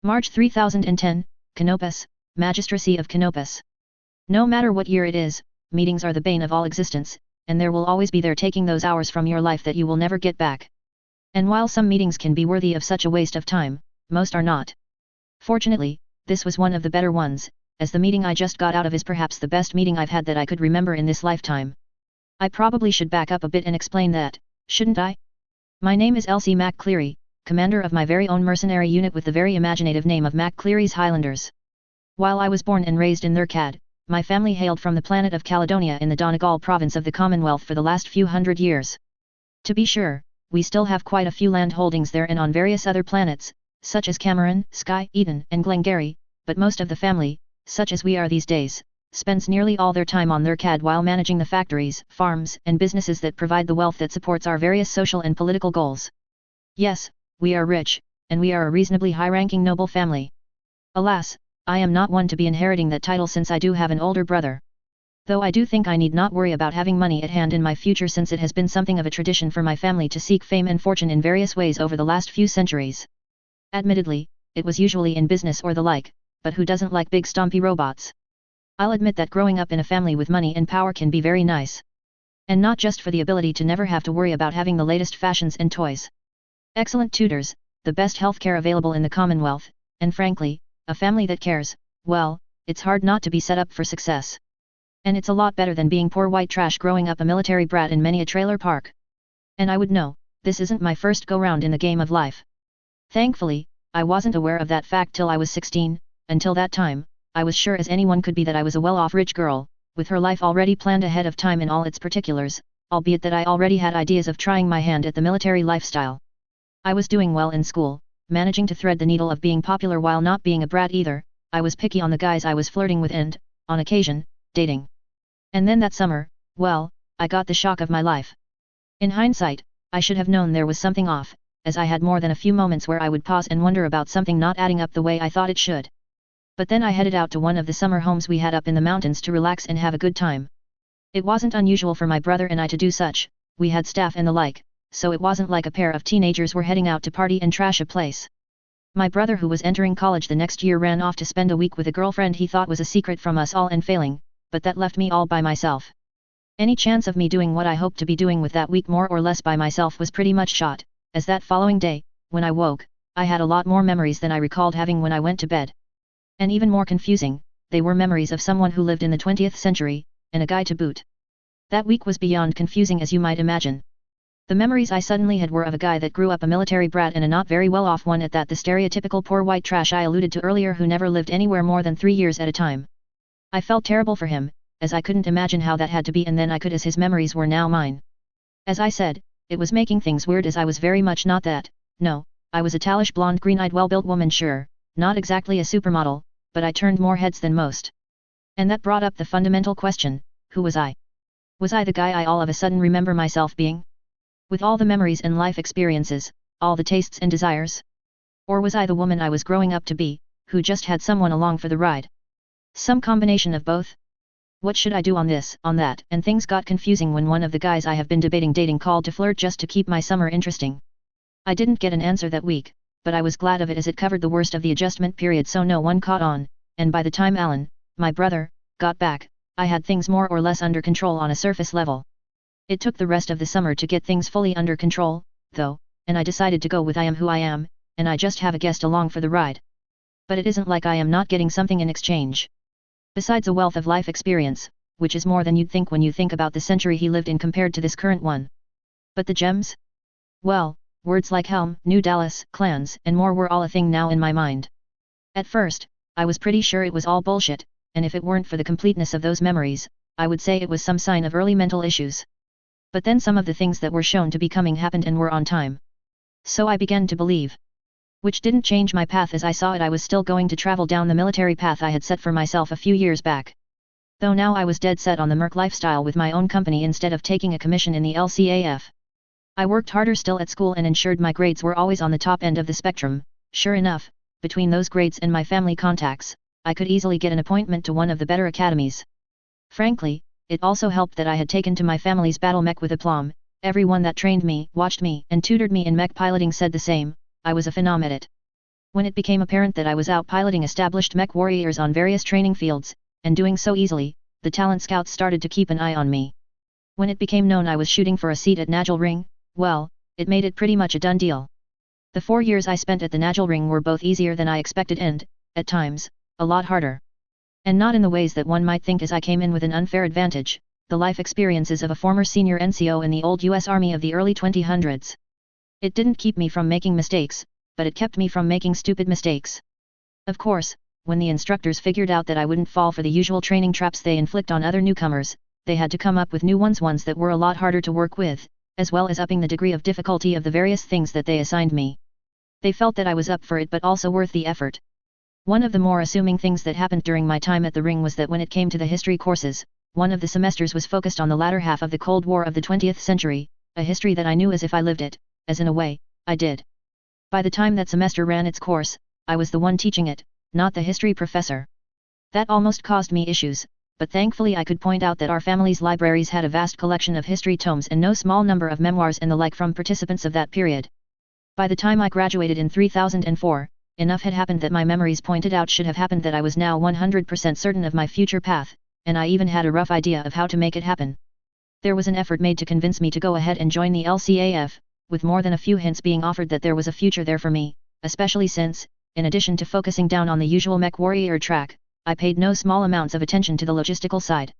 March 3010, Canopus, Magistracy of Canopus. No matter what year it is, meetings are the bane of all existence, and there will always be there taking those hours from your life that you will never get back. And while some meetings can be worthy of such a waste of time, most are not. Fortunately, this was one of the better ones, as the meeting I just got out of is perhaps the best meeting I've had that I could remember in this lifetime. I probably should back up a bit and explain that, shouldn't I? My name is Elsie MacCleary, commander of my very own mercenary unit with the very imaginative name of MacCleary's Highlanders. While I was born and raised in Lurkad, my family hailed from the planet of Caledonia in the Donegal province of the Commonwealth for the last few hundred years. To be sure, we still have quite a few land holdings there and on various other planets, such as Cameron, Skye, Eden, and Glengarry, but most of the family, such as we are these days, spends nearly all their time on Lurkad while managing the factories, farms, and businesses that provide the wealth that supports our various social and political goals. Yes, we are rich, and we are a reasonably high-ranking noble family. Alas, I am not one to be inheriting that title since I do have an older brother. Though I do think I need not worry about having money at hand in my future since it has been something of a tradition for my family to seek fame and fortune in various ways over the last few centuries. Admittedly, it was usually in business or the like, but who doesn't like big stompy robots? I'll admit that growing up in a family with money and power can be very nice. And not just for the ability to never have to worry about having the latest fashions and toys. Excellent tutors, the best healthcare available in the Commonwealth, and frankly, a family that cares, well, it's hard not to be set up for success. And it's a lot better than being poor white trash growing up a military brat in many a trailer park. And I would know, this isn't my first go-round in the game of life. Thankfully, I wasn't aware of that fact till I was 16, until that time, I was sure as anyone could be that I was a well-off rich girl, with her life already planned ahead of time in all its particulars, albeit that I already had ideas of trying my hand at the military lifestyle. I was doing well in school, managing to thread the needle of being popular while not being a brat either. I was picky on the guys I was flirting with and, on occasion, dating. And then that summer, well, I got the shock of my life. In hindsight, I should have known there was something off, as I had more than a few moments where I would pause and wonder about something not adding up the way I thought it should. But then I headed out to one of the summer homes we had up in the mountains to relax and have a good time. It wasn't unusual for my brother and I to do such, we had staff and the like, so it wasn't like a pair of teenagers were heading out to party and trash a place. My brother, who was entering college the next year, ran off to spend a week with a girlfriend he thought was a secret from us all and failing, but that left me all by myself. Any chance of me doing what I hoped to be doing with that week more or less by myself was pretty much shot, as that following day, when I woke, I had a lot more memories than I recalled having when I went to bed. And even more confusing, they were memories of someone who lived in the 20th century, and a guy to boot. That week was beyond confusing, as you might imagine. The memories I suddenly had were of a guy that grew up a military brat and a not very well off one at that, the stereotypical poor white trash I alluded to earlier who never lived anywhere more than 3 years at a time. I felt terrible for him, as I couldn't imagine how that had to be, and then I could, as his memories were now mine. As I said, it was making things weird as I was very much not that. No, I was a tallish blonde green-eyed well-built woman, sure, not exactly a supermodel, but I turned more heads than most. And that brought up the fundamental question, who was I? Was I the guy I all of a sudden remember myself being? With all the memories and life experiences, all the tastes and desires? Or was I the woman I was growing up to be, who just had someone along for the ride? Some combination of both? What should I do on this, on that, and things got confusing when one of the guys I have been debating dating called to flirt just to keep my summer interesting. I didn't get an answer that week, but I was glad of it as it covered the worst of the adjustment period so no one caught on, and by the time Alan, my brother, got back, I had things more or less under control on a surface level. It took the rest of the summer to get things fully under control, though, and I decided to go with I am who I am, and I just have a guest along for the ride. But it isn't like I am not getting something in exchange. Besides a wealth of life experience, which is more than you'd think when you think about the century he lived in compared to this current one. But the gems? Well, words like Helm, New Dallas, clans, and more were all a thing now in my mind. At first, I was pretty sure it was all bullshit, and if it weren't for the completeness of those memories, I would say it was some sign of early mental issues. But then some of the things that were shown to be coming happened and were on time. So I began to believe. Which didn't change my path, as I saw it I was still going to travel down the military path I had set for myself a few years back. Though now I was dead set on the merc lifestyle with my own company instead of taking a commission in the LCAF. I worked harder still at school and ensured my grades were always on the top end of the spectrum. Sure enough, between those grades and my family contacts, I could easily get an appointment to one of the better academies. Frankly, it also helped that I had taken to my family's battle mech with aplomb. Everyone that trained me, watched me, and tutored me in mech piloting said the same. I was a phenom at it. When it became apparent that I was out piloting established mech warriors on various training fields, and doing so easily, the talent scouts started to keep an eye on me. When it became known I was shooting for a seat at Nagel Ring, well, it made it pretty much a done deal. The 4 years I spent at the Nagel Ring were both easier than I expected and, at times, a lot harder. And not in the ways that one might think, as I came in with an unfair advantage, the life experiences of a former senior NCO in the old US Army of the early 2000s. It didn't keep me from making mistakes, but it kept me from making stupid mistakes. Of course, when the instructors figured out that I wouldn't fall for the usual training traps they inflict on other newcomers, they had to come up with new ones that were a lot harder to work with, as well as upping the degree of difficulty of the various things that they assigned me. They felt that I was up for it but also worth the effort. One of the more assuming things that happened during my time at the Ring was that when it came to the history courses, one of the semesters was focused on the latter half of the Cold War of the 20th century, a history that I knew as if I lived it, as in a way, I did. By the time that semester ran its course, I was the one teaching it, not the history professor. That almost caused me issues, but thankfully I could point out that our family's libraries had a vast collection of history tomes and no small number of memoirs and the like from participants of that period. By the time I graduated in 3004, enough had happened that my memories pointed out should have happened that I was now 100% certain of my future path, and I even had a rough idea of how to make it happen. There was an effort made to convince me to go ahead and join the LCAF, with more than a few hints being offered that there was a future there for me, especially since, in addition to focusing down on the usual mech warrior track, I paid no small amounts of attention to the logistical side.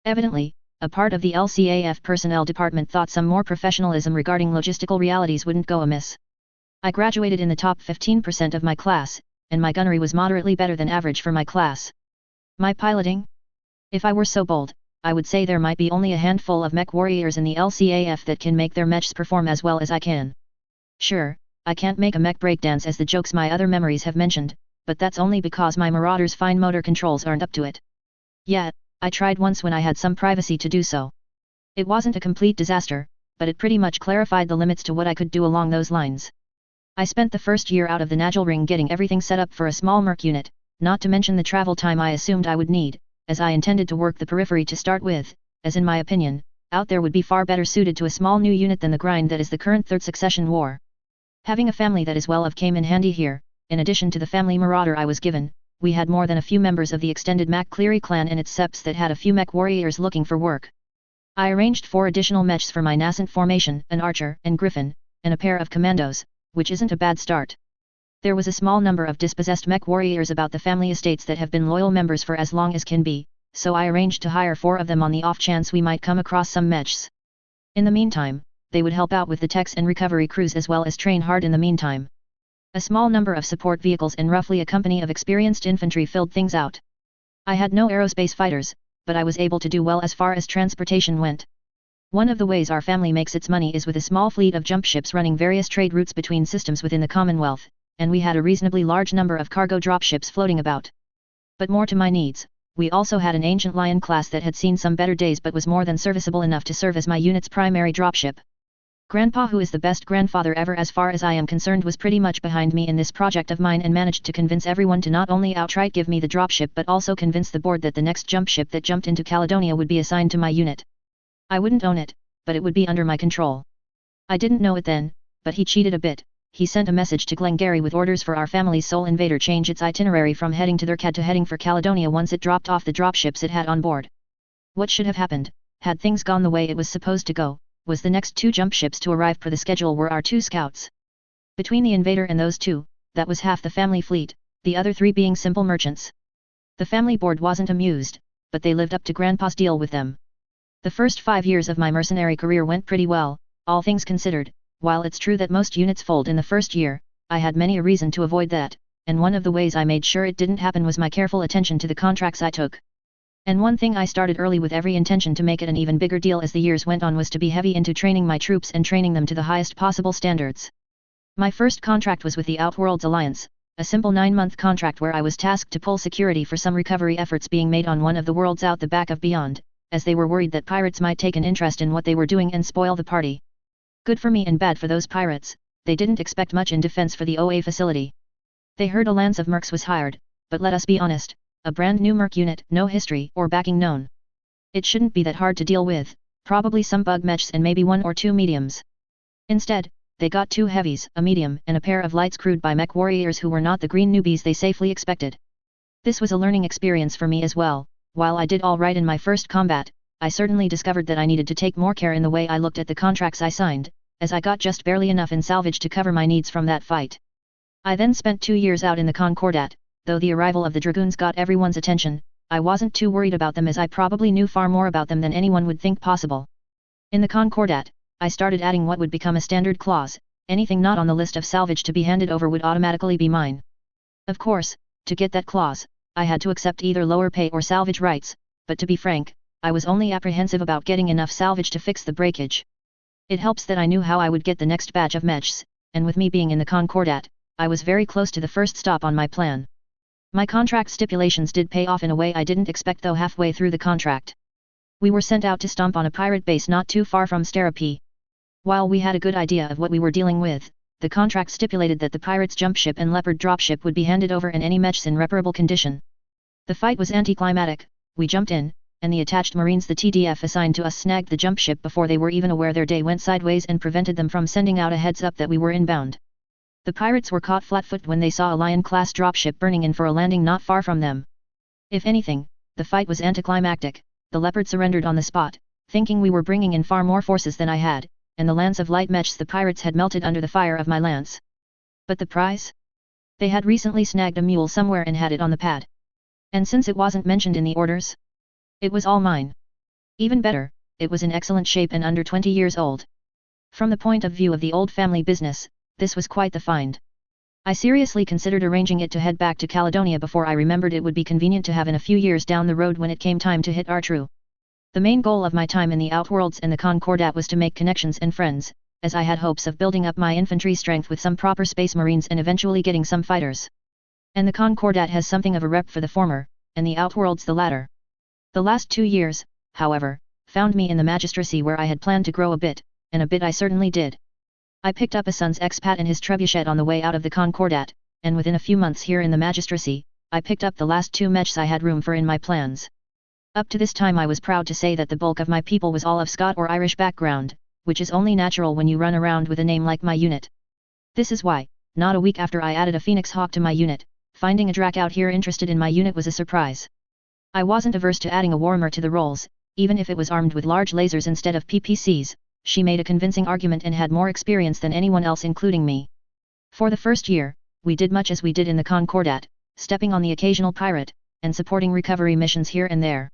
Evidently, a part of the LCAF personnel department thought some more professionalism regarding logistical realities wouldn't go amiss. I graduated in the top 15% of my class, and my gunnery was moderately better than average for my class. My piloting? If I were so bold, I would say there might be only a handful of mech warriors in the LCAF that can make their mechs perform as well as I can. Sure, I can't make a mech breakdance as the jokes my other memories have mentioned, but that's only because my Marauder's fine motor controls aren't up to it. Yet, I tried once when I had some privacy to do so. It wasn't a complete disaster, but it pretty much clarified the limits to what I could do along those lines. I spent the first year out of the Nagel Ring getting everything set up for a small merc unit, not to mention the travel time I assumed I would need, as I intended to work the periphery to start with, as in my opinion, out there would be far better suited to a small new unit than the grind that is the current Third Succession War. Having a family that is well of came in handy here. In addition to the family Marauder I was given, we had more than a few members of the extended MacCleary clan and its seps that had a few mech warriors looking for work. I arranged 4 additional mechs for my nascent formation, an archer and griffin, and a pair of commandos, which isn't a bad start. There was a small number of dispossessed mech warriors about the family estates that have been loyal members for as long as can be, so I arranged to hire 4 of them on the off chance we might come across some mechs. In the meantime, they would help out with the techs and recovery crews as well as train hard in the meantime. A small number of support vehicles and roughly a company of experienced infantry filled things out. I had no aerospace fighters, but I was able to do well as far as transportation went. One of the ways our family makes its money is with a small fleet of jump ships running various trade routes between systems within the Commonwealth, and we had a reasonably large number of cargo dropships floating about. But more to my needs, we also had an Ancient Lion class that had seen some better days but was more than serviceable enough to serve as my unit's primary dropship. Grandpa, who is the best grandfather ever as far as I am concerned, was pretty much behind me in this project of mine and managed to convince everyone to not only outright give me the dropship but also convince the board that the next jump ship that jumped into Caledonia would be assigned to my unit. I wouldn't own it, but it would be under my control. I didn't know it then, but he cheated a bit. He sent a message to Glengarry with orders for our family's Soul Invader change its itinerary from heading to their CAD to heading for Caledonia once it dropped off the dropships it had on board. What should have happened, had things gone the way it was supposed to go, was the next 2 jump ships to arrive per the schedule were our 2 scouts. Between the Invader and those 2, that was half the family fleet, the other 3 being simple merchants. The family board wasn't amused, but they lived up to Grandpa's deal with them. The first 5 years of my mercenary career went pretty well, all things considered. While it's true that most units fold in the first year, I had many a reason to avoid that, and one of the ways I made sure it didn't happen was my careful attention to the contracts I took. And one thing I started early with every intention to make it an even bigger deal as the years went on was to be heavy into training my troops and training them to the highest possible standards. My first contract was with the Outworlds Alliance, a simple 9-month contract where I was tasked to pull security for some recovery efforts being made on one of the worlds out the back of Beyond, as they were worried that pirates might take an interest in what they were doing and spoil the party. Good for me and bad for those pirates, they didn't expect much in defense for the OA facility. They heard a lance of mercs was hired, but let us be honest, a brand new merc unit, no history or backing known. It shouldn't be that hard to deal with, probably some bug mechs and maybe 1 or 2 mediums. Instead, they got 2 heavies, a medium, and a pair of lights crewed by mech warriors who were not the green newbies they safely expected. This was a learning experience for me as well. While I did all right in my first combat, I certainly discovered that I needed to take more care in the way I looked at the contracts I signed, as I got just barely enough in salvage to cover my needs from that fight. I then spent 2 years out in the Concordat. Though the arrival of the Dragoons got everyone's attention, I wasn't too worried about them as I probably knew far more about them than anyone would think possible. In the Concordat, I started adding what would become a standard clause: anything not on the list of salvage to be handed over would automatically be mine. Of course, to get that clause, I had to accept either lower pay or salvage rights, but to be frank, I was only apprehensive about getting enough salvage to fix the breakage. It helps that I knew how I would get the next batch of mechs, and with me being in the Concordat, I was very close to the first stop on my plan. My contract stipulations did pay off in a way I didn't expect though halfway through the contract. We were sent out to stomp on a pirate base not too far from Starapi. While we had a good idea of what we were dealing with, the contract stipulated that the pirates' jump ship and leopard dropship would be handed over and any mechs in reparable condition. The fight was anticlimactic. We jumped in, and the attached marines the TDF assigned to us snagged the jump ship before they were even aware their day went sideways and prevented them from sending out a heads up that we were inbound. The pirates were caught flat-footed when they saw a Lion-class dropship burning in for a landing not far from them. If anything, the fight was anticlimactic. The leopard surrendered on the spot, thinking we were bringing in far more forces than I had, and the lance of light mechs the pirates had melted under the fire of my lance. But the prize? They had recently snagged a mule somewhere and had it on the pad. And since it wasn't mentioned in the orders, it was all mine. Even better, it was in excellent shape and under 20 years old. From the point of view of the old family business, this was quite the find. I seriously considered arranging it to head back to Caledonia before I remembered it would be convenient to have in a few years down the road when it came time to hit Artru. The main goal of my time in the Outworlds and the Concordat was to make connections and friends, as I had hopes of building up my infantry strength with some proper space marines and eventually getting some fighters. And the Concordat has something of a rep for the former, and the Outworlds the latter. The last 2 years, however, found me in the magistracy where I had planned to grow a bit, and a bit I certainly did. I picked up a son's expat and his trebuchet on the way out of the Concordat, and within a few months here in the magistracy, I picked up the last 2 mechs I had room for in my plans. Up to this time I was proud to say that the bulk of my people was all of Scot or Irish background, which is only natural when you run around with a name like my unit. This is why, not a week after I added a Phoenix Hawk to my unit, finding a Drac out here interested in my unit was a surprise. I wasn't averse to adding a Warmer to the rolls, even if it was armed with large lasers instead of PPCs. She made a convincing argument and had more experience than anyone else including me. For the first year, we did much as we did in the Concordat, stepping on the occasional pirate, and supporting recovery missions here and there.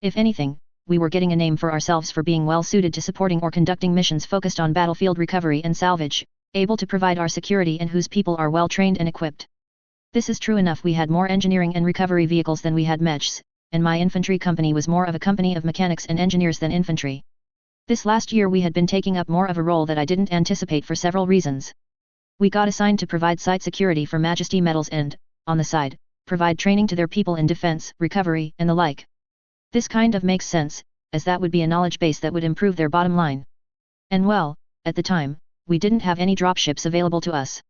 If anything, we were getting a name for ourselves for being well suited to supporting or conducting missions focused on battlefield recovery and salvage, able to provide our security and whose people are well trained and equipped. This is true enough. We had more engineering and recovery vehicles than we had mechs, and my infantry company was more of a company of mechanics and engineers than infantry. This last year we had been taking up more of a role that I didn't anticipate for several reasons. We got assigned to provide site security for Majesty medals and, on the side, provide training to their people in defense, recovery, and the like. This kind of makes sense, as that would be a knowledge base that would improve their bottom line. And well, at the time, we didn't have any dropships available to us.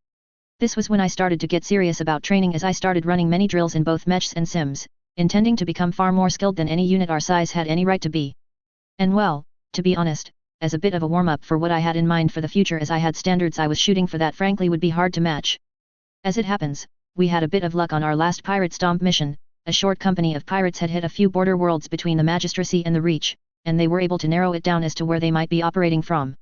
This was when I started to get serious about training as I started running many drills in both mechs and sims, intending to become far more skilled than any unit our size had any right to be. And well, to be honest, as a bit of a warm-up for what I had in mind for the future as I had standards I was shooting for that frankly would be hard to match. As it happens, we had a bit of luck on our last pirate stomp mission. A short company of pirates had hit a few border worlds between the Magistracy and the Reach, and they were able to narrow it down as to where they might be operating from.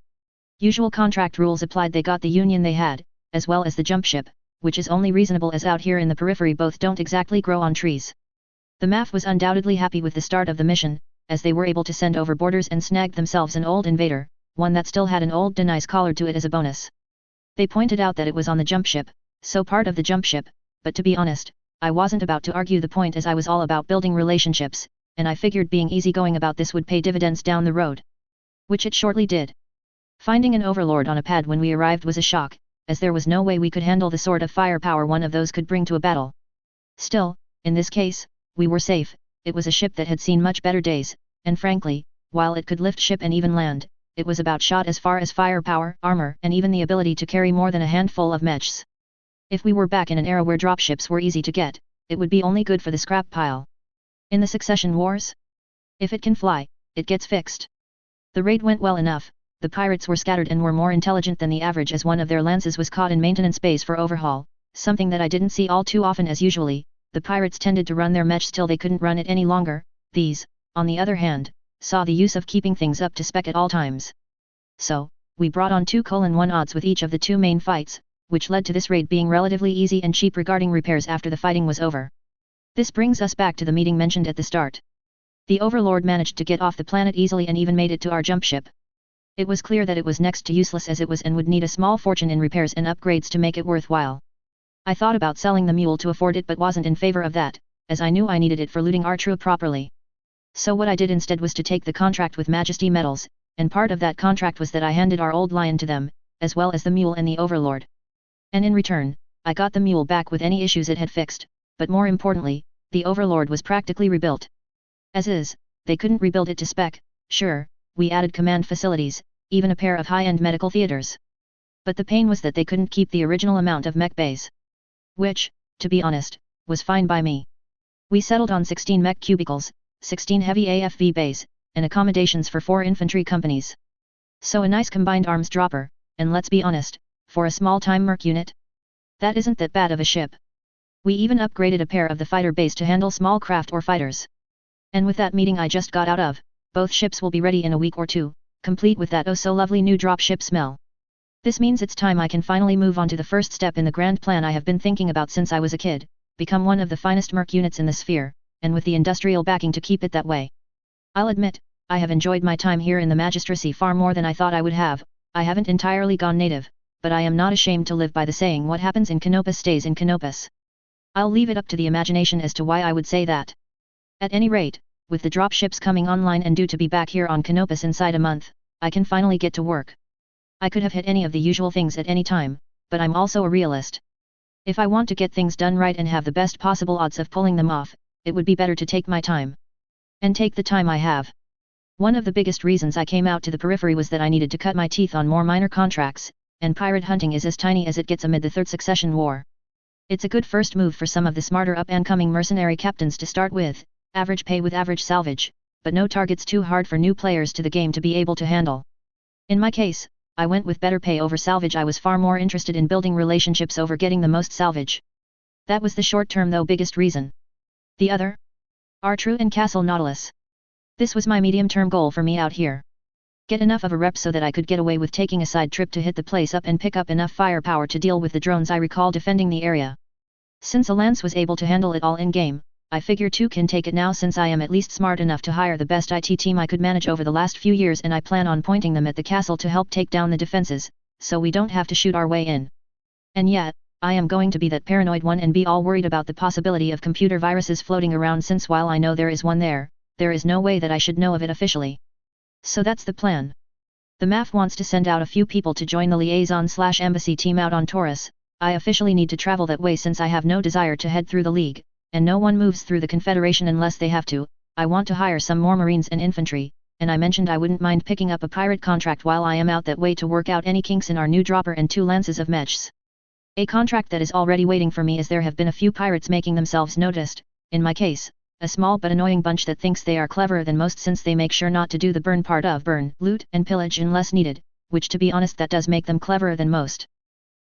Usual contract rules applied. They got the union they had, as well as the jump ship, which is only reasonable as out here in the periphery both don't exactly grow on trees. The MAF was undoubtedly happy with the start of the mission, as they were able to send over borders and snag themselves an old invader, one that still had an old Denise collar to it as a bonus. They pointed out that it was on the jump ship, so part of the jump ship, but to be honest, I wasn't about to argue the point as I was all about building relationships, and I figured being easygoing about this would pay dividends down the road. Which it shortly did. Finding an overlord on a pad when we arrived was a shock, as there was no way we could handle the sort of firepower one of those could bring to a battle. Still, in this case, we were safe. It was a ship that had seen much better days, and frankly, while it could lift ship and even land, it was about shot as far as firepower, armor, and even the ability to carry more than a handful of mechs. If we were back in an era where dropships were easy to get, it would be only good for the scrap pile. In the Succession Wars? If it can fly, it gets fixed. The raid went well enough, the pirates were scattered and were more intelligent than the average, as one of their lances was caught in maintenance bays for overhaul, something that I didn't see all too often, as usually, the pirates tended to run their mech till they couldn't run it any longer. These, on the other hand, saw the use of keeping things up to spec at all times. So, we brought on 2:1 odds with each of the two main fights, which led to this raid being relatively easy and cheap regarding repairs after the fighting was over. This brings us back to the meeting mentioned at the start. The Overlord managed to get off the planet easily and even made it to our jump ship. It was clear that it was next to useless as it was and would need a small fortune in repairs and upgrades to make it worthwhile. I thought about selling the mule to afford it but wasn't in favor of that, as I knew I needed it for looting Artru properly. So what I did instead was to take the contract with Majesty Metals, and part of that contract was that I handed our old lion to them, as well as the mule and the Overlord. And in return, I got the mule back with any issues it had fixed, but more importantly, the Overlord was practically rebuilt. As is, they couldn't rebuild it to spec. Sure, we added command facilities, even a pair of high-end medical theaters. But the pain was that they couldn't keep the original amount of mech bays. Which, to be honest, was fine by me. We settled on 16 mech cubicles, 16 heavy AFV bays, and accommodations for 4 infantry companies. So a nice combined arms dropper, and let's be honest, for a small-time merc unit, that isn't that bad of a ship. We even upgraded a pair of the fighter bays to handle small craft or fighters. And with that meeting I just got out of, both ships will be ready in a week or two, complete with that oh-so-lovely new dropship smell. This means it's time I can finally move on to the first step in the grand plan I have been thinking about since I was a kid, become one of the finest merc units in the sphere, and with the industrial backing to keep it that way. I'll admit, I have enjoyed my time here in the Magistracy far more than I thought I would have. I haven't entirely gone native, but I am not ashamed to live by the saying what happens in Canopus stays in Canopus. I'll leave it up to the imagination as to why I would say that. At any rate, with the dropships coming online and due to be back here on Canopus inside a month, I can finally get to work. I could have hit any of the usual things at any time, but I'm also a realist. If I want to get things done right and have the best possible odds of pulling them off, it would be better to take my time. And take the time I have. One of the biggest reasons I came out to the periphery was that I needed to cut my teeth on more minor contracts, and pirate hunting is as tiny as it gets amid the Third Succession War. It's a good first move for some of the smarter up-and-coming mercenary captains to start with, average pay with average salvage, but no targets too hard for new players to the game to be able to handle. In my case, I went with better pay over salvage. I was far more interested in building relationships over getting the most salvage. That was the short-term though biggest reason. The other? Artru and Castle Nautilus. This was my medium-term goal for me out here. Get enough of a rep so that I could get away with taking a side trip to hit the place up and pick up enough firepower to deal with the drones I recall defending the area. Since a lance was able to handle it all in-game, I figure 2 can take it now since I am at least smart enough to hire the best IT team I could manage over the last few years, and I plan on pointing them at the castle to help take down the defenses, so we don't have to shoot our way in. And yet, I am going to be that paranoid one and be all worried about the possibility of computer viruses floating around, since while I know there is one there is no way that I should know of it officially. So that's the plan. The MAF wants to send out a few people to join the liaison/embassy team out on Taurus. I officially need to travel that way since I have no desire to head through the League, and no one moves through the Confederation unless they have to. I want to hire some more Marines and infantry, and I mentioned I wouldn't mind picking up a pirate contract while I am out that way to work out any kinks in our new dropper and 2 lances of mechs. A contract that is already waiting for me, as there have been a few pirates making themselves noticed, in my case, a small but annoying bunch that thinks they are cleverer than most since they make sure not to do the burn part of burn, loot and pillage unless needed, which to be honest that does make them cleverer than most.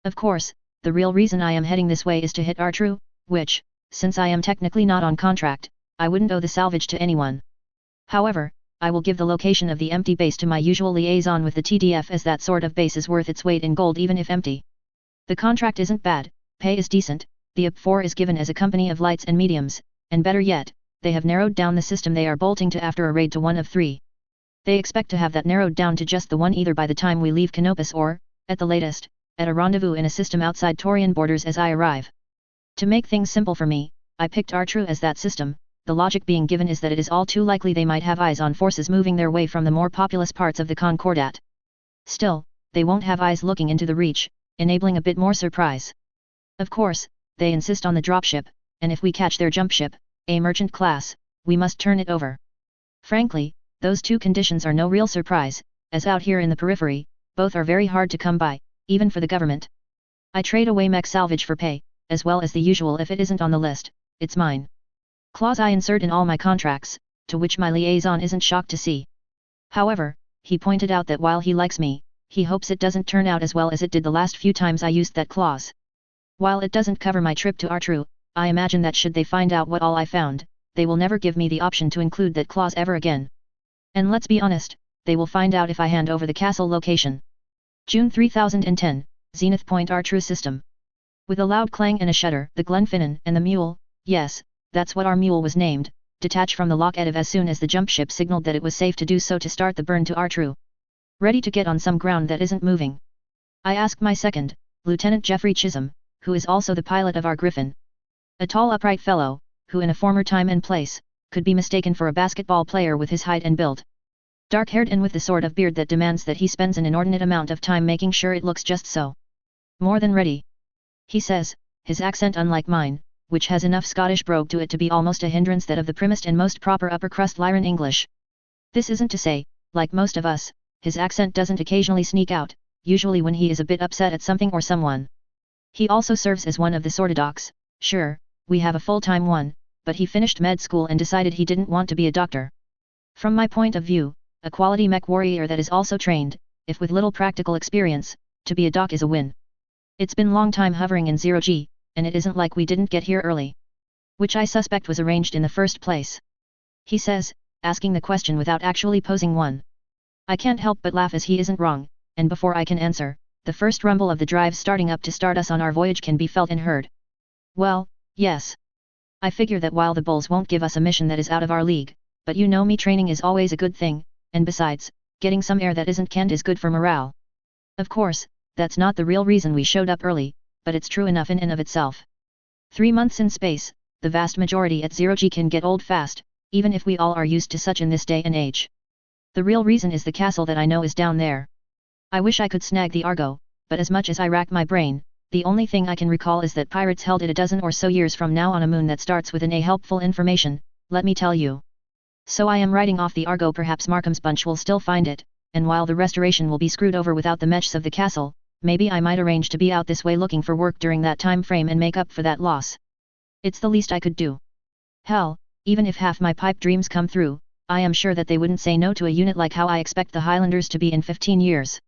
Of course, the real reason I am heading this way is to hit Artru, which, since I am technically not on contract, I wouldn't owe the salvage to anyone. However, I will give the location of the empty base to my usual liaison with the TDF, as that sort of base is worth its weight in gold even if empty. The contract isn't bad, pay is decent, the IP4 is given as a company of lights and mediums, and better yet, they have narrowed down the system they are bolting to after a raid to 1 of 3. They expect to have that narrowed down to just the 1 either by the time we leave Canopus or, at the latest, at a rendezvous in a system outside Taurian borders as I arrive. To make things simple for me, I picked Artru as that system. The logic being given is that it is all too likely they might have eyes on forces moving their way from the more populous parts of the Concordat. Still, they won't have eyes looking into the Reach, enabling a bit more surprise. Of course, they insist on the dropship, and if we catch their jump ship, a merchant class, we must turn it over. Frankly, those 2 conditions are no real surprise, as out here in the periphery, both are very hard to come by, even for the government. I trade away mech salvage for pay, as well as the usual if it isn't on the list, it's mine. Clause I insert in all my contracts, to which my liaison isn't shocked to see. However, he pointed out that while he likes me, he hopes it doesn't turn out as well as it did the last few times I used that clause. While it doesn't cover my trip to Artru, I imagine that should they find out what all I found, they will never give me the option to include that clause ever again. And let's be honest, they will find out if I hand over the castle location. June 3010, Zenith Point Artru System. With a loud clang and a shudder, the Glenfinnan and the mule, yes, that's what our mule was named, detached from the lock Ediv as soon as the jump ship signaled that it was safe to do so to start the burn to Artru. Ready to get on some ground that isn't moving. I asked my second, Lieutenant Geoffrey Chisholm, who is also the pilot of our Griffin. A tall upright fellow, who in a former time and place, could be mistaken for a basketball player with his height and build. Dark-haired and with the sort of beard that demands that he spends an inordinate amount of time making sure it looks just so. More than ready. He says, his accent unlike mine, which has enough Scottish brogue to it to be almost a hindrance that of the primmest and most proper upper-crust Lyran English. This isn't to say, like most of us, his accent doesn't occasionally sneak out, usually when he is a bit upset at something or someone. He also serves as one of the sortodocs, sure, we have a full-time one, but he finished med school and decided he didn't want to be a doctor. From my point of view, a quality mech warrior that is also trained, if with little practical experience, to be a doc is a win. It's been long time hovering in 0G, and it isn't like we didn't get here early. Which I suspect was arranged in the first place. He says, asking the question without actually posing one. I can't help but laugh as he isn't wrong, and before I can answer, the first rumble of the drive starting up to start us on our voyage can be felt and heard. Well, yes. I figure that while the bulls won't give us a mission that is out of our league, but you know me, training is always a good thing, and besides, getting some air that isn't canned is good for morale. Of course, that's not the real reason we showed up early, but it's true enough in and of itself. 3 months in space, the vast majority at 0G can get old fast, even if we all are used to such in this day and age. The real reason is the castle that I know is down there. I wish I could snag the Argo, but as much as I rack my brain, the only thing I can recall is that pirates held it a dozen or so years from now on a moon that starts with an A. Helpful information, let me tell you. So I am writing off the Argo. Perhaps Markham's bunch will still find it, and while the restoration will be screwed over without the mechs of the castle, maybe I might arrange to be out this way looking for work during that time frame and make up for that loss. It's the least I could do. Hell, even if half my pipe dreams come through, I am sure that they wouldn't say no to a unit like how I expect the Highlanders to be in 15 years.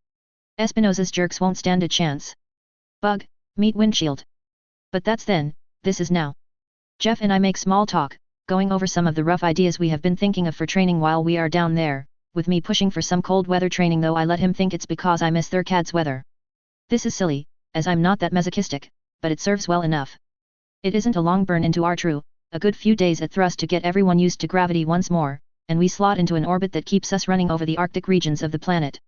Espinosa's jerks won't stand a chance. Bug, meet windshield. But that's then, this is now. Jeff and I make small talk, going over some of the rough ideas we have been thinking of for training while we are down there, with me pushing for some cold weather training, though I let him think it's because I miss Thurcad's weather. This is silly, as I'm not that masochistic, but it serves well enough. It isn't a long burn into Artru, a good few days at thrust to get everyone used to gravity once more, and we slot into an orbit that keeps us running over the Arctic regions of the planet.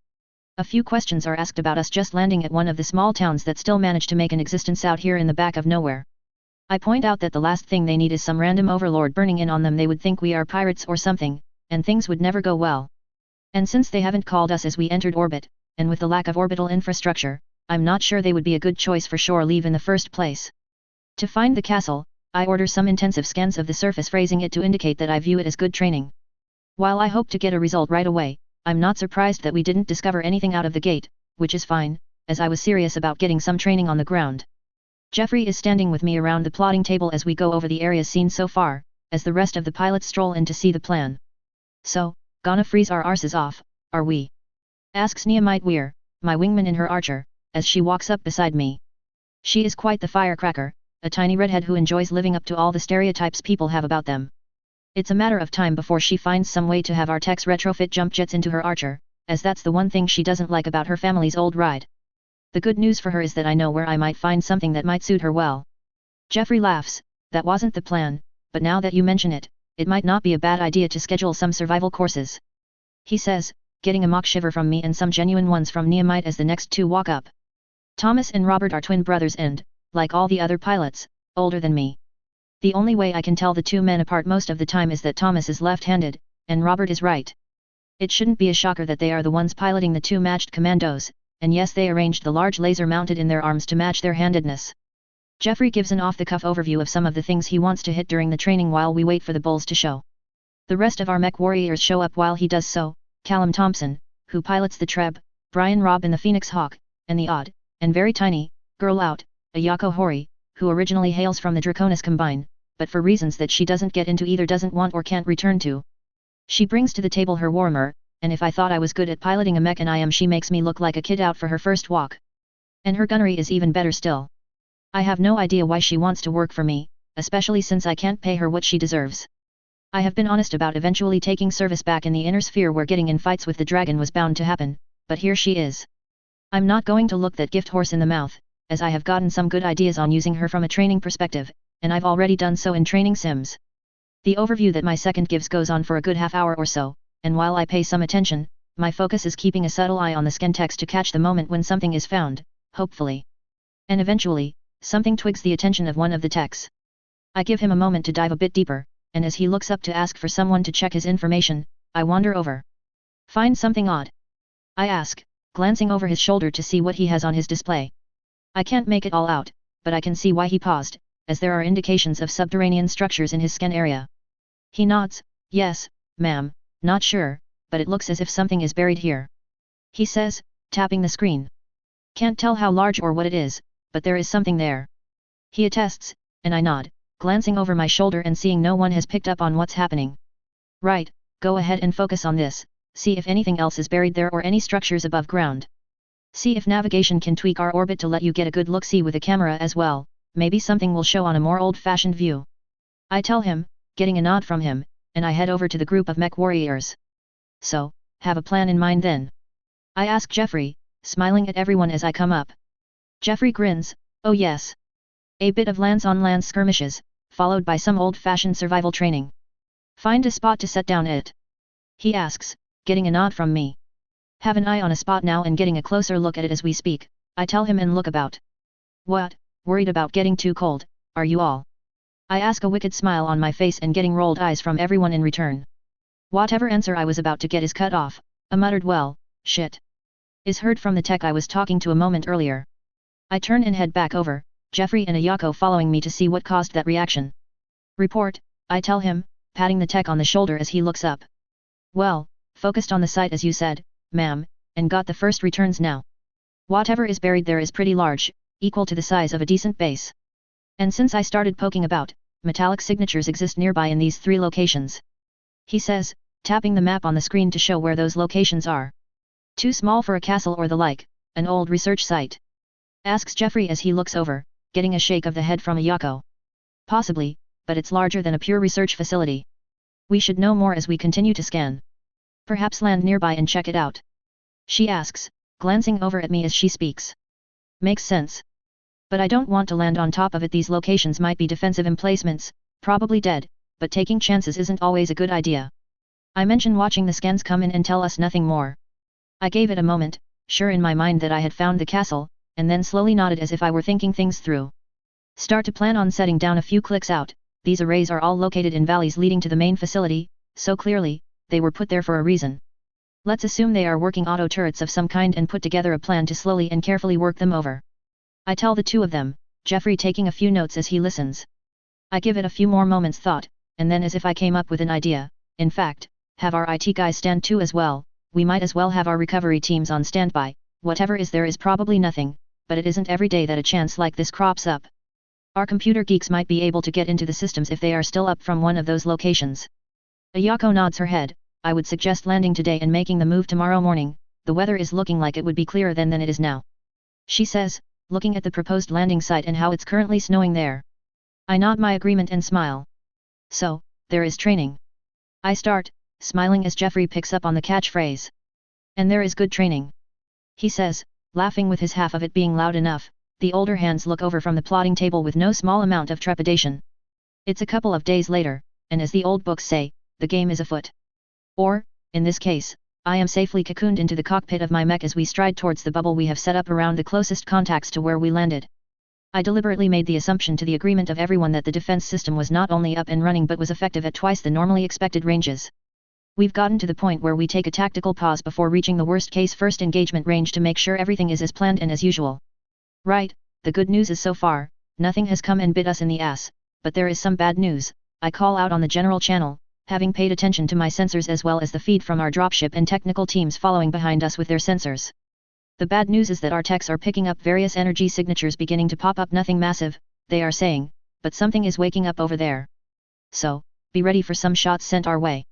A few questions are asked about us just landing at one of the small towns that still manage to make an existence out here in the back of nowhere. I point out that the last thing they need is some random overlord burning in on them. They would think we are pirates or something, and things would never go well. And since they haven't called us as we entered orbit, and with the lack of orbital infrastructure, I'm not sure they would be a good choice for shore leave in the first place. To find the castle, I order some intensive scans of the surface, phrasing it to indicate that I view it as good training. While I hope to get a result right away, I'm not surprised that we didn't discover anything out of the gate, which is fine, as I was serious about getting some training on the ground. Geoffrey is standing with me around the plotting table as we go over the areas seen so far, as the rest of the pilots stroll in to see the plan. So, gonna freeze our arses off, are we? Asks Nehemite Weir, my wingman in her Archer, as she walks up beside me. She is quite the firecracker, a tiny redhead who enjoys living up to all the stereotypes people have about them. It's a matter of time before she finds some way to have our techs retrofit jump jets into her Archer, as that's the one thing she doesn't like about her family's old ride. The good news for her is that I know where I might find something that might suit her well. Geoffrey laughs, that wasn't the plan, but now that you mention it, it might not be a bad idea to schedule some survival courses. He says, getting a mock shiver from me and some genuine ones from Nehemite as the next two walk up. Thomas and Robert are twin brothers and, like all the other pilots, older than me. The only way I can tell the two men apart most of the time is that Thomas is left-handed, and Robert is right. It shouldn't be a shocker that they are the ones piloting the two matched commandos, and yes, they arranged the large laser mounted in their arms to match their handedness. Geoffrey gives an off-the-cuff overview of some of the things he wants to hit during the training while we wait for the bulls to show. The rest of our mech warriors show up while he does so, Callum Thompson, who pilots the Treb, Brian Robb in the Phoenix Hawk, and the odd, and very tiny, girl out, Ayako Hori, who originally hails from the Draconis Combine, but for reasons that she doesn't get into either doesn't want or can't return to. She brings to the table her warmer, and if I thought I was good at piloting a mech and I am, she makes me look like a kid out for her first walk. And her gunnery is even better still. I have no idea why she wants to work for me, especially since I can't pay her what she deserves. I have been honest about eventually taking service back in the inner sphere where getting in fights with the dragon was bound to happen, but here she is. I'm not going to look that gift horse in the mouth, as I have gotten some good ideas on using her from a training perspective, and I've already done so in training sims. The overview that my second gives goes on for a good half hour or so, and while I pay some attention, my focus is keeping a subtle eye on the scan text to catch the moment when something is found, hopefully. And eventually, something twigs the attention of one of the techs. I give him a moment to dive a bit deeper, and as he looks up to ask for someone to check his information, I wander over. Find something odd? I ask, glancing over his shoulder to see what he has on his display. I can't make it all out, but I can see why he paused, as there are indications of subterranean structures in his scan area. He nods, yes, ma'am, not sure, but it looks as if something is buried here. He says, tapping the screen. Can't tell how large or what it is, but there is something there. He attests, and I nod, glancing over my shoulder and seeing no one has picked up on what's happening. Right, go ahead and focus on this, see if anything else is buried there or any structures above ground. See if navigation can tweak our orbit to let you get a good look-see with a camera as well, maybe something will show on a more old-fashioned view. I tell him, getting a nod from him, and I head over to the group of mech warriors. So, have a plan in mind then? I ask Jeffrey, smiling at everyone as I come up. Jeffrey grins, oh yes. A bit of lance-on-lance skirmishes, followed by some old-fashioned survival training. Find a spot to set down it. He asks, getting a nod from me. Have an eye on a spot now and getting a closer look at it as we speak, I tell him and look about. What, worried about getting too cold, are you all? I ask, a wicked smile on my face and getting rolled eyes from everyone in return. Whatever answer I was about to get is cut off, a muttered well, shit. Is heard from the tech I was talking to a moment earlier. I turn and head back over, Jeffrey and Ayako following me to see what caused that reaction. Report, I tell him, patting the tech on the shoulder as he looks up. Well, focused on the site as you said, ma'am, and got the first returns now. Whatever is buried there is pretty large, equal to the size of a decent base. And since I started poking about, metallic signatures exist nearby in these 3 locations. He says, tapping the map on the screen to show where those locations are. Too small for a castle or the like, an old research site? Asks Jeffrey as he looks over, getting a shake of the head from Ayako. Possibly, but it's larger than a pure research facility. We should know more as we continue to scan. Perhaps land nearby and check it out. She asks, glancing over at me as she speaks. Makes sense. But I don't want to land on top of it. These locations might be defensive emplacements, probably dead, but taking chances isn't always a good idea. I mention watching the scans come in and tell us nothing more. I gave it a moment, sure in my mind that I had found the castle, and then slowly nodded as if I were thinking things through. Start to plan on setting down a few clicks out. These arrays are all located in valleys leading to the main facility, so clearly, they were put there for a reason. Let's assume they are working auto turrets of some kind and put together a plan to slowly and carefully work them over. I tell the 2 of them, Jeffrey taking a few notes as he listens. I give it a few more moments thought, and then as if I came up with an idea, in fact, have our IT guys stand to as well, we might as well have our recovery teams on standby, whatever is there is probably nothing, but it isn't every day that a chance like this crops up. Our computer geeks might be able to get into the systems if they are still up from one of those locations. Ayako nods her head, I would suggest landing today and making the move tomorrow morning, the weather is looking like it would be clearer then than it is now. She says, looking at the proposed landing site and how it's currently snowing there. I nod my agreement and smile. So, there is training. I start, smiling as Jeffrey picks up on the catchphrase. And there is good training. He says, laughing with his half of it being loud enough, the older hands look over from the plotting table with no small amount of trepidation. It's a couple of days later, and as the old books say, the game is afoot. Or, in this case, I am safely cocooned into the cockpit of my mech as we stride towards the bubble we have set up around the closest contacts to where we landed. I deliberately made the assumption to the agreement of everyone that the defense system was not only up and running but was effective at twice the normally expected ranges. We've gotten to the point where we take a tactical pause before reaching the worst-case first engagement range to make sure everything is as planned and as usual. Right, the good news is so far, nothing has come and bit us in the ass, but there is some bad news, I call out on the general channel, having paid attention to my sensors as well as the feed from our dropship and technical teams following behind us with their sensors. The bad news is that our techs are picking up various energy signatures beginning to pop up. Nothing massive, they are saying, but something is waking up over there. So, be ready for some shots sent our way.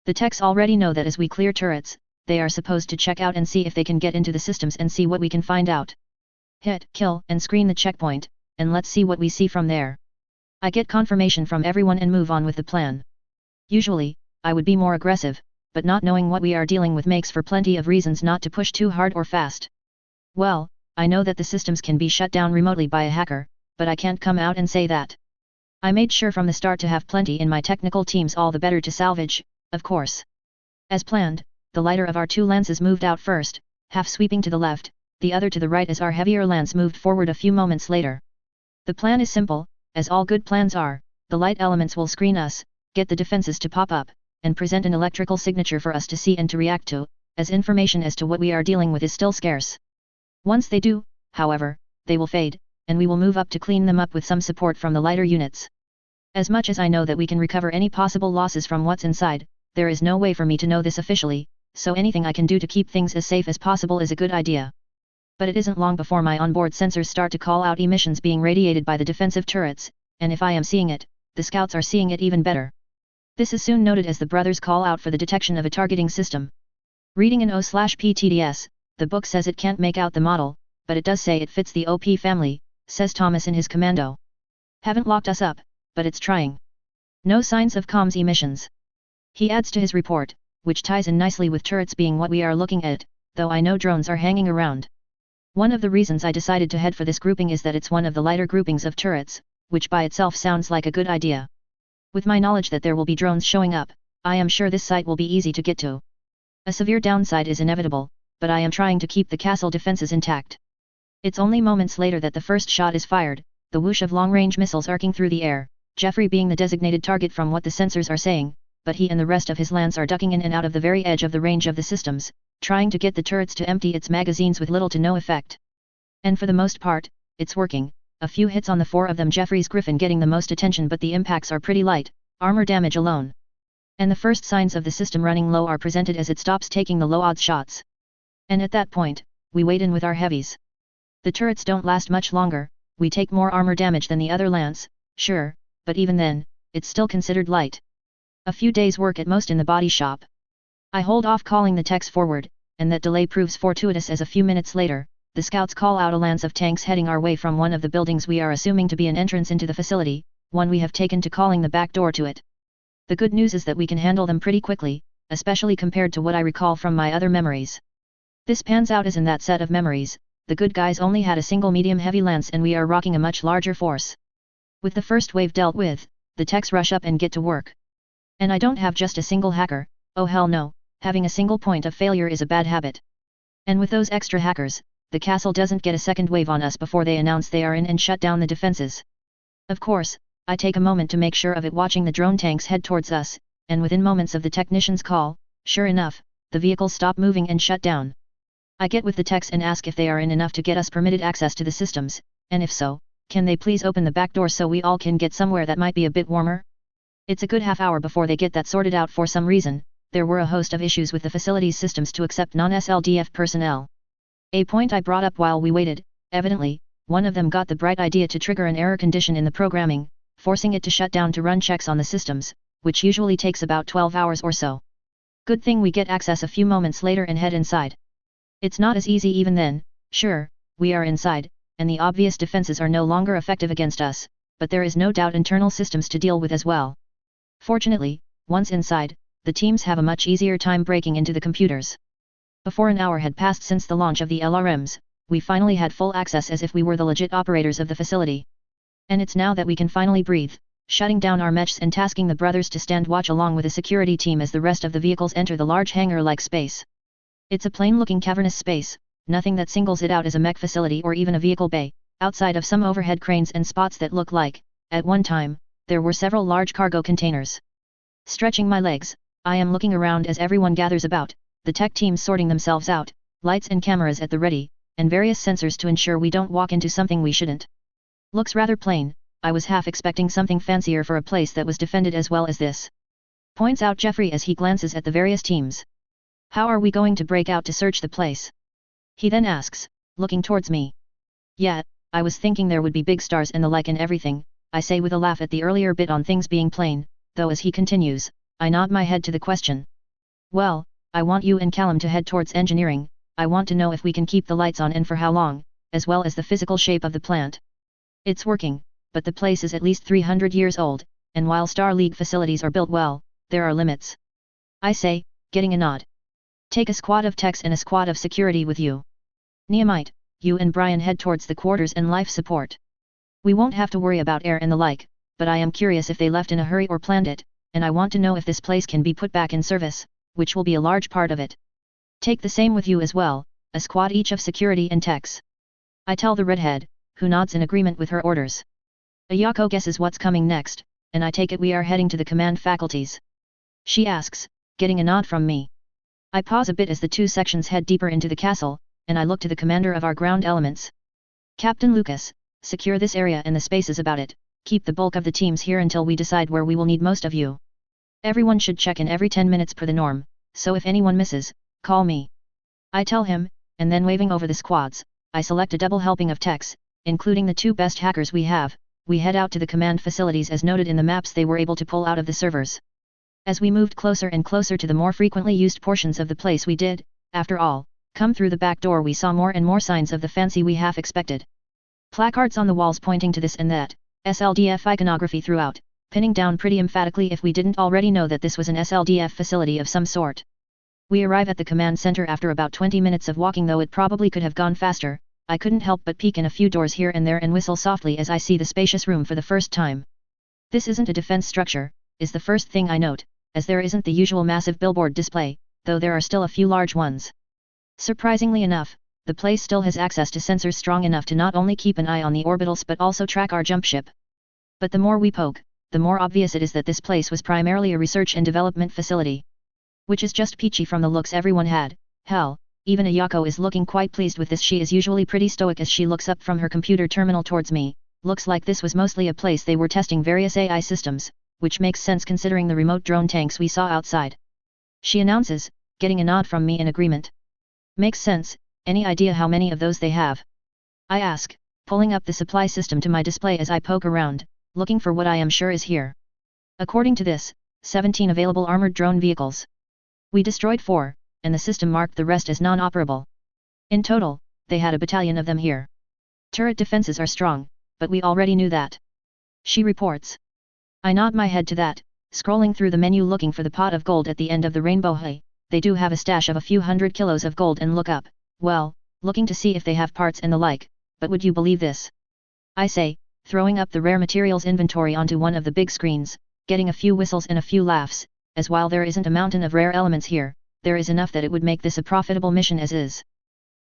The techs already know that as we clear turrets, they are supposed to check out and see if they can get into the systems and see what we can find out. Hit, kill, and screen the checkpoint, and let's see what we see from there. I get confirmation from everyone and move on with the plan. Usually, I would be more aggressive, but not knowing what we are dealing with makes for plenty of reasons not to push too hard or fast. Well, I know that the systems can be shut down remotely by a hacker, but I can't come out and say that. I made sure from the start to have plenty in my technical teams, all the better to salvage, of course. As planned, the lighter of our two lances moved out first, half sweeping to the left, the other to the right as our heavier lance moved forward a few moments later. The plan is simple, as all good plans are. The light elements will screen us, get the defenses to pop up, and present an electrical signature for us to see and to react to, as information as to what we are dealing with is still scarce. Once they do, however, they will fade, and we will move up to clean them up with some support from the lighter units. As much as I know that we can recover any possible losses from what's inside, there is no way for me to know this officially, so anything I can do to keep things as safe as possible is a good idea. But it isn't long before my onboard sensors start to call out emissions being radiated by the defensive turrets, and if I am seeing it, the scouts are seeing it even better. This is soon noted as the brothers call out for the detection of a targeting system. Reading in O/PTDS, the book says it can't make out the model, but it does say it fits the OP family, says Thomas in his commando. Haven't locked us up, but it's trying. No signs of comms emissions. He adds to his report, which ties in nicely with turrets being what we are looking at, though I know drones are hanging around. One of the reasons I decided to head for this grouping is that it's one of the lighter groupings of turrets, which by itself sounds like a good idea. With my knowledge that there will be drones showing up, I am sure this site will be easy to get to. A severe downside is inevitable, but I am trying to keep the castle defenses intact. It's only moments later that the first shot is fired, the whoosh of long-range missiles arcing through the air, Jeffrey being the designated target from what the sensors are saying, but he and the rest of his lance are ducking in and out of the very edge of the range of the systems, trying to get the turrets to empty its magazines with little to no effect. And for the most part, it's working. A few hits on the four of them, Jeffrey's Griffin getting the most attention, but the impacts are pretty light, armor damage alone. And the first signs of the system running low are presented as it stops taking the low-odds shots. And at that point, we wade in with our heavies. The turrets don't last much longer, we take more armor damage than the other lance, sure, but even then, it's still considered light. A few days' work at most in the body shop. I hold off calling the techs forward, and that delay proves fortuitous as a few minutes later, the scouts call out a lance of tanks heading our way from one of the buildings we are assuming to be an entrance into the facility, one we have taken to calling the back door to it. The good news is that we can handle them pretty quickly, especially compared to what I recall from my other memories. This pans out as in that set of memories, the good guys only had a single medium-heavy lance and we are rocking a much larger force. With the first wave dealt with, the techs rush up and get to work. And I don't have just a single hacker, oh hell no, having a single point of failure is a bad habit. And with those extra hackers, the castle doesn't get a second wave on us before they announce they are in and shut down the defenses. Of course, I take a moment to make sure of it, watching the drone tanks head towards us, and within moments of the technician's call, sure enough, the vehicles stop moving and shut down. I get with the techs and ask if they are in enough to get us permitted access to the systems, and if so, can they please open the back door so we all can get somewhere that might be a bit warmer? It's a good half hour before they get that sorted out. For some reason, there were a host of issues with the facility's systems to accept non-SLDF personnel. A point I brought up while we waited, evidently, one of them got the bright idea to trigger an error condition in the programming, forcing it to shut down to run checks on the systems, which usually takes about 12 hours or so. Good thing we get access a few moments later and head inside. It's not as easy even then, sure, we are inside, and the obvious defenses are no longer effective against us, but there is no doubt internal systems to deal with as well. Fortunately, once inside, the teams have a much easier time breaking into the computers. Before an hour had passed since the launch of the LRMs, we finally had full access as if we were the legit operators of the facility. And it's now that we can finally breathe, shutting down our mechs and tasking the brothers to stand watch along with a security team as the rest of the vehicles enter the large hangar-like space. It's a plain-looking cavernous space, nothing that singles it out as a mech facility or even a vehicle bay, outside of some overhead cranes and spots that look like, at one time, there were several large cargo containers. Stretching my legs, I am looking around as everyone gathers about, the tech teams sorting themselves out, lights and cameras at the ready, and various sensors to ensure we don't walk into something we shouldn't. Looks rather plain, I was half expecting something fancier for a place that was defended as well as this. Points out Jeffrey as he glances at the various teams. How are we going to break out to search the place? He then asks, looking towards me. Yeah, I was thinking there would be big stars and the like and everything, I say with a laugh at the earlier bit on things being plain, though as he continues, I nod my head to the question. Well, I want you and Callum to head towards engineering. I want to know if we can keep the lights on and for how long, as well as the physical shape of the plant. It's working, but the place is at least 300 years old, and while Star League facilities are built well, there are limits. I say, getting a nod. Take a squad of techs and a squad of security with you. Nehemite, you and Brian head towards the quarters and life support. We won't have to worry about air and the like, but I am curious if they left in a hurry or planned it, and I want to know if this place can be put back in service, which will be a large part of it. Take the same with you as well, a squad each of security and techs. I tell the redhead, who nods in agreement with her orders. Ayako guesses what's coming next, and I take it we are heading to the command faculties. She asks, getting a nod from me. I pause a bit as the two sections head deeper into the castle, and I look to the commander of our ground elements. Captain Lucas, secure this area and the spaces about it, keep the bulk of the teams here until we decide where we will need most of you. Everyone should check in every 10 minutes per the norm, so if anyone misses, call me. I tell him, and then waving over the squads, I select a double helping of techs, including the two best hackers we have. We head out to the command facilities as noted in the maps they were able to pull out of the servers. As we moved closer and closer to the more frequently used portions of the place we did, after all, come through the back door we saw more and more signs of the fancy we half expected. Placards on the walls pointing to this and that, SLDF iconography throughout, pinning down pretty emphatically if we didn't already know that this was an SLDF facility of some sort. We arrive at the command center after about 20 minutes of walking, though it probably could have gone faster. I couldn't help but peek in a few doors here and there and whistle softly as I see the spacious room for the first time. This isn't a defense structure, is the first thing I note, as there isn't the usual massive billboard display, though there are still a few large ones. Surprisingly enough, the place still has access to sensors strong enough to not only keep an eye on the orbitals but also track our jump ship. But the more we poke, the more obvious it is that this place was primarily a research and development facility. Which is just peachy from the looks everyone had. Hell, even Ayako is looking quite pleased with this. She is usually pretty stoic as she looks up from her computer terminal towards me. Looks like this was mostly a place they were testing various AI systems, which makes sense considering the remote drone tanks we saw outside. She announces, getting a nod from me in agreement. Makes sense. Any idea how many of those they have? I ask, pulling up the supply system to my display as I poke around, looking for what I am sure is here. According to this, 17 available armored drone vehicles. We destroyed 4, and the system marked the rest as non-operable. In total, they had a battalion of them here. Turret defenses are strong, but we already knew that. She reports. I nod my head to that, scrolling through the menu looking for the pot of gold at the end of the rainbow. Hey, they do have a stash of a few hundred kilos of gold, and look up, well, looking to see if they have parts and the like, but would you believe this? I say, throwing up the rare materials inventory onto one of the big screens, getting a few whistles and a few laughs, as while there isn't a mountain of rare elements here, there is enough that it would make this a profitable mission as is.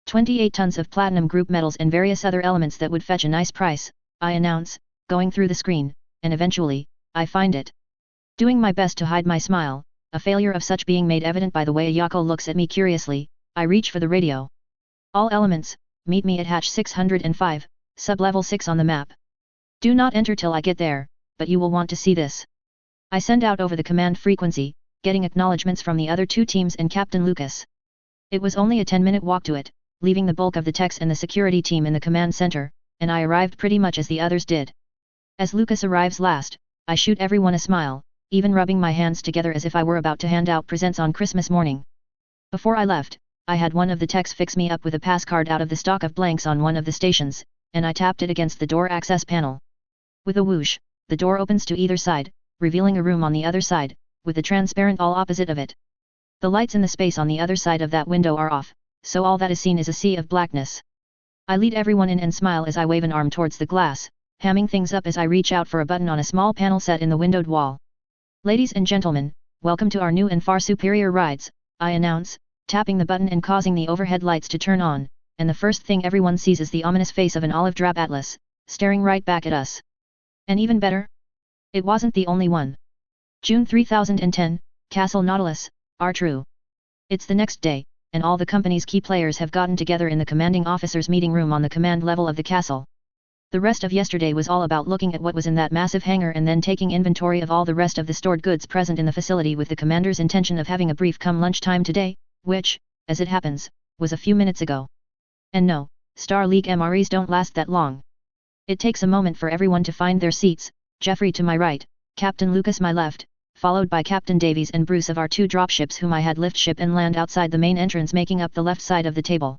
28 tons of platinum group metals and various other elements that would fetch a nice price, I announce, going through the screen, and eventually, I find it. Doing my best to hide my smile, a failure of such being made evident by the way Ayako looks at me curiously, I reach for the radio. All elements, meet me at hatch 605, sub-level 6 on the map. Do not enter till I get there, but you will want to see this. I send out over the command frequency, getting acknowledgements from the other two teams and Captain Lucas. It was only a 10-minute walk to it, leaving the bulk of the techs and the security team in the command center, and I arrived pretty much as the others did. As Lucas arrives last, I shoot everyone a smile, even rubbing my hands together as if I were about to hand out presents on Christmas morning. Before I left, I had one of the techs fix me up with a pass card out of the stock of blanks on one of the stations, and I tapped it against the door access panel. With a whoosh, the door opens to either side, revealing a room on the other side, with the transparent all opposite of it. The lights in the space on the other side of that window are off, so all that is seen is a sea of blackness. I lead everyone in and smile as I wave an arm towards the glass, hamming things up as I reach out for a button on a small panel set in the windowed wall. Ladies and gentlemen, welcome to our new and far superior rides, I announce, tapping the button and causing the overhead lights to turn on, and the first thing everyone sees is the ominous face of an olive drab Atlas, staring right back at us. And even better? It wasn't the only one. June 3010, Castle Nautilus, R-True. It's the next day, and all the company's key players have gotten together in the commanding officer's meeting room on the command level of the castle. The rest of yesterday was all about looking at what was in that massive hangar and then taking inventory of all the rest of the stored goods present in the facility, with the commander's intention of having a brief come lunchtime today, which, as it happens, was a few minutes ago. And no, Star League MREs don't last that long. It takes a moment for everyone to find their seats, Jeffrey to my right, Captain Lucas my left, followed by Captain Davies and Bruce of our 2 dropships whom I had lift ship and land outside the main entrance making up the left side of the table.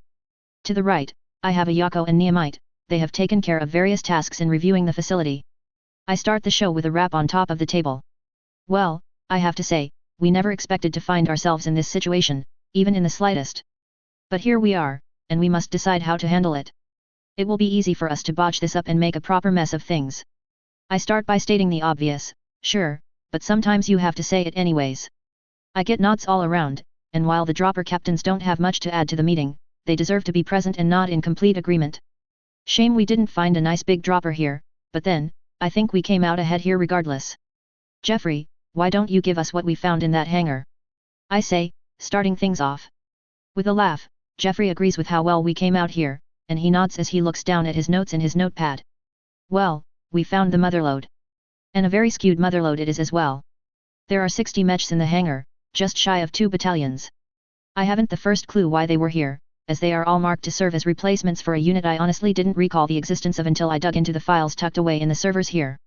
To the right, I have Ayako and Neomite. They have taken care of various tasks in reviewing the facility. I start the show with a rap on top of the table. Well, I have to say, we never expected to find ourselves in this situation, even in the slightest. But here we are, and we must decide how to handle it. It will be easy for us to botch this up and make a proper mess of things. I start by stating the obvious, sure, but sometimes you have to say it anyways. I get nods all around, and while the dropper captains don't have much to add to the meeting, they deserve to be present and nod in complete agreement. Shame we didn't find a nice big dropper here, but then, I think we came out ahead here regardless. Jeffrey, why don't you give us what we found in that hangar? I say, starting things off. With a laugh, Jeffrey agrees with how well we came out here, and he nods as he looks down at his notes in his notepad. Well, we found the motherlode. And a very skewed motherlode it is as well. There are 60 mechs in the hangar, just shy of 2 battalions. I haven't the first clue why they were here, as they are all marked to serve as replacements for a unit I honestly didn't recall the existence of until I dug into the files tucked away in the servers here.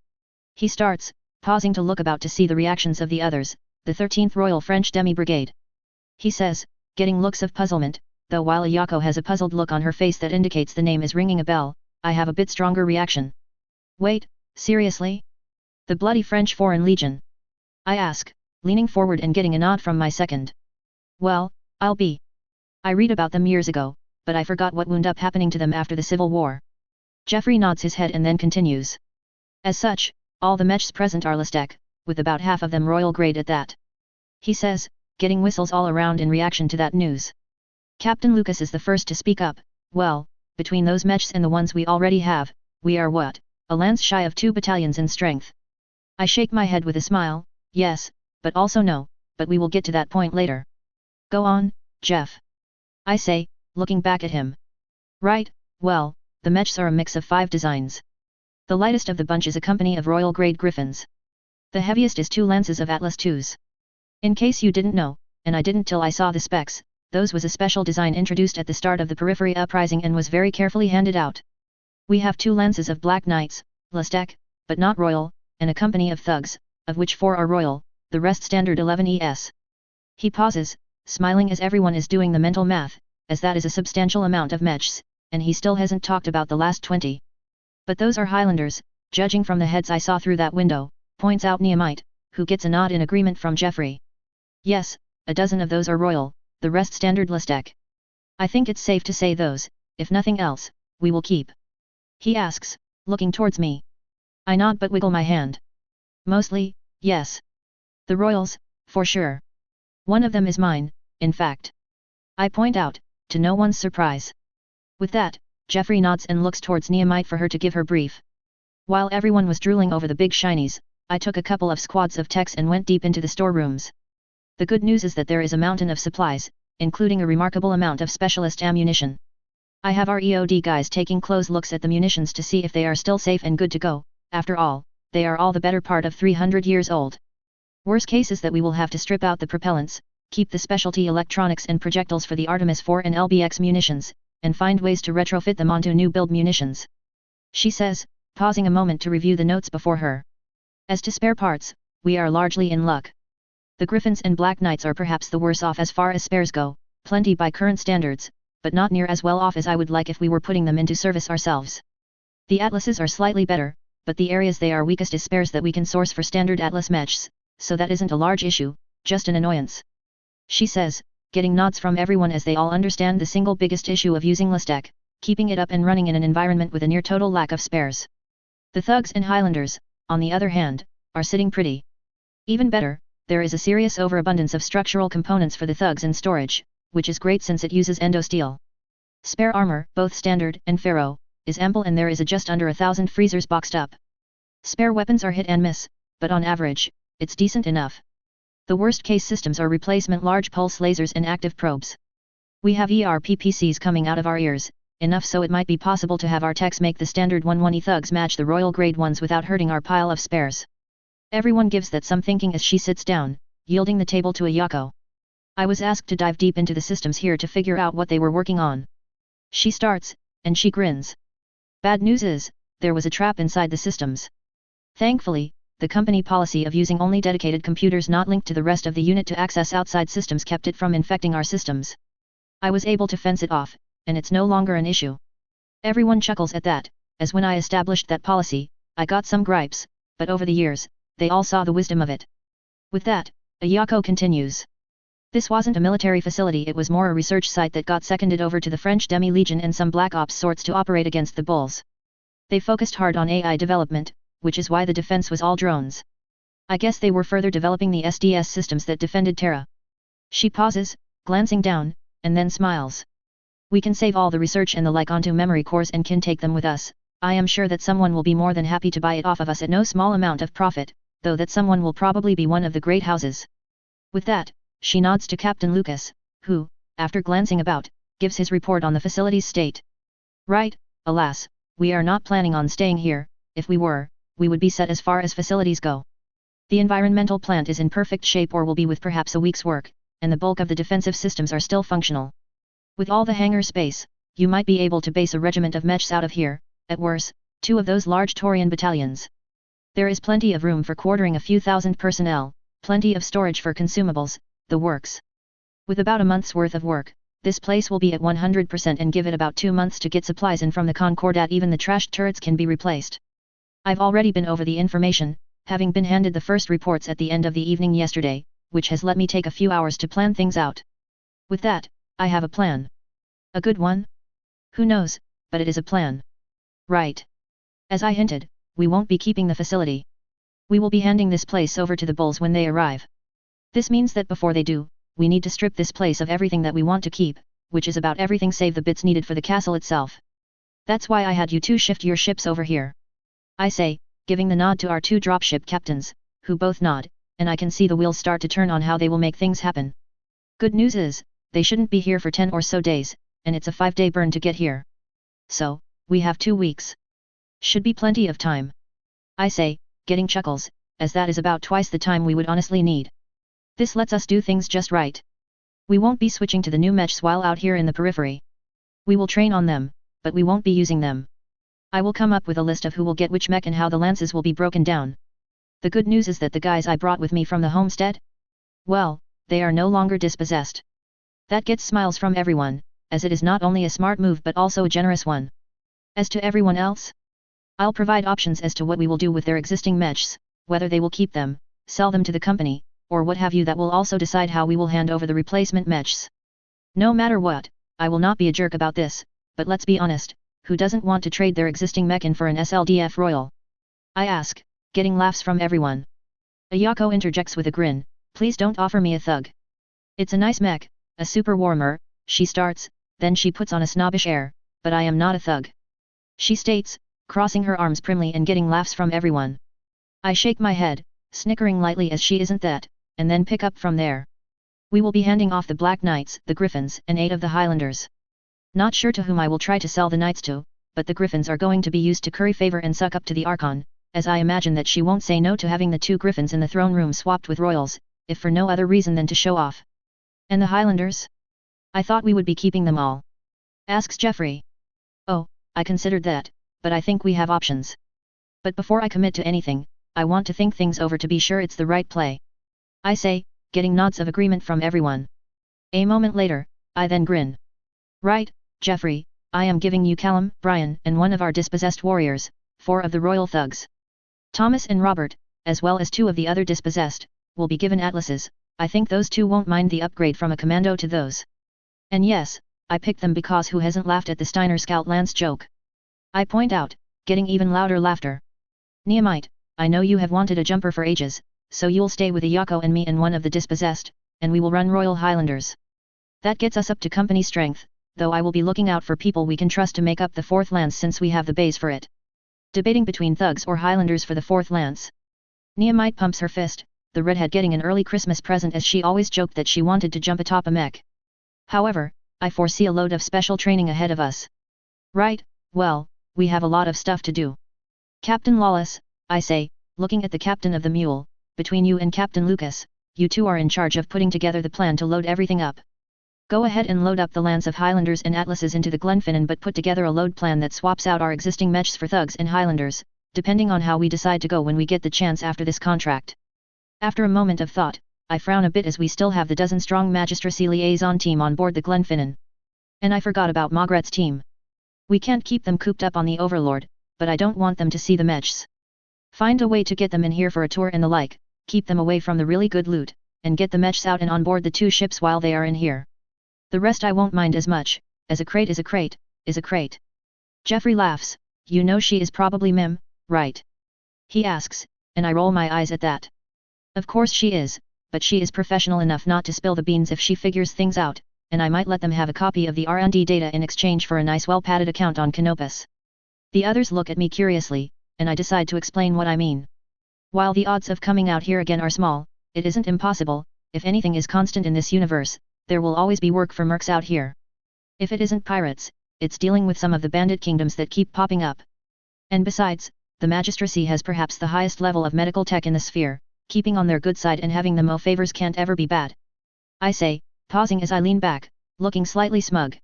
He starts, pausing to look about to see the reactions of the others, the 13th Royal French Demi Brigade. He says, getting looks of puzzlement, though while Ayako has a puzzled look on her face that indicates the name is ringing a bell, I have a bit stronger reaction. Wait, seriously? The bloody French Foreign Legion? I ask, leaning forward and getting a nod from my second. Well, I'll be. I read about them years ago, but I forgot what wound up happening to them after the Civil War. Jeffrey nods his head and then continues. As such, all the mechs present are Listec, with about half of them royal grade at that. He says, getting whistles all around in reaction to that news. Captain Lucas is the first to speak up. Well, between those mechs and the ones we already have, we are what? A lance shy of 2 battalions in strength. I shake my head with a smile, yes, but also no, but we will get to that point later. Go on, Jeff. I say, looking back at him. Right, well, the mechs are a mix of 5 designs. The lightest of the bunch is a company of royal grade griffins. The heaviest is 2 lances of Atlas IIs. In case you didn't know, and I didn't till I saw the specs, those was a special design introduced at the start of the Periphery Uprising and was very carefully handed out. We have 2 lances of Black Knights, Listec, but not royal, and a company of thugs, of which 4 are royal, the rest standard 11 ES. He pauses, smiling as everyone is doing the mental math, as that is a substantial amount of mechs, and he still hasn't talked about the last 20. But those are Highlanders, judging from the heads I saw through that window, points out Neomite, who gets a nod in agreement from Jeffrey. Yes, a dozen of those are royal, the rest standard Listec. I think it's safe to say those, if nothing else, we will keep. He asks, looking towards me. I nod but wiggle my hand. Mostly, yes. The royals, for sure. One of them is mine, in fact. I point out, to no one's surprise. With that, Jeffrey nods and looks towards Neomite for her to give her brief. While everyone was drooling over the big shinies, I took a couple of squads of techs and went deep into the storerooms. The good news is that there is a mountain of supplies, including a remarkable amount of specialist ammunition. I have our EOD guys taking close looks at the munitions to see if they are still safe and good to go. After all, they are all the better part of 300 years old. Worst case is that we will have to strip out the propellants, keep the specialty electronics and projectiles for the Artemis 4 and LBX munitions, and find ways to retrofit them onto new build munitions. She says, pausing a moment to review the notes before her. As to spare parts, we are largely in luck. The Griffins and Black Knights are perhaps the worse off as far as spares go, plenty by current standards, but not near as well off as I would like if we were putting them into service ourselves. The Atlases are slightly better, but the areas they are weakest is spares that we can source for standard Atlas mechs, so that isn't a large issue, just an annoyance. She says, getting nods from everyone as they all understand the single biggest issue of using Listec, keeping it up and running in an environment with a near total lack of spares. The Thugs and Highlanders, on the other hand, are sitting pretty. Even better, there is a serious overabundance of structural components for the Thugs in storage, which is great since it uses endosteel. Spare armor, both standard and ferro, is ample and there is a just under 1,000 freezers boxed up. Spare weapons are hit and miss, but on average, it's decent enough. The worst case systems are replacement large pulse lasers and active probes. We have ERPPCs coming out of our ears, enough so it might be possible to have our techs make the standard 1-1E thugs match the royal grade ones without hurting our pile of spares. Everyone gives that some thinking as she sits down, yielding the table to Ayako. I was asked to dive deep into the systems here to figure out what they were working on. She starts, and she grins. Bad news is, there was a trap inside the systems. Thankfully, the company policy of using only dedicated computers not linked to the rest of the unit to access outside systems kept it from infecting our systems. I was able to fence it off, and it's no longer an issue. Everyone chuckles at that, as when I established that policy, I got some gripes, but over the years, they all saw the wisdom of it. With that, Ayako continues. This wasn't a military facility, it was more a research site that got seconded over to the French Demi-Legion and some Black Ops sorts to operate against the Bulls. They focused hard on AI development, which is why the defense was all drones. I guess they were further developing the SDS systems that defended Terra. She pauses, glancing down, and then smiles. We can save all the research and the like onto memory cores and can take them with us. I am sure that someone will be more than happy to buy it off of us at no small amount of profit, though that someone will probably be one of the great houses. With that, she nods to Captain Lucas, who, after glancing about, gives his report on the facility's state. Right, alas, we are not planning on staying here. If we were, we would be set as far as facilities go. The environmental plant is in perfect shape or will be with perhaps a week's work, and the bulk of the defensive systems are still functional. With all the hangar space, you might be able to base a regiment of mechs out of here, at worst, 2 of those large Taurian battalions. There is plenty of room for quartering a few thousand personnel, plenty of storage for consumables, the works. With about a month's worth of work, this place will be at 100% and give it about 2 months to get supplies in from the Concordat. Even the trashed turrets can be replaced. I've already been over the information, having been handed the first reports at the end of the evening yesterday, which has let me take a few hours to plan things out. With that, I have a plan. A good one? Who knows, but it is a plan. Right. As I hinted, we won't be keeping the facility. We will be handing this place over to the Bulls when they arrive. This means that before they do, we need to strip this place of everything that we want to keep, which is about everything save the bits needed for the castle itself. That's why I had you 2 shift your ships over here. I say, giving the nod to our 2 dropship captains, who both nod, and I can see the wheels start to turn on how they will make things happen. Good news is, they shouldn't be here for 10 or so days, and it's a 5-day burn to get here. So, we have 2 weeks. Should be plenty of time. I say, getting chuckles, as that is about twice the time we would honestly need. This lets us do things just right. We won't be switching to the new mechs while out here in the periphery. We will train on them, but we won't be using them. I will come up with a list of who will get which mech and how the lances will be broken down. The good news is that the guys I brought with me from the homestead? Well, they are no longer dispossessed. That gets smiles from everyone, as it is not only a smart move but also a generous one. As to everyone else? I'll provide options as to what we will do with their existing mechs, whether they will keep them, sell them to the company, or what have you. That will also decide how we will hand over the replacement mechs. No matter what, I will not be a jerk about this, but let's be honest, who doesn't want to trade their existing mech in for an SLDF Royal? I ask, getting laughs from everyone. Ayako interjects with a grin, please don't offer me a thug. It's a nice mech, a super warmer, she starts, then she puts on a snobbish air, but I am not a thug. She states, crossing her arms primly and getting laughs from everyone. I shake my head, snickering lightly as she isn't that, and then pick up from there. We will be handing off the Black Knights, the Griffins, and 8 of the Highlanders. Not sure to whom I will try to sell the Knights to, but the Griffins are going to be used to curry favor and suck up to the Archon, as I imagine that she won't say no to having the 2 Griffins in the throne room swapped with Royals, if for no other reason than to show off. And the Highlanders? I thought we would be keeping them all. Asks Jeffrey. Oh, I considered that, but I think we have options. But before I commit to anything, I want to think things over to be sure it's the right play. I say, getting nods of agreement from everyone. A moment later, I then grin. Right, Jeffrey, I am giving you Callum, Brian, and 1 of our dispossessed warriors, 4 of the royal thugs. Thomas and Robert, as well as 2 of the other dispossessed, will be given atlases. I think those 2 won't mind the upgrade from a commando to those. And yes, I picked them because who hasn't laughed at the Steiner Scout Lance joke? I point out, getting even louder laughter. Nehemite, I know you have wanted a jumper for ages, so you'll stay with Ayako and me and 1 of the dispossessed, and we will run Royal Highlanders. That gets us up to company strength, though I will be looking out for people we can trust to make up the 4th Lance since we have the base for it. Debating between thugs or Highlanders for the 4th Lance. Nehemite pumps her fist, the redhead getting an early Christmas present as she always joked that she wanted to jump atop a mech. However, I foresee a load of special training ahead of us. Right, well, we have a lot of stuff to do. Captain Lawless, I say, looking at the captain of the mule, between you and Captain Lucas, you 2 are in charge of putting together the plan to load everything up. Go ahead and load up the lance of Highlanders and Atlases into the Glenfinnan, but put together a load plan that swaps out our existing mechs for thugs and Highlanders, depending on how we decide to go when we get the chance after this contract. After a moment of thought, I frown a bit as we still have the dozen-strong Magistracy liaison team on board the Glenfinnan. And I forgot about Margaret's team. We can't keep them cooped up on the Overlord, but I don't want them to see the mechs. Find a way to get them in here for a tour and the like, keep them away from the really good loot, and get the mechs out and on board the 2 ships while they are in here. The rest I won't mind as much, as a crate is a crate, is a crate. Jeffrey laughs. You know she is probably Mim, right? He asks, and I roll my eyes at that. Of course she is, but she is professional enough not to spill the beans if she figures things out, and I might let them have a copy of the R&D data in exchange for a nice well-padded account on Canopus. The others look at me curiously, and I decide to explain what I mean. While the odds of coming out here again are small, it isn't impossible. If anything is constant in this universe, there will always be work for mercs out here. If it isn't pirates, it's dealing with some of the bandit kingdoms that keep popping up. And besides, the Magistracy has perhaps the highest level of medical tech in the sphere, keeping on their good side and having them owe favors can't ever be bad. I say, pausing as I lean back, looking slightly smug.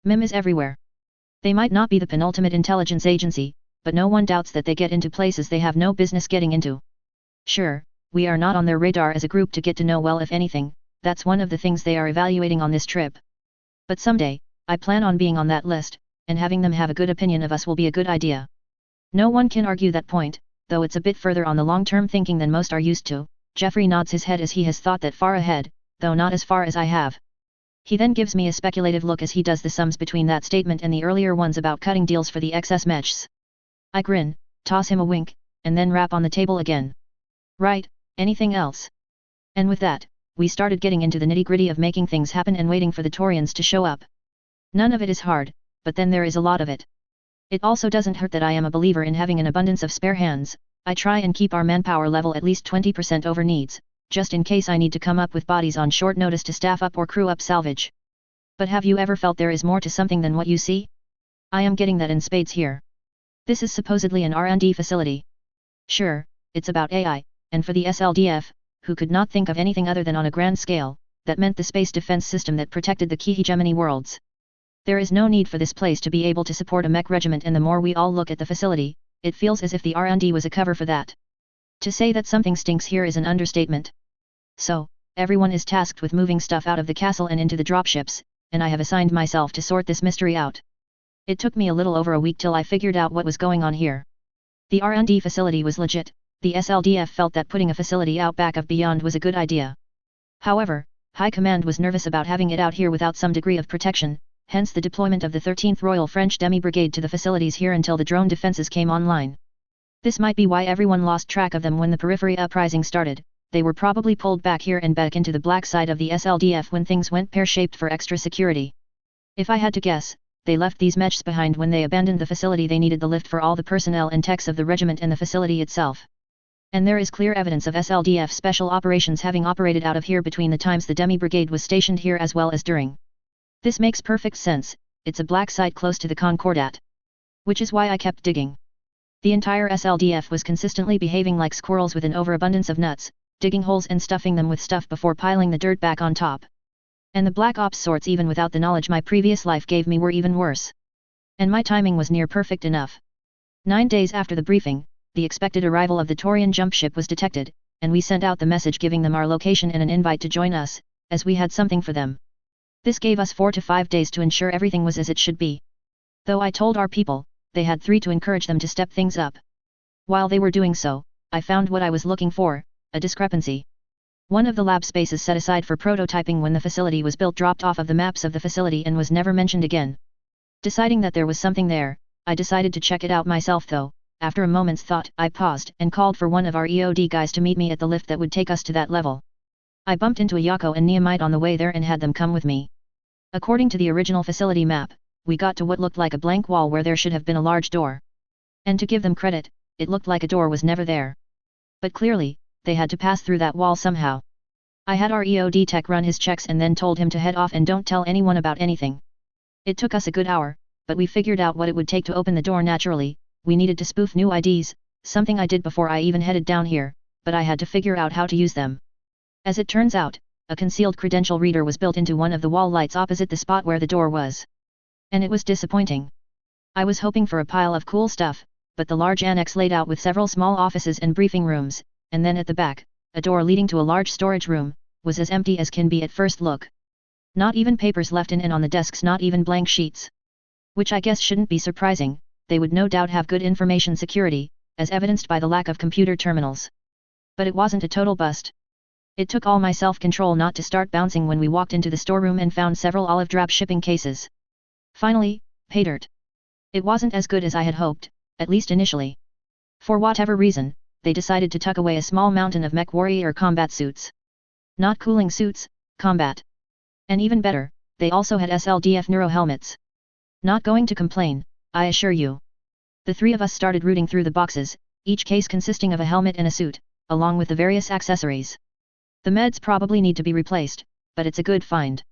Mim is everywhere. They might not be the penultimate intelligence agency, but no one doubts that they get into places they have no business getting into. Sure, we are not on their radar as a group to get to know well if anything, that's one of the things they are evaluating on this trip. But someday, I plan on being on that list, and having them have a good opinion of us will be a good idea. No one can argue that point, though it's a bit further on the long-term thinking than most are used to. Jeffrey nods his head as he has thought that far ahead, though not as far as I have. He then gives me a speculative look as he does the sums between that statement and the earlier ones about cutting deals for the excess mechs. I grin, toss him a wink, and then rap on the table again. Right, anything else? And with that, we started getting into the nitty-gritty of making things happen and waiting for the Taurians to show up. None of it is hard, but then there is a lot of it. It also doesn't hurt that I am a believer in having an abundance of spare hands. I try and keep our manpower level at least 20% over needs, just in case I need to come up with bodies on short notice to staff up or crew up salvage. But have you ever felt there is more to something than what you see? I am getting that in spades here. This is supposedly an R&D facility. Sure, it's about AI, and for the SLDF, who could not think of anything other than on a grand scale, that meant the space defense system that protected the key hegemony worlds. There is no need for this place to be able to support a mech regiment, and the more we all look at the facility, it feels as if the R&D was a cover for that. To say that something stinks here is an understatement. So, everyone is tasked with moving stuff out of the castle and into the dropships, and I have assigned myself to sort this mystery out. It took me a little over a week till I figured out what was going on here. The R&D facility was legit. The SLDF felt that putting a facility out back of beyond was a good idea. However, High Command was nervous about having it out here without some degree of protection, hence the deployment of the 13th Royal French Demi Brigade to the facilities here until the drone defenses came online. This might be why everyone lost track of them when the Periphery uprising started. They were probably pulled back here and back into the black side of the SLDF when things went pear-shaped for extra security. If I had to guess, they left these mechs behind when they abandoned the facility. They needed the lift for all the personnel and techs of the regiment and the facility itself. And there is clear evidence of SLDF special operations having operated out of here between the times the Demi Brigade was stationed here as well as during. This makes perfect sense. It's a black site close to the Concordat. Which is why I kept digging. The entire SLDF was consistently behaving like squirrels with an overabundance of nuts, digging holes and stuffing them with stuff before piling the dirt back on top. And the black ops sorts, even without the knowledge my previous life gave me, were even worse. And my timing was near perfect enough. 9 days after the briefing, the expected arrival of the Taurian jump ship was detected, and we sent out the message giving them our location and an invite to join us, as we had something for them. This gave us 4 to 5 days to ensure everything was as it should be. Though I told our people, they had 3 to encourage them to step things up. While they were doing so, I found what I was looking for, a discrepancy. One of the lab spaces set aside for prototyping when the facility was built dropped off of the maps of the facility and was never mentioned again. Deciding that there was something there, I decided to check it out myself though. After a moment's thought, I paused and called for one of our EOD guys to meet me at the lift that would take us to that level. I bumped into Ayako and Nehemite on the way there and had them come with me. According to the original facility map, we got to what looked like a blank wall where there should have been a large door. And to give them credit, it looked like a door was never there. But clearly, they had to pass through that wall somehow. I had our EOD tech run his checks and then told him to head off and don't tell anyone about anything. It took us a good hour, but we figured out what it would take to open the door naturally. We needed to spoof new IDs, something I did before I even headed down here, but I had to figure out how to use them. As it turns out, a concealed credential reader was built into one of the wall lights opposite the spot where the door was. And it was disappointing. I was hoping for a pile of cool stuff, but the large annex laid out with several small offices and briefing rooms, and then at the back, a door leading to a large storage room, was as empty as can be at first look. Not even papers left in and on the desks, not even blank sheets. Which I guess shouldn't be surprising, they would no doubt have good information security, as evidenced by the lack of computer terminals. But it wasn't a total bust. It took all my self-control not to start bouncing when we walked into the storeroom and found several olive drab shipping cases. Finally, pay dirt. It wasn't as good as I had hoped, at least initially. For whatever reason, they decided to tuck away a small mountain of MacWarrior combat suits. Not cooling suits, combat. And even better, they also had SLDF neuro helmets. Not going to complain, I assure you. The three of us started rooting through the boxes, each case consisting of a helmet and a suit, along with the various accessories. The meds probably need to be replaced, but it's a good find.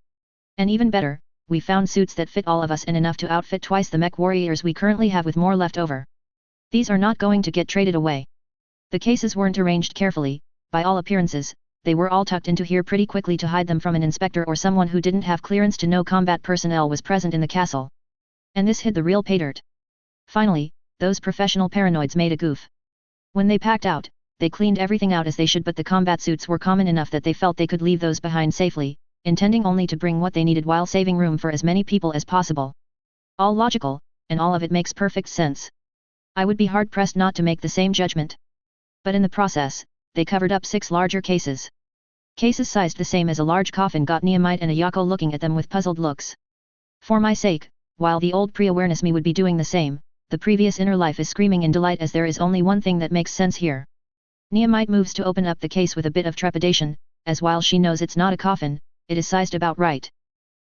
And even better, we found suits that fit all of us and enough to outfit twice the MacWarriors we currently have with more left over. These are not going to get traded away. The cases weren't arranged carefully, by all appearances, they were all tucked into here pretty quickly to hide them from an inspector or someone who didn't have clearance to know combat personnel was present in the castle. And this hid the real pay dirt. Finally, those professional paranoids made a goof. When they packed out, they cleaned everything out as they should, but the combat suits were common enough that they felt they could leave those behind safely, intending only to bring what they needed while saving room for as many people as possible. All logical, and all of it makes perfect sense. I would be hard-pressed not to make the same judgment. But in the process, they covered up 6 larger cases. Cases sized the same as a large coffin got Nehemite and Ayako looking at them with puzzled looks. For my sake, while the old pre-awareness me would be doing the same, the previous inner life is screaming in delight as there is only one thing that makes sense here. Nehemite moves to open up the case with a bit of trepidation, as while she knows it's not a coffin, it is sized about right.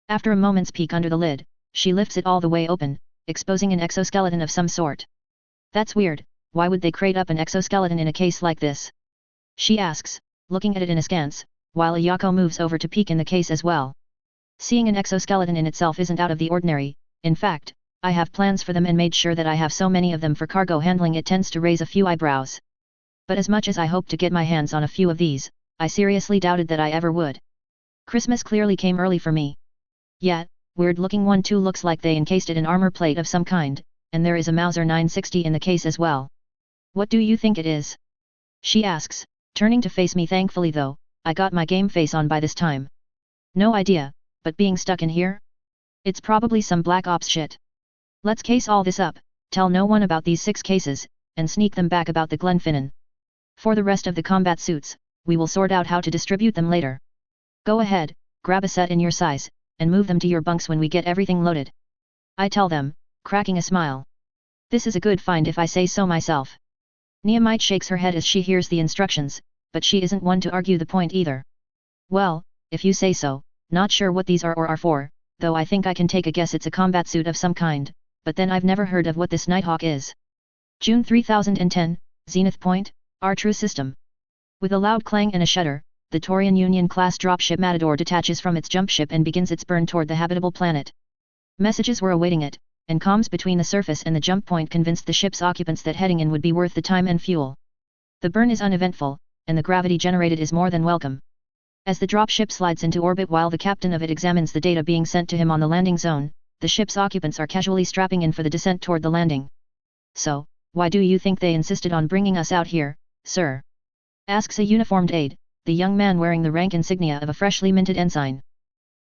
After a moment's peek under the lid, she lifts it all the way open, exposing an exoskeleton of some sort. That's weird, why would they crate up an exoskeleton in a case like this? She asks, looking at it in askance, while Ayako moves over to peek in the case as well. Seeing an exoskeleton in itself isn't out of the ordinary, in fact, I have plans for them and made sure that I have so many of them for cargo handling it tends to raise a few eyebrows. But as much as I hoped to get my hands on a few of these, I seriously doubted that I ever would. Christmas clearly came early for me. Yet, weird looking one too, looks like they encased it in armor plate of some kind, and there is a Mauser 960 in the case as well. What do you think it is? She asks, turning to face me. Thankfully though, I got my game face on by this time. No idea, but being stuck in here? It's probably some Black Ops shit. Let's case all this up, tell no one about these 6 cases, and sneak them back about the Glenfinnan. For the rest of the combat suits, we will sort out how to distribute them later. Go ahead, grab a set in your size, and move them to your bunks when we get everything loaded. I tell them, cracking a smile. This is a good find if I say so myself. Nehemite shakes her head as she hears the instructions, but she isn't one to argue the point either. Well, if you say so, not sure what these are or are for, though I think I can take a guess it's a combat suit of some kind, but then I've never heard of what this Nighthawk is. June 3010, Zenith Point, our true system. With a loud clang and a shudder, the Taurian Union-class dropship Matador detaches from its jump ship and begins its burn toward the habitable planet. Messages were awaiting it, and comms between the surface and the jump point convinced the ship's occupants that heading in would be worth the time and fuel. The burn is uneventful, and the gravity generated is more than welcome. As the dropship slides into orbit while the captain of it examines the data being sent to him on the landing zone, the ship's occupants are casually strapping in for the descent toward the landing. So, why do you think they insisted on bringing us out here, sir? Asks a uniformed aide, the young man wearing the rank insignia of a freshly minted ensign.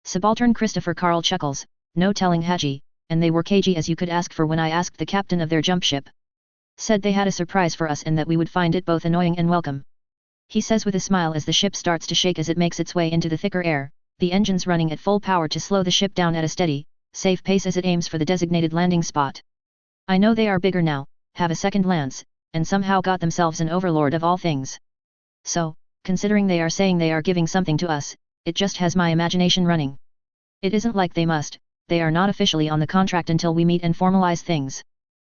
Subaltern Christopher Carl chuckles, no telling Haji, and they were cagey as you could ask for when I asked the captain of their jump ship. Said they had a surprise for us and that we would find it both annoying and welcome. He says with a smile as the ship starts to shake as it makes its way into the thicker air, the engines running at full power to slow the ship down at a steady, safe pace as it aims for the designated landing spot. I know they are bigger now, have a second lance, and somehow got themselves an overlord of all things. So, considering they are saying they are giving something to us, it just has my imagination running. It isn't like they must, they are not officially on the contract until we meet and formalize things.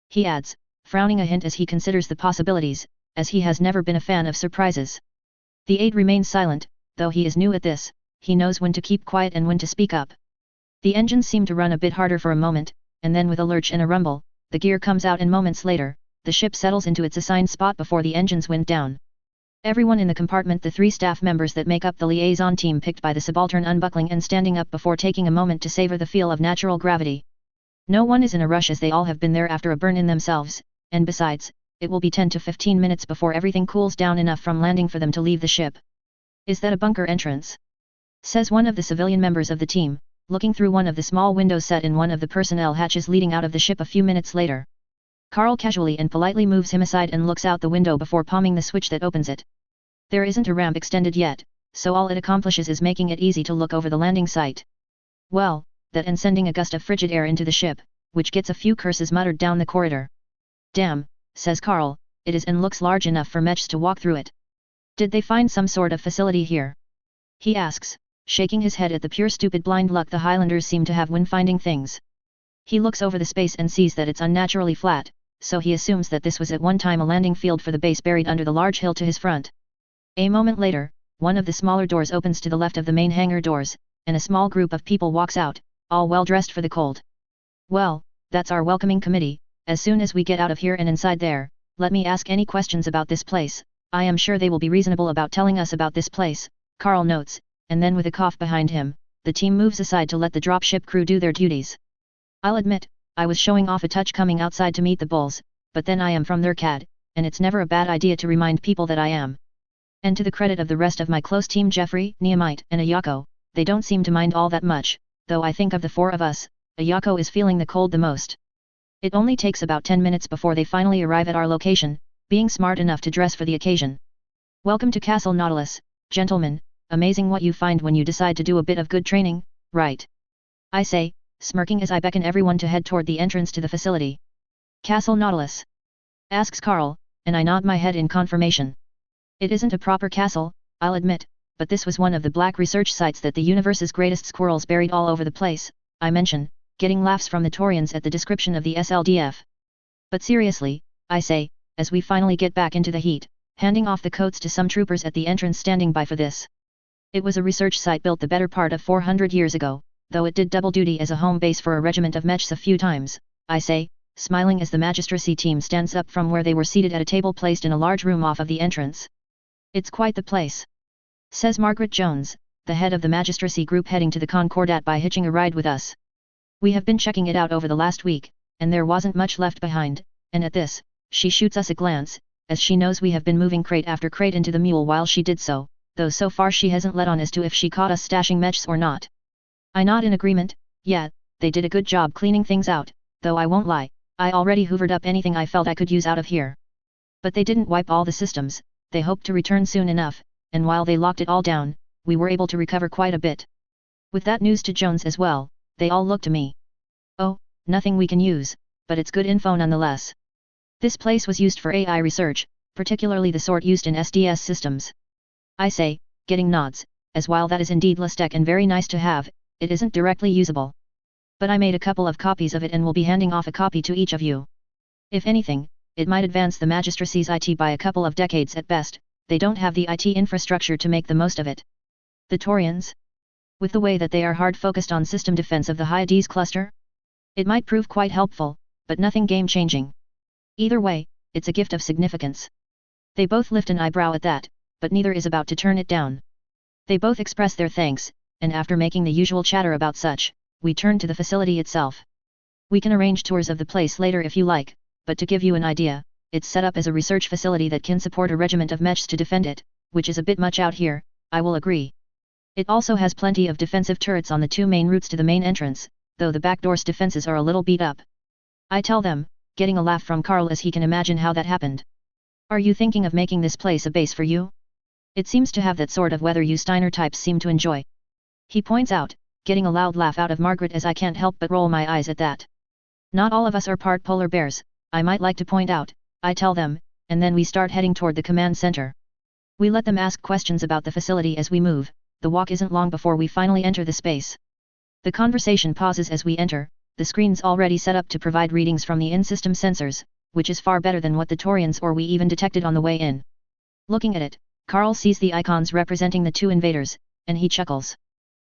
He adds, frowning a hint as he considers the possibilities, as he has never been a fan of surprises. The aide remains silent, though he is new at this, he knows when to keep quiet and when to speak up. The engines seem to run a bit harder for a moment, and then with a lurch and a rumble, the gear comes out and moments later, the ship settles into its assigned spot before the engines went down. Everyone in the compartment, the 3 staff members that make up the liaison team picked by the subaltern, unbuckling and standing up before taking a moment to savor the feel of natural gravity. No one is in a rush as they all have been there after a burn-in themselves, and besides, it will be 10 to 15 minutes before everything cools down enough from landing for them to leave the ship. Is that a bunker entrance? Says one of the civilian members of the team, looking through one of the small windows set in one of the personnel hatches leading out of the ship a few minutes later. Carl casually and politely moves him aside and looks out the window before palming the switch that opens it. There isn't a ramp extended yet, so all it accomplishes is making it easy to look over the landing site. Well, that and sending a gust of frigid air into the ship, which gets a few curses muttered down the corridor. Damn, says Carl, it is and looks large enough for mechs to walk through it. Did they find some sort of facility here? He asks, shaking his head at the pure stupid blind luck the Highlanders seem to have when finding things. He looks over the space and sees that it's unnaturally flat, so he assumes that this was at one time a landing field for the base buried under the large hill to his front. A moment later, one of the smaller doors opens to the left of the main hangar doors, and a small group of people walks out, all well dressed for the cold. Well, that's our welcoming committee. As soon as we get out of here and inside there, let me ask any questions about this place. I am sure they will be reasonable about telling us about this place, Carl notes, and then with a cough behind him, the team moves aside to let the dropship crew do their duties. I'll admit, I was showing off a touch coming outside to meet the bulls, but then I am from their CAD, and it's never a bad idea to remind people that I am. And to the credit of the rest of my close team, Jeffrey, Nehemite, and Ayako, they don't seem to mind all that much, though I think of the four of us, Ayako is feeling the cold the most. It only takes about 10 minutes before they finally arrive at our location, being smart enough to dress for the occasion. Welcome to Castle Nautilus, gentlemen, amazing what you find when you decide to do a bit of good training, right? I say, smirking as I beckon everyone to head toward the entrance to the facility. Castle Nautilus? Asks Carl, and I nod my head in confirmation. It isn't a proper castle, I'll admit, but this was one of the black research sites that the universe's greatest squirrels buried all over the place, I mention, getting laughs from the Taurians at the description of the SLDF. But seriously, I say, as we finally get back into the heat, handing off the coats to some troopers at the entrance standing by for this. It was a research site built the better part of 400 years ago, though it did double duty as a home base for a regiment of mechs a few times, I say, smiling as the magistracy team stands up from where they were seated at a table placed in a large room off of the entrance. It's quite the place, says Margaret Jones, the head of the magistracy group heading to the Concordat by hitching a ride with us. We have been checking it out over the last week, and there wasn't much left behind, and at this, she shoots us a glance, as she knows we have been moving crate after crate into the mule while she did so, though so far she hasn't let on as to if she caught us stashing mechs or not. I nod in agreement. Yeah, they did a good job cleaning things out, though I won't lie, I already hoovered up anything I felt I could use out of here. But they didn't wipe all the systems. They hoped to return soon enough, and while they locked it all down, we were able to recover quite a bit. With that news to Jones as well, they all looked to me. Oh, nothing we can use, but it's good info nonetheless. This place was used for AI research, particularly the sort used in SDS systems. I say, getting nods, as while that is indeed lustek and very nice to have, it isn't directly usable. But I made a couple of copies of it and will be handing off a copy to each of you. If anything, it might advance the magistracy's IT by a couple of decades at best. They don't have the IT infrastructure to make the most of it. The Taurians? With the way that they are hard focused on system defense of the Hyades cluster? It might prove quite helpful, but nothing game-changing. Either way, it's a gift of significance. They both lift an eyebrow at that, but neither is about to turn it down. They both express their thanks, and after making the usual chatter about such, we turn to the facility itself. We can arrange tours of the place later if you like, but to give you an idea, it's set up as a research facility that can support a regiment of mechs to defend it, which is a bit much out here, I will agree. It also has plenty of defensive turrets on the two main routes to the main entrance, though the back door's defenses are a little beat up. I tell them, getting a laugh from Carl as he can imagine how that happened. Are you thinking of making this place a base for you? It seems to have that sort of weather you Steiner types seem to enjoy. He points out, getting a loud laugh out of Margaret as I can't help but roll my eyes at that. Not all of us are part polar bears, I might like to point out, I tell them, and then we start heading toward the command center. We let them ask questions about the facility as we move. The walk isn't long before we finally enter the space. The conversation pauses as we enter, the screen's already set up to provide readings from the in-system sensors, which is far better than what the Taurians or we even detected on the way in. Looking at it, Carl sees the icons representing the two invaders, and he chuckles.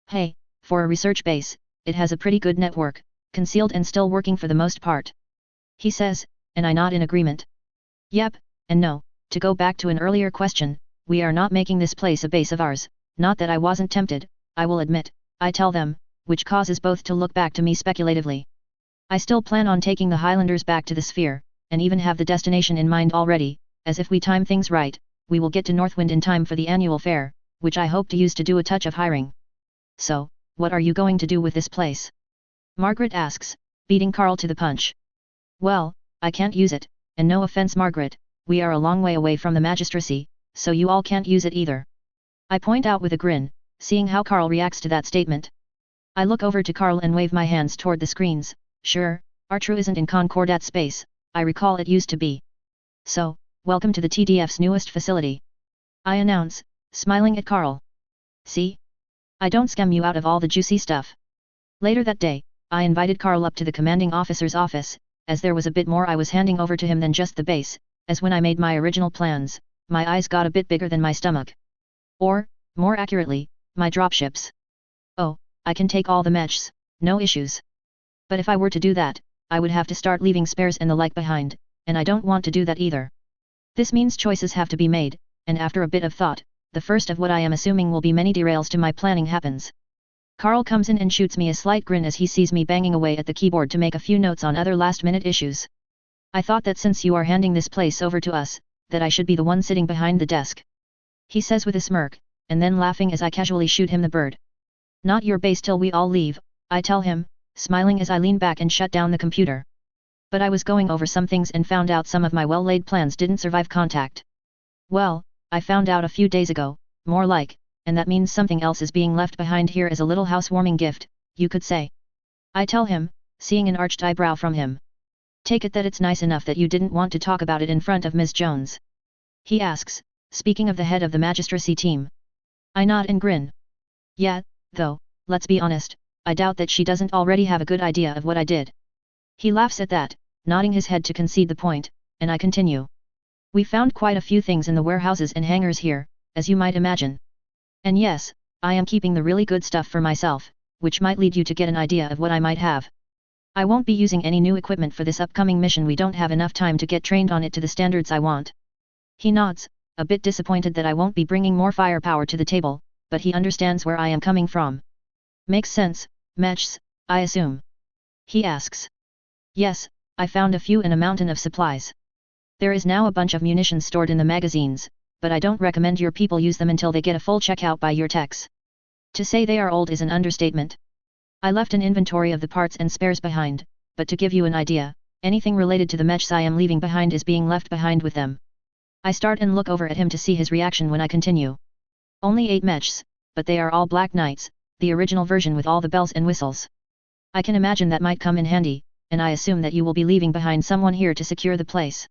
Hey, for a research base, it has a pretty good network, concealed and still working for the most part. He says, and I nod in agreement. Yep, and no, to go back to an earlier question, we are not making this place a base of ours, not that I wasn't tempted, I will admit, I tell them, which causes both to look back to me speculatively. I still plan on taking the Highlanders back to the sphere, and even have the destination in mind already, as if we time things right, we will get to Northwind in time for the annual fair, which I hope to use to do a touch of hiring. So, what are you going to do with this place? Margaret asks, beating Carl to the punch. Well, I can't use it, and no offense Margaret, we are a long way away from the magistracy, so you all can't use it either. I point out with a grin, seeing how Carl reacts to that statement. I look over to Carl and wave my hands toward the screens. Sure, Artru isn't in Concordat space, I recall it used to be. So, welcome to the TDF's newest facility. I announce, smiling at Carl. See? I don't scam you out of all the juicy stuff. Later that day, I invited Carl up to the commanding officer's office, as there was a bit more I was handing over to him than just the base, as when I made my original plans, my eyes got a bit bigger than my stomach. Or, more accurately, my dropships. Oh, I can take all the mechs, no issues. But if I were to do that, I would have to start leaving spares and the like behind, and I don't want to do that either. This means choices have to be made, and after a bit of thought, the first of what I am assuming will be many derails to my planning happens. Carl comes in and shoots me a slight grin as he sees me banging away at the keyboard to make a few notes on other last-minute issues. I thought that since you are handing this place over to us, that I should be the one sitting behind the desk. He says with a smirk, and then laughing as I casually shoot him the bird. Not your base till we all leave, I tell him, smiling as I lean back and shut down the computer. But I was going over some things and found out some of my well-laid plans didn't survive contact. Well, I found out a few days ago, more like, and that means something else is being left behind here as a little housewarming gift, you could say. I tell him, seeing an arched eyebrow from him. Take it that it's nice enough that you didn't want to talk about it in front of Ms. Jones. He asks, speaking of the head of the magistracy team. I nod and grin. Yeah, though, let's be honest, I doubt that she doesn't already have a good idea of what I did. He laughs at that, nodding his head to concede the point, and I continue. We found quite a few things in the warehouses and hangars here, as you might imagine. And yes, I am keeping the really good stuff for myself, which might lead you to get an idea of what I might have. I won't be using any new equipment for this upcoming mission. We don't have enough time to get trained on it to the standards I want. He nods, a bit disappointed that I won't be bringing more firepower to the table, but he understands where I am coming from. Makes sense, mechs, I assume. He asks. Yes, I found a few in a mountain of supplies. There is now a bunch of munitions stored in the magazines, but I don't recommend your people use them until they get a full checkout by your techs. To say they are old is an understatement. I left an inventory of the parts and spares behind, but to give you an idea, anything related to the mechs I am leaving behind is being left behind with them. I start and look over at him to see his reaction when I continue. Only 8 mechs, but they are all Black Knights, the original version with all the bells and whistles. I can imagine that might come in handy, and I assume that you will be leaving behind someone here to secure the place.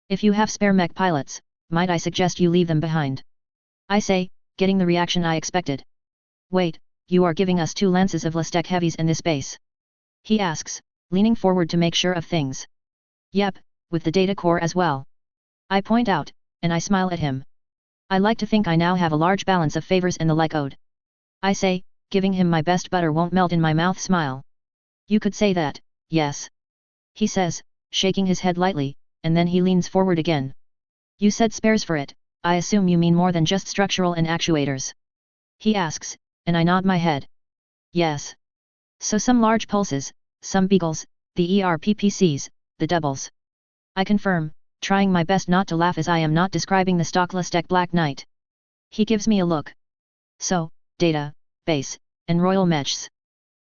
If you have spare mech pilots, might I suggest you leave them behind? I say, getting the reaction I expected. Wait, you are giving us 2 lances of Lestec heavies in this base? He asks, leaning forward to make sure of things. Yep, with the data core as well. I point out, and I smile at him. I like to think I now have a large balance of favors and the like owed. I say, giving him my best butter won't melt in my mouth smile. You could say that, yes. He says, shaking his head lightly, and then he leans forward again. You said spares for it, I assume you mean more than just structural and actuators. He asks, and I nod my head. Yes. So some large pulses, some beagles, the ERPPCs, the doubles. I confirm, trying my best not to laugh as I am not describing the stock Lestec Black Knight. He gives me a look. So, data, base, and royal mechs.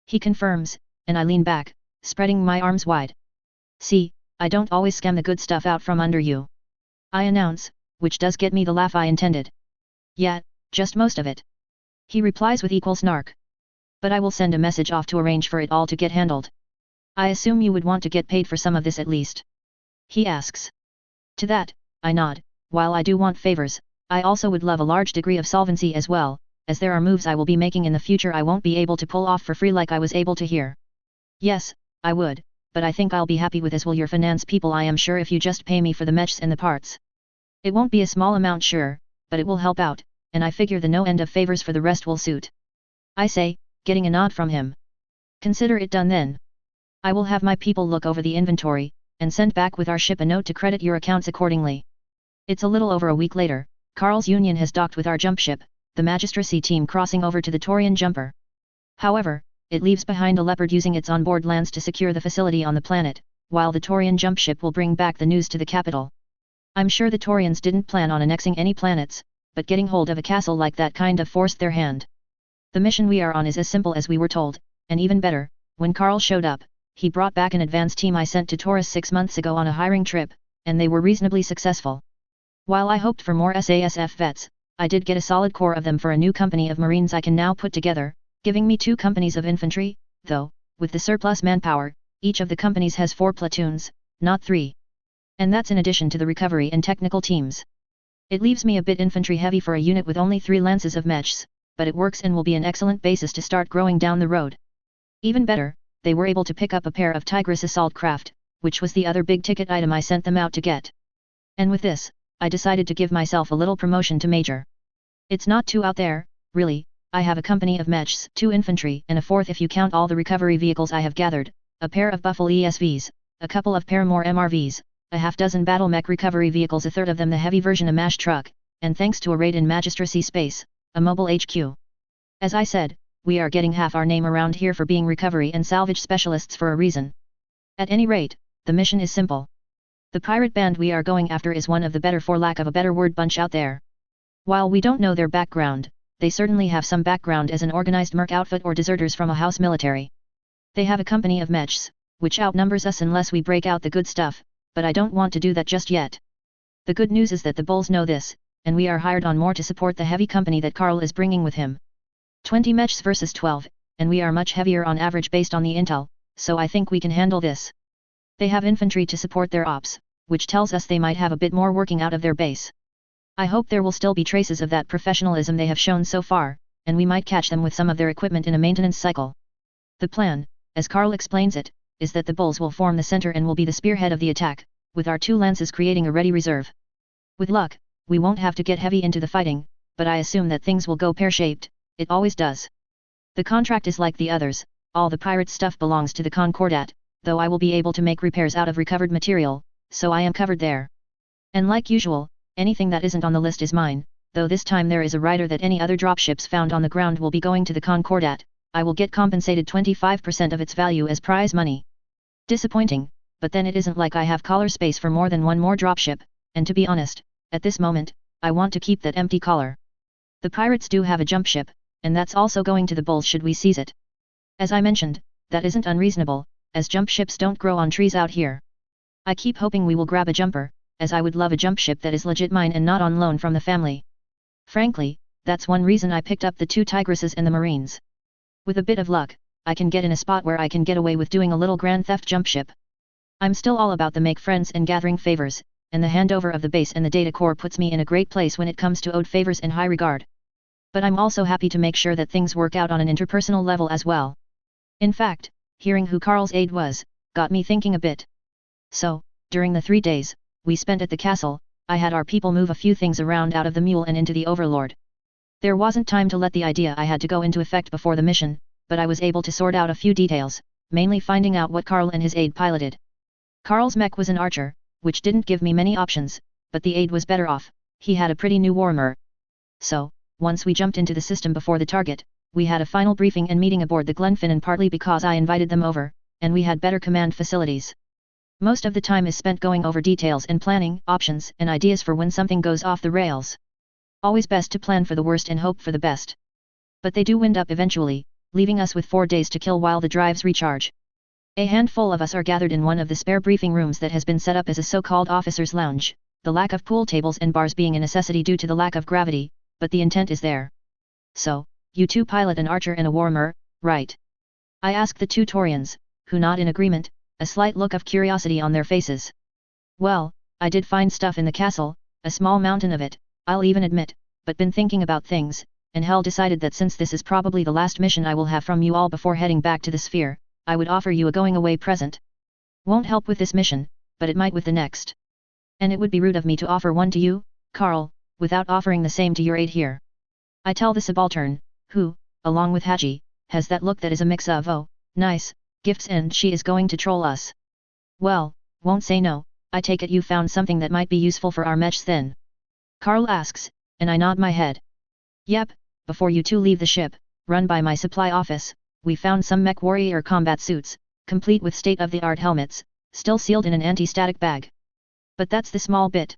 He confirms, and I lean back, spreading my arms wide. See, I don't always scam the good stuff out from under you. I announce, which does get me the laugh I intended. Yeah, just most of it. He replies with equal snark. But I will send a message off to arrange for it all to get handled. I assume you would want to get paid for some of this at least. He asks. To that, I nod. While I do want favors, I also would love a large degree of solvency as well, as there are moves I will be making in the future I won't be able to pull off for free like I was able to here. Yes, I would, but I think I'll be happy with as will your finance people. I am sure if you just pay me for the mechs and the parts. It won't be a small amount sure, but it will help out, and I figure the no end of favors for the rest will suit. I say, getting a nod from him. Consider it done then. I will have my people look over the inventory, and send back with our ship a note to credit your accounts accordingly. It's a little over a week later, Carl's Union has docked with our jump ship, the magistracy team crossing over to the Taurian jumper. However, it leaves behind a Leopard using its onboard lands to secure the facility on the planet, while the Taurian jump ship will bring back the news to the capital. I'm sure the Taurians didn't plan on annexing any planets, but getting hold of a castle like that kind of forced their hand. The mission we are on is as simple as we were told, and even better, when Carl showed up, he brought back an advance team I sent to Taurus 6 months ago on a hiring trip, and they were reasonably successful. While I hoped for more SASF vets, I did get a solid core of them for a new company of Marines I can now put together, giving me 2 companies of infantry, though, with the surplus manpower, each of the companies has 4 platoons, not 3. And that's in addition to the recovery and technical teams. It leaves me a bit infantry heavy for a unit with only 3 lances of mechs, but it works and will be an excellent basis to start growing down the road. Even better, they were able to pick up a pair of Tigris assault craft, which was the other big ticket item I sent them out to get. And with this, I decided to give myself a little promotion to major. It's not too out there, really. I have a company of mechs, 2 infantry and a 4th if you count all the recovery vehicles I have gathered, a pair of Buffalo ESVs, a couple of Paramore MRVs, a half-dozen battle mech recovery vehicles, a third of them the heavy version a MASH truck, and thanks to a raid in Magistracy space, a mobile HQ. As I said, we are getting half our name around here for being recovery and salvage specialists for a reason. At any rate, the mission is simple. The pirate band we are going after is one of the better, for lack of a better word, bunch out there. While we don't know their background, they certainly have some background as an organized merc outfit or deserters from a house military. They have a company of mechs, which outnumbers us unless we break out the good stuff, but I don't want to do that just yet. The good news is that the bulls know this, and we are hired on more to support the heavy company that Carl is bringing with him. 20 mechs versus 12, and we are much heavier on average based on the intel, so I think we can handle this. They have infantry to support their ops, which tells us they might have a bit more working out of their base. I hope there will still be traces of that professionalism they have shown so far, and we might catch them with some of their equipment in a maintenance cycle. The plan, as Carl explains it, is that the bulls will form the center and will be the spearhead of the attack, with our 2 lances creating a ready reserve. With luck, we won't have to get heavy into the fighting, but I assume that things will go pear-shaped. It always does. The contract is like the others, all the pirate stuff belongs to the Concordat, though I will be able to make repairs out of recovered material, so I am covered there. And like usual, anything that isn't on the list is mine, though this time there is a rider that any other dropships found on the ground will be going to the Concordat. I will get compensated 25% of its value as prize money. Disappointing, but then it isn't like I have collar space for more than one more dropship, and to be honest, at this moment, I want to keep that empty collar. The pirates do have a jump ship, and that's also going to the bulls should we seize it. As I mentioned, that isn't unreasonable, as jump ships don't grow on trees out here. I keep hoping we will grab a jumper, as I would love a jump ship that is legit mine and not on loan from the family. Frankly, that's one reason I picked up the 2 Tigrises and the Marines. With a bit of luck, I can get in a spot where I can get away with doing a little grand theft jump ship. I'm still all about the make friends and gathering favors, and the handover of the base and the data core puts me in a great place when it comes to owed favors and high regard. But I'm also happy to make sure that things work out on an interpersonal level as well. In fact, hearing who Carl's aide was, got me thinking a bit. So, during the 3 days we spent at the castle, I had our people move a few things around out of the mule and into the Overlord. There wasn't time to let the idea I had to go into effect before the mission, but I was able to sort out a few details, mainly finding out what Carl and his aide piloted. Carl's mech was an archer, which didn't give me many options, but the aide was better off. He had a pretty new warmer. So, once we jumped into the system before the target, we had a final briefing and meeting aboard the Glenfinnan, partly because I invited them over, and we had better command facilities. Most of the time is spent going over details and planning, options and ideas for when something goes off the rails. Always best to plan for the worst and hope for the best. But they do wind up eventually, leaving us with 4 days to kill while the drives recharge. A handful of us are gathered in one of the spare briefing rooms that has been set up as a so-called officer's lounge, the lack of pool tables and bars being a necessity due to the lack of gravity, but the intent is there. So, you 2 pilot an archer and a warmer, right? I ask the 2 Taurians, who nod in agreement, a slight look of curiosity on their faces. Well, I did find stuff in the castle, a small mountain of it, I'll even admit, but been thinking about things, and Hell decided that since this is probably the last mission I will have from you all before heading back to the sphere, I would offer you a going-away present. Won't help with this mission, but it might with the next. And it would be rude of me to offer one to you, Carl, without offering the same to your aide here. I tell the subaltern, who, along with Haji, has that look that is a mix of oh, nice, gifts and she is going to troll us. Well, won't say no, I take it you found something that might be useful for our mechs then. Carl asks, and I nod my head. Yep, before you 2 leave the ship, run by my supply office, we found some mech warrior combat suits, complete with state-of-the-art helmets, still sealed in an anti-static bag. But that's the small bit.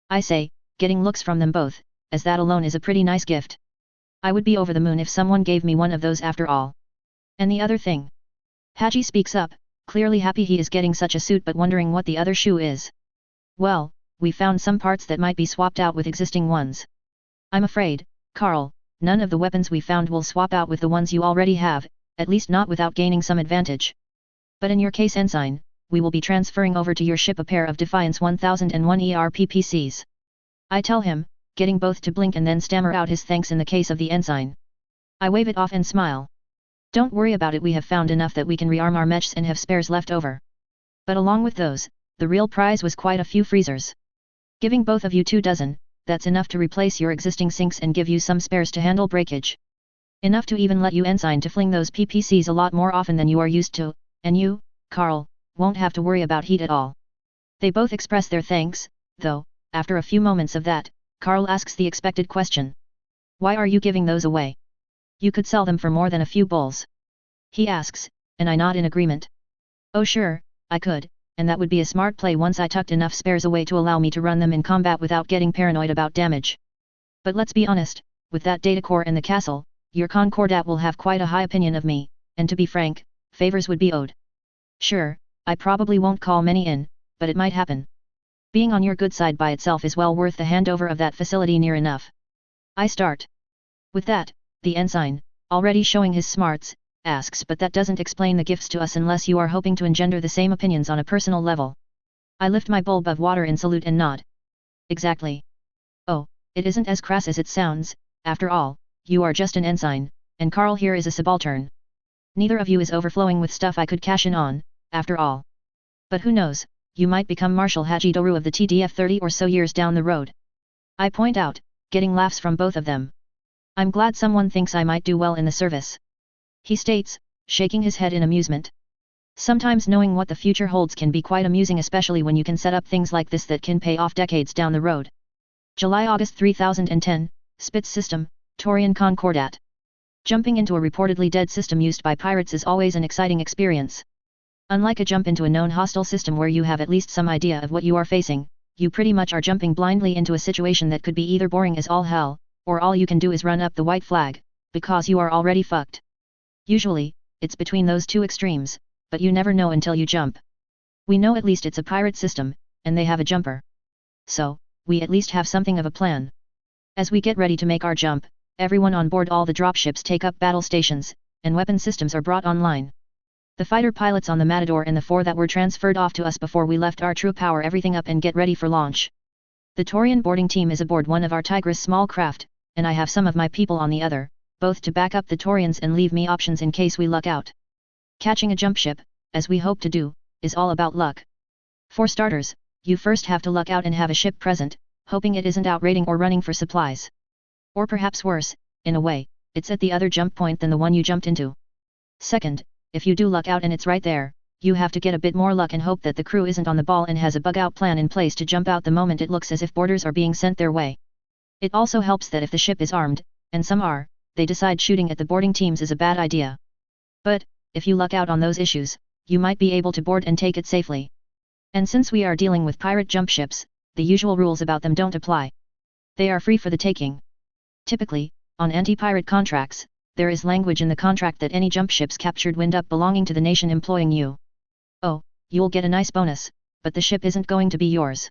I say, getting looks from them both, as that alone is a pretty nice gift. I would be over the moon if someone gave me one of those after all. And the other thing. Haji speaks up, clearly happy he is getting such a suit but wondering what the other shoe is. Well, we found some parts that might be swapped out with existing ones. I'm afraid, Carl, none of the weapons we found will swap out with the ones you already have, at least not without gaining some advantage. But in your case, Ensign, we will be transferring over to your ship a pair of Defiance 1001 ERPPCs. I tell him, getting both to blink and then stammer out his thanks in the case of the Ensign. I wave it off and smile. Don't worry about it, we have found enough that we can rearm our mechs and have spares left over. But along with those, the real prize was quite a few freezers. Giving both of you 24, that's enough to replace your existing sinks and give you some spares to handle breakage. Enough to even let you Ensign to fling those PPCs a lot more often than you are used to, and you, Carl, won't have to worry about heat at all. They both express their thanks, though, after a few moments of that, Carl asks the expected question. Why are you giving those away? You could sell them for more than a few bulls. He asks, and I nod in agreement. Oh sure, I could, and that would be a smart play once I tucked enough spares away to allow me to run them in combat without getting paranoid about damage. But let's be honest, with that data core and the castle, your Concordat will have quite a high opinion of me, and to be frank, favors would be owed. Sure, I probably won't call many in, but it might happen. Being on your good side by itself is well worth the handover of that facility near enough. I start. With that, the Ensign, already showing his smarts, asks, but that doesn't explain the gifts to us unless you are hoping to engender the same opinions on a personal level. I lift my bowl above water in salute and nod. Exactly. Oh, it isn't as crass as it sounds, after all, you are just an Ensign, and Carl here is a subaltern. Neither of you is overflowing with stuff I could cash in on, after all. But who knows, you might become Marshal Haji Doru of the TDF 30 or so years down the road. I point out, getting laughs from both of them. I'm glad someone thinks I might do well in the service. He states, shaking his head in amusement. Sometimes knowing what the future holds can be quite amusing, especially when you can set up things like this that can pay off decades down the road. July-August 3010, Spitz System, Taurian Concordat. Jumping into a reportedly dead system used by pirates is always an exciting experience. Unlike a jump into a known hostile system where you have at least some idea of what you are facing, you pretty much are jumping blindly into a situation that could be either boring as all hell, or all you can do is run up the white flag, because you are already fucked. Usually, it's between those two extremes, but you never know until you jump. We know at least it's a pirate system, and they have a jumper. So, we at least have something of a plan. As we get ready to make our jump, everyone on board all the dropships take up battle stations, and weapon systems are brought online. The fighter pilots on the Matador and the 4 that were transferred off to us before we left our true power everything up and get ready for launch. The Taurian boarding team is aboard one of our Tigris small craft, and I have some of my people on the other, both to back up the Taurians and leave me options in case we luck out. Catching a jump ship, as we hope to do, is all about luck. For starters, you first have to luck out and have a ship present, hoping it isn't out raiding or running for supplies. Or perhaps worse, in a way, it's at the other jump point than the one you jumped into. Second, if you do luck out and it's right there, you have to get a bit more luck and hope that the crew isn't on the ball and has a bug-out plan in place to jump out the moment it looks as if boarders are being sent their way. It also helps that if the ship is armed, and some are, they decide shooting at the boarding teams is a bad idea. But, if you luck out on those issues, you might be able to board and take it safely. And since we are dealing with pirate jump ships, the usual rules about them don't apply. They are free for the taking. Typically, on anti-pirate contracts, there is language in the contract that any jump ships captured wind up belonging to the nation employing you. Oh, you'll get a nice bonus, but the ship isn't going to be yours.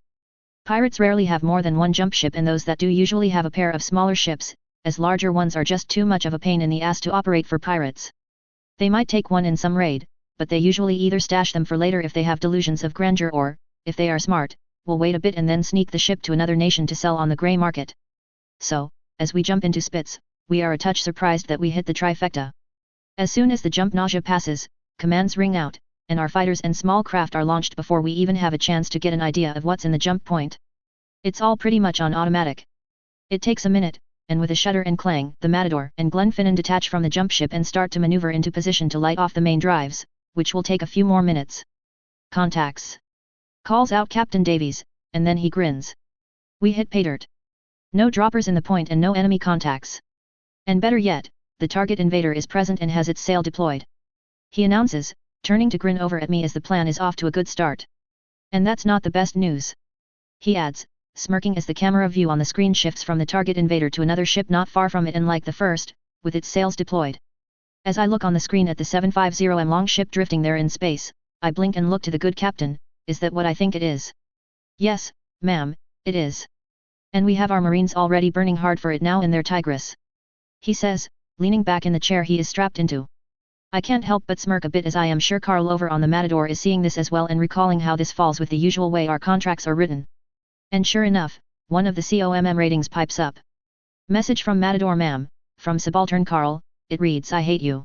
Pirates rarely have more than one jump ship, and those that do usually have a pair of smaller ships, as larger ones are just too much of a pain in the ass to operate for pirates. They might take one in some raid, but they usually either stash them for later if they have delusions of grandeur or, if they are smart, will wait a bit and then sneak the ship to another nation to sell on the grey market. So, as we jump into Spitz, we are a touch surprised that we hit the trifecta. As soon as the jump nausea passes, commands ring out, and our fighters and small craft are launched before we even have a chance to get an idea of what's in the jump point. It's all pretty much on automatic. It takes a minute, and with a shudder and clang, the Matador and Glenfinnan detach from the jump ship and start to maneuver into position to light off the main drives, which will take a few more minutes. Contacts. Calls out Captain Davies, and then he grins. We hit pay dirt. No droppers in the point and no enemy contacts. And better yet, the target invader is present and has its sail deployed. He announces, turning to grin over at me as the plan is off to a good start. And that's not the best news. He adds, smirking as the camera view on the screen shifts from the target invader to another ship not far from it and like the first, with its sails deployed. As I look on the screen at the 750M long ship drifting there in space, I blink and look to the good captain. Is that what I think it is? Yes, ma'am, it is. And we have our Marines already burning hard for it now in their Tigris. He says, leaning back in the chair he is strapped into. I can't help but smirk a bit as I am sure Carl over on the Matador is seeing this as well and recalling how this falls with the usual way our contracts are written. And sure enough, one of the COMM ratings pipes up. Message from Matador ma'am, from Subaltern Carl, it reads I hate you.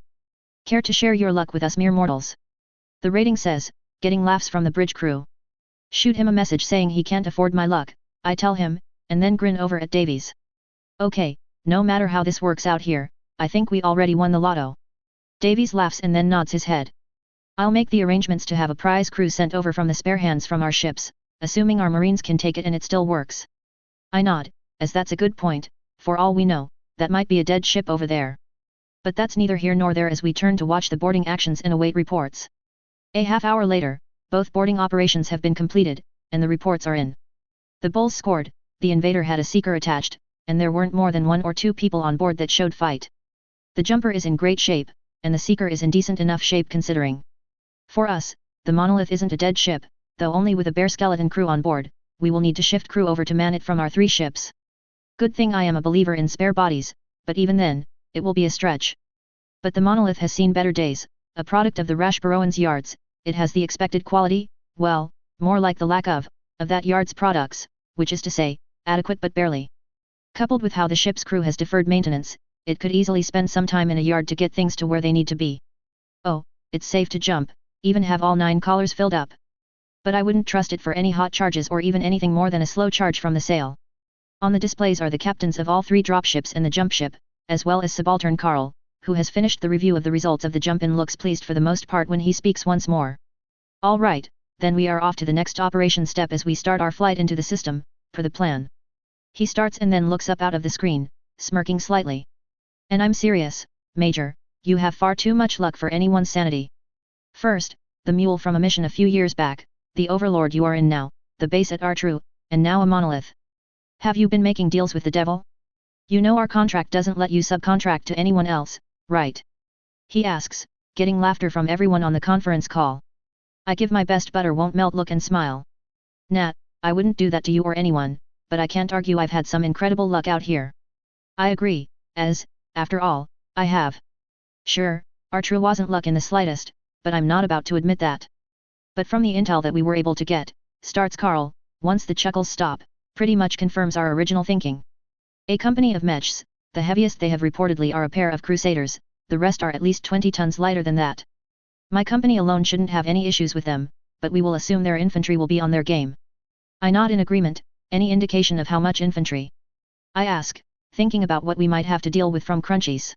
Care to share your luck with us mere mortals? The rating says, getting laughs from the bridge crew. Shoot him a message saying he can't afford my luck, I tell him, and then grin over at Davies. Okay, no matter how this works out here, I think we already won the lotto. Davies laughs and then nods his head. I'll make the arrangements to have a prize crew sent over from the spare hands from our ships, assuming our Marines can take it and it still works. I nod, as that's a good point, for all we know, that might be a dead ship over there. But that's neither here nor there as we turn to watch the boarding actions and await reports. A half-hour later, both boarding operations have been completed, and the reports are in. The Bulls scored, the invader had a seeker attached, and there weren't more than 1 or 2 people on board that showed fight. The jumper is in great shape, and the seeker is in decent enough shape considering. For us, the monolith isn't a dead ship, though only with a bare skeleton crew on board, we will need to shift crew over to man it from our 3 ships. Good thing I am a believer in spare bodies, but even then, it will be a stretch. But the monolith has seen better days, a product of the Rashbarowan's yards, it has the expected quality, well, more like the lack of that yard's products, which is to say, adequate but barely. Coupled with how the ship's crew has deferred maintenance, it could easily spend some time in a yard to get things to where they need to be. Oh, it's safe to jump, even have all 9 collars filled up. But I wouldn't trust it for any hot charges or even anything more than a slow charge from the sail. On the displays are the captains of all 3 dropships and the jump ship, as well as Subaltern Carl, who has finished the review of the results of the jump and looks pleased for the most part when he speaks once more. All right, then we are off to the next operation step as we start our flight into the system, per the plan. He starts and then looks up out of the screen, smirking slightly. And I'm serious, Major, you have far too much luck for anyone's sanity. First, the mule from a mission a few years back, the overlord you are in now, the base at Artru, and now a monolith. Have you been making deals with the devil? You know our contract doesn't let you subcontract to anyone else, right? He asks, getting laughter from everyone on the conference call. I give my best butter won't melt look and smile. Nah, I wouldn't do that to you or anyone, but I can't argue I've had some incredible luck out here. I agree, as, after all, I have. Sure, Artru wasn't luck in the slightest, but I'm not about to admit that. But from the intel that we were able to get, starts Carl, once the chuckles stop, pretty much confirms our original thinking. A company of mechs, the heaviest they have reportedly are a pair of Crusaders, the rest are at least 20 tons lighter than that. My company alone shouldn't have any issues with them, but we will assume their infantry will be on their game. I nod in agreement, any indication of how much infantry? I ask, thinking about what we might have to deal with from Crunchies.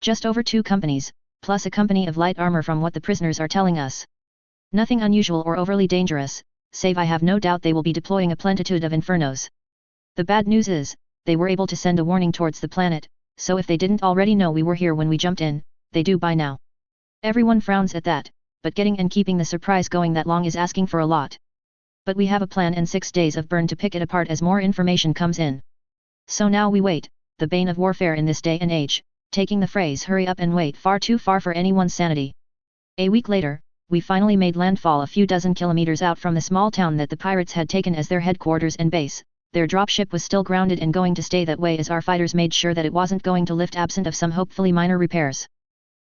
Just over 2 companies, plus a company of light armor from what the prisoners are telling us. Nothing unusual or overly dangerous, save I have no doubt they will be deploying a plentitude of infernos. The bad news is, they were able to send a warning towards the planet, so if they didn't already know we were here when we jumped in, they do by now. Everyone frowns at that, but getting and keeping the surprise going that long is asking for a lot. But we have a plan and 6 days of burn to pick it apart as more information comes in. So now we wait, the bane of warfare in this day and age, taking the phrase hurry up and wait far too far for anyone's sanity. A week later, we finally made landfall a few dozen kilometers out from the small town that the pirates had taken as their headquarters and base. Their dropship was still grounded and going to stay that way as our fighters made sure that it wasn't going to lift absent of some hopefully minor repairs.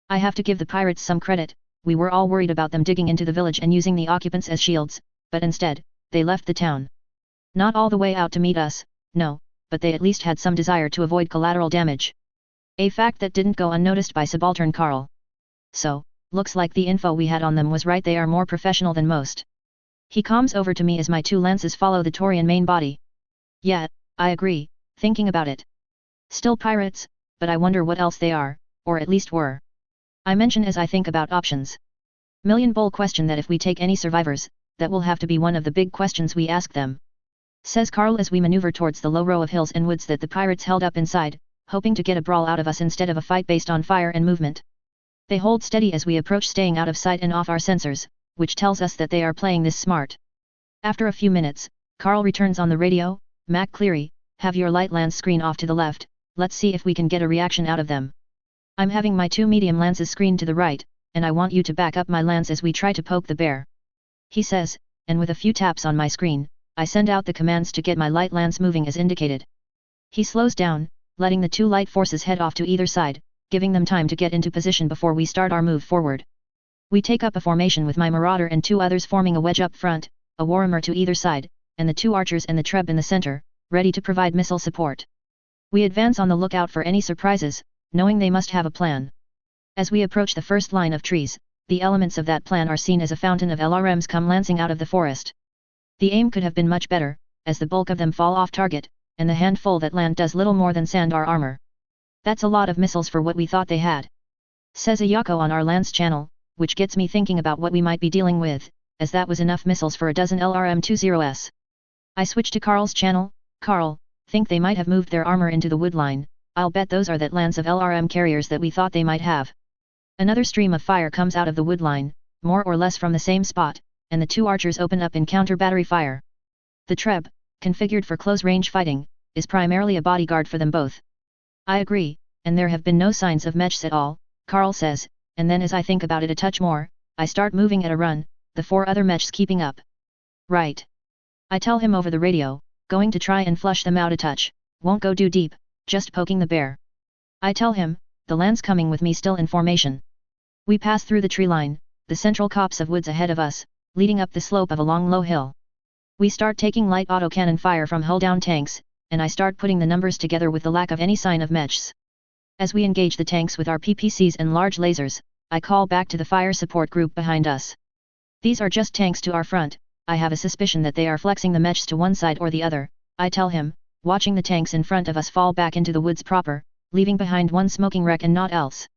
I have to give the pirates some credit, we were all worried about them digging into the village and using the occupants as shields, but instead, they left the town. Not all the way out to meet us, no, but they at least had some desire to avoid collateral damage. A fact that didn't go unnoticed by Subaltern Carl. So, looks like the info we had on them was right, they are more professional than most. He comes over to me as my 2 lances follow the Taurian main body. Yeah, I agree, thinking about it. Still pirates, but I wonder what else they are, or at least were. I mention as I think about options. Million-bowl question that if we take any survivors, that will have to be one of the big questions we ask them. Says Carl as we maneuver towards the low row of hills and woods that the pirates held up inside, hoping to get a brawl out of us instead of a fight based on fire and movement. They hold steady as we approach, staying out of sight and off our sensors, which tells us that they are playing this smart. After a few minutes, Carl returns on the radio. MacCleary, have your light lance screen off to the left, let's see if we can get a reaction out of them. I'm having my 2 medium lances screened to the right, and I want you to back up my lance as we try to poke the bear. He says, and with a few taps on my screen, I send out the commands to get my light lance moving as indicated. He slows down, letting the 2 light forces head off to either side, giving them time to get into position before we start our move forward. We take up a formation with my marauder and 2 others forming a wedge up front, a warhammer to either side, and the 2 archers and the treb in the center, ready to provide missile support. We advance on the lookout for any surprises, knowing they must have a plan. As we approach the first line of trees, the elements of that plan are seen as a fountain of LRMs come lancing out of the forest. The aim could have been much better, as the bulk of them fall off target, and the handful that land does little more than sand our armor. That's a lot of missiles for what we thought they had, says Ayako on our Lance channel, which gets me thinking about what we might be dealing with, as that was enough missiles for a dozen LRM-20s. I switch to Carl's channel. Carl, think they might have moved their armor into the wood line. I'll bet those are that lance of LRM carriers that we thought they might have. Another stream of fire comes out of the wood line, more or less from the same spot, and the 2 archers open up in counter-battery fire. The treb, configured for close-range fighting, is primarily a bodyguard for them both. I agree, and there have been no signs of mechs at all, Carl says, and then as I think about it a touch more, I start moving at a run, the 4 other mechs keeping up. Right. I tell him over the radio, going to try and flush them out a touch, won't go too deep, just poking the bear. I tell him, the land's coming with me still in formation. We pass through the tree line, the central copse of woods ahead of us, leading up the slope of a long low hill. We start taking light autocannon fire from hull-down tanks, and I start putting the numbers together with the lack of any sign of mechs. As we engage the tanks with our PPCs and large lasers, I call back to the fire support group behind us. These are just tanks to our front. I have a suspicion that they are flexing the mechs to one side or the other, I tell him, watching the tanks in front of us fall back into the woods proper, leaving behind one smoking wreck and naught else.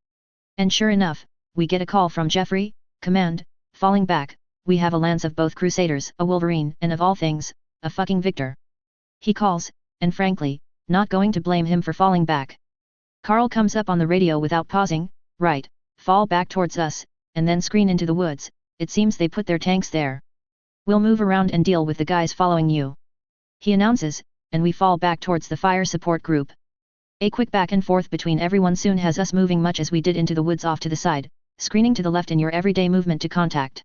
And sure enough, we get a call from Jeffrey. Command, falling back, we have a lance of both Crusaders, a Wolverine, and of all things, a fucking Victor. He calls, and frankly, not going to blame him for falling back. Carl comes up on the radio without pausing. Right, fall back towards us, and then screen into the woods. It seems they put their tanks there. We'll move around and deal with the guys following you. He announces, and we fall back towards the fire support group. A quick back and forth between everyone soon has us moving much as we did into the woods off to the side, screening to the left in your everyday movement to contact.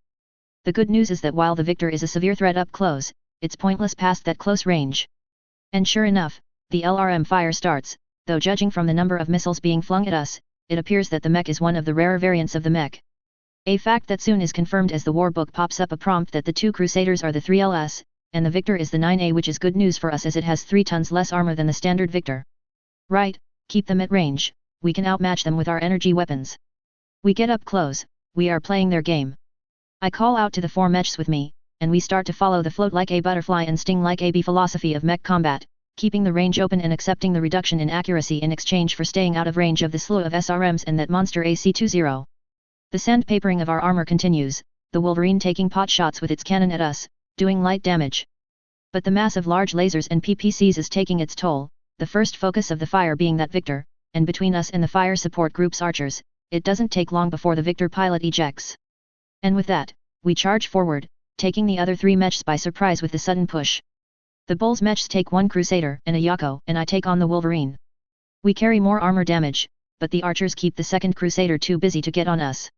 The good news is that while the Victor is a severe threat up close, it's pointless past that close range. And sure enough, the LRM fire starts, though judging from the number of missiles being flung at us, it appears that the mech is one of the rarer variants of the mech. A fact that soon is confirmed as the war book pops up a prompt that the 2 Crusaders are the 3LS, and the Victor is the 9A, which is good news for us as it has 3 tons less armor than the standard Victor. Right, keep them at range, we can outmatch them with our energy weapons. We get up close, we are playing their game. I call out to the 4 mechs with me, and we start to follow the float like a butterfly and sting like a bee philosophy of mech combat, keeping the range open and accepting the reduction in accuracy in exchange for staying out of range of the slew of SRMs and that monster AC-20. The sandpapering of our armor continues, the Wolverine taking pot shots with its cannon at us, doing light damage. But the mass of large lasers and PPCs is taking its toll, the first focus of the fire being that Victor, and between us and the fire support group's archers, it doesn't take long before the Victor pilot ejects. And with that, we charge forward, taking the other 3 mechs by surprise with the sudden push. The Bulls mechs take 1 Crusader and a Yako, and I take on the Wolverine. We carry more armor damage, but the archers keep the 2nd Crusader too busy to get on us.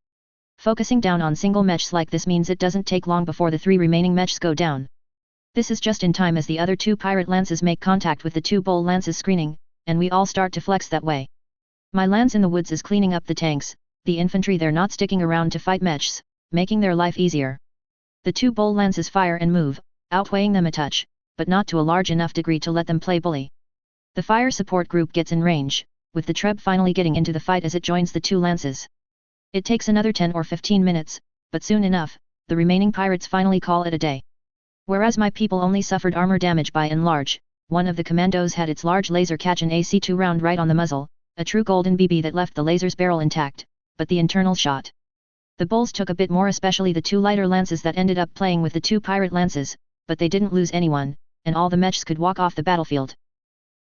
Focusing down on single mechs like this means it doesn't take long before the 3 remaining mechs go down. This is just in time as the other 2 pirate lances make contact with the 2 bull lances screening, and we all start to flex that way. My lance in the woods is cleaning up the tanks, the infantry they're not sticking around to fight mechs, making their life easier. The 2 bull lances fire and move, outweighing them a touch, but not to a large enough degree to let them play bully. The fire support group gets in range, with the treb finally getting into the fight as it joins the 2 lances. It takes another 10 or 15 minutes, but soon enough, the remaining pirates finally call it a day. Whereas my people only suffered armor damage by and large, one of the commandos had its large laser catch an AC-2 round right on the muzzle, a true golden BB that left the laser's barrel intact, but the internal shot. The bulls took a bit more, especially the 2 lighter lances that ended up playing with the 2 pirate lances, but they didn't lose anyone, and all the mechs could walk off the battlefield.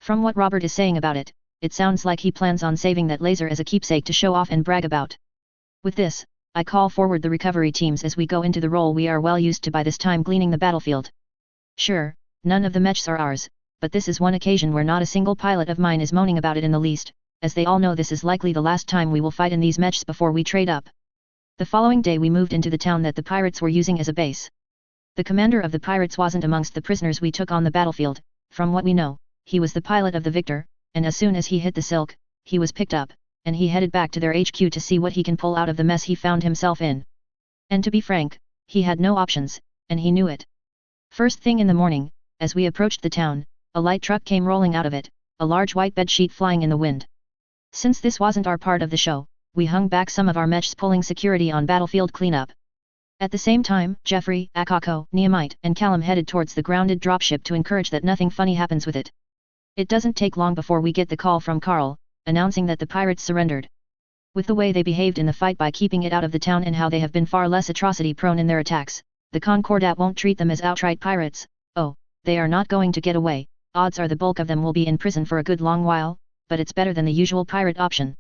From what Robert is saying about it, it sounds like he plans on saving that laser as a keepsake to show off and brag about. With this, I call forward the recovery teams as we go into the role we are well used to by this time gleaning the battlefield. Sure, none of the mechs are ours, but this is one occasion where not a single pilot of mine is moaning about it in the least, as they all know this is likely the last time we will fight in these mechs before we trade up. The following day we moved into the town that the pirates were using as a base. The commander of the pirates wasn't amongst the prisoners we took on the battlefield. From what we know, he was the pilot of the Victor, and as soon as he hit the silk, he was picked up, and he headed back to their HQ to see what he can pull out of the mess he found himself in. And to be frank, he had no options, and he knew it. First thing in the morning, as we approached the town, a light truck came rolling out of it, a large white bedsheet flying in the wind. Since this wasn't our part of the show, we hung back some of our mechs pulling security on battlefield cleanup. At the same time, Jeffrey, Akako, Nehemite, and Callum headed towards the grounded dropship to encourage that nothing funny happens with it. It doesn't take long before we get the call from Carl, announcing that the pirates surrendered. With the way they behaved in the fight by keeping it out of the town and how they have been far less atrocity-prone in their attacks, the Concordat won't treat them as outright pirates. Oh, they are not going to get away. Odds are the bulk of them will be in prison for a good long while, but it's better than the usual pirate option.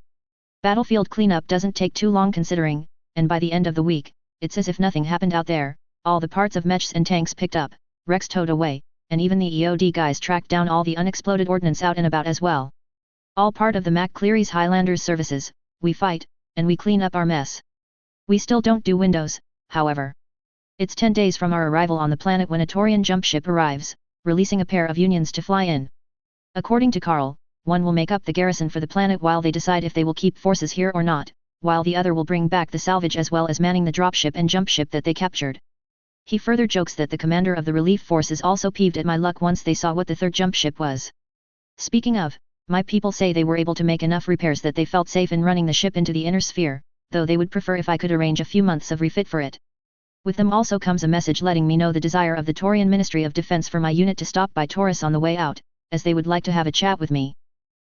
Battlefield cleanup doesn't take too long considering, and by the end of the week, it's as if nothing happened out there. All the parts of mechs and tanks picked up, wrecks towed away, and even the EOD guys tracked down all the unexploded ordnance out and about as well. All part of the MacCleary's Highlanders services. We fight, and we clean up our mess. We still don't do windows, however. It's 10 days from our arrival on the planet when a Taurian jump ship arrives, releasing a pair of Unions to fly in. According to Carl, one will make up the garrison for the planet while they decide if they will keep forces here or not, while the other will bring back the salvage as well as manning the dropship and jump ship that they captured. He further jokes that the commander of the relief force is also peeved at my luck once they saw what the third jump ship was. Speaking of, my people say they were able to make enough repairs that they felt safe in running the ship into the inner sphere, though they would prefer if I could arrange a few months of refit for it. With them also comes a message letting me know the desire of the Taurian Ministry of Defense for my unit to stop by Taurus on the way out, as they would like to have a chat with me.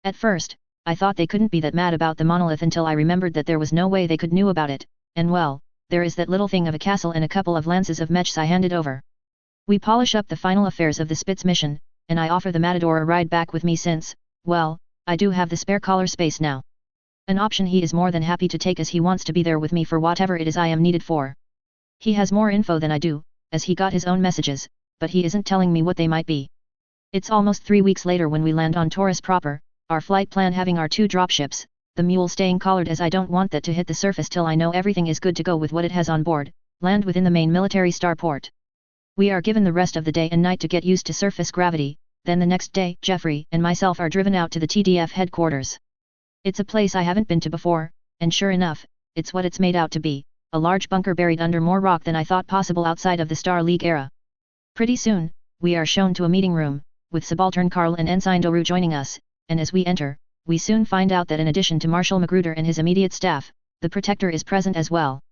At first, I thought they couldn't be that mad about the monolith until I remembered that there was no way they could knew about it, and well, there is that little thing of a castle and a couple of lances of mechs I handed over. We polish up the final affairs of the Spitz mission, and I offer the Matador a ride back with me since, well, I do have the spare collar space now. An option he is more than happy to take as he wants to be there with me for whatever it is I am needed for. He has more info than I do, as he got his own messages, but he isn't telling me what they might be. It's almost 3 weeks later when we land on Taurus proper, our flight plan having our 2 dropships, the mule staying collared as I don't want that to hit the surface till I know everything is good to go with what it has on board, land within the main military starport. We are given the rest of the day and night to get used to surface gravity. Then the next day, Jeffrey and myself are driven out to the TDF headquarters. It's a place I haven't been to before, and sure enough, it's what it's made out to be, a large bunker buried under more rock than I thought possible outside of the Star League era. Pretty soon, we are shown to a meeting room, with Subaltern Carl and Ensign Doru joining us, and as we enter, we soon find out that in addition to Marshal Magruder and his immediate staff, the Protector is present as well.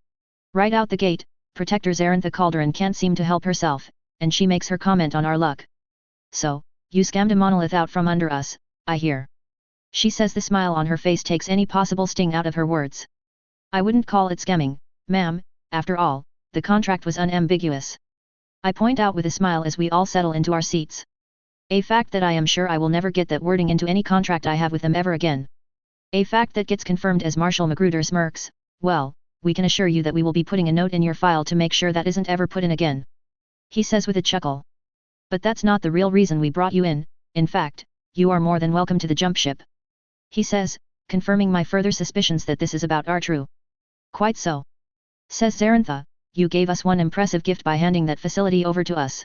Right out the gate, Protector Zarantha Calderon can't seem to help herself, and she makes her comment on our luck. So, you scammed a monolith out from under us, I hear. She says the smile on her face takes any possible sting out of her words. I wouldn't call it scamming, ma'am, after all, the contract was unambiguous. I point out with a smile as we all settle into our seats. A fact that I am sure I will never get that wording into any contract I have with them ever again. A fact that gets confirmed as Marshal Magruder smirks. Well, we can assure you that we will be putting a note in your file to make sure that isn't ever put in again. He says with a chuckle. But that's not the real reason we brought you in fact, you are more than welcome to the jump ship. He says, confirming my further suspicions that this is about our true. Quite so. Says Zarantha, you gave us one impressive gift by handing that facility over to us.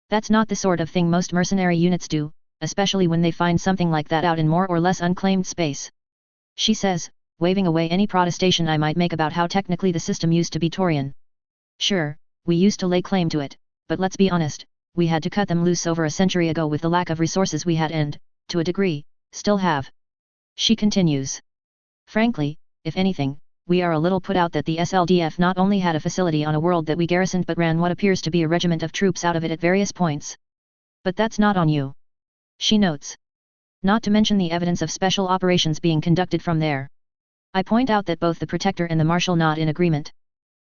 That's not the sort of thing most mercenary units do, especially when they find something like that out in more or less unclaimed space. She says, waving away any protestation I might make about how technically the system used to be Taurian. Sure, we used to lay claim to it, but let's be honest, we had to cut them loose over a century ago with the lack of resources we had and, to a degree, still have. She continues. Frankly, if anything, we are a little put out that the SLDF not only had a facility on a world that we garrisoned but ran what appears to be a regiment of troops out of it at various points. But that's not on you. She notes. Not to mention the evidence of special operations being conducted from there. I point out that both the Protector and the Marshal nod in agreement.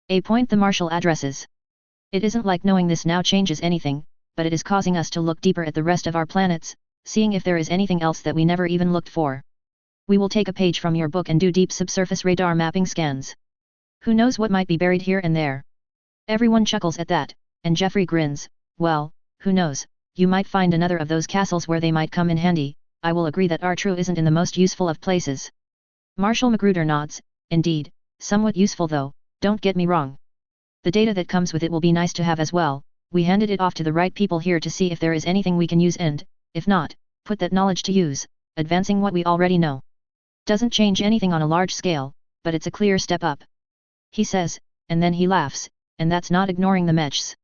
A point the Marshal addresses. It isn't like knowing this now changes anything, but it is causing us to look deeper at the rest of our planets, seeing if there is anything else that we never even looked for. We will take a page from your book and do deep subsurface radar mapping scans. Who knows what might be buried here and there? Everyone chuckles at that, and Jeffrey grins. Well, who knows, you might find another of those castles where they might come in handy. I will agree that R-True isn't in the most useful of places. Marshal Magruder nods. Indeed, somewhat useful though, don't get me wrong. The data that comes with it will be nice to have as well. We handed it off to the right people here to see if there is anything we can use and, if not, put that knowledge to use, advancing what we already know. Doesn't change anything on a large scale, but it's a clear step up. He says, and then he laughs, and that's not ignoring the mechs.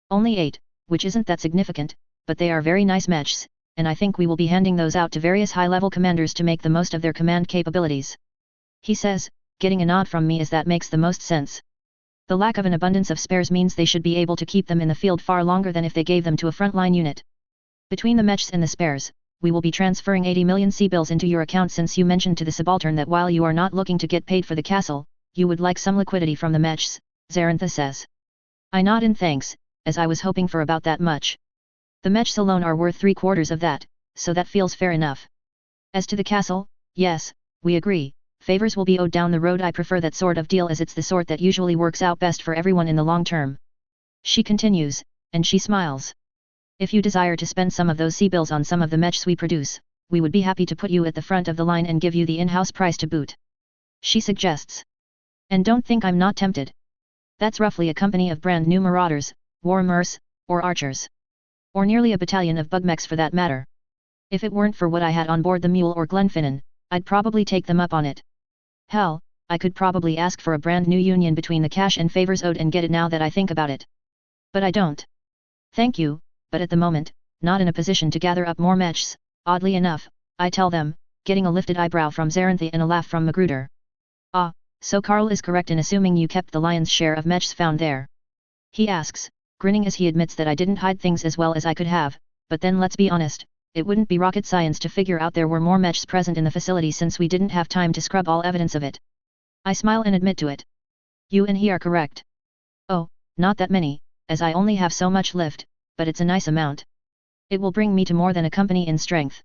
Only 8, which isn't that significant, but they are very nice mechs, and I think we will be handing those out to various high-level commanders to make the most of their command capabilities. He says, getting a nod from me as that makes the most sense. The lack of an abundance of spares means they should be able to keep them in the field far longer than if they gave them to a frontline unit. Between the mechs and the spares, we will be transferring 80 million C-bills into your account since you mentioned to the subaltern that while you are not looking to get paid for the castle, you would like some liquidity from the mechs, Zarantha says. I nod in thanks, as I was hoping for about that much. The mechs alone are worth 3/4 of that, so that feels fair enough. As to the castle, yes, we agree, favors will be owed down the road. I prefer that sort of deal as it's the sort that usually works out best for everyone in the long term. She continues, and she smiles. If you desire to spend some of those C-bills on some of the mechs we produce, we would be happy to put you at the front of the line and give you the in-house price to boot. She suggests. And don't think I'm not tempted. That's roughly a company of brand new marauders, war mercs, or archers. Or nearly a battalion of bugmechs for that matter. If it weren't for what I had on board the Mule or Glenfinnan, I'd probably take them up on it. Hell, I could probably ask for a brand new union between the cash and favors owed and get it now that I think about it. But I don't. Thank you, but at the moment, not in a position to gather up more mechs, oddly enough, I tell them, getting a lifted eyebrow from Zarantha and a laugh from Magruder. Ah, so Karl is correct in assuming you kept the lion's share of mechs found there. He asks, grinning as he admits that I didn't hide things as well as I could have, but then let's be honest, it wouldn't be rocket science to figure out there were more mechs present in the facility since we didn't have time to scrub all evidence of it. I smile and admit to it. You and he are correct. Oh, not that many, as I only have so much lift, but it's a nice amount. It will bring me to more than a company in strength.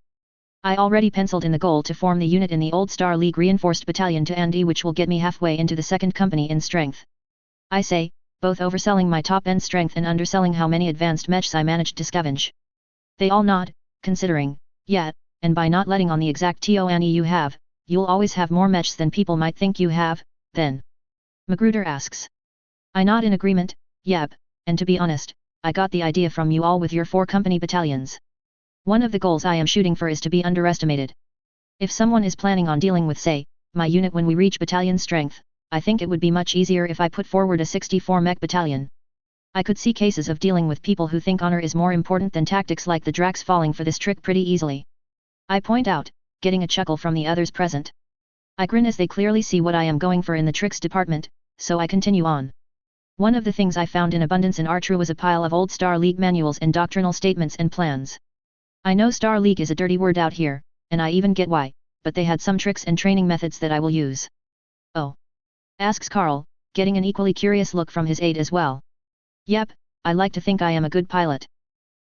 I already penciled in the goal to form the unit in the Old Star League Reinforced Battalion to Andy, which will get me halfway into the 2nd Company in strength. I say, both overselling my top-end strength and underselling how many advanced mechs I managed to scavenge. They all nod, considering, yeah, and by not letting on the exact TONE you have, you'll always have more mechs than people might think you have, then. Magruder asks. I nod in agreement, yep, and to be honest, I got the idea from you all with your 4-company battalions. One of the goals I am shooting for is to be underestimated. If someone is planning on dealing with, say, my unit when we reach battalion strength, I think it would be much easier if I put forward a 64 mech battalion. I could see cases of dealing with people who think honor is more important than tactics, like the Drax falling for this trick pretty easily. I point out, getting a chuckle from the others present. I grin as they clearly see what I am going for in the tricks department, so I continue on. One of the things I found in abundance in R-True was a pile of old Star League manuals and doctrinal statements and plans. I know Star League is a dirty word out here, and I even get why, but they had some tricks and training methods that I will use. Oh? Asks Karl, getting an equally curious look from his aide as well. Yep, I like to think I am a good pilot.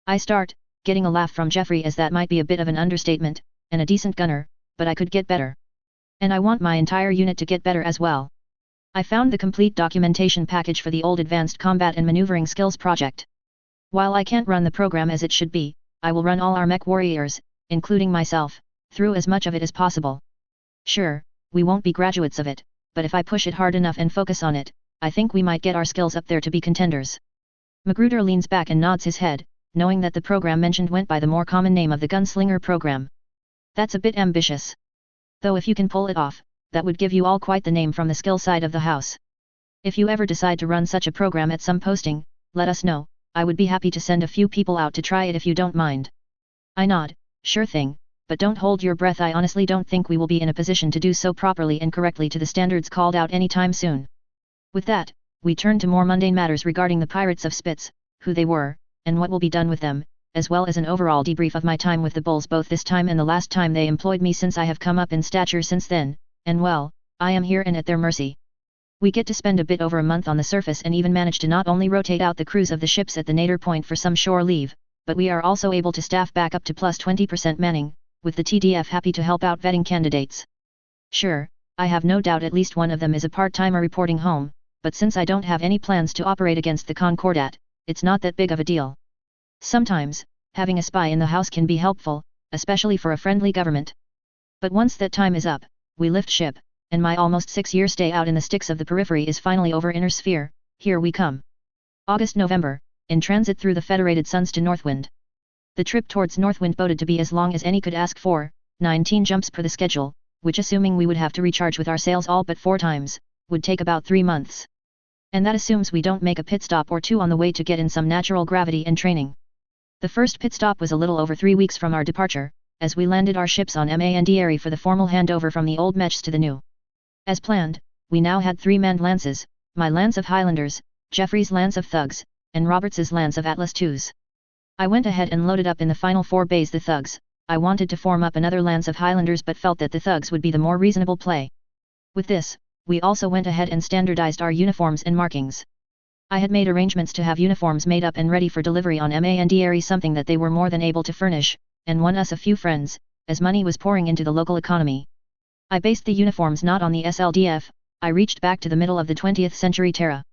I start, getting a laugh from Jeffrey as that might be a bit of an understatement, and a decent gunner, but I could get better. And I want my entire unit to get better as well. I found the complete documentation package for the old Advanced Combat and Maneuvering Skills project. While I can't run the program as it should be, I will run all our mech warriors, including myself, through as much of it as possible. Sure, we won't be graduates of it, but if I push it hard enough and focus on it, I think we might get our skills up there to be contenders. Magruder leans back and nods his head, knowing that the program mentioned went by the more common name of the Gunslinger program. That's a bit ambitious. Though if you can pull it off, that would give you all quite the name from the skill side of the house. If you ever decide to run such a program at some posting, let us know. I would be happy to send a few people out to try it if you don't mind. I nod, sure thing, but don't hold your breath. I honestly don't think we will be in a position to do so properly and correctly to the standards called out anytime soon. With that, we turn to more mundane matters regarding the Pirates of Spitz, who they were, and what will be done with them, as well as an overall debrief of my time with the Bulls, both this time and the last time they employed me, since I have come up in stature since then, and well, I am here and at their mercy. We get to spend a bit over a month on the surface and even manage to not only rotate out the crews of the ships at the nadir point for some shore leave, but we are also able to staff back up to plus 20% manning, with the TDF happy to help out vetting candidates. Sure, I have no doubt at least one of them is a part-timer reporting home, but since I don't have any plans to operate against the Concordat, it's not that big of a deal. Sometimes, having a spy in the house can be helpful, especially for a friendly government. But once that time is up, we lift ship, and my almost 6-year stay out in the sticks of the periphery is finally over. Inner sphere, here we come. August-November, in transit through the Federated Suns to Northwind. The trip towards Northwind boded to be as long as any could ask for, 19 jumps per the schedule, which assuming we would have to recharge with our sails all but 4 times, would take about 3 months. And that assumes we don't make a pit stop or 2 on the way to get in some natural gravity and training. The first pit stop was a little over 3 weeks from our departure, as we landed our ships on MacCleary's for the formal handover from the old mechs to the new. As planned, we now had 3 manned lances, my lance of Highlanders, Jeffrey's lance of Thugs, and Roberts's lance of Atlas IIs. I went ahead and loaded up in the final 4 bays the Thugs. I wanted to form up another lance of Highlanders but felt that the Thugs would be the more reasonable play. With this, we also went ahead and standardized our uniforms and markings. I had made arrangements to have uniforms made up and ready for delivery on MacCleary's, something that they were more than able to furnish, and won us a few friends, as money was pouring into the local economy. I based the uniforms not on the SLDF, I reached back to the middle of the 20th century Terra.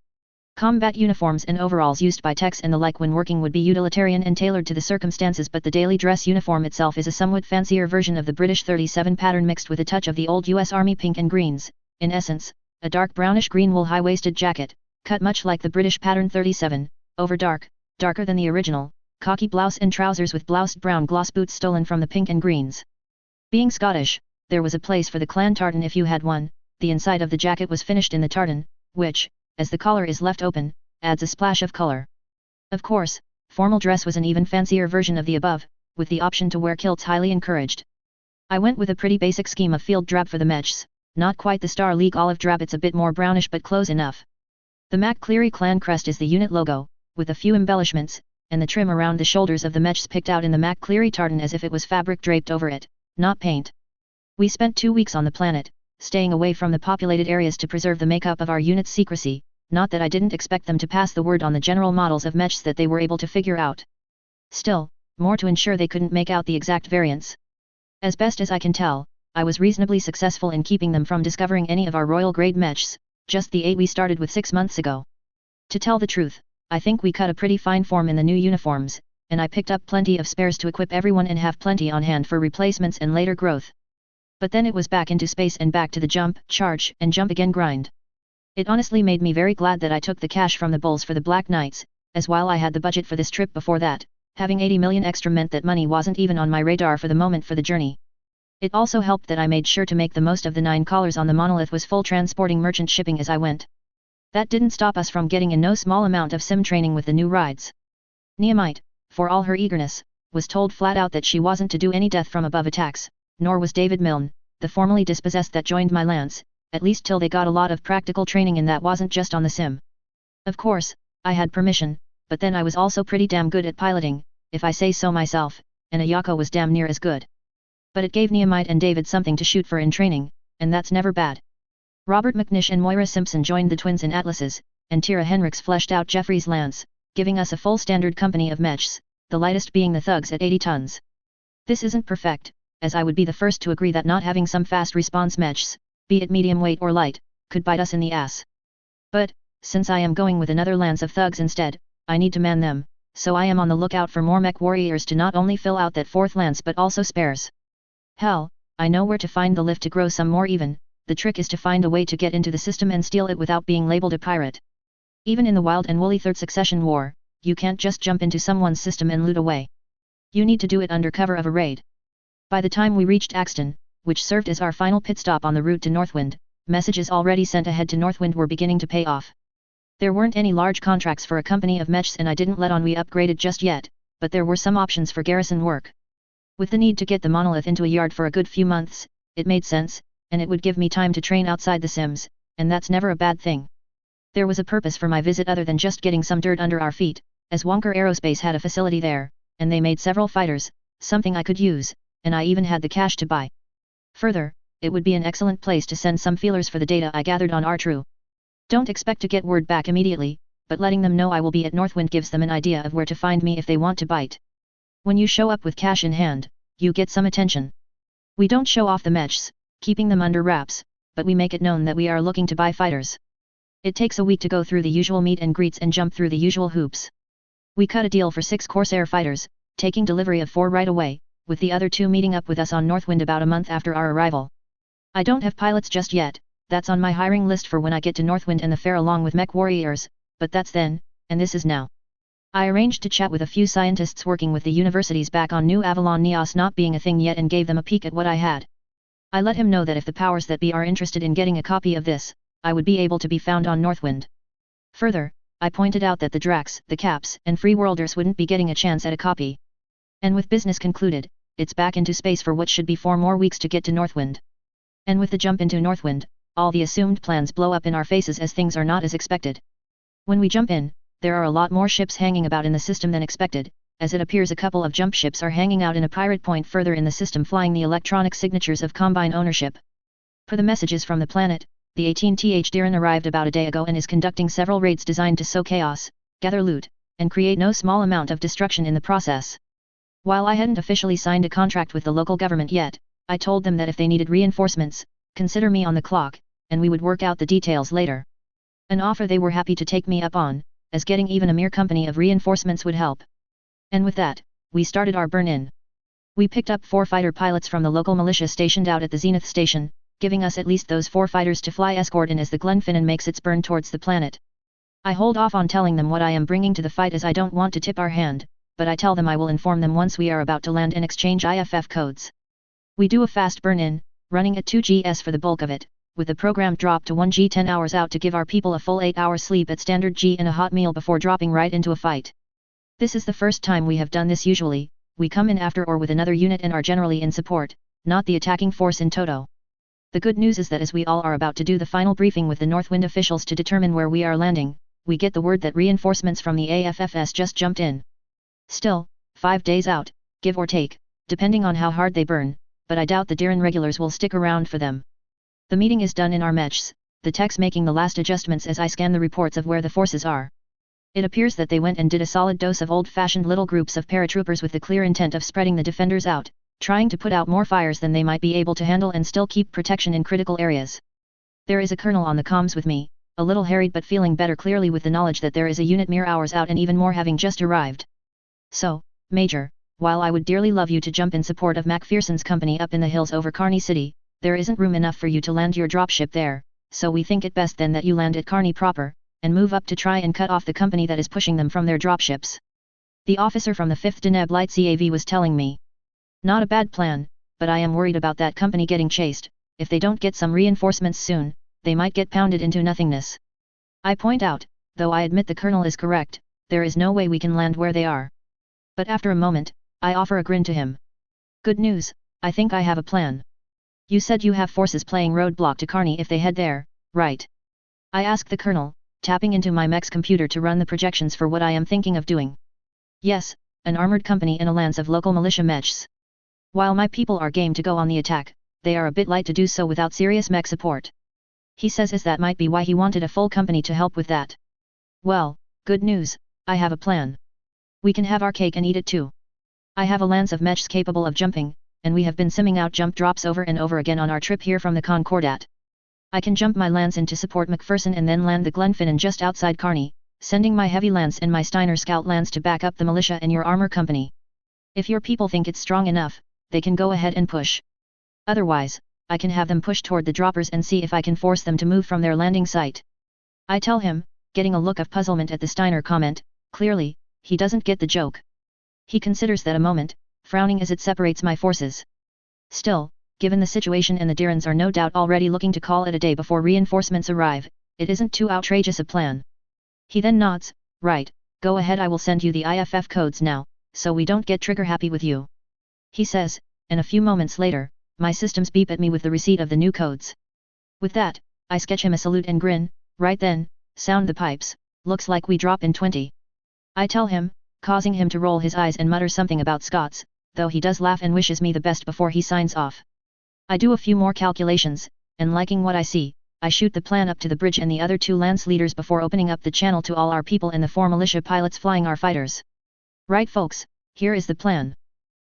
Combat uniforms and overalls used by techs and the like when working would be utilitarian and tailored to the circumstances, but the daily dress uniform itself is a somewhat fancier version of the British 37 pattern mixed with a touch of the old US Army pink and greens, in essence, a dark brownish green wool high-waisted jacket, cut much like the British pattern 37, over darker than the original, khaki blouse and trousers with bloused brown gloss boots stolen from the pink and greens. Being Scottish, there was a place for the clan tartan if you had one. The inside of the jacket was finished in the tartan, which, as the collar is left open, adds a splash of color. Of course, formal dress was an even fancier version of the above, with the option to wear kilts highly encouraged. I went with a pretty basic scheme of field drab for the mechs, not quite the Star League olive drab, it's a bit more brownish but close enough. The MacCleary clan crest is the unit logo, with a few embellishments, and the trim around the shoulders of the mechs picked out in the MacCleary tartan as if it was fabric draped over it, not paint. We spent 2 weeks on the planet, staying away from the populated areas to preserve the makeup of our unit's secrecy, not that I didn't expect them to pass the word on the general models of mechs that they were able to figure out. Still, more to ensure they couldn't make out the exact variants. As best as I can tell, I was reasonably successful in keeping them from discovering any of our royal grade mechs, just the 8 we started with 6 months ago. To tell the truth, I think we cut a pretty fine form in the new uniforms, and I picked up plenty of spares to equip everyone and have plenty on hand for replacements and later growth. But then it was back into space and back to the jump, charge, and jump again grind. It honestly made me very glad that I took the cash from the bulls for the Black Knights, as while I had the budget for this trip before that, having 80 million extra meant that money wasn't even on my radar for the moment for the journey. It also helped that I made sure to make the most of the 9 collars on the monolith was full transporting merchant shipping as I went. That didn't stop us from getting in no small amount of sim training with the new rides. Neomite, for all her eagerness, was told flat out that she wasn't to do any death from above attacks, nor was David Milne, the formerly dispossessed that joined my lance, at least till they got a lot of practical training, and that wasn't just on the sim. Of course, I had permission, but then I was also pretty damn good at piloting, if I say so myself, and Ayako was damn near as good. But it gave Neomite and David something to shoot for in training, and that's never bad. Robert McNish and Moira Simpson joined the twins in Atlases, and Tira Henricks fleshed out Jeffrey's lance, giving us a full standard company of mechs, the lightest being the Thugs at 80 tons. This isn't perfect, as I would be the first to agree that not having some fast response mechs, be it medium weight or light, could bite us in the ass. But, since I am going with another lance of Thugs instead, I need to man them, so I am on the lookout for more mech warriors to not only fill out that 4th lance but also spares. Hell, I know where to find the lift to grow some more even. The trick is to find a way to get into the system and steal it without being labeled a pirate. Even in the wild and woolly Third Succession War, you can't just jump into someone's system and loot away. You need to do it under cover of a raid. By the time we reached Axton, which served as our final pit stop on the route to Northwind, messages already sent ahead to Northwind were beginning to pay off. There weren't any large contracts for a company of mechs, and I didn't let on we upgraded just yet, but there were some options for garrison work. With the need to get the monolith into a yard for a good few months, it made sense, and it would give me time to train outside the sims, and that's never a bad thing. There was a purpose for my visit other than just getting some dirt under our feet, as Wonker Aerospace had a facility there, and they made several fighters, something I could use, and I even had the cash to buy. Further, it would be an excellent place to send some feelers for the data I gathered on R-True. Don't expect to get word back immediately, but letting them know I will be at Northwind gives them an idea of where to find me if they want to bite. When you show up with cash in hand, you get some attention. We don't show off the mechs, keeping them under wraps, but we make it known that we are looking to buy fighters. It takes a week to go through the usual meet and greets and jump through the usual hoops. We cut a deal for 6 Corsair fighters, taking delivery of 4 right away, with the other 2 meeting up with us on Northwind about a month after our arrival. I don't have pilots just yet, that's on my hiring list for when I get to Northwind and the fair along with mech warriors, but that's then, and this is now. I arranged to chat with a few scientists working with the universities back on New Avalon Neos not being a thing yet and gave them a peek at what I had. I let him know that if the powers that be are interested in getting a copy of this, I would be able to be found on Northwind. Further, I pointed out that the Drax, the Caps, and Free Worlders wouldn't be getting a chance at a copy. And with business concluded, it's back into space for what should be 4 more weeks to get to Northwind. And with the jump into Northwind, all the assumed plans blow up in our faces as things are not as expected. When we jump in, there are a lot more ships hanging about in the system than expected, as it appears a couple of jump ships are hanging out in a pirate point further in the system flying the electronic signatures of Combine ownership. Per the messages from the planet, the 18th Diran arrived about a day ago and is conducting several raids designed to sow chaos, gather loot, and create no small amount of destruction in the process. While I hadn't officially signed a contract with the local government yet, I told them that if they needed reinforcements, consider me on the clock, and we would work out the details later. An offer they were happy to take me up on, as getting even a mere company of reinforcements would help. And with that, we started our burn-in. We picked up 4 fighter pilots from the local militia stationed out at the Zenith station, giving us at least those 4 fighters to fly escort in as the Glenfinnan makes its burn towards the planet. I hold off on telling them what I am bringing to the fight as I don't want to tip our hand, but I tell them I will inform them once we are about to land and exchange IFF codes. We do a fast burn-in, running at 2 Gs for the bulk of it, with the program drop to 1 G 10 hours out to give our people a full 8 hours sleep at standard G and a hot meal before dropping right into a fight. This is the first time we have done this. Usually, we come in after or with another unit and are generally in support, not the attacking force in toto. The good news is that as we all are about to do the final briefing with the Northwind officials to determine where we are landing, we get the word that reinforcements from the AFFS just jumped in. Still, 5 days out, give or take, depending on how hard they burn, but I doubt the Diran regulars will stick around for them. The meeting is done in our mechs, the techs making the last adjustments as I scan the reports of where the forces are. It appears that they went and did a solid dose of old-fashioned little groups of paratroopers with the clear intent of spreading the defenders out, trying to put out more fires than they might be able to handle and still keep protection in critical areas. There is a colonel on the comms with me, a little harried but feeling better clearly with the knowledge that there is a unit mere hours out and even more having just arrived. So, Major, while I would dearly love you to jump in support of MacPherson's company up in the hills over Carney City, there isn't room enough for you to land your dropship there, so we think it best then that you land at Carney proper, and move up to try and cut off the company that is pushing them from their dropships. The officer from the 5th Deneb Light CAV was telling me. Not a bad plan, but I am worried about that company getting chased. If they don't get some reinforcements soon, they might get pounded into nothingness. I point out, though I admit the colonel is correct, there is no way we can land where they are. But after a moment, I offer a grin to him. Good news, I think I have a plan. You said you have forces playing roadblock to Carney if they head there, right? I ask the colonel, tapping into my mech's computer to run the projections for what I am thinking of doing. Yes, an armored company in a lance of local militia mechs. While my people are game to go on the attack, they are a bit light to do so without serious mech support. He says as that might be why he wanted a full company to help with that. Well, good news, I have a plan. We can have our cake and eat it too. I have a lance of mechs capable of jumping, and we have been simming out jump drops over and over again on our trip here from the Concordat. I can jump my lance in to support MacPherson and then land the Glenfinnan just outside Carney, sending my heavy lance and my Steiner scout lance to back up the militia and your armor company. If your people think it's strong enough, they can go ahead and push. Otherwise, I can have them push toward the droppers and see if I can force them to move from their landing site. I tell him, getting a look of puzzlement at the Steiner comment, clearly, he doesn't get the joke. He considers that a moment, frowning as it separates my forces. Still, given the situation and the Dirans are no doubt already looking to call it a day before reinforcements arrive, it isn't too outrageous a plan. He then nods, right, go ahead, I will send you the IFF codes now, so we don't get trigger happy with you. He says, and a few moments later, my systems beep at me with the receipt of the new codes. With that, I sketch him a salute and grin, right then, sound the pipes, looks like we drop in 20. I tell him, causing him to roll his eyes and mutter something about Scots, though he does laugh and wishes me the best before he signs off. I do a few more calculations, and liking what I see, I shoot the plan up to the bridge and the other 2 lance leaders before opening up the channel to all our people and the 4 militia pilots flying our fighters. Right folks, here is the plan.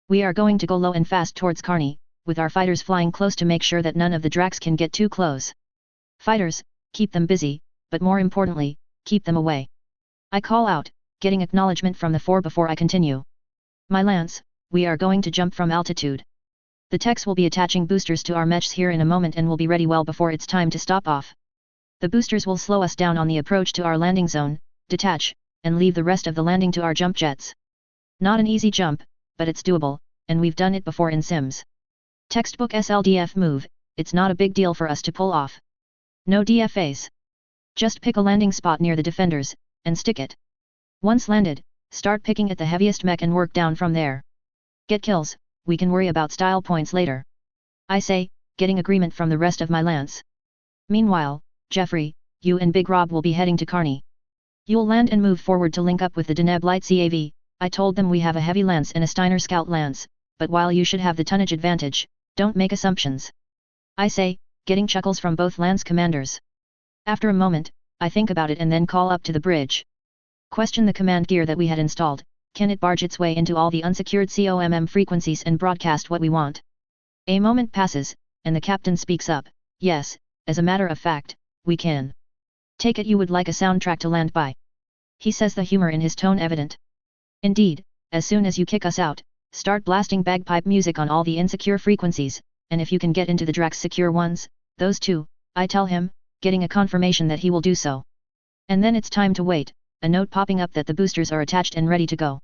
We are going to go low and fast towards Carney, with our fighters flying close to make sure that none of the Dracs can get too close. Fighters, keep them busy, but more importantly, keep them away. I call out, getting acknowledgement from the four before I continue. My lance, we are going to jump from altitude. The techs will be attaching boosters to our mechs here in a moment and will be ready well before it's time to stop off. The boosters will slow us down on the approach to our landing zone, detach, and leave the rest of the landing to our jump jets. Not an easy jump, but it's doable, and we've done it before in Sims. Textbook SLDF move, it's not a big deal for us to pull off. No DFAs. Just pick a landing spot near the defenders, and stick it. Once landed, start picking at the heaviest mech and work down from there. Get kills, we can worry about style points later. I say, getting agreement from the rest of my lance. Meanwhile, Jeffrey, you and Big Rob will be heading to Carney. You'll land and move forward to link up with the Deneb Light CAV. I told them we have a heavy lance and a Steiner Scout lance, but while you should have the tonnage advantage, don't make assumptions. I say, getting chuckles from both lance commanders. After a moment, I think about it and then call up to the bridge. Question the command gear that we had installed, can it barge its way into all the unsecured COMM frequencies and broadcast what we want? A moment passes, and the captain speaks up, yes, as a matter of fact, we can. Take it you would like a soundtrack to land by. He says, the humor in his tone evident. Indeed, as soon as you kick us out, start blasting bagpipe music on all the insecure frequencies, and if you can get into the Drax secure ones, those too, I tell him, getting a confirmation that he will do so. And then it's time to wait, a note popping up that the boosters are attached and ready to go.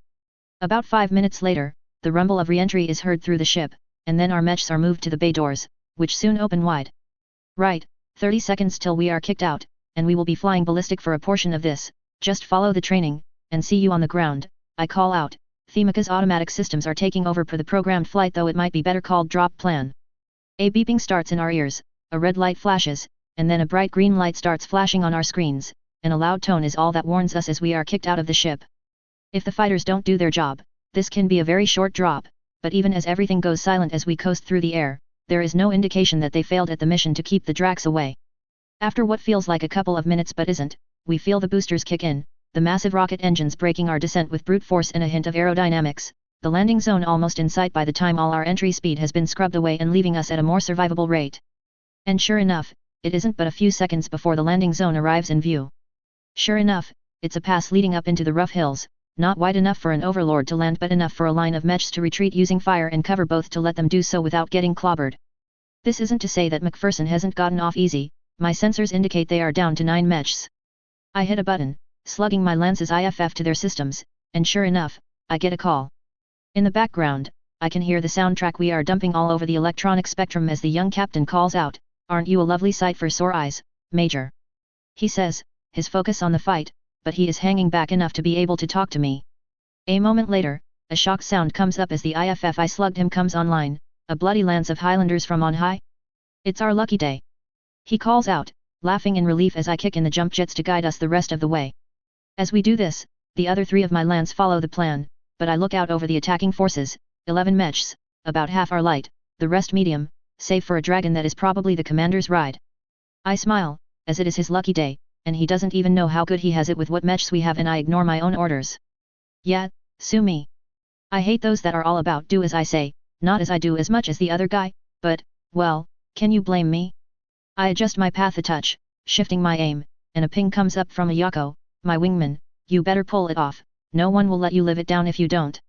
About 5 minutes later, the rumble of re-entry is heard through the ship, and then our mechs are moved to the bay doors, which soon open wide. Right, 30 seconds till we are kicked out, and we will be flying ballistic for a portion of this, just follow the training, and see you on the ground, I call out. Themika's automatic systems are taking over for the programmed flight, though it might be better called drop plan. A beeping starts in our ears, a red light flashes, and then a bright green light starts flashing on our screens, and a loud tone is all that warns us as we are kicked out of the ship. If the fighters don't do their job, this can be a very short drop, but even as everything goes silent as we coast through the air, there is no indication that they failed at the mission to keep the Dracs away. After what feels like a couple of minutes but isn't, we feel the boosters kick in, the massive rocket engines braking our descent with brute force and a hint of aerodynamics, the landing zone almost in sight by the time all our entry speed has been scrubbed away and leaving us at a more survivable rate. And sure enough, it isn't but a few seconds before the landing zone arrives in view. Sure enough, it's a pass leading up into the rough hills, not wide enough for an overlord to land but enough for a line of mechs to retreat using fire and cover both to let them do so without getting clobbered. This isn't to say that McPherson hasn't gotten off easy, my sensors indicate they are down to 9 mechs. I hit a button, slugging my lance's IFF to their systems, and sure enough, I get a call. In the background, I can hear the soundtrack we are dumping all over the electronic spectrum as the young captain calls out, "Aren't you a lovely sight for sore eyes, Major?" He says, his focus on the fight, but he is hanging back enough to be able to talk to me. A moment later, a shock sound comes up as the IFF I slugged him comes online, a bloody lance of Highlanders from on high. It's our lucky day. He calls out, laughing in relief as I kick in the jump jets to guide us the rest of the way. As we do this, the other 3 of my lance follow the plan, but I look out over the attacking forces, 11 mechs, about half are light, the rest medium, save for a dragon that is probably the commander's ride. I smile, as it is his lucky day, and he doesn't even know how good he has it with what mechs we have, and I ignore my own orders. Yeah, sue me. I hate those that are all about do as I say, not as I do as much as the other guy, but, well, can you blame me? I adjust my path a touch, shifting my aim, and a ping comes up from Ayako, my wingman, "You better pull it off, no one will let you live it down if you don't,"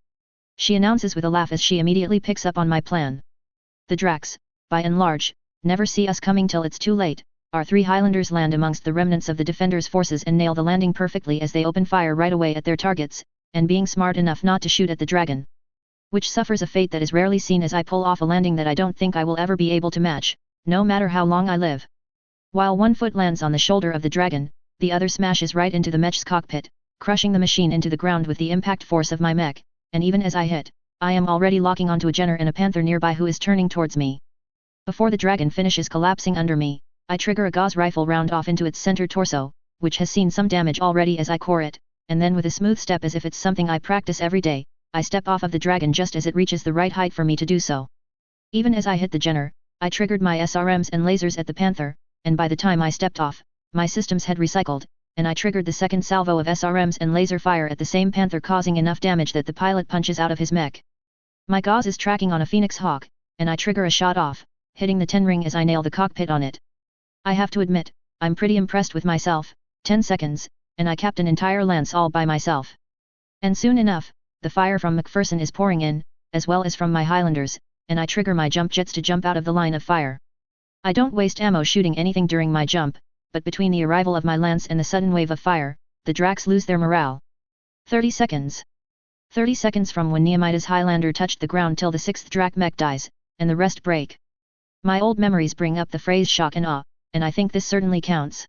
she announces with a laugh as she immediately picks up on my plan. The Dracs, by and large, never see us coming till it's too late. Our 3 Highlanders land amongst the remnants of the defenders' forces and nail the landing perfectly as they open fire right away at their targets, and being smart enough not to shoot at the dragon, which suffers a fate that is rarely seen as I pull off a landing that I don't think I will ever be able to match, no matter how long I live. While one foot lands on the shoulder of the dragon, the other smashes right into the mech's cockpit, crushing the machine into the ground with the impact force of my mech, and even as I hit, I am already locking onto a Jenner and a Panther nearby who is turning towards me. Before the dragon finishes collapsing under me, I trigger a gauze rifle round off into its center torso, which has seen some damage already as I core it, and then with a smooth step as if it's something I practice every day, I step off of the dragon just as it reaches the right height for me to do so. Even as I hit the Jenner, I triggered my SRMs and lasers at the Panther, and by the time I stepped off, my systems had recycled, and I triggered the second salvo of SRMs and laser fire at the same Panther, causing enough damage that the pilot punches out of his mech. My gauze is tracking on a Phoenix Hawk, and I trigger a shot off, hitting the 10 ring as I nail the cockpit on it. I have to admit, I'm pretty impressed with myself. 10 seconds, and I capped an entire lance all by myself. And soon enough, the fire from MacPherson is pouring in, as well as from my Highlanders, and I trigger my jump jets to jump out of the line of fire. I don't waste ammo shooting anything during my jump, but between the arrival of my lance and the sudden wave of fire, the Dracs lose their morale. 30 seconds. 30 seconds from when Nehemiah's Highlander touched the ground till the 6th Drac mech dies, and the rest break. My old memories bring up the phrase shock and awe, and I think this certainly counts.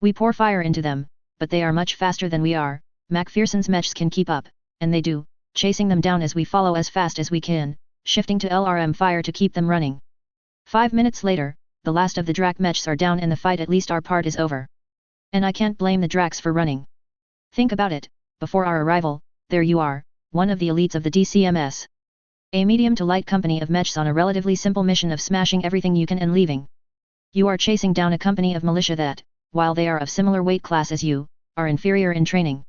We pour fire into them, but they are much faster than we are. MacPherson's mechs can keep up, and they do, chasing them down as we follow as fast as we can, shifting to LRM fire to keep them running. 5 minutes later, the last of the Drac mechs are down and the fight, at least our part, is over. And I can't blame the Dracs for running. Think about it, before our arrival, there you are, one of the elites of the DCMS. A medium to light company of mechs on a relatively simple mission of smashing everything you can and leaving. You are chasing down a company of militia that, while they are of similar weight class as you, are inferior in training.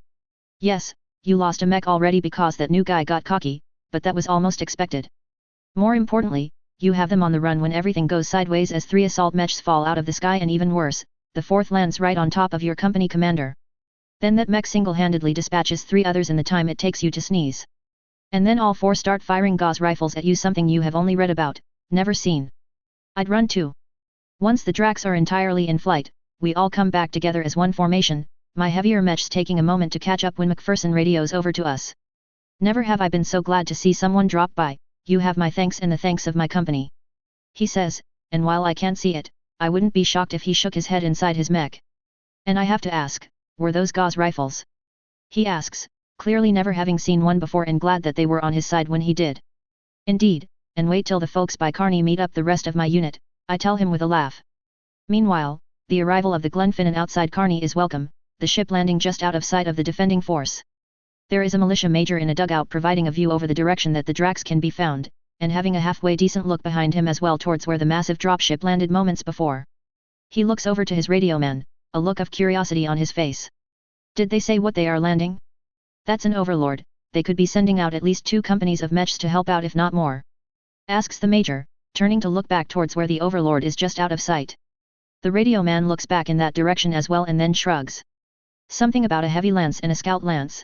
Yes, you lost a mech already because that new guy got cocky, but that was almost expected. More importantly, you have them on the run when everything goes sideways as 3 assault mechs fall out of the sky, and even worse, the 4th lands right on top of your company commander. Then that mech single-handedly dispatches 3 others in the time it takes you to sneeze. And then all 4 start firing Gauss rifles at you, something you have only read about, never seen. I'd run too. Once the Dracs are entirely in flight, we all come back together as one formation, my heavier mechs taking a moment to catch up when MacPherson radios over to us. Never have I been so glad to see someone drop by. You have my thanks and the thanks of my company. He says, and while I can't see it, I wouldn't be shocked if he shook his head inside his mech. And I have to ask, were those Gauss rifles? He asks, clearly never having seen one before and glad that they were on his side when he did. Indeed, and wait till the folks by Kearney meet up the rest of my unit, I tell him with a laugh. Meanwhile, the arrival of the Glenfinnan outside Kearney is welcome, the ship landing just out of sight of the defending force. There is a militia major in a dugout providing a view over the direction that the Dracs can be found, and having a halfway decent look behind him as well towards where the massive dropship landed moments before. He looks over to his radio man, a look of curiosity on his face. Did they say what they are landing? That's an overlord, they could be sending out at least 2 companies of mechs to help out if not more. Asks the major, turning to look back towards where the overlord is just out of sight. The radio man looks back in that direction as well and then shrugs. Something about a heavy lance and a scout lance.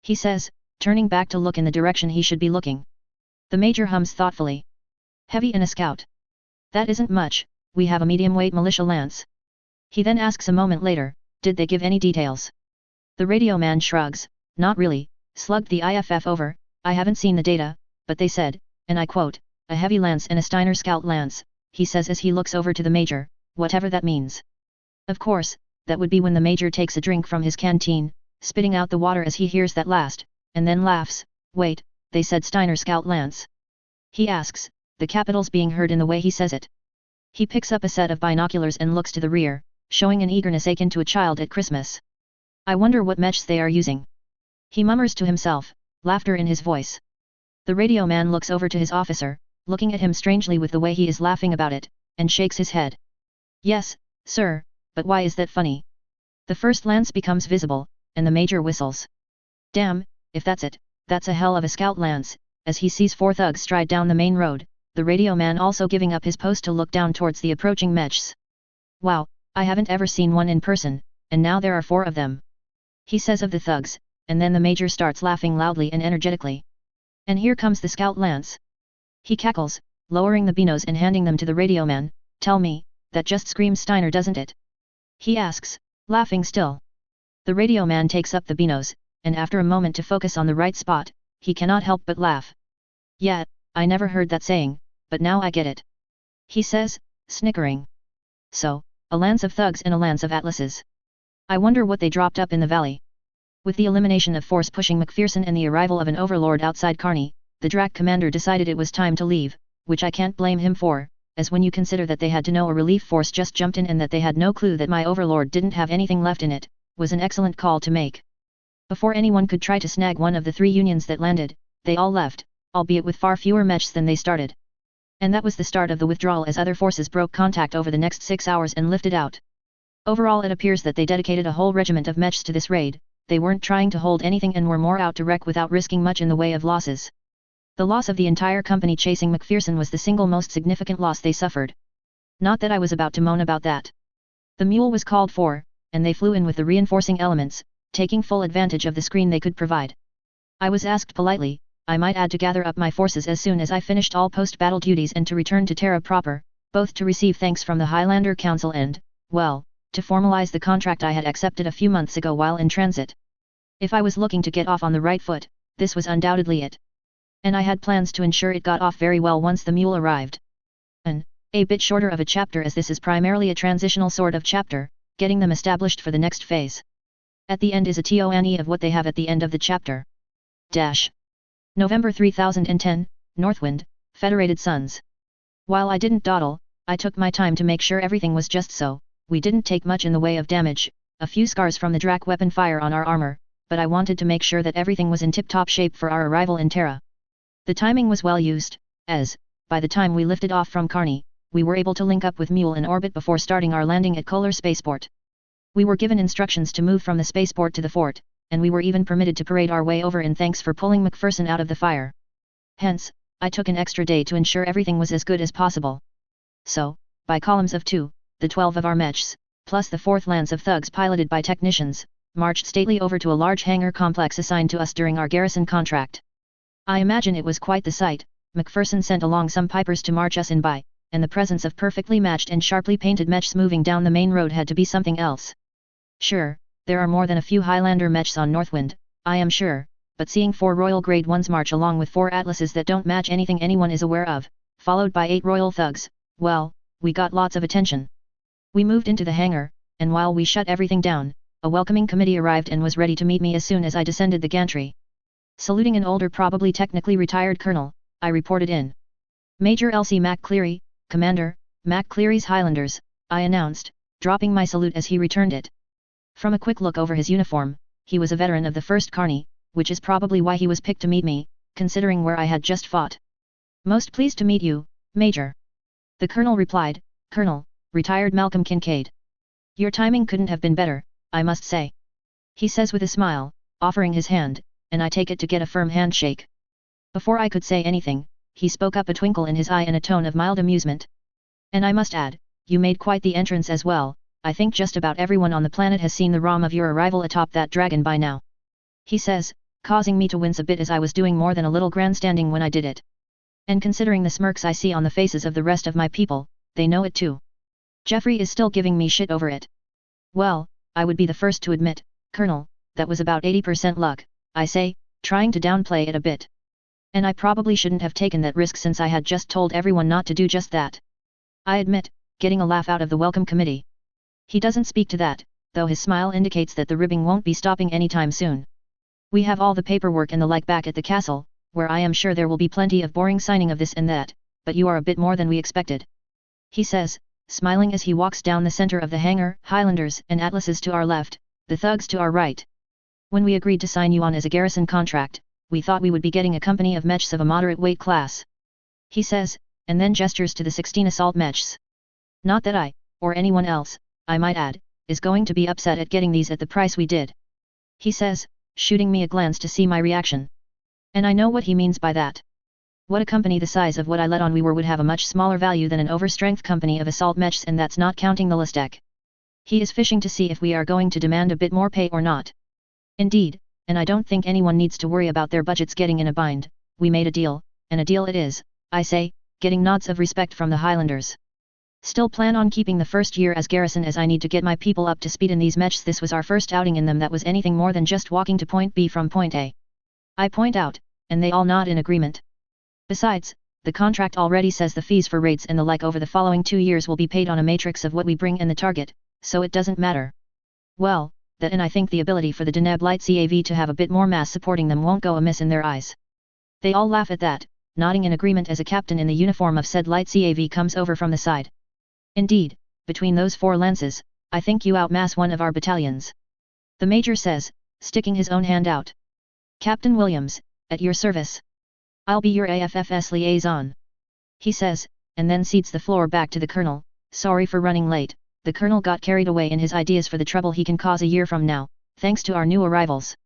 He says, turning back to look in the direction he should be looking. The major hums thoughtfully. Heavy and a scout. That isn't much, we have a medium-weight militia lance. He then asks a moment later, did they give any details? The radio man shrugs, not really, slugged the IFF over, I haven't seen the data, but they said, and I quote, a heavy lance and a Steiner scout lance, he says as he looks over to the major, whatever that means. Of course, that would be when the major takes a drink from his canteen, spitting out the water as he hears that last, and then laughs, wait, they said Steiner scout lance. He asks, the capitals being heard in the way he says it. He picks up a set of binoculars and looks to the rear, showing an eagerness akin to a child at Christmas. I wonder what mechs they are using. He mummers to himself, laughter in his voice. The radio man looks over to his officer, looking at him strangely with the way he is laughing about it, and shakes his head. Yes, sir, but why is that funny? The first lance becomes visible, and the major whistles. Damn, if that's it, that's a hell of a scout lance, as he sees 4 thugs stride down the main road, the radio man also giving up his post to look down towards the approaching mechs. Wow, I haven't ever seen one in person, and now there are 4 of them. He says of the thugs, and then the major starts laughing loudly and energetically. And here comes the scout lance. He cackles, lowering the binos and handing them to the radio man, tell me, that just screams Steiner doesn't it? He asks, laughing still. The radio man takes up the binos, and after a moment to focus on the right spot, he cannot help but laugh. Yeah, I never heard that saying, but now I get it. He says, snickering. So, a lance of thugs and a lance of atlases. I wonder what they dropped up in the valley. With the elimination of force pushing MacPherson and the arrival of an overlord outside Kearney, the Drac commander decided it was time to leave, which I can't blame him for, as when you consider that they had to know a relief force just jumped in and that they had no clue that my overlord didn't have anything left in it, was an excellent call to make. Before anyone could try to snag one of the 3 unions that landed, they all left, albeit with far fewer mechs than they started. And that was the start of the withdrawal as other forces broke contact over the next 6 hours and lifted out. Overall it appears that they dedicated a whole regiment of mechs to this raid, they weren't trying to hold anything and were more out to wreck without risking much in the way of losses. The loss of the entire company chasing MacPherson was the single most significant loss they suffered. Not that I was about to moan about that. The mule was called for, and they flew in with the reinforcing elements, taking full advantage of the screen they could provide. I was asked politely, I might add, to gather up my forces as soon as I finished all post-battle duties and to return to Terra proper, both to receive thanks from the Highlander Council and, well, to formalize the contract I had accepted a few months ago while in transit. If I was looking to get off on the right foot, this was undoubtedly it. And I had plans to ensure it got off very well once the mule arrived. A bit shorter of a chapter, as this is primarily a transitional sort of chapter, getting them established for the next phase. At the end is a TONE of what they have at the end of the chapter. November 3010, Northwind, Federated Suns. While I didn't dawdle, I took my time to make sure everything was just so. We didn't take much in the way of damage, a few scars from the Drak weapon fire on our armor, but I wanted to make sure that everything was in tip-top shape for our arrival in Terra. The timing was well used, as, by the time we lifted off from Carney, we were able to link up with Mule in orbit before starting our landing at Kohler Spaceport. We were given instructions to move from the spaceport to the fort, and we were even permitted to parade our way over in thanks for pulling MacPherson out of the fire. Hence, I took an extra day to ensure everything was as good as possible. So, by columns of 2, the 12 of our mechs, plus the 4th lance of thugs piloted by technicians, marched stately over to a large hangar complex assigned to us during our garrison contract. I imagine it was quite the sight. MacPherson sent along some pipers to march us in by, and the presence of perfectly matched and sharply painted mechs moving down the main road had to be something else. Sure, there are more than a few Highlander mechs on Northwind, I am sure, but seeing 4 Royal Grade 1s march along with 4 Atlases that don't match anything anyone is aware of, followed by 8 Royal Thugs, well, we got lots of attention. We moved into the hangar, and while we shut everything down, a welcoming committee arrived and was ready to meet me as soon as I descended the gantry. Saluting an older, probably technically retired colonel, I reported in. Major L.C. MacCleary, Commander, MacCleary's Highlanders, I announced, dropping my salute as he returned it. From a quick look over his uniform, he was a veteran of the 1st Carney, which is probably why he was picked to meet me, considering where I had just fought. Most pleased to meet you, Major. The colonel replied, Colonel, retired Malcolm Kincaid. Your timing couldn't have been better, I must say. He says with a smile, offering his hand, and I take it to get a firm handshake. Before I could say anything, he spoke up, a twinkle in his eye and a tone of mild amusement. And I must add, you made quite the entrance as well. I think just about everyone on the planet has seen the ROM of your arrival atop that dragon by now. He says, causing me to wince a bit as I was doing more than a little grandstanding when I did it. And considering the smirks I see on the faces of the rest of my people, they know it too. Jeffrey is still giving me shit over it. Well, I would be the first to admit, Colonel, that was about 80% luck, I say, trying to downplay it a bit. And I probably shouldn't have taken that risk since I had just told everyone not to do just that. I admit, getting a laugh out of the welcome committee. He doesn't speak to that, though his smile indicates that the ribbing won't be stopping anytime soon. We have all the paperwork and the like back at the castle, where I am sure there will be plenty of boring signing of this and that, but you are a bit more than we expected. He says, smiling as he walks down the center of the hangar, Highlanders and Atlases to our left, the thugs to our right. When we agreed to sign you on as a garrison contract, we thought we would be getting a company of mechs of a moderate weight class. He says, and then gestures to the 16 assault mechs. Not that I, or anyone else, I might add, is going to be upset at getting these at the price we did. He says, shooting me a glance to see my reaction. And I know what he means by that. What a company the size of what I let on we were would have a much smaller value than an overstrength company of assault mechs, and that's not counting the Listec. He is fishing to see if we are going to demand a bit more pay or not. Indeed, and I don't think anyone needs to worry about their budgets getting in a bind. We made a deal, and a deal it is, I say, getting nods of respect from the Highlanders. Still plan on keeping the first year as garrison, as I need to get my people up to speed in these mechs. This was our first outing in them that was anything more than just walking to point B from point A. I point out, and they all nod in agreement. Besides, the contract already says the fees for raids and the like over the following 2 years will be paid on a matrix of what we bring and the target, so it doesn't matter. Well, that, and I think the ability for the Deneb Light CAV to have a bit more mass supporting them won't go amiss in their eyes. They all laugh at that, nodding in agreement as a captain in the uniform of said Light CAV comes over from the side. Indeed, between those 4 lances, I think you outmass one of our battalions. The major says, sticking his own hand out. Captain Williams, at your service. I'll be your AFFS liaison. He says, and then cedes the floor back to the colonel. Sorry for running late. The colonel got carried away in his ideas for the trouble he can cause a year from now, thanks to our new arrivals.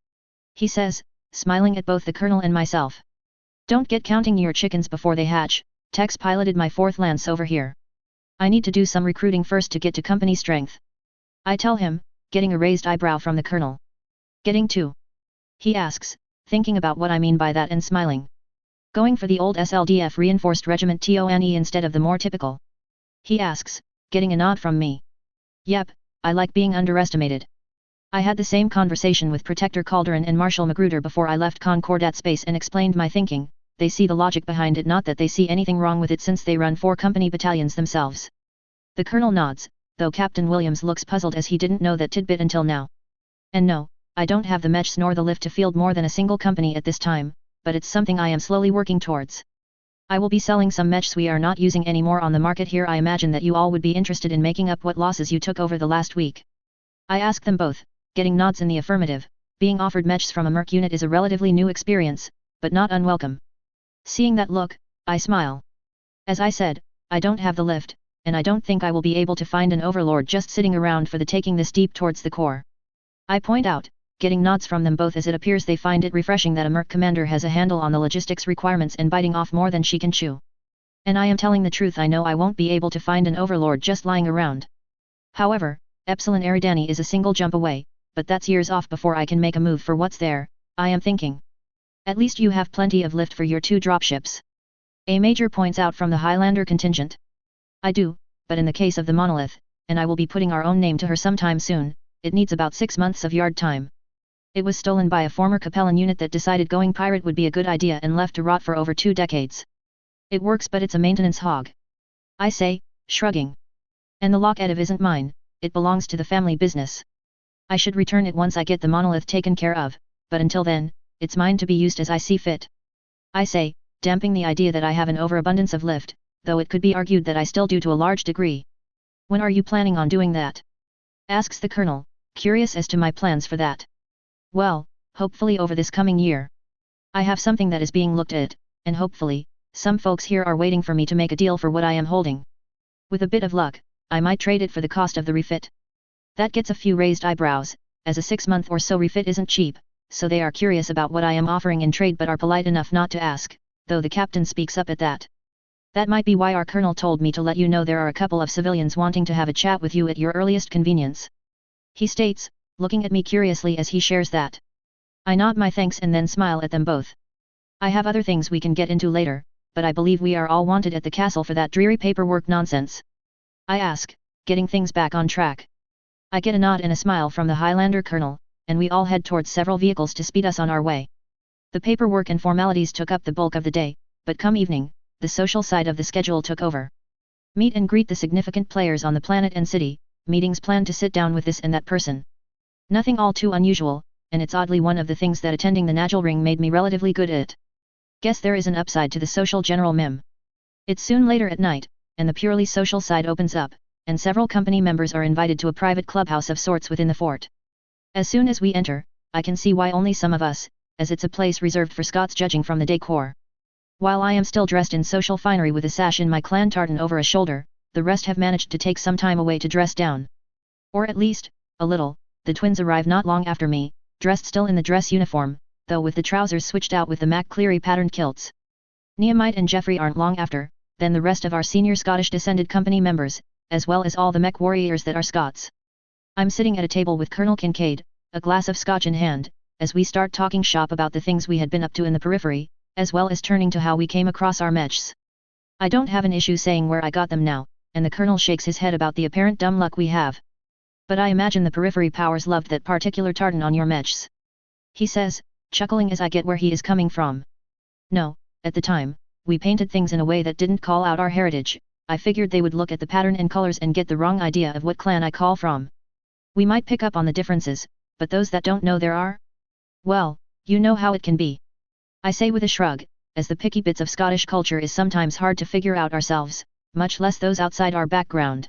He says, smiling at both the colonel and myself. Don't get counting your chickens before they hatch. Tex piloted my 4th lance over here. I need to do some recruiting first to get to company strength. I tell him, getting a raised eyebrow from the colonel. Getting to? He asks, thinking about what I mean by that and smiling. Going for the old SLDF reinforced regiment TONE instead of the more typical. He asks, getting a nod from me. Yep, I like being underestimated. I had the same conversation with Protector Calderon and Marshal Magruder before I left Concordat Space and explained my thinking. They see the logic behind it, not that they see anything wrong with it since they run 4 company battalions themselves. The colonel nods, though Captain Williams looks puzzled as he didn't know that tidbit until now. And no, I don't have the mechs nor the lift to field more than a single company at this time, but it's something I am slowly working towards. I will be selling some mechs we are not using anymore on the market here. I imagine that you all would be interested in making up what losses you took over the last week. I ask them both, getting nods in the affirmative. Being offered mechs from a merc unit is a relatively new experience, but not unwelcome. Seeing that look, I smile. As I said, I don't have the lift, and I don't think I will be able to find an overlord just sitting around for the taking this deep towards the core. I point out, getting nods from them both, as it appears they find it refreshing that a merc commander has a handle on the logistics requirements and biting off more than she can chew. And I am telling the truth. I know I won't be able to find an overlord just lying around. However, Epsilon Eridani is a single jump away, but that's years off before I can make a move for what's there, I am thinking. At least you have plenty of lift for your 2 dropships. A major points out from the Highlander contingent. I do, but in the case of the monolith, and I will be putting our own name to her sometime soon, it needs about 6 months of yard time. It was stolen by a former Capellan unit that decided going pirate would be a good idea and left to rot for over 2 decades. It works, but it's a maintenance hog. I say, shrugging. And the locative isn't mine, it belongs to the family business. I should return it once I get the monolith taken care of, but until then, it's mine to be used as I see fit. I say, damping the idea that I have an overabundance of lift, though it could be argued that I still do to a large degree. When are you planning on doing that? Asks the colonel, curious as to my plans for that. Well, hopefully over this coming year. I have something that is being looked at, and hopefully, some folks here are waiting for me to make a deal for what I am holding. With a bit of luck, I might trade it for the cost of the refit. That gets a few raised eyebrows, as a 6-month or so refit isn't cheap, so they are curious about what I am offering in trade but are polite enough not to ask, though the captain speaks up at that. That might be why our colonel told me to let you know there are a couple of civilians wanting to have a chat with you at your earliest convenience. He states, looking at me curiously as he shares that. I nod my thanks and then smile at them both. I have other things we can get into later, but I believe we are all wanted at the castle for that dreary paperwork nonsense. I ask, getting things back on track. I get a nod and a smile from the Highlander colonel, and we all head towards several vehicles to speed us on our way. The paperwork and formalities took up the bulk of the day, but come evening, the social side of the schedule took over. Meet and greet the significant players on the planet and city, meetings planned to sit down with this and that person. Nothing all too unusual, and it's oddly one of the things that attending the Nagel Ring made me relatively good at. Guess there is an upside to the social general mim. It's soon later at night, and the purely social side opens up, and several company members are invited to a private clubhouse of sorts within the fort. As soon as we enter, I can see why only some of us, as it's a place reserved for Scots judging from the decor. While I am still dressed in social finery with a sash in my clan tartan over a shoulder, the rest have managed to take some time away to dress down. Or at least, a little. The twins arrive not long after me, dressed still in the dress uniform, though with the trousers switched out with the MacCleary patterned kilts. Nehemiah and Geoffrey aren't long after, then the rest of our senior Scottish descended company members, as well as all the mech warriors that are Scots. I'm sitting at a table with Colonel Kincaid, a glass of scotch in hand, as we start talking shop about the things we had been up to in the periphery, as well as turning to how we came across our mechs. I don't have an issue saying where I got them now, and the colonel shakes his head about the apparent dumb luck we have. But I imagine the periphery powers loved that particular tartan on your mechs. He says, chuckling as I get where he is coming from. No, at the time, we painted things in a way that didn't call out our heritage. I figured they would look at the pattern and colors and get the wrong idea of what clan I call from. We might pick up on the differences, but those that don't know there are? Well, you know how it can be. I say with a shrug, as the picky bits of Scottish culture is sometimes hard to figure out ourselves, much less those outside our background.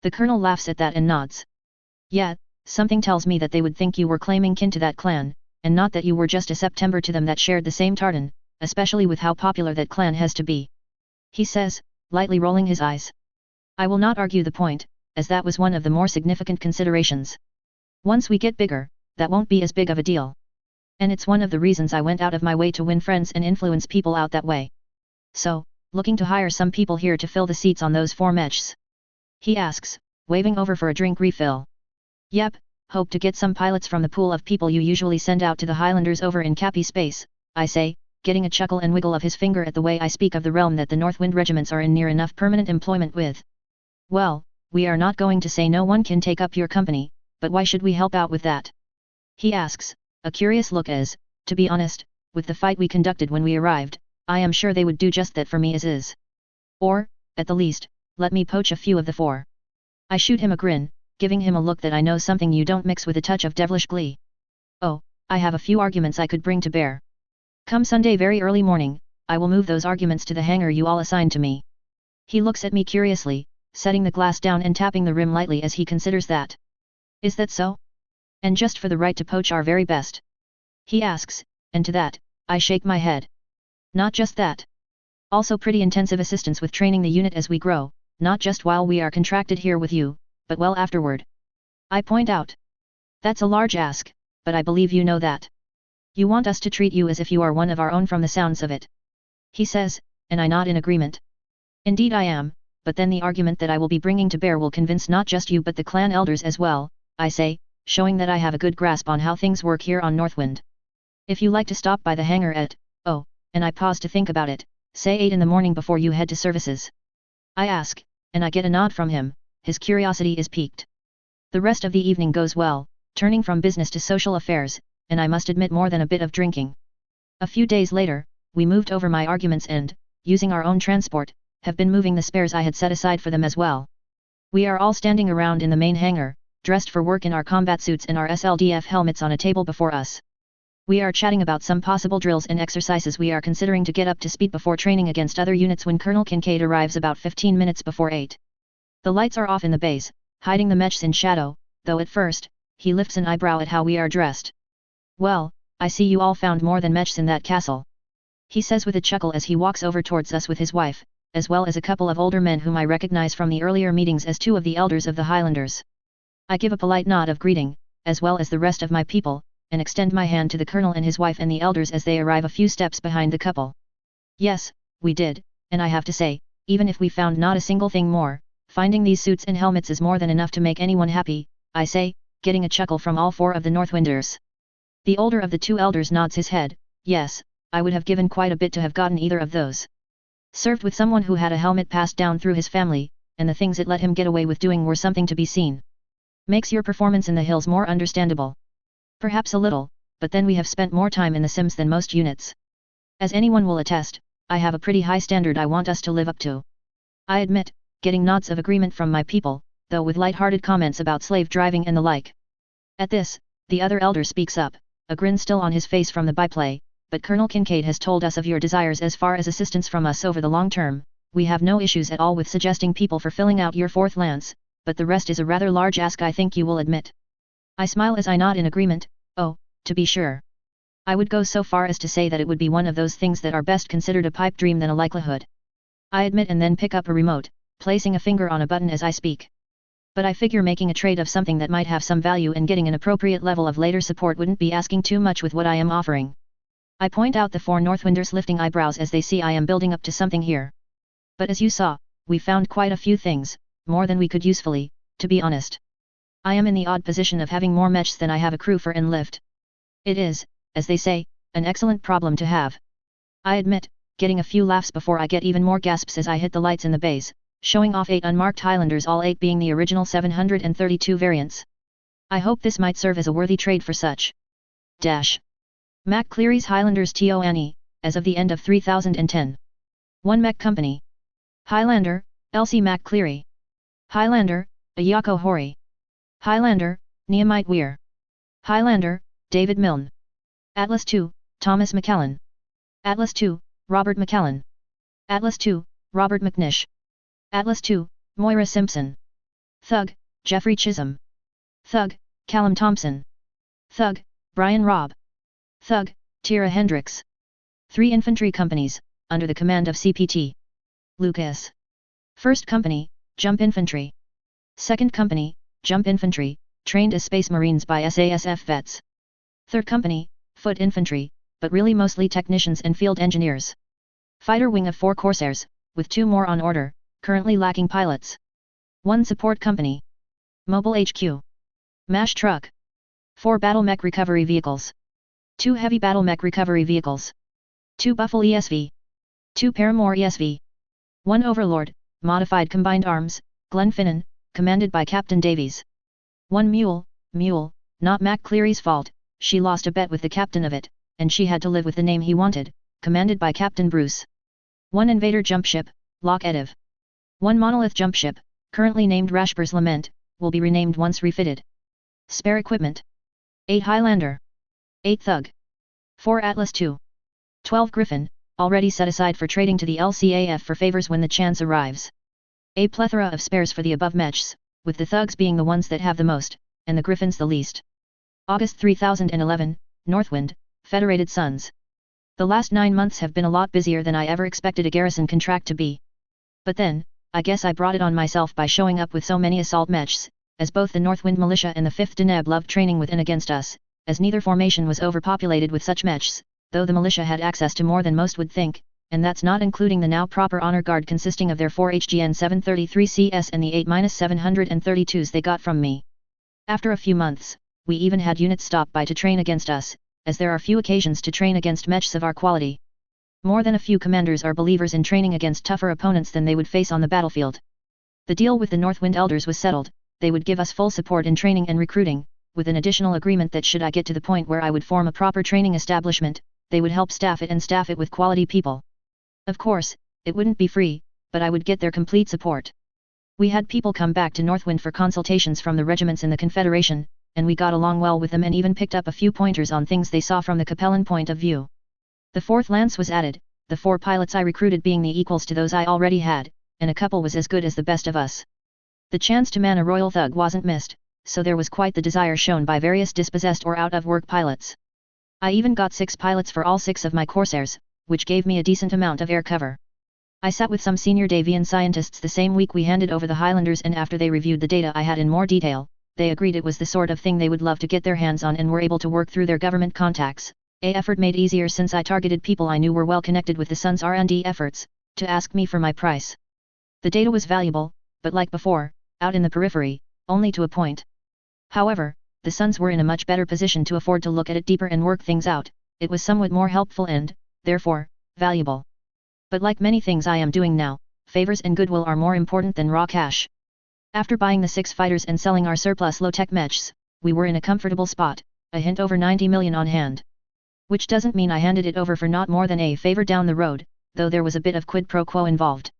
The colonel laughs at that and nods. Yeah, something tells me that they would think you were claiming kin to that clan, and not that you were just a September to them that shared the same tartan, especially with how popular that clan has to be. He says, lightly rolling his eyes. I will not argue the point, as that was one of the more significant considerations. Once we get bigger, that won't be as big of a deal. And it's one of the reasons I went out of my way to win friends and influence people out that way. So, looking to hire some people here to fill the seats on those 4 mechs? He asks, waving over for a drink refill. Yep, hope to get some pilots from the pool of people you usually send out to the Highlanders over in Cappy space, I say, getting a chuckle and wiggle of his finger at the way I speak of the realm that the Northwind regiments are in near enough permanent employment with. Well, we are not going to say no one can take up your company, but why should we help out with that? He asks, a curious look as, to be honest, with the fight we conducted when we arrived, I am sure they would do just that for me as is. Or, at the least, let me poach a few of the 4. I shoot him a grin, giving him a look that I know something you don't mix with a touch of devilish glee. Oh, I have a few arguments I could bring to bear. Come Sunday very early morning, I will move those arguments to the hangar you all assigned to me. He looks at me curiously, setting the glass down and tapping the rim lightly as he considers that. Is that so? And just for the right to poach our very best? He asks, and to that, I shake my head. Not just that. Also pretty intensive assistance with training the unit as we grow, not just while we are contracted here with you, but well afterward. I point out. That's a large ask, but I believe you know that. You want us to treat you as if you are one of our own from the sounds of it. He says, and I nod in agreement. Indeed I am, but then the argument that I will be bringing to bear will convince not just you but the clan elders as well, I say, showing that I have a good grasp on how things work here on Northwind. If you like to stop by the hangar at, and I pause to think about it, say 8 in the morning before you head to services. I ask, and I get a nod from him, his curiosity is piqued. The rest of the evening goes well, turning from business to social affairs, and I must admit more than a bit of drinking. A few days later, we moved over my arguments and, using our own transport, have been moving the spares I had set aside for them as well. We are all standing around in the main hangar, dressed for work in our combat suits and our SLDF helmets on a table before us. We are chatting about some possible drills and exercises we are considering to get up to speed before training against other units when Colonel Kincaid arrives about 15 minutes before 8. The lights are off in the base, hiding the mechs in shadow, though at first, he lifts an eyebrow at how we are dressed. Well, I see you all found more than mechs in that castle. He says with a chuckle as he walks over towards us with his wife, as well as a couple of older men whom I recognize from the earlier meetings as 2 of the elders of the Highlanders. I give a polite nod of greeting, as well as the rest of my people, and extend my hand to the colonel and his wife and the elders as they arrive a few steps behind the couple. Yes, we did, and I have to say, even if we found not a single thing more, finding these suits and helmets is more than enough to make anyone happy, I say, getting a chuckle from all 4 of the Northwinders. The older of the 2 elders nods his head, yes, I would have given quite a bit to have gotten either of those. Served with someone who had a helmet passed down through his family, and the things it let him get away with doing were something to be seen. Makes your performance in the hills more understandable. Perhaps a little, but then we have spent more time in the Sims than most units. As anyone will attest, I have a pretty high standard I want us to live up to. I admit, getting nods of agreement from my people, though with light-hearted comments about slave driving and the like. At this, the other elder speaks up, a grin still on his face from the byplay, but Colonel Kincaid has told us of your desires as far as assistance from us over the long term. We have no issues at all with suggesting people for filling out your 4th lance, but the rest is a rather large ask I think you will admit. I smile as I nod in agreement, to be sure. I would go so far as to say that it would be one of those things that are best considered a pipe dream than a likelihood. I admit and then pick up a remote, placing a finger on a button as I speak. But I figure making a trade of something that might have some value and getting an appropriate level of later support wouldn't be asking too much with what I am offering. I point out the 4 Northwinders lifting eyebrows as they see I am building up to something here. But as you saw, we found quite a few things, more than we could usefully, to be honest. I am in the odd position of having more mechs than I have a crew for and lift. It is, as they say, an excellent problem to have. I admit, getting a few laughs before I get even more gasps as I hit the lights in the bays, showing off 8 unmarked Highlanders, all 8 being the original 732 variants. I hope this might serve as a worthy trade for such. MacCleary's Highlanders TONE, as of the end of 3010. 1 Mech Company. Highlander, Elsie MacCleary. Highlander, Ayako Hori. Highlander, Nehemiah Weir. Highlander, David Milne. Atlas 2, Thomas McKellen. Atlas 2, Robert McKellen. Atlas 2, Robert McNish. Atlas 2, Moira Simpson. Thug, Jeffrey Chisholm. Thug, Callum Thompson. Thug, Brian Robb. Thug, Tira Hendricks. 3 infantry companies, under the command of CPT. Lucas. 1st Company, Jump Infantry. 2nd Company, Jump Infantry, trained as Space Marines by SASF vets. 3rd Company, foot infantry, but really mostly technicians and field engineers. Fighter wing of 4 Corsairs, with 2 more on order, currently lacking pilots. 1 support company. Mobile HQ. MASH truck. 4 battle mech recovery vehicles. 2 heavy battle mech recovery vehicles. 2 Buffalo ESV. 2 Paramore ESV. 1 Overlord, modified combined arms, Glenfinnan, commanded by Captain Davies. 1 Mule, not MacCleary's fault, she lost a bet with the captain of it, and she had to live with the name he wanted, commanded by Captain Bruce. 1 Invader jumpship, Loch Ediv. 1 Monolith jumpship, currently named Rashbur's Lament, will be renamed once refitted. Spare equipment. 8 Highlander. 8 Thug. 4 Atlas II. 12 Griffin, already set aside for trading to the LCAF for favors when the chance arrives. A plethora of spares for the above mechs, with the Thugs being the ones that have the most, and the Griffins the least. August 3011, Northwind, Federated Sons. The last 9 months have been a lot busier than I ever expected a garrison contract to be. But then, I guess I brought it on myself by showing up with so many assault mechs, as both the Northwind Militia and the 5th Deneb loved training with and against us, as neither formation was overpopulated with such mechs, though the militia had access to more than most would think, and that's not including the now proper honor guard consisting of their 4 HGN 733 CS and the 8-732s they got from me. After a few months, we even had units stop by to train against us, as there are few occasions to train against mechs of our quality. More than a few commanders are believers in training against tougher opponents than they would face on the battlefield. The deal with the Northwind Elders was settled, they would give us full support in training and recruiting, with an additional agreement that should I get to the point where I would form a proper training establishment, they would help staff it and staff it with quality people. Of course, it wouldn't be free, but I would get their complete support. We had people come back to Northwind for consultations from the regiments in the Confederation, and we got along well with them and even picked up a few pointers on things they saw from the Capellan point of view. The 4th Lance was added, the 4 pilots I recruited being the equals to those I already had, and a couple was as good as the best of us. The chance to man a Royal Thug wasn't missed, so there was quite the desire shown by various dispossessed or out-of-work pilots. I even got 6 pilots for all 6 of my Corsairs, which gave me a decent amount of air cover. I sat with some senior Davian scientists the same week we handed over the Highlanders, and after they reviewed the data I had in more detail, they agreed it was the sort of thing they would love to get their hands on and were able to work through their government contacts, a effort made easier since I targeted people I knew were well connected with the Sun's R&D efforts, to ask me for my price. The data was valuable, but like before, out in the periphery, only to a point. However, the Suns were in a much better position to afford to look at it deeper and work things out, it was somewhat more helpful and, therefore, valuable. But like many things I am doing now, favors and goodwill are more important than raw cash. After buying the 6 fighters and selling our surplus low-tech mechs, we were in a comfortable spot, a hint over 90 million on hand. Which doesn't mean I handed it over for not more than a favor down the road, though there was a bit of quid pro quo involved.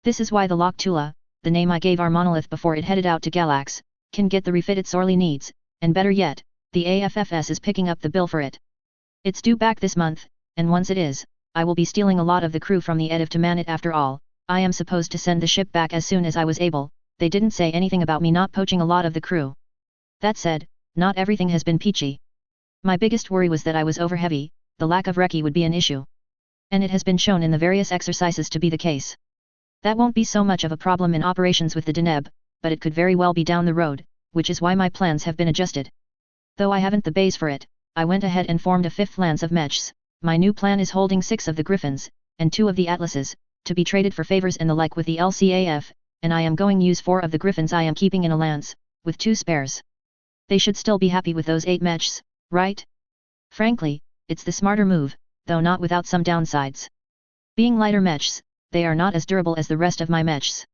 This is why the Loch Tula, the name I gave our monolith before it headed out to Galax, can get the refit it sorely needs, and better yet, the AFFS is picking up the bill for it. It's due back this month, and once it is, I will be stealing a lot of the crew from the Ediv to man it. After all, I am supposed to send the ship back as soon as I was able. They didn't say anything about me not poaching a lot of the crew. That said, not everything has been peachy. My biggest worry was that I was overheavy, the lack of recce would be an issue. And it has been shown in the various exercises to be the case. That won't be so much of a problem in operations with the Deneb, but it could very well be down the road, which is why my plans have been adjusted. Though I haven't the base for it, I went ahead and formed a 5th lance of mechs. My new plan is holding 6 of the Griffins, and 2 of the Atlases, to be traded for favors and the like with the LCAF, and I am going use 4 of the Griffins I am keeping in a lance, with 2 spares. They should still be happy with those 8 mechs, right? Frankly, it's the smarter move, though not without some downsides. Being lighter mechs, they are not as durable as the rest of my mechs.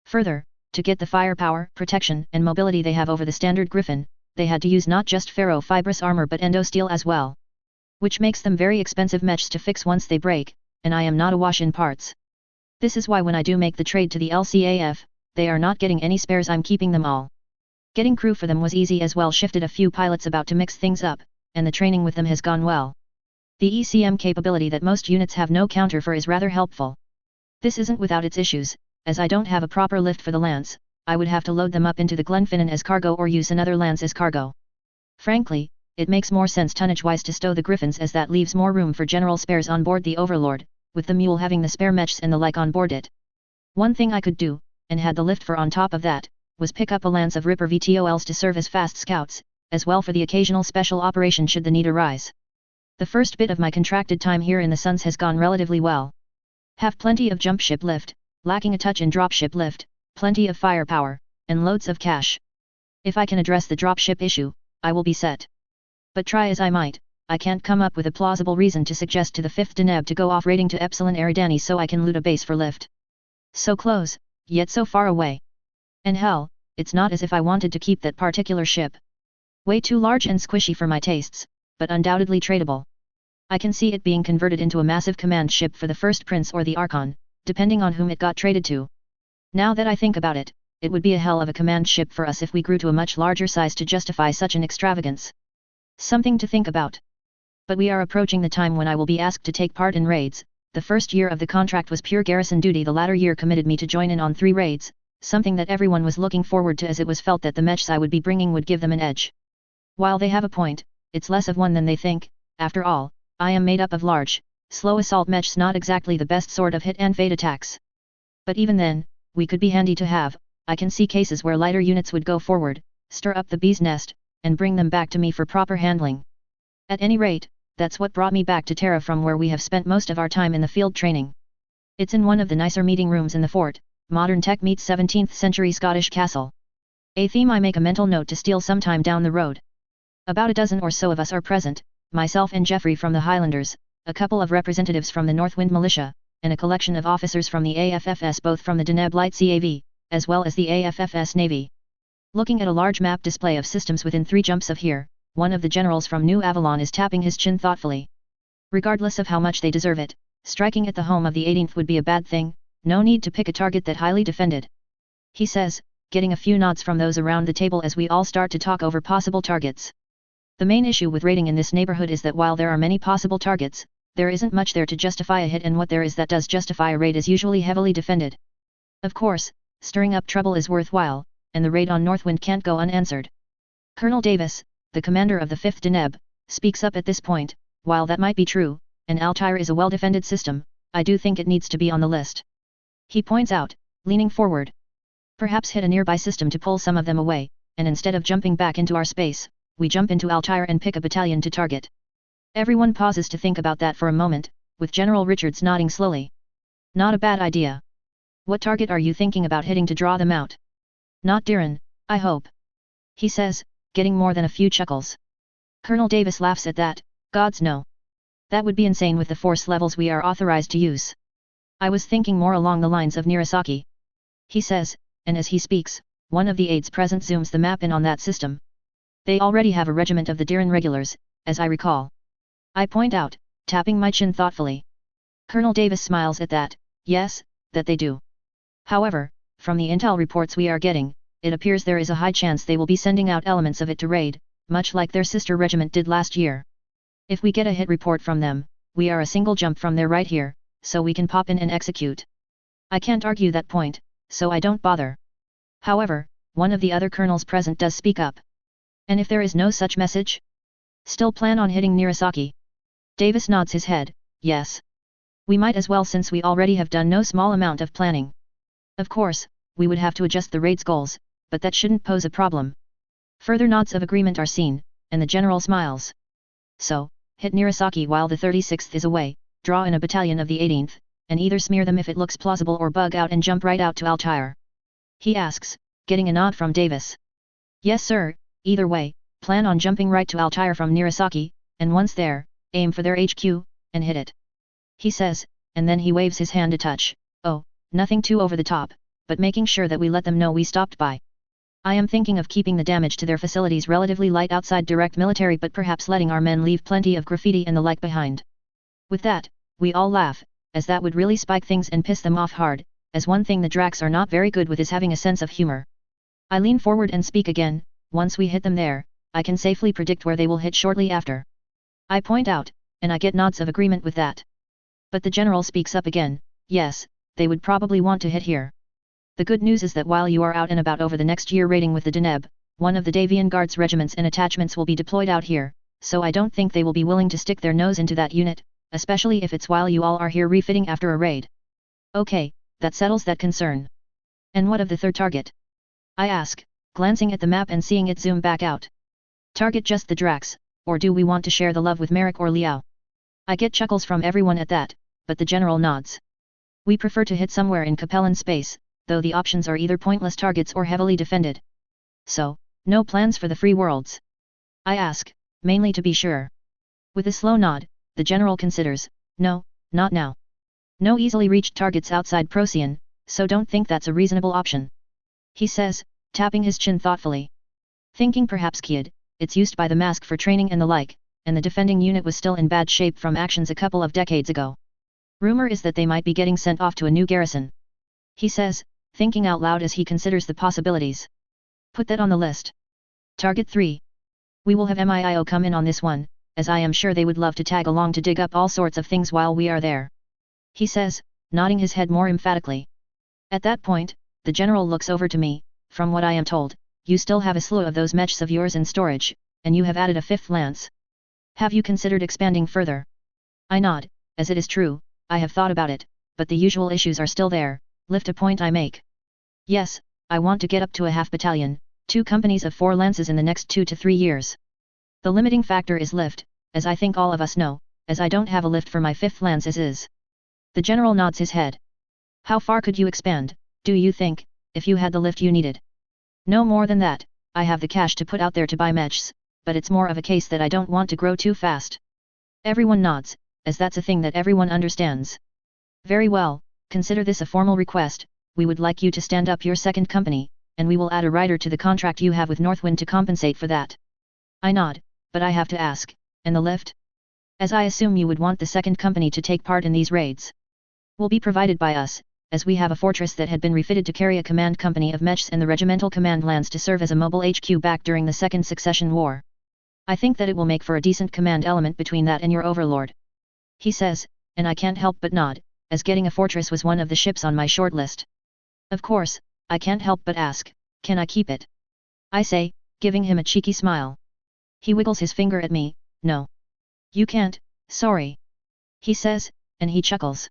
Further, to get the firepower, protection, and mobility they have over the standard Griffin, they had to use not just ferro-fibrous armor but endo-steel as well. Which makes them very expensive mechs to fix once they break, and I am not awash in parts. This is why when I do make the trade to the LCAF, they are not getting any spares, I'm keeping them all. Getting crew for them was easy as well, shifted a few pilots about to mix things up, and the training with them has gone well. The ECM capability that most units have no counter for is rather helpful. This isn't without its issues, as I don't have a proper lift for the lance, I would have to load them up into the Glenfinnan as cargo or use another lance as cargo. Frankly, it makes more sense tonnage-wise to stow the Griffins, as that leaves more room for general spares on board the Overlord, with the Mule having the spare mechs and the like on board it. One thing I could do, and had the lift for on top of that, was pick up a lance of Ripper VTOLs to serve as fast scouts, as well for the occasional special operation should the need arise. The first bit of my contracted time here in the Suns has gone relatively well. Have plenty of jump ship lift, lacking a touch in dropship lift, plenty of firepower, and loads of cash. If I can address the dropship issue, I will be set. But try as I might, I can't come up with a plausible reason to suggest to the 5th Deneb to go off raiding to Epsilon Eridani so I can loot a base for lift. So close, yet so far away. And hell, it's not as if I wanted to keep that particular ship. Way too large and squishy for my tastes, but undoubtedly tradable. I can see it being converted into a massive command ship for the First Prince or the Archon, depending on whom it got traded to. Now that I think about it, it would be a hell of a command ship for us if we grew to a much larger size to justify such an extravagance. Something to think about. But we are approaching the time when I will be asked to take part in raids. The first year of the contract was pure garrison duty. The latter year committed me to join in on 3 raids, something that everyone was looking forward to as it was felt that the mechs I would be bringing would give them an edge. While they have a point, it's less of one than they think. After all, I am made up of large, slow assault mechs, not exactly the best sort of hit and fade attacks. But even then, we could be handy to have. I can see cases where lighter units would go forward, stir up the bee's nest, and bring them back to me for proper handling. At any rate, that's what brought me back to Terra from where we have spent most of our time in the field training. It's in one of the nicer meeting rooms in the fort, modern tech meets 17th century Scottish castle. A theme I make a mental note to steal sometime down the road. About a dozen or so of us are present, myself and Geoffrey from the Highlanders, a couple of representatives from the Northwind Militia, and a collection of officers from the AFFS, both from the Deneb Light CAV, as well as the AFFS Navy. Looking at a large map display of systems within 3 jumps of here, one of the generals from New Avalon is tapping his chin thoughtfully. Regardless of how much they deserve it, striking at the home of the 18th would be a bad thing. No need to pick a target that highly defended. He says, getting a few nods from those around the table as we all start to talk over possible targets. The main issue with raiding in this neighborhood is that while there are many possible targets, there isn't much there to justify a hit, and what there is that does justify a raid is usually heavily defended. Of course, stirring up trouble is worthwhile, and the raid on Northwind can't go unanswered. Colonel Davis, the commander of the 5th Deneb, speaks up at this point. While that might be true, and Altair is a well-defended system, I do think it needs to be on the list. He points out, leaning forward. Perhaps hit a nearby system to pull some of them away, and instead of jumping back into our space, we jump into Altair and pick a battalion to target. Everyone pauses to think about that for a moment, with General Richards nodding slowly. Not a bad idea. What target are you thinking about hitting to draw them out? Not Diran, I hope. He says, getting more than a few chuckles. Colonel Davis laughs at that. Gods no. That would be insane with the force levels we are authorized to use. I was thinking more along the lines of Nirasaki. He says, and as he speaks, one of the aides present zooms the map in on that system. They already have a regiment of the Diran regulars, as I recall. I point out, tapping my chin thoughtfully. Colonel Davis smiles at that. Yes, that they do. However, from the intel reports we are getting, it appears there is a high chance they will be sending out elements of it to raid, much like their sister regiment did last year. If we get a hit report from them, we are a single jump from there right here, so we can pop in and execute. I can't argue that point, so I don't bother. However, one of the other colonels present does speak up. And if there is no such message? Still plan on hitting Nirasaki? Davis nods his head, yes. We might as well, since we already have done no small amount of planning. Of course, we would have to adjust the raid's goals, but that shouldn't pose a problem. Further nods of agreement are seen, and the general smiles. So, hit Nirasaki while the 36th is away, draw in a battalion of the 18th, and either smear them if it looks plausible or bug out and jump right out to Altair. He asks, getting a nod from Davis. Yes sir, either way, plan on jumping right to Altair from Nirasaki, and once there, aim for their HQ, and hit it. He says, and then he waves his hand a touch. Oh, nothing too over the top, but making sure that we let them know we stopped by. I am thinking of keeping the damage to their facilities relatively light outside direct military, but perhaps letting our men leave plenty of graffiti and the like behind. With that, we all laugh, as that would really spike things and piss them off hard, as one thing the Dracs are not very good with is having a sense of humor. I lean forward and speak again. Once we hit them there, I can safely predict where they will hit shortly after. I point out, and I get nods of agreement with that. But the general speaks up again. Yes, they would probably want to hit here. The good news is that while you are out and about over the next year raiding with the Deneb, one of the Davian Guards regiments and attachments will be deployed out here, so I don't think they will be willing to stick their nose into that unit, especially if it's while you all are here refitting after a raid. Okay, that settles that concern. And what of the third target? I ask, glancing at the map and seeing it zoom back out. Target just the Dracs, or do we want to share the love with Merrick or Liao? I get chuckles from everyone at that, but the general nods. We prefer to hit somewhere in Capellan space, though the options are either pointless targets or heavily defended. So, no plans for the free worlds? I ask, mainly to be sure. With a slow nod, the general considers, no, not now. No easily reached targets outside Procyon, so don't think that's a reasonable option. He says, tapping his chin thoughtfully. Thinking perhaps Kid, it's used by the mask for training and the like, and the defending unit was still in bad shape from actions a couple of decades ago. Rumor is that they might be getting sent off to a new garrison. He says, thinking out loud as he considers the possibilities. Put that on the list. Target 3. We will have MIIO come in on this one, as I am sure they would love to tag along to dig up all sorts of things while we are there. He says, nodding his head more emphatically. At that point, the general looks over to me. From what I am told, you still have a slew of those mechs of yours in storage, and you have added a 5th lance. Have you considered expanding further? I nod, as it is true, I have thought about it, but the usual issues are still there. Lift a point I make. Yes, I want to get up to a half battalion, 2 companies of 4 lances in the next 2 to 3 years. The limiting factor is lift, as I think all of us know, as I don't have a lift for my 5th lance as is. The general nods his head. How far could you expand, do you think, if you had the lift you needed? No more than that. I have the cash to put out there to buy mechs, but it's more of a case that I don't want to grow too fast. Everyone nods, as that's a thing that everyone understands. Very well, consider this a formal request. We would like you to stand up your 2nd company, and we will add a rider to the contract you have with Northwind to compensate for that. I nod, but I have to ask, and the lift? As I assume you would want the 2nd company to take part in these raids. Will be provided by us, as we have a fortress that had been refitted to carry a command company of mechs and the regimental command lands to serve as a mobile HQ back during the 2nd Succession War. I think that it will make for a decent command element between that and your overlord. He says, and I can't help but nod, as getting a fortress was one of the ships on my short list. Of course, I can't help but ask, can I keep it? I say, giving him a cheeky smile. He wiggles his finger at me, no. You can't, sorry. He says, and he chuckles.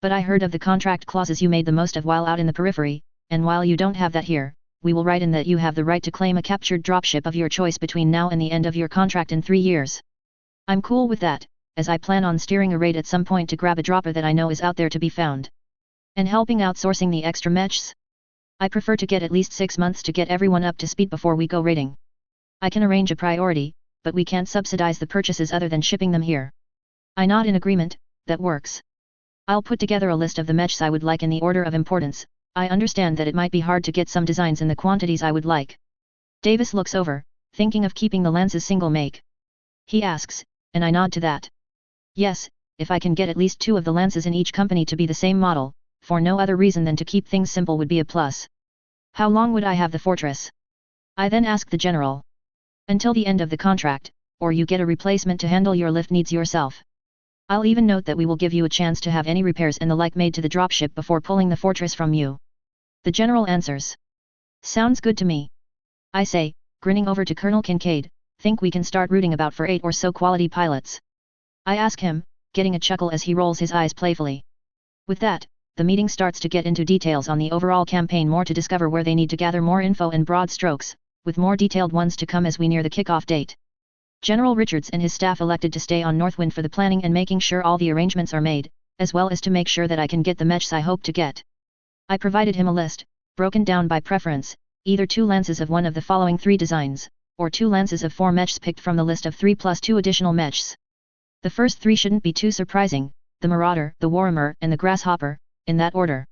But I heard of the contract clauses you made the most of while out in the periphery, and while you don't have that here, we will write in that you have the right to claim a captured dropship of your choice between now and the end of your contract in 3 years. I'm cool with that, as I plan on steering a raid at some point to grab a dropper that I know is out there to be found. And helping outsourcing the extra mechs? I prefer to get at least 6 months to get everyone up to speed before we go raiding. I can arrange a priority, but we can't subsidize the purchases other than shipping them here. I nod in agreement, that works. I'll put together a list of the mechs I would like in the order of importance. I understand that it might be hard to get some designs in the quantities I would like. Davis looks over, thinking of keeping the lances single make. He asks, and I nod to that. Yes, if I can get at least 2 of the lances in each company to be the same model, for no other reason than to keep things simple would be a plus. How long would I have the fortress? I then ask the general. Until the end of the contract, or you get a replacement to handle your lift needs yourself. I'll even note that we will give you a chance to have any repairs and the like made to the dropship before pulling the fortress from you. The general answers. Sounds good to me. I say, grinning over to Colonel Kincaid, think we can start rooting about for 8 or so quality pilots. I ask him, getting a chuckle as he rolls his eyes playfully. With that, the meeting starts to get into details on the overall campaign, more to discover where they need to gather more info and broad strokes, with more detailed ones to come as we near the kickoff date. General Richards and his staff elected to stay on Northwind for the planning and making sure all the arrangements are made, as well as to make sure that I can get the mechs I hope to get. I provided him a list, broken down by preference, either 2 lances of one of the following 3 designs, or 2 lances of 4 mechs picked from the list of 3 plus 2 additional mechs. The first 3 shouldn't be too surprising, the Marauder, the Warhammer, and the Grasshopper, in that order.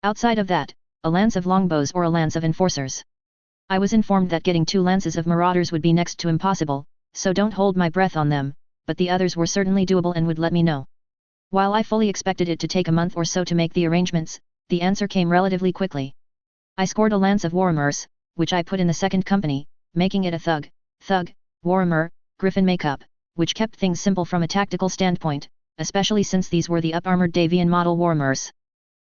Outside of that, a lance of longbows or a lance of enforcers. I was informed that getting 2 lances of Marauders would be next to impossible, so don't hold my breath on them, but the others were certainly doable and would let me know. While I fully expected it to take a month or so to make the arrangements, the answer came relatively quickly. I scored a lance of Warhammers, which I put in the 2nd company, making it a Thug, Warhammer, Griffin makeup, which kept things simple from a tactical standpoint, especially since these were the up-armored Davian model Warhammers.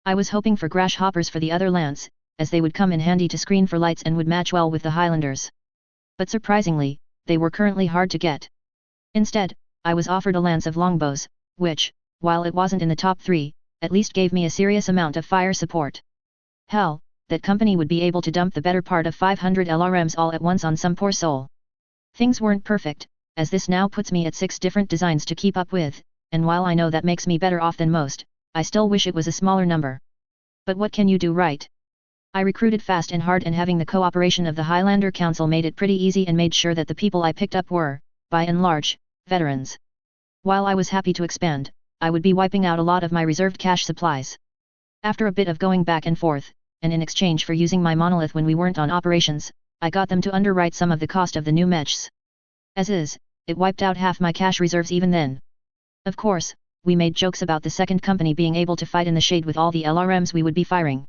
I was hoping for Grasshoppers for the other lance, as they would come in handy to screen for lights and would match well with the Highlanders. But surprisingly, they were currently hard to get. Instead, I was offered a lance of longbows, which, while it wasn't in the top 3, at least gave me a serious amount of fire support. Hell, that company would be able to dump the better part of 500 LRMs all at once on some poor soul. Things weren't perfect, as this now puts me at 6 different designs to keep up with, and while I know that makes me better off than most, I still wish it was a smaller number. But what can you do, right? I recruited fast and hard, and having the cooperation of the Highlander Council made it pretty easy and made sure that the people I picked up were, by and large, veterans. While I was happy to expand, I would be wiping out a lot of my reserved cash supplies. After a bit of going back and forth, and in exchange for using my monolith when we weren't on operations, I got them to underwrite some of the cost of the new mechs. As is, it wiped out half my cash reserves even then. Of course, we made jokes about the second company being able to fight in the shade with all the LRMs we would be firing.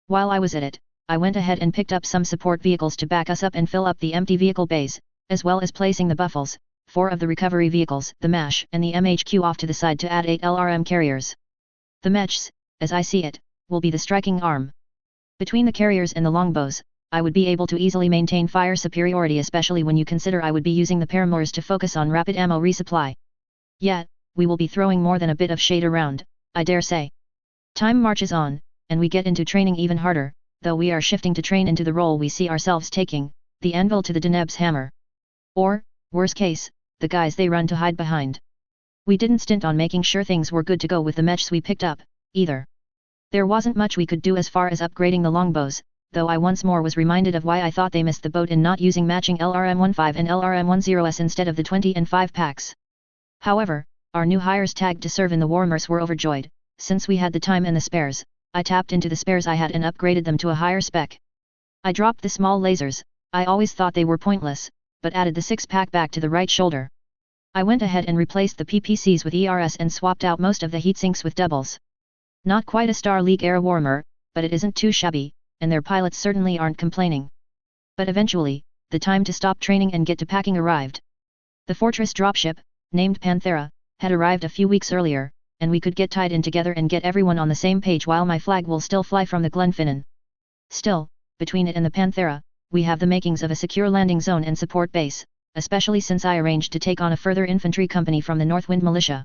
While I was at it, I went ahead and picked up some support vehicles to back us up and fill up the empty vehicle bays, as well as placing the Buffles, 4 of the recovery vehicles, the MASH and the MHQ off to the side to add 8 LRM carriers. The mechs, as I see it, will be the striking arm. Between the carriers and the longbows, I would be able to easily maintain fire superiority, especially when you consider I would be using the paramours to focus on rapid ammo resupply. Yet, we will be throwing more than a bit of shade around, I dare say. Time marches on, and we get into training even harder, though we are shifting to train into the role we see ourselves taking, the anvil to the Deneb's hammer. Or, worst case, the guys they run to hide behind. We didn't stint on making sure things were good to go with the mechs we picked up, either. There wasn't much we could do as far as upgrading the longbows, though I once more was reminded of why I thought they missed the boat in not using matching LRM-15 and LRM-10s instead of the 20 and 5 packs. However, our new hires tagged to serve in the Warmers were overjoyed. Since we had the time and the spares, I tapped into the spares I had and upgraded them to a higher spec. I dropped the small lasers, I always thought they were pointless, but added the 6-pack back to the right shoulder. I went ahead and replaced the PPCs with ERS and swapped out most of the heatsinks with doubles. Not quite a Star League era Warmer, but it isn't too shabby, and their pilots certainly aren't complaining. But eventually, the time to stop training and get to packing arrived. The Fortress dropship, named Panther, had arrived a few weeks earlier, and we could get tied in together and get everyone on the same page while my flag will still fly from the Glenfinnan. Still, between it and the Panther, we have the makings of a secure landing zone and support base, especially since I arranged to take on a further infantry company from the Northwind Militia.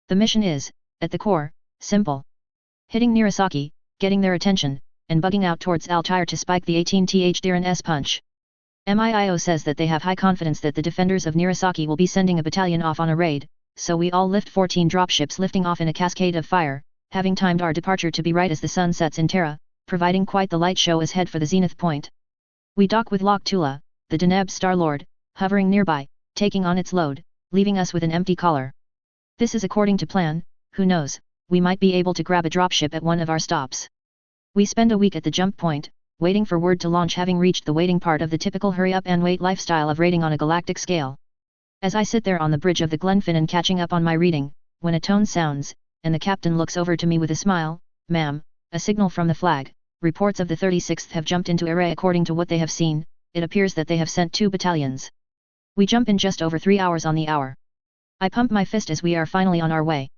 The mission is, at the core, simple. Hitting Nirasaki, getting their attention, and bugging out towards Altair to spike the 18th Dhiran's punch. MIIO says that they have high confidence that the defenders of Nirasaki will be sending a battalion off on a raid, so we all lift 14 dropships lifting off in a cascade of fire, having timed our departure to be right as the sun sets in Terra, providing quite the light show as head for the zenith point. We dock with Lok Tula, the Deneb Starlord, hovering nearby, taking on its load, leaving us with an empty collar. This is according to plan, who knows, we might be able to grab a dropship at one of our stops. We spend a week at the jump point, waiting for word to launch, having reached the waiting part of the typical hurry up and wait lifestyle of raiding on a galactic scale. As I sit there on the bridge of the Glenfinnan catching up on my reading, when a tone sounds, and the captain looks over to me with a smile, "Ma'am, a signal from the flag, reports of the 36th have jumped into array according to what they have seen, it appears that they have sent 2 battalions. We jump in just over 3 hours on the hour." I pump my fist as we are finally on our way.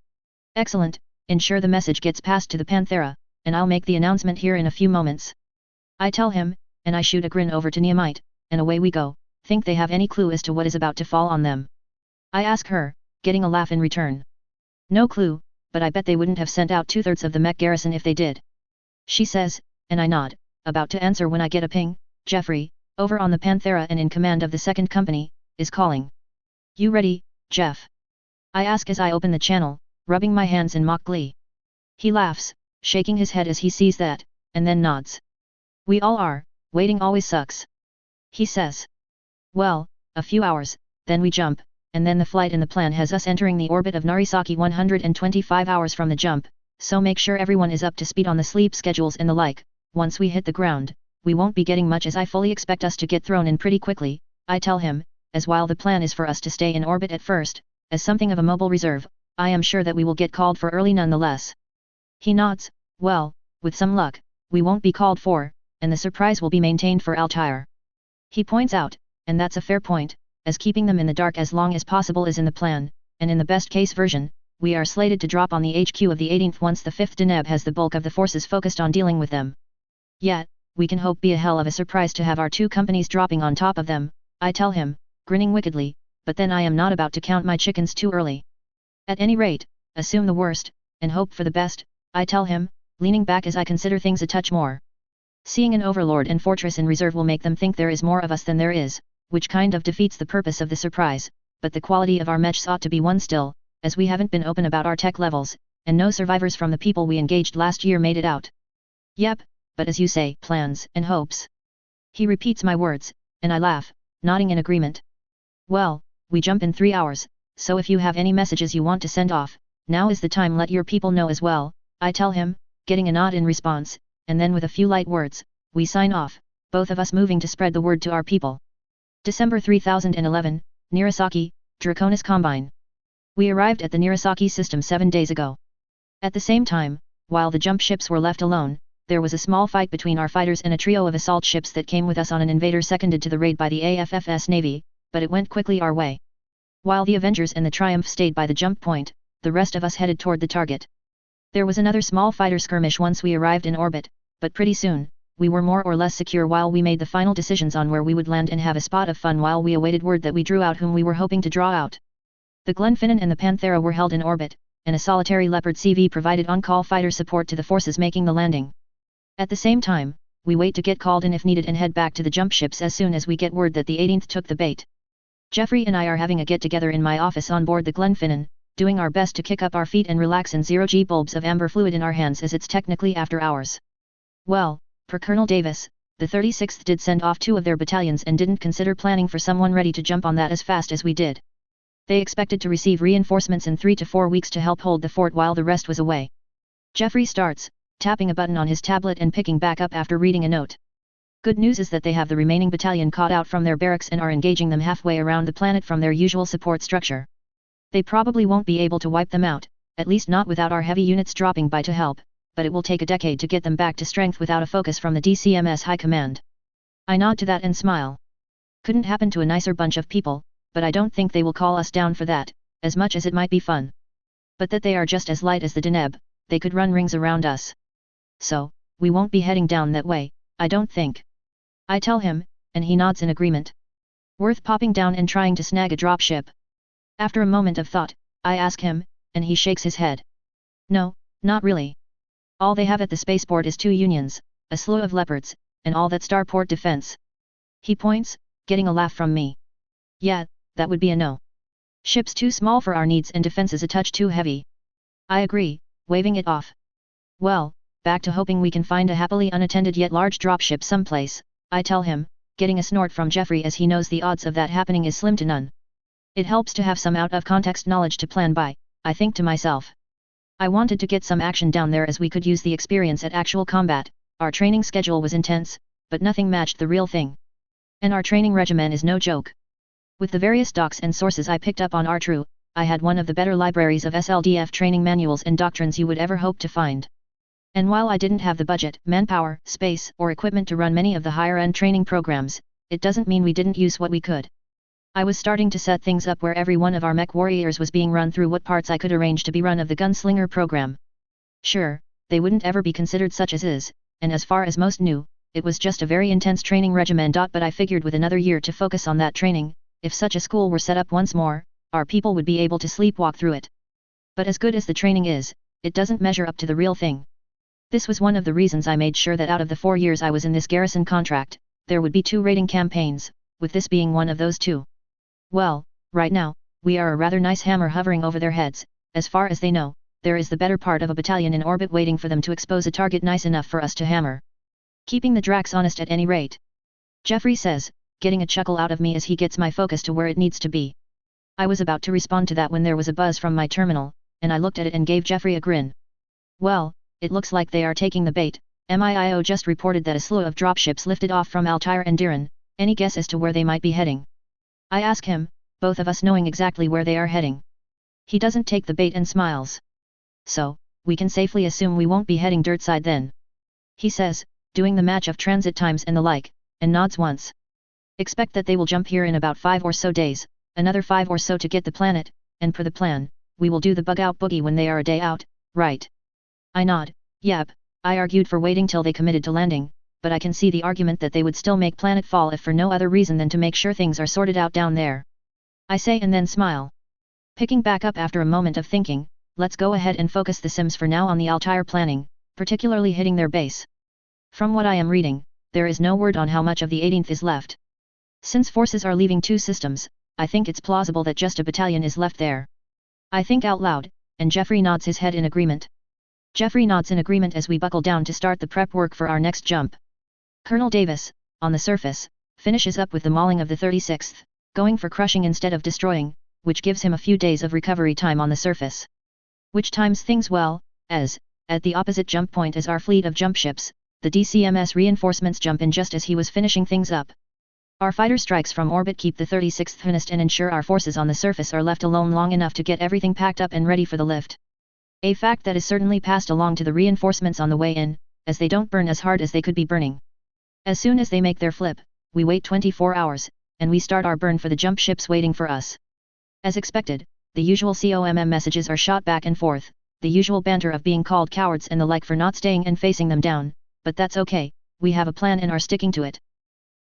"Excellent, ensure the message gets passed to the Panther, and I'll make the announcement here in a few moments." I tell him, and I shoot a grin over to Neomite, and away we go. Think they have any clue as to what is about to fall on them? I ask her, getting a laugh in return. "No clue, but I bet they wouldn't have sent out 2/3 of the mech garrison if they did." She says, and I nod, about to answer when I get a ping. "Jeffrey, over on the Panther and in command of the 2nd Company, is calling. You ready, Jeff?" I ask as I open the channel, rubbing my hands in mock glee. He laughs, shaking his head as he sees that, and then nods. "We all are, waiting always sucks," he says. "Well, a few hours, then we jump, and then the flight in the plan has us entering the orbit of Narisaki 125 hours from the jump, so make sure everyone is up to speed on the sleep schedules and the like. Once we hit the ground, we won't be getting much as I fully expect us to get thrown in pretty quickly," I tell him, as while the plan is for us to stay in orbit at first, as something of a mobile reserve, I am sure that we will get called for early nonetheless. He nods, "Well, with some luck, we won't be called for, and the surprise will be maintained for Altair." He points out, and that's a fair point, as keeping them in the dark as long as possible is in the plan, and in the best case version, we are slated to drop on the HQ of the 18th once the 5th Deneb has the bulk of the forces focused on dealing with them. Yet, we can hope be a hell of a surprise to have our 2 companies dropping on top of them, I tell him, grinning wickedly, but then I am not about to count my chickens too early. At any rate, assume the worst, and hope for the best, I tell him, leaning back as I consider things a touch more. Seeing an overlord and fortress in reserve will make them think there is more of us than there is, which kind of defeats the purpose of the surprise, but the quality of our mechs ought to be one still, as we haven't been open about our tech levels, and no survivors from the people we engaged last year made it out. Yep, but as you say, plans and hopes. He repeats my words, and I laugh, nodding in agreement. Well, we jump in 3 hours, so if you have any messages you want to send off, now is the time, let your people know as well, I tell him, getting a nod in response, and then with a few light words, we sign off, both of us moving to spread the word to our people. December 3011, Nirasaki, Draconis Combine. We arrived at the Nirasaki system 7 days ago. At the same time, while the jump ships were left alone, there was a small fight between our fighters and a trio of assault ships that came with us on an invader seconded to the raid by the AFFS Navy, but it went quickly our way. While the Avengers and the Triumph stayed by the jump point, the rest of us headed toward the target. There was another small fighter skirmish once we arrived in orbit, but pretty soon, we were more or less secure while we made the final decisions on where we would land and have a spot of fun while we awaited word that we drew out whom we were hoping to draw out. The Glenfinnan and the Panther were held in orbit, and a solitary Leopard CV provided on-call fighter support to the forces making the landing. At the same time, we wait to get called in if needed and head back to the jump ships as soon as we get word that the 18th took the bait. Jeffrey and I are having a get-together in my office on board the Glenfinnan, doing our best to kick up our feet and relax in 0G bulbs of amber fluid in our hands as it's technically after hours. Well, per Colonel Davis, the 36th did send off 2 of their battalions and didn't consider planning for someone ready to jump on that as fast as we did. They expected to receive reinforcements in 3 to 4 weeks to help hold the fort while the rest was away. Jeffrey starts, tapping a button on his tablet and picking back up after reading a note. Good news is that they have the remaining battalion caught out from their barracks and are engaging them halfway around the planet from their usual support structure. They probably won't be able to wipe them out, at least not without our heavy units dropping by to help, but it will take a decade to get them back to strength without a focus from the DCMS High Command. I nod to that and smile. Couldn't happen to a nicer bunch of people, but I don't think they will call us down for that, as much as it might be fun. But that they are just as light as the Deneb, they could run rings around us. So, we won't be heading down that way, I don't think. I tell him, and he nods in agreement. Worth popping down and trying to snag a dropship. After a moment of thought, I ask him, and he shakes his head. No, not really. All they have at the spaceport is 2 Unions, a slew of Leopards, and all that starport defense. He points, getting a laugh from me. Yeah, that would be a no. Ships too small for our needs and defenses a touch too heavy. I agree, waving it off. Well, back to hoping we can find a happily unattended yet large dropship someplace, I tell him, getting a snort from Jeffrey as he knows the odds of that happening is slim to none. It helps to have some out-of-context knowledge to plan by, I think to myself. I wanted to get some action down there as we could use the experience at actual combat. Our training schedule was intense, but nothing matched the real thing. And our training regimen is no joke. With the various docs and sources I picked up on R-True, I had one of the better libraries of SLDF training manuals and doctrines you would ever hope to find. And while I didn't have the budget, manpower, space, or equipment to run many of the higher-end training programs, it doesn't mean we didn't use what we could. I was starting to set things up where every one of our mech warriors was being run through what parts I could arrange to be run of the gunslinger program. Sure, they wouldn't ever be considered such as is, and as far as most knew, it was just a very intense training regimen. But I figured with another year to focus on that training, if such a school were set up once more, our people would be able to sleepwalk through it. But as good as the training is, it doesn't measure up to the real thing. This was one of the reasons I made sure that out of the 4 years I was in this garrison contract, there would be 2 raiding campaigns, with this being one of those 2. Well, right now, we are a rather nice hammer hovering over their heads. As far as they know, there is the better part of a battalion in orbit waiting for them to expose a target nice enough for us to hammer. Keeping the Drax honest at any rate. Jeffrey says, getting a chuckle out of me as he gets my focus to where it needs to be. I was about to respond to that when there was a buzz from my terminal, and I looked at it and gave Jeffrey a grin. Well, it looks like they are taking the bait. MIIO just reported that a slew of dropships lifted off from Altair and Diran. Any guess as to where they might be heading? I ask him, both of us knowing exactly where they are heading. He doesn't take the bait and smiles. So, we can safely assume we won't be heading dirtside then. He says, doing the match of transit times and the like, and nods once. Expect that they will jump here in about 5 or so days, another 5 or so to get the planet, and per the plan, we will do the bug-out boogie when they are a day out, right? I nod. Yep, I argued for waiting till they committed to landing, but I can see the argument that they would still make planet fall if for no other reason than to make sure things are sorted out down there. I say and then smile. Picking back up after a moment of thinking, let's go ahead and focus the Sims for now on the Altair planning, particularly hitting their base. From what I am reading, there is no word on how much of the 18th is left. Since forces are leaving 2 systems, I think it's plausible that just a battalion is left there. I think out loud, and Jeffrey nods his head in agreement. Jeffrey nods in agreement as we buckle down to start the prep work for our next jump. Colonel Davis, on the surface, finishes up with the mauling of the 36th, going for crushing instead of destroying, which gives him a few days of recovery time on the surface. Which times things well, as, at the opposite jump point as our fleet of jump ships, the DCMS reinforcements jump in just as he was finishing things up. Our fighter strikes from orbit keep the 36th finished and ensure our forces on the surface are left alone long enough to get everything packed up and ready for the lift. A fact that is certainly passed along to the reinforcements on the way in, as they don't burn as hard as they could be burning. As soon as they make their flip, we wait 24 hours, and we start our burn for the jump ships waiting for us. As expected, the usual COMM messages are shot back and forth, the usual banter of being called cowards and the like for not staying and facing them down, but that's okay, we have a plan and are sticking to it.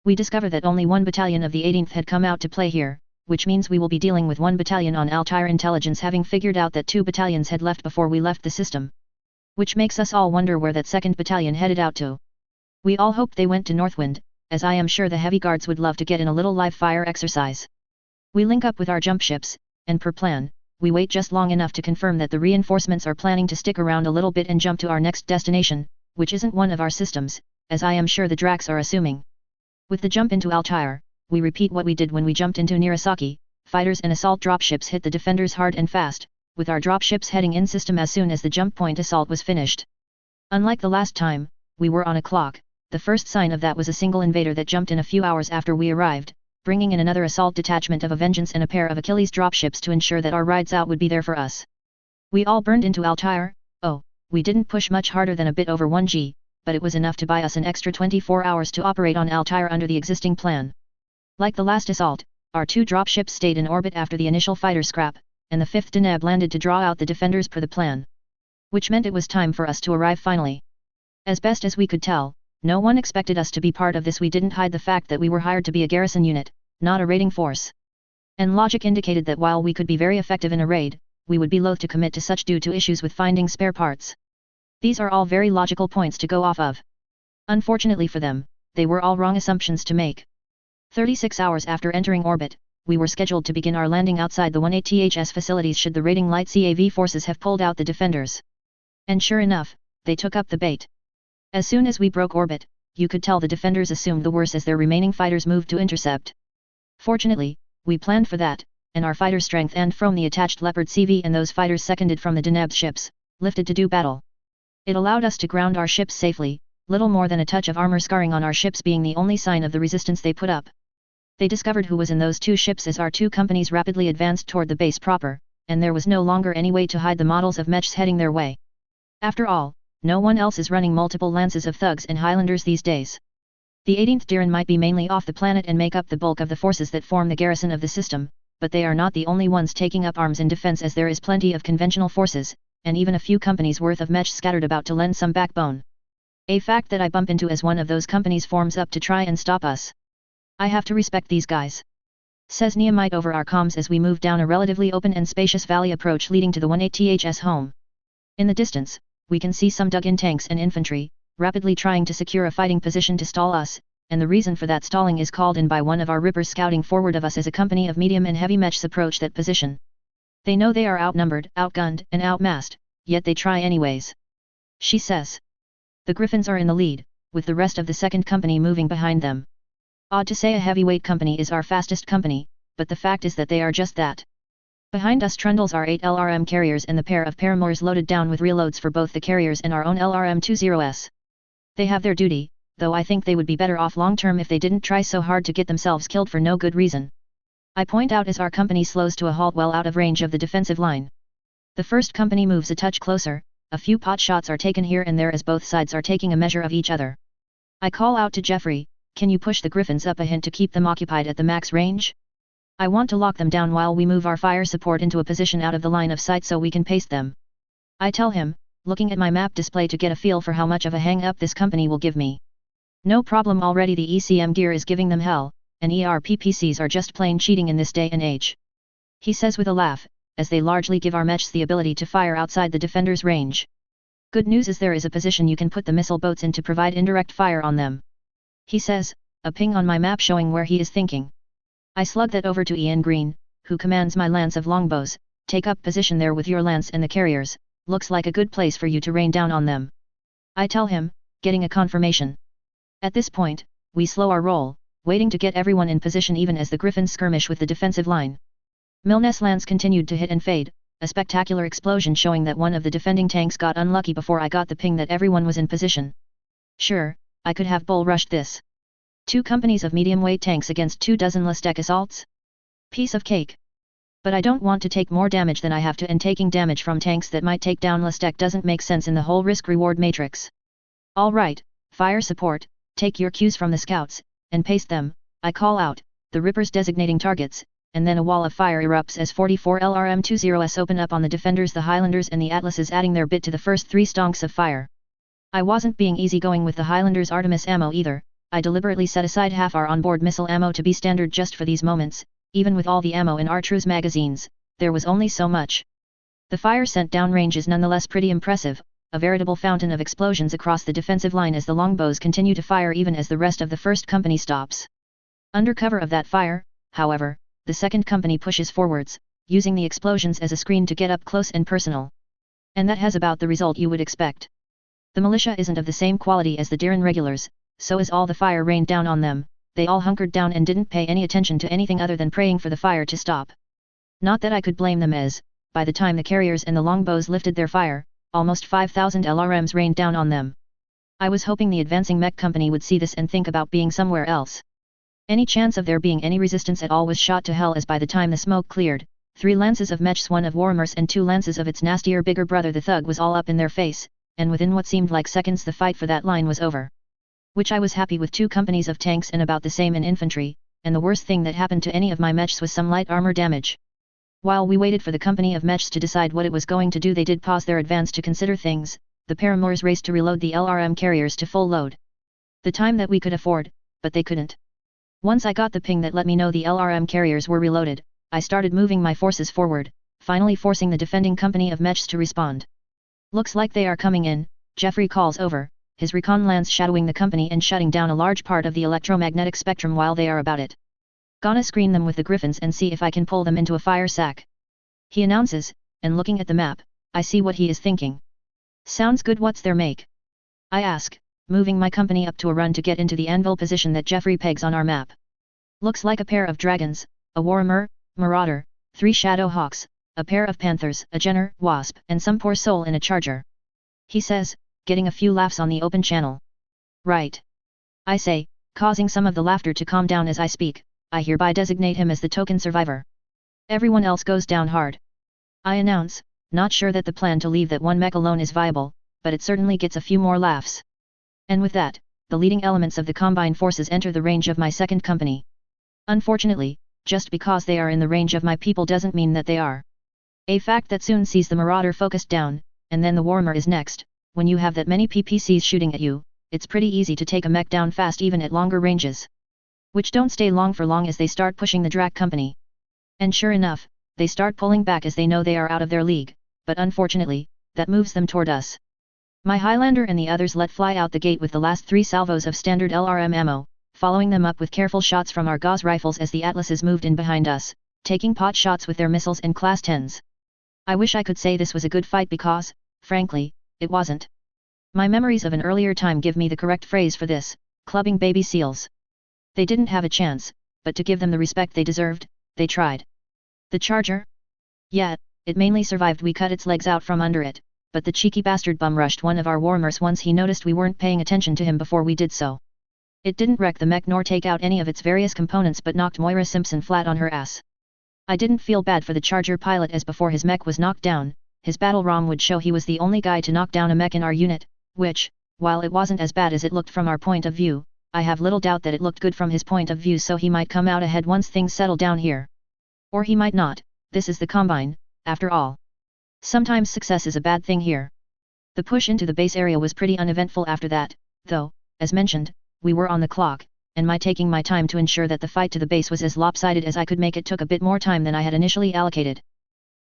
We discover that only one battalion of the 18th had come out to play here, which means we will be dealing with one battalion on Altair intelligence having figured out that 2 battalions had left before we left the system. Which makes us all wonder where that 2nd battalion headed out to. We all hoped they went to Northwind, as I am sure the heavy guards would love to get in a little live fire exercise. We link up with our jump ships, and per plan, we wait just long enough to confirm that the reinforcements are planning to stick around a little bit and jump to our next destination, which isn't one of our systems, as I am sure the Dracs are assuming. With the jump into Altair, we repeat what we did when we jumped into Nirasaki, fighters and assault dropships hit the defenders hard and fast, with our dropships heading in system as soon as the jump point assault was finished. Unlike the last time, we were on a clock, the first sign of that was a single invader that jumped in a few hours after we arrived, bringing in another assault detachment of a Vengeance and a pair of Achilles dropships to ensure that our rides out would be there for us. We all burned into Altair. We didn't push much harder than a bit over 1G, but it was enough to buy us an extra 24 hours to operate on Altair under the existing plan. Like the last assault, our 2 dropships stayed in orbit after the initial fighter scrap, and the 5th Deneb landed to draw out the defenders per the plan. Which meant it was time for us to arrive finally. As best as we could tell, no one expected us to be part of this. We didn't hide the fact that we were hired to be a garrison unit, not a raiding force. And logic indicated that while we could be very effective in a raid, we would be loath to commit to such due to issues with finding spare parts. These are all very logical points to go off of. Unfortunately for them, they were all wrong assumptions to make. 36 hours after entering orbit, we were scheduled to begin our landing outside the 18THS facilities should the raiding light CAV forces have pulled out the defenders. And sure enough, they took up the bait. As soon as we broke orbit, you could tell the defenders assumed the worst as their remaining fighters moved to intercept. Fortunately, we planned for that, and our fighter strength and from the attached Leopard CV and those fighters seconded from the Deneb ships, lifted to do battle. It allowed us to ground our ships safely, little more than a touch of armor scarring on our ships being the only sign of the resistance they put up. They discovered who was in those 2 ships as our 2 companies rapidly advanced toward the base proper, and there was no longer any way to hide the models of mechs heading their way. After all, no one else is running multiple lances of thugs and Highlanders these days. The 18th Diran might be mainly off the planet and make up the bulk of the forces that form the garrison of the system, but they are not the only ones taking up arms in defense as there is plenty of conventional forces, and even a few companies worth of mechs scattered about to lend some backbone. A fact that I bump into as one of those companies forms up to try and stop us. I have to respect these guys, says Neomite over our comms as we move down a relatively open and spacious valley approach leading to the 18THS home. In the distance, we can see some dug-in tanks and infantry, rapidly trying to secure a fighting position to stall us, and the reason for that stalling is called in by one of our rippers scouting forward of us as a company of medium and heavy mechs approach that position. They know they are outnumbered, outgunned, and outmassed, yet they try anyways. She says. The Griffins are in the lead, with the rest of the 2nd company moving behind them. Odd to say a heavyweight company is our fastest company, but the fact is that they are just that. Behind us trundles our 8 LRM carriers and the pair of paramours loaded down with reloads for both the carriers and our own LRM-20S. They have their duty, though I think they would be better off long-term if they didn't try so hard to get themselves killed for no good reason. I point out as our company slows to a halt well out of range of the defensive line. The 1st company moves a touch closer, a few pot shots are taken here and there as both sides are taking a measure of each other. I call out to Jeffrey, can you push the Griffins up a hint to keep them occupied at the max range? I want to lock them down while we move our fire support into a position out of the line of sight so we can paste them. I tell him, looking at my map display to get a feel for how much of a hang-up this company will give me. No problem, already the ECM gear is giving them hell, and ERPPCs are just plain cheating in this day and age. He says with a laugh, as they largely give our mechs the ability to fire outside the defender's range. Good news is there is a position you can put the missile boats in to provide indirect fire on them. He says, a ping on my map showing where he is thinking. I slug that over to Ian Green, who commands my lance of longbows, Take up position there with your lance and the carriers, looks like a good place for you to rain down on them. I tell him, getting a confirmation. At this point, we slow our roll, waiting to get everyone in position even as the Griffins skirmish with the defensive line. Milne's lance continued to hit and fade, a spectacular explosion showing that one of the defending tanks got unlucky before I got the ping that everyone was in position. Sure, I could have bull rushed this. 2 companies of medium-weight tanks against 2 dozen Lastek assaults? Piece of cake. But I don't want to take more damage than I have to, and taking damage from tanks that might take down Lastek doesn't make sense in the whole risk-reward matrix. Alright, fire support, take your cues from the scouts, and paste them, I call out, the Rippers designating targets, and then a wall of fire erupts as 44 LRM-20s open up on the defenders, the Highlanders and the Atlases adding their bit to the first 3 stonks of fire. I wasn't being easygoing with the Highlanders' Artemis ammo either. I deliberately set aside half our onboard missile ammo to be standard just for these moments. Even with all the ammo in Artru's magazines, there was only so much. The fire sent downrange is nonetheless pretty impressive, a veritable fountain of explosions across the defensive line as the longbows continue to fire even as the rest of the first company stops. Under cover of that fire, however, the second company pushes forwards, using the explosions as a screen to get up close and personal. And that has about the result you would expect. The militia isn't of the same quality as the Diran regulars, so as all the fire rained down on them, they all hunkered down and didn't pay any attention to anything other than praying for the fire to stop. Not that I could blame them as, by the time the carriers and the longbows lifted their fire, almost 5,000 LRMs rained down on them. I was hoping the advancing mech company would see this and think about being somewhere else. Any chance of there being any resistance at all was shot to hell as by the time the smoke cleared, 3 lances of Mech's, 1 of Warhammer's and 2 lances of its nastier bigger brother the Thug was all up in their face, and within what seemed like seconds the fight for that line was over. Which I was happy with. 2 companies of tanks and about the same in infantry, and the worst thing that happened to any of my mechs was some light armor damage. While we waited for the company of mechs to decide what it was going to do, they did pause their advance to consider things. The paramours raced to reload the LRM carriers to full load. The time that we could afford, but they couldn't. Once I got the ping that let me know the LRM carriers were reloaded, I started moving my forces forward, finally forcing the defending company of mechs to respond. Looks like they are coming in, Jeffrey calls over, his recon lance shadowing the company and shutting down a large part of the electromagnetic spectrum while they are about it. Gonna screen them with the Griffins and see if I can pull them into a fire sack. He announces, and looking at the map, I see what he is thinking. Sounds good. What's their make? I ask, moving my company up to a run to get into the anvil position that Jeffrey pegs on our map. Looks like a pair of dragons, a Warhammer, Marauder, 3 Shadow Hawks, a pair of Panthers, a Jenner, Wasp, and some poor soul in a Charger. He says, getting a few laughs on the open channel. Right. I say, causing some of the laughter to calm down as I speak, I hereby designate him as the token survivor. Everyone else goes down hard. I announce, not sure that the plan to leave that one mech alone is viable, but it certainly gets a few more laughs. And with that, the leading elements of the combined forces enter the range of my second company. Unfortunately, just because they are in the range of my people doesn't mean that they are. A fact that soon sees the Marauder focused down, and then the Warhammer is next. When you have that many PPCs shooting at you, it's pretty easy to take a mech down fast even at longer ranges. Which don't stay long for long as they start pushing the Drak company. And sure enough, they start pulling back as they know they are out of their league, but unfortunately, that moves them toward us. My Highlander and the others let fly out the gate with the last 3 salvos of standard LRM ammo, following them up with careful shots from our Gauss rifles as the Atlases moved in behind us, taking pot shots with their missiles and class 10s. I wish I could say this was a good fight because, frankly, it wasn't. My memories of an earlier time give me the correct phrase for this, clubbing baby seals. They didn't have a chance, but to give them the respect they deserved, they tried. The Charger? Yeah, it mainly survived. We cut its legs out from under it, but the cheeky bastard bum rushed one of our Warhammers once he noticed we weren't paying attention to him before we did so. It didn't wreck the mech nor take out any of its various components but knocked Moira Simpson flat on her ass. I didn't feel bad for the Charger pilot as before his mech was knocked down, his battle ROM would show he was the only guy to knock down a mech in our unit, which, while it wasn't as bad as it looked from our point of view, I have little doubt that it looked good from his point of view, so he might come out ahead once things settle down here. Or he might not. This is the Combine, after all. Sometimes success is a bad thing here. The push into the base area was pretty uneventful after that, though, as mentioned, we were on the clock, and my taking my time to ensure that the fight to the base was as lopsided as I could make it took a bit more time than I had initially allocated.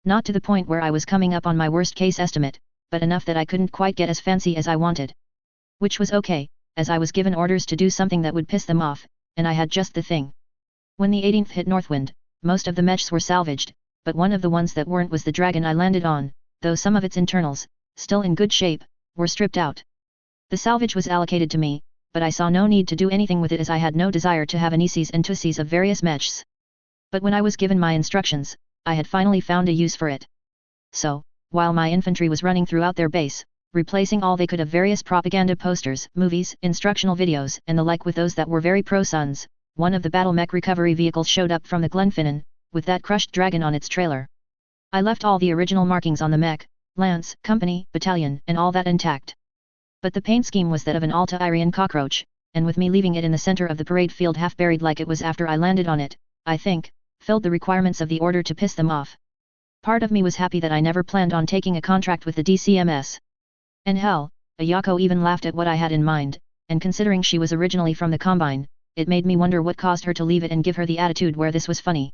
Not to the point where I was coming up on my worst case estimate, but enough that I couldn't quite get as fancy as I wanted. Which was okay, as I was given orders to do something that would piss them off, and I had just the thing. When the 18th hit Northwind, most of the mechs were salvaged, but one of the ones that weren't was the dragon I landed on, though some of its internals, still in good shape, were stripped out. The salvage was allocated to me, but I saw no need to do anything with it as I had no desire to have anises and tussies of various mechs. But when I was given my instructions, I had finally found a use for it. So, while my infantry was running throughout their base, replacing all they could of various propaganda posters, movies, instructional videos, and the like with those that were very pro-Suns, one of the battle mech recovery vehicles showed up from the Glenfinnan, with that crushed dragon on its trailer. I left all the original markings on the mech, lance, company, battalion, and all that intact. But the paint scheme was that of an Alta-Irian cockroach, and with me leaving it in the center of the parade field half buried like it was after I landed on it, I think, filled the requirements of the order to piss them off. Part of me was happy that I never planned on taking a contract with the DCMS. And hell, Ayako even laughed at what I had in mind, and considering she was originally from the Combine, it made me wonder what caused her to leave it and give her the attitude where this was funny.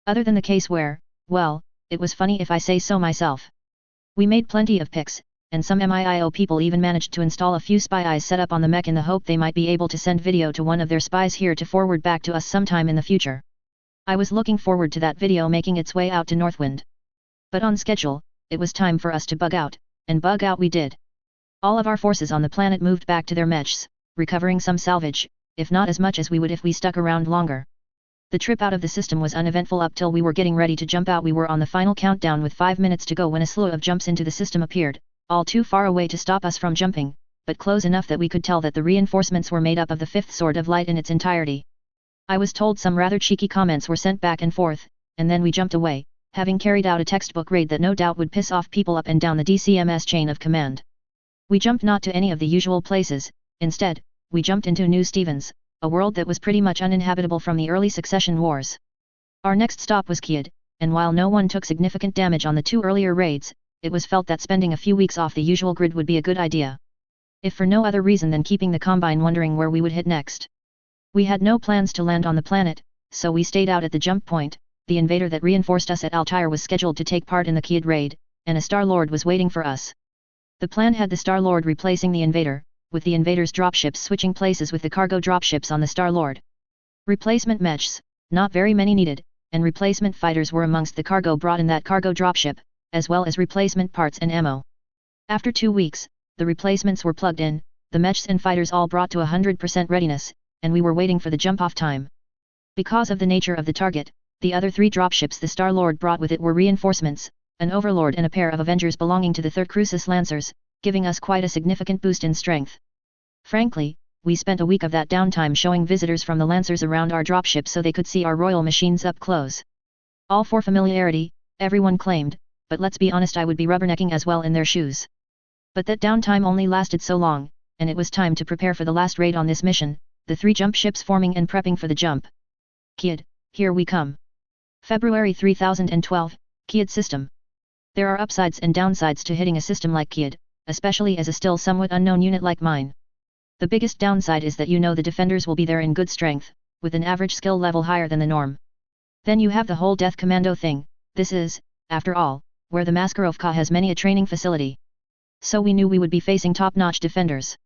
Other than the case where, well, it was funny if I say so myself. We made plenty of pics, and some MIIO people even managed to install a few spy eyes set up on the mech in the hope they might be able to send video to one of their spies here to forward back to us sometime in the future. I was looking forward to that video making its way out to Northwind. But on schedule, it was time for us to bug out, and bug out we did. All of our forces on the planet moved back to their mechs, recovering some salvage, if not as much as we would if we stuck around longer. The trip out of the system was uneventful up till we were getting ready to jump out. We were on the final countdown with 5 minutes to go when a slew of jumps into the system appeared, all too far away to stop us from jumping, but close enough that we could tell that the reinforcements were made up of the 5th Sword of Light in its entirety. I was told some rather cheeky comments were sent back and forth, and then we jumped away, having carried out a textbook raid that no doubt would piss off people up and down the DCMS chain of command. We jumped not to any of the usual places, instead, we jumped into New Stevens, a world that was pretty much uninhabitable from the early succession wars. Our next stop was Kiad, and while no one took significant damage on the 2 earlier raids, it was felt that spending a few weeks off the usual grid would be a good idea. If for no other reason than keeping the Combine wondering where we would hit next. We had no plans to land on the planet, so we stayed out at the jump point. The invader that reinforced us at Altair was scheduled to take part in the Kiad raid, and a Star-Lord was waiting for us. The plan had the Star-Lord replacing the invader, with the invader's dropships switching places with the cargo dropships on the Star-Lord. Replacement mechs, not very many needed, and replacement fighters were amongst the cargo brought in that cargo dropship, as well as replacement parts and ammo. After 2 weeks, the replacements were plugged in, the mechs and fighters all brought to 100% readiness, and we were waiting for the jump-off time. Because of the nature of the target, the other 3 dropships the Star-Lord brought with it were reinforcements, an Overlord and a pair of Avengers belonging to the 3rd Crucis Lancers, giving us quite a significant boost in strength. Frankly, we spent a week of that downtime showing visitors from the Lancers around our dropship so they could see our royal machines up close. All for familiarity, everyone claimed, but let's be honest, I would be rubbernecking as well in their shoes. But that downtime only lasted so long, and it was time to prepare for the last raid on this mission, the 3 jump ships forming and prepping for the jump. Kiad, here we come. February 3012, Kiad system. There are upsides and downsides to hitting a system like Kiad, especially as a still somewhat unknown unit like mine. The biggest downside is that you know the defenders will be there in good strength, with an average skill level higher than the norm. Then you have the whole death commando thing. This is, after all, where the Maskarovka has many a training facility. So we knew we would be facing top-notch defenders.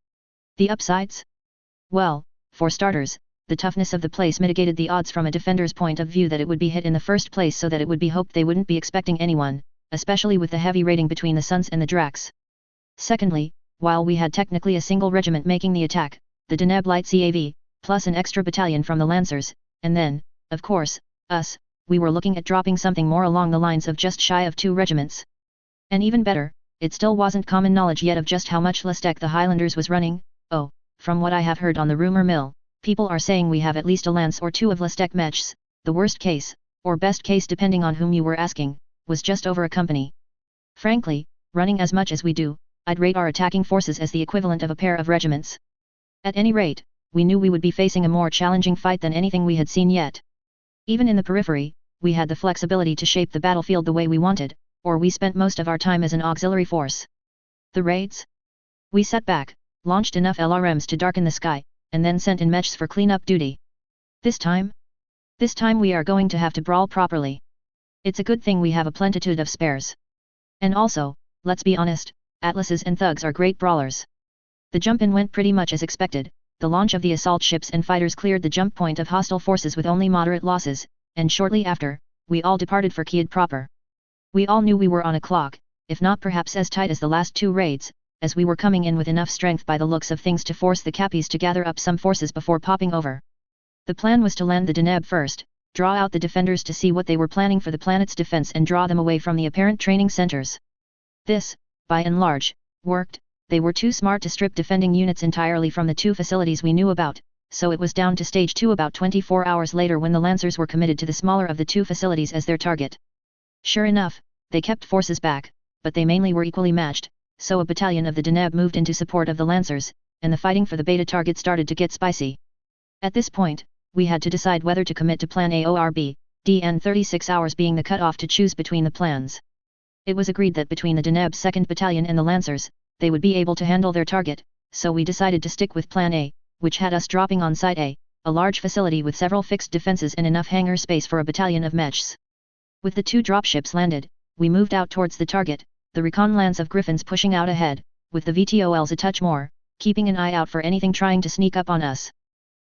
The upsides? Well, for starters, the toughness of the place mitigated the odds from a defender's point of view that it would be hit in the first place, so that it would be hoped they wouldn't be expecting anyone, especially with the heavy raiding between the Suns and the Dracs. Secondly, while we had technically a single regiment making the attack, the Deneb Light CAV, plus an extra battalion from the Lancers, and then, of course, us, we were looking at dropping something more along the lines of just shy of 2 regiments. And even better, it still wasn't common knowledge yet of just how much Lestek the Highlanders was running. Oh, from what I have heard on the rumor mill, people are saying we have at least a lance or 2 of Lestek mechs. The worst case, or best case depending on whom you were asking, was just over a company. Frankly, running as much as we do, I'd rate our attacking forces as the equivalent of a pair of regiments. At any rate, we knew we would be facing a more challenging fight than anything we had seen yet. Even in the periphery, we had the flexibility to shape the battlefield the way we wanted, or we spent most of our time as an auxiliary force. The raids? We sat back, launched enough LRMs to darken the sky, and then sent in mechs for cleanup duty. This time we are going to have to brawl properly. It's a good thing we have a plentitude of spares. And also, let's be honest, Atlases and Thugs are great brawlers. The jump-in went pretty much as expected. The launch of the assault ships and fighters cleared the jump point of hostile forces with only moderate losses, and shortly after, we all departed for Kyiv proper. We all knew we were on a clock, if not perhaps as tight as the last 2 raids, as we were coming in with enough strength by the looks of things to force the Cappies to gather up some forces before popping over. The plan was to land the Danube first, draw out the defenders to see what they were planning for the planet's defense and draw them away from the apparent training centers. This, by and large, worked. They were too smart to strip defending units entirely from the 2 facilities we knew about, so it was down to stage 2 about 24 hours later when the Lancers were committed to the smaller of the 2 facilities as their target. Sure enough, they kept forces back, but they mainly were equally matched, so a battalion of the Danube moved into support of the Lancers, and the fighting for the beta target started to get spicy. At this point, we had to decide whether to commit to Plan A or B, DN 36 hours being the cutoff to choose between the plans. It was agreed that between the Danube's 2nd Battalion and the Lancers, they would be able to handle their target, so we decided to stick with Plan A, which had us dropping on Site A, a large facility with several fixed defenses and enough hangar space for a battalion of mechs. With the 2 dropships landed, we moved out towards the target, the recon lance of Griffins pushing out ahead, with the VTOLs a touch more, keeping an eye out for anything trying to sneak up on us.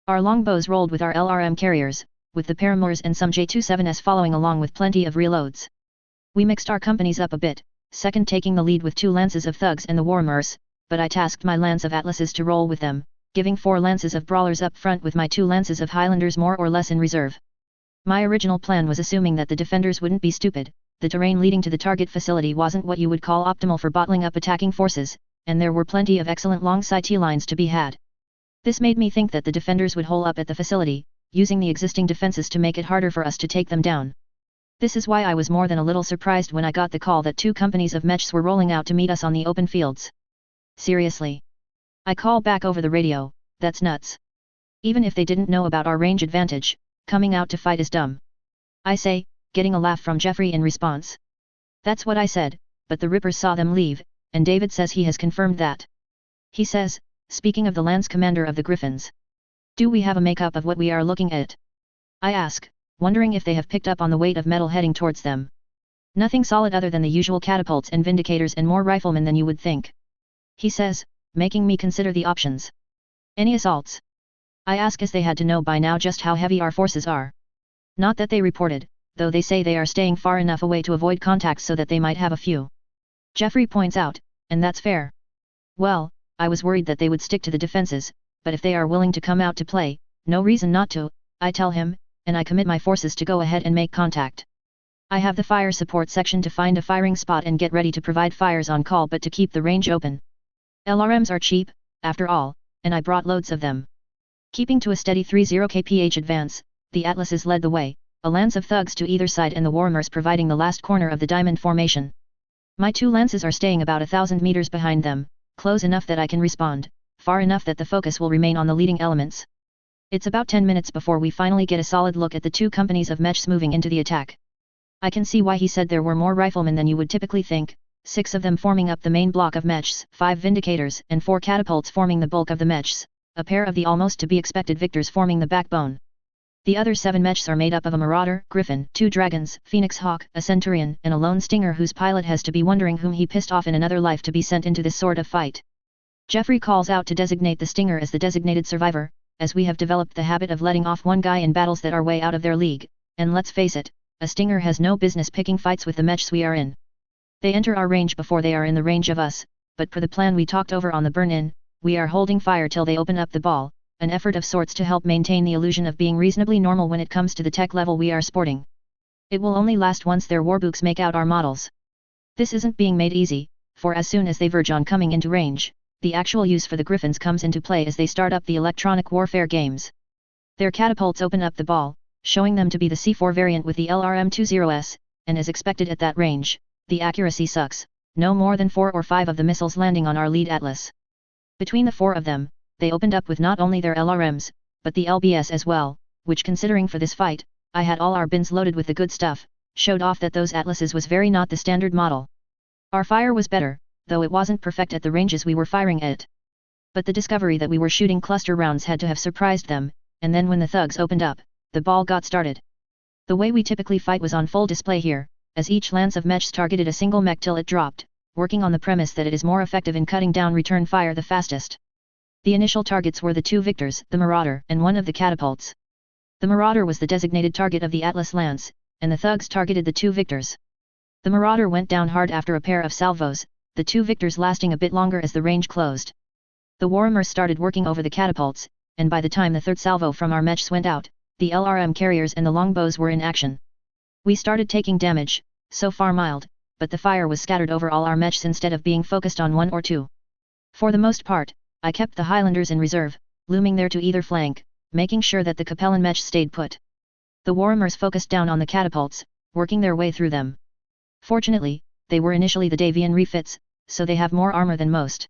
Our longbows rolled with our LRM carriers, with the Paramours and some J-27s following along with plenty of reloads. We mixed our companies up a bit, 2nd taking the lead with 2 lances of thugs and the Warmers, but I tasked my lance of Atlases to roll with them, giving 4 lances of brawlers up front with my 2 lances of Highlanders more or less in reserve. My original plan was assuming that the defenders wouldn't be stupid. The terrain leading to the target facility wasn't what you would call optimal for bottling up attacking forces, and there were plenty of excellent long sight lines to be had. This made me think that the defenders would hole up at the facility, using the existing defenses to make it harder for us to take them down. This is why I was more than a little surprised when I got the call that 2 companies of mechs were rolling out to meet us on the open fields. Seriously? I call back over the radio, that's nuts. Even if they didn't know about our range advantage, coming out to fight is dumb. I say, getting a laugh from Jeffrey in response. That's what I said, but the Rippers saw them leave, and David says he has confirmed that. He says, speaking of the Lance Commander of the Griffins. Do we have a makeup of what we are looking at? I ask, wondering if they have picked up on the weight of metal heading towards them. Nothing solid other than the usual catapults and vindicators and more riflemen than you would think. He says, making me consider the options. Any assaults? I ask as they had to know by now just how heavy our forces are. Not that they reported, though they say they are staying far enough away to avoid contact so that they might have a few. Jeffrey points out, and that's fair. Well, I was worried that they would stick to the defenses, but if they are willing to come out to play, no reason not to, I tell him, and I commit my forces to go ahead and make contact. I have the fire support section to find a firing spot and get ready to provide fires on call but to keep the range open. LRMs are cheap, after all, and I brought loads of them. Keeping to a steady 30 kph advance, the Atlases led the way, a lance of thugs to either side and the Warmers providing the last corner of the diamond formation. My 2 lances are staying about 1,000 meters behind them, close enough that I can respond, far enough that the focus will remain on the leading elements. It's about 10 minutes before we finally get a solid look at the 2 companies of mechs moving into the attack. I can see why he said there were more riflemen than you would typically think, 6 of them forming up the main block of mechs, 5 vindicators and 4 catapults forming the bulk of the mechs, a pair of the almost to be expected victors forming the backbone. The other 7 mechs are made up of a Marauder, Griffin, 2 Dragons, Phoenix Hawk, a Centurion, and a lone Stinger whose pilot has to be wondering whom he pissed off in another life to be sent into this sort of fight. Jeffrey calls out to designate the Stinger as the designated survivor, as we have developed the habit of letting off one guy in battles that are way out of their league, and let's face it, a Stinger has no business picking fights with the mechs we are in. They enter our range before they are in the range of us, but per the plan we talked over on the burn-in, we are holding fire till they open up the ball, an effort of sorts to help maintain the illusion of being reasonably normal when it comes to the tech level we are sporting. It will only last once their warbooks make out our models. This isn't being made easy, for as soon as they verge on coming into range, the actual use for the Griffins comes into play as they start up the electronic warfare games. Their catapults open up the ball, showing them to be the C4 variant with the LRM-20S, and as expected at that range, the accuracy sucks, no more than 4 or 5 of the missiles landing on our lead Atlas. Between the 4 of them, they opened up with not only their LRMs, but the LBS as well, which considering for this fight, I had all our bins loaded with the good stuff, showed off that those Atlases was very not the standard model. Our fire was better, though it wasn't perfect at the ranges we were firing at. But the discovery that we were shooting cluster rounds had to have surprised them, and then when the thugs opened up, the ball got started. The way we typically fight was on full display here, as each lance of mechs targeted a single mech till it dropped, working on the premise that it is more effective in cutting down return fire the fastest. The initial targets were the 2 victors, the Marauder and one of the catapults. The Marauder was the designated target of the Atlas lance, and the thugs targeted the two victors. The marauder went down hard after a pair of salvos, the two victors lasting a bit longer as the range closed. The Warhammer started working over the catapults, and by the time the third salvo from our mechs went out, the LRM carriers and the longbows were in action. We started taking damage, so far mild, but the fire was scattered over all our mechs instead of being focused on one or two. For the most part, I kept the Highlanders in reserve, looming there to either flank, making sure that the Capellan mech stayed put. The Warhammers focused down on the catapults, working their way through them. Fortunately, they were initially the Davian refits, so they have more armor than most.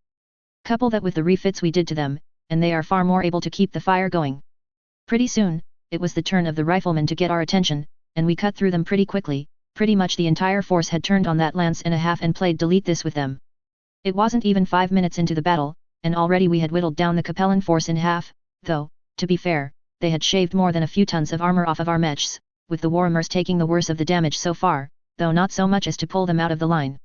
Couple that with the refits we did to them, and they are far more able to keep the fire going. Pretty soon, it was the turn of the riflemen to get our attention, and we cut through them pretty quickly. Pretty much the entire force had turned on that lance and a half and played delete this with them. It wasn't even 5 minutes into the battle, and already we had whittled down the Capellan force in half, though, to be fair, they had shaved more than a few tons of armor off of our mechs, with the Warhammers taking the worst of the damage so far, though not so much as to pull them out of the line.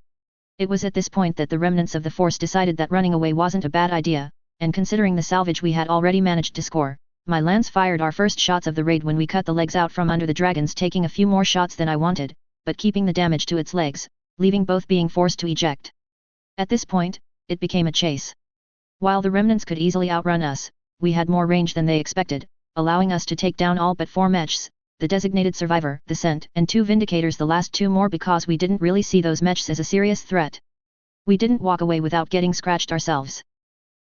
It was at this point that the remnants of the force decided that running away wasn't a bad idea, and considering the salvage we had already managed to score, my lance fired our first shots of the raid when we cut the legs out from under the dragons, taking a few more shots than I wanted, but keeping the damage to its legs, leaving both being forced to eject. At this point, it became a chase. While the remnants could easily outrun us, we had more range than they expected, allowing us to take down all but 4 mechs, the designated survivor, the Scent, and 2 Vindicators, the last 2 more because we didn't really see those mechs as a serious threat. We didn't walk away without getting scratched ourselves.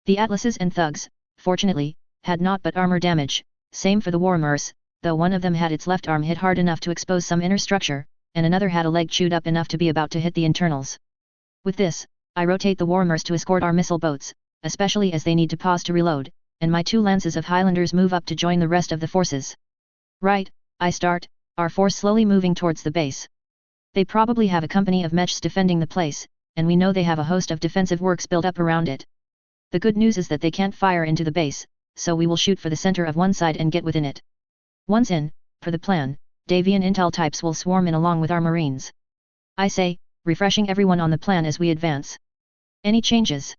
The Atlases and Thugs, fortunately, had naught but armor damage, same for the Warhammers, though one of them had its left arm hit hard enough to expose some inner structure, and another had a leg chewed up enough to be about to hit the internals. With this, I rotate the Warhammers to escort our missile boats, especially as they need to pause to reload, and my 2 lances of Highlanders move up to join the rest of the forces. Right, I start, our force slowly moving towards the base. They probably have a company of mechs defending the place, and we know they have a host of defensive works built up around it. The good news is that they can't fire into the base, so we will shoot for the center of one side and get within it. Once in, per the plan, Davian intel types will swarm in along with our marines. I say, refreshing everyone on the plan as we advance. Any changes?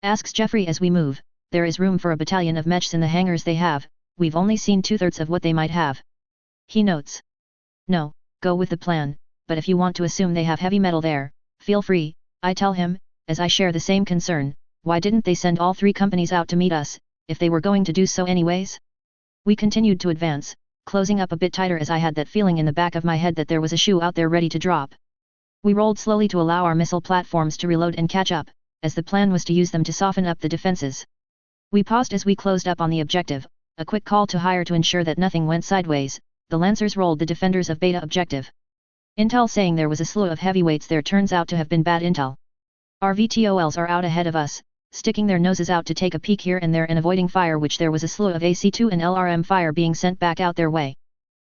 Asks Jeffrey as we move. There is room for a battalion of mechs in the hangars they have, we've only seen 2/3 of what they might have. He notes. No, go with the plan, but if you want to assume they have heavy metal there, feel free, I tell him, as I share the same concern. Why didn't they send all 3 companies out to meet us, if they were going to do so anyways? We continued to advance, closing up a bit tighter as I had that feeling in the back of my head that there was a shoe out there ready to drop. We rolled slowly to allow our missile platforms to reload and catch up, as the plan was to use them to soften up the defenses. We paused as we closed up on the objective, a quick call to hire to ensure that nothing went sideways. The Lancers rolled the defenders of Beta objective. Intel saying there was a slew of heavyweights there turns out to have been bad intel. Our VTOLs are out ahead of us, sticking their noses out to take a peek here and there and avoiding fire, which there was a slew of AC2 and LRM fire being sent back out their way.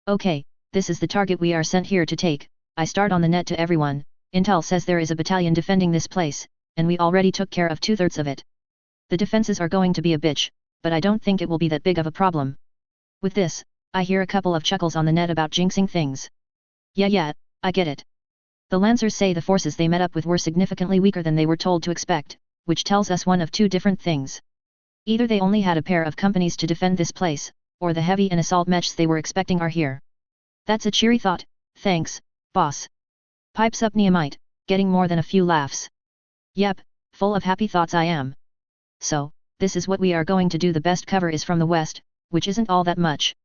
Okay, this is the target we are sent here to take. I start on the net to everyone. Intel says there is a battalion defending this place, and we already took care of 2/3 of it. The defenses are going to be a bitch, but I don't think it will be that big of a problem. With this, I hear a couple of chuckles on the net about jinxing things. Yeah, I get it. The Lancers say the forces they met up with were significantly weaker than they were told to expect, which tells us one of 2 different things. Either they only had a pair of companies to defend this place, or the heavy and assault mechs they were expecting are here. That's a cheery thought, thanks, boss. Pipes up Neomite, getting more than a few laughs. Yep, full of happy thoughts I am. So, this is what we are going to do. The best cover is from the west, which isn't all that much.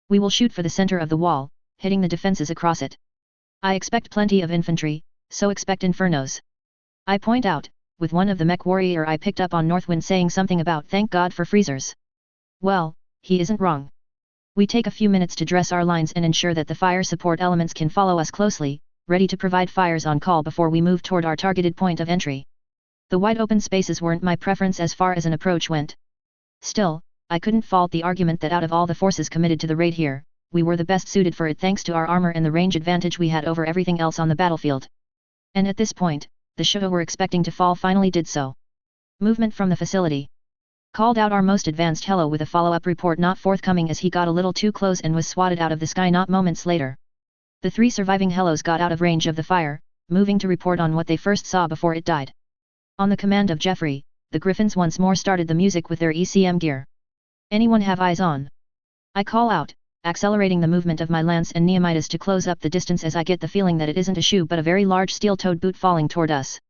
We will shoot for the center of the wall, hitting the defenses across it. I expect plenty of infantry, so expect infernos. I point out, with one of the mech warrior I picked up on Northwind saying something about thank God for freezers. Well, he isn't wrong. We take a few minutes to dress our lines and ensure that the fire support elements can follow us closely, ready to provide fires on call before we move toward our targeted point of entry. The wide open spaces weren't my preference as far as an approach went. Still, I couldn't fault the argument that out of all the forces committed to the raid here, we were the best suited for it thanks to our armor and the range advantage we had over everything else on the battlefield. And at this point, the Shota were expecting to fall finally did so. Movement from the facility. Called out our most advanced hello with a follow-up report not forthcoming as he got a little too close and was swatted out of the sky not moments later. The 3 surviving hellos got out of range of the fire, moving to report on what they first saw before it died. On the command of Jeffrey, the Griffins once more started the music with their ECM gear. Anyone have eyes on? I call out, accelerating the movement of my lance and Nehemiah's to close up the distance as I get the feeling that it isn't a shoe but a very large steel-toed boot falling toward us.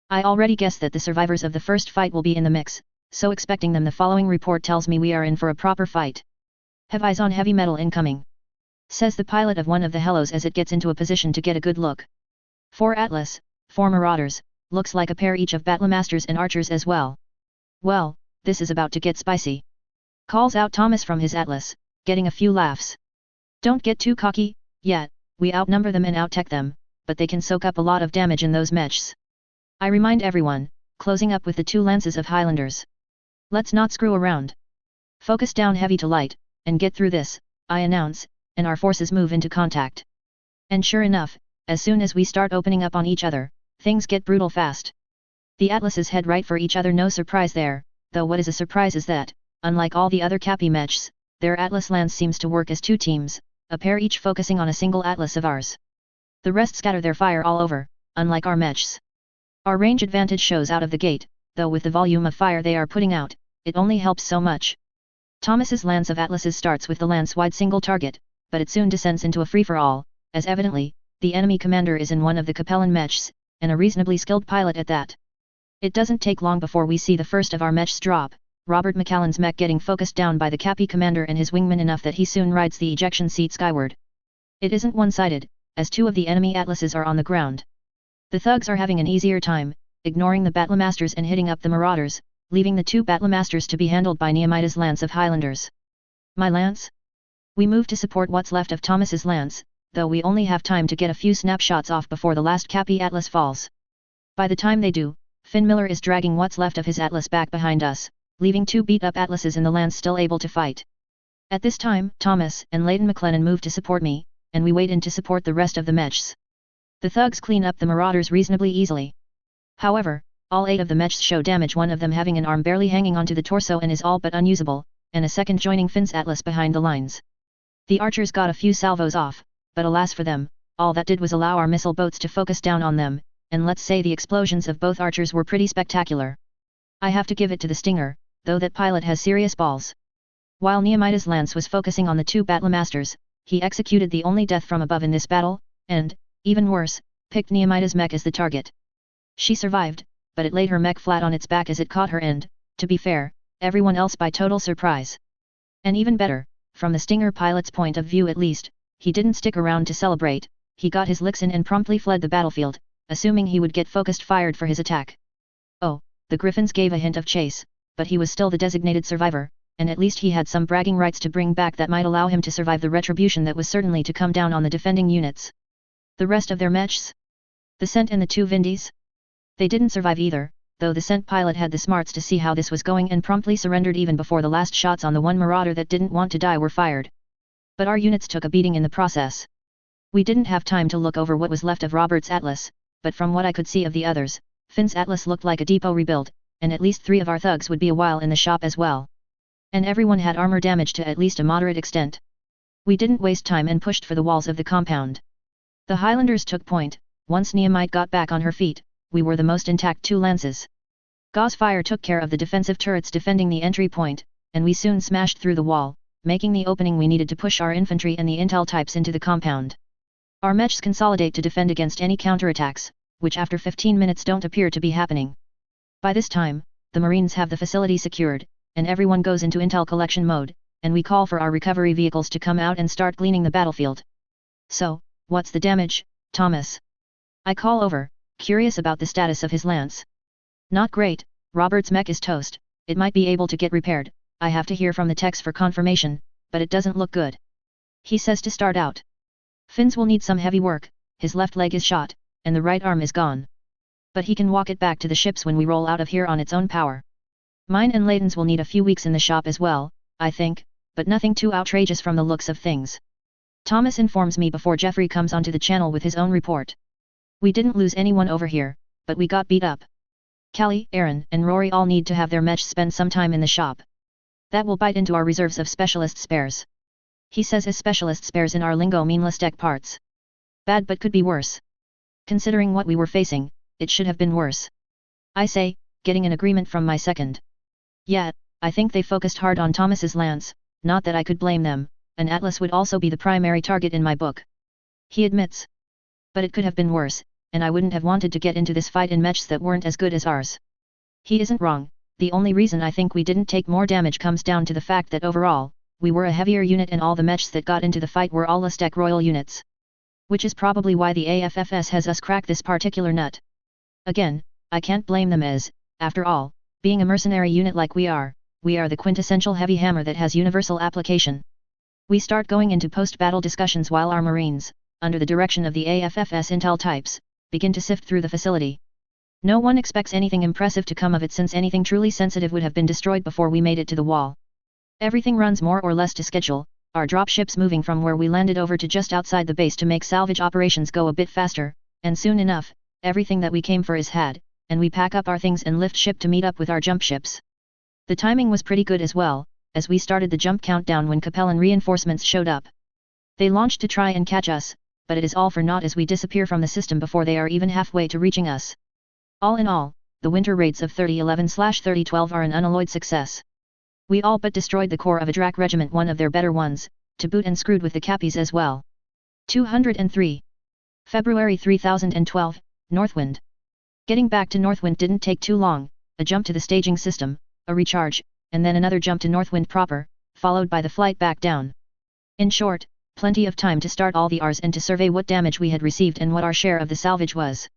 I already guess that the survivors of the first fight will be in the mix, so expecting them. The following report tells me we are in for a proper fight. Have eyes on heavy metal incoming, says the pilot of one of the helos as it gets into a position to get a good look. 4 Atlas, 4 Marauders, looks like a pair each of Battlemasters and Archers as well. Well, this is about to get spicy, calls out Thomas from his Atlas, getting a few laughs. Don't get too cocky, yet, we outnumber them and outtech them, but they can soak up a lot of damage in those mechs. I remind everyone, closing up with the 2 lances of Highlanders. Let's not screw around. Focus down heavy to light, and get through this, I announce, and our forces move into contact. And sure enough, as soon as we start opening up on each other, things get brutal fast. The Atlases head right for each other, no surprise there, though what is a surprise is that, unlike all the other Cappy mechs, their Atlas lance seems to work as 2 teams, a pair each focusing on a single Atlas of ours. The rest scatter their fire all over, unlike our mechs. Our range advantage shows out of the gate, though with the volume of fire they are putting out, it only helps so much. Thomas's lance of Atlases starts with the lance-wide single target, but it soon descends into a free-for-all, as evidently, the enemy commander is in one of the Capellan mechs, and a reasonably skilled pilot at that. It doesn't take long before we see the first of our mechs drop, Robert McCallan's mech getting focused down by the Cappy commander and his wingman enough that he soon rides the ejection seat skyward. It isn't one-sided, as 2 of the enemy Atlases are on the ground. The thugs are having an easier time, ignoring the Battlemasters and hitting up the Marauders, leaving the 2 Battlemasters to be handled by Nehemiah's lance of Highlanders. My lance? We move to support what's left of Thomas's lance, though we only have time to get a few snapshots off before the last Cappy Atlas falls. By the time they do, Finn Miller is dragging what's left of his Atlas back behind us, leaving 2 beat-up Atlases in the lance still able to fight. At this time, Thomas and Leighton McLennan move to support me, and we wait in to support the rest of the mechs. The thugs clean up the Marauders reasonably easily. However, all 8 of the mechs show damage, one of them having an arm barely hanging onto the torso and is all but unusable, and a second joining Finn's Atlas behind the lines. The Archers got a few salvos off, but alas for them, all that did was allow our missile boats to focus down on them, and let's say the explosions of both Archers were pretty spectacular. I have to give it to the Stinger, though that pilot has serious balls. While Nehemiah's lance was focusing on the 2 Battlemasters, he executed the only death from above in this battle, and, even worse, picked Nehemiah's mech as the target. She survived, but it laid her mech flat on its back as it caught her and, to be fair, everyone else by total surprise. And even better, from the Stinger pilot's point of view at least, he didn't stick around to celebrate, he got his licks in and promptly fled the battlefield, assuming he would get focused fired for his attack. Oh, the Griffins gave a hint of chase, but he was still the designated survivor, and at least he had some bragging rights to bring back that might allow him to survive the retribution that was certainly to come down on the defending units. The rest of their mechs? The Cent and the 2 Vindies? They didn't survive either, though the Cent pilot had the smarts to see how this was going and promptly surrendered even before the last shots on the one Marauder that didn't want to die were fired. But our units took a beating in the process. We didn't have time to look over what was left of Robert's Atlas, but from what I could see of the others, Finn's Atlas looked like a depot rebuild, and at least 3 of our thugs would be a while in the shop as well. And everyone had armor damage to at least a moderate extent. We didn't waste time and pushed for the walls of the compound. The Highlanders took point. Once Nehemiah got back on her feet, we were the most intact 2 lances. Gauze fire took care of the defensive turrets defending the entry point, and we soon smashed through the wall, making the opening we needed to push our infantry and the intel types into the compound. Our mechs consolidate to defend against any counterattacks, which after 15 minutes don't appear to be happening. By this time, the Marines have the facility secured, and everyone goes into intel collection mode, and we call for our recovery vehicles to come out and start cleaning the battlefield. So, what's the damage, Thomas? I call over, curious about the status of his lance. Not great, Robert's mech is toast, it might be able to get repaired, I have to hear from the techs for confirmation, but it doesn't look good. He says to start out. Finn's will need some heavy work, his left leg is shot, and the right arm is gone. But he can walk it back to the ships when we roll out of here on its own power. Mine and Leighton's will need a few weeks in the shop as well, I think, but nothing too outrageous from the looks of things. Thomas informs me before Jeffrey comes onto the channel with his own report. We didn't lose anyone over here, but we got beat up. Callie, Aaron, and Rory all need to have their mechs spend some time in the shop. That will bite into our reserves of specialist spares. He says as specialist spares in our lingo mean less tech parts. Bad but could be worse. Considering what we were facing, it should have been worse. I say, getting an agreement from my second. Yeah, I think they focused hard on Thomas's lance, not that I could blame them, an Atlas would also be the primary target in my book. He admits. But it could have been worse, and I wouldn't have wanted to get into this fight in mechs that weren't as good as ours. He isn't wrong. The only reason I think we didn't take more damage comes down to the fact that overall, we were a heavier unit and all the mechs that got into the fight were all Listec Royal units. Which is probably why the AFFS has us crack this particular nut. Again, I can't blame them as, after all, being a mercenary unit like we are the quintessential heavy hammer that has universal application. We start going into post-battle discussions while our Marines, under the direction of the AFFS intel types, begin to sift through the facility. No one expects anything impressive to come of it since anything truly sensitive would have been destroyed before we made it to the wall. Everything runs more or less to schedule, our dropships moving from where we landed over to just outside the base to make salvage operations go a bit faster, and soon enough, everything that we came for is had, and we pack up our things and lift ship to meet up with our jump ships. The timing was pretty good as well, as we started the jump countdown when Capellan reinforcements showed up. They launched to try and catch us, but it is all for naught as we disappear from the system before they are even halfway to reaching us. All in all, the winter raids of 3011/3012 are an unalloyed success. We all but destroyed the core of a Drac regiment, one of their better ones, to boot, and screwed with the Cappies as well. 203. February 3012, Northwind. Getting back to Northwind didn't take too long, a jump to the staging system, a recharge, and then another jump to Northwind proper, followed by the flight back down. In short, plenty of time to start all the Rs and to survey what damage we had received and what our share of the salvage was.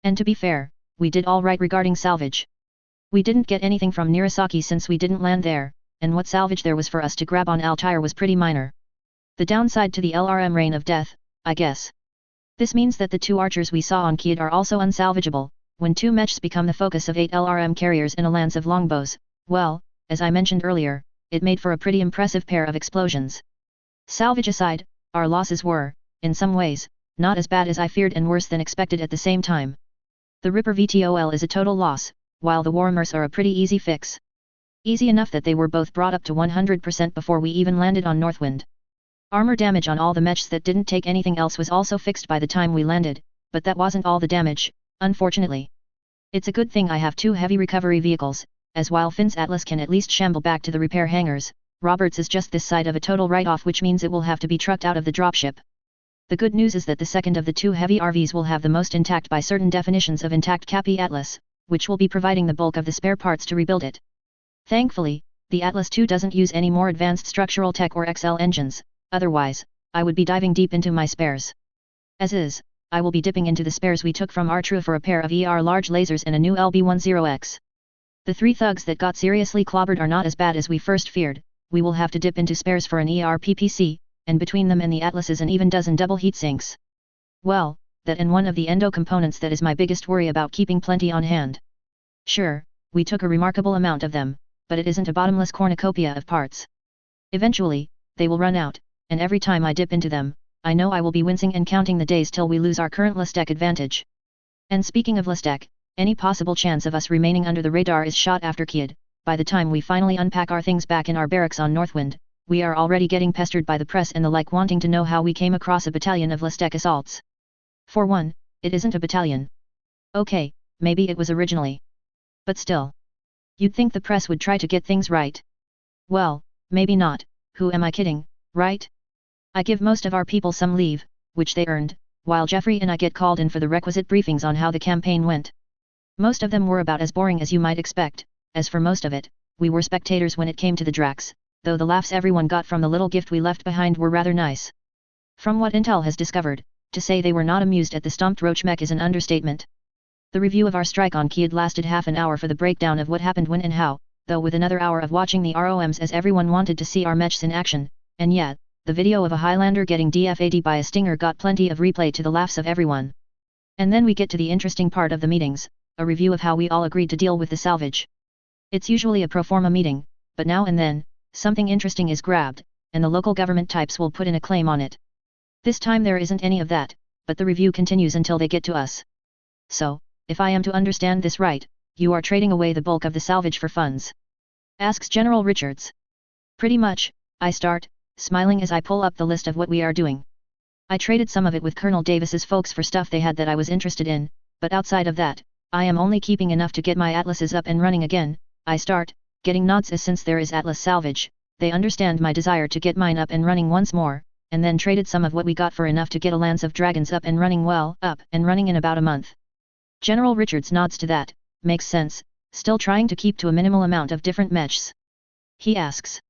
And to be fair, we did all right regarding salvage. We didn't get anything from Nirasaki since we didn't land there, and what salvage there was for us to grab on Altair was pretty minor. The downside to the LRM Rain of Death, I guess. This means that the 2 archers we saw on Kiad are also unsalvageable. When 2 mechs become the focus of 8 LRM carriers in a lance of longbows, well, as I mentioned earlier, it made for a pretty impressive pair of explosions. Salvage aside, our losses were, in some ways, not as bad as I feared and worse than expected at the same time. The Ripper VTOL is a total loss, while the Warmers are a pretty easy fix. Easy enough that they were both brought up to 100% before we even landed on Northwind. Armor damage on all the mechs that didn't take anything else was also fixed by the time we landed, but that wasn't all the damage, unfortunately. It's a good thing I have 2 heavy recovery vehicles, as while Finn's Atlas can at least shamble back to the repair hangars, Robert's is just this side of a total write-off, which means it will have to be trucked out of the dropship. The good news is that the second of the 2 heavy RVs will have the most intact by certain definitions of intact Cappy Atlas, which will be providing the bulk of the spare parts to rebuild it. Thankfully, the Atlas II doesn't use any more advanced structural tech or XL engines, otherwise, I would be diving deep into my spares. As is, I will be dipping into the spares we took from Artrua for a pair of ER large lasers and a new LB10X. The 3 thugs that got seriously clobbered are not as bad as we first feared. We will have to dip into spares for an ER PPC, and between them and the Atlases an even dozen double heat sinks. Well, that and one of the endo components that is my biggest worry about keeping plenty on hand. Sure, we took a remarkable amount of them, but it isn't a bottomless cornucopia of parts. Eventually, they will run out, and every time I dip into them, I know I will be wincing and counting the days till we lose our current Listec advantage. And speaking of Listec, any possible chance of us remaining under the radar is shot after Kiad. By the time we finally unpack our things back in our barracks on Northwind, we are already getting pestered by the press and the like wanting to know how we came across a battalion of Listec assaults. For one, it isn't a battalion. Okay, maybe it was originally. But still. You'd think the press would try to get things right. Well, maybe not, who am I kidding, right? I give most of our people some leave, which they earned, while Jeffrey and I get called in for the requisite briefings on how the campaign went. Most of them were about as boring as you might expect. As for most of it, we were spectators when it came to the Dracs, though the laughs everyone got from the little gift we left behind were rather nice. From what Intel has discovered, to say they were not amused at the stomped roach mech is an understatement. The review of our strike on Kiad lasted half an hour for the breakdown of what happened when and how, though with another hour of watching the ROMs as everyone wanted to see our mechs in action, and yet, the video of a Highlander getting DFAD by a Stinger got plenty of replay to the laughs of everyone. And then we get to the interesting part of the meetings, a review of how we all agreed to deal with the salvage. It's usually a pro forma meeting, but now and then, something interesting is grabbed, and the local government types will put in a claim on it. This time there isn't any of that, but the review continues until they get to us. So, if I am to understand this right, you are trading away the bulk of the salvage for funds? Asks General Richards. Pretty much, I start, smiling as I pull up the list of what we are doing. I traded some of it with Colonel Davis's folks for stuff they had that I was interested in, but outside of that, I am only keeping enough to get my Atlases up and running again. I start, getting nods as since there is Atlas salvage, they understand my desire to get mine up and running once more, and then traded some of what we got for enough to get a lance of dragons up and running in about a month. General Richards nods to that. Makes sense, still trying to keep to a minimal amount of different mechs. He asks.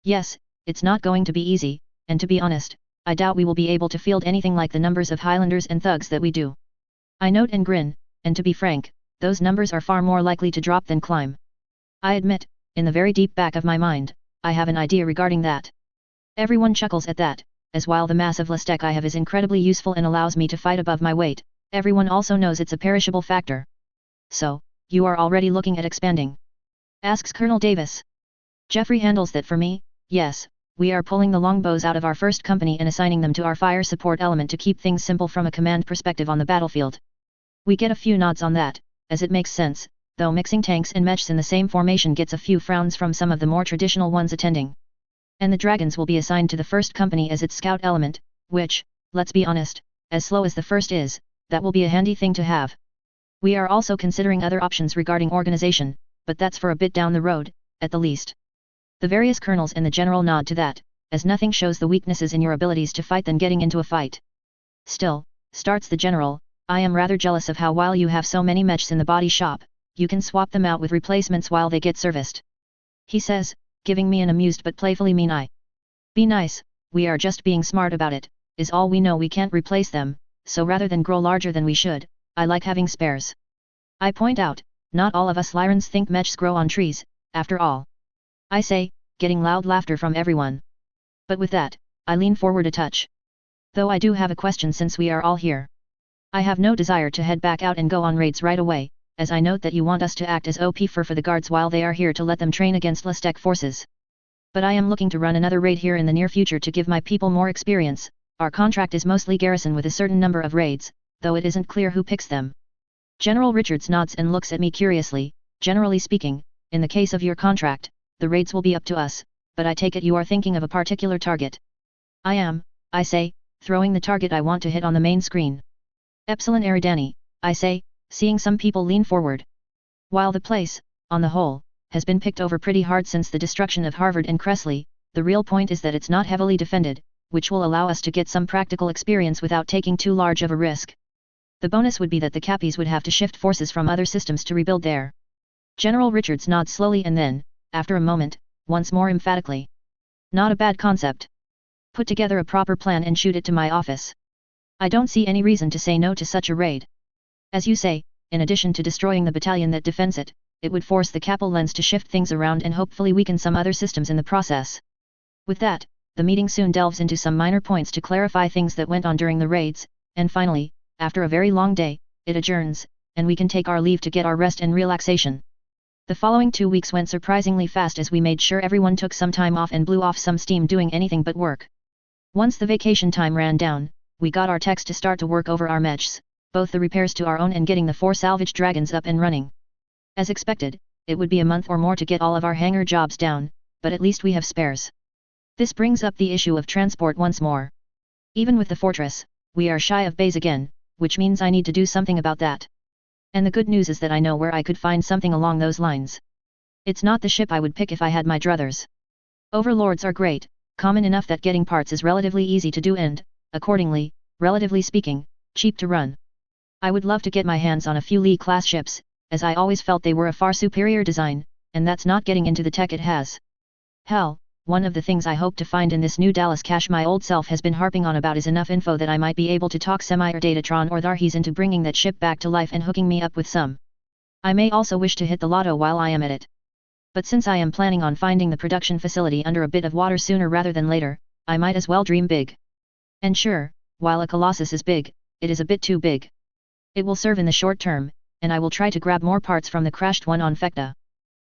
Yes, it's not going to be easy, and to be honest, I doubt we will be able to field anything like the numbers of Highlanders and thugs that we do. I note and grin, and to be frank, those numbers are far more likely to drop than climb. I admit, in the very deep back of my mind, I have an idea regarding that. Everyone chuckles at that, as while the massive Lestek I have is incredibly useful and allows me to fight above my weight, everyone also knows it's a perishable factor. So, you are already looking at expanding? Asks Colonel Davis. Jeffrey handles that for me. Yes, we are pulling the longbows out of our first company and assigning them to our fire support element to keep things simple from a command perspective on the battlefield. We get a few nods on that, as it makes sense, though mixing tanks and mechs in the same formation gets a few frowns from some of the more traditional ones attending. And the dragons will be assigned to the first company as its scout element, which, let's be honest, as slow as the first is, that will be a handy thing to have. We are also considering other options regarding organization, but that's for a bit down the road, at the least. The various colonels and the general nod to that, as nothing shows the weaknesses in your abilities to fight than getting into a fight. Still, starts the general, I am rather jealous of how while you have so many mechs in the body shop, you can swap them out with replacements while they get serviced. He says, giving me an amused but playfully mean eye. Be nice, we are just being smart about it, is all we know. We can't replace them, so rather than grow larger than we should, I like having spares. I point out, not all of us Lyrans think mechs grow on trees, after all. I say, getting loud laughter from everyone. But with that, I lean forward a touch. Though I do have a question since we are all here. I have no desire to head back out and go on raids right away, as I note that you want us to act as OP for the guards while they are here to let them train against Lestek forces. But I am looking to run another raid here in the near future to give my people more experience. Our contract is mostly garrison with a certain number of raids, though it isn't clear who picks them. General Richards nods and looks at me curiously. Generally speaking, in the case of your contract, the raids will be up to us, but I take it you are thinking of a particular target. I am, I say, throwing the target I want to hit on the main screen. Epsilon Eridani, I say, seeing some people lean forward. While the place, on the whole, has been picked over pretty hard since the destruction of Harvard and Cressley, the real point is that it's not heavily defended, which will allow us to get some practical experience without taking too large of a risk. The bonus would be that the Cappies would have to shift forces from other systems to rebuild there. General Richards nods slowly and then, after a moment, once more emphatically. Not a bad concept. Put together a proper plan and shoot it to my office. I don't see any reason to say no to such a raid. As you say, in addition to destroying the battalion that defends it, it would force the Capel lens to shift things around and hopefully weaken some other systems in the process. With that, the meeting soon delves into some minor points to clarify things that went on during the raids, and finally, after a very long day, it adjourns, and we can take our leave to get our rest and relaxation. The following 2 weeks went surprisingly fast as we made sure everyone took some time off and blew off some steam doing anything but work. Once the vacation time ran down, we got our techs to start to work over our mechs, both the repairs to our own and getting the 4 salvage dragons up and running. As expected, it would be a month or more to get all of our hangar jobs down, but at least we have spares. This brings up the issue of transport once more. Even with the fortress, we are shy of bays again, which means I need to do something about that. And the good news is that I know where I could find something along those lines. It's not the ship I would pick if I had my druthers. Overlords are great, common enough that getting parts is relatively easy to do and, accordingly, relatively speaking, cheap to run. I would love to get my hands on a few Lee-class ships, as I always felt they were a far superior design, and that's not getting into the tech it has. Hell, one of the things I hope to find in this new Dallas cache my old self has been harping on about is enough info that I might be able to talk Semi or Datatron or Tharhes into bringing that ship back to life and hooking me up with some. I may also wish to hit the lotto while I am at it. But since I am planning on finding the production facility under a bit of water sooner rather than later, I might as well dream big. And sure, while a Colossus is big, it is a bit too big. It will serve in the short term, and I will try to grab more parts from the crashed one on Fekta.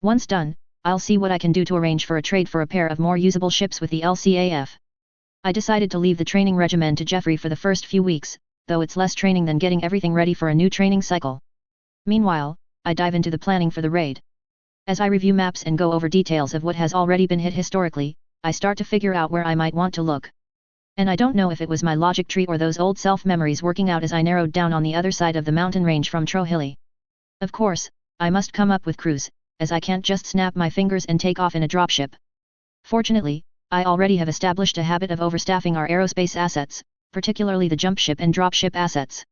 Once done, I'll see what I can do to arrange for a trade for a pair of more usable ships with the LCAF. I decided to leave the training regimen to Jeffrey for the first few weeks, though it's less training than getting everything ready for a new training cycle. Meanwhile, I dive into the planning for the raid. As I review maps and go over details of what has already been hit historically, I start to figure out where I might want to look. And I don't know if it was my logic tree or those old self-memories working out as I narrowed down on the other side of the mountain range from Trohilly. Of course, I must come up with crews, as I can't just snap my fingers and take off in a dropship. Fortunately, I already have established a habit of overstaffing our aerospace assets, particularly the jump ship and dropship assets.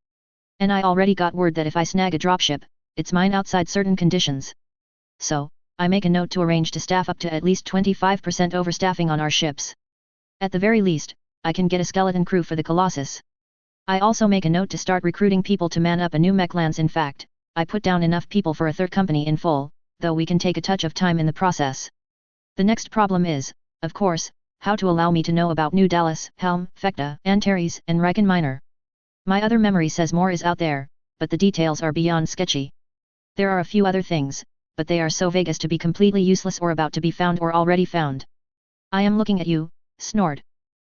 And I already got word that if I snag a dropship, it's mine outside certain conditions. So, I make a note to arrange to staff up to at least 25% overstaffing on our ships. At the very least, I can get a skeleton crew for the Colossus. I also make a note to start recruiting people to man up a new mech lance. In fact, I put down enough people for a third company in full, though we can take a touch of time in the process. The next problem is, of course, how to allow me to know about New Dallas, Helm, Fecta, Antares, and Riken Minor. My other memory says more is out there, but the details are beyond sketchy. There are a few other things, but they are so vague as to be completely useless or about to be found or already found. I am looking at you, Snord.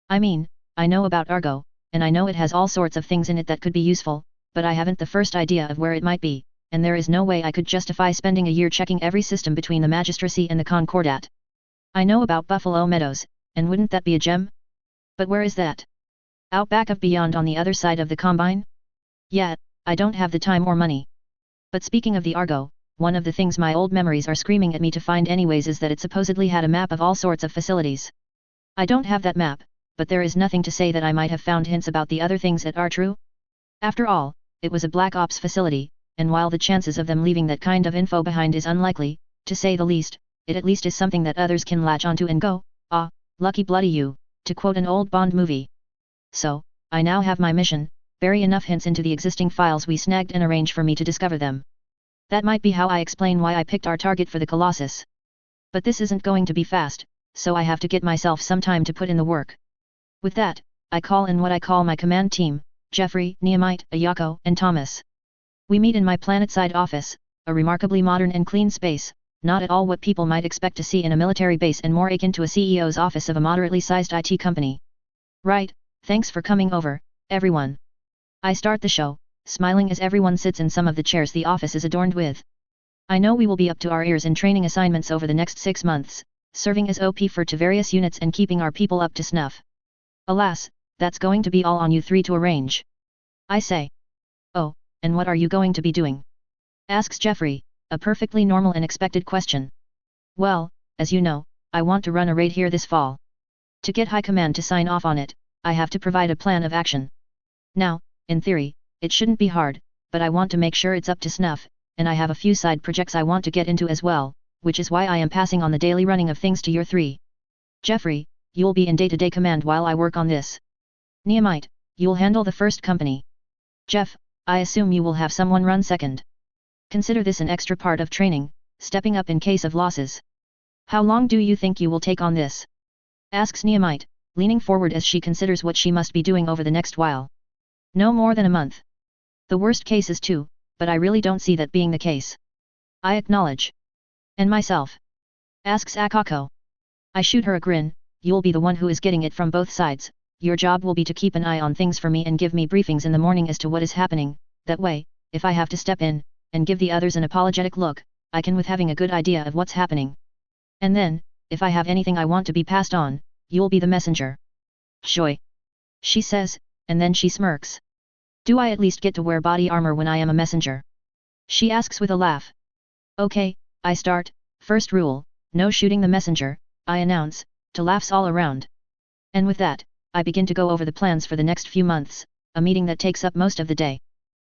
I mean, I know about Argo, and I know it has all sorts of things in it that could be useful, but I haven't the first idea of where it might be, and there is no way I could justify spending a year checking every system between the Magistracy and the Concordat. I know about Buffalo Meadows, and wouldn't that be a gem? But where is that? Out back of beyond on the other side of the Combine? Yeah, I don't have the time or money. But speaking of the Argo, one of the things my old memories are screaming at me to find anyways is that it supposedly had a map of all sorts of facilities. I don't have that map, but there is nothing to say that I might have found hints about the other things that are true. After all, it was a Black Ops facility, and while the chances of them leaving that kind of info behind is unlikely, to say the least, it at least is something that others can latch onto and go, "Ah, lucky bloody you," to quote an old Bond movie. So, I now have my mission: bury enough hints into the existing files we snagged and arrange for me to discover them. That might be how I explain why I picked our target for the Colossus. But this isn't going to be fast, so I have to get myself some time to put in the work. With that, I call in what I call my command team: Jeffrey, Nehemite, Ayako, and Thomas. We meet in my planetside office, a remarkably modern and clean space, not at all what people might expect to see in a military base and more akin to a CEO's office of a moderately sized IT company. Right, thanks for coming over, everyone. I start the show, smiling as everyone sits in some of the chairs the office is adorned with. I know we will be up to our ears in training assignments over the next 6 months, serving as OP to various units and keeping our people up to snuff. Alas, that's going to be all on you three to arrange. I say. Oh, and what are you going to be doing? Asks Jeffrey, a perfectly normal and expected question. Well, as you know, I want to run a raid here this fall. To get High Command to sign off on it, I have to provide a plan of action. Now, in theory, it shouldn't be hard, but I want to make sure it's up to snuff, and I have a few side projects I want to get into as well, which is why I am passing on the daily running of things to your three. Jeffrey, you'll be in day-to-day command while I work on this. Nehemite, you'll handle the first company. Jeff, I assume you will have someone run second. Consider this an extra part of training, stepping up in case of losses. How long do you think you will take on this? Asks Nehemite, leaning forward as she considers what she must be doing over the next while. No more than a month. The worst case is 2, but I really don't see that being the case. I acknowledge. And myself? Asks Akako. I shoot her a grin. You'll be the one who is getting it from both sides. Your job will be to keep an eye on things for me and give me briefings in the morning as to what is happening. That way, if I have to step in and give the others an apologetic look, I can with having a good idea of what's happening. And then, if I have anything I want to be passed on, you'll be the messenger. Shoy. She says, and then she smirks. Do I at least get to wear body armor when I am a messenger? She asks with a laugh. Okay, I start. First rule, no shooting the messenger, I announce, to laughs all around. And with that, I begin to go over the plans for the next few months, a meeting that takes up most of the day.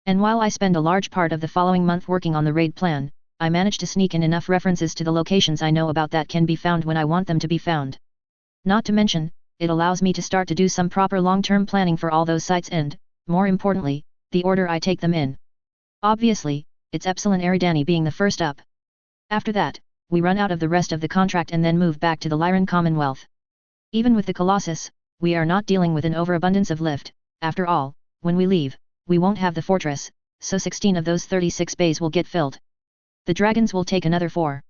And while I spend a large part of the following month working on the raid plan, I manage to sneak in enough references to the locations I know about that can be found when I want them to be found. Not to mention, it allows me to start to do some proper long-term planning for all those sites and, more importantly, the order I take them in. Obviously, it's Epsilon Eridani being the first up. After that, we run out of the rest of the contract and then move back to the Lyran Commonwealth. Even with the Colossus, we are not dealing with an overabundance of lift. After all, when we leave, we won't have the fortress, so 16 of those 36 bays will get filled. The dragons will take another 4.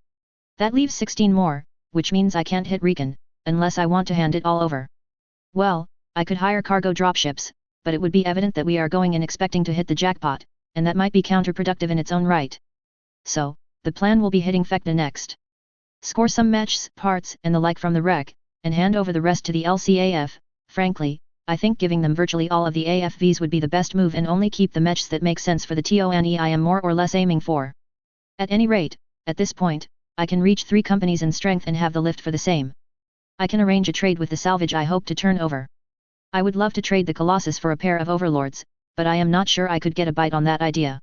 That leaves 16 more, which means I can't hit Recon, unless I want to hand it all over. Well, I could hire cargo dropships, but it would be evident that we are going in expecting to hit the jackpot, and that might be counterproductive in its own right. So, the plan will be hitting Fecta next. Score some mechs, parts, and the like from the wreck, and hand over the rest to the LCAF. Frankly, I think giving them virtually all of the AFVs would be the best move and only keep the mechs that make sense for the TONE I am more or less aiming for. At any rate, at this point, I can reach 3 companies in strength and have the lift for the same. I can arrange a trade with the salvage I hope to turn over. I would love to trade the Colossus for a pair of overlords, but I am not sure I could get a bite on that idea.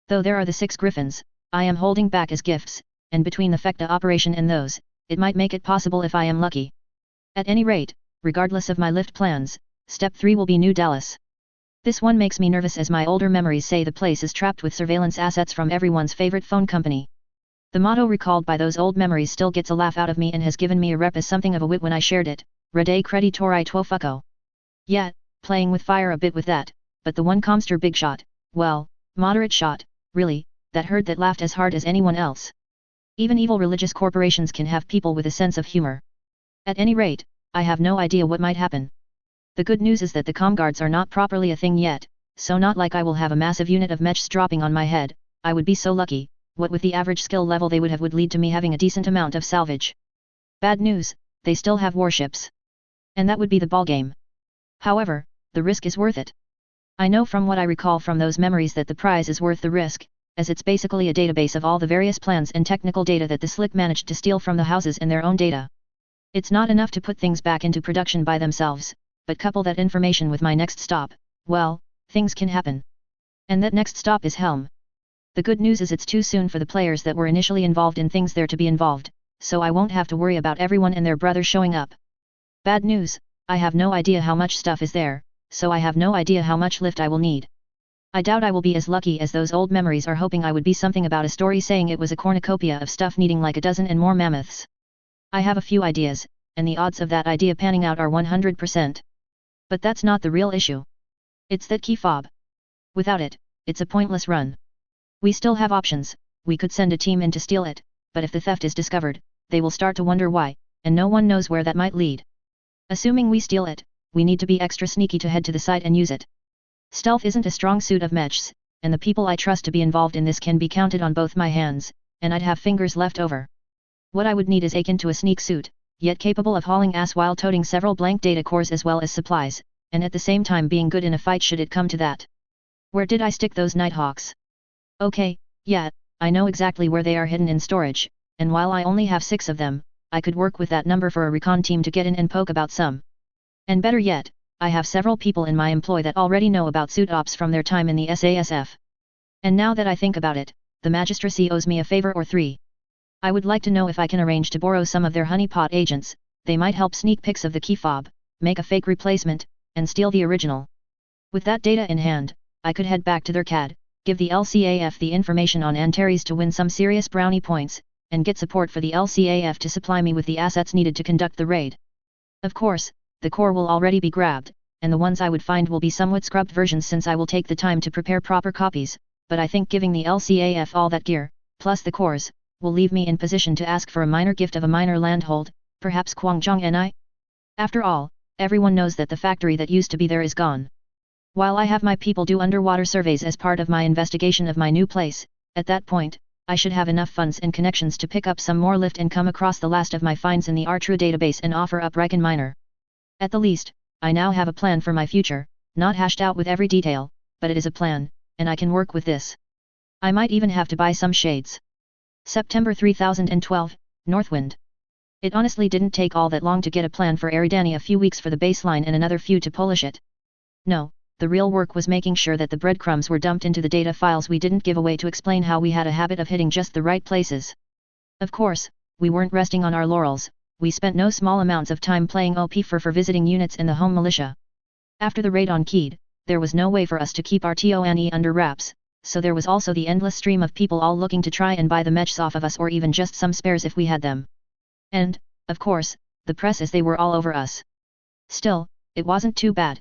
Though there are the 6 griffins, I am holding back as gifts, and between the Fecta operation and those, it might make it possible if I am lucky. At any rate, regardless of my lift plans, step 3 will be New Dallas. This one makes me nervous as my older memories say the place is trapped with surveillance assets from everyone's favorite phone company. The motto recalled by those old memories still gets a laugh out of me and has given me a rep as something of a wit when I shared it, Rede creditori tuo fucco. Yeah, playing with fire a bit with that, but the one comster big shot, well, moderate shot, really, that hurt that laughed as hard as anyone else. Even evil religious corporations can have people with a sense of humor. At any rate, I have no idea what might happen. The good news is that the comguards are not properly a thing yet, so not like I will have a massive unit of mechs dropping on my head. I would be so lucky. What with the average skill level they would have would lead to me having a decent amount of salvage. Bad news, they still have warships. And that would be the ballgame. However, the risk is worth it. I know from what I recall from those memories that the prize is worth the risk, as it's basically a database of all the various plans and technical data that the slick managed to steal from the houses in their own data. It's not enough to put things back into production by themselves, but couple that information with my next stop, well, things can happen. And that next stop is Helm. The good news is it's too soon for the players that were initially involved in things there to be involved, so I won't have to worry about everyone and their brother showing up. Bad news, I have no idea how much stuff is there, so I have no idea how much lift I will need. I doubt I will be as lucky as those old memories are hoping I would be something about a story saying it was a cornucopia of stuff needing like a dozen and more mammoths. I have a few ideas, and the odds of that idea panning out are 100%. But that's not the real issue. It's that key fob. Without it, it's a pointless run. We still have options. We could send a team in to steal it, but if the theft is discovered, they will start to wonder why, and no one knows where that might lead. Assuming we steal it, we need to be extra sneaky to head to the site and use it. Stealth isn't a strong suit of mechs, and the people I trust to be involved in this can be counted on both my hands, and I'd have fingers left over. What I would need is akin to a sneak suit, yet capable of hauling ass while toting several blank data cores as well as supplies, and at the same time being good in a fight should it come to that. Where did I stick those Nighthawks? Okay, yeah, I know exactly where they are hidden in storage, and while I only have 6 of them, I could work with that number for a recon team to get in and poke about some. And better yet, I have several people in my employ that already know about suit ops from their time in the SASF. And now that I think about it, the magistracy owes me a favor or 3. I would like to know if I can arrange to borrow some of their honeypot agents. They might help sneak pics of the key fob, make a fake replacement, and steal the original. With that data in hand, I could head back to their CAD, give the LCAF the information on Antares to win some serious brownie points, and get support for the LCAF to supply me with the assets needed to conduct the raid. Of course, the core will already be grabbed, and the ones I would find will be somewhat scrubbed versions since I will take the time to prepare proper copies, but I think giving the LCAF all that gear, plus the cores, will leave me in position to ask for a minor gift of a minor landhold, perhaps Guangzhong Ni? After all, everyone knows that the factory that used to be there is gone. While I have my people do underwater surveys as part of my investigation of my new place, at that point, I should have enough funds and connections to pick up some more lift and come across the last of my finds in the R-True database and offer up Riken Minor. At the least, I now have a plan for my future, not hashed out with every detail, but it is a plan, and I can work with this. I might even have to buy some shades. September 3012, Northwind. It honestly didn't take all that long to get a plan for Eridani, a few weeks for the baseline and another few to polish it. No. The real work was making sure that the breadcrumbs were dumped into the data files we didn't give away to explain how we had a habit of hitting just the right places. Of course, we weren't resting on our laurels. We spent no small amounts of time playing OP for visiting units in the home militia. After the raid on Keed, there was no way for us to keep our TONE under wraps, so there was also the endless stream of people all looking to try and buy the mechs off of us or even just some spares if we had them. And, of course, the press as they were all over us. Still, it wasn't too bad.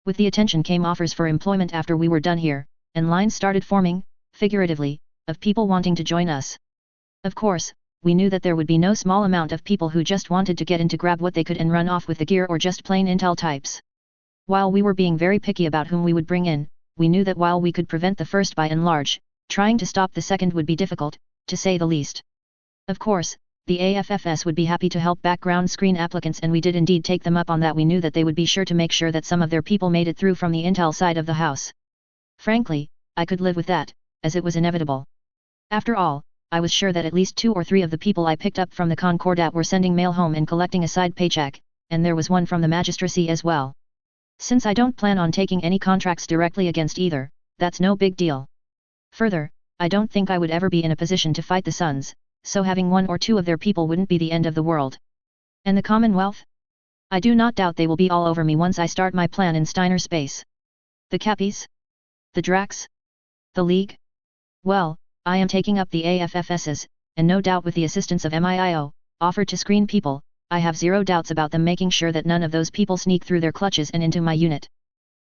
With the attention came offers for employment after we were done here, and lines started forming, figuratively, of people wanting to join us. Of course, we knew that there would be no small amount of people who just wanted to get in to grab what they could and run off with the gear or just plain intel types. While we were being very picky about whom we would bring in, we knew that while we could prevent the first by and large, trying to stop the second would be difficult, to say the least. Of course, the AFFS would be happy to help background screen applicants, and we did indeed take them up on that. We knew that they would be sure to make sure that some of their people made it through from the intel side of the house. Frankly, I could live with that, as it was inevitable. After all, I was sure that at least 2 or 3 of the people I picked up from the Concordat were sending mail home and collecting a side paycheck, and there was one from the magistracy as well. Since I don't plan on taking any contracts directly against either, that's no big deal. Further, I don't think I would ever be in a position to fight the Sons, so having 1 or 2 of their people wouldn't be the end of the world. And the Commonwealth? I do not doubt they will be all over me once I start my plan in Steiner space. The Cappies? The Dracs? The League? Well, I am taking up the AFFSs, and no doubt with the assistance of MIIO, offered to screen people, I have zero doubts about them making sure that none of those people sneak through their clutches and into my unit.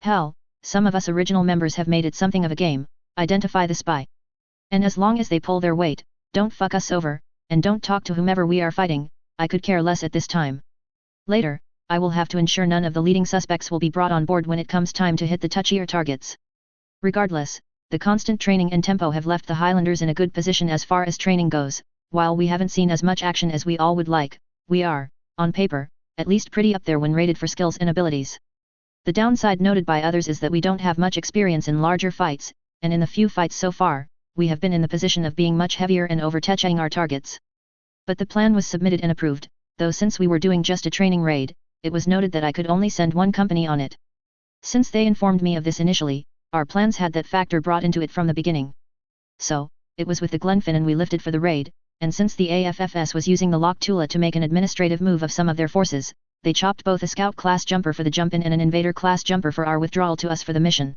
Hell, some of us original members have made it something of a game, identify the spy. And as long as they pull their weight, don't fuck us over, and don't talk to whomever we are fighting, I could care less at this time. Later, I will have to ensure none of the leading suspects will be brought on board when it comes time to hit the touchier targets. Regardless, the constant training and tempo have left the Highlanders in a good position as far as training goes. While we haven't seen as much action as we all would like, we are, on paper, at least pretty up there when rated for skills and abilities. The downside noted by others is that we don't have much experience in larger fights, and in the few fights so far, we have been in the position of being much heavier and overtouching our targets. But the plan was submitted and approved, though since we were doing just a training raid, it was noted that I could only send 1 company on it. Since they informed me of this initially, our plans had that factor brought into it from the beginning. So, it was with the Glenfinnan we lifted for the raid, and since the AFFS was using the Loch Tula to make an administrative move of some of their forces, they chopped both a Scout-class jumper for the jump-in and an Invader-class jumper for our withdrawal to us for the mission.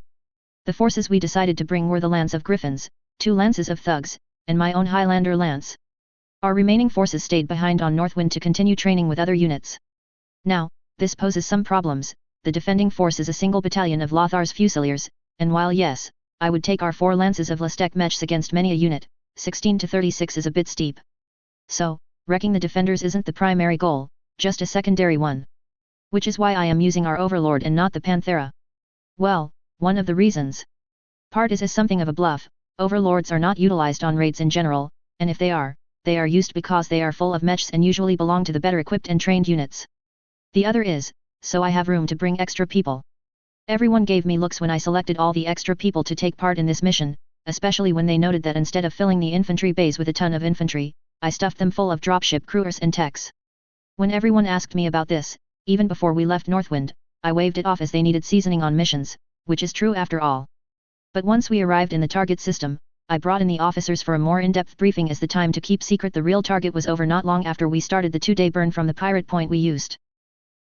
The forces we decided to bring were the Lance of Griffins, 2 lances of Thugs, and my own Highlander lance. Our remaining forces stayed behind on Northwind to continue training with other units. Now, this poses some problems. The defending force is a single battalion of Lothar's Fusiliers, and while yes, I would take our 4 lances of Lestek Mechs against many a unit, 16 to 36 is a bit steep. So, wrecking the defenders isn't the primary goal, just a secondary one. Which is why I am using our Overlord and not the Panthera. Well, one of the reasons. Part is something of a bluff. Overlords are not utilized on raids in general, and if they are used because they are full of mechs and usually belong to the better equipped and trained units. The other is, so I have room to bring extra people. Everyone gave me looks when I selected all the extra people to take part in this mission, especially when they noted that instead of filling the infantry bays with a ton of infantry, I stuffed them full of dropship crewers and techs. When everyone asked me about this, even before we left Northwind, I waved it off as they needed seasoning on missions, which is true after all. But once we arrived in the target system, I brought in the officers for a more in-depth briefing as the time to keep secret the real target was over not long after we started the 2-day burn from the pirate point we used.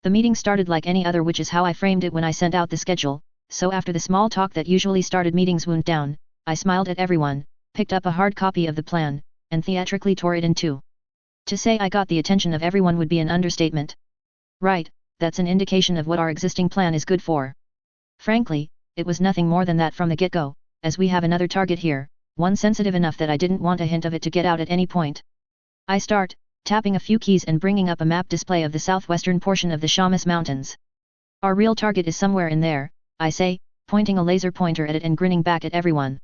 The meeting started like any other, which is how I framed it when I sent out the schedule, so after the small talk that usually started meetings wound down, I smiled at everyone, picked up a hard copy of the plan, and theatrically tore it in 2. To say I got the attention of everyone would be an understatement. Right, that's an indication of what our existing plan is good for. Frankly, it was nothing more than that from the get-go, as we have another target here, one sensitive enough that I didn't want a hint of it to get out at any point. I start, tapping a few keys and bringing up a map display of the southwestern portion of the Shamus Mountains. Our real target is somewhere in there, I say, pointing a laser pointer at it and grinning back at everyone.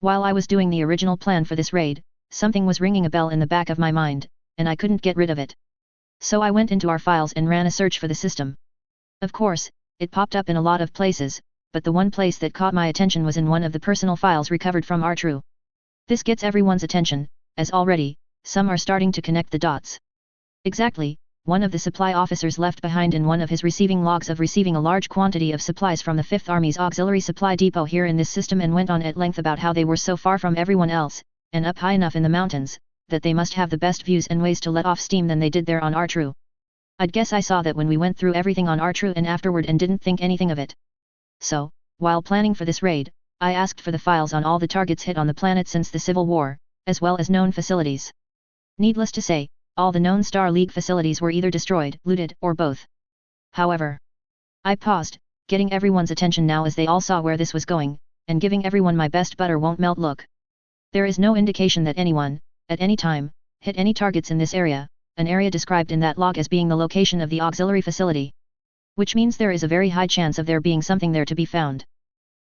While I was doing the original plan for this raid, something was ringing a bell in the back of my mind, and I couldn't get rid of it. So I went into our files and ran a search for the system. Of course, it popped up in a lot of places, but the one place that caught my attention was in one of the personal files recovered from R-True. This gets everyone's attention, as already, some are starting to connect the dots. Exactly, one of the supply officers left behind in one of his receiving logs of receiving a large quantity of supplies from the 5th Army's auxiliary supply depot here in this system, and went on at length about how they were so far from everyone else, and up high enough in the mountains, that they must have the best views and ways to let off steam than they did there on R-True. I'd guess I saw that when we went through everything on R-True and afterward and didn't think anything of it. So, while planning for this raid, I asked for the files on all the targets hit on the planet since the Civil War, as well as known facilities. Needless to say, all the known Star League facilities were either destroyed, looted, or both. However, I paused, getting everyone's attention now as they all saw where this was going, and giving everyone my best butter won't melt look. There is no indication that anyone, at any time, hit any targets in this area, an area described in that log as being the location of the auxiliary facility. Which means there is a very high chance of there being something there to be found.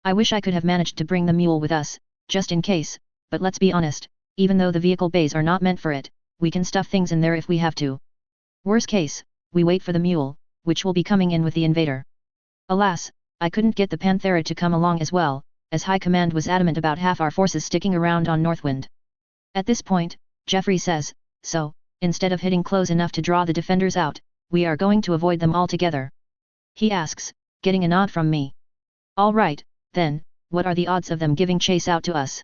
I wish I could have managed to bring the mule with us, just in case, but let's be honest, even though the vehicle bays are not meant for it, we can stuff things in there if we have to. Worst case, we wait for the mule, which will be coming in with the invader. Alas, I couldn't get the Panthera to come along as well, as High Command was adamant about half our forces sticking around on Northwind. At this point, Jeffrey says, so, instead of hitting close enough to draw the defenders out, we are going to avoid them altogether. He asks, getting a nod from me. All right, then, what are the odds of them giving chase out to us?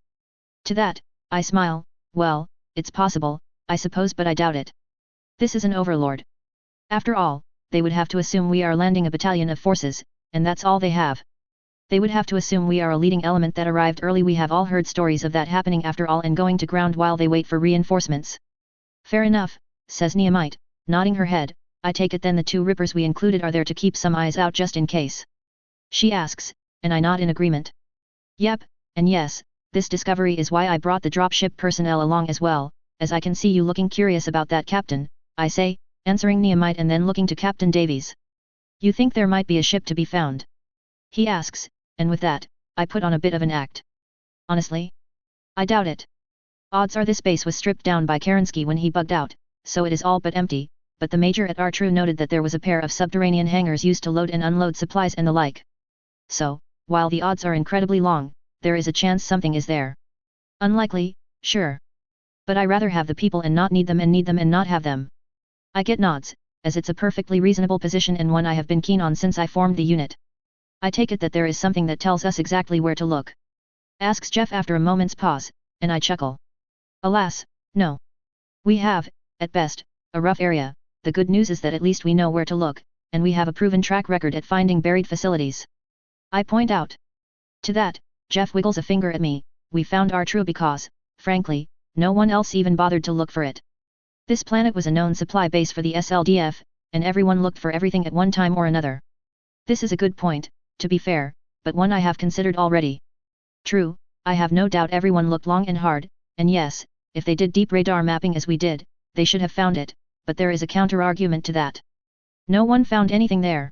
To that, I smile, well, it's possible, I suppose, but I doubt it. This is an overlord. After all, they would have to assume we are landing a battalion of forces, and that's all they have. They would have to assume we are a leading element that arrived early. We have all heard stories of that happening after all, and going to ground while they wait for reinforcements. Fair enough, says Neomite, nodding her head. I take it then the two rippers we included are there to keep some eyes out just in case. She asks, and I nod in agreement. Yep, and yes, this discovery is why I brought the dropship personnel along as well, as I can see you looking curious about that, Captain, I say, answering Neomite and then looking to Captain Davies. You think there might be a ship to be found? He asks, and with that, I put on a bit of an act. Honestly? I doubt it. Odds are this base was stripped down by Kerensky when he bugged out, so it is all but empty, but the Major at R-True noted that there was a pair of subterranean hangars used to load and unload supplies and the like. So, while the odds are incredibly long, there is a chance something is there. Unlikely, sure. But I rather have the people and not need them and not have them. I get nods, as it's a perfectly reasonable position and one I have been keen on since I formed the unit. I take it that there is something that tells us exactly where to look. Asks Jeff after a moment's pause, and I chuckle. Alas, no. We have, at best, a rough area. The good news is that at least we know where to look, and we have a proven track record at finding buried facilities. I point out. To that, Jeff wiggles a finger at me. We found R-True because, frankly, no one else even bothered to look for it. This planet was a known supply base for the SLDF, and everyone looked for everything at one time or another. This is a good point, to be fair, but one I have considered already. True, I have no doubt everyone looked long and hard, and yes, if they did deep radar mapping as we did, they should have found it, but there is a counter-argument to that. No one found anything there.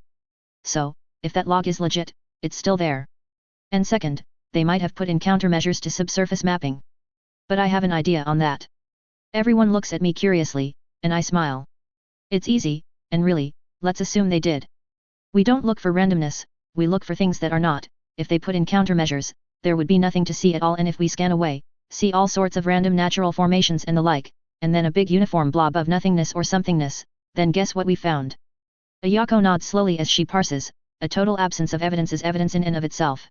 So, if that log is legit, it's still there. And second, they might have put in countermeasures to subsurface mapping. But I have an idea on that. Everyone looks at me curiously, and I smile. It's easy, and really, let's assume they did. We don't look for randomness, we look for things that are not. If they put in countermeasures, there would be nothing to see at all, and if we scan away, see all sorts of random natural formations and the like, and then a big uniform blob of nothingness or somethingness, then guess what we found? Ayako nods slowly as she parses, a total absence of evidence is evidence in and of itself.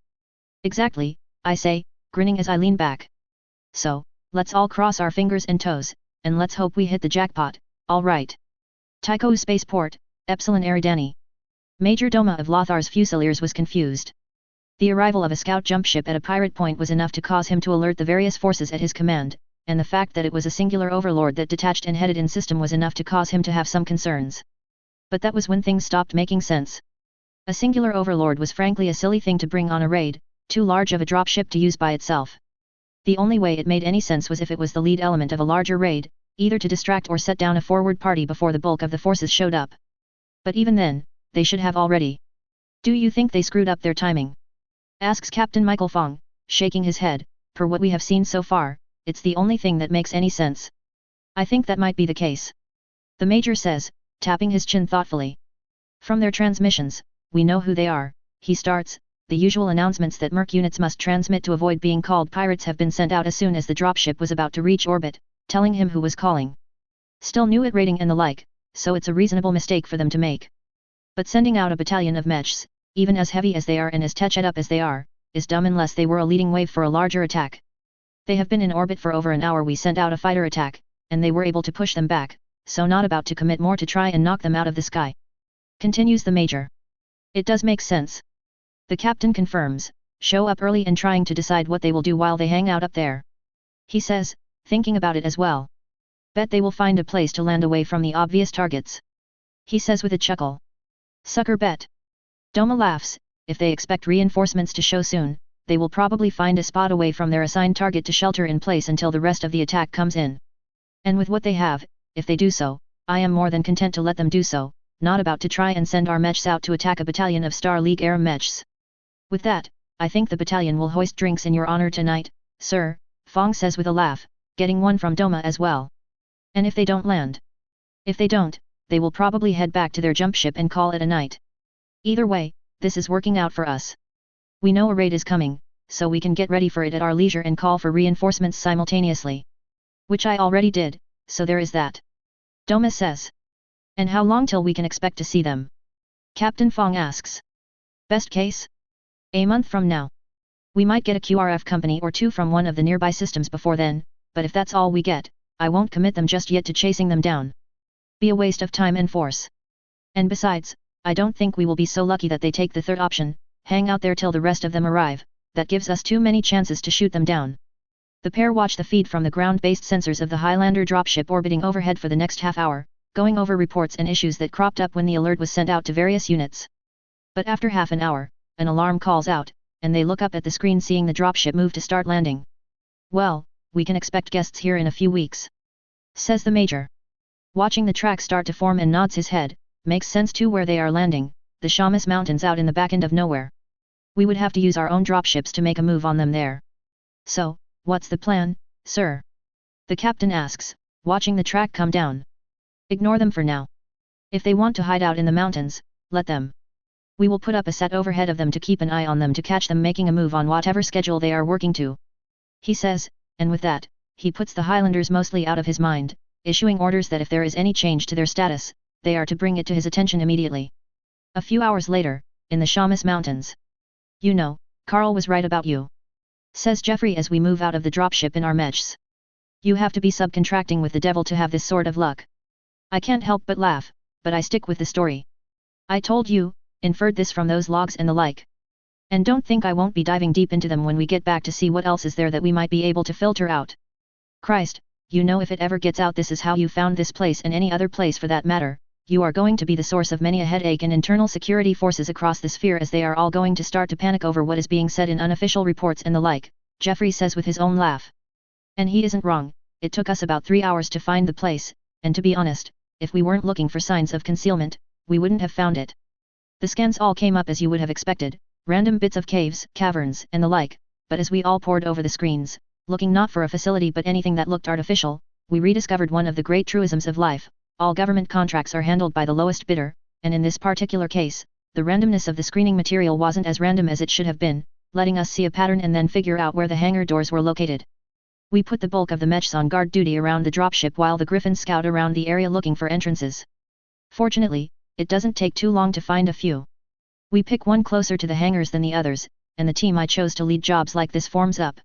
Exactly, I say, grinning as I lean back. So, let's all cross our fingers and toes, and let's hope we hit the jackpot, all right. Tycho Spaceport, Epsilon Eridani. Major Doma of Lothar's Fusiliers was confused. The arrival of a scout jump ship at a pirate point was enough to cause him to alert the various forces at his command, and the fact that it was a singular overlord that detached and headed in system was enough to cause him to have some concerns. But that was when things stopped making sense. A singular overlord was frankly a silly thing to bring on a raid, too large of a dropship to use by itself. The only way it made any sense was if it was the lead element of a larger raid, either to distract or set down a forward party before the bulk of the forces showed up. But even then, they should have already. Do you think they screwed up their timing? Asks Captain Michael Fong, shaking his head. Per what we have seen so far, it's the only thing that makes any sense. I think that might be the case. The Major says, tapping his chin thoughtfully. From their transmissions, we know who they are, he starts. The usual announcements that Merc units must transmit to avoid being called pirates have been sent out as soon as the dropship was about to reach orbit, telling him who was calling. Still new at rating and the like, so it's a reasonable mistake for them to make. But sending out a battalion of mechs, even as heavy as they are and as teched up as they are, is dumb unless they were a leading wave for a larger attack. They have been in orbit for over an hour. We sent out a fighter attack, and they were able to push them back, so not about to commit more to try and knock them out of the sky. Continues the Major. It does make sense. The Captain confirms, show up early and trying to decide what they will do while they hang out up there. He says, thinking about it as well. Bet they will find a place to land away from the obvious targets. He says with a chuckle. Sucker bet. Doma laughs. If they expect reinforcements to show soon, they will probably find a spot away from their assigned target to shelter in place until the rest of the attack comes in. And with what they have, if they do so, I am more than content to let them do so, not about to try and send our mechs out to attack a battalion of Star League air mechs. With that, I think the battalion will hoist drinks in your honor tonight, sir, Fong says with a laugh, getting one from Doma as well. And if they don't land? If they don't, they will probably head back to their jump ship and call it a night. Either way, this is working out for us. We know a raid is coming, so we can get ready for it at our leisure and call for reinforcements simultaneously. Which I already did, so there is that. Doma says. And how long till we can expect to see them? Captain Fong asks. Best case? A month from now. We might get a QRF company or two from one of the nearby systems before then, but if that's all we get, I won't commit them just yet to chasing them down. Be a waste of time and force. And besides, I don't think we will be so lucky that they take the third option, hang out there till the rest of them arrive, that gives us too many chances to shoot them down. The pair watched the feed from the ground-based sensors of the Highlander dropship orbiting overhead for the next half hour, going over reports and issues that cropped up when the alert was sent out to various units. But after half an hour, an alarm calls out, and they look up at the screen seeing the dropship move to start landing. Well, we can expect guests here in a few weeks, says the Major. Watching the track start to form and nods his head, makes sense too where they are landing, the Shamus Mountains out in the back end of nowhere. We would have to use our own dropships to make a move on them there. So, what's the plan, sir? The captain asks, watching the track come down. Ignore them for now. If they want to hide out in the mountains, let them. We will put up a set overhead of them to keep an eye on them to catch them making a move on whatever schedule they are working to. He says, and with that, he puts the Highlanders mostly out of his mind, issuing orders that if there is any change to their status, they are to bring it to his attention immediately. A few hours later, in the Shamus Mountains. You know, Carl was right about you, says Jeffrey as we move out of the dropship in our mechs. You have to be subcontracting with the devil to have this sort of luck. I can't help but laugh, but I stick with the story. I told you, inferred this from those logs and the like. And don't think I won't be diving deep into them when we get back to see what else is there that we might be able to filter out. Christ, you know if it ever gets out this is how you found this place and any other place for that matter, you are going to be the source of many a headache and internal security forces across the sphere as they are all going to start to panic over what is being said in unofficial reports and the like, Jeffrey says with his own laugh. And he isn't wrong, it took us about 3 hours to find the place, and to be honest, if we weren't looking for signs of concealment, we wouldn't have found it. The scans all came up as you would have expected, random bits of caves, caverns, and the like, but as we all pored over the screens, looking not for a facility but anything that looked artificial, we rediscovered one of the great truisms of life: all government contracts are handled by the lowest bidder, and in this particular case, the randomness of the screening material wasn't as random as it should have been, letting us see a pattern and then figure out where the hangar doors were located. We put the bulk of the mechs on guard duty around the dropship while the Griffins scout around the area looking for entrances. Fortunately, it doesn't take too long to find a few. We pick one closer to the hangars than the others, and the team I chose to lead jobs like this forms up.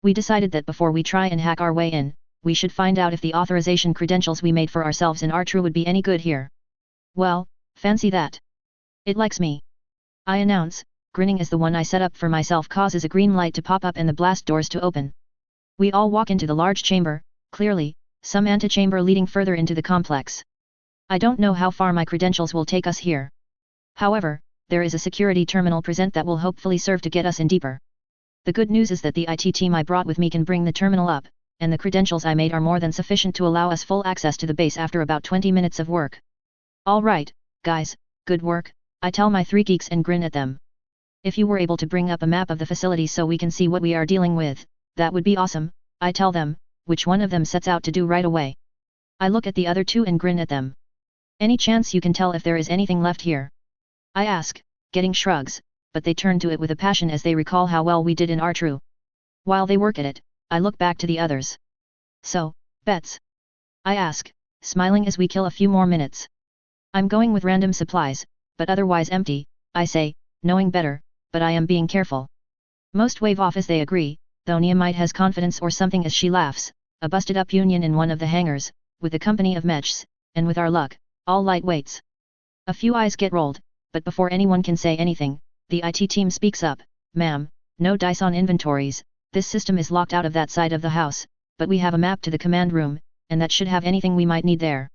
We decided that before we try and hack our way in, we should find out if the authorization credentials we made for ourselves in R-True would be any good here. Well, fancy that. It likes me, I announce, grinning as the one I set up for myself causes a green light to pop up and the blast doors to open. We all walk into the large chamber, clearly, some antechamber leading further into the complex. I don't know how far my credentials will take us here. However, there is a security terminal present that will hopefully serve to get us in deeper. The good news is that the IT team I brought with me can bring the terminal up, and the credentials I made are more than sufficient to allow us full access to the base after about 20 minutes of work. All right, guys, good work, I tell my 3 geeks and grin at them. If you were able to bring up a map of the facility so we can see what we are dealing with, that would be awesome, I tell them, which one of them sets out to do right away. I look at the other 2 and grin at them. Any chance you can tell if there is anything left here? I ask, getting shrugs, but they turn to it with a passion as they recall how well we did in R-True. While they work at it, I look back to the others. So, bets? I ask, smiling as we kill a few more minutes. I'm going with random supplies, but otherwise empty, I say, knowing better, but I am being careful. Most wave off as they agree, though Neomite has confidence or something as she laughs, a busted up union in one of the hangars, with a company of mechs, and with our luck, all lightweights. A few eyes get rolled, but before anyone can say anything, the IT team speaks up, "Ma'am, no dice on inventories, this system is locked out of that side of the house, but we have a map to the command room, and that should have anything we might need there,"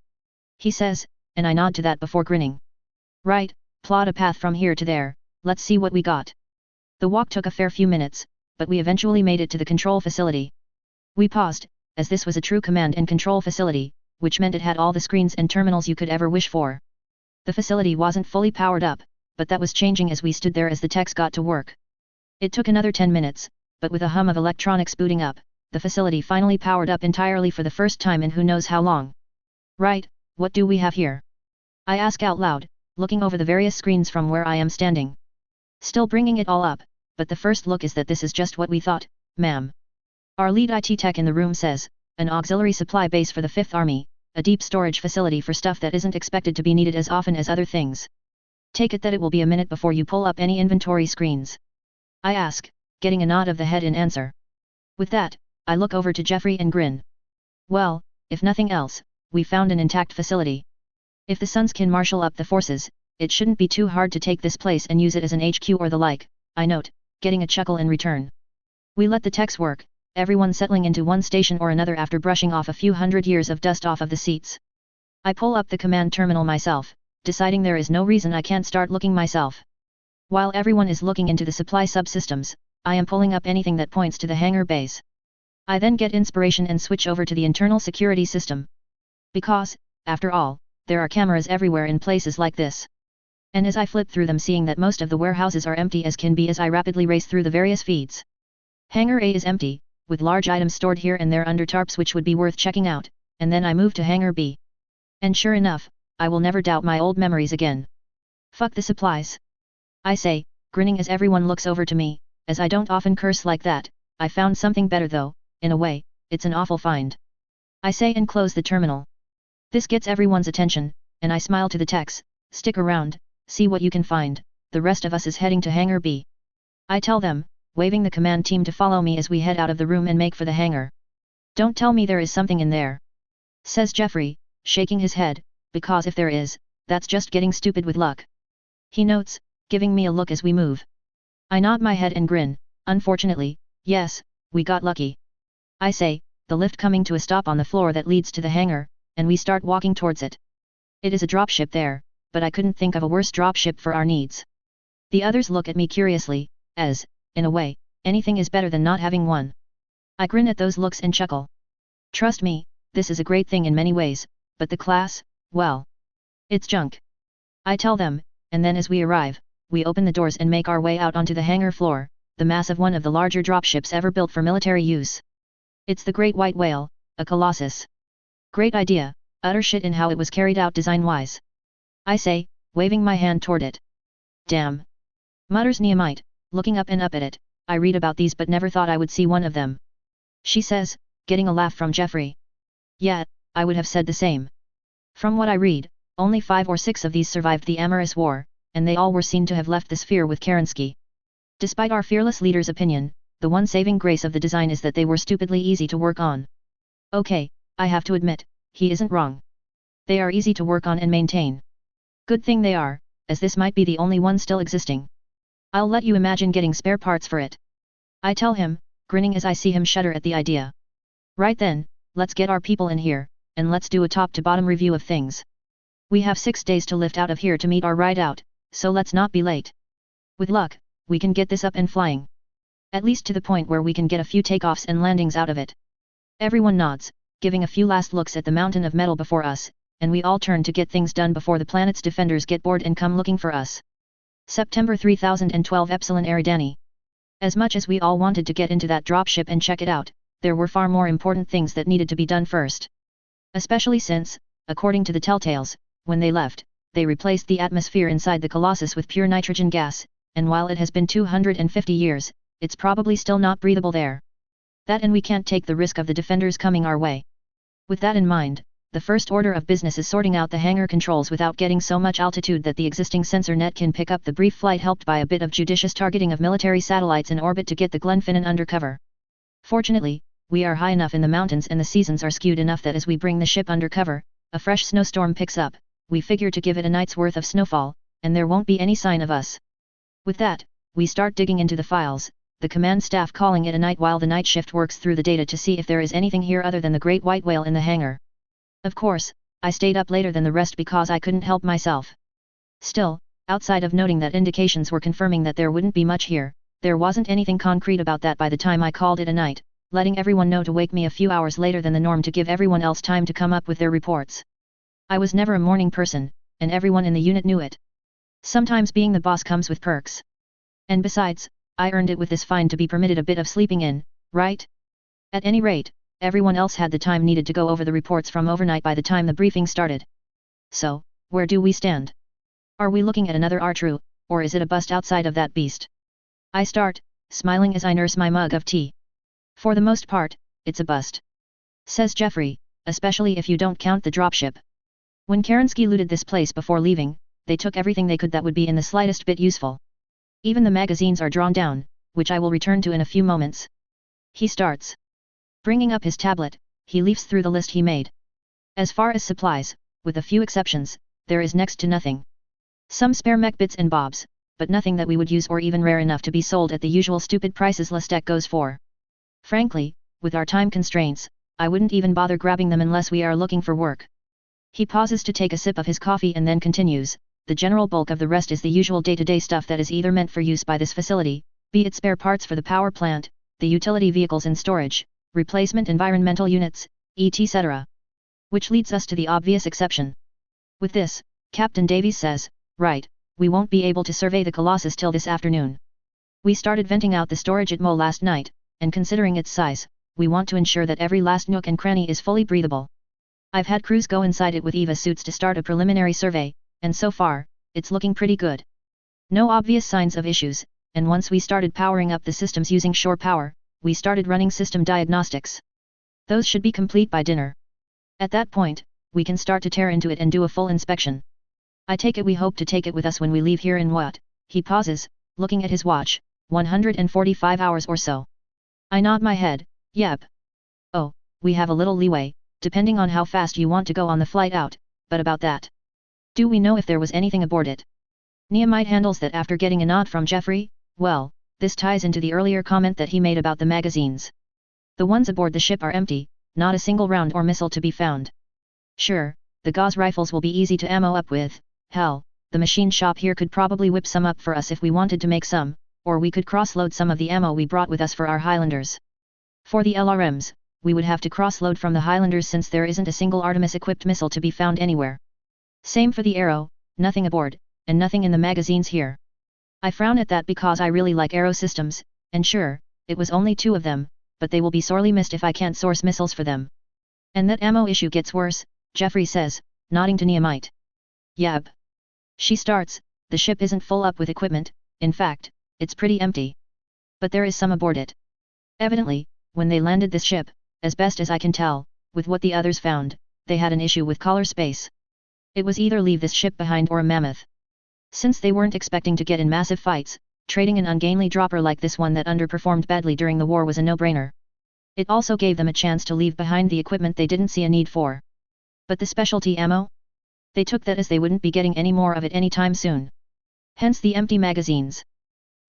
he says, and I nod to that before grinning. Right, plot a path from here to there, let's see what we got. The walk took a fair few minutes, but we eventually made it to the control facility. We paused, as this was a true command and control facility, which meant it had all the screens and terminals you could ever wish for. The facility wasn't fully powered up, but that was changing as we stood there as the techs got to work. It took another 10 minutes, but with a hum of electronics booting up, the facility finally powered up entirely for the first time in who knows how long. Right, what do we have here? I ask out loud, looking over the various screens from where I am standing. Still bringing it all up, but the first look is that this is just what we thought, ma'am. Our lead IT tech in the room says, an auxiliary supply base for the 5th Army, a deep storage facility for stuff that isn't expected to be needed as often as other things. Take it that it will be a minute before you pull up any inventory screens. I ask, getting a nod of the head in answer. With that, I look over to Jeffrey and grin. Well, if nothing else, we found an intact facility. If the Sons can marshal up the forces, it shouldn't be too hard to take this place and use it as an HQ or the like, I note, getting a chuckle in return. We let the techs work, everyone settling into one station or another after brushing off a few hundred years of dust off of the seats. I pull up the command terminal myself, deciding there is no reason I can't start looking myself. While everyone is looking into the supply subsystems, I am pulling up anything that points to the hangar bays. I then get inspiration and switch over to the internal security system. Because, after all, there are cameras everywhere in places like this. And as I flip through them, seeing that most of the warehouses are empty as can be as I rapidly race through the various feeds. Hangar A is empty, with large items stored here and there under tarps which would be worth checking out, and then I move to Hangar B. And sure enough, I will never doubt my old memories again. Fuck the supplies. I say, grinning as everyone looks over to me, as I don't often curse like that. I found something better though, in a way, it's an awful find. I say and close the terminal. This gets everyone's attention, and I smile to the techs, stick around, see what you can find, the rest of us is heading to Hangar B. I tell them, waving the command team to follow me as we head out of the room and make for the hangar. Don't tell me there is something in there, says Jeffrey, shaking his head, because if there is, that's just getting stupid with luck. He notes, giving me a look as we move. I nod my head and grin, unfortunately, yes, we got lucky. I say, the lift coming to a stop on the floor that leads to the hangar, and we start walking towards it. It is a dropship there, but I couldn't think of a worse dropship for our needs. The others look at me curiously, as, in a way, anything is better than not having one. I grin at those looks and chuckle. Trust me, this is a great thing in many ways, but the class, well, it's junk. I tell them, and then as we arrive, we open the doors and make our way out onto the hangar floor, the massive one of the larger dropships ever built for military use. It's the Great White Whale, a colossus. Great idea, utter shit in how it was carried out design-wise. I say, waving my hand toward it. Damn. Mutters Neomite, looking up and up at it. I read about these but never thought I would see one of them. She says, getting a laugh from Jeffrey. Yeah, I would have said the same. From what I read, only 5 or 6 of these survived the Amorous War, and they all were seen to have left the sphere with Kerensky. Despite our fearless leader's opinion, the one saving grace of the design is that they were stupidly easy to work on. Okay, I have to admit, he isn't wrong. They are easy to work on and maintain. Good thing they are, as this might be the only one still existing. I'll let you imagine getting spare parts for it. I tell him, grinning as I see him shudder at the idea. Right then, let's get our people in here, and let's do a top-to-bottom review of things. We have 6 days to lift out of here to meet our ride out, so let's not be late. With luck, we can get this up and flying. At least to the point where we can get a few takeoffs and landings out of it. Everyone nods, giving a few last looks at the mountain of metal before us, and we all turn to get things done before the planet's defenders get bored and come looking for us. September 3012 Epsilon Eridani. As much as we all wanted to get into that dropship and check it out, there were far more important things that needed to be done first. Especially since, according to the Telltales, when they left, they replaced the atmosphere inside the Colossus with pure nitrogen gas, and while it has been 250 years, it's probably still not breathable there. That and we can't take the risk of the defenders coming our way. With that in mind, the first order of business is sorting out the hangar controls without getting so much altitude that the existing sensor net can pick up the brief flight, helped by a bit of judicious targeting of military satellites in orbit to get the Glenfinnan under cover. Fortunately, we are high enough in the mountains and the seasons are skewed enough that as we bring the ship under cover, a fresh snowstorm picks up. We figure to give it a night's worth of snowfall, and there won't be any sign of us. With that, we start digging into the files, the command staff calling it a night while the night shift works through the data to see if there is anything here other than the Great White Whale in the hangar. Of course, I stayed up later than the rest because I couldn't help myself. Still, outside of noting that indications were confirming that there wouldn't be much here, there wasn't anything concrete about that by the time I called it a night, letting everyone know to wake me a few hours later than the norm to give everyone else time to come up with their reports. I was never a morning person, and everyone in the unit knew it. Sometimes being the boss comes with perks. And besides, I earned it with this find to be permitted a bit of sleeping in, right? At any rate, everyone else had the time needed to go over the reports from overnight by the time the briefing started. So, where do we stand? Are we looking at another Artru, or is it a bust outside of that beast? I start, smiling as I nurse my mug of tea. For the most part, it's a bust. says Jeffrey, especially if you don't count the dropship. When Kerensky looted this place before leaving, they took everything they could that would be in the slightest bit useful. Even the magazines are drawn down, which I will return to in a few moments. He starts. Bringing up his tablet, he leafs through the list he made. As far as supplies, with a few exceptions, there is next to nothing. Some spare mech bits and bobs, but nothing that we would use or even rare enough to be sold at the usual stupid prices Lestek goes for. Frankly, with our time constraints, I wouldn't even bother grabbing them unless we are looking for work. He pauses to take a sip of his coffee and then continues, the general bulk of the rest is the usual day-to-day stuff that is either meant for use by this facility, be it spare parts for the power plant, the utility vehicles in storage, replacement environmental units, etc. Which leads us to the obvious exception. With this, Captain Davies says, right, we won't be able to survey the Colossus till this afternoon. We started venting out the storage at Mo last night, and considering its size, we want to ensure that every last nook and cranny is fully breathable. I've had crews go inside it with EVA suits to start a preliminary survey, and so far, it's looking pretty good. No obvious signs of issues, and once we started powering up the systems using shore power, we started running system diagnostics. Those should be complete by dinner. At that point, we can start to tear into it and do a full inspection. I take it we hope to take it with us when we leave here in what, he pauses, looking at his watch, 145 hours or so. I nod my head, yep. Oh, we have a little leeway, depending on how fast you want to go on the flight out, but about that. Do we know if there was anything aboard it? Nehemite handles that after getting a nod from Jeffrey. Well, this ties into the earlier comment that he made about the magazines. The ones aboard the ship are empty, not a single round or missile to be found. Sure, the gauze rifles will be easy to ammo up with, hell, the machine shop here could probably whip some up for us if we wanted to make some, or we could cross-load some of the ammo we brought with us for our Highlanders. For the LRMs, we would have to cross-load from the Highlanders since there isn't a single Artemis-equipped missile to be found anywhere. Same for the Arrow, nothing aboard, and nothing in the magazines here. I frown at that because I really like Arrow systems, and sure, it was only 2 of them, but they will be sorely missed if I can't source missiles for them. And that ammo issue gets worse, Jeffrey says, nodding to Nehemite. Yep. She starts, the ship isn't full up with equipment, in fact, it's pretty empty. But there is some aboard it. Evidently, when they landed this ship, as best as I can tell, with what the others found, they had an issue with collar space. It was either leave this ship behind or a mammoth. Since they weren't expecting to get in massive fights, trading an ungainly dropper like this one that underperformed badly during the war was a no-brainer. It also gave them a chance to leave behind the equipment they didn't see a need for. But the specialty ammo? They took that as they wouldn't be getting any more of it anytime soon. Hence the empty magazines.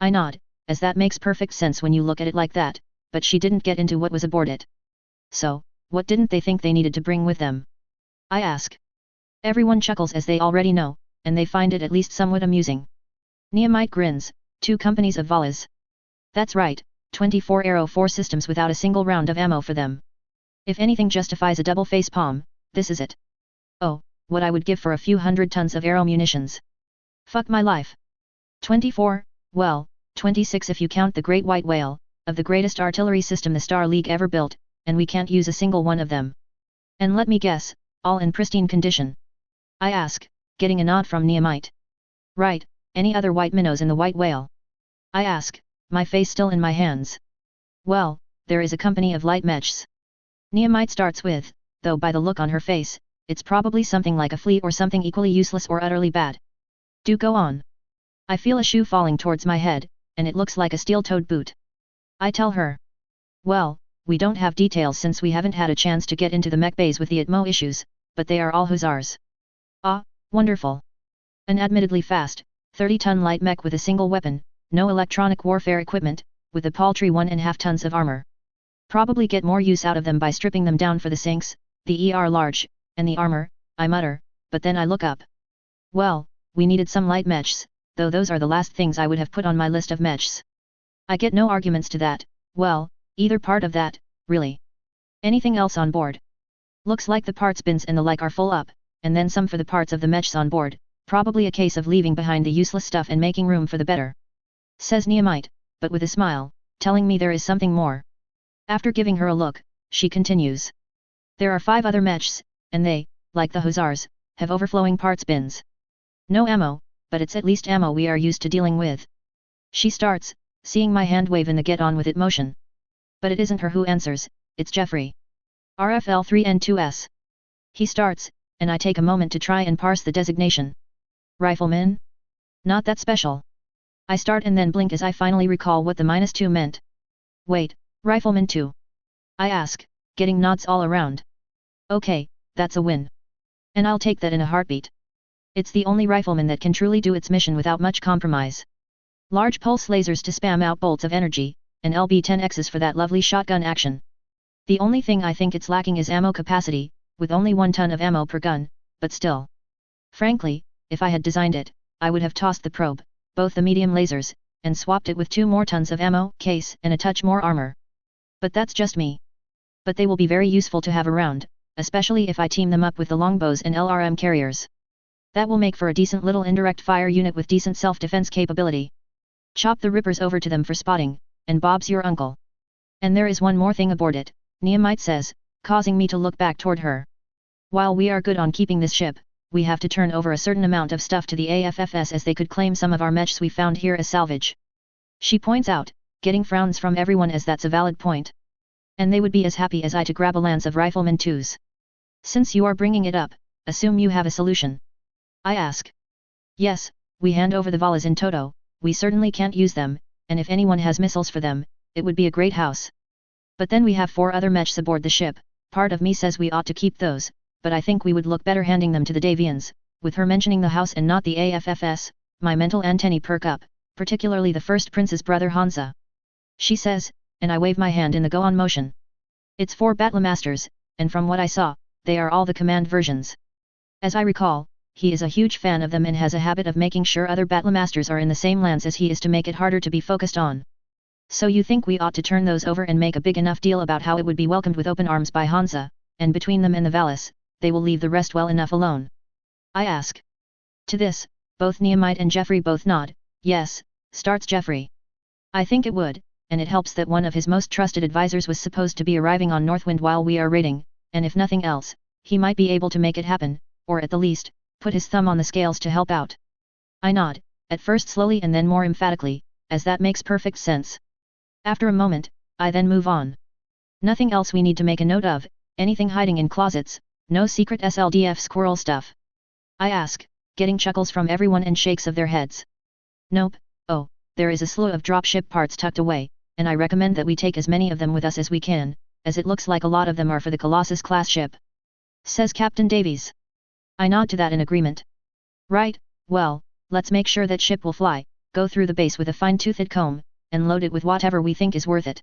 I nod, as that makes perfect sense when you look at it like that, but she didn't get into what was aboard it. So, what didn't they think they needed to bring with them? I ask. Everyone chuckles as they already know, and they find it at least somewhat amusing. Nehemite grins, 2 companies of Valas. That's right, 24 Arrow 4 systems without a single round of ammo for them. If anything justifies a double face palm, this is it. Oh, what I would give for a few hundred tons of Arrow munitions. Fuck my life. 24, well, 26 if you count the Great White Whale, of the greatest artillery system the Star League ever built, and we can't use a single one of them. And let me guess, all in pristine condition. I ask, getting a nod from Nehemite. Right, any other white minnows in the White Whale? I ask, my face still in my hands. Well, there is a company of light mechs. Nehemite starts with, though by the look on her face, it's probably something like a flea or something equally useless or utterly bad. Do go on. I feel a shoe falling towards my head, and it looks like a steel-toed boot. I tell her. Well, we don't have details since we haven't had a chance to get into the mech bays with the Atmo issues, but they are all Hussars. Ah, wonderful. An admittedly fast, 30-ton light mech with a single weapon, no electronic warfare equipment, with a paltry 1.5 tons of armor. Probably get more use out of them by stripping them down for the sinks, the ER large, and the armor, I mutter, but then I look up. Well, we needed some light mechs, though those are the last things I would have put on my list of mechs. I get no arguments to that, well, either part of that, really. Anything else on board? Looks like the parts bins and the like are full up, and then some for the parts of the mechs on board, probably a case of leaving behind the useless stuff and making room for the better. Says Nehemite, but with a smile, telling me there is something more. After giving her a look, she continues. There are 5 other mechs, and they, like the Hussars, have overflowing parts bins. No ammo, but it's at least ammo we are used to dealing with. She starts, seeing my hand wave in the get on with it motion. But it isn't her who answers, it's Jeffrey. RFL3N2S. He starts, and I take a moment to try and parse the designation. Rifleman? Not that special. I start and then blink as I finally recall what the -2 meant. Wait, Rifleman 2? I ask, getting nods all around. Okay, that's a win. And I'll take that in a heartbeat. It's the only rifleman that can truly do its mission without much compromise. Large pulse lasers to spam out bolts of energy, and LB-10Xs for that lovely shotgun action. The only thing I think it's lacking is ammo capacity, with only 1 ton of ammo per gun, but still. Frankly, if I had designed it, I would have tossed the probe, both the medium lasers, and swapped it with 2 more tons of ammo, case, and a touch more armor. But that's just me. But they will be very useful to have around, especially if I team them up with the longbows and LRM carriers. That will make for a decent little indirect fire unit with decent self-defense capability. Chop the rippers over to them for spotting, and Bob's your uncle. And there is one more thing aboard it, Neomite says, causing me to look back toward her. While we are good on keeping this ship, we have to turn over a certain amount of stuff to the AFFS as they could claim some of our mechs we found here as salvage. She points out, getting frowns from everyone as that's a valid point. And they would be as happy as I to grab a lance of Rifleman 2s. Since you are bringing it up, assume you have a solution. I ask. Yes, we hand over the Valas in toto, we certainly can't use them, and if anyone has missiles for them, it would be a great house. But then we have 4 other mechs aboard the ship, part of me says we ought to keep those, but I think we would look better handing them to the Davians. With her mentioning the house and not the AFFS, my mental antennae perk up, particularly the first prince's brother Hansa. She says, and I wave my hand in the go-on motion. It's 4 Battlemasters, and from what I saw, they are all the command versions. As I recall, he is a huge fan of them and has a habit of making sure other Battlemasters are in the same lands as he is to make it harder to be focused on. So you think we ought to turn those over and make a big enough deal about how it would be welcomed with open arms by Hansa, and between them and the Valis, they will leave the rest well enough alone? I ask. To this, both Neomite and Jeffrey both nod. Yes, starts Jeffrey. I think it would, and it helps that one of his most trusted advisors was supposed to be arriving on Northwind while we are raiding, and if nothing else, he might be able to make it happen, or at the least, put his thumb on the scales to help out. I nod, at first slowly and then more emphatically, as that makes perfect sense. After a moment, I then move on. Nothing else we need to make a note of, anything hiding in closets, no secret SLDF squirrel stuff? I ask, getting chuckles from everyone and shakes of their heads. Nope, oh, there is a slew of dropship parts tucked away, and I recommend that we take as many of them with us as we can, as it looks like a lot of them are for the Colossus-class ship. Says Captain Davies. I nod to that in agreement. Right, well, let's make sure that ship will fly, go through the base with a fine-toothed comb, and load it with whatever we think is worth it.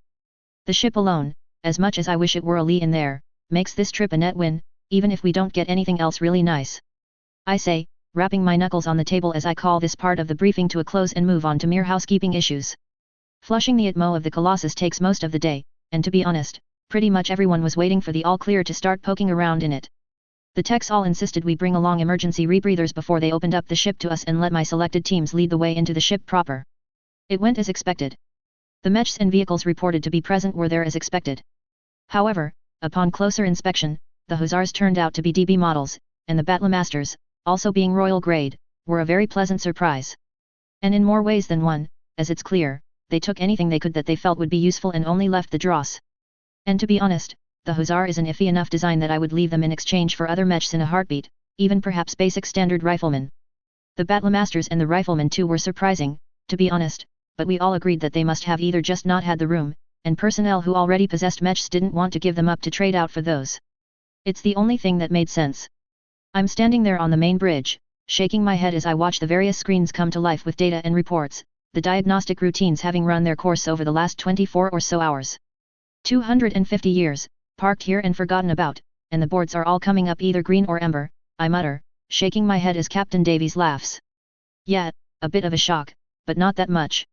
The ship alone, as much as I wish it were a Lee in there, makes this trip a net win, even if we don't get anything else really nice. I say, rapping my knuckles on the table as I call this part of the briefing to a close and move on to mere housekeeping issues. Flushing the Atmo of the Colossus takes most of the day, and to be honest, pretty much everyone was waiting for the all-clear to start poking around in it. The techs all insisted we bring along emergency rebreathers before they opened up the ship to us and let my selected teams lead the way into the ship proper. It went as expected. The mechs and vehicles reported to be present were there as expected. However, upon closer inspection, the Hussars turned out to be DB models, and the Battlemasters, also being royal grade, were a very pleasant surprise. And in more ways than one, as it's clear, they took anything they could that they felt would be useful and only left the dross. And to be honest, the Hussar is an iffy enough design that I would leave them in exchange for other mechs in a heartbeat, even perhaps basic standard riflemen. The Battlemasters and the Riflemen too were surprising, to be honest, but we all agreed that they must have either just not had the room, and personnel who already possessed mechs didn't want to give them up to trade out for those. It's the only thing that made sense. I'm standing there on the main bridge, shaking my head as I watch the various screens come to life with data and reports, the diagnostic routines having run their course over the last 24 or so hours. 250 years, parked here and forgotten about, and the boards are all coming up either green or amber, I mutter, shaking my head as Captain Davies laughs. Yeah, a bit of a shock, but not that much.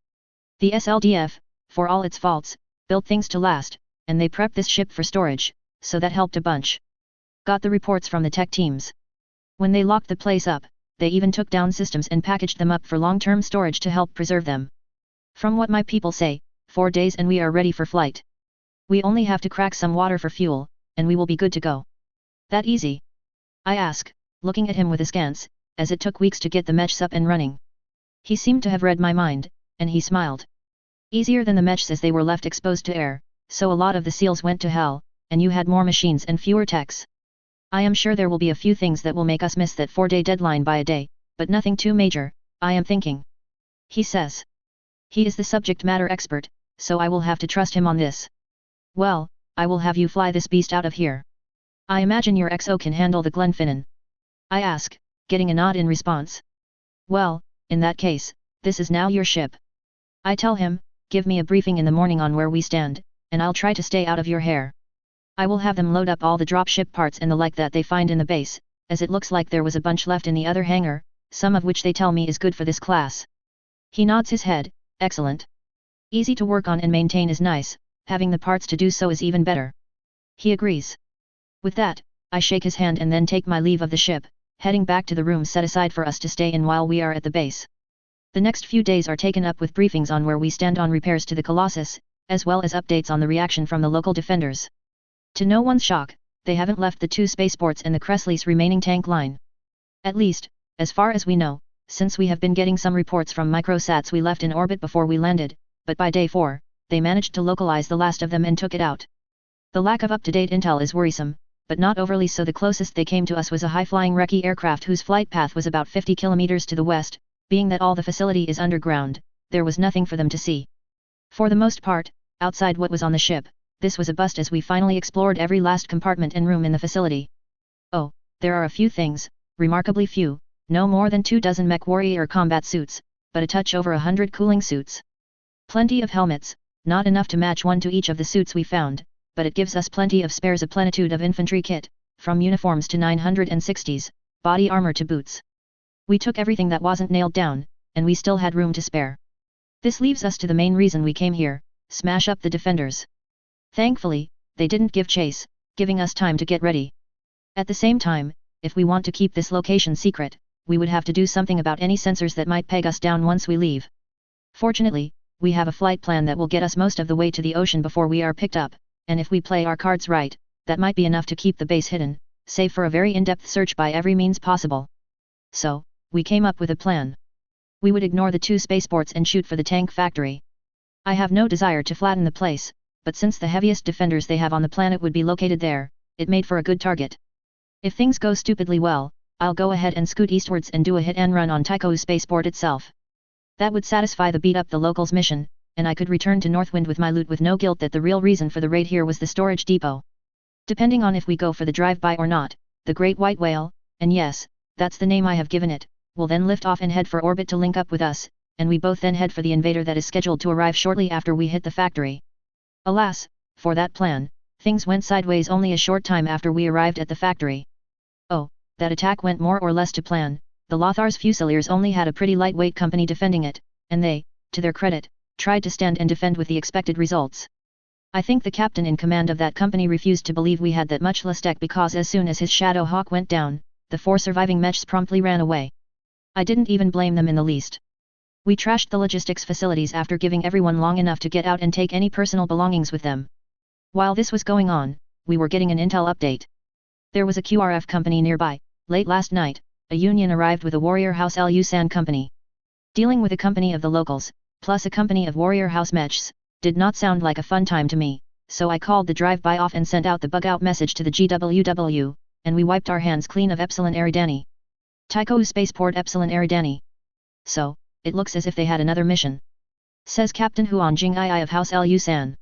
The SLDF, for all its faults, built things to last, and they prepped this ship for storage, so that helped a bunch. Got the reports from the tech teams. When they locked the place up, they even took down systems and packaged them up for long-term storage to help preserve them. From what my people say, 4 days and we are ready for flight. We only have to crack some water for fuel, and we will be good to go. That easy? I ask, looking at him with askance, as it took weeks to get the mechs up and running. He seemed to have read my mind, and he smiled. Easier than the mechs as they were left exposed to air, so a lot of the seals went to hell, and you had more machines and fewer techs. I am sure there will be a few things that will make us miss that 4-day deadline by a day, but nothing too major, I am thinking. He says. He is the subject matter expert, so I will have to trust him on this. Well, I will have you fly this beast out of here. I imagine your XO can handle the Glenfinnan. I ask, getting a nod in response. Well, in that case, this is now your ship. I tell him, give me a briefing in the morning on where we stand, and I'll try to stay out of your hair. I will have them load up all the dropship parts and the like that they find in the base, as it looks like there was a bunch left in the other hangar, some of which they tell me is good for this class. He nods his head, excellent. Easy to work on and maintain is nice, having the parts to do so is even better. He agrees. With that, I shake his hand and then take my leave of the ship, heading back to the room set aside for us to stay in while we are at the base. The next few days are taken up with briefings on where we stand on repairs to the Colossus, as well as updates on the reaction from the local defenders. To no one's shock, they haven't left the 2 spaceports and the Cressley's remaining tank line. At least, as far as we know, since we have been getting some reports from microsats we left in orbit before we landed, but by day 4, they managed to localize the last of them and took it out. The lack of up-to-date intel is worrisome, but not overly so. The closest they came to us was a high-flying recce aircraft whose flight path was about 50 kilometers to the west, being that all the facility is underground, there was nothing for them to see. For the most part, outside what was on the ship, this was a bust as we finally explored every last compartment and room in the facility. Oh, there are a few things, remarkably few, no more than 24 mech warrior combat suits, but a touch over 100 cooling suits. Plenty of helmets, not enough to match one to each of the suits we found, but it gives us plenty of spares, a plenitude of infantry kit, from uniforms to 960s, body armor to boots. We took everything that wasn't nailed down, and we still had room to spare. This leaves us to the main reason we came here, smash up the defenders. Thankfully, they didn't give chase, giving us time to get ready. At the same time, if we want to keep this location secret, we would have to do something about any sensors that might peg us down once we leave. Fortunately, we have a flight plan that will get us most of the way to the ocean before we are picked up, and if we play our cards right, that might be enough to keep the base hidden, save for a very in-depth search by every means possible. So, we came up with a plan. We would ignore the 2 spaceports and shoot for the tank factory. I have no desire to flatten the place, but since the heaviest defenders they have on the planet would be located there, it made for a good target. If things go stupidly well, I'll go ahead and scoot eastwards and do a hit-and-run on Tycho's spaceport itself. That would satisfy the beat-up the locals mission, and I could return to Northwind with my loot with no guilt that the real reason for the raid here was the storage depot. Depending on if we go for the drive-by or not, the Great White Whale, and yes, that's the name I have given it, will then lift off and head for orbit to link up with us, and we both then head for the invader that is scheduled to arrive shortly after we hit the factory. Alas, for that plan, things went sideways only a short time after we arrived at the factory. Oh, that attack went more or less to plan. The Lothar's Fusiliers only had a pretty lightweight company defending it, and they, to their credit, tried to stand and defend with the expected results. I think the captain in command of that company refused to believe we had that much less tech because as soon as his Shadow Hawk went down, the 4 surviving mechs promptly ran away. I didn't even blame them in the least. We trashed the logistics facilities after giving everyone long enough to get out and take any personal belongings with them. While this was going on, we were getting an intel update. There was a QRF company nearby. Late last night, a union arrived with a Warrior House Lusan company. Dealing with a company of the locals, plus a company of Warrior House mechs, did not sound like a fun time to me, so I called the drive-by off and sent out the bug-out message to the GWW, and we wiped our hands clean of Epsilon Eridani. Tycho's spaceport Epsilon Eridani. So, it looks as if they had another mission. Says Captain Huan Jing II of House Lusan.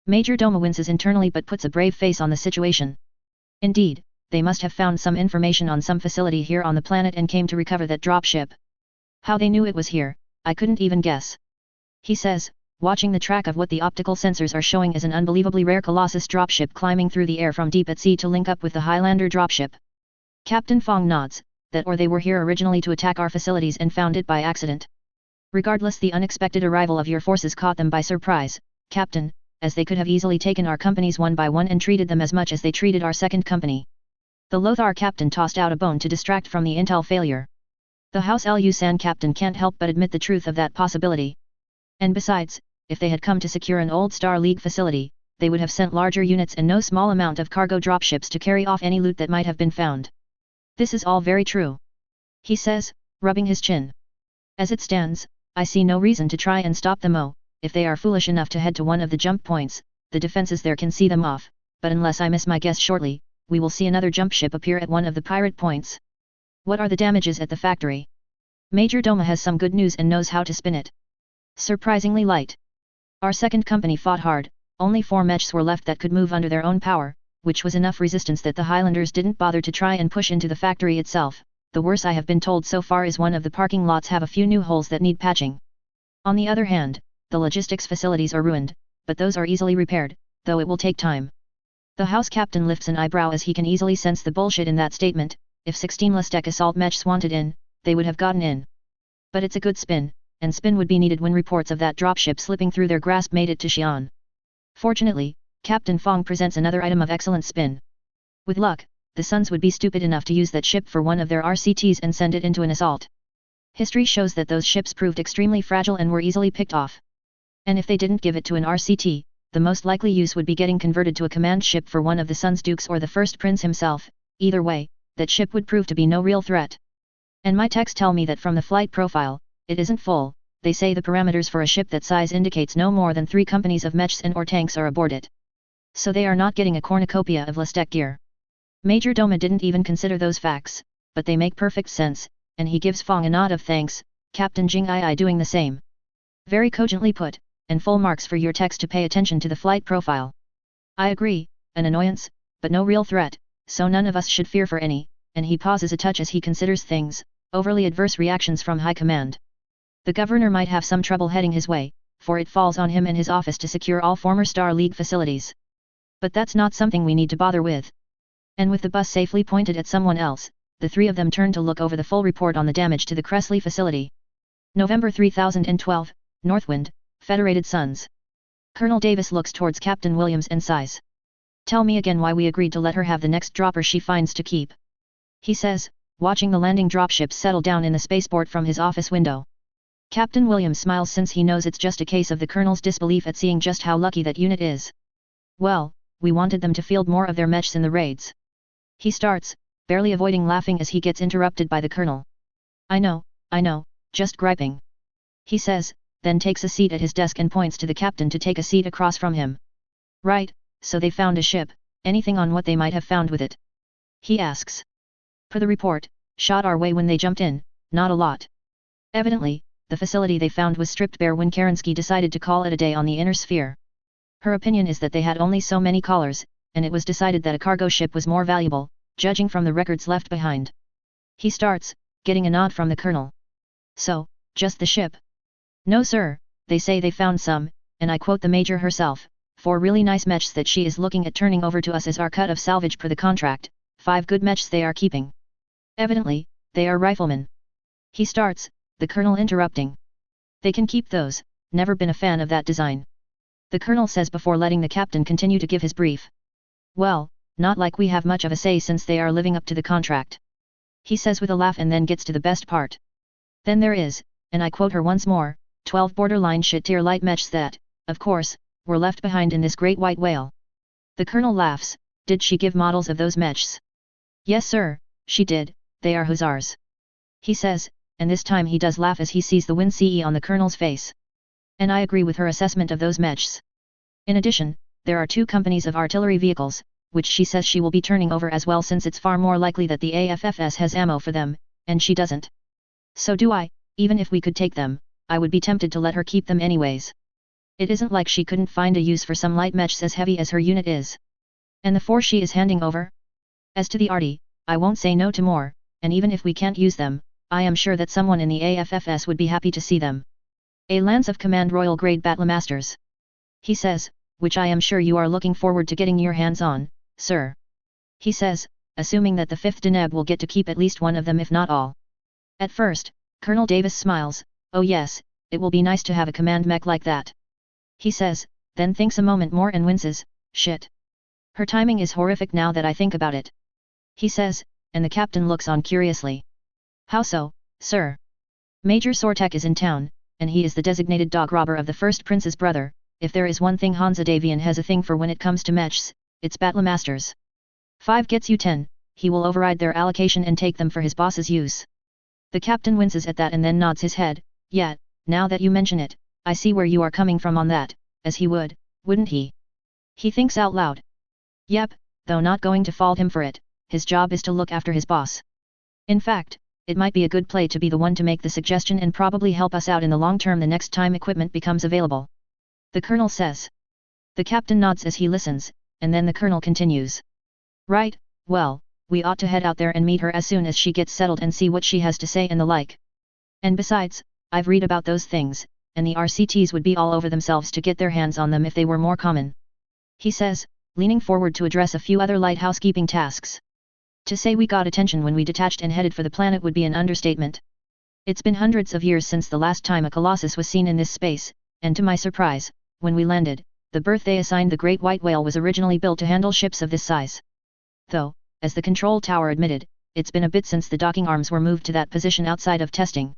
Major Doma winces internally but puts a brave face on the situation. Indeed, they must have found some information on some facility here on the planet and came to recover that dropship. How they knew it was here, I couldn't even guess. He says, watching the track of what the optical sensors are showing is an unbelievably rare Colossus dropship climbing through the air from deep at sea to link up with the Highlander dropship. Captain Fong nods, that or they were here originally to attack our facilities and found it by accident. Regardless, the unexpected arrival of your forces caught them by surprise, Captain, as they could have easily taken our companies one by one and treated them as much as they treated our second company. The Lothar captain tossed out a bone to distract from the intel failure. The House Lusan captain can't help but admit the truth of that possibility. And besides, if they had come to secure an old Star League facility, they would have sent larger units and no small amount of cargo dropships to carry off any loot that might have been found. This is all very true. He says, rubbing his chin. As it stands, I see no reason to try and stop them. If they are foolish enough to head to one of the jump points, the defenses there can see them off, but unless I miss my guess shortly, we will see another jump ship appear at one of the pirate points. What are the damages at the factory? Major Doma has some good news and knows how to spin it. Surprisingly light. Our second company fought hard, only 4 mechs were left that could move under their own power, which was enough resistance that the Highlanders didn't bother to try and push into the factory itself. The worst I have been told so far is one of the parking lots have a few new holes that need patching. On the other hand, the logistics facilities are ruined, but those are easily repaired, though it will take time. The house captain lifts an eyebrow as he can easily sense the bullshit in that statement. If 16 Lastek assault mechs wanted in, they would have gotten in. But it's a good spin, and spin would be needed when reports of that dropship slipping through their grasp made it to Xi'an. Fortunately, Captain Fong presents another item of excellent spin. With luck, the Suns would be stupid enough to use that ship for one of their RCTs and send it into an assault. History shows that those ships proved extremely fragile and were easily picked off. And if they didn't give it to an RCT, the most likely use would be getting converted to a command ship for one of the Sun's Dukes or the First Prince himself. Either way, that ship would prove to be no real threat. And my texts tell me that from the flight profile, it isn't full. They say the parameters for a ship that size indicates no more than 3 companies of mechs and or tanks are aboard it. So they are not getting a cornucopia of Lastek gear. Major Doma didn't even consider those facts, but they make perfect sense, and he gives Fong a nod of thanks, Captain Jing Ai doing the same. Very cogently put, and full marks for your text to pay attention to the flight profile. I agree, an annoyance, but no real threat, so none of us should fear for any, and he pauses a touch as he considers things, overly adverse reactions from high command. The governor might have some trouble heading his way, for it falls on him and his office to secure all former Star League facilities. But that's not something we need to bother with. And with the bus safely pointed at someone else, the 3 of them turn to look over the full report on the damage to the Cressley facility. November 3012, Northwind, Federated Suns. Colonel Davis looks towards Captain Williams and sighs. Tell me again why we agreed to let her have the next dropper she finds to keep. He says, watching the landing dropships settle down in the spaceport from his office window. Captain Williams smiles since he knows it's just a case of the Colonel's disbelief at seeing just how lucky that unit is. Well, we wanted them to field more of their mechs in the raids. He starts, barely avoiding laughing as he gets interrupted by the Colonel. I know, just griping. He says, then takes a seat at his desk and points to the captain to take a seat across from him. Right, so they found a ship, anything on what they might have found with it? He asks. Per the report, shot our way when they jumped in, not a lot. Evidently, the facility they found was stripped bare when Kerensky decided to call it a day on the inner sphere. Her opinion is that they had only so many callers, and it was decided that a cargo ship was more valuable, judging from the records left behind. He starts, getting a nod from the Colonel. So, just the ship? No sir, they say they found some, and I quote the Major herself, 4 really nice mechs that she is looking at turning over to us as our cut of salvage per the contract, 5 good mechs they are keeping. Evidently, they are riflemen. He starts, the Colonel interrupting. They can keep those, never been a fan of that design. The Colonel says before letting the captain continue to give his brief. Well, not like we have much of a say since they are living up to the contract. He says with a laugh and then gets to the best part. Then there is, and I quote her once more, 12 borderline shit-tier light mechs that, of course, were left behind in this great white whale. The Colonel laughs. Did she give models of those mechs? Yes sir, she did, they are hussars. He says, and this time he does laugh as he sees the win-ce on the Colonel's face. And I agree with her assessment of those mechs. In addition, there are 2 companies of artillery vehicles, which she says she will be turning over as well since it's far more likely that the AFFS has ammo for them, and she doesn't. So do I, even if we could take them, I would be tempted to let her keep them anyways. It isn't like she couldn't find a use for some light mechs as heavy as her unit is. And the 4 she is handing over? As to the arty, I won't say no to more, and even if we can't use them, I am sure that someone in the AFFS would be happy to see them. A Lance of Command Royal Grade Battlemasters. He says, which I am sure you are looking forward to getting your hands on, sir. He says, assuming that the 5th Deneb will get to keep at least one of them if not all. At first, Colonel Davis smiles, oh yes, it will be nice to have a command mech like that. He says, then thinks a moment more and winces, shit. Her timing is horrific now that I think about it. He says, and the captain looks on curiously. How so, sir? Major Sortek is in town, and he is the designated dog robber of the First Prince's brother. If there is one thing Hansa Davian has a thing for when it comes to mechs, it's Battlemasters. 5 gets you 10, he will override their allocation and take them for his boss's use. The captain winces at that and then nods his head, yeah, now that you mention it, I see where you are coming from on that, as he would, wouldn't he? He thinks out loud. Yep, though not going to fault him for it, his job is to look after his boss. In fact, it might be a good play to be the one to make the suggestion and probably help us out in the long term the next time equipment becomes available. The colonel says. The captain nods as he listens, and then the colonel continues. Right, well, we ought to head out there and meet her as soon as she gets settled and see what she has to say and the like. And besides, I've read about those things, and the RCTs would be all over themselves to get their hands on them if they were more common. He says, leaning forward to address a few other light housekeeping tasks. To say we got attention when we detached and headed for the planet would be an understatement. It's been hundreds of years since the last time a colossus was seen in this space, and to my surprise, when we landed, the berth they assigned the great white whale was originally built to handle ships of this size. Though, as the control tower admitted, it's been a bit since the docking arms were moved to that position outside of testing.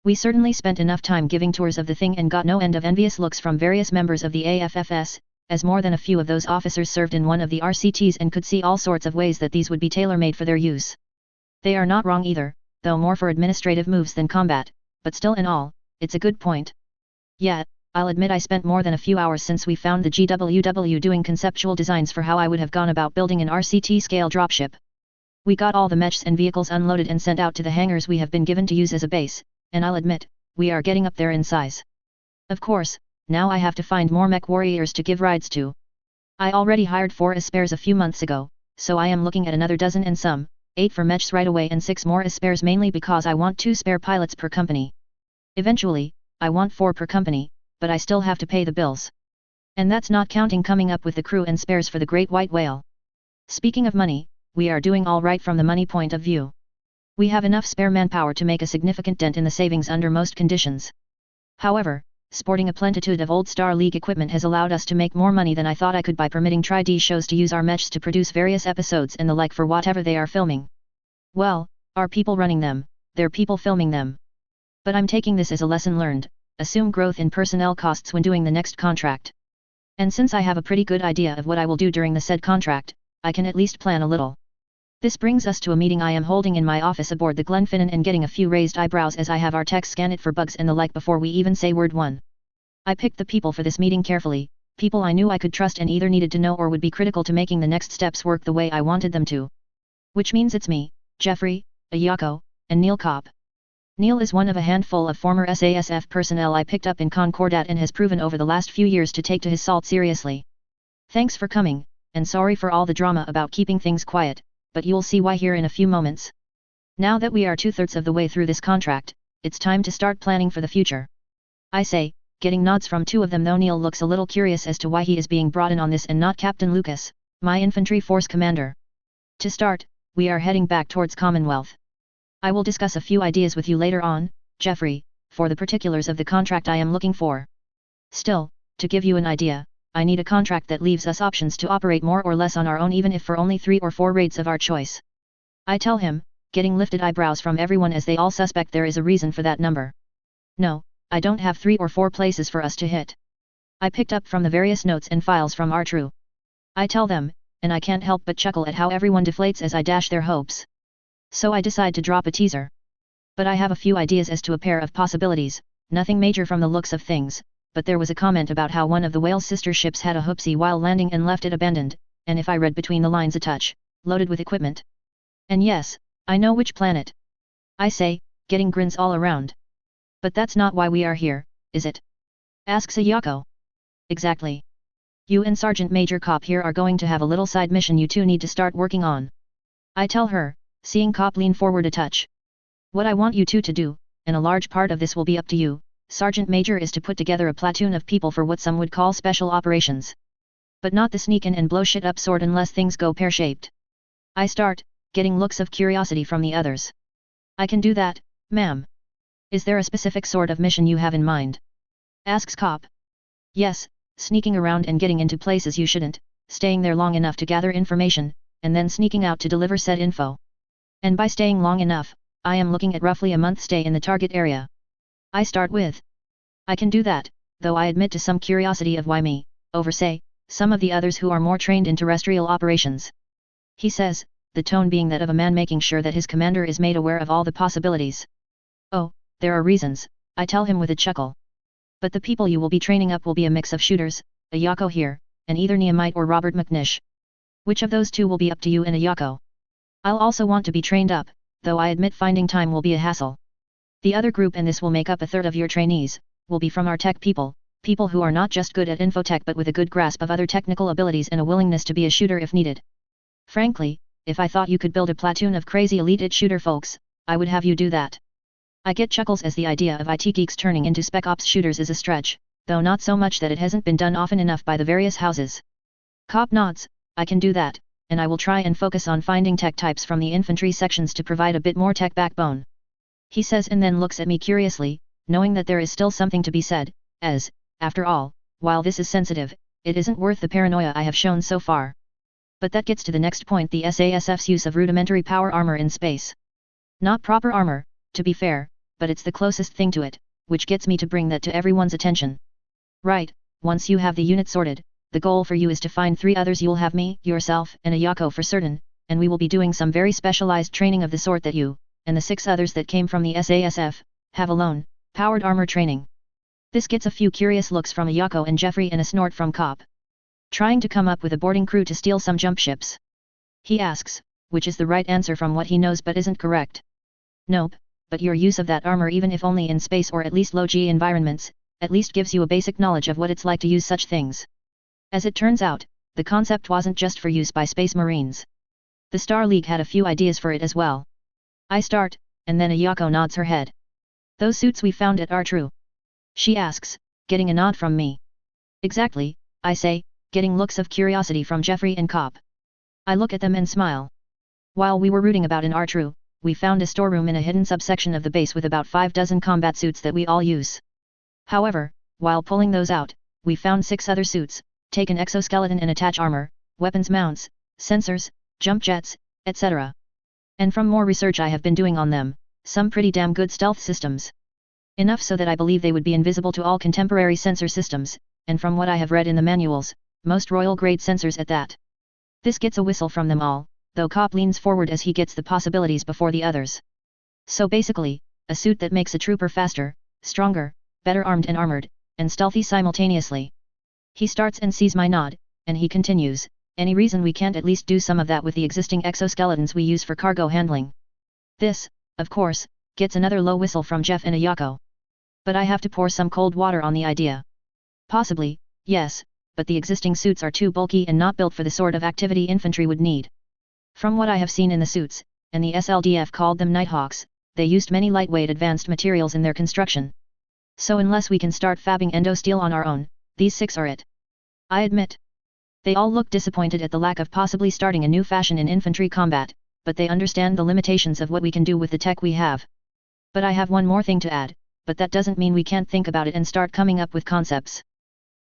We certainly spent enough time giving tours of the thing and got no end of envious looks from various members of the AFFS, as more than a few of those officers served in one of the RCTs and could see all sorts of ways that these would be tailor-made for their use. They are not wrong either, though more for administrative moves than combat, but still in all, it's a good point. Yet, I'll admit I spent more than a few hours since we found the GWW doing conceptual designs for how I would have gone about building an RCT-scale dropship. We got all the mechs and vehicles unloaded and sent out to the hangars we have been given to use as a base, and I'll admit, we are getting up there in size. Of course, now I have to find more mech warriors to give rides to. I already hired 4 as spares a few months ago, so I am looking at another dozen and some, 8 for mechs right away and 6 more as spares mainly because I want 2 spare pilots per company. Eventually, I want 4 per company, but I still have to pay the bills. And that's not counting coming up with the crew and spares for the great white whale. Speaking of money, we are doing all right from the money point of view. We have enough spare manpower to make a significant dent in the savings under most conditions. However, sporting a plenitude of old Star League equipment has allowed us to make more money than I thought I could by permitting Tri-D shows to use our mechs to produce various episodes and the like for whatever they are filming. Well, our people running them, they're people filming them. But I'm taking this as a lesson learned, assume growth in personnel costs when doing the next contract. And since I have a pretty good idea of what I will do during the said contract, I can at least plan a little. This brings us to a meeting I am holding in my office aboard the Glenfinnan and getting a few raised eyebrows as I have our techs scan it for bugs and the like before we even say word one. I picked the people for this meeting carefully, people I knew I could trust and either needed to know or would be critical to making the next steps work the way I wanted them to. Which means it's me, Jeffrey, Ayako, and Neil Kopp. Neil is one of a handful of former SASF personnel I picked up in Concordat and has proven over the last few years to take to his salt seriously. Thanks for coming, and sorry for all the drama about keeping things quiet, but you'll see why here in a few moments. Now that we are 2/3 of the way through this contract, it's time to start planning for the future. I say, getting nods from 2 of them though Neil looks a little curious as to why he is being brought in on this and not Captain Lucas, my infantry force commander. To start, we are heading back towards Commonwealth. I will discuss a few ideas with you later on, Jeffrey, for the particulars of the contract I am looking for. Still, to give you an idea, I need a contract that leaves us options to operate more or less on our own even if for only 3 or 4 raids of our choice. I tell him, getting lifted eyebrows from everyone as they all suspect there is a reason for that number. No, I don't have 3 or 4 places for us to hit. I picked up from the various notes and files from our crew. I tell them, and I can't help but chuckle at how everyone deflates as I dash their hopes. So I decide to drop a teaser. But I have a few ideas as to a pair of possibilities, nothing major from the looks of things, but there was a comment about how one of the whale's sister ships had a hoopsie while landing and left it abandoned, and if I read between the lines a touch, loaded with equipment. And yes, I know which planet. I say, getting grins all around. But that's not why we are here, is it? Asks Ayako. Exactly. You and Sergeant Major Kopp here are going to have a little side mission you two need to start working on. I tell her, seeing Kopp lean forward a touch. What I want you two to do, and a large part of this will be up to you, Sergeant Major, is to put together a platoon of people for what some would call special operations. But not the sneak in and blow shit up sort unless things go pear-shaped. I start, getting looks of curiosity from the others. I can do that, ma'am. Is there a specific sort of mission you have in mind? Asks Kopp. Yes, sneaking around and getting into places you shouldn't, staying there long enough to gather information, and then sneaking out to deliver said info. And by staying long enough, I am looking at roughly a month stay in the target area. I start with. I can do that, though I admit to some curiosity of why me, over say, some of the others who are more trained in terrestrial operations. He says, the tone being that of a man making sure that his commander is made aware of all the possibilities. Oh, there are reasons, I tell him with a chuckle. But the people you will be training up will be a mix of shooters, Ayako here, and either Nehemite or Robert McNish. Which of those two will be up to you and Ayako? I'll also want to be trained up, though I admit finding time will be a hassle. The other group, and this will make up a third of your trainees, will be from our tech people, people who are not just good at infotech but with a good grasp of other technical abilities and a willingness to be a shooter if needed. Frankly, if I thought you could build a platoon of crazy elite shooter folks, I would have you do that. I get chuckles as the idea of IT geeks turning into spec ops shooters is a stretch, though not so much that it hasn't been done often enough by the various houses. Cop nods. I can do that, and I will try and focus on finding tech types from the infantry sections to provide a bit more tech backbone. He says, and then looks at me curiously, knowing that there is still something to be said, as, after all, while this is sensitive, it isn't worth the paranoia I have shown so far. But that gets to the next point, the SASF's use of rudimentary power armor in space. Not proper armor, to be fair, but it's the closest thing to it, which gets me to bring that to everyone's attention. Right, once you have the unit sorted, the goal for you is to find 3 others. You'll have me, yourself, and Ayako for certain, and we will be doing some very specialized training of the sort that you, and the 6 others that came from the SASF, have alone, powered armor training. This gets a few curious looks from Ayako and Jeffrey and a snort from Cop. Trying to come up with a boarding crew to steal some jump ships? He asks, which is the right answer from what he knows but isn't correct. Nope, but your use of that armor, even if only in space or at least low-G environments, at least gives you a basic knowledge of what it's like to use such things. As it turns out, the concept wasn't just for use by Space Marines. The Star League had a few ideas for it as well. I start, and then Ayako nods her head. Those suits we found at are true? She asks, getting a nod from me. Exactly, I say, getting looks of curiosity from Jeffrey and Cop. I look at them and smile. While we were rooting about in our true, we found a storeroom in a hidden subsection of the base with about 5 dozen combat suits that we all use. However, while pulling those out, we found 6 other suits, take an exoskeleton and attach armor, weapons mounts, sensors, jump jets, etc. And from more research I have been doing on them, some pretty damn good stealth systems. Enough so that I believe they would be invisible to all contemporary sensor systems, and from what I have read in the manuals, most royal-grade sensors at that. This gets a whistle from them all, though Cop leans forward as he gets the possibilities before the others. So basically, a suit that makes a trooper faster, stronger, better armed and armored, and stealthy simultaneously. He starts and sees my nod, and he continues, any reason we can't at least do some of that with the existing exoskeletons we use for cargo handling? This, of course, gets another low whistle from Jeff and Ayako. But I have to pour some cold water on the idea. Possibly, yes, but the existing suits are too bulky and not built for the sort of activity infantry would need. From what I have seen in the suits, and the SLDF called them Nighthawks, they used many lightweight advanced materials in their construction. So unless we can start fabbing endosteel on our own, these 6 are it. I admit. They all look disappointed at the lack of possibly starting a new fashion in infantry combat, but they understand the limitations of what we can do with the tech we have. But I have one more thing to add, but that doesn't mean we can't think about it and start coming up with concepts.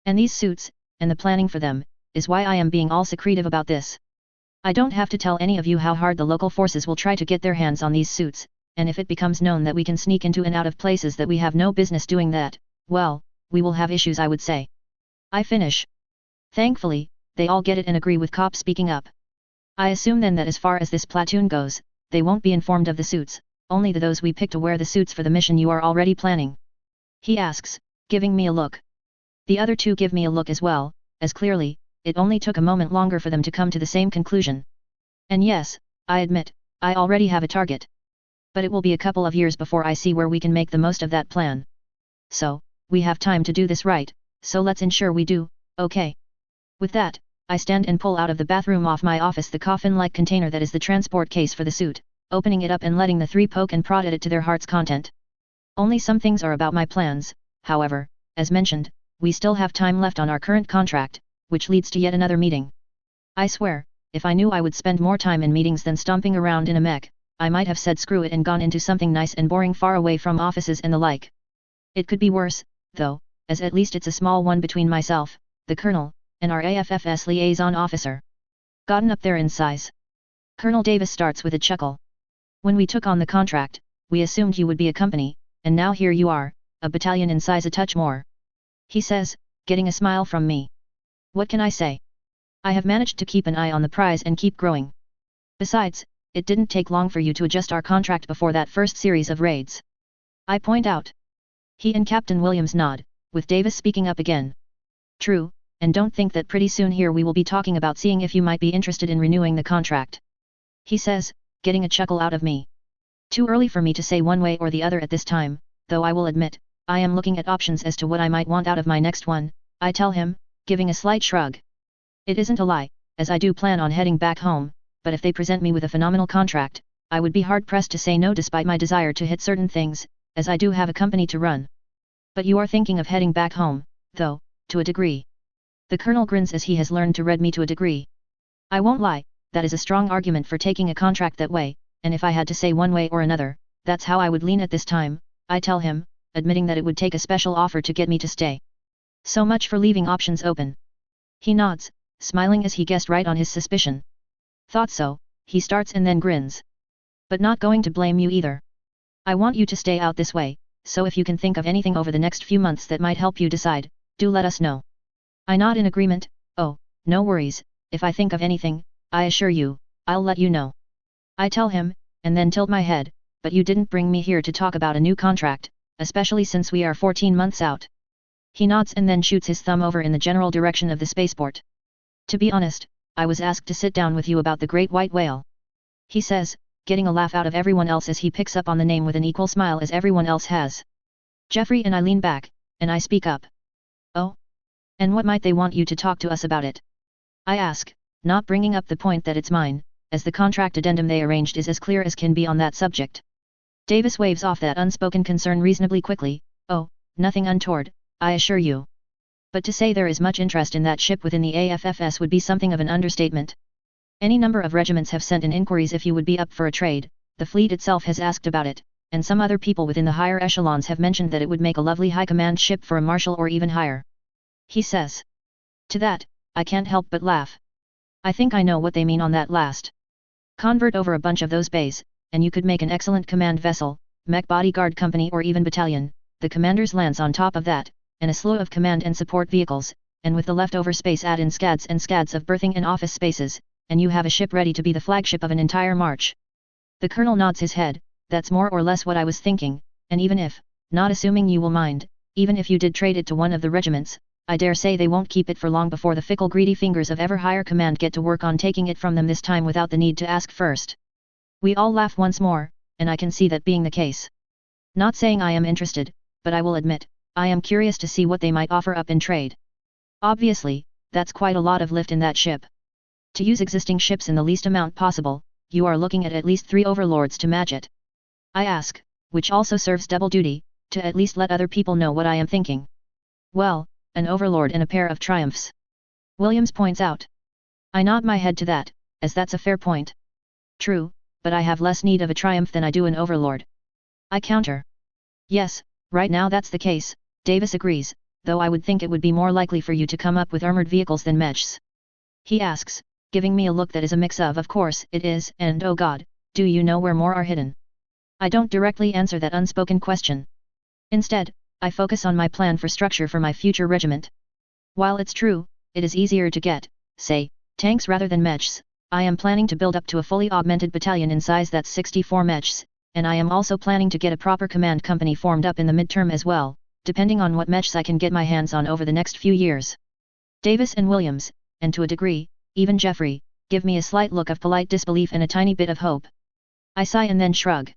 And these suits, and the planning for them, is why I am being all secretive about this. I don't have to tell any of you how hard the local forces will try to get their hands on these suits, and if it becomes known that we can sneak into and out of places that we have no business doing that, well, we will have issues, I would say. I finish. Thankfully, they all get it and agree with Cop speaking up. I assume then that as far as this platoon goes, they won't be informed of the suits, only those we pick to wear the suits for the mission you are already planning. He asks, giving me a look. The other 2 give me a look as well, as clearly, it only took a moment longer for them to come to the same conclusion. And yes, I admit, I already have a target. But it will be a couple of years before I see where we can make the most of that plan. So, we have time to do this right, so let's ensure we do, okay? With that, I stand and pull out of the bathroom off my office the coffin-like container that is the transport case for the suit, opening it up and letting the 3 poke and prod at it to their heart's content. Only some things are about my plans, however, as mentioned, we still have time left on our current contract, which leads to yet another meeting. I swear, if I knew I would spend more time in meetings than stomping around in a mech, I might have said screw it and gone into something nice and boring far away from offices and the like. It could be worse, though, as at least it's a small one between myself, the Colonel, and our AFFS liaison officer. Gotten up there in size. Colonel Davis starts with a chuckle. When we took on the contract, we assumed you would be a company, and now here you are, a battalion in size a touch more. He says, getting a smile from me. What can I say? I have managed to keep an eye on the prize and keep growing. Besides, it didn't take long for you to adjust our contract before that first series of raids. I point out. He and Captain Williams nod, with Davis speaking up again. True, and don't think that pretty soon here we will be talking about seeing if you might be interested in renewing the contract. He says, getting a chuckle out of me. Too early for me to say one way or the other at this time, though I will admit, I am looking at options as to what I might want out of my next one, I tell him, giving a slight shrug. It isn't a lie, as I do plan on heading back home, but if they present me with a phenomenal contract, I would be hard-pressed to say no despite my desire to hit certain things, as I do have a company to run. But you are thinking of heading back home, though, to a degree. The Colonel grins as he has learned to read me to a degree. I won't lie, that is a strong argument for taking a contract that way, and if I had to say one way or another, that's how I would lean at this time, I tell him, admitting that it would take a special offer to get me to stay. So much for leaving options open. He nods, smiling as he guessed right on his suspicion. Thought so, he starts and then grins. But not going to blame you either. I want you to stay out this way, so if you can think of anything over the next few months that might help you decide, do let us know. I nod in agreement. Oh, no worries, if I think of anything, I assure you, I'll let you know. I tell him, and then tilt my head, but you didn't bring me here to talk about a new contract, especially since we are 14 months out. He nods and then shoots his thumb over in the general direction of the spaceport. To be honest, I was asked to sit down with you about the great white whale. He says, getting a laugh out of everyone else as he picks up on the name with an equal smile as everyone else has. Jeffrey and I lean back, and I speak up. Oh? And what might they want you to talk to us about it? I ask, not bringing up the point that it's mine, as the contract addendum they arranged is as clear as can be on that subject. Davis waves off that unspoken concern reasonably quickly. Oh, nothing untoward, I assure you. But to say there is much interest in that ship within the AFFS would be something of an understatement. Any number of regiments have sent in inquiries if you would be up for a trade, the fleet itself has asked about it, and some other people within the higher echelons have mentioned that it would make a lovely high command ship for a marshal or even higher. He says. To that, I can't help but laugh. I think I know what they mean on that last. Convert over a bunch of those bays, and you could make an excellent command vessel, mech bodyguard company or even battalion, the commander's lance on top of that, and a slew of command and support vehicles, and with the leftover space add in scads and scads of berthing and office spaces, and you have a ship ready to be the flagship of an entire march. The colonel nods his head, that's more or less what I was thinking, and even if, not assuming you will mind, even if you did trade it to one of the regiments, I dare say they won't keep it for long before the fickle greedy fingers of ever higher command get to work on taking it from them this time without the need to ask first. We all laugh once more, and I can see that being the case. Not saying I am interested, but I will admit, I am curious to see what they might offer up in trade. Obviously, that's quite a lot of lift in that ship. To use existing ships in the least amount possible, you are looking at least 3 overlords to match it. I ask, which also serves double duty, to at least let other people know what I am thinking. Well, an overlord and a pair of triumphs. Williams points out. I nod my head to that, as that's a fair point. True, but I have less need of a triumph than I do an overlord. I counter. Yes, right now that's the case, Davis agrees, though I would think it would be more likely for you to come up with armored vehicles than mechs. He asks, giving me a look that is a mix of course it is, and oh god, do you know where more are hidden? I don't directly answer that unspoken question. Instead, I focus on my plan for structure for my future regiment. While it's true, it is easier to get, say, tanks rather than mechs, I am planning to build up to a fully augmented battalion in size that's 64 mechs, and I am also planning to get a proper command company formed up in the midterm as well, depending on what mechs I can get my hands on over the next few years. Davis and Williams, and to a degree, even Jeffrey, give me a slight look of polite disbelief and a tiny bit of hope. I sigh and then shrug.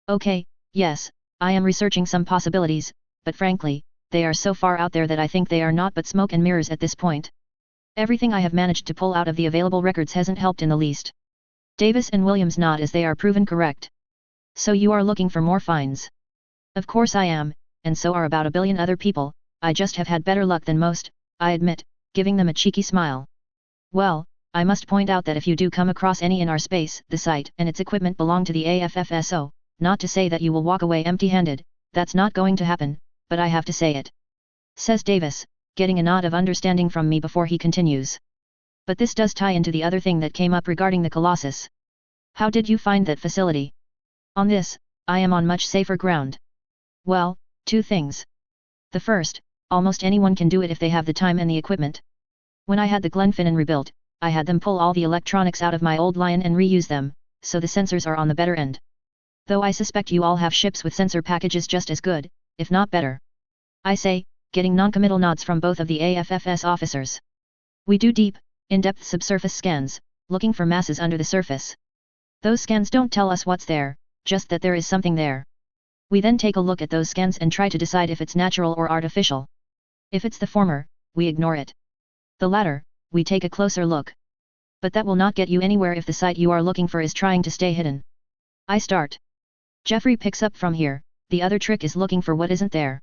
Okay, yes, I am researching some possibilities, but frankly, they are so far out there that I think they are not but smoke and mirrors at this point. Everything I have managed to pull out of the available records hasn't helped in the least. Davis and Williams nod as they are proven correct. So you are looking for more finds? Of course I am, and so are about a billion other people, I just have had better luck than most, I admit, giving them a cheeky smile. Well, I must point out that if you do come across any in our space, the site and its equipment belong to the AFFSO, not to say that you will walk away empty-handed, that's not going to happen, but I have to say it. Says Davis, getting a nod of understanding from me before he continues. But this does tie into the other thing that came up regarding the Colossus. How did you find that facility? On this, I am on much safer ground. Well, 2 things. The first, almost anyone can do it if they have the time and the equipment. When I had the Glenfinnan rebuilt, I had them pull all the electronics out of my old Lion and reuse them, so the sensors are on the better end. Though I suspect you all have ships with sensor packages just as good, if not better. I say, getting noncommittal nods from both of the AFFS officers. We do deep, in-depth subsurface scans, looking for masses under the surface. Those scans don't tell us what's there, just that there is something there. We then take a look at those scans and try to decide if it's natural or artificial. If it's the former, we ignore it. The latter, we take a closer look. But that will not get you anywhere if the site you are looking for is trying to stay hidden. I start. Jeffrey picks up from here. The other trick is looking for what isn't there.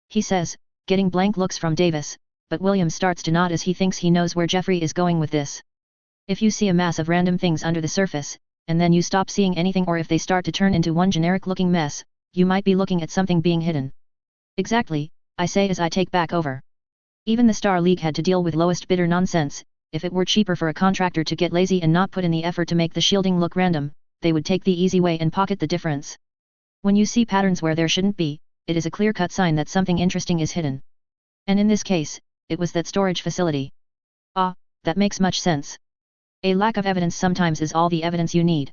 He says, getting blank looks from Davis, but William starts to nod as he thinks he knows where Jeffrey is going with this. If you see a mass of random things under the surface, and then you stop seeing anything, or if they start to turn into one generic-looking mess, you might be looking at something being hidden. Exactly, I say as I take back over. Even the Star League had to deal with lowest bidder nonsense. If it were cheaper for a contractor to get lazy and not put in the effort to make the shielding look random, they would take the easy way and pocket the difference. When you see patterns where there shouldn't be, it is a clear-cut sign that something interesting is hidden. And in this case, it was that storage facility. Ah, that makes much sense. A lack of evidence sometimes is all the evidence you need.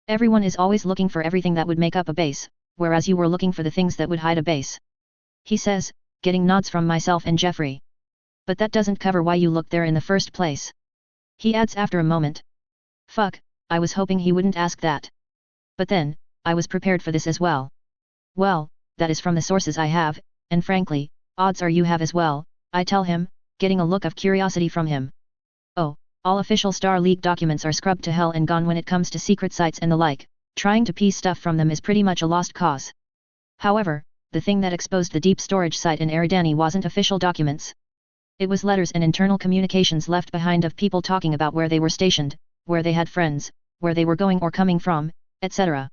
Everyone is always looking for everything that would make up a base, whereas you were looking for the things that would hide a base. He says, getting nods from myself and Jeffrey. But that doesn't cover why you looked there in the first place. He adds after a moment. Fuck, I was hoping he wouldn't ask that. But then, I was prepared for this as well. Well, that is from the sources I have, and frankly, odds are you have as well, I tell him, getting a look of curiosity from him. Oh, all official Star League documents are scrubbed to hell and gone when it comes to secret sites and the like. Trying to piece stuff from them is pretty much a lost cause. However, the thing that exposed the deep storage site in Eridani wasn't official documents. It was letters and internal communications left behind of people talking about where they were stationed, where they had friends, where they were going or coming from, etc.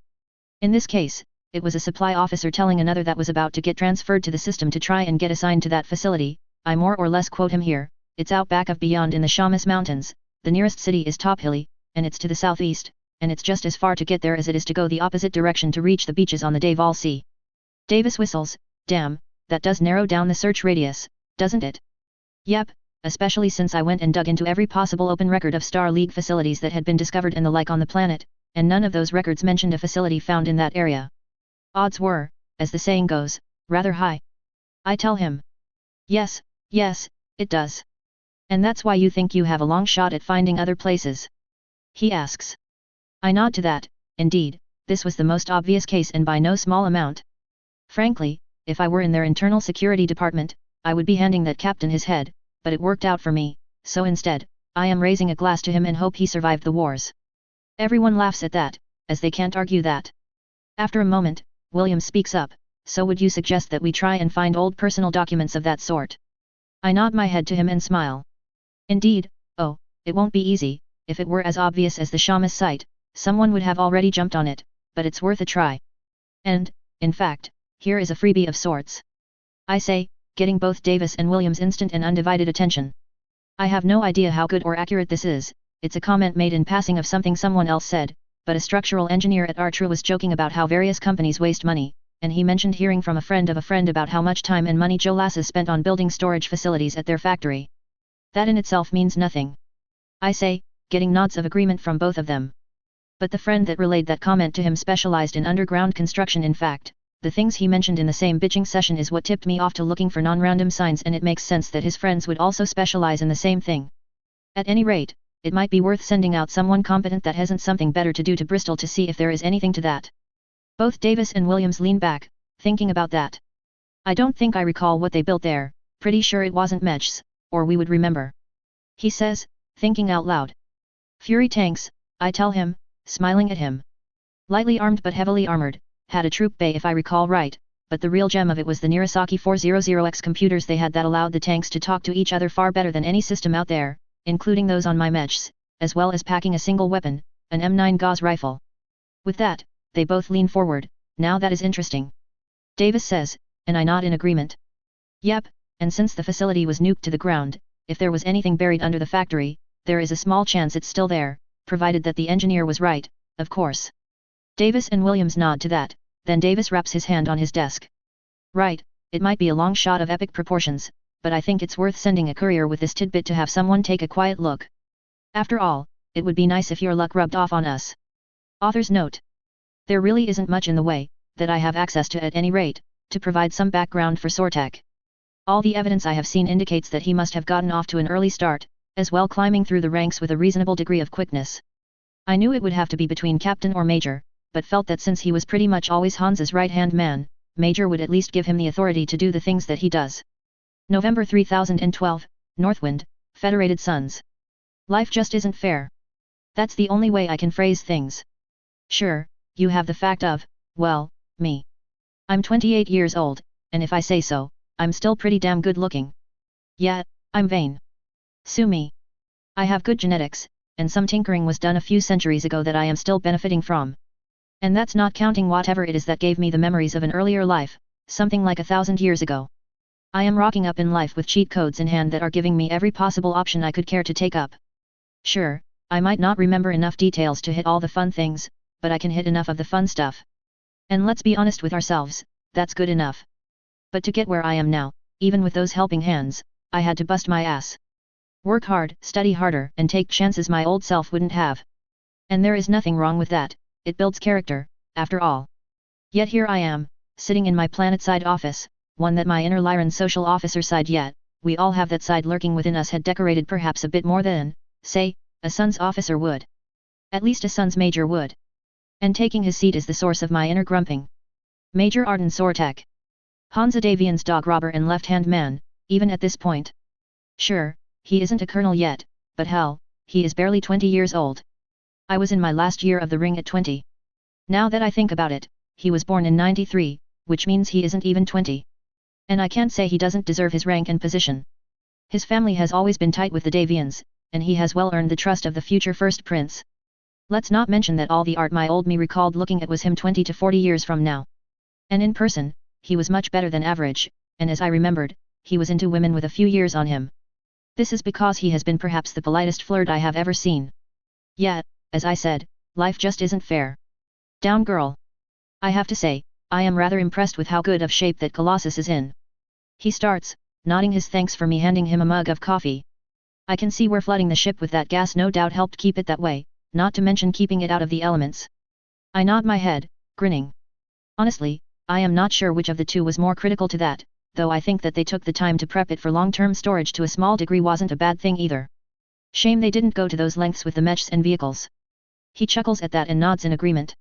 In this case, it was a supply officer telling another that was about to get transferred to the system to try and get assigned to that facility. I more or less quote him here. It's out back of beyond in the Shamus Mountains, the nearest city is Top Hilly, and it's to the southeast, and it's just as far to get there as it is to go the opposite direction to reach the beaches on the Deval Sea. Davis whistles, damn, that does narrow down the search radius, doesn't it? Yep, especially since I went and dug into every possible open record of Star League facilities that had been discovered and the like on the planet, and none of those records mentioned a facility found in that area. Odds were, as the saying goes, rather high. I tell him. Yes, it does. And that's why you think you have a long shot at finding other places? He asks. I nod to that. Indeed, this was the most obvious case and by no small amount. Frankly, if I were in their internal security department, I would be handing that captain his head, but it worked out for me, so instead, I am raising a glass to him and hope he survived the wars. Everyone laughs at that, as they can't argue that. After a moment, William speaks up, so would you suggest that we try and find old personal documents of that sort? I nod my head to him and smile. Indeed, oh, it won't be easy. If it were as obvious as the Shamus site, someone would have already jumped on it, but it's worth a try. And, in fact, here is a freebie of sorts. I say, getting both Davis and William's instant and undivided attention. I have no idea how good or accurate this is, it's a comment made in passing of something someone else said, but a structural engineer at Artra was joking about how various companies waste money, and he mentioned hearing from a friend of a friend about how much time and money Joe Lasses spent on building storage facilities at their factory. That in itself means nothing. I say, getting nods of agreement from both of them. But the friend that relayed that comment to him specialized in underground construction. In fact, the things he mentioned in the same bitching session is what tipped me off to looking for non-random signs, and it makes sense that his friends would also specialize in the same thing. At any rate, it might be worth sending out someone competent that hasn't something better to do to Bristol to see if there is anything to that. Both Davis and Williams lean back, thinking about that. I don't think I recall what they built there, pretty sure it wasn't Mechs, or we would remember. He says, thinking out loud. Fury tanks, I tell him, smiling at him. Lightly armed but heavily armored, had a troop bay if I recall right, but the real gem of it was the Nirasaki 400X computers they had that allowed the tanks to talk to each other far better than any system out there, including those on my Mechs, as well as packing a single weapon, an M9 Gauss rifle. With that, they both lean forward. Now that is interesting. Davis says, and I nod in agreement. Yep, and since the facility was nuked to the ground, if there was anything buried under the factory, there is a small chance it's still there, provided that the engineer was right, of course. Davis and Williams nod to that, then Davis wraps his hand on his desk. Right, it might be a long shot of epic proportions, but I think it's worth sending a courier with this tidbit to have someone take a quiet look. After all, it would be nice if your luck rubbed off on us. Author's note. There really isn't much in the way, that I have access to at any rate, to provide some background for Sortek. All the evidence I have seen indicates that he must have gotten off to an early start, as well climbing through the ranks with a reasonable degree of quickness. I knew it would have to be between captain or major, but felt that since he was pretty much always Hans's right-hand man, major would at least give him the authority to do the things that he does. November 3012, Northwind, Federated Suns. Life just isn't fair. That's the only way I can phrase things. Sure, you have the fact of, well, me. I'm 28 years old, and if I say so, I'm still pretty damn good looking. Yeah, I'm vain. Sue me. I have good genetics, and some tinkering was done a few centuries ago that I am still benefiting from. And that's not counting whatever it is that gave me the memories of an earlier life, something like 1,000 years ago. I am rocking up in life with cheat codes in hand that are giving me every possible option I could care to take up. Sure, I might not remember enough details to hit all the fun things, but I can hit enough of the fun stuff. And let's be honest with ourselves, that's good enough. But to get where I am now, even with those helping hands, I had to bust my ass. Work hard, study harder, and take chances my old self wouldn't have. And there is nothing wrong with that, it builds character, after all. Yet here I am, sitting in my planet-side office, one that my inner Lyran social officer side yet, we all have that side lurking within us had decorated perhaps a bit more than, say, a Sun's officer would. At least a Sun's major would. And taking his seat is the source of my inner grumping. Major Arden Sortek. Hansa Davian's dog robber and left-hand man, even at this point. Sure, he isn't a colonel yet, but hell, he is barely 20 years old. I was in my last year of the ring at 20. Now that I think about it, he was born in 93, which means he isn't even 20. And I can't say he doesn't deserve his rank and position. His family has always been tight with the Davians, and he has well earned the trust of the future first prince. Let's not mention that all the art my old me recalled looking at was him 20 to 40 years from now. And in person, he was much better than average, and as I remembered, he was into women with a few years on him. This is because he has been perhaps the politest flirt I have ever seen. Yet, as I said, life just isn't fair. Down girl. I have to say, I am rather impressed with how good of shape that Colossus is in. He starts, nodding his thanks for me handing him a mug of coffee. I can see where flooding the ship with that gas no doubt helped keep it that way, not to mention keeping it out of the elements. I nod my head, grinning. Honestly, I am not sure which of the two was more critical to that, though I think that they took the time to prep it for long-term storage to a small degree wasn't a bad thing either. Shame they didn't go to those lengths with the mechs and vehicles. He chuckles at that and nods in agreement.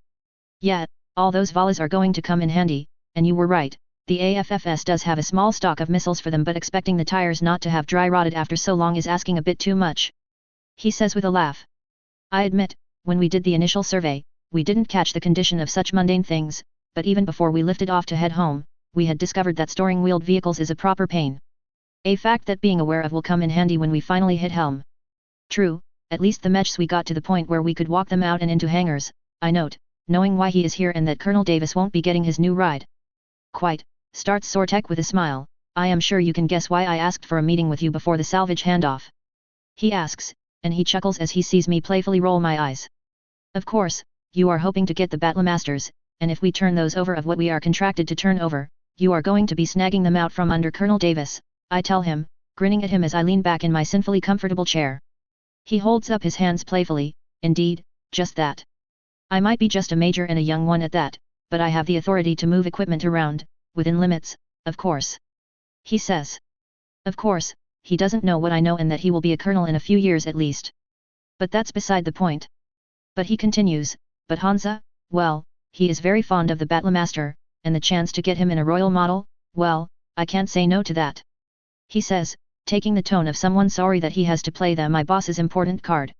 Yeah, all those volleys are going to come in handy, and you were right, the AFFS does have a small stock of missiles for them, but expecting the tires not to have dry rotted after so long is asking a bit too much. He says with a laugh. I admit, when we did the initial survey, we didn't catch the condition of such mundane things, but even before we lifted off to head home, we had discovered that storing wheeled vehicles is a proper pain. A fact that being aware of will come in handy when we finally hit helm. True, at least the mechs we got to the point where we could walk them out and into hangars, I note, knowing why he is here and that Colonel Davis won't be getting his new ride. Quite, starts Sortek with a smile, I am sure you can guess why I asked for a meeting with you before the salvage handoff. He asks, and he chuckles as he sees me playfully roll my eyes. Of course, you are hoping to get the Battlemasters, and if we turn those over of what we are contracted to turn over, you are going to be snagging them out from under Colonel Davis, I tell him, grinning at him as I lean back in my sinfully comfortable chair. He holds up his hands playfully, indeed, just that. I might be just a major and a young one at that, but I have the authority to move equipment around, within limits, of course. He says. Of course, he doesn't know what I know and that he will be a colonel in a few years at least. But that's beside the point. But he continues, but Hansa, well, he is very fond of the Battlemaster, and the chance to get him in a royal model, well, I can't say no to that. He says, taking the tone of someone sorry that he has to play the my boss's important card.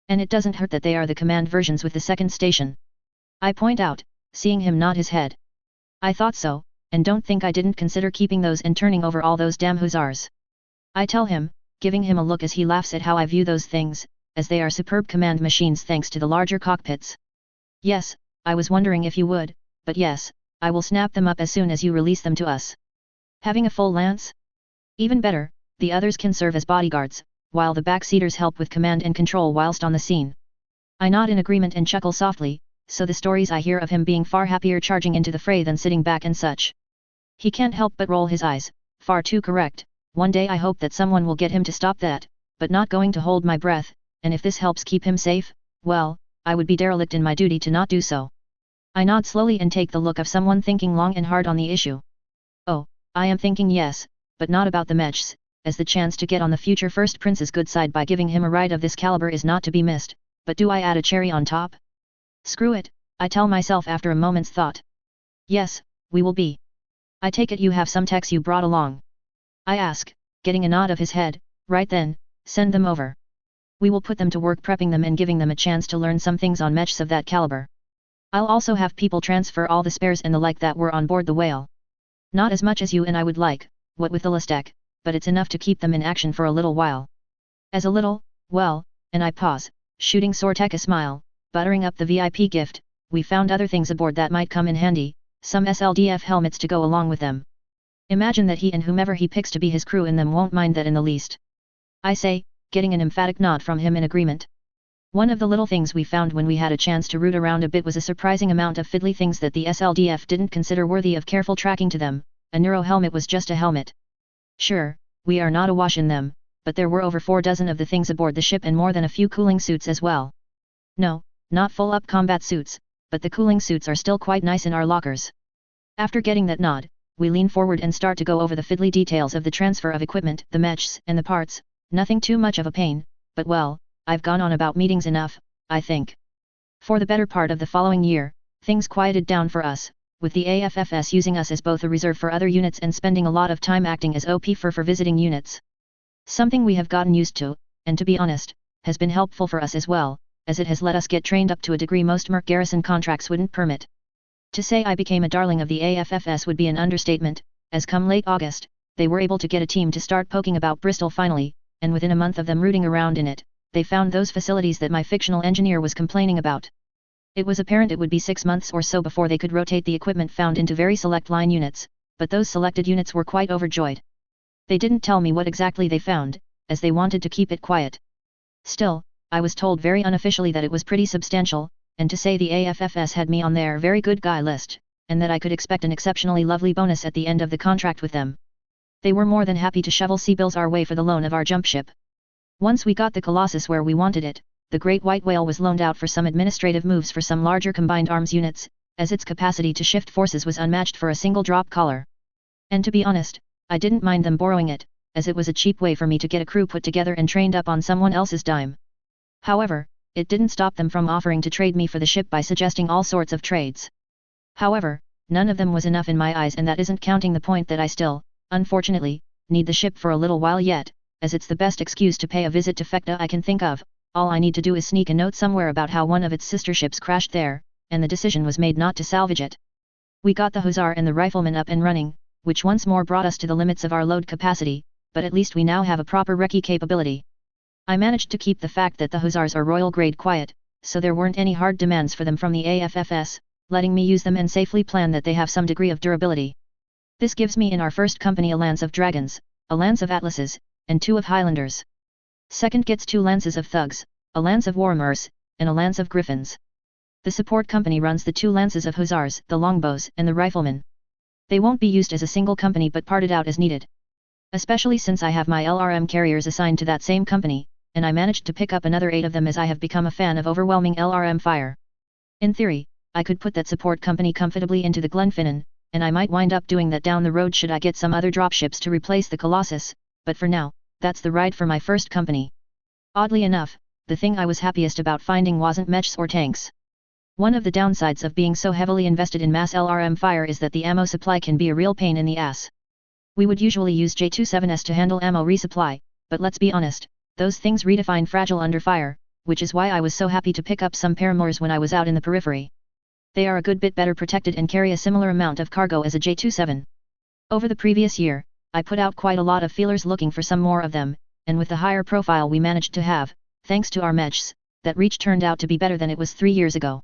And it doesn't hurt that they are the command versions with the second station. I point out, seeing him nod his head. I thought so, and don't think I didn't consider keeping those and turning over all those damn hussars. I tell him, giving him a look as he laughs at how I view those things, as they are superb command machines thanks to the larger cockpits. Yes, I was wondering if you would, but yes, I will snap them up as soon as you release them to us. Having a full lance? Even better, the others can serve as bodyguards, while the backseaters help with command and control whilst on the scene. I nod in agreement and chuckle softly, so the stories I hear of him being far happier charging into the fray than sitting back and such. He can't help but roll his eyes, far too correct. One day I hope that someone will get him to stop that, but not going to hold my breath, and if this helps keep him safe, well, I would be derelict in my duty to not do so. I nod slowly and take the look of someone thinking long and hard on the issue. Oh, I am thinking yes, but not about the mechs, as the chance to get on the future First Prince's good side by giving him a ride of this caliber is not to be missed, but do I add a cherry on top? Screw it, I tell myself after a moment's thought. Yes, we will be. I take it you have some techs you brought along. I ask, getting a nod of his head. Right then, send them over. We will put them to work prepping them and giving them a chance to learn some things on mechs of that caliber. I'll also have people transfer all the spares and the like that were on board the whale. Not as much as you and I would like, what with the Listec, but it's enough to keep them in action for a little while. As a little, well, and I pause, shooting Sortek a smile, buttering up the VIP gift, we found other things aboard that might come in handy, some SLDF helmets to go along with them. Imagine that he and whomever he picks to be his crew in them won't mind that in the least. I say, getting an emphatic nod from him in agreement. One of the little things we found when we had a chance to root around a bit was a surprising amount of fiddly things that the SLDF didn't consider worthy of careful tracking to them. A neuro helmet was just a helmet. Sure, we are not awash in them, but there were over 4 dozen of the things aboard the ship and more than a few cooling suits as well. No, not full-up combat suits, but the cooling suits are still quite nice in our lockers. After getting that nod, we lean forward and start to go over the fiddly details of the transfer of equipment, the mechs, and the parts. Nothing too much of a pain, but well, I've gone on about meetings enough, I think. For the better part of the following year, things quieted down for us, with the AFFS using us as both a reserve for other units and spending a lot of time acting as OP for visiting units. Something we have gotten used to, and to be honest, has been helpful for us as well, as it has let us get trained up to a degree most Merc garrison contracts wouldn't permit. To say I became a darling of the AFFS would be an understatement, as come late August, they were able to get a team to start poking about Bristol finally, and within a month of them rooting around in it, they found those facilities that my fictional engineer was complaining about. It was apparent it would be 6 months or so before they could rotate the equipment found into very select line units, but those selected units were quite overjoyed. They didn't tell me what exactly they found, as they wanted to keep it quiet. Still, I was told very unofficially that it was pretty substantial, and to say the AFFS had me on their very good guy list, and that I could expect an exceptionally lovely bonus at the end of the contract with them. They were more than happy to shovel sea bills our way for the loan of our jump ship. Once we got the Colossus where we wanted it, the Great White Whale was loaned out for some administrative moves for some larger combined arms units, as its capacity to shift forces was unmatched for a single drop collar. And to be honest, I didn't mind them borrowing it, as it was a cheap way for me to get a crew put together and trained up on someone else's dime. However, it didn't stop them from offering to trade me for the ship by suggesting all sorts of trades. However, none of them was enough in my eyes, and that isn't counting the point that I still, unfortunately, need the ship for a little while yet, as it's the best excuse to pay a visit to Fecta I can think of. All I need to do is sneak a note somewhere about how one of its sister ships crashed there, and the decision was made not to salvage it. We got the Hussar and the Rifleman up and running, which once more brought us to the limits of our load capacity, but at least we now have a proper recce capability. I managed to keep the fact that the Hussars are Royal Grade quiet, so there weren't any hard demands for them from the AFFS, letting me use them and safely plan that they have some degree of durability. This gives me in our first company a lance of dragons, a lance of atlases, and 2 of Highlanders. Second gets 2 lances of thugs, a lance of warmers, and a lance of griffins. The support company runs the 2 lances of hussars, the longbows, and the riflemen. They won't be used as a single company but parted out as needed. Especially since I have my LRM carriers assigned to that same company, and I managed to pick up another 8 of them as I have become a fan of overwhelming LRM fire. In theory, I could put that support company comfortably into the Glenfinnan, and I might wind up doing that down the road should I get some other dropships to replace the Colossus, but for now, that's the ride for my first company. Oddly enough, the thing I was happiest about finding wasn't mechs or tanks. One of the downsides of being so heavily invested in mass LRM fire is that the ammo supply can be a real pain in the ass. We would usually use J27s to handle ammo resupply, but let's be honest, those things redefine fragile under fire, which is why I was so happy to pick up some Paramours when I was out in the periphery. They are a good bit better protected and carry a similar amount of cargo as a J27. Over the previous year, I put out quite a lot of feelers looking for some more of them, and with the higher profile we managed to have, thanks to our mechs, that reach turned out to be better than it was 3 years ago.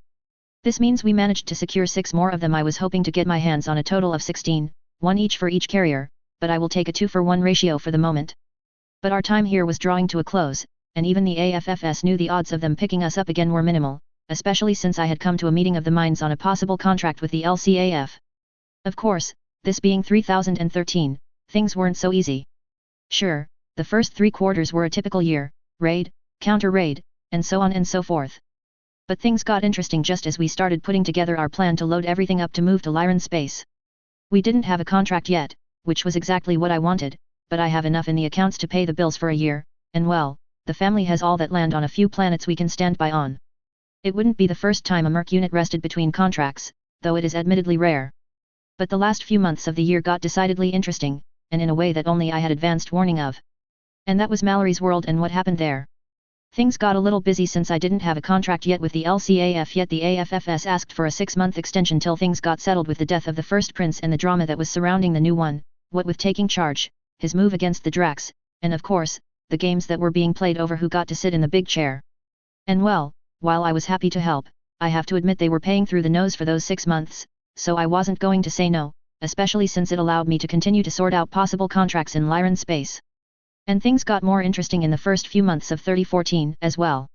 This means we managed to secure 6 more of them. I was hoping to get my hands on a total of 16, 1 each for each carrier, but I will take a 2-for-1 ratio for the moment. But our time here was drawing to a close, and even the AFFS knew the odds of them picking us up again were minimal, especially since I had come to a meeting of the minds on a possible contract with the LCAF. Of course, this being 3013, things weren't so easy. Sure, the first 3 quarters were a typical year, raid, counter-raid, and so on and so forth. But things got interesting just as we started putting together our plan to load everything up to move to Lyran space. We didn't have a contract yet, which was exactly what I wanted, but I have enough in the accounts to pay the bills for a year, and well, the family has all that land on a few planets we can stand by on. It wouldn't be the first time a Merc unit rested between contracts, though it is admittedly rare. But the last few months of the year got decidedly interesting, and in a way that only I had advanced warning of. And that was Mallory's world and what happened there. Things got a little busy since I didn't have a contract yet with the LCAF, yet the AFFS asked for a 6-month extension till things got settled with the death of the first prince and the drama that was surrounding the new one, what with taking charge, his move against the Drax, and of course, the games that were being played over who got to sit in the big chair. And well, while I was happy to help, I have to admit they were paying through the nose for those 6 months, so I wasn't going to say no, especially since it allowed me to continue to sort out possible contracts in Lyran space. And things got more interesting in the first few months of 3014 as well.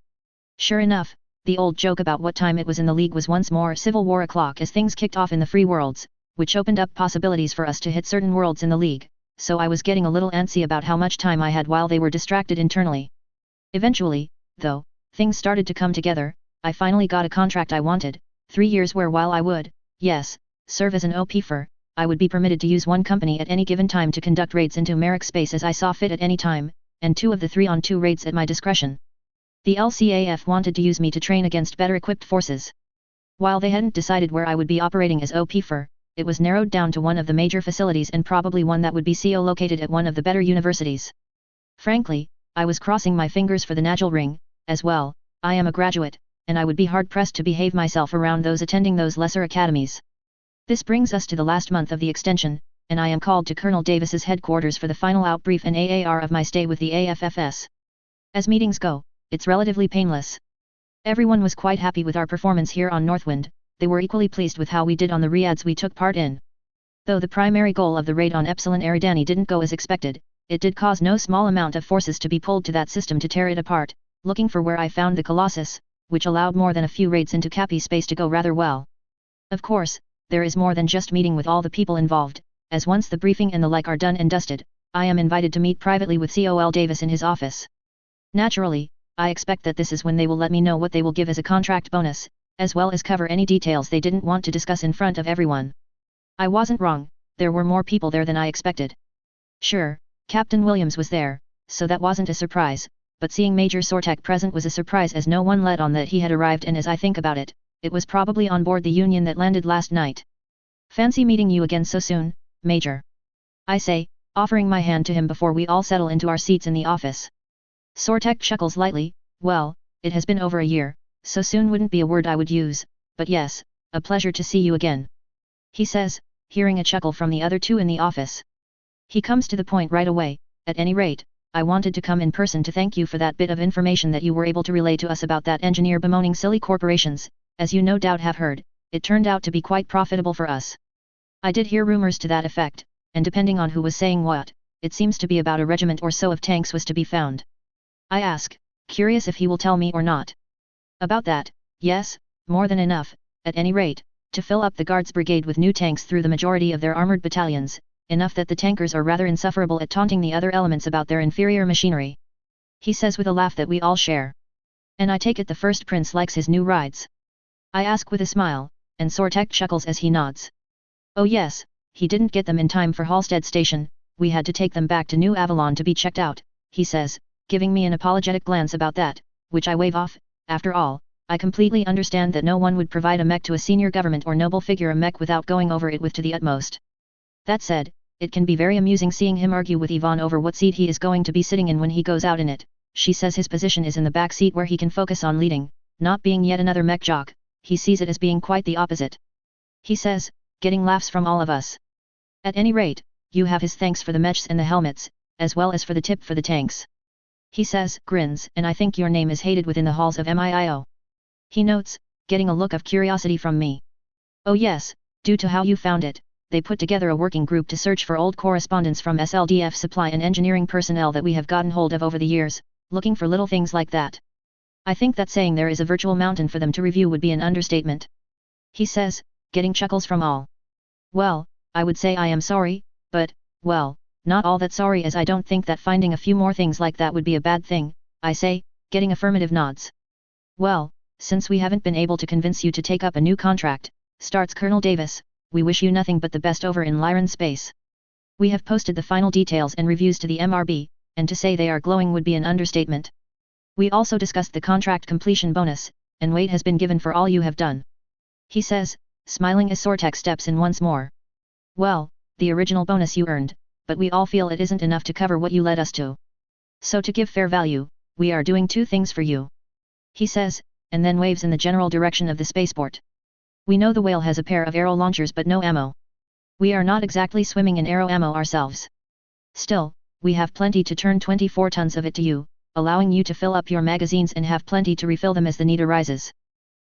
Sure enough, the old joke about what time it was in the League was once more Civil War o'clock as things kicked off in the free worlds, which opened up possibilities for us to hit certain worlds in the League, so I was getting a little antsy about how much time I had while they were distracted internally. Eventually, though, things started to come together. I finally got a contract I wanted, 3 years where while I would, yes, serve as an OP-fer, I would be permitted to use one company at any given time to conduct raids into Merrick space as I saw fit at any time, and 2 of the 3-on-2 raids at my discretion. The LCAF wanted to use me to train against better equipped forces. While they hadn't decided where I would be operating as OP-fer, it was narrowed down to one of the major facilities and probably one that would be CO located at one of the better universities. Frankly, I was crossing my fingers for the Nagel ring, as well. I am a graduate, and I would be hard-pressed to behave myself around those attending those lesser academies. This brings us to the last month of the extension, and I am called to Colonel Davis's headquarters for the final outbrief and AAR of my stay with the AFFS. As meetings go, it's relatively painless. Everyone was quite happy with our performance here on Northwind. They were equally pleased with how we did on the raids we took part in. Though the primary goal of the raid on Epsilon Eridani didn't go as expected, it did cause no small amount of forces to be pulled to that system to tear it apart, looking for where I found the Colossus, which allowed more than a few raids into Cappy space to go rather well. Of course, there is more than just meeting with all the people involved, as once the briefing and the like are done and dusted, I am invited to meet privately with COL Davis in his office. Naturally, I expect that this is when they will let me know what they will give as a contract bonus, as well as cover any details they didn't want to discuss in front of everyone. I wasn't wrong, there were more people there than I expected. Sure, Captain Williams was there, so that wasn't a surprise, but seeing Major Sortek present was a surprise as no one let on that he had arrived, and as I think about it, it was probably on board the Union that landed last night. Fancy meeting you again so soon, Major. I say, offering my hand to him before we all settle into our seats in the office. Sortek chuckles lightly. Well, it has been over a year, so soon wouldn't be a word I would use, but yes, a pleasure to see you again. He says, hearing a chuckle from the other two in the office. He comes to the point right away. At any rate, I wanted to come in person to thank you for that bit of information that you were able to relay to us about that engineer bemoaning silly corporations. As you no doubt have heard, it turned out to be quite profitable for us. I did hear rumors to that effect, and depending on who was saying what, it seems to be about a regiment or so of tanks was to be found. I ask, curious if he will tell me or not. About that, yes, more than enough, at any rate, to fill up the Guards Brigade with new tanks through the majority of their armored battalions, enough that the tankers are rather insufferable at taunting the other elements about their inferior machinery. He says with a laugh that we all share. And I take it the first prince likes his new rides. I ask with a smile, and Sortek chuckles as he nods. Oh yes, he didn't get them in time for Halstead Station, we had to take them back to New Avalon to be checked out, he says, giving me an apologetic glance about that, which I wave off. After all, I completely understand that no one would provide a mech to a senior government or noble figure a mech without going over it with to the utmost. That said, it can be very amusing seeing him argue with Yvonne over what seat he is going to be sitting in when he goes out in it. She says his position is in the back seat where he can focus on leading, not being yet another mech jock. He sees it as being quite the opposite. He says, getting laughs from all of us. At any rate, you have his thanks for the mechs and the helmets, as well as for the tip for the tanks. He says, grins, and I think your name is hated within the halls of MIIO. He notes, getting a look of curiosity from me. Oh yes, due to how you found it, they put together a working group to search for old correspondence from SLDF supply and engineering personnel that we have gotten hold of over the years, looking for little things like that. I think that saying there is a virtual mountain for them to review would be an understatement. He says, getting chuckles from all. Well, I would say I am sorry, but, well, not all that sorry, as I don't think that finding a few more things like that would be a bad thing, I say, getting affirmative nods. Well, since we haven't been able to convince you to take up a new contract, starts Colonel Davis, we wish you nothing but the best over in Lyran space. We have posted the final details and reviews to the MRB, and to say they are glowing would be an understatement. We also discussed the contract completion bonus, and weight has been given for all you have done. He says, smiling as Sortek steps in once more. Well, the original bonus you earned, but we all feel it isn't enough to cover what you led us to. So to give fair value, we are doing 2 things for you. He says, and then waves in the general direction of the spaceport. We know the whale has a pair of arrow launchers but no ammo. We are not exactly swimming in arrow ammo ourselves. Still, we have plenty to turn 24 tons of it to you, allowing you to fill up your magazines and have plenty to refill them as the need arises.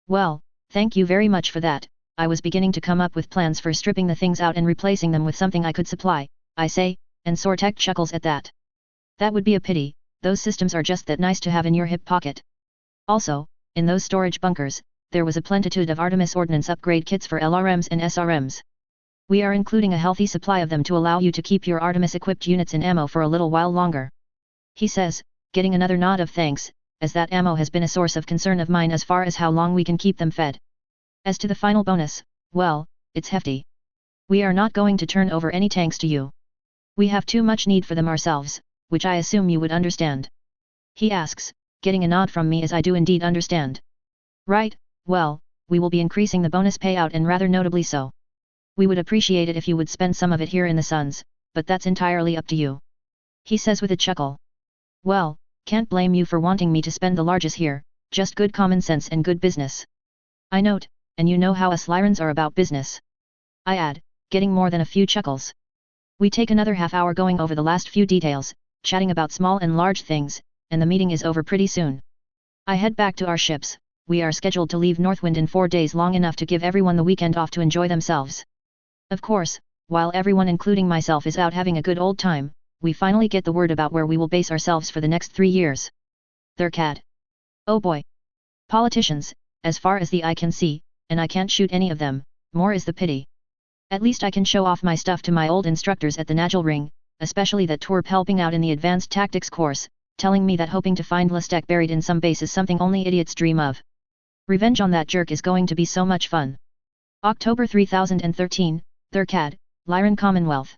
Well, thank you very much for that. I was beginning to come up with plans for stripping the things out and replacing them with something I could supply, I say, and Sortek chuckles at that. That would be a pity, those systems are just that nice to have in your hip pocket. Also, in those storage bunkers, there was a plenitude of Artemis Ordnance upgrade kits for LRMs and SRMs. We are including a healthy supply of them to allow you to keep your Artemis-equipped units in ammo for a little while longer. He says, getting another nod of thanks, as that ammo has been a source of concern of mine as far as how long we can keep them fed. As to the final bonus, well, it's hefty. We are not going to turn over any tanks to you. We have too much need for them ourselves, which I assume you would understand. He asks, getting a nod from me as I do indeed understand. Right, well, we will be increasing the bonus payout and rather notably so. We would appreciate it if you would spend some of it here in the Suns, but that's entirely up to you. He says with a chuckle. Well, can't blame you for wanting me to spend the largesse here, just good common sense and good business. I note, and you know how us Lyrans are about business. I add, getting more than a few chuckles. We take another half hour going over the last few details, chatting about small and large things, and the meeting is over pretty soon. I head back to our ships. We are scheduled to leave Northwind in 4 days, long enough to give everyone the weekend off to enjoy themselves. Of course, while everyone including myself is out having a good old time, we finally get the word about where we will base ourselves for the next 3 years. Thurcad. Oh boy. Politicians, as far as the eye can see, and I can't shoot any of them, more is the pity. At least I can show off my stuff to my old instructors at the Nagel Ring, especially that twerp helping out in the advanced tactics course, telling me that hoping to find Lestek buried in some base is something only idiots dream of. Revenge on that jerk is going to be so much fun. October 3013, Thurcad, Lyran Commonwealth.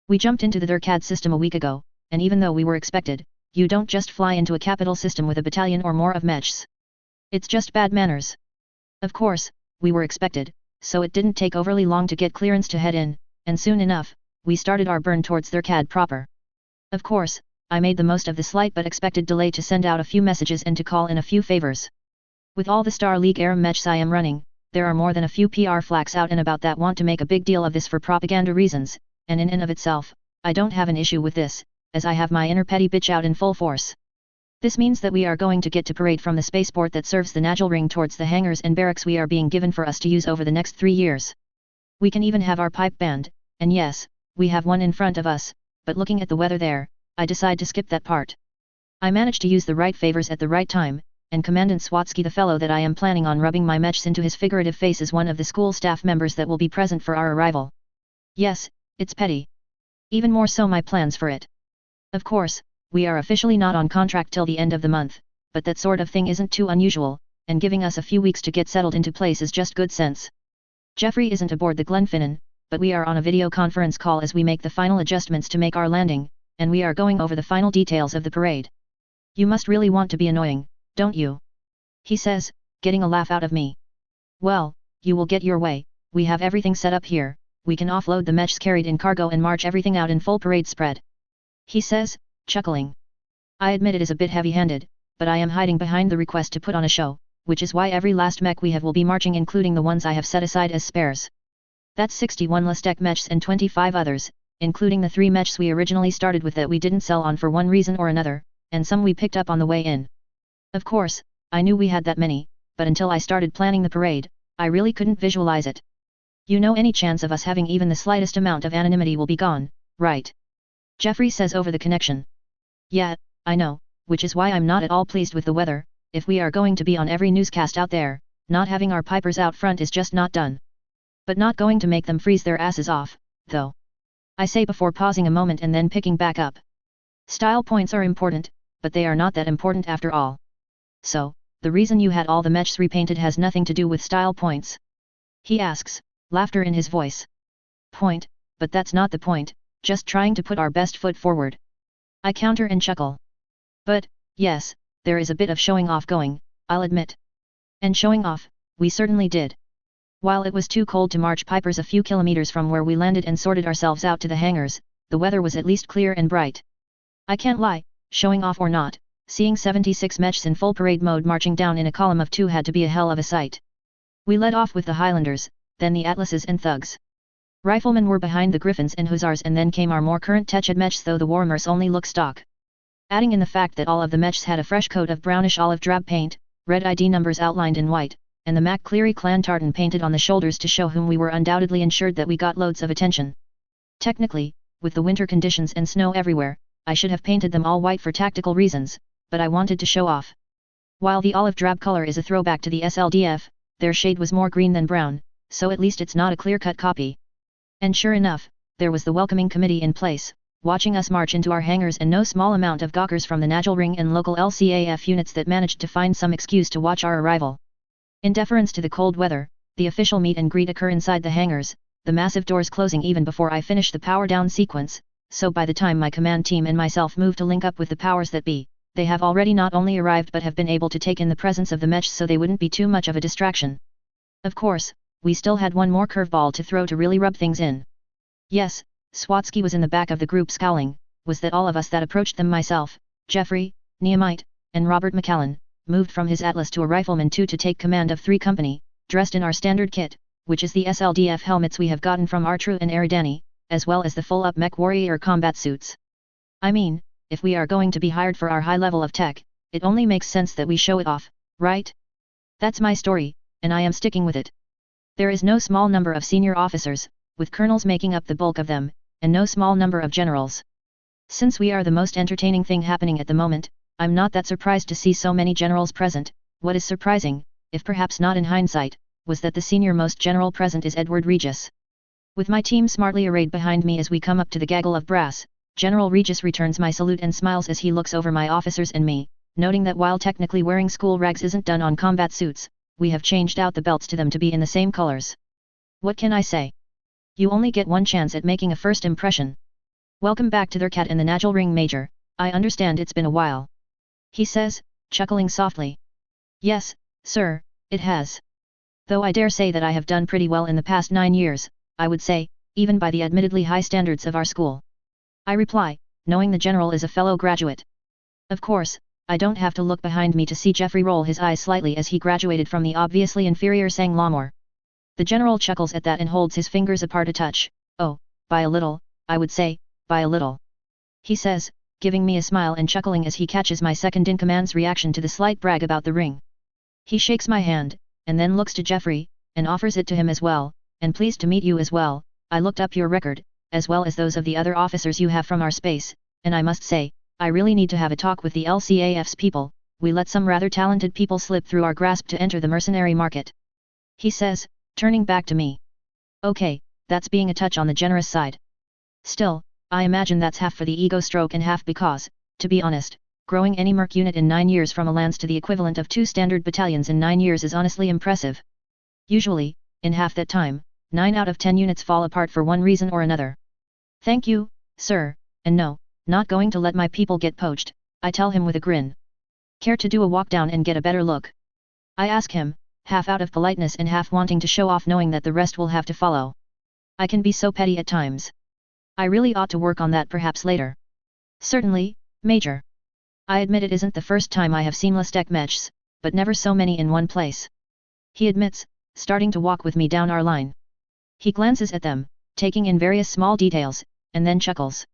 We jumped into the Thurcad system a week ago, and even though we were expected, you don't just fly into a capital system with a battalion or more of mechs. It's just bad manners. Of course, we were expected, so it didn't take overly long to get clearance to head in, and soon enough, we started our burn towards Thurcad proper. Of course, I made the most of the slight but expected delay to send out a few messages and to call in a few favors. With all the Star League Air mechs I am running, there are more than a few PR flaks out and about that want to make a big deal of this for propaganda reasons, and in and of itself, I don't have an issue with this, as I have my inner petty bitch out in full force. This means that we are going to get to parade from the spaceport that serves the Nagel Ring towards the hangars and barracks we are being given for us to use over the next 3 years. We can even have our pipe band, and yes, we have one in front of us, but looking at the weather there, I decide to skip that part. I manage to use the right favors at the right time, and Commandant Swatsky, the fellow that I am planning on rubbing my mechs into his figurative face, is one of the school staff members that will be present for our arrival. Yes, it's petty. Even more so my plans for it. Of course, we are officially not on contract till the end of the month, but that sort of thing isn't too unusual, and giving us a few weeks to get settled into place is just good sense. Jeffrey isn't aboard the Glenfinnan, but we are on a video conference call as we make the final adjustments to make our landing, and we are going over the final details of the parade. You must really want to be annoying, don't you? He says, getting a laugh out of me. Well, you will get your way. We have everything set up here, we can offload the mechs carried in cargo and march everything out in full parade spread. He says, chuckling. I admit it is a bit heavy-handed, but I am hiding behind the request to put on a show, which is why every last mech we have will be marching, including the ones I have set aside as spares. That's 61 Lestek mechs and 25 others, including the 3 mechs we originally started with that we didn't sell on for one reason or another, and some we picked up on the way in. Of course, I knew we had that many, but until I started planning the parade, I really couldn't visualize it. You know, any chance of us having even the slightest amount of anonymity will be gone, right? Jeffrey says over the connection. Yeah, I know, which is why I'm not at all pleased with the weather. If we are going to be on every newscast out there, not having our pipers out front is just not done. But not going to make them freeze their asses off, though. I say before pausing a moment and then picking back up. Style points are important, but they are not that important after all. So, the reason you had all the mechs repainted has nothing to do with style points? He asks, laughter in his voice. Point, but that's not the point, just trying to put our best foot forward. I counter and chuckle. But, yes, there is a bit of showing off going, I'll admit. And showing off, we certainly did. While it was too cold to march pipers a few kilometers from where we landed and sorted ourselves out to the hangars, the weather was at least clear and bright. I can't lie, showing off or not, seeing 76 mechs in full parade mode marching down in a column of 2 had to be a hell of a sight. We led off with the Highlanders, then the Atlases and Thugs. Riflemen were behind the Griffins and Hussars, and then came our more current Teched mechs, though the Warmers only look stock. Adding in the fact that all of the mechs had a fresh coat of brownish olive drab paint, red ID numbers outlined in white, and the MacCleary clan tartan painted on the shoulders to show whom we were, undoubtedly ensured that we got loads of attention. Technically, with the winter conditions and snow everywhere, I should have painted them all white for tactical reasons, but I wanted to show off. While the olive drab color is a throwback to the SLDF, their shade was more green than brown, so at least it's not a clear-cut copy. And sure enough, there was the welcoming committee in place, watching us march into our hangars, and no small amount of gawkers from the Nagel Ring and local LCAF units that managed to find some excuse to watch our arrival. In deference to the cold weather, the official meet and greet occur inside the hangars, the massive doors closing even before I finish the power down sequence, so by the time my command team and myself move to link up with the powers that be, they have already not only arrived but have been able to take in the presence of the mechs so they wouldn't be too much of a distraction. Of course, we still had one more curveball to throw to really rub things in. Yes, Swatsky was in the back of the group scowling, was that all of us that approached them, myself, Jeffrey, Nehemite, and Robert McCallan, moved from his Atlas to a Rifleman 2 to take command of 3 company, dressed in our standard kit, which is the SLDF helmets we have gotten from Artru and Eridani, as well as the full-up mech warrior combat suits. I mean, if we are going to be hired for our high level of tech, it only makes sense that we show it off, right? That's my story, and I am sticking with it. There is no small number of senior officers, with colonels making up the bulk of them, and no small number of generals. Since we are the most entertaining thing happening at the moment, I'm not that surprised to see so many generals present. What is surprising, if perhaps not in hindsight, was that the senior-most general present is Edward Regis. With my team smartly arrayed behind me as we come up to the gaggle of brass, General Regis returns my salute and smiles as he looks over my officers and me, noting that while technically wearing school rags isn't done on combat suits, we have changed out the belts to them to be in the same colors. What can I say? You only get one chance at making a first impression. Welcome back to their cat in the Nagel Ring, Major. I understand it's been a while. He says, chuckling softly. Yes, sir, it has. Though I dare say that I have done pretty well in the past 9 years, I would say, even by the admittedly high standards of our school. I reply, knowing the general is a fellow graduate. Of course, I don't have to look behind me to see Jeffrey roll his eyes slightly as he graduated from the obviously inferior Sang-Lamor. The general chuckles at that and holds his fingers apart a touch. Oh, by a little, I would say, by a little. He says, giving me a smile and chuckling as he catches my second-in-command's reaction to the slight brag about the ring. He shakes my hand, and then looks to Jeffrey, and offers it to him as well, and pleased to meet you as well. I looked up your record, as well as those of the other officers you have from our space, and I must say, I really need to have a talk with the LCAF's people. We let some rather talented people slip through our grasp to enter the mercenary market. He says, turning back to me. Okay, that's being a touch on the generous side. Still, I imagine that's half for the ego stroke and half because, to be honest, growing any merc unit in 9 years from a lance to the equivalent of 2 standard battalions in 9 years is honestly impressive. Usually, in half that time, 9 out of 10 units fall apart for one reason or another. Thank you, sir, and no, not going to let my people get poached, I tell him with a grin. Care to do a walk down and get a better look? I ask him, half out of politeness and half wanting to show off, knowing that the rest will have to follow. I can be so petty at times. I really ought to work on that perhaps later. Certainly, Major. I admit it isn't the first time I have seen Lastek mechs, but never so many in one place. He admits, starting to walk with me down our line. He glances at them, taking in various small details, and then chuckles.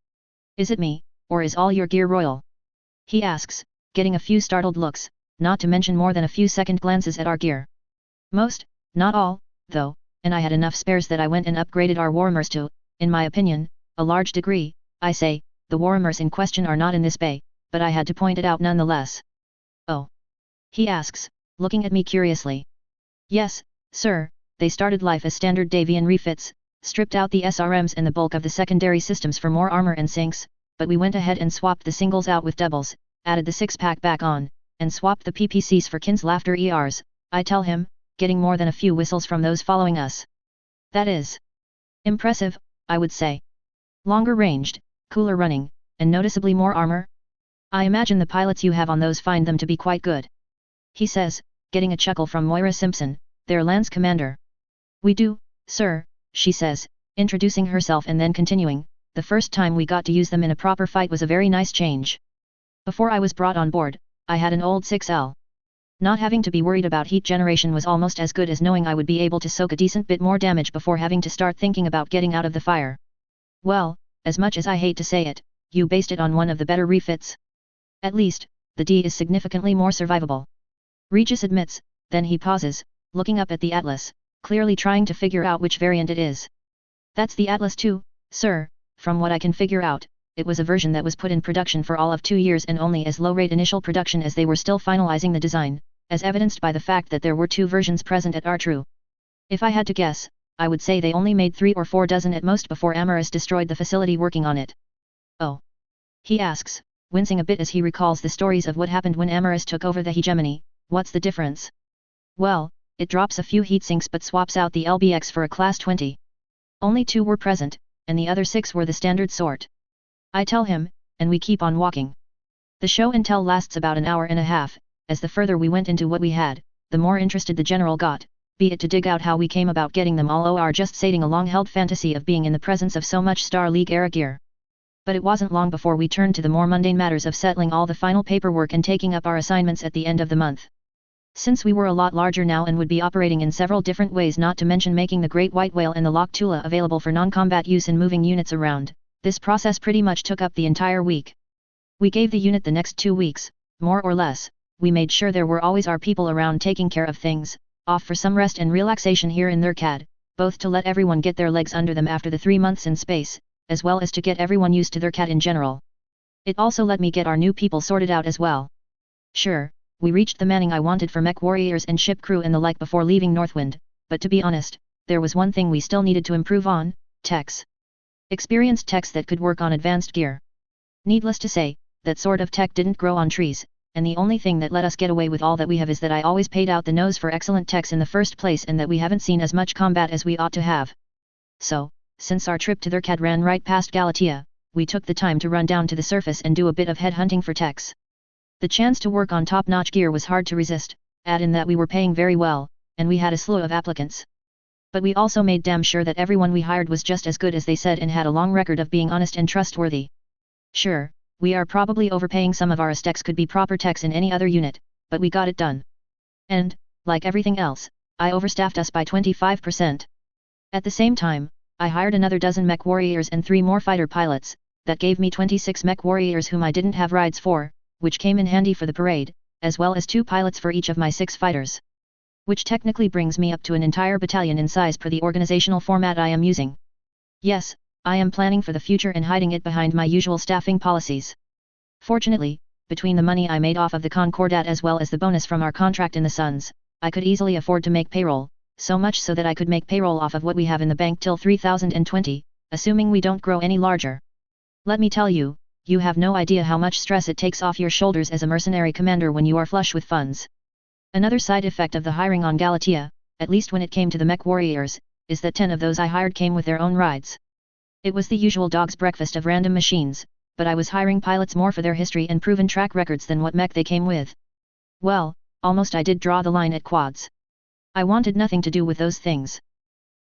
Is it me, or is all your gear royal? He asks, getting a few startled looks, not to mention more than a few second glances at our gear. Most, not all, though, and I had enough spares that I went and upgraded our Warmers to, in my opinion, a large degree. I say, the Warmers in question are not in this bay, but I had to point it out nonetheless. Oh? He asks, looking at me curiously. Yes, sir, they started life as standard Davian refits, stripped out the SRMs and the bulk of the secondary systems for more armor and sinks, but we went ahead and swapped the singles out with doubles, added the 6-pack back on, and swapped the PPCs for Kin's Laughter ERs, I tell him, getting more than a few whistles from those following us. That is impressive, I would say. Longer ranged, cooler running, and noticeably more armor? I imagine the pilots you have on those find them to be quite good. He says, getting a chuckle from Moira Simpson, their lance commander. We do, sir, she says, introducing herself and then continuing, the first time we got to use them in a proper fight was a very nice change. Before I was brought on board, I had an old 6L. Not having to be worried about heat generation was almost as good as knowing I would be able to soak a decent bit more damage before having to start thinking about getting out of the fire. Well, as much as I hate to say it, you based it on one of the better refits. At least, the D is significantly more survivable. Regis admits, then he pauses, looking up at the Atlas, clearly trying to figure out which variant it is. That's the Atlas 2, sir, from what I can figure out. It was a version that was put in production for all of 2 years and only as low-rate initial production as they were still finalizing the design, as evidenced by the fact that there were 2 versions present at Artru. If I had to guess, I would say they only made 3 or 4 dozen at most before Amaris destroyed the facility working on it. Oh. He asks, wincing a bit as he recalls the stories of what happened when Amaris took over the hegemony. What's the difference? Well, it drops a few heatsinks but swaps out the LBX for a Class 20. Only 2 were present, and the other 6 were the standard sort. I tell him, and we keep on walking. The show and tell lasts about an hour and a half, as the further we went into what we had, the more interested the general got, be it to dig out how we came about getting them all or just sating a long-held fantasy of being in the presence of so much Star League-era gear. But it wasn't long before we turned to the more mundane matters of settling all the final paperwork and taking up our assignments at the end of the month. Since we were a lot larger now and would be operating in several different ways, not to mention making the Great White Whale and the Loch Tula available for non-combat use in moving units around, this process pretty much took up the entire week. We gave the unit the next 2 weeks, more or less. We made sure there were always our people around taking care of things, off for some rest and relaxation here in their CAD, both to let everyone get their legs under them after the 3 months in space, as well as to get everyone used to their CAD in general. It also let me get our new people sorted out as well. Sure, we reached the manning I wanted for mech warriors and ship crew and the like before leaving Northwind, but to be honest, there was one thing we still needed to improve on: techs. Experienced techs that could work on advanced gear. Needless to say, that sort of tech didn't grow on trees, and the only thing that let us get away with all that we have is that I always paid out the nose for excellent techs in the first place and that we haven't seen as much combat as we ought to have. So, since our trip to their CAD ran right past Galatea, we took the time to run down to the surface and do a bit of headhunting for techs. The chance to work on top-notch gear was hard to resist, add in that we were paying very well, and we had a slew of applicants. But we also made damn sure that everyone we hired was just as good as they said and had a long record of being honest and trustworthy. Sure, we are probably overpaying some of our techs could be proper techs in any other unit, but we got it done. And, like everything else, I overstaffed us by 25%. At the same time, I hired another dozen mech warriors and 3 more fighter pilots. That gave me 26 mech warriors whom I didn't have rides for, which came in handy for the parade, as well as 2 pilots for each of my 6 fighters. Which technically brings me up to an entire battalion in size per the organizational format I am using. Yes, I am planning for the future and hiding it behind my usual staffing policies. Fortunately, between the money I made off of the Concordat as well as the bonus from our contract in the Suns, I could easily afford to make payroll, so much so that I could make payroll off of what we have in the bank till 3020, assuming we don't grow any larger. Let me tell you, you have no idea how much stress it takes off your shoulders as a mercenary commander when you are flush with funds. Another side effect of the hiring on Galatea, at least when it came to the mech warriors, is that 10 of those I hired came with their own rides. It was the usual dog's breakfast of random machines, but I was hiring pilots more for their history and proven track records than what mech they came with. Well, almost I did draw the line at quads. I wanted nothing to do with those things.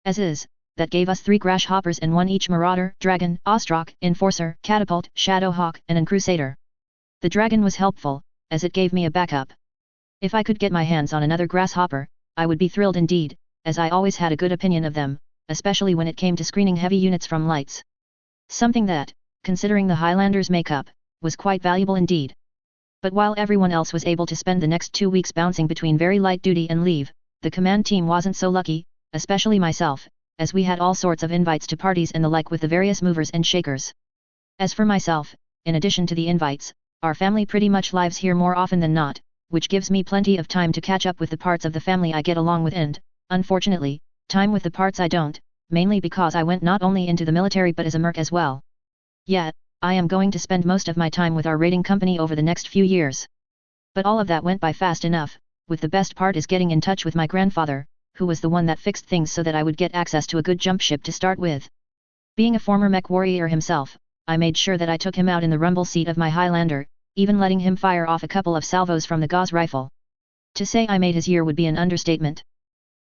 As is, that gave us 3 Grasshoppers and 1 each Marauder, Dragon, Ostrock, Enforcer, Catapult, Shadowhawk, and an Crusader. The Dragon was helpful, as it gave me a backup. If I could get my hands on another Grasshopper, I would be thrilled indeed, as I always had a good opinion of them, especially when it came to screening heavy units from lights. Something that, considering the Highlanders' makeup, was quite valuable indeed. But while everyone else was able to spend the next 2 weeks bouncing between very light duty and leave, the command team wasn't so lucky, especially myself, as we had all sorts of invites to parties and the like with the various movers and shakers. As for myself, in addition to the invites, our family pretty much lives here more often than not, which gives me plenty of time to catch up with the parts of the family I get along with and, unfortunately, time with the parts I don't, mainly because I went not only into the military but as a merc as well. Yet, I am going to spend most of my time with our raiding company over the next few years. But all of that went by fast enough, with the best part is getting in touch with my grandfather, who was the one that fixed things so that I would get access to a good jump ship to start with. Being a former mech warrior himself, I made sure that I took him out in the rumble seat of my Highlander, even letting him fire off a couple of salvos from the Gauss rifle. To say I made his year would be an understatement.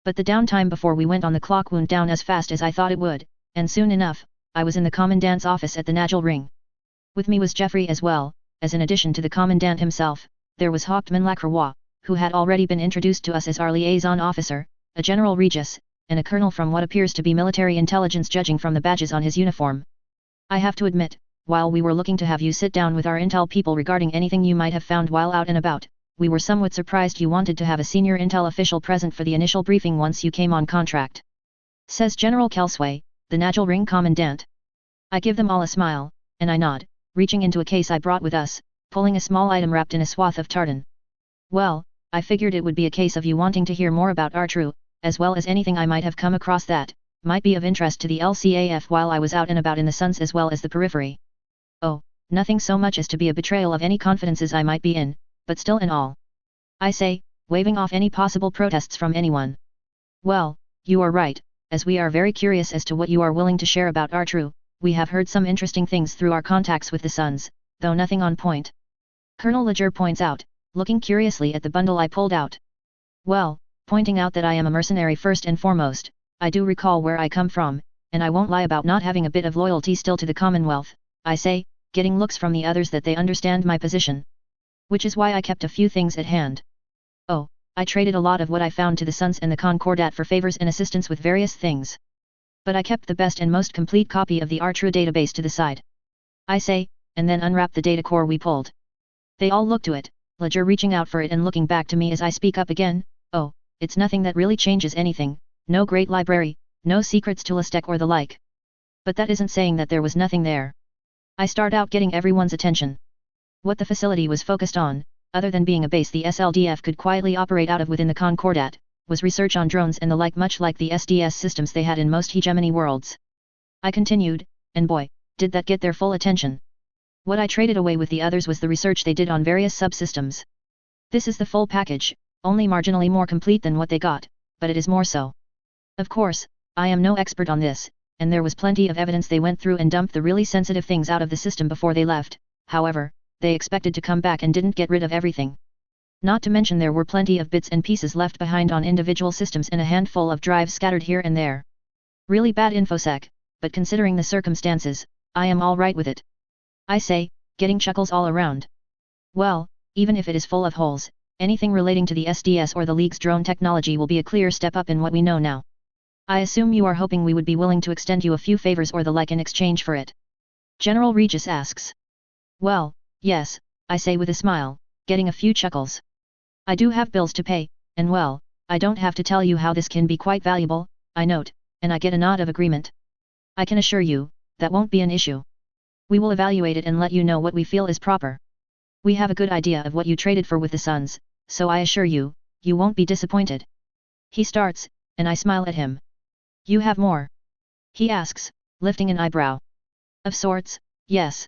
But the downtime before we went on the clock wound down as fast as I thought it would, and soon enough, I was in the commandant's office at the Nagel Ring. With me was Geoffrey as well, as in addition to the commandant himself, there was Hauptmann Lacroix, who had already been introduced to us as our liaison officer, a General Regis, and a colonel from what appears to be military intelligence judging from the badges on his uniform. I have to admit, while we were looking to have you sit down with our intel people regarding anything you might have found while out and about, we were somewhat surprised you wanted to have a senior intel official present for the initial briefing once you came on contract. Says General Kelsway, the Nagel Ring commandant. I give them all a smile, and I nod, reaching into a case I brought with us, pulling a small item wrapped in a swath of tartan. Well, I figured it would be a case of you wanting to hear more about Artru, as well as anything I might have come across that might be of interest to the LCAF while I was out and about in the Suns as well as the periphery. Oh, nothing so much as to be a betrayal of any confidences I might be in, but still in all. I say, waving off any possible protests from anyone. Well, you are right, as we are very curious as to what you are willing to share about Artru. We have heard some interesting things through our contacts with the Suns, though nothing on point. Colonel Ledger points out, looking curiously at the bundle I pulled out. Well, pointing out that I am a mercenary first and foremost, I do recall where I come from, and I won't lie about not having a bit of loyalty still to the Commonwealth, I say, getting looks from the others that they understand my position. Which is why I kept a few things at hand. Oh, I traded a lot of what I found to the Suns and the Concordat for favors and assistance with various things. But I kept the best and most complete copy of the Artru database to the side. I say, and then unwrapped the data core we pulled. They all look to it, Ledger reaching out for it and looking back to me as I speak up again. Oh, it's nothing that really changes anything, no great library, no secrets to Lastek or the like. But that isn't saying that there was nothing there. I start out getting everyone's attention. What the facility was focused on, other than being a base the SLDF could quietly operate out of within the Concordat, was research on drones and the like, much like the SDS systems they had in most hegemony worlds. I continued, and boy, did that get their full attention. What I traded away with the others was the research they did on various subsystems. This is the full package, only marginally more complete than what they got, but it is more so. Of course, I am no expert on this, and there was plenty of evidence they went through and dumped the really sensitive things out of the system before they left. However, they expected to come back and didn't get rid of everything. Not to mention there were plenty of bits and pieces left behind on individual systems and a handful of drives scattered here and there. Really bad infosec, but considering the circumstances, I am all right with it. I say, getting chuckles all around. Well, even if it is full of holes, anything relating to the SDS or the League's drone technology will be a clear step up in what we know now. I assume you are hoping we would be willing to extend you a few favors or the like in exchange for it. General Regis asks. Well, yes, I say with a smile, getting a few chuckles. I do have bills to pay, and well, I don't have to tell you how this can be quite valuable, I note, and I get a nod of agreement. I can assure you, that won't be an issue. We will evaluate it and let you know what we feel is proper. We have a good idea of what you traded for with the Suns, so I assure you, you won't be disappointed. He starts, and I smile at him. You have more? He asks, lifting an eyebrow. Of sorts, yes.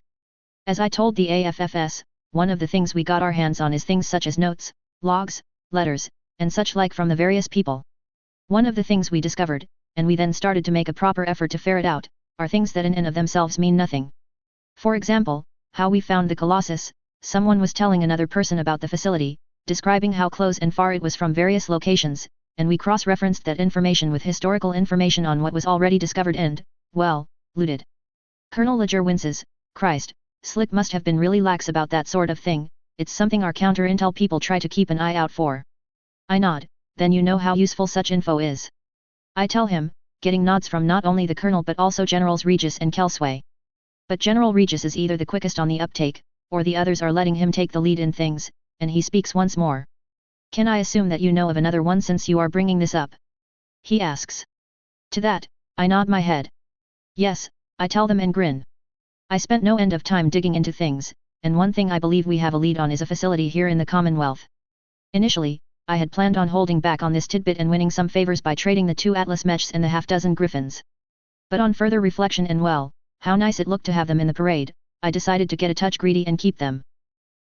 As I told the AFFS, one of the things we got our hands on is things such as notes, logs, letters, and such like from the various people. One of the things we discovered, and we then started to make a proper effort to ferret out, are things that in and of themselves mean nothing. For example, how we found the Colossus. Someone was telling another person about the facility, describing how close and far it was from various locations, and we cross-referenced that information with historical information on what was already discovered and, well, looted. Colonel Ledger winces. Christ, Slick must have been really lax about that sort of thing. It's something our counter-intel people try to keep an eye out for. I nod, then you know how useful such info is. I tell him, getting nods from not only the Colonel but also Generals Regis and Kelsway. But General Regis is either the quickest on the uptake, or the others are letting him take the lead in things, and he speaks once more. Can I assume that you know of another one since you are bringing this up? He asks. To that, I nod my head. Yes, I tell them and grin. I spent no end of time digging into things, and one thing I believe we have a lead on is a facility here in the Commonwealth. Initially, I had planned on holding back on this tidbit and winning some favors by trading the 2 Atlas Mechs and the half-dozen Griffins. But on further reflection and well, how nice it looked to have them in the parade, I decided to get a touch greedy and keep them.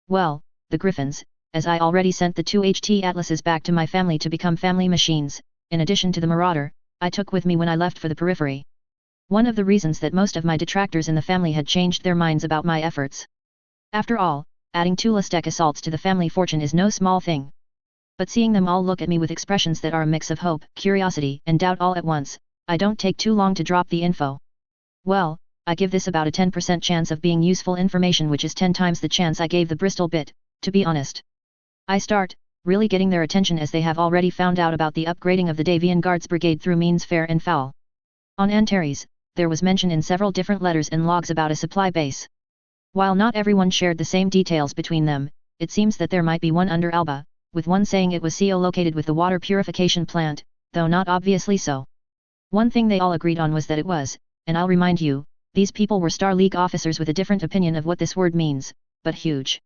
Well, the Griffins, as I already sent the 2 HT Atlases back to my family to become family machines, in addition to the Marauder, I took with me when I left for the periphery. One of the reasons that most of my detractors in the family had changed their minds about my efforts. After all, adding 2 Listec assaults to the family fortune is no small thing. But seeing them all look at me with expressions that are a mix of hope, curiosity, and doubt all at once, I don't take too long to drop the info. Well, I give this about a 10% chance of being useful information, which is 10 times the chance I gave the Bristol bit, to be honest. I start really getting their attention as they have already found out about the upgrading of the Davian Guards Brigade through means fair and foul. On Antares, there was mention in several different letters and logs about a supply base. While not everyone shared the same details between them, it seems that there might be one under Alba, with one saying it was co-located with the water purification plant, though not obviously so. One thing they all agreed on was that it was, and I'll remind you, these people were Star League officers with a different opinion of what this word means, but huge.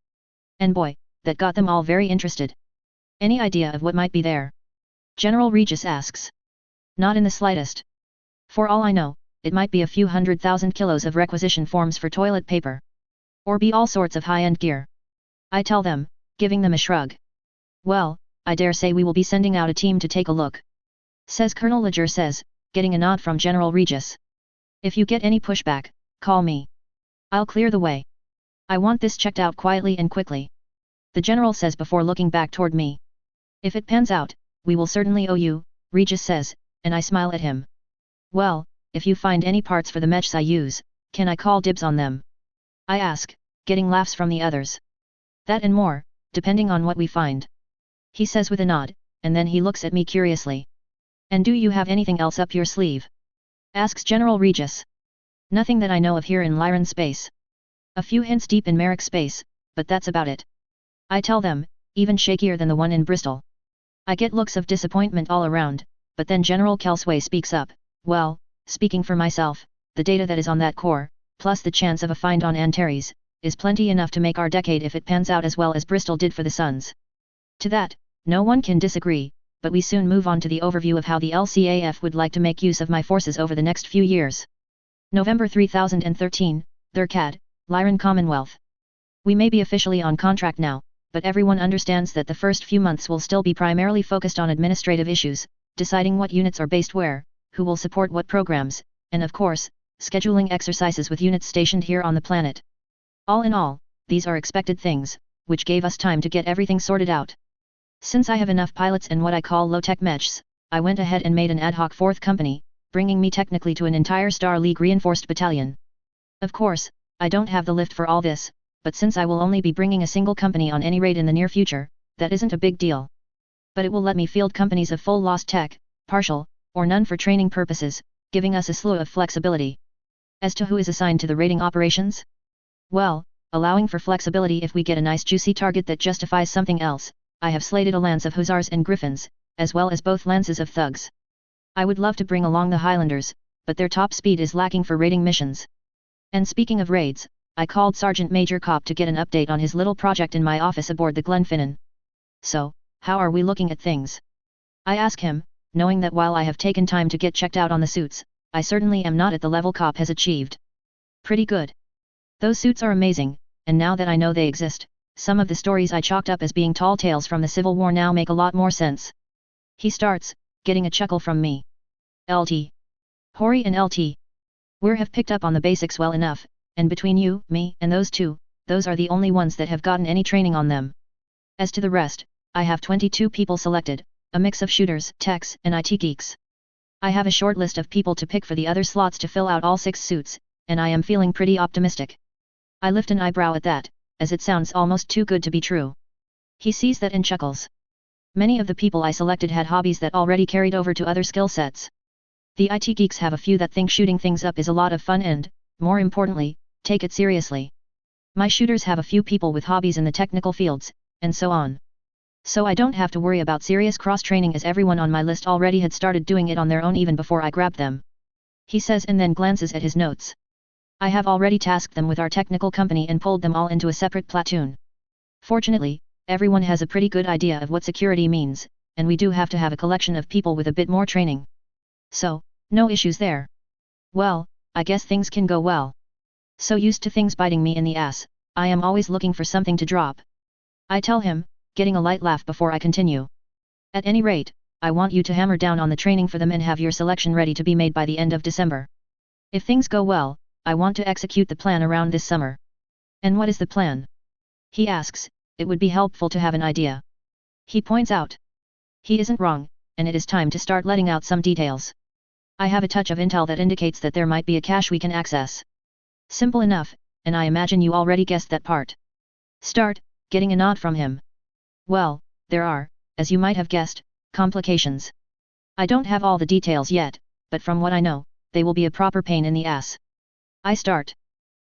And boy, that got them all very interested. Any idea of what might be there? General Regis asks. Not in the slightest. For all I know, it might be a few 100,000 kilos of requisition forms for toilet paper. Or be all sorts of high-end gear. I tell them, giving them a shrug. Well, I dare say we will be sending out a team to take a look. Says Colonel Ledger says, getting a nod from General Regis. If you get any pushback, call me. I'll clear the way. I want this checked out quietly and quickly. The General says before looking back toward me. If it pans out, we will certainly owe you, Regis says, and I smile at him. Well, if you find any parts for the mechs I use, can I call dibs on them? I ask, getting laughs from the others. That and more, depending on what we find. He says with a nod, and then he looks at me curiously. And do you have anything else up your sleeve? Asks General Regis. Nothing that I know of here in Lyran space. A few hints deep in Merrick space, but that's about it. I tell them, even shakier than the one in Bristol. I get looks of disappointment all around, but then General Kelsway speaks up. Well, speaking for myself, the data that is on that core, plus the chance of a find on Antares, is plenty enough to make our decade if it pans out as well as Bristol did for the Suns. To that, no one can disagree, but we soon move on to the overview of how the LCAF would like to make use of my forces over the next few years. November 3013, Thurcad, Lyran Commonwealth. We may be officially on contract now, but everyone understands that the first few months will still be primarily focused on administrative issues, deciding what units are based where, who will support what programs, and of course, scheduling exercises with units stationed here on the planet. All in all, these are expected things, which gave us time to get everything sorted out. Since I have enough pilots and what I call low-tech mechs, I went ahead and made an ad hoc 4th company, bringing me technically to an entire Star League reinforced battalion. Of course, I don't have the lift for all this, but since I will only be bringing a single company on any rate in the near future, that isn't a big deal. But it will let me field companies of full lost tech, partial, or none for training purposes, giving us a slew of flexibility. As to who is assigned to the raiding operations? Well, allowing for flexibility if we get a nice juicy target that justifies something else, I have slated a lance of Hussars and Griffins, as well as both lances of Thugs. I would love to bring along the Highlanders, but their top speed is lacking for raiding missions. And speaking of raids, I called Sergeant Major Kopp to get an update on his little project in my office aboard the Glenfinnan. So, how are we looking at things? I ask him, knowing that while I have taken time to get checked out on the suits, I certainly am not at the level Kopp has achieved. Pretty good. Those suits are amazing, and now that I know they exist, some of the stories I chalked up as being tall tales from the Civil War now make a lot more sense. He starts, getting a chuckle from me. LT. Hori and LT. We have picked up on the basics well enough, and between you, me, and those two, those are the only ones that have gotten any training on them. As to the rest, I have 22 people selected, a mix of shooters, techs, and IT geeks. I have a short list of people to pick for the other slots to fill out all 6 suits, and I am feeling pretty optimistic. I lift an eyebrow at that, as it sounds almost too good to be true. He sees that and chuckles. Many of the people I selected had hobbies that already carried over to other skill sets. The IT geeks have a few that think shooting things up is a lot of fun and, more importantly, take it seriously. My shooters have a few people with hobbies in the technical fields, and so on. So I don't have to worry about serious cross-training as everyone on my list already had started doing it on their own even before I grabbed them. He says and then glances at his notes. I have already tasked them with our technical company and pulled them all into a separate platoon. Fortunately, everyone has a pretty good idea of what security means, and we do have to have a collection of people with a bit more training. So, no issues there. Well, I guess things can go well. So used to things biting me in the ass, I am always looking for something to drop. I tell him, getting a light laugh before I continue. At any rate, I want you to hammer down on the training for them and have your selection ready to be made by the end of December. If things go well, I want to execute the plan around this summer. And what is the plan? He asks, it would be helpful to have an idea. He points out. He isn't wrong, and it is time to start letting out some details. I have a touch of intel that indicates that there might be a cache we can access. Simple enough, and I imagine you already guessed that part. Start, getting a nod from him. Well, there are, as you might have guessed, complications. I don't have all the details yet, but from what I know, they will be a proper pain in the ass. I start.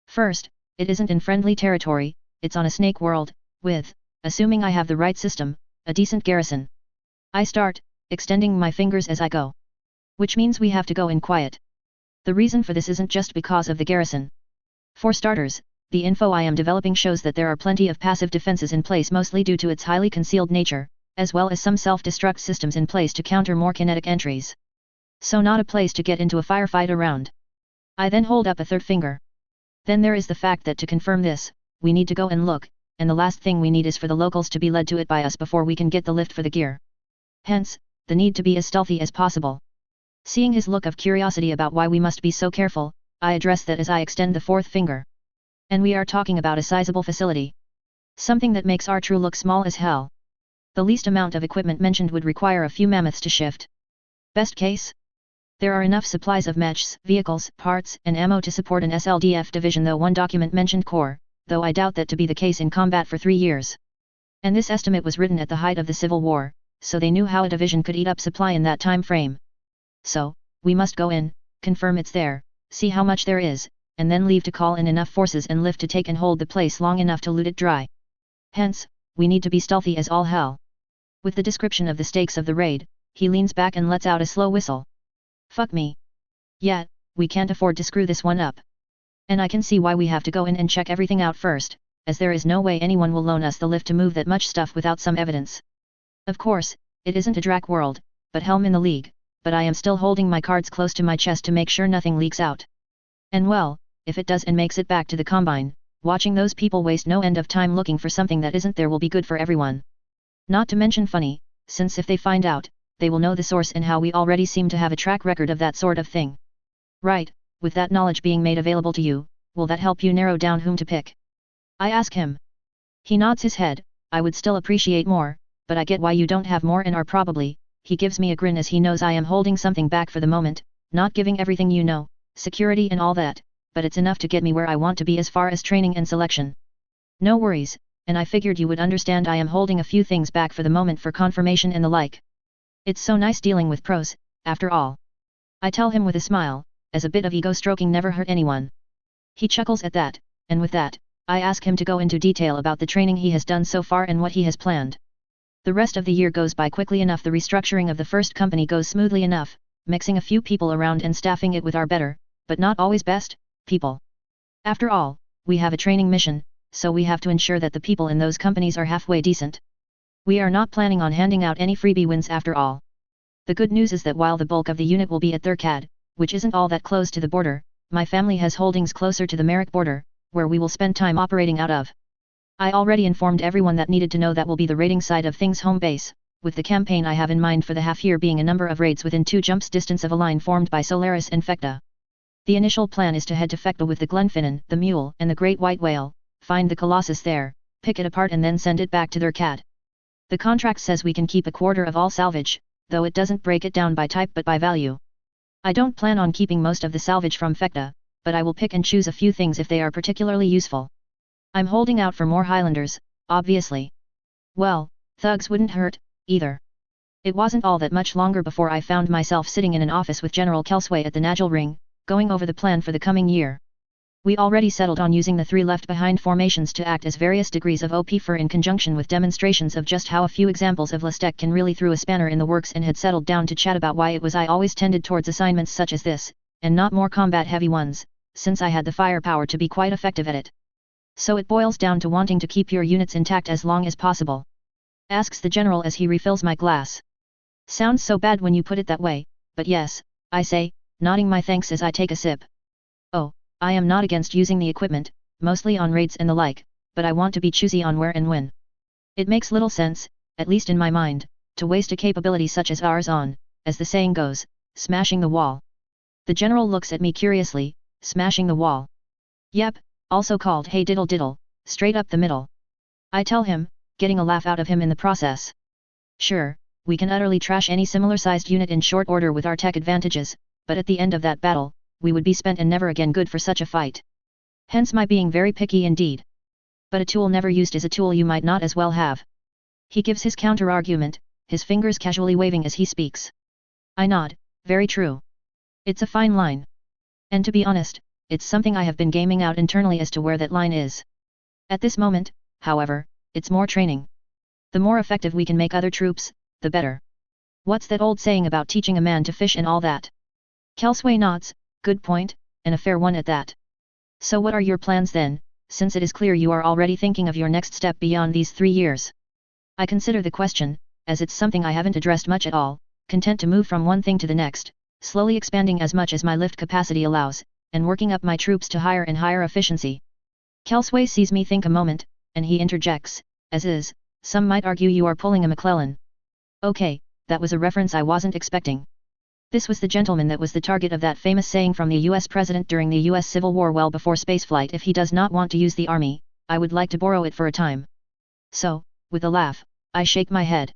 First, it isn't in friendly territory, it's on a snake world, with, assuming I have the right system, a decent garrison. I start, extending my fingers as I go. Which means we have to go in quiet. The reason for this isn't just because of the garrison. For starters, the info I am developing shows that there are plenty of passive defenses in place mostly due to its highly concealed nature, as well as some self-destruct systems in place to counter more kinetic entries. So not a place to get into a firefight around. I then hold up a third finger. Then there is the fact that to confirm this, we need to go and look, and the last thing we need is for the locals to be led to it by us before we can get the lift for the gear. Hence, the need to be as stealthy as possible. Seeing his look of curiosity about why we must be so careful, I address that as I extend the fourth finger. And we are talking about a sizable facility. Something that makes our true look small as hell. The least amount of equipment mentioned would require a few mammoths to shift. Best case? There are enough supplies of mechs, vehicles, parts, and ammo to support an SLDF division, though one document mentioned core, though I doubt that to be the case in combat for 3 years. And this estimate was written at the height of the Civil War, so they knew how a division could eat up supply in that time frame. So, we must go in, confirm it's there, see how much there is, and then leave to call in enough forces and lift to take and hold the place long enough to loot it dry. Hence, we need to be stealthy as all hell. With the description of the stakes of the raid, he leans back and lets out a slow whistle. Fuck me. Yet, we can't afford to screw this one up. And I can see why we have to go in and check everything out first, as there is no way anyone will loan us the lift to move that much stuff without some evidence. Of course, it isn't a Drac world, but Helm in the League, but I am still holding my cards close to my chest to make sure nothing leaks out. And well, if it does and makes it back to the Combine, watching those people waste no end of time looking for something that isn't there will be good for everyone. Not to mention funny, since if they find out, they will know the source and how we already seem to have a track record of that sort of thing. Right, with that knowledge being made available to you, will that help you narrow down whom to pick? I ask him. He nods his head. I would still appreciate more, but I get why you don't have more and are probably. He gives me a grin as he knows I am holding something back for the moment, not giving everything you know, security and all that, but it's enough to get me where I want to be as far as training and selection. No worries, and I figured you would understand I am holding a few things back for the moment for confirmation and the like. It's so nice dealing with pros, after all. I tell him with a smile, as a bit of ego stroking never hurt anyone. He chuckles at that, and with that, I ask him to go into detail about the training he has done so far and what he has planned. The rest of the year goes by quickly enough, the restructuring of the first company goes smoothly enough, mixing a few people around and staffing it with our better, but not always best, people. After all, we have a training mission, so we have to ensure that the people in those companies are halfway decent. We are not planning on handing out any freebie wins after all. The good news is that while the bulk of the unit will be at Thurcad, which isn't all that close to the border, my family has holdings closer to the Merrick border, where we will spend time operating out of. I already informed everyone that needed to know that will be the raiding side of things home base, with the campaign I have in mind for the half-year being a number of raids within 2 jumps distance of a line formed by Solaris and Fecta. The initial plan is to head to Fecta with the Glenfinnan, the Mule and the Great White Whale, find the Colossus there, pick it apart and then send it back to Thurcad. The contract says we can keep a quarter of all salvage, though it doesn't break it down by type but by value. I don't plan on keeping most of the salvage from Fecta, but I will pick and choose a few things if they are particularly useful. I'm holding out for more Highlanders, obviously. Well, thugs wouldn't hurt, either. It wasn't all that much longer before I found myself sitting in an office with General Kelsway at the Nagel Ring, going over the plan for the coming year. We already settled on using the 3 left-behind formations to act as various degrees of OP for in conjunction with demonstrations of just how a few examples of Lestek can really throw a spanner in the works, and had settled down to chat about why it was I always tended towards assignments such as this, and not more combat-heavy ones, since I had the firepower to be quite effective at it. So it boils down to wanting to keep your units intact as long as possible. Asks the General as he refills my glass. Sounds so bad when you put it that way, but yes, I say, nodding my thanks as I take a sip. Oh, I am not against using the equipment, mostly on raids and the like, but I want to be choosy on where and when. It makes little sense, at least in my mind, to waste a capability such as ours on, as the saying goes, smashing the wall. The general looks at me curiously, smashing the wall. Yep, also called hey diddle diddle, straight up the middle. I tell him, getting a laugh out of him in the process. Sure, we can utterly trash any similar-sized unit in short order with our tech advantages, but at the end of that battle, we would be spent and never again good for such a fight. Hence my being very picky indeed. But a tool never used is a tool you might not as well have. He gives his counter-argument, his fingers casually waving as he speaks. I nod, very true. It's a fine line. And to be honest, it's something I have been gaming out internally as to where that line is. At this moment, however, it's more training. The more effective we can make other troops, the better. What's that old saying about teaching a man to fish and all that? Kelsway nods, good point, and a fair one at that. So what are your plans then, since it is clear you are already thinking of your next step beyond these 3 years? I consider the question, as it's something I haven't addressed much at all, content to move from one thing to the next, slowly expanding as much as my lift capacity allows, and working up my troops to higher and higher efficiency. Kelsway sees me think a moment, and he interjects, as is, some might argue you are pulling a McClellan. Okay, that was a reference I wasn't expecting. This was the gentleman that was the target of that famous saying from the US President during the US Civil War well before spaceflight: if he does not want to use the army, I would like to borrow it for a time. So, with a laugh, I shake my head.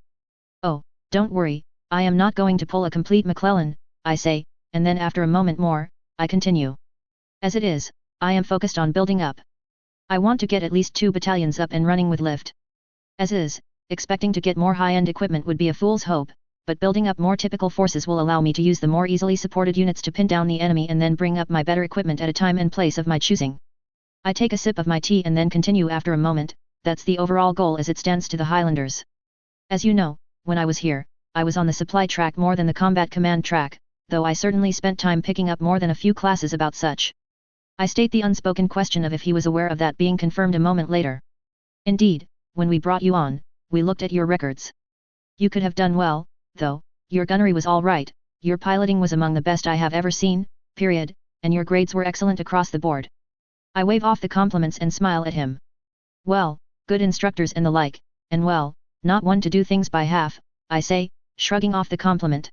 Oh, don't worry, I am not going to pull a complete McClellan, I say, and then after a moment more, I continue. As it is, I am focused on building up. I want to get at least 2 battalions up and running with lift. As is, expecting to get more high-end equipment would be a fool's hope, but building up more typical forces will allow me to use the more easily supported units to pin down the enemy and then bring up my better equipment at a time and place of my choosing. I take a sip of my tea and then continue after a moment. That's the overall goal as it stands to the Highlanders. As you know, when I was here, I was on the supply track more than the combat command track, though I certainly spent time picking up more than a few classes about such. I state the unspoken question of if he was aware of that being confirmed a moment later. Indeed, when we brought you on, we looked at your records. You could have done well, though, your gunnery was all right, your piloting was among the best I have ever seen, period, and your grades were excellent across the board. I wave off the compliments and smile at him. Well, good instructors and the like, and well, not one to do things by half, I say, shrugging off the compliment.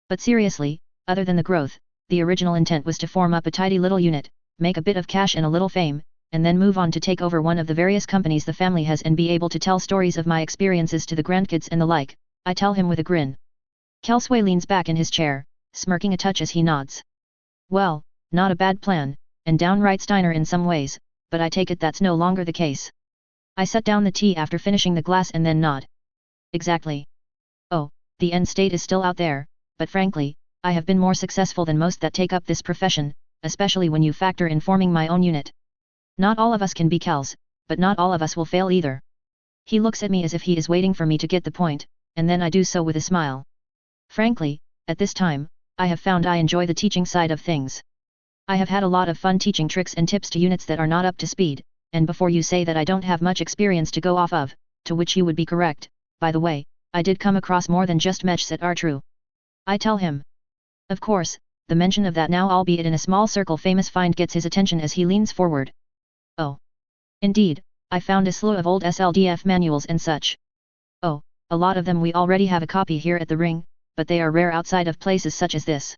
But seriously, other than the growth, the original intent was to form up a tidy little unit, make a bit of cash and a little fame, and then move on to take over one of the various companies the family has and be able to tell stories of my experiences to the grandkids and the like, I tell him with a grin. Kelsway leans back in his chair, smirking a touch as he nods. Well, not a bad plan, and downright Steiner in some ways, but I take it that's no longer the case. I set down the tea after finishing the glass and then nod. Exactly. Oh, the end state is still out there, but frankly, I have been more successful than most that take up this profession, especially when you factor in forming my own unit. Not all of us can be Kels, but not all of us will fail either. He looks at me as if he is waiting for me to get the point, and then I do so with a smile. Frankly, at this time, I have found I enjoy the teaching side of things. I have had a lot of fun teaching tricks and tips to units that are not up to speed, and before you say that I don't have much experience to go off of, to which you would be correct, by the way, I did come across more than just mechs that are true. I tell him. Of course, the mention of that now albeit in a small circle famous find gets his attention as he leans forward. Oh. Indeed, I found a slew of old SLDF manuals and such. Oh, a lot of them we already have a copy here at the ring, but they are rare outside of places such as this.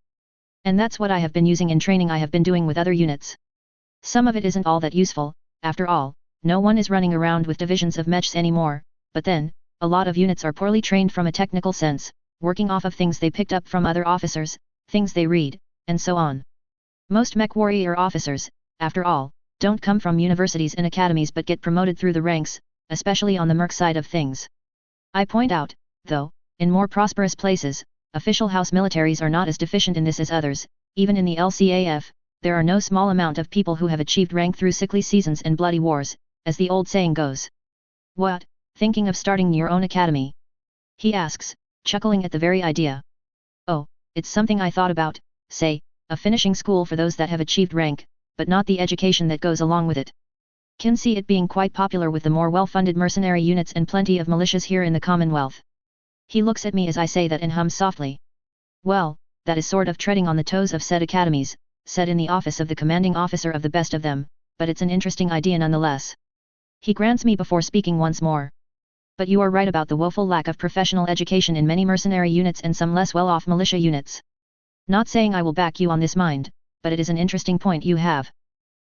And that's what I have been using in training I have been doing with other units. Some of it isn't all that useful, after all, no one is running around with divisions of mechs anymore, but then, a lot of units are poorly trained from a technical sense, working off of things they picked up from other officers, things they read, and so on. Most mech warrior officers, after all, don't come from universities and academies but get promoted through the ranks, especially on the merc side of things. I point out, though, in more prosperous places, official house militaries are not as deficient in this as others. Even in the LCAF, there are no small amount of people who have achieved rank through sickly seasons and bloody wars, as the old saying goes. What, thinking of starting your own academy? He asks, chuckling at the very idea. Oh, it's something I thought about, say, a finishing school for those that have achieved rank, but not the education that goes along with it. Can see it being quite popular with the more well-funded mercenary units and plenty of militias here in the Commonwealth. He looks at me as I say that and hums softly. Well, that is sort of treading on the toes of said academies, said in the office of the commanding officer of the best of them, but it's an interesting idea nonetheless. He grants me before speaking once more. But you are right about the woeful lack of professional education in many mercenary units and some less well-off militia units. Not saying I will back you on this mind, but it is an interesting point you have.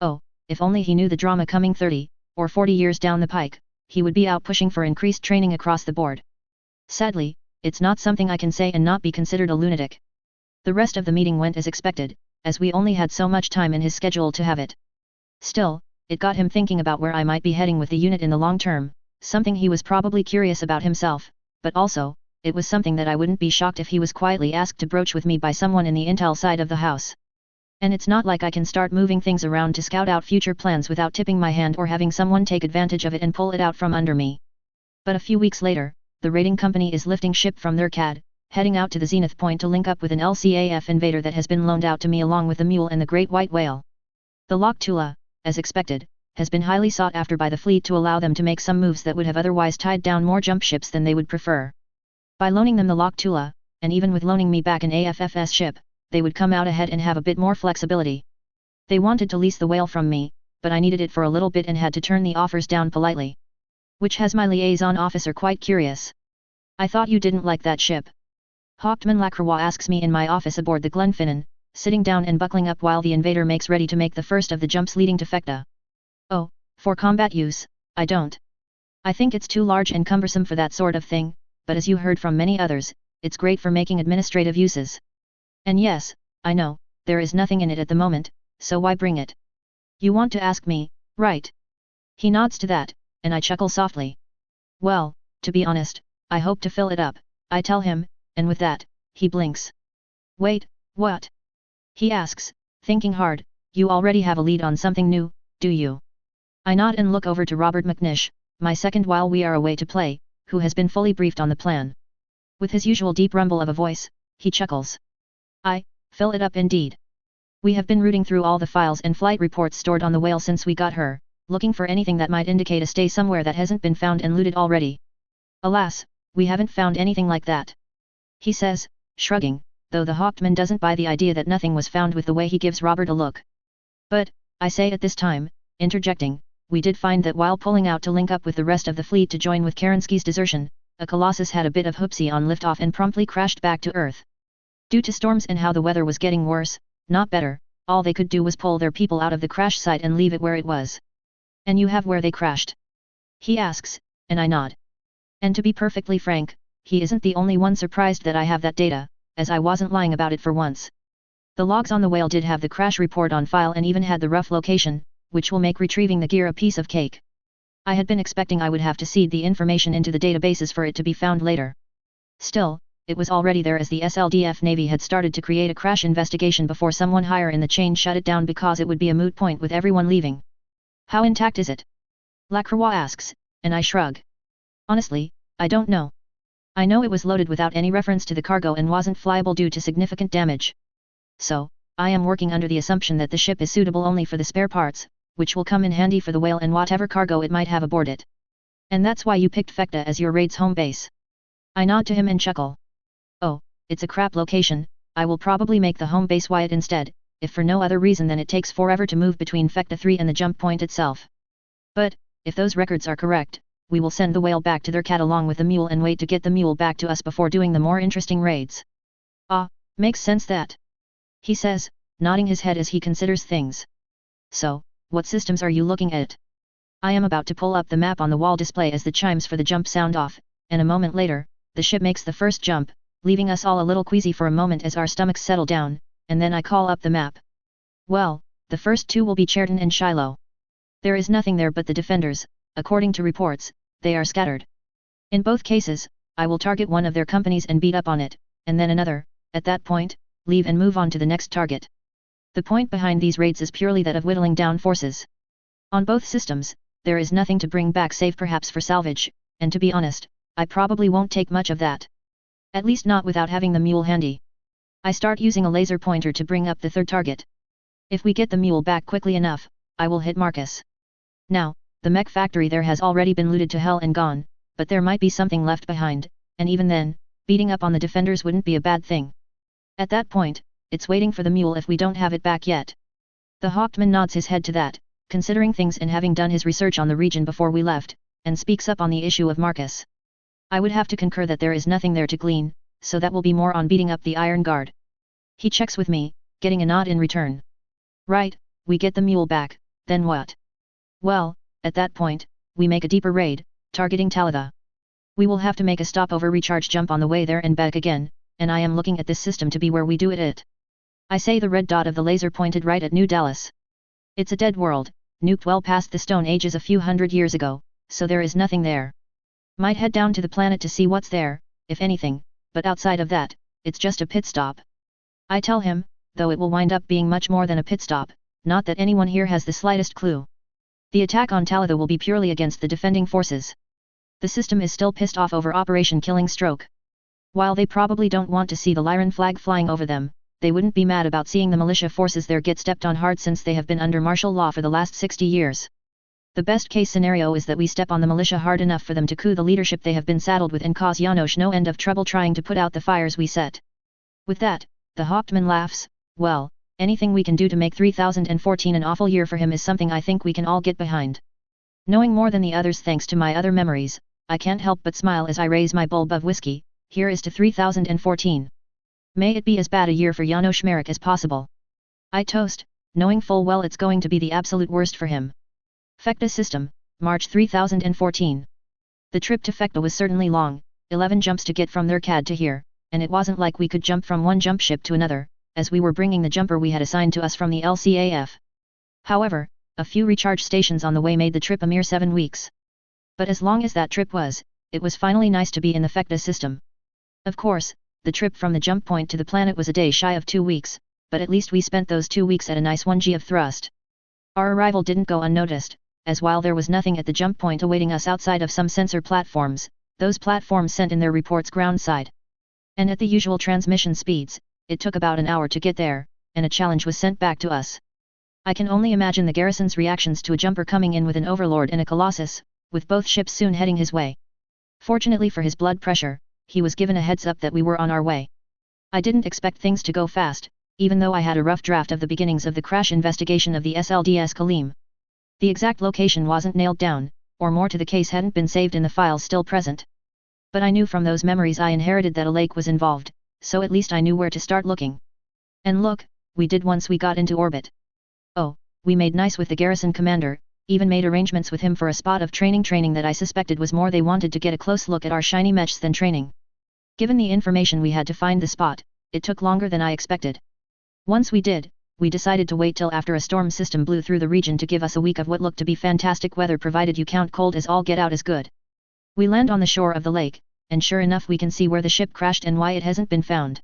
Oh, if only he knew the drama coming 30 or 40 years down the pike, he would be out pushing for increased training across the board. Sadly, it's not something I can say and not be considered a lunatic. The rest of the meeting went as expected, as we only had so much time in his schedule to have it. Still, it got him thinking about where I might be heading with the unit in the long term, something he was probably curious about himself, but also, it was something that I wouldn't be shocked if he was quietly asked to broach with me by someone in the intel side of the house. And it's not like I can start moving things around to scout out future plans without tipping my hand or having someone take advantage of it and pull it out from under me. But a few weeks later, the raiding company is lifting ship from their CAD, heading out to the Zenith Point to link up with an LCAF invader that has been loaned out to me along with the mule and the great white whale. The Loch Tula, as expected, has been highly sought after by the fleet to allow them to make some moves that would have otherwise tied down more jump ships than they would prefer. By loaning them the Loch Tula, and even with loaning me back an AFFS ship, they would come out ahead and have a bit more flexibility. They wanted to lease the whale from me, but I needed it for a little bit and had to turn the offers down politely. Which has my liaison officer quite curious. I thought you didn't like that ship. Hauptmann Lacroix asks me in my office aboard the Glenfinnan, sitting down and buckling up while the invader makes ready to make the first of the jumps leading to Fecta. Oh, for combat use, I don't. I think it's too large and cumbersome for that sort of thing, but as you heard from many others, it's great for making administrative uses. And yes, I know, there is nothing in it at the moment, so why bring it? You want to ask me, right? He nods to that, and I chuckle softly. Well, to be honest, I hope to fill it up, I tell him, and with that, he blinks. Wait, what? He asks, thinking hard, you already have a lead on something new, do you? I nod and look over to Robert McNish, my second while we are away to play, who has been fully briefed on the plan. With his usual deep rumble of a voice, he chuckles. Fill it up indeed. We have been rooting through all the files and flight reports stored on the whale since we got her, looking for anything that might indicate a stay somewhere that hasn't been found and looted already. Alas, we haven't found anything like that. He says, shrugging, though the Hauptmann doesn't buy the idea that nothing was found with the way he gives Robert a look. But, I say at this time, interjecting, we did find that while pulling out to link up with the rest of the fleet to join with Kerensky's desertion, a Colossus had a bit of hoopsie on liftoff and promptly crashed back to Earth. Due to storms and how the weather was getting worse, not better, all they could do was pull their people out of the crash site and leave it where it was. And you have where they crashed? He asks, and I nod. And to be perfectly frank, he isn't the only one surprised that I have that data, as I wasn't lying about it for once. The logs on the whale did have the crash report on file and even had the rough location, which will make retrieving the gear a piece of cake. I had been expecting I would have to seed the information into the databases for it to be found later. Still, it was already there as the SLDF Navy had started to create a crash investigation before someone higher in the chain shut it down because it would be a moot point with everyone leaving. How intact is it? Lacroix asks, and I shrug. Honestly, I don't know. I know it was loaded without any reference to the cargo and wasn't flyable due to significant damage. So, I am working under the assumption that the ship is suitable only for the spare parts, which will come in handy for the whale and whatever cargo it might have aboard it. And that's why you picked Fecta as your raid's home base. I nod to him and chuckle. Oh, it's a crap location, I will probably make the home base Wyatt instead, if for no other reason than it takes forever to move between Fecta 3 and the jump point itself. But, if those records are correct, we will send the whale back to their cat along with the mule and wait to get the mule back to us before doing the more interesting raids. Makes sense that. He says, nodding his head as he considers things. So, what systems are you looking at? I am about to pull up the map on the wall display as the chimes for the jump sound off, and a moment later, the ship makes the first jump, leaving us all a little queasy for a moment as our stomachs settle down, and then I call up the map. Well, the first two will be Cherton and Shiloh. There is nothing there but the defenders, according to reports, they are scattered. In both cases, I will target one of their companies and beat up on it, and then another, at that point, leave and move on to the next target. The point behind these raids is purely that of whittling down forces. On both systems, there is nothing to bring back save perhaps for salvage, and to be honest, I probably won't take much of that. At least not without having the mule handy. I start using a laser pointer to bring up the third target. If we get the mule back quickly enough, I will hit Marcus. Now, the mech factory there has already been looted to hell and gone, but there might be something left behind, and even then, beating up on the defenders wouldn't be a bad thing. At that point, it's waiting for the mule if we don't have it back yet. The Hauptmann nods his head to that, considering things and having done his research on the region before we left, and speaks up on the issue of Marcus. I would have to concur that there is nothing there to glean, so that will be more on beating up the Iron Guard. He checks with me, getting a nod in return. Right, we get the mule back, then what? Well, at that point, we make a deeper raid, targeting Talitha. We will have to make a stopover recharge jump on the way there and back again, and I am looking at this system to be where we do it. I say, the red dot of the laser pointed right at New Dallas. It's a dead world, nuked well past the Stone Ages a few hundred years ago, so there is nothing there. Might head down to the planet to see what's there, if anything, but outside of that, it's just a pit stop. I tell him, though it will wind up being much more than a pit stop, not that anyone here has the slightest clue. The attack on Talitha will be purely against the defending forces. The system is still pissed off over Operation Killing Stroke. While they probably don't want to see the Lyran flag flying over them, they wouldn't be mad about seeing the militia forces there get stepped on hard since they have been under martial law for the last 60 years. The best case scenario is that we step on the militia hard enough for them to coup the leadership they have been saddled with and cause Janosch no end of trouble trying to put out the fires we set. With that, the Hauptmann laughs. Well, anything we can do to make 3014 an awful year for him is something I think we can all get behind. Knowing more than the others thanks to my other memories, I can't help but smile as I raise my bulb of whiskey. Here is to 3014. May it be as bad a year for Janosch Merrick as possible. I toast, knowing full well it's going to be the absolute worst for him. Fekta System, March 3014. The trip to Fekta was certainly long, 11 jumps to get from their CAD to here, and it wasn't like we could jump from one jump ship to another, as we were bringing the jumper we had assigned to us from the LCAF. However, a few recharge stations on the way made the trip a mere 7 weeks. But as long as that trip was, it was finally nice to be in the Fekta system. Of course, the trip from the jump point to the planet was a day shy of 2 weeks, but at least we spent those 2 weeks at a nice 1G of thrust. Our arrival didn't go unnoticed, as while there was nothing at the jump point awaiting us outside of some sensor platforms, those platforms sent in their reports groundside. And at the usual transmission speeds, it took about an hour to get there, and a challenge was sent back to us. I can only imagine the garrison's reactions to a jumper coming in with an Overlord and a Colossus, with both ships soon heading his way. Fortunately for his blood pressure, he was given a heads up that we were on our way. I didn't expect things to go fast, even though I had a rough draft of the beginnings of the crash investigation of the SLDS Kalim. The exact location wasn't nailed down, or more to the case hadn't been saved in the files still present. But I knew from those memories I inherited that a lake was involved, so at least I knew where to start looking. And look, we did once we got into orbit. Oh, we made nice with the garrison commander, even made arrangements with him for a spot of training that I suspected was more they wanted to get a close look at our shiny mechs than training. Given the information we had to find the spot, it took longer than I expected. Once we did, we decided to wait till after a storm system blew through the region to give us a week of what looked to be fantastic weather provided you count cold as all get out as good. We land on the shore of the lake, and sure enough we can see where the ship crashed and why it hasn't been found.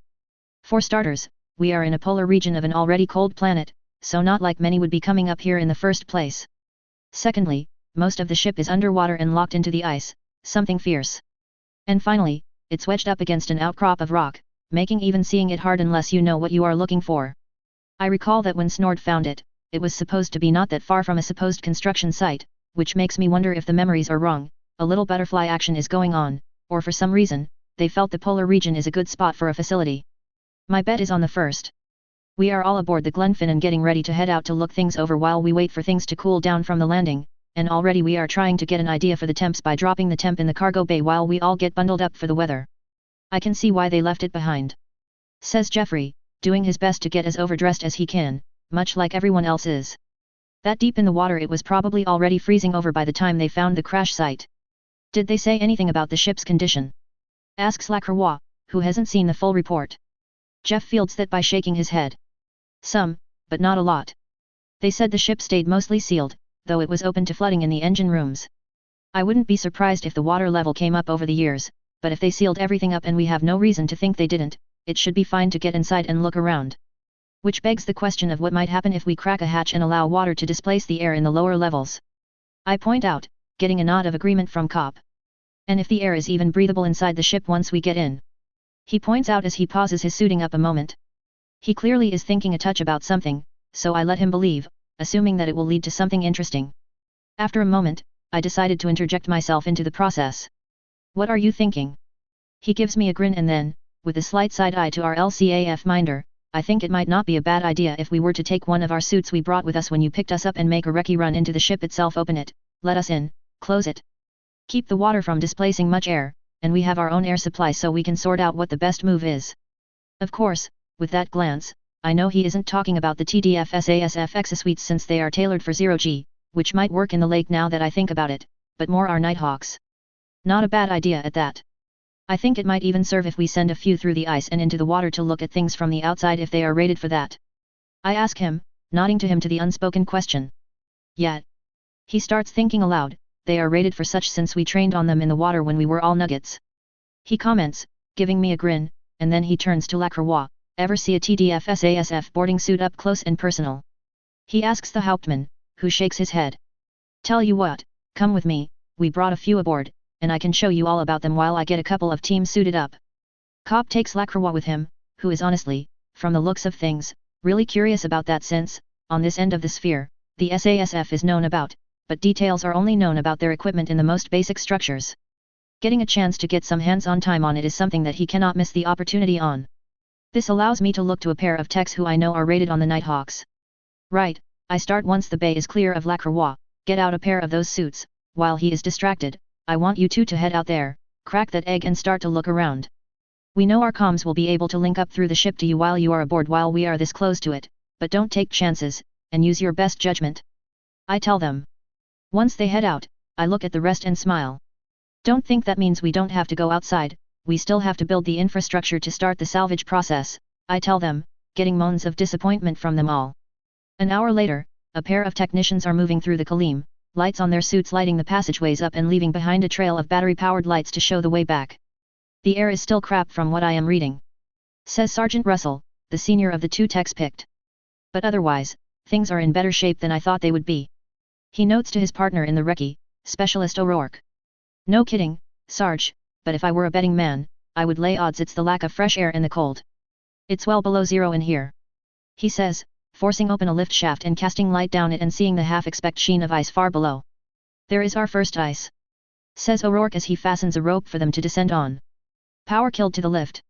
For starters, we are in a polar region of an already cold planet, so not like many would be coming up here in the first place. Secondly, most of the ship is underwater and locked into the ice, something fierce. And finally, it's wedged up against an outcrop of rock, making even seeing it hard unless you know what you are looking for. I recall that when Snord found it, it was supposed to be not that far from a supposed construction site, which makes me wonder if the memories are wrong, a little butterfly action is going on, or for some reason, they felt the polar region is a good spot for a facility. My bet is on the first. We are all aboard the Glenfinnan getting ready to head out to look things over while we wait for things to cool down from the landing, and already we are trying to get an idea for the temps by dropping the temp in the cargo bay while we all get bundled up for the weather. I can see why they left it behind. Says Jeffrey, doing his best to get as overdressed as he can, much like everyone else is. That deep in the water it was probably already freezing over by the time they found the crash site. Did they say anything about the ship's condition? Asks Lacroix, who hasn't seen the full report. Jeff fields that by shaking his head. Some, but not a lot. They said the ship stayed mostly sealed, though it was open to flooding in the engine rooms. I wouldn't be surprised if the water level came up over the years, but if they sealed everything up and we have no reason to think they didn't, it should be fine to get inside and look around. Which begs the question of what might happen if we crack a hatch and allow water to displace the air in the lower levels. I point out, getting a nod of agreement from Cop. And if the air is even breathable inside the ship once we get in. He points out as he pauses his suiting up a moment. He clearly is thinking a touch about something, so I let him believe, assuming that it will lead to something interesting. After a moment, I decided to interject myself into the process. What are you thinking? He gives me a grin and then, with a slight side eye to our LCAF minder, I think it might not be a bad idea if we were to take one of our suits we brought with us when you picked us up and make a recce run into the ship itself, open it, let us in, close it. Keep the water from displacing much air, and we have our own air supply so we can sort out what the best move is. Of course, with that glance, I know he isn't talking about the TDF-SASF exosuites since they are tailored for 0G, which might work in the lake now that I think about it, but more are Nighthawks. Not a bad idea at that. I think it might even serve if we send a few through the ice and into the water to look at things from the outside if they are rated for that. I ask him, nodding to him to the unspoken question. Yet. He starts thinking aloud, they are rated for such since we trained on them in the water when we were all nuggets. He comments, giving me a grin, and then he turns to Lacroix, ever see a TDF-SASF boarding suit up close and personal? He asks the Hauptmann, who shakes his head. Tell you what, come with me, we brought a few aboard, and I can show you all about them while I get a couple of teams suited up. Cobb takes Lacroix with him, who is honestly, from the looks of things, really curious about that since, on this end of the sphere, the SASF is known about, but details are only known about their equipment in the most basic structures. Getting a chance to get some hands-on time on it is something that he cannot miss the opportunity on. This allows me to look to a pair of techs who I know are rated on the Nighthawks. Right, I start once the bay is clear of Lacroix, get out a pair of those suits, while he is distracted, I want you two to head out there, crack that egg and start to look around. We know our comms will be able to link up through the ship to you while you are aboard while we are this close to it, but don't take chances, and use your best judgment. I tell them. Once they head out, I look at the rest and smile. Don't think that means we don't have to go outside, we still have to build the infrastructure to start the salvage process, I tell them, getting moans of disappointment from them all. An hour later, a pair of technicians are moving through the Kalim, lights on their suits lighting the passageways up and leaving behind a trail of battery-powered lights to show the way back. The air is still crap from what I am reading, says Sergeant Russell, the senior of the two techs picked. But otherwise, things are in better shape than I thought they would be. He notes to his partner in the recce, Specialist O'Rourke. No kidding, Sarge, but if I were a betting man, I would lay odds it's the lack of fresh air in the cold. It's well below zero in here, he says, forcing open a lift shaft and casting light down it and seeing the half-expect sheen of ice far below. There is our first ice, says O'Rourke as he fastens a rope for them to descend on. Power killed to the lift?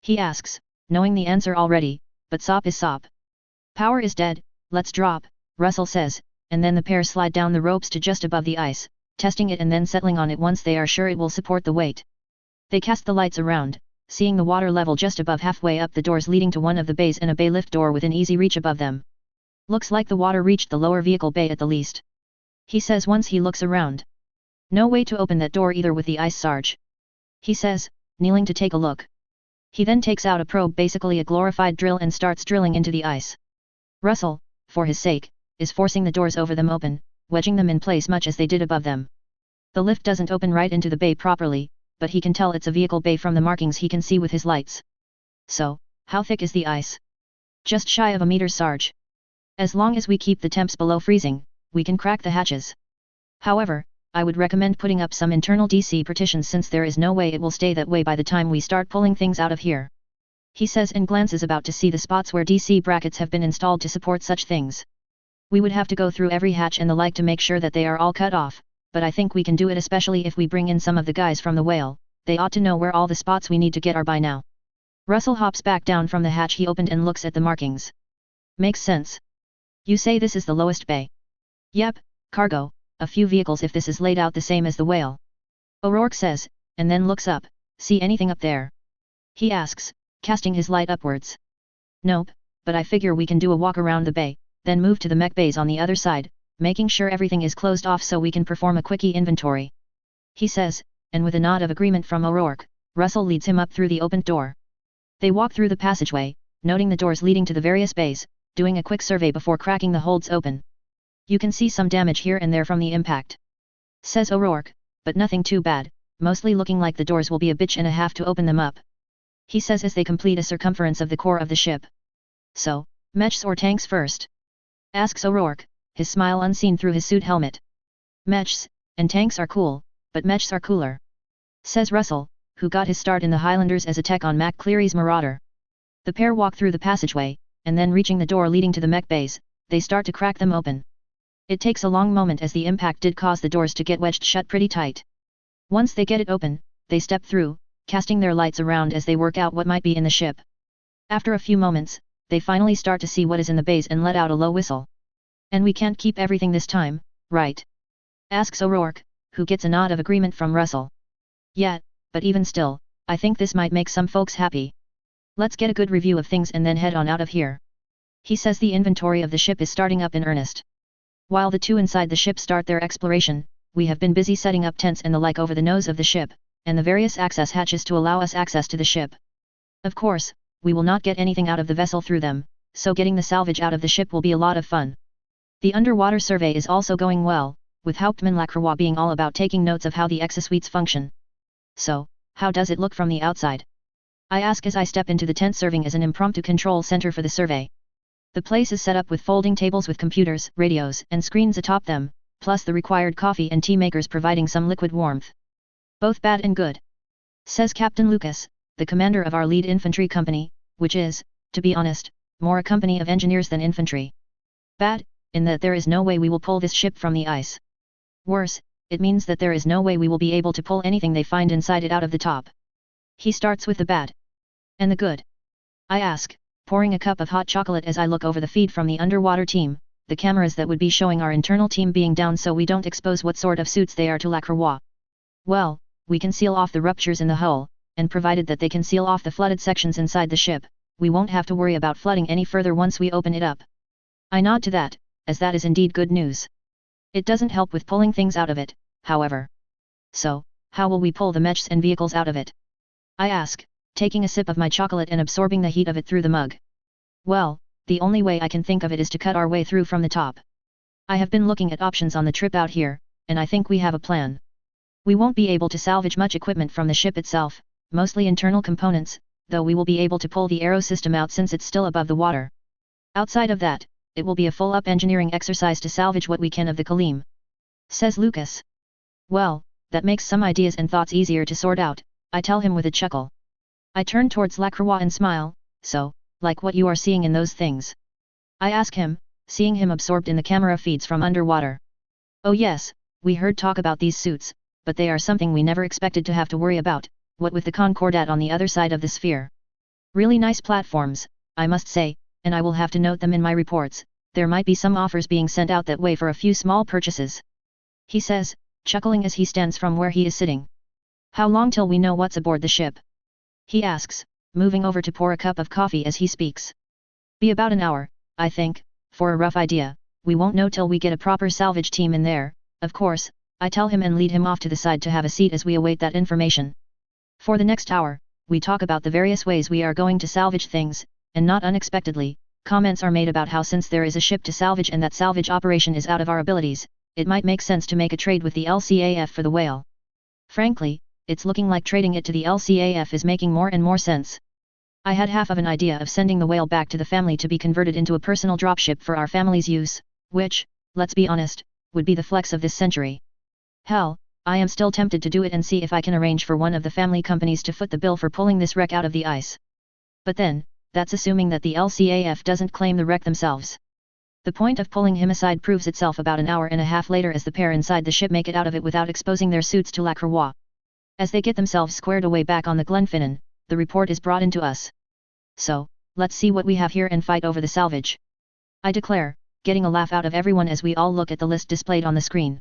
He asks, knowing the answer already, but sop is sop. Power is dead, let's drop, Russell says, and then the pair slide down the ropes to just above the ice, testing it and then settling on it once they are sure it will support the weight. They cast the lights around, seeing the water level just above halfway up the doors leading to one of the bays and a bay lift door within easy reach above them. Looks like the water reached the lower vehicle bay at the least, he says once he looks around. No way to open that door either with the ice, Sarge, he says, kneeling to take a look. He then takes out a probe, basically a glorified drill, and starts drilling into the ice. Russell, for his sake, is forcing the doors over them open, wedging them in place much as they did above them. The lift doesn't open right into the bay properly, but he can tell it's a vehicle bay from the markings he can see with his lights. So, how thick is the ice? Just shy of a meter, Sarge. As long as we keep the temps below freezing, we can crack the hatches. However, I would recommend putting up some internal DC partitions since there is no way it will stay that way by the time we start pulling things out of here, he says and glances about to see the spots where DC brackets have been installed to support such things. We would have to go through every hatch and the like to make sure that they are all cut off, but I think we can do it, especially if we bring in some of the guys from the Whale. They ought to know where all the spots we need to get are by now. Russell hops back down from the hatch he opened and looks at the markings. Makes sense. You say this is the lowest bay? Yep, cargo, a few vehicles if this is laid out the same as the Whale, O'Rourke says, and then looks up. See anything up there? He asks, casting his light upwards. Nope, but I figure we can do a walk around the bay, then move to the mech bays on the other side, making sure everything is closed off so we can perform a quickie inventory, he says, and with a nod of agreement from O'Rourke, Russell leads him up through the opened door. They walk through the passageway, noting the doors leading to the various bays, doing a quick survey before cracking the holds open. You can see some damage here and there from the impact, says O'Rourke, but nothing too bad, mostly looking like the doors will be a bitch and a half to open them up, he says as they complete a circumference of the core of the ship. So, mechs or tanks first? Asks O'Rourke, his smile unseen through his suit helmet. Mechs, and tanks are cool, but mechs are cooler, says Russell, who got his start in the Highlanders as a tech on MacCleary's Marauder. The pair walk through the passageway, and then reaching the door leading to the mech bays, they start to crack them open. It takes a long moment as the impact did cause the doors to get wedged shut pretty tight. Once they get it open, they step through, casting their lights around as they work out what might be in the ship. After a few moments, they finally start to see what is in the bays and let out a low whistle. And we can't keep everything this time, right? Asks O'Rourke, who gets a nod of agreement from Russell. Yeah, but even still, I think this might make some folks happy. Let's get a good review of things and then head on out of here. He says the inventory of the ship is starting up in earnest. While the two inside the ship start their exploration, we have been busy setting up tents and the like over the nose of the ship, and the various access hatches to allow us access to the ship. Of course, we will not get anything out of the vessel through them, so getting the salvage out of the ship will be a lot of fun. The underwater survey is also going well, with Hauptmann Lacroix being all about taking notes of how the exosuites function. So, how does it look from the outside? I ask as I step into the tent serving as an impromptu control center for the survey. The place is set up with folding tables with computers, radios, and screens atop them, plus the required coffee and tea makers providing some liquid warmth. Both bad and good, says Captain Lucas, the commander of our lead infantry company, which is, to be honest, more a company of engineers than infantry. Bad, in that there is no way we will pull this ship from the ice. Worse, it means that there is no way we will be able to pull anything they find inside it out of the top. He starts with the bad. And the good? I ask, pouring a cup of hot chocolate as I look over the feed from the underwater team, the cameras that would be showing our internal team being down so we don't expose what sort of suits they are to Lacroix. Well, we can seal off the ruptures in the hull, and provided that they can seal off the flooded sections inside the ship, we won't have to worry about flooding any further once we open it up. I nod to that, as that is indeed good news. It doesn't help with pulling things out of it, however. So, how will we pull the mechs and vehicles out of it? I ask, taking a sip of my chocolate and absorbing the heat of it through the mug. Well, the only way I can think of it is to cut our way through from the top. I have been looking at options on the trip out here, and I think we have a plan. We won't be able to salvage much equipment from the ship itself, mostly internal components, though we will be able to pull the aero system out since it's still above the water. Outside of that, it will be a full-up engineering exercise to salvage what we can of the Kalim, says Lucas. Well, that makes some ideas and thoughts easier to sort out, I tell him with a chuckle. I turn towards Lacroix and smile, so, like what you are seeing in those things? I ask him, seeing him absorbed in the camera feeds from underwater. Oh yes, we heard talk about these suits, but they are something we never expected to have to worry about, what with the Concordat on the other side of the sphere. Really nice platforms, I must say, and I will have to note them in my reports. There might be some offers being sent out that way for a few small purchases. He says, chuckling as he stands from where he is sitting. How long till we know what's aboard the ship? He asks, moving over to pour a cup of coffee as he speaks. Be about an hour, I think, for a rough idea. We won't know till we get a proper salvage team in there, of course, I tell him and lead him off to the side to have a seat as we await that information. For the next hour, we talk about the various ways we are going to salvage things, and not unexpectedly, comments are made about how since there is a ship to salvage and that salvage operation is out of our abilities, it might make sense to make a trade with the LCAF for the whale. Frankly, it's looking like trading it to the LCAF is making more and more sense. I had half of an idea of sending the whale back to the family to be converted into a personal dropship for our family's use, which, let's be honest, would be the flex of this century. Hell, I am still tempted to do it and see if I can arrange for one of the family companies to foot the bill for pulling this wreck out of the ice. But then, that's assuming that the LCAF doesn't claim the wreck themselves. The point of pulling him aside proves itself about an hour and a half later as the pair inside the ship make it out of it without exposing their suits to Lacroix. As they get themselves squared away back on the Glenfinnan, the report is brought into us. So, let's see what we have here and fight over the salvage. I declare, getting a laugh out of everyone as we all look at the list displayed on the screen.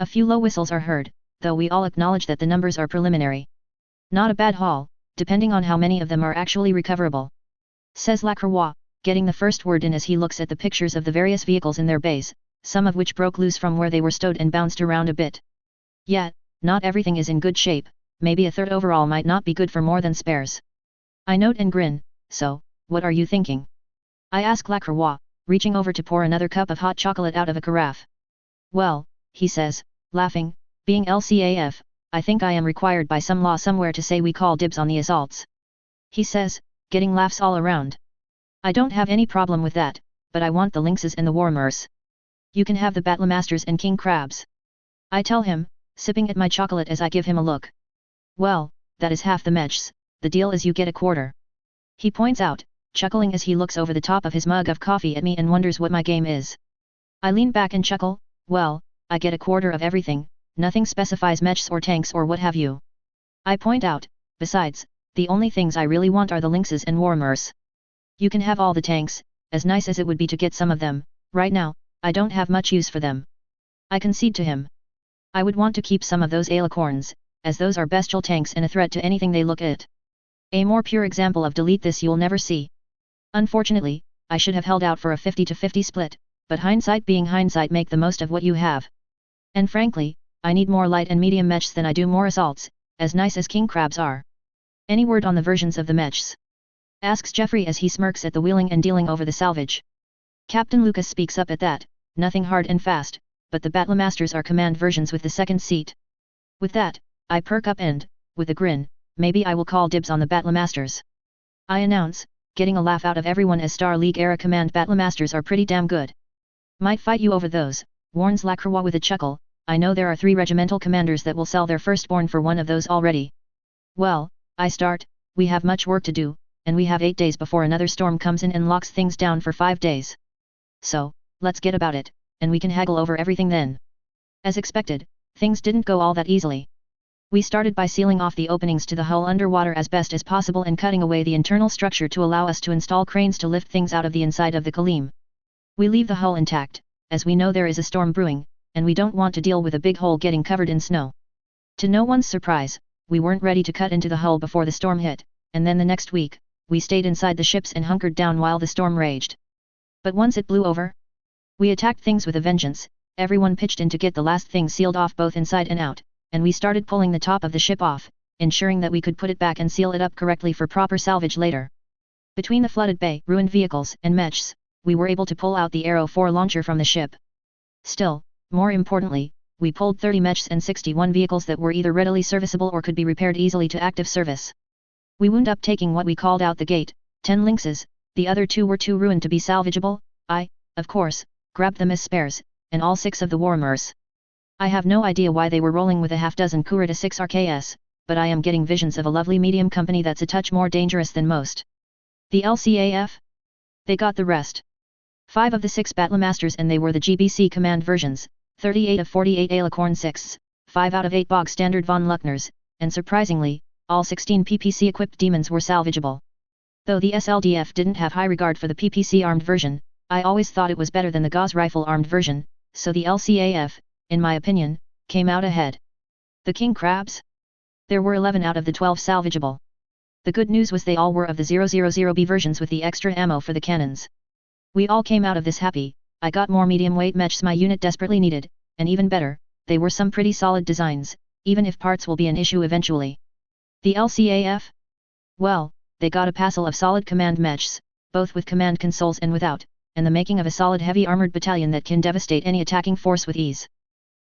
A few low whistles are heard, though we all acknowledge that the numbers are preliminary. Not a bad haul, depending on how many of them are actually recoverable, says Lacroix, getting the first word in as he looks at the pictures of the various vehicles in their bays, some of which broke loose from where they were stowed and bounced around a bit. Yet, not everything is in good shape, maybe a third overall might not be good for more than spares. I note and grin, so, what are you thinking? I ask Lacroix, reaching over to pour another cup of hot chocolate out of a carafe. Well, he says, laughing, being LCAF, I think I am required by some law somewhere to say we call dibs on the assaults. He says, getting laughs all around. I don't have any problem with that, but I want the lynxes and the warmers. You can have the battlemasters and king crabs. I tell him, sipping at my chocolate as I give him a look. Well, that is half the mechs, the deal is you get a quarter. He points out, chuckling as he looks over the top of his mug of coffee at me and wonders what my game is. I lean back and chuckle, well, I get a quarter of everything, nothing specifies mechs or tanks or what have you. I point out, besides, the only things I really want are the lynxes and warmers. You can have all the tanks, as nice as it would be to get some of them, right now, I don't have much use for them. I concede to him. I would want to keep some of those alicorns, as those are bestial tanks and a threat to anything they look at. A more pure example of delete this you'll never see. Unfortunately, I should have held out for a 50-50 split, but hindsight being hindsight, make the most of what you have. And frankly, I need more light and medium mechs than I do more assaults, as nice as king crabs are. Any word on the versions of the mechs? Asks Jeffrey as he smirks at the wheeling and dealing over the salvage. Captain Lucas speaks up at that, nothing hard and fast, but the Battlemasters are command versions with the second seat. With that, I perk up and, with a grin, maybe I will call dibs on the Battlemasters. I announce, getting a laugh out of everyone as Star League era command Battlemasters are pretty damn good. Might fight you over those, warns Lacroix with a chuckle. I know there are 3 regimental commanders that will sell their firstborn for one of those already. Well, I start, we have much work to do, and we have 8 days before another storm comes in and locks things down for 5 days. So, let's get about it, and we can haggle over everything then. As expected, things didn't go all that easily. We started by sealing off the openings to the hull underwater as best as possible and cutting away the internal structure to allow us to install cranes to lift things out of the inside of the Kalim. We leave the hull intact, as we know there is a storm brewing, and we don't want to deal with a big hole getting covered in snow. To no one's surprise, we weren't ready to cut into the hull before the storm hit, and then the next week, we stayed inside the ships and hunkered down while the storm raged. But once it blew over, we attacked things with a vengeance. Everyone pitched in to get the last thing sealed off both inside and out, and we started pulling the top of the ship off, ensuring that we could put it back and seal it up correctly for proper salvage later. Between the flooded bay, ruined vehicles, and mechs, we were able to pull out the Arrow 4 launcher from the ship. Still, more importantly, we pulled 30 mechs and 61 vehicles that were either readily serviceable or could be repaired easily to active service. We wound up taking what we called out the gate, 10 lynxes. The other 2 were too ruined to be salvageable. I, of course, grabbed them as spares, and all 6 of the Warmers. I have no idea why they were rolling with a half-dozen Kurita 6 RKS, but I am getting visions of a lovely medium company that's a touch more dangerous than most. The LCAF? They got the rest. 5 of the 6 Battlemasters, and they were the GBC command versions, 38 of 48 Alicorn 6s, 5 out of 8 bog standard von Luckners, and surprisingly, all 16 PPC-equipped demons were salvageable. Though the SLDF didn't have high regard for the PPC-armed version, I always thought it was better than the Gauss rifle-armed version, so the LCAF, in my opinion, came out ahead. The king crabs? There were 11 out of the 12 salvageable. The good news was they all were of the 000B versions with the extra ammo for the cannons. We all came out of this happy. I got more medium-weight mechs my unit desperately needed, and even better, they were some pretty solid designs, even if parts will be an issue eventually. The LCAF? Well, they got a passel of solid command mechs, both with command consoles and without, and the making of a solid heavy armored battalion that can devastate any attacking force with ease.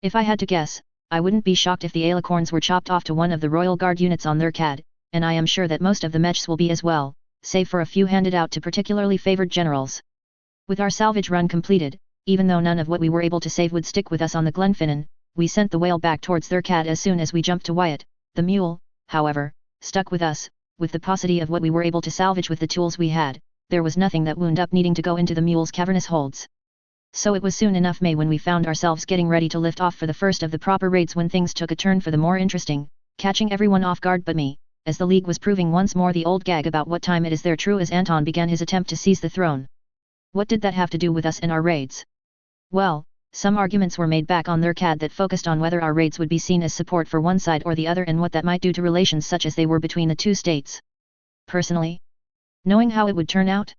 If I had to guess, I wouldn't be shocked if the Alicorns were chopped off to one of the Royal Guard units on their CAD, and I am sure that most of the mechs will be as well, save for a few handed out to particularly favored generals. With our salvage run completed, even though none of what we were able to save would stick with us on the Glenfinnan, we sent the whale back towards their CAD as soon as we jumped to Wyatt. The mule, however, stuck with us. With the paucity of what we were able to salvage with the tools we had, there was nothing that wound up needing to go into the mule's cavernous holds. So it was soon enough May when we found ourselves getting ready to lift off for the first of the proper raids when things took a turn for the more interesting, catching everyone off guard but me, as the League was proving once more the old gag about what time it is there true as Anton began his attempt to seize the throne. What did that have to do with us and our raids? Well, some arguments were made back on their CAD that focused on whether our raids would be seen as support for one side or the other and what that might do to relations such as they were between the two states. Personally, knowing how it would turn out,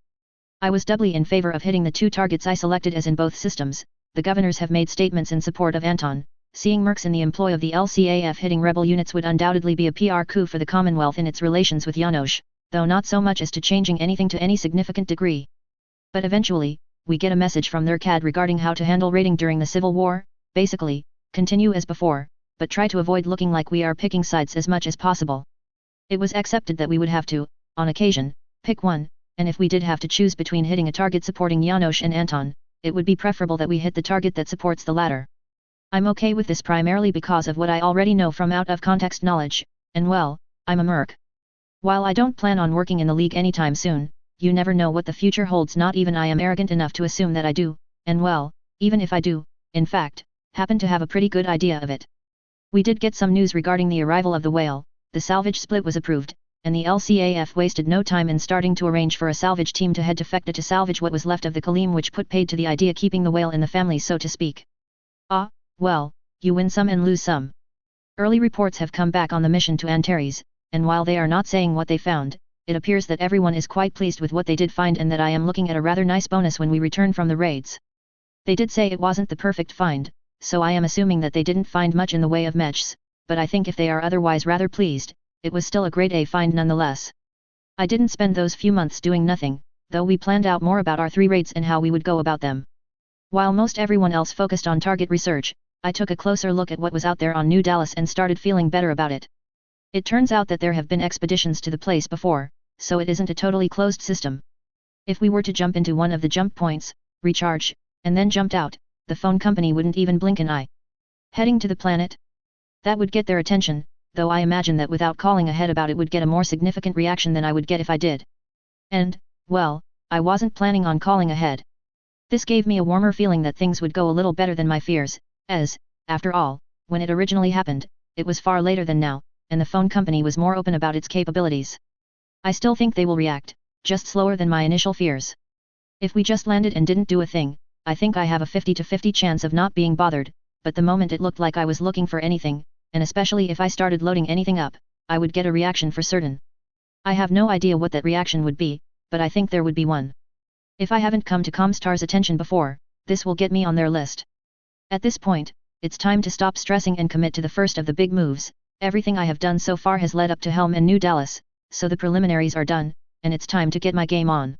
I was doubly in favor of hitting the 2 targets I selected, as in both systems, the governors have made statements in support of Anton. Seeing mercs in the employ of the LCAF hitting rebel units would undoubtedly be a PR coup for the Commonwealth in its relations with Janos, though not so much as to changing anything to any significant degree. But eventually, we get a message from their CAD regarding how to handle raiding during the Civil War. Basically, continue as before, but try to avoid looking like we are picking sides as much as possible. It was accepted that we would have to, on occasion, pick one, and if we did have to choose between hitting a target supporting Janos and Anton, it would be preferable that we hit the target that supports the latter. I'm okay with this primarily because of what I already know from out-of-context knowledge, and well, I'm a merc. While I don't plan on working in the League anytime soon, you never know what the future holds. Not even I am arrogant enough to assume that I do, and well, even if I do, in fact, happen to have a pretty good idea of it. We did get some news regarding the arrival of the whale. The salvage split was approved, and the LCAF wasted no time in starting to arrange for a salvage team to head to Fekta to salvage what was left of the Kalim, which put paid to the idea keeping the whale in the family, so to speak. Ah, well, you win some and lose some. Early reports have come back on the mission to Antares, and while they are not saying what they found, it appears that everyone is quite pleased with what they did find and that I am looking at a rather nice bonus when we return from the raids. They did say it wasn't the perfect find, so I am assuming that they didn't find much in the way of mechs, but I think if they are otherwise rather pleased, it was still a grade A find nonetheless. I didn't spend those few months doing nothing, though we planned out more about our 3 raids and how we would go about them. While most everyone else focused on target research, I took a closer look at what was out there on New Dallas and started feeling better about it. It turns out that there have been expeditions to the place before, so it isn't a totally closed system. If we were to jump into one of the jump points, recharge, and then jumped out, the phone company wouldn't even blink an eye. Heading to the planet? That would get their attention, though I imagine that without calling ahead about it would get a more significant reaction than I would get if I did. And, well, I wasn't planning on calling ahead. This gave me a warmer feeling that things would go a little better than my fears, as, after all, when it originally happened, it was far later than now, and the phone company was more open about its capabilities. I still think they will react, just slower than my initial fears. If we just landed and didn't do a thing, I think I have a 50-50 chance of not being bothered, but the moment it looked like I was looking for anything, and especially if I started loading anything up, I would get a reaction for certain. I have no idea what that reaction would be, but I think there would be one. If I haven't come to Comstar's attention before, this will get me on their list. At this point, it's time to stop stressing and commit to the first of the big moves. Everything I have done so far has led up to Helm and New Dallas, so the preliminaries are done, and it's time to get my game on.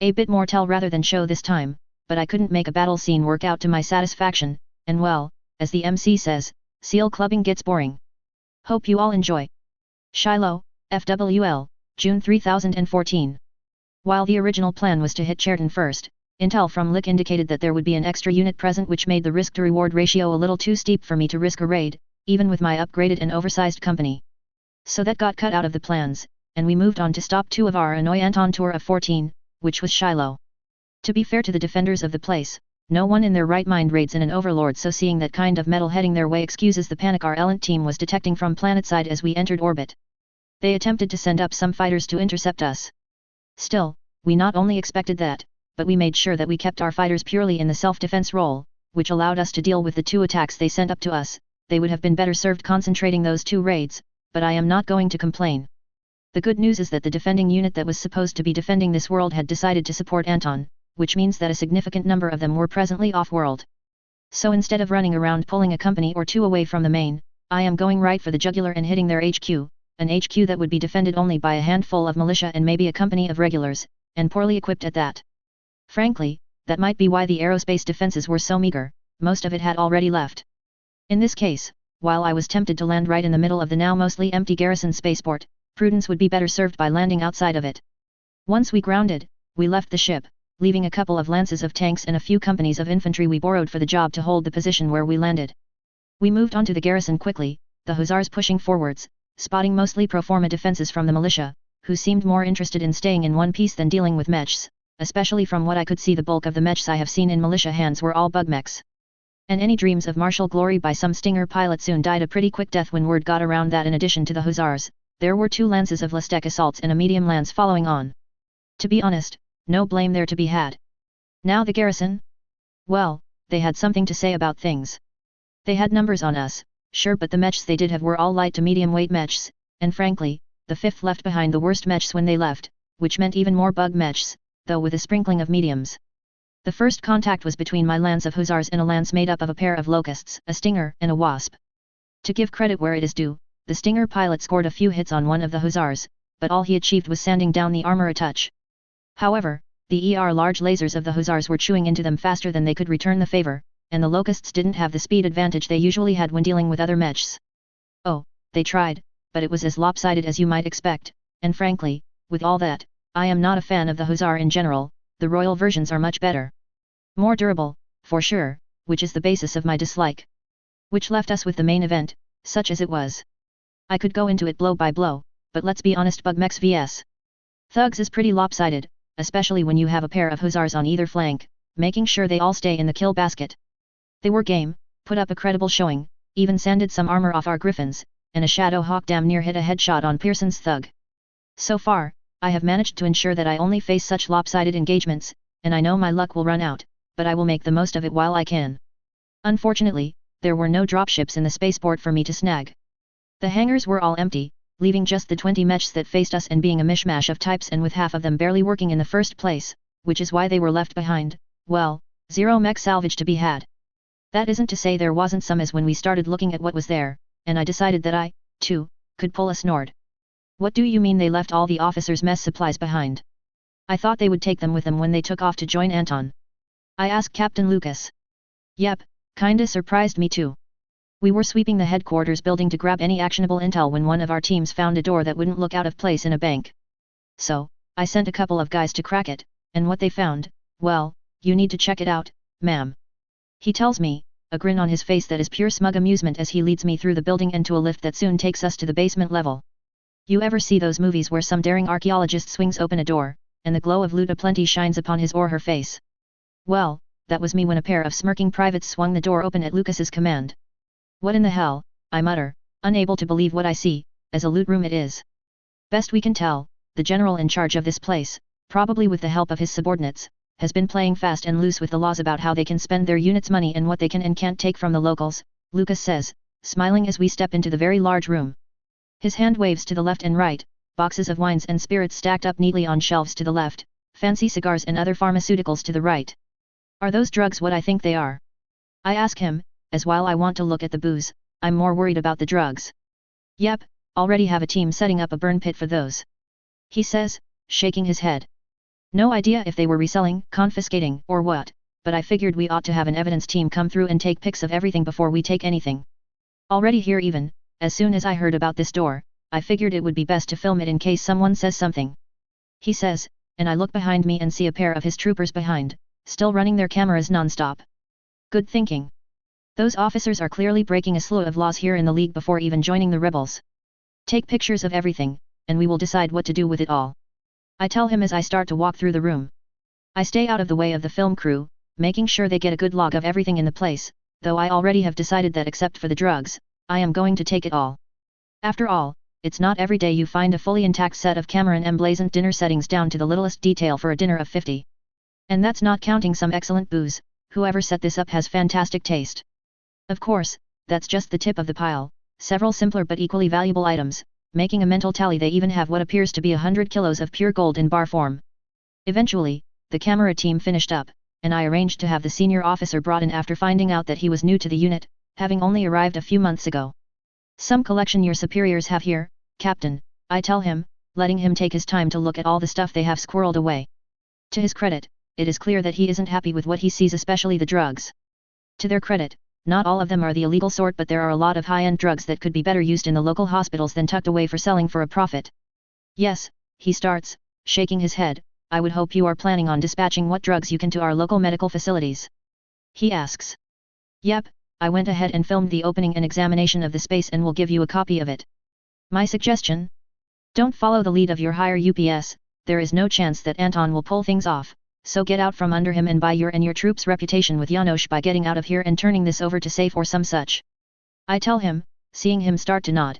A bit more tell rather than show this time, but I couldn't make a battle scene work out to my satisfaction, and well, as the MC says, seal clubbing gets boring. Hope you all enjoy. Shiloh, FWL, June 3014. While the original plan was to hit Cherton first, intel from Lick indicated that there would be an extra unit present which made the risk-to-reward ratio a little too steep for me to risk a raid, even with my upgraded and oversized company. So that got cut out of the plans, and we moved on to stop 2 of our Annoy Anton tour of 14, which was Shiloh. To be fair to the defenders of the place, no one in their right mind raids in an overlord, so seeing that kind of metal heading their way excuses the panic our Elent team was detecting from planetside as we entered orbit. They attempted to send up some fighters to intercept us. Still, we not only expected that, but we made sure that we kept our fighters purely in the self-defense role, which allowed us to deal with the 2 attacks they sent up to us. They would have been better served concentrating those 2 raids, but I am not going to complain. The good news is that the defending unit that was supposed to be defending this world had decided to support Anton, which means that a significant number of them were presently off-world. So instead of running around pulling a company or 2 away from the main, I am going right for the jugular and hitting their HQ, an HQ that would be defended only by a handful of militia and maybe a company of regulars, and poorly equipped at that. Frankly, that might be why the aerospace defenses were so meager, most of it had already left. In this case, while I was tempted to land right in the middle of the now mostly empty garrison spaceport, prudence would be better served by landing outside of it. Once we grounded, we left the ship, leaving a couple of lances of tanks and a few companies of infantry we borrowed for the job to hold the position where we landed. We moved on to the garrison quickly, the hussars pushing forwards, spotting mostly pro forma defenses from the militia, who seemed more interested in staying in one piece than dealing with mechs, especially from what I could see the bulk of the mechs I have seen in militia hands were all bug mechs. And any dreams of martial glory by some Stinger pilot soon died a pretty quick death when word got around that in addition to the hussars, there were 2 lances of Lastek assaults and a medium lance following on. To be honest, no blame there to be had. Now the garrison? Well, they had something to say about things. They had numbers on us, sure, but the mechs they did have were all light to medium weight mechs, and frankly, the 5th left behind the worst mechs when they left, which meant even more bug mechs, though with a sprinkling of mediums. The first contact was between my lance of hussars and a lance made up of a pair of locusts, a stinger and a wasp. To give credit where it is due, the stinger pilot scored a few hits on one of the hussars, but all he achieved was sanding down the armor a touch. However, the large lasers of the hussars were chewing into them faster than they could return the favor, and the locusts didn't have the speed advantage they usually had when dealing with other mechs. Oh, they tried, but it was as lopsided as you might expect, and frankly, with all that, I am not a fan of the hussar in general. The royal versions are much better. More durable, for sure, which is the basis of my dislike. Which left us with the main event, such as it was. I could go into it blow by blow, but let's be honest, bug mechs vs. thugs is pretty lopsided, especially when you have a pair of hussars on either flank, making sure they all stay in the kill basket. They were game, put up a credible showing, even sanded some armor off our griffins, and a Shadow Hawk damn near hit a headshot on Pearson's thug. So far, I have managed to ensure that I only face such lopsided engagements, and I know my luck will run out, but I will make the most of it while I can. Unfortunately, there were no dropships in the spaceport for me to snag. The hangars were all empty, leaving just the 20 mechs that faced us and being a mishmash of types and with half of them barely working in the first place, which is why they were left behind. Well, zero mech salvage to be had. That isn't to say there wasn't some, as when we started looking at what was there, and I decided that I, too, could pull a Snord. What do you mean they left all the officers' mess supplies behind? I thought they would take them with them when they took off to join Anton. I asked Captain Lucas. Yep, kinda surprised me too. We were sweeping the headquarters building to grab any actionable intel when one of our teams found a door that wouldn't look out of place in a bank. So, I sent a couple of guys to crack it, and what they found, well, you need to check it out, ma'am. He tells me, a grin on his face that is pure smug amusement as he leads me through the building and to a lift that soon takes us to the basement level. You ever see those movies where some daring archaeologist swings open a door, and the glow of loot aplenty shines upon his or her face? Well, that was me when a pair of smirking privates swung the door open at Lucas's command. What in the hell, I mutter, unable to believe what I see, as a loot room it is. Best we can tell, the general in charge of this place, probably with the help of his subordinates, has been playing fast and loose with the laws about how they can spend their units' money and what they can and can't take from the locals, Lucas says, smiling as we step into the very large room. His hand waves to the left and right, boxes of wines and spirits stacked up neatly on shelves to the left, fancy cigars and other pharmaceuticals to the right. Are those drugs what I think they are? I ask him, as while I want to look at the booze, I'm more worried about the drugs. Yep, already have a team setting up a burn pit for those. He says, shaking his head. No idea if they were reselling, confiscating, or what, but I figured we ought to have an evidence team come through and take pics of everything before we take anything. Already here even, as soon as I heard about this door, I figured it would be best to film it in case someone says something. He says, and I look behind me and see a pair of his troopers behind, still running their cameras non-stop. Good thinking. Those officers are clearly breaking a slew of laws here in the League before even joining the rebels. Take pictures of everything, and we will decide what to do with it all. I tell him as I start to walk through the room. I stay out of the way of the film crew, making sure they get a good log of everything in the place, though I already have decided that except for the drugs, I am going to take it all. After all, it's not every day you find a fully intact set of Cameron emblazoned dinner settings down to the littlest detail for a dinner of 50. And that's not counting some excellent booze. Whoever set this up has fantastic taste. Of course, that's just the tip of the pile, several simpler but equally valuable items, making a mental tally they even have what appears to be 100 kilos of pure gold in bar form. Eventually, the camera team finished up, and I arranged to have the senior officer brought in after finding out that he was new to the unit, having only arrived a few months ago. Some collection your superiors have here, Captain, I tell him, letting him take his time to look at all the stuff they have squirreled away. To his credit, it is clear that he isn't happy with what he sees, especially the drugs. To their credit, not all of them are the illegal sort, but there are a lot of high-end drugs that could be better used in the local hospitals than tucked away for selling for a profit. Yes, he starts, shaking his head, I would hope you are planning on dispatching what drugs you can to our local medical facilities. He asks. Yep, I went ahead and filmed the opening and examination of the space and will give you a copy of it. My suggestion? Don't follow the lead of your higher UPS, there is no chance that Anton will pull things off. So get out from under him and buy your and your troops' reputation with Janosch by getting out of here and turning this over to SAFE or some such. I tell him, seeing him start to nod.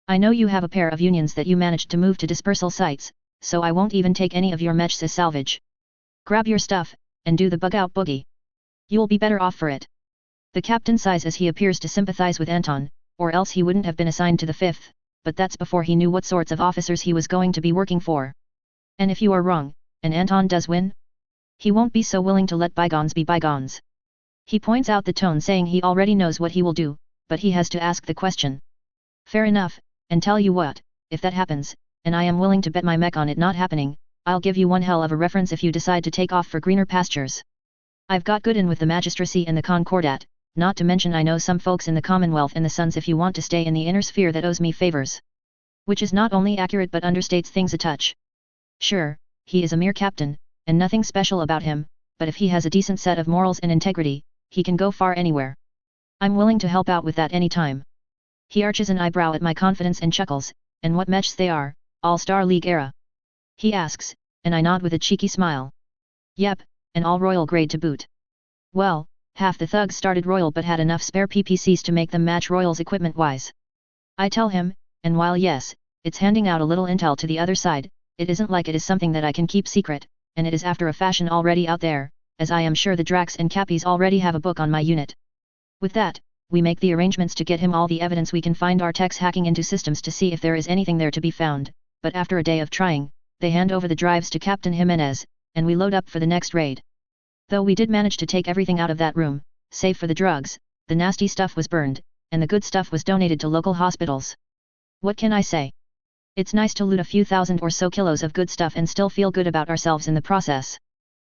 I know you have a pair of unions that you managed to move to dispersal sites, so I won't even take any of your mechs as salvage. Grab your stuff, and do the bug-out boogie. You'll be better off for it. The captain sighs as he appears to sympathize with Anton, or else he wouldn't have been assigned to the 5th, but that's before he knew what sorts of officers he was going to be working for. And if you are wrong, and Anton does win? He won't be so willing to let bygones be bygones. He points out the tone, saying he already knows what he will do, but he has to ask the question. Fair enough, and tell you what, if that happens, and I am willing to bet my mech on it not happening, I'll give you one hell of a reference if you decide to take off for greener pastures. I've got good in with the magistracy and the concordat, not to mention I know some folks in the Commonwealth and the Sons if you want to stay in the inner sphere that owes me favors. Which is not only accurate but understates things a touch. Sure, he is a mere captain, and nothing special about him, but if he has a decent set of morals and integrity, he can go far anywhere. I'm willing to help out with that any time. He arches an eyebrow at my confidence and chuckles, and what mechs they are, All-Star League era. He asks, and I nod with a cheeky smile. Yep, and all royal grade to boot. Well, half the thugs started royal but had enough spare PPCs to make them match royals equipment-wise. I tell him, and while yes, it's handing out a little intel to the other side, it isn't like it is something that I can keep secret, and it is after a fashion already out there, as I am sure the Drax and Cappies already have a book on my unit. With that, we make the arrangements to get him all the evidence we can find, our techs hacking into systems to see if there is anything there to be found, but after a day of trying, they hand over the drives to Captain Jimenez, and we load up for the next raid. Though we did manage to take everything out of that room, save for the drugs, the nasty stuff was burned, and the good stuff was donated to local hospitals. What can I say? It's nice to loot a few thousand or so kilos of good stuff and still feel good about ourselves in the process.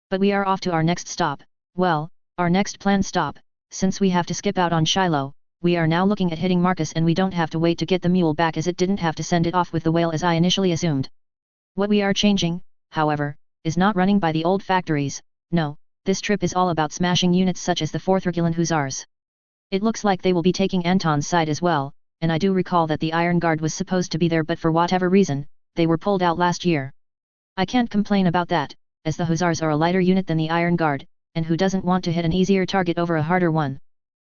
But we are off to our next stop, well, our next planned stop. Since we have to skip out on Shiloh, we are now looking at hitting Marcus, and we don't have to wait to get the mule back, as it didn't have to send it off with the whale as I initially assumed. What we are changing, however, is not running by the old factories. No, this trip is all about smashing units such as the 4th Regulan Hussars. It looks like they will be taking Anton's side as well, and I do recall that the Iron Guard was supposed to be there, but for whatever reason, they were pulled out last year. I can't complain about that, as the Hussars are a lighter unit than the Iron Guard, and who doesn't want to hit an easier target over a harder one?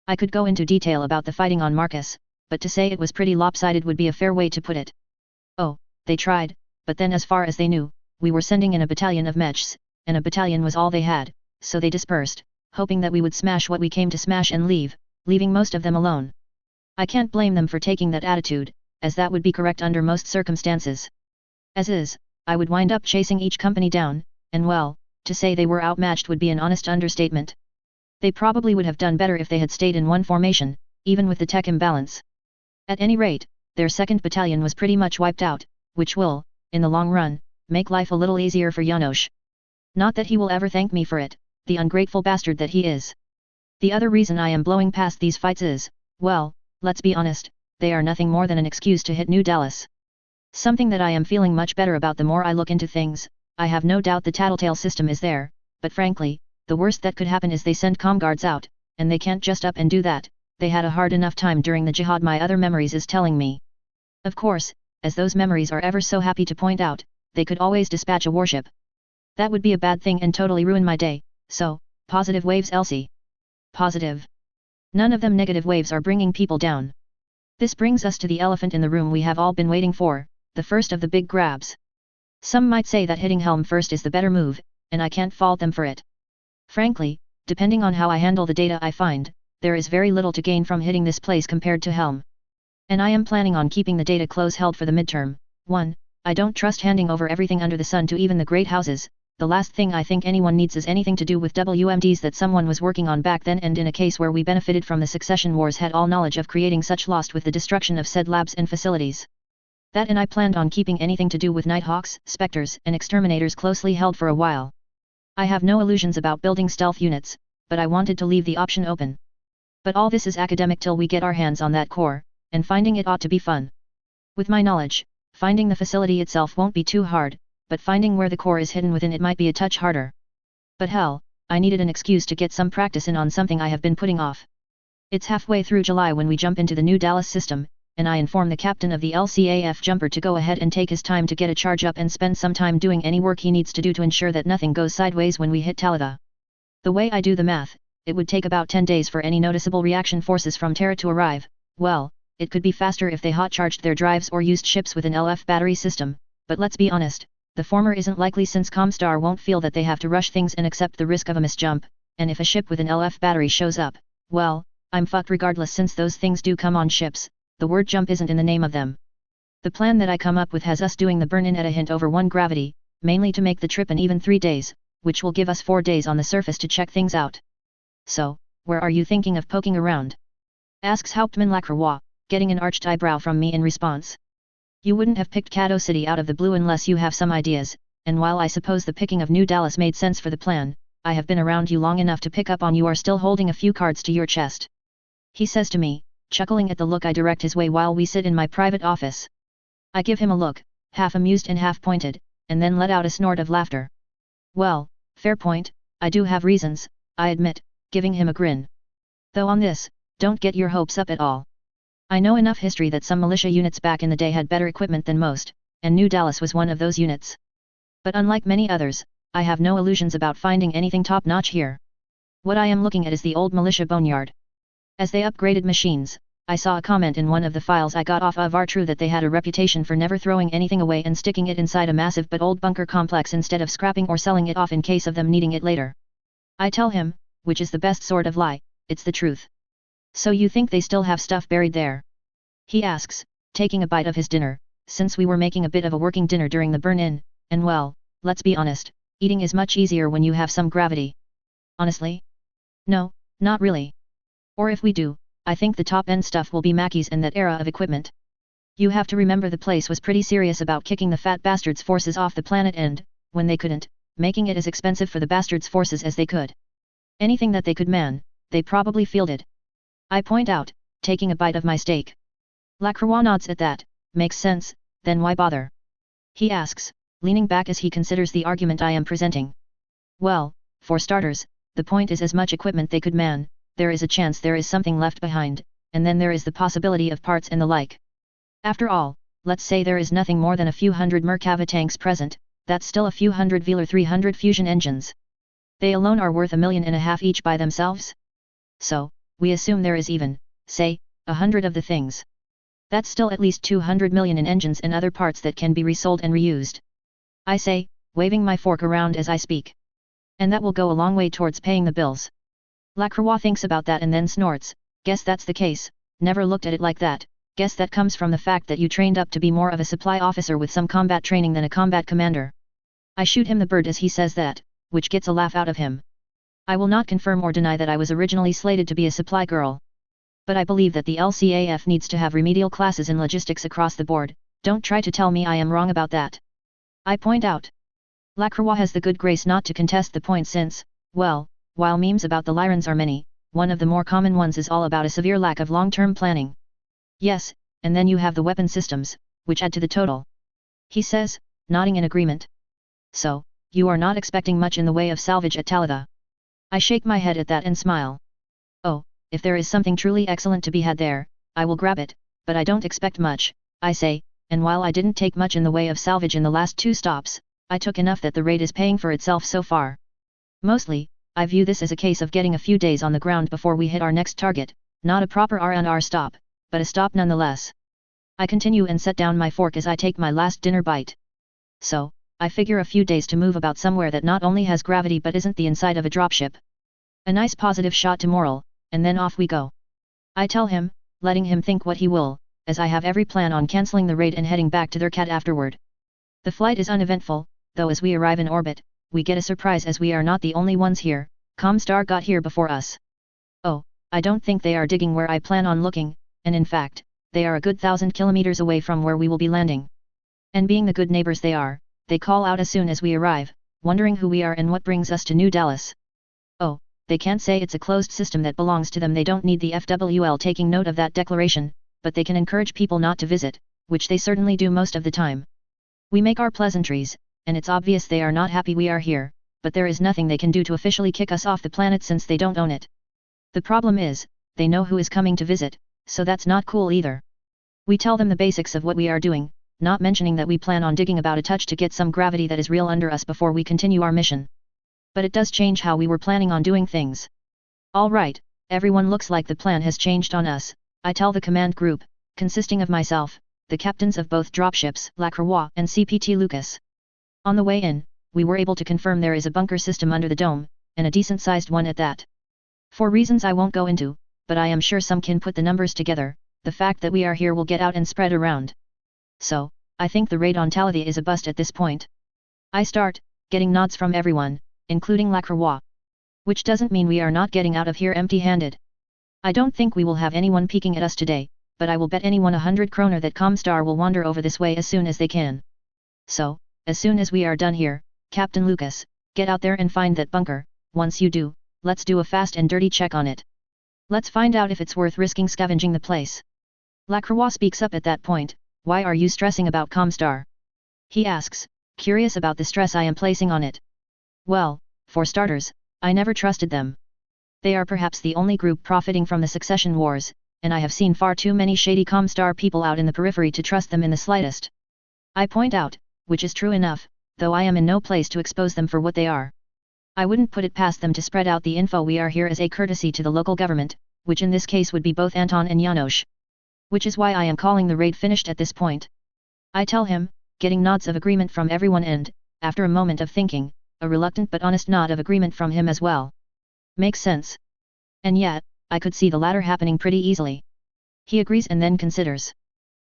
I could go into detail about the fighting on Marcus, but to say it was pretty lopsided would be a fair way to put it. Oh, they tried, but then as far as they knew, we were sending in a battalion of mechs, and a battalion was all they had, so they dispersed, hoping that we would smash what we came to smash and leave, leaving most of them alone. I can't blame them for taking that attitude, as that would be correct under most circumstances. As is, I would wind up chasing each company down, and well, to say they were outmatched would be an honest understatement. They probably would have done better if they had stayed in one formation, even with the tech imbalance. At any rate, their 2nd battalion was pretty much wiped out, which will, in the long run, make life a little easier for Janosch. Not that he will ever thank me for it, the ungrateful bastard that he is. The other reason I am blowing past these fights is, well, let's be honest, they are nothing more than an excuse to hit New Dallas. Something that I am feeling much better about the more I look into things. I have no doubt the Tattletale system is there, but frankly, the worst that could happen is they send comm guards out, and they can't just up and do that. They had a hard enough time during the jihad, my other memories is telling me. Of course, as those memories are ever so happy to point out, they could always dispatch a warship. That would be a bad thing and totally ruin my day, so, positive waves Elsie. Positive. None of them negative waves are bringing people down. This brings us to the elephant in the room we have all been waiting for, the first of the big grabs. Some might say that hitting Helm first is the better move, and I can't fault them for it. Frankly, depending on how I handle the data I find, there is very little to gain from hitting this place compared to Helm. And I am planning on keeping the data close held for the midterm. 1. I don't trust handing over everything under the sun to even the great houses. The last thing I think anyone needs is anything to do with WMDs that someone was working on back then, and in a case where we benefited from the succession wars had all knowledge of creating such lost with the destruction of said labs and facilities. That, and I planned on keeping anything to do with Nighthawks, Spectres, and Exterminators closely held for a while. I have no illusions about building stealth units, but I wanted to leave the option open. But all this is academic till we get our hands on that core, and finding it ought to be fun. With my knowledge, finding the facility itself won't be too hard, but finding where the core is hidden within it might be a touch harder. But hell, I needed an excuse to get some practice in on something I have been putting off. It's halfway through July when we jump into the new Dallas system, and I inform the captain of the LCAF jumper to go ahead and take his time to get a charge up and spend some time doing any work he needs to do to ensure that nothing goes sideways when we hit Talitha. The way I do the math, it would take about 10 days for any noticeable reaction forces from Terra to arrive. Well, it could be faster if they hot-charged their drives or used ships with an LF battery system, but let's be honest, the former isn't likely since Comstar won't feel that they have to rush things and accept the risk of a misjump, and if a ship with an LF battery shows up, well, I'm fucked regardless since those things do come on ships. The word jump isn't in the name of them. The plan that I come up with has us doing the burn-in at a hint over 1 gravity, mainly to make the trip an even 3 days, which will give us 4 days on the surface to check things out. So, where are you thinking of poking around? Asks Hauptmann Lacroix, getting an arched eyebrow from me in response. You wouldn't have picked Caddo City out of the blue unless you have some ideas, and while I suppose the picking of New Dallas made sense for the plan, I have been around you long enough to pick up on you are still holding a few cards to your chest. He says to me, chuckling at the look I direct his way while we sit in my private office. I give him a look, half amused and half pointed, and then let out a snort of laughter. Well, fair point, I do have reasons, I admit, giving him a grin. Though on this, don't get your hopes up at all. I know enough history that some militia units back in the day had better equipment than most, and New Dallas was one of those units. But unlike many others, I have no illusions about finding anything top-notch here. What I am looking at is the old militia boneyard. As they upgraded machines, I saw a comment in one of the files I got off of R-True that they had a reputation for never throwing anything away and sticking it inside a massive but old bunker complex instead of scrapping or selling it off in case of them needing it later. I tell him, which is the best sort of lie, it's the truth. So you think they still have stuff buried there? He asks, taking a bite of his dinner, since we were making a bit of a working dinner during the burn-in, and well, let's be honest, eating is much easier when you have some gravity. Honestly? No, not really. Or if we do, I think the top-end stuff will be Mackey's and that era of equipment. You have to remember the place was pretty serious about kicking the fat bastards' forces off the planet and, when they couldn't, making it as expensive for the bastards' forces as they could. Anything that they could man, they probably fielded. I point out, taking a bite of my steak. Lacroix nods at that. Makes sense, then why bother? He asks, leaning back as he considers the argument I am presenting. Well, for starters, the point is as much equipment they could man, there is a chance there is something left behind, and then there is the possibility of parts and the like. After all, let's say there is nothing more than a few hundred Merkava tanks present, that's still a few hundred Velar 300 fusion engines. They alone are worth $1.5 million each by themselves? So, we assume there is even, say, 100 of the things. That's still at least 200 million in engines and other parts that can be resold and reused. I say, waving my fork around as I speak. And that will go a long way towards paying the bills. Lacroix thinks about that and then snorts, guess that's the case, never looked at it like that, guess that comes from the fact that you trained up to be more of a supply officer with some combat training than a combat commander. I shoot him the bird as he says that, which gets a laugh out of him. I will not confirm or deny that I was originally slated to be a supply girl. But I believe that the LCAF needs to have remedial classes in logistics across the board, don't try to tell me I am wrong about that. I point out. Lacroix has the good grace not to contest the point since, well, while memes about the Lyrans are many, one of the more common ones is all about a severe lack of long-term planning. Yes, and then you have the weapon systems, which add to the total. He says, nodding in agreement. So, you are not expecting much in the way of salvage at Talitha. I shake my head at that and smile. Oh, if there is something truly excellent to be had there, I will grab it, but I don't expect much, I say, and while I didn't take much in the way of salvage in the last 2 stops, I took enough that the raid is paying for itself so far. Mostly, I view this as a case of getting a few days on the ground before we hit our next target, not a proper R&R stop, but a stop nonetheless. I continue and set down my fork as I take my last dinner bite. So, I figure a few days to move about somewhere that not only has gravity but isn't the inside of a dropship. A nice positive shot to morale, and then off we go. I tell him, letting him think what he will, as I have every plan on cancelling the raid and heading back to their cat afterward. The flight is uneventful, though as we arrive in orbit, we get a surprise as we are not the only ones here, Comstar got here before us. Oh, I don't think they are digging where I plan on looking, and in fact, they are a good 1,000 kilometers away from where we will be landing. And being the good neighbors they are, they call out as soon as we arrive, wondering who we are and what brings us to New Dallas. Oh, they can't say it's a closed system that belongs to them, they don't need the FWL taking note of that declaration, but they can encourage people not to visit, which they certainly do most of the time. We make our pleasantries, and it's obvious they are not happy we are here, but there is nothing they can do to officially kick us off the planet since they don't own it. The problem is, they know who is coming to visit, so that's not cool either. We tell them the basics of what we are doing, not mentioning that we plan on digging about a touch to get some gravity that is real under us before we continue our mission. But it does change how we were planning on doing things. Alright, everyone looks like the plan has changed on us, I tell the command group, consisting of myself, the captains of both dropships, Lacroix and CPT Lucas. On the way in, we were able to confirm there is a bunker system under the dome, and a decent-sized one at that. For reasons I won't go into, but I am sure some can put the numbers together, the fact that we are here will get out and spread around. So, I think the raid on Talitha is a bust at this point. I start, getting nods from everyone, including Lacroix. Which doesn't mean we are not getting out of here empty-handed. I don't think we will have anyone peeking at us today, but I will bet anyone 100 kroner that Comstar will wander over this way as soon as they can. So, as soon as we are done here, Captain Lucas, get out there and find that bunker. Once you do, let's do a fast and dirty check on it. Let's find out if it's worth risking scavenging the place. Lacroix speaks up at that point. Why are you stressing about Comstar? He asks, curious about the stress I am placing on it. Well, for starters, I never trusted them. They are perhaps the only group profiting from the succession wars, and I have seen far too many shady Comstar people out in the periphery to trust them in the slightest. I point out, which is true enough, though I am in no place to expose them for what they are. I wouldn't put it past them to spread out the info we are here as a courtesy to the local government, which in this case would be both Anton and Janos. Which is why I am calling the raid finished at this point. I tell him, getting nods of agreement from everyone and, after a moment of thinking, a reluctant but honest nod of agreement from him as well. Makes sense. And yet, I could see the latter happening pretty easily. He agrees and then considers.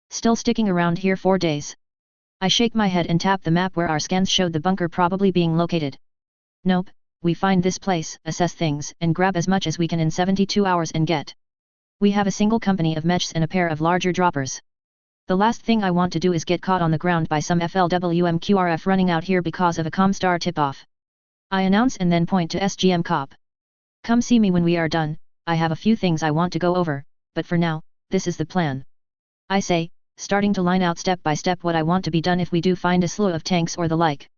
Still sticking around here 4 days? I shake my head and tap the map where our scans showed the bunker probably being located. Nope, we find this place, assess things, and grab as much as we can in 72 hours and get. We have a single company of mechs and a pair of larger droppers. The last thing I want to do is get caught on the ground by some FLWMQRF running out here because of a Comstar tip-off. I announce and then point to SGM Cop. Come see me when we are done, I have a few things I want to go over, but for now, this is the plan. I say, starting to line out step by step what I want to be done if we do find a slew of tanks or the like.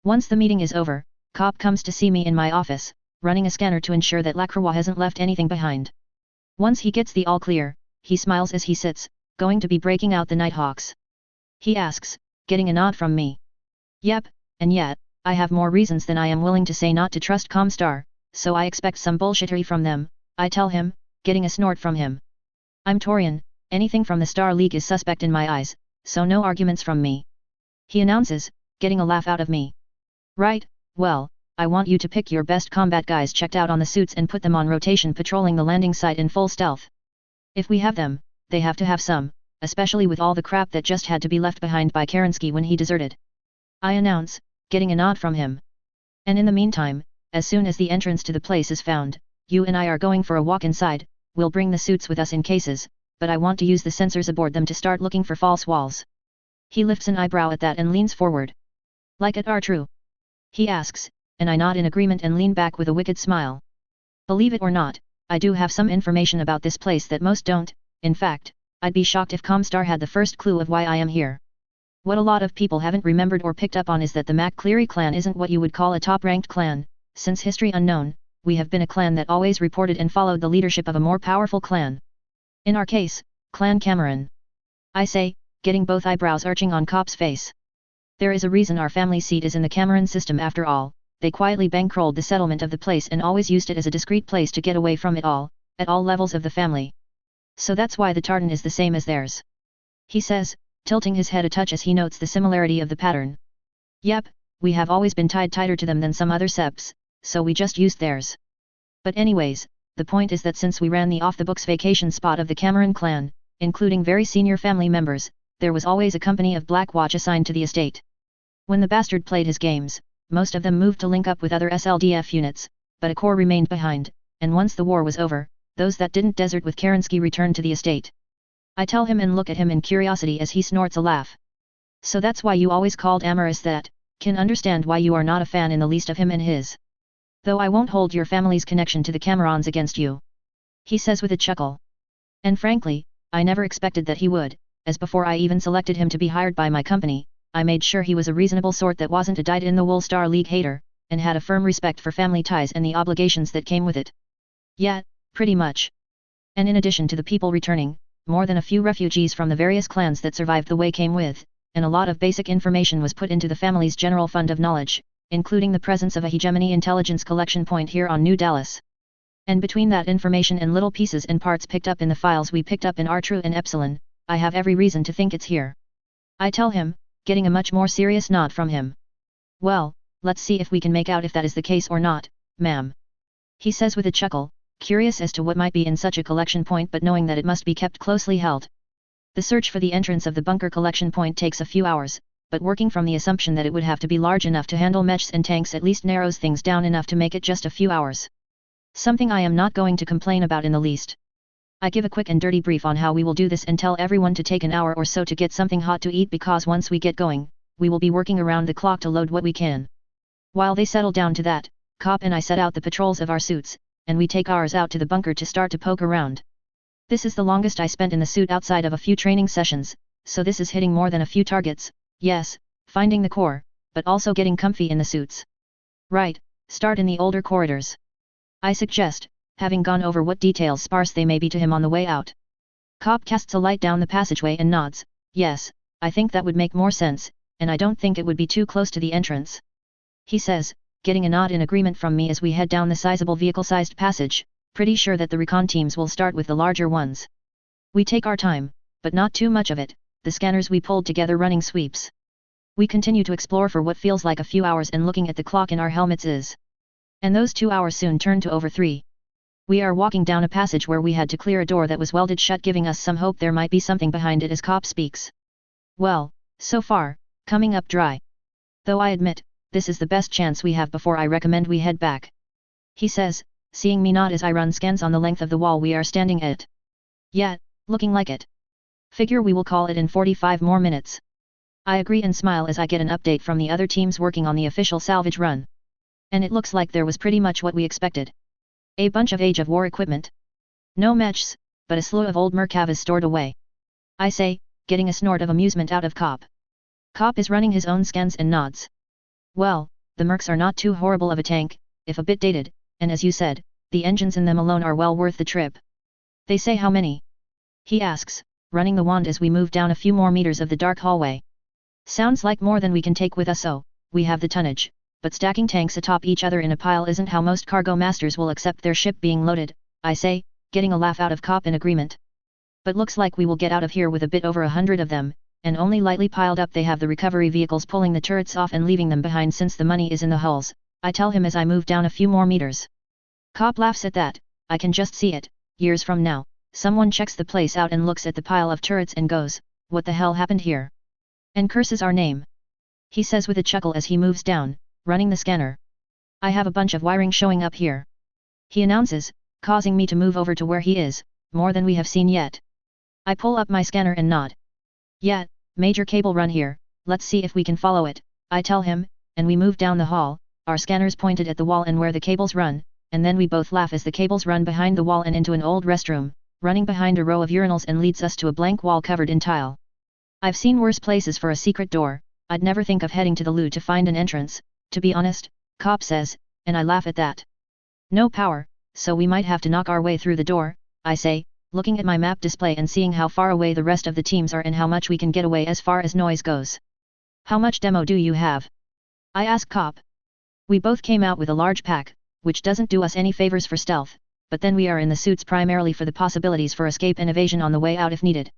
Once the meeting is over, Cop comes to see me in my office, running a scanner to ensure that Lacroix hasn't left anything behind. Once he gets the all clear, he smiles as he sits, going to be breaking out the Nighthawks. He asks, getting a nod from me. Yep, and yet, I have more reasons than I am willing to say not to trust Comstar, so I expect some bullshittery from them, I tell him, getting a snort from him. I'm Torian, anything from the Star League is suspect in my eyes, so no arguments from me. He announces, getting a laugh out of me. Right, well, I want you to pick your best combat guys checked out on the suits and put them on rotation patrolling the landing site in full stealth. If we have them, they have to have some, especially with all the crap that just had to be left behind by Kerensky when he deserted. I announce, getting a nod from him. And in the meantime, as soon as the entrance to the place is found, you and I are going for a walk inside, we'll bring the suits with us in cases, but I want to use the sensors aboard them to start looking for false walls. He lifts an eyebrow at that and leans forward. Like it are true? He asks, and I nod in agreement and lean back with a wicked smile. Believe it or not, I do have some information about this place that most don't. In fact, I'd be shocked if Comstar had the first clue of why I am here. What a lot of people haven't remembered or picked up on is that the MacCleary clan isn't what you would call a top-ranked clan. Since history unknown, we have been a clan that always reported and followed the leadership of a more powerful clan. In our case, Clan Cameron. I say, getting both eyebrows arching on Cop's face. There is a reason our family seat is in the Cameron system after all. They quietly bankrolled the settlement of the place and always used it as a discreet place to get away from it all, at all levels of the family. So that's why the tartan is the same as theirs. He says, tilting his head a touch as he notes the similarity of the pattern. Yep, we have always been tied tighter to them than some other seps, so we just used theirs. But anyways, the point is that since we ran the off-the-books vacation spot of the Cameron clan, including very senior family members, there was always a company of Black Watch assigned to the estate. When the bastard played his games, most of them moved to link up with other SLDF units, but a core remained behind, and once the war was over, those that didn't desert with Kerensky returned to the estate. I tell him and look at him in curiosity as he snorts a laugh. So that's why you always called Amaris that, can understand why you are not a fan in the least of him and his. Though I won't hold your family's connection to the Camerons against you. He says with a chuckle. And frankly, I never expected that he would, as before I even selected him to be hired by my company, I made sure he was a reasonable sort that wasn't a dyed-in-the-wool Star League hater, and had a firm respect for family ties and the obligations that came with it. Yeah, pretty much. And in addition to the people returning, more than a few refugees from the various clans that survived the way came with, and a lot of basic information was put into the family's general fund of knowledge, including the presence of a hegemony intelligence collection point here on New Dallas. And between that information and little pieces and parts picked up in the files we picked up in Artru and Epsilon, I have every reason to think it's here. I tell him, getting a much more serious nod from him. Well, let's see if we can make out if that is the case or not, ma'am. He says with a chuckle, curious as to what might be in such a collection point but knowing that it must be kept closely held. The search for the entrance of the bunker collection point takes a few hours, but working from the assumption that it would have to be large enough to handle mechs and tanks at least narrows things down enough to make it just a few hours. Something I am not going to complain about in the least. I give a quick and dirty brief on how we will do this and tell everyone to take an hour or so to get something hot to eat because once we get going, we will be working around the clock to load what we can. While they settle down to that, Cop and I set out the patrols of our suits, and we take ours out to the bunker to start to poke around. This is the longest I spent in the suit outside of a few training sessions, so this is hitting more than a few targets, yes, finding the core, but also getting comfy in the suits. Right, start in the older corridors. I suggest, having gone over what details sparse they may be to him on the way out. Cop casts a light down the passageway and nods, yes, I think that would make more sense, and I don't think it would be too close to the entrance. He says, getting a nod in agreement from me as we head down the sizable vehicle-sized passage, pretty sure that the recon teams will start with the larger ones. We take our time, but not too much of it, the scanners we pulled together running sweeps. We continue to explore for what feels like a few hours and looking at the clock in our helmets is. And those 2 hours soon turn to over 3. We are walking down a passage where we had to clear a door that was welded shut, giving us some hope there might be something behind it as Cop speaks. Well, so far, coming up dry. Though I admit, this is the best chance we have before I recommend we head back. He says, seeing me nod as I run scans on the length of the wall we are standing at. Yeah, looking like it. Figure we will call it in 45 more minutes. I agree and smile as I get an update from the other teams working on the official salvage run. And it looks like there was pretty much what we expected. A bunch of Age of War equipment. No mechs, but a slew of old Merkavas stored away. I say, getting a snort of amusement out of Cop. Cop is running his own scans and nods. Well, the Mercs are not too horrible of a tank, if a bit dated, and as you said, the engines in them alone are well worth the trip. They say how many? He asks, running the wand as we move down a few more meters of the dark hallway. Sounds like more than we can take with us, so we have the tonnage, but stacking tanks atop each other in a pile isn't how most cargo masters will accept their ship being loaded, I say, getting a laugh out of Cop in agreement. But looks like we will get out of here with a bit over 100 of them, and only lightly piled up. They have the recovery vehicles pulling the turrets off and leaving them behind since the money is in the hulls, I tell him as I move down a few more meters. Cop laughs at that. I can just see it. Years from now, someone checks the place out and looks at the pile of turrets and goes, what the hell happened here? And curses our name. He says with a chuckle as he moves down, running the scanner. I have a bunch of wiring showing up here. He announces, causing me to move over to where he is, more than we have seen yet. I pull up my scanner and nod. Yeah, major cable run here, let's see if we can follow it, I tell him, and we move down the hall, our scanners pointed at the wall and where the cables run, and then we both laugh as the cables run behind the wall and into an old restroom, running behind a row of urinals and leads us to a blank wall covered in tile. I've seen worse places for a secret door. I'd never think of heading to the loo to find an entrance, to be honest, Cop says, and I laugh at that. No power, so we might have to knock our way through the door, I say, looking at my map display and seeing how far away the rest of the teams are and how much we can get away as far as noise goes. How much demo do you have? I ask Cop. We both came out with a large pack, which doesn't do us any favors for stealth, but then we are in the suits primarily for the possibilities for escape and evasion on the way out if needed.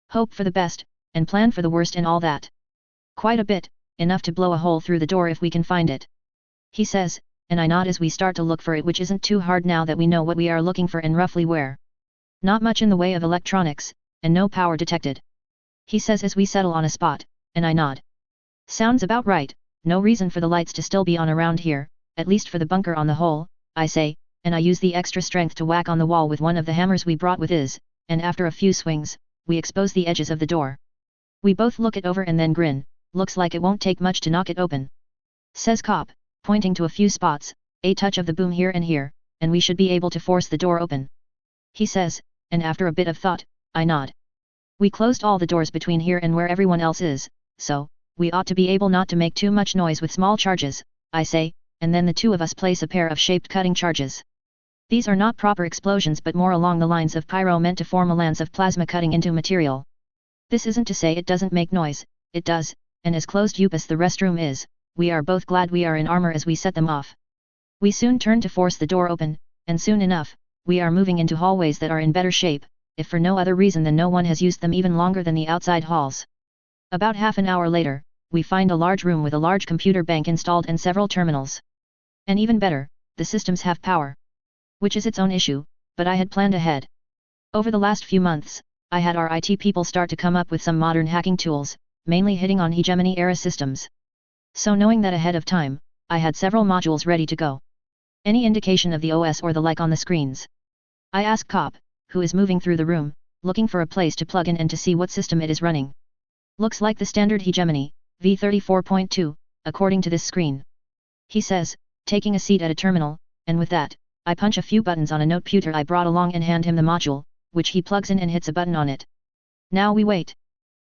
Hope for the best, and plan for the worst and all that. Quite a bit, enough to blow a hole through the door if we can find it. He says, and I nod as we start to look for it, which isn't too hard now that we know what we are looking for and roughly where. Not much in the way of electronics, and no power detected. He says as we settle on a spot, and I nod. Sounds about right, no reason for the lights to still be on around here, at least for the bunker on the whole, I say, and I use the extra strength to whack on the wall with one of the hammers we brought with us, and after a few swings, we expose the edges of the door. We both look it over and then grin, looks like it won't take much to knock it open. Says Cop, pointing to a few spots, a touch of the boom here and here, and we should be able to force the door open. He says, and after a bit of thought, I nod. We closed all the doors between here and where everyone else is, so, we ought to be able not to make too much noise with small charges, I say, and then the two of us place a pair of shaped cutting charges. These are not proper explosions but more along the lines of pyro meant to form a lance of plasma cutting into material. This isn't to say it doesn't make noise, it does, and as closed upus the restroom is, we are both glad we are in armor as we set them off. We soon turn to force the door open, and soon enough, we are moving into hallways that are in better shape, if for no other reason than no one has used them even longer than the outside halls. About half an hour later, we find a large room with a large computer bank installed and several terminals. And even better, the systems have power. Which is its own issue, but I had planned ahead. Over the last few months, I had our IT people start to come up with some modern hacking tools, mainly hitting on hegemony-era systems. So knowing that ahead of time, I had several modules ready to go. Any indication of the OS or the like on the screens? I ask Cop, who is moving through the room, looking for a place to plug in and to see what system it is running. Looks like the standard hegemony, v34.2, according to this screen. He says, taking a seat at a terminal, and with that, I punch a few buttons on a noteputer I brought along and hand him the module, which he plugs in and hits a button on it. Now we wait.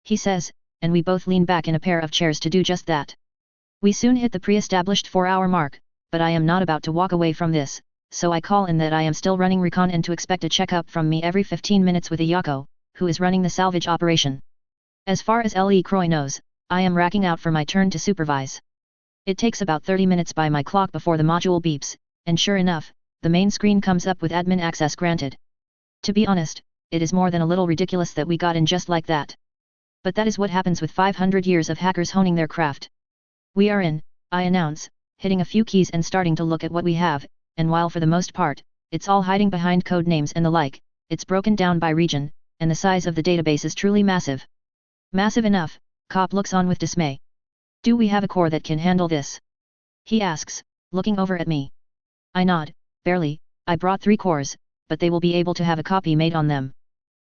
He says, and we both lean back in a pair of chairs to do just that. We soon hit the pre-established 4-hour mark, but I am not about to walk away from this, so I call in that I am still running recon and to expect a checkup from me every 15 minutes with a Yako, who is running the salvage operation. As far as Le Croix knows, I am racking out for my turn to supervise. It takes about 30 minutes by my clock before the module beeps, and sure enough, the main screen comes up with admin access granted. To be honest, it is more than a little ridiculous that we got in just like that. But that is what happens with 500 years of hackers honing their craft. We are in, I announce, hitting a few keys and starting to look at what we have, and while for the most part, it's all hiding behind code names and the like, it's broken down by region, and the size of the database is truly massive. Massive enough, Cop looks on with dismay. Do we have a core that can handle this? He asks, looking over at me. I nod, barely, I brought 3 cores, but they will be able to have a copy made on them.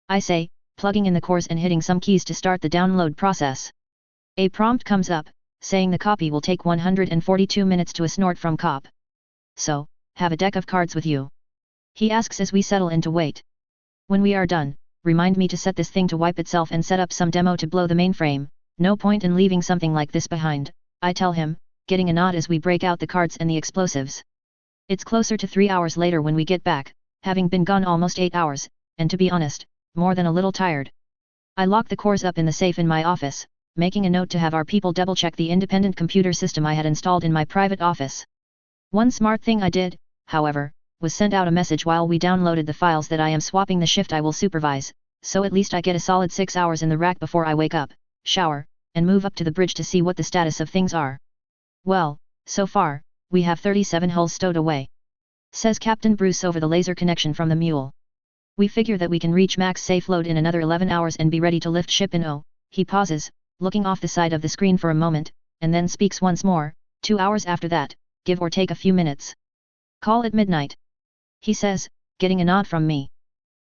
I say, plugging in the cores and hitting some keys to start the download process. A prompt comes up, saying the copy will take 142 minutes to a snort from Cop. So, have a deck of cards with you? He asks as we settle in to wait. When we are done, remind me to set this thing to wipe itself and set up some demo to blow the mainframe, no point in leaving something like this behind, I tell him, getting a nod as we break out the cards and the explosives. It's closer to 3 hours later when we get back, having been gone almost 8 hours, and to be honest, more than a little tired. I lock the cores up in the safe in my office, making a note to have our people double-check the independent computer system I had installed in my private office. One smart thing I did, however, was send out a message while we downloaded the files that I am swapping the shift I will supervise, so at least I get a solid 6 hours in the rack before I wake up, shower, and move up to the bridge to see what the status of things are. Well, so far, we have 37 hulls stowed away, says Captain Bruce over the laser connection from the mule. We figure that we can reach max safe load in another 11 hours and be ready to lift ship in. Oh, he pauses, looking off the side of the screen for a moment, and then speaks once more, 2 hours after that, give or take a few minutes. Call at midnight, he says, getting a nod from me.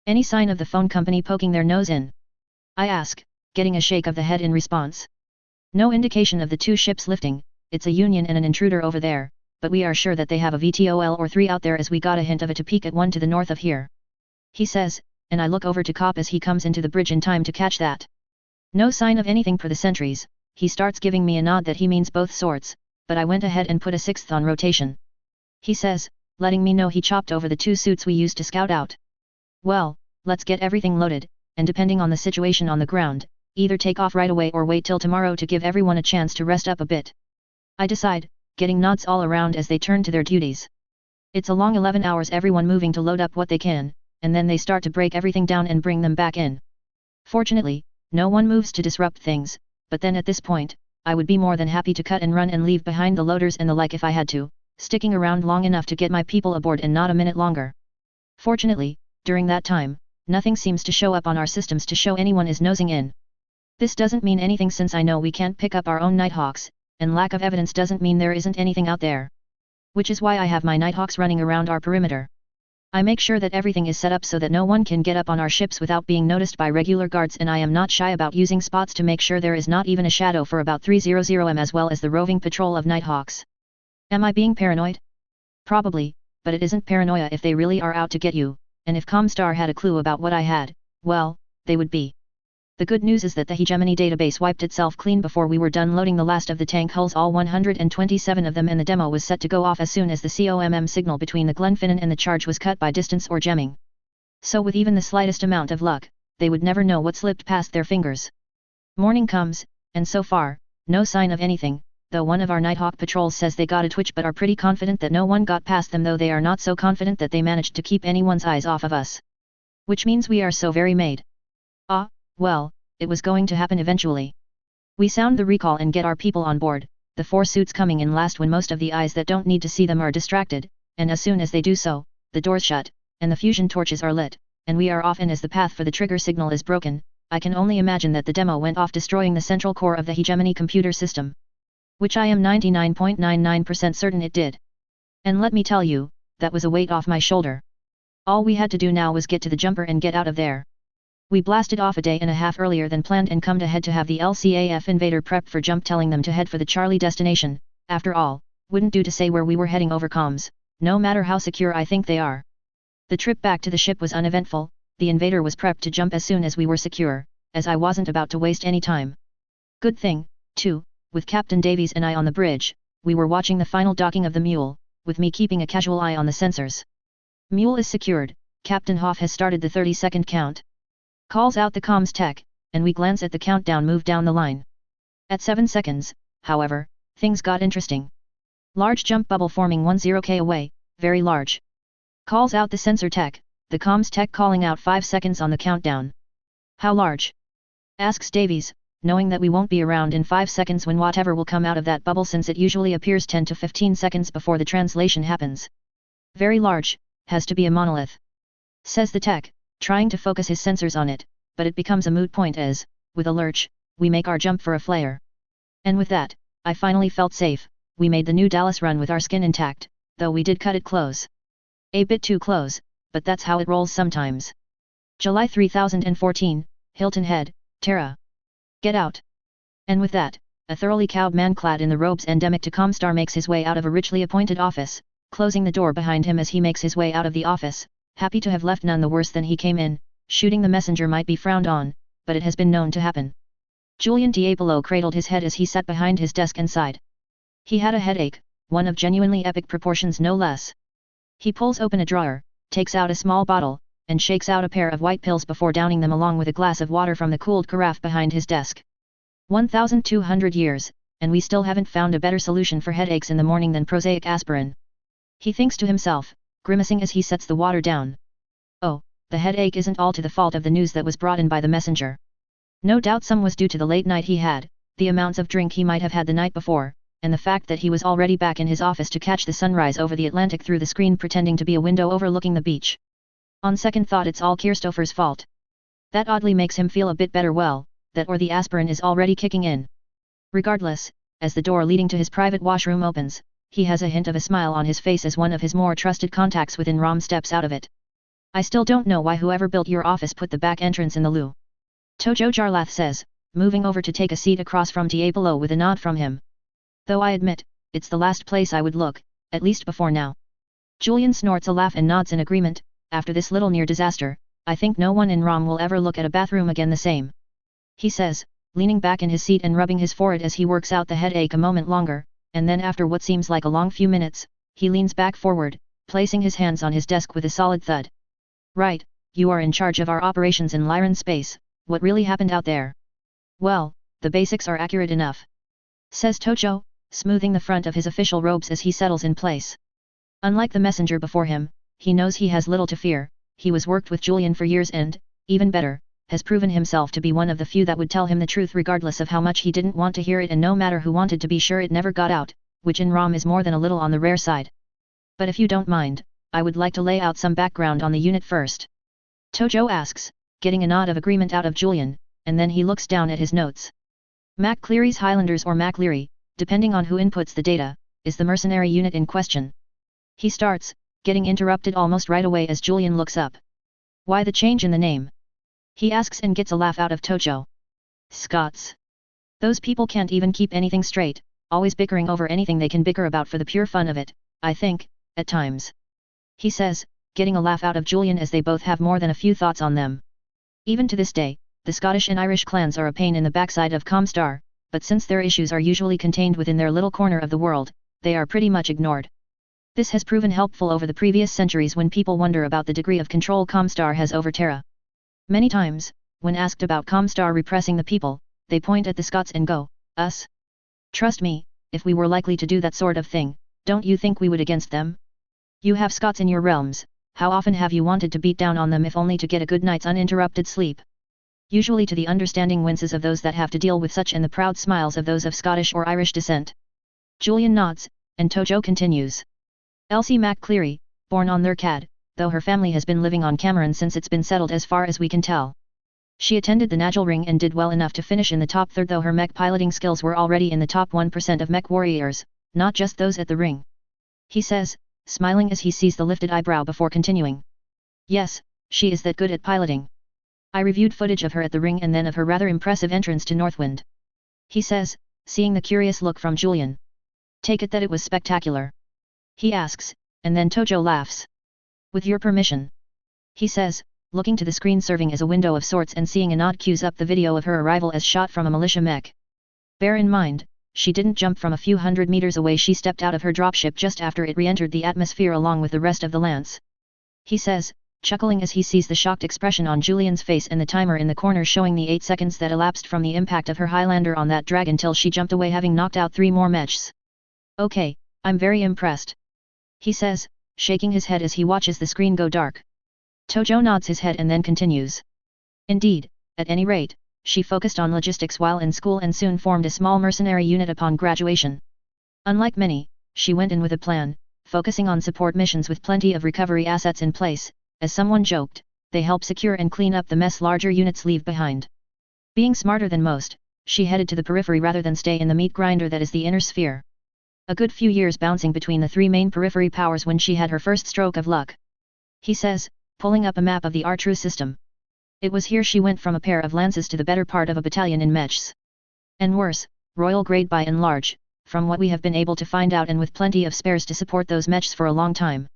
Any sign of the phone company poking their nose in? I ask, getting a shake of the head in response. No indication of the 2 ships lifting, it's a Union and an intruder over there, but we are sure that they have a VTOL or 3 out there as we got a hint of it to peek at one to the north of here, he says, and I look over to Cop as he comes into the bridge in time to catch that. No sign of anything for the sentries, he starts giving me a nod that he means both sorts, but I went ahead and put a 6th on rotation, he says, letting me know he chopped over the 2 suits we used to scout out. Well, let's get everything loaded, and depending on the situation on the ground, either take off right away or wait till tomorrow to give everyone a chance to rest up a bit, I decide, getting nods all around as they turn to their duties. It's a long 11 hours everyone moving to load up what they can, and then they start to break everything down and bring them back in. Fortunately, no one moves to disrupt things, but then at this point, I would be more than happy to cut and run and leave behind the loaders and the like if I had to, sticking around long enough to get my people aboard and not a minute longer. Fortunately, during that time, nothing seems to show up on our systems to show anyone is nosing in. This doesn't mean anything since I know we can't pick up our own Nighthawks, and lack of evidence doesn't mean there isn't anything out there. Which is why I have my Nighthawks running around our perimeter. I make sure that everything is set up so that no one can get up on our ships without being noticed by regular guards, and I am not shy about using spots to make sure there is not even a shadow for about 300M as well as the roving patrol of Nighthawks. Am I being paranoid? Probably, but it isn't paranoia if they really are out to get you, and if Comstar had a clue about what I had, well, they would be. The good news is that the hegemony database wiped itself clean before we were done loading the last of the tank hulls, all 127 of them, and the demo was set to go off as soon as the COMM signal between the Glenfinnan and the charge was cut by distance or jamming. So with even the slightest amount of luck, they would never know what slipped past their fingers. Morning comes, and so far, no sign of anything, though one of our Nighthawk patrols says they got a twitch but are pretty confident that no one got past them, though they are not so confident that they managed to keep anyone's eyes off of us. Which means we are so very made. Well, it was going to happen eventually. We sound the recall and get our people on board, the 4 suits coming in last when most of the eyes that don't need to see them are distracted, and as soon as they do so, the doors shut, and the fusion torches are lit, and we are off, and as the path for the trigger signal is broken, I can only imagine that the demo went off destroying the central core of the hegemony computer system. Which I am 99.99% certain it did. And let me tell you, that was a weight off my shoulder. All we had to do now was get to the jumper and get out of there. We blasted off a day and a half earlier than planned and come to head to have the LCAF invader prepped for jump, telling them to head for the Charlie destination. After all, wouldn't do to say where we were heading over comms, no matter how secure I think they are. The trip back to the ship was uneventful, the invader was prepped to jump as soon as we were secure, as I wasn't about to waste any time. Good thing, too, with Captain Davies and I on the bridge, we were watching the final docking of the Mule, with me keeping a casual eye on the sensors. Mule is secured, Captain Hoff has started the 30-second count. Calls out the comms tech, and we glance at the countdown move down the line. At 7 seconds, however, things got interesting. Large jump bubble forming 10K away, very large. Calls out the sensor tech, the comms tech calling out 5 seconds on the countdown. How large? Asks Davies, knowing that we won't be around in 5 seconds when whatever will come out of that bubble, since it usually appears 10 to 15 seconds before the translation happens. Very large, has to be a monolith. Says the tech, trying to focus his sensors on it, but it becomes a moot point as, with a lurch, we make our jump for a flare. And with that, I finally felt safe. We made the new Dallas run with our skin intact, though we did cut it close. A bit too close, but that's how it rolls sometimes. July 3014, Hilton Head, Terra. Get out. And with that, a thoroughly cowed man clad in the robes endemic to Comstar makes his way out of a richly appointed office, closing the door behind him as he makes his way out of the office, happy to have left none the worse than he came in. Shooting the messenger might be frowned on, but it has been known to happen. Julian Diablo cradled his head as he sat behind his desk and sighed. He had a headache, one of genuinely epic proportions no less. He pulls open a drawer, takes out a small bottle, and shakes out a pair of white pills before downing them along with a glass of water from the cooled carafe behind his desk. 1,200 years, and we still haven't found a better solution for headaches in the morning than prosaic aspirin. He thinks to himself, grimacing as he sets the water down. Oh, the headache isn't all to the fault of the news that was brought in by the messenger. No doubt some was due to the late night he had, the amounts of drink he might have had the night before, and the fact that he was already back in his office to catch the sunrise over the Atlantic through the screen pretending to be a window overlooking the beach. On second thought, it's all Kirstopher's fault. That oddly makes him feel a bit better, well, that or the aspirin is already kicking in. Regardless, as the door leading to his private washroom opens, he has a hint of a smile on his face as one of his more trusted contacts within ROM steps out of it. I still don't know why whoever built your office put the back entrance in the loo. Tojo Jarlath says, moving over to take a seat across from Diablo with a nod from him. Though I admit, it's the last place I would look, at least before now. Julian snorts a laugh and nods in agreement. After this little near disaster, I think no one in ROM will ever look at a bathroom again the same. He says, leaning back in his seat and rubbing his forehead as he works out the headache a moment longer, and then after what seems like a long few minutes, he leans back forward, placing his hands on his desk with a solid thud. Right, you are in charge of our operations in Lyran space. What really happened out there? Well, the basics are accurate enough. Says Tojo, smoothing the front of his official robes as he settles in place. Unlike the messenger before him, he knows he has little to fear. He was worked with Julian for years and, even better, has proven himself to be one of the few that would tell him the truth regardless of how much he didn't want to hear it, and no matter who wanted to be sure it never got out, which in ROM is more than a little on the rare side. But if you don't mind, I would like to lay out some background on the unit first. Tojo asks, getting a nod of agreement out of Julian, and then he looks down at his notes. MacCleary's Highlanders, or MacCleary, depending on who inputs the data, is the mercenary unit in question. He starts, getting interrupted almost right away as Julian looks up. Why the change in the name? He asks and gets a laugh out of Tojo. Scots. Those people can't even keep anything straight, always bickering over anything they can bicker about for the pure fun of it, I think, at times. He says, getting a laugh out of Julian as they both have more than a few thoughts on them. Even to this day, the Scottish and Irish clans are a pain in the backside of Comstar, but since their issues are usually contained within their little corner of the world, they are pretty much ignored. This has proven helpful over the previous centuries when people wonder about the degree of control Comstar has over Terra. Many times, when asked about Comstar repressing the people, they point at the Scots and go, us? Trust me, if we were likely to do that sort of thing, don't you think we would against them? You have Scots in your realms, how often have you wanted to beat down on them if only to get a good night's uninterrupted sleep? Usually to the understanding winces of those that have to deal with such and the proud smiles of those of Scottish or Irish descent. Julian nods, and Tojo continues. Elsie MacCleary, born on Thurcad, though her family has been living on Cameron since it's been settled as far as we can tell. She attended the Nagel Ring and did well enough to finish in the top third, though her mech piloting skills were already in the top 1% of mech warriors, not just those at the ring. He says, smiling as he sees the lifted eyebrow before continuing. Yes, she is that good at piloting. I reviewed footage of her at the ring and then of her rather impressive entrance to Northwind. He says, seeing the curious look from Julian. Take it that it was spectacular. He asks, and then Tojo laughs. With your permission. He says, looking to the screen serving as a window of sorts and seeing a nod cues up the video of her arrival as shot from a militia mech. Bear in mind, she didn't jump from a few hundred meters away, she stepped out of her dropship just after it re-entered the atmosphere along with the rest of the lance. He says, chuckling as he sees the shocked expression on Julian's face and the timer in the corner showing the 8 seconds that elapsed from the impact of her Highlander on that dragon till she jumped away, having knocked out 3 more mechs. Okay, I'm very impressed. He says, shaking his head as he watches the screen go dark. Tojo nods his head and then continues. Indeed, at any rate, she focused on logistics while in school and soon formed a small mercenary unit upon graduation. Unlike many, she went in with a plan, focusing on support missions with plenty of recovery assets in place. As someone joked, they help secure and clean up the mess larger units leave behind. Being smarter than most, she headed to the periphery rather than stay in the meat grinder that is the inner sphere. A good few years bouncing between the three main periphery powers when she had her first stroke of luck. He says, pulling up a map of the R-True system. It was here she went from a pair of lances to the better part of a battalion in mechs. And worse, royal grade by and large, from what we have been able to find out, and with plenty of spares to support those mechs for a long time.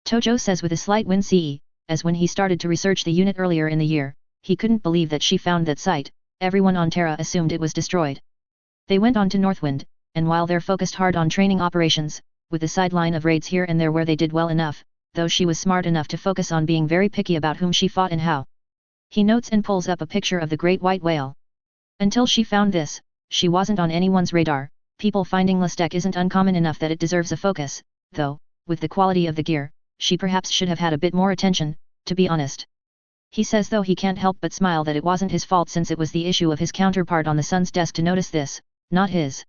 Tojo says with a slight wince, as when he started to research the unit earlier in the year, he couldn't believe that she found that site. Everyone on Terra assumed it was destroyed. They went on to Northwind, and while they're focused hard on training operations, with a sideline of raids here and there where they did well enough, though she was smart enough to focus on being very picky about whom she fought and how. He notes and pulls up a picture of the great white whale. Until she found this, she wasn't on anyone's radar. People finding Lastek isn't uncommon enough that it deserves a focus, though, with the quality of the gear, she perhaps should have had a bit more attention, to be honest. He says though he can't help but smile that it wasn't his fault since it was the issue of his counterpart on the Sun's desk to notice this, not his.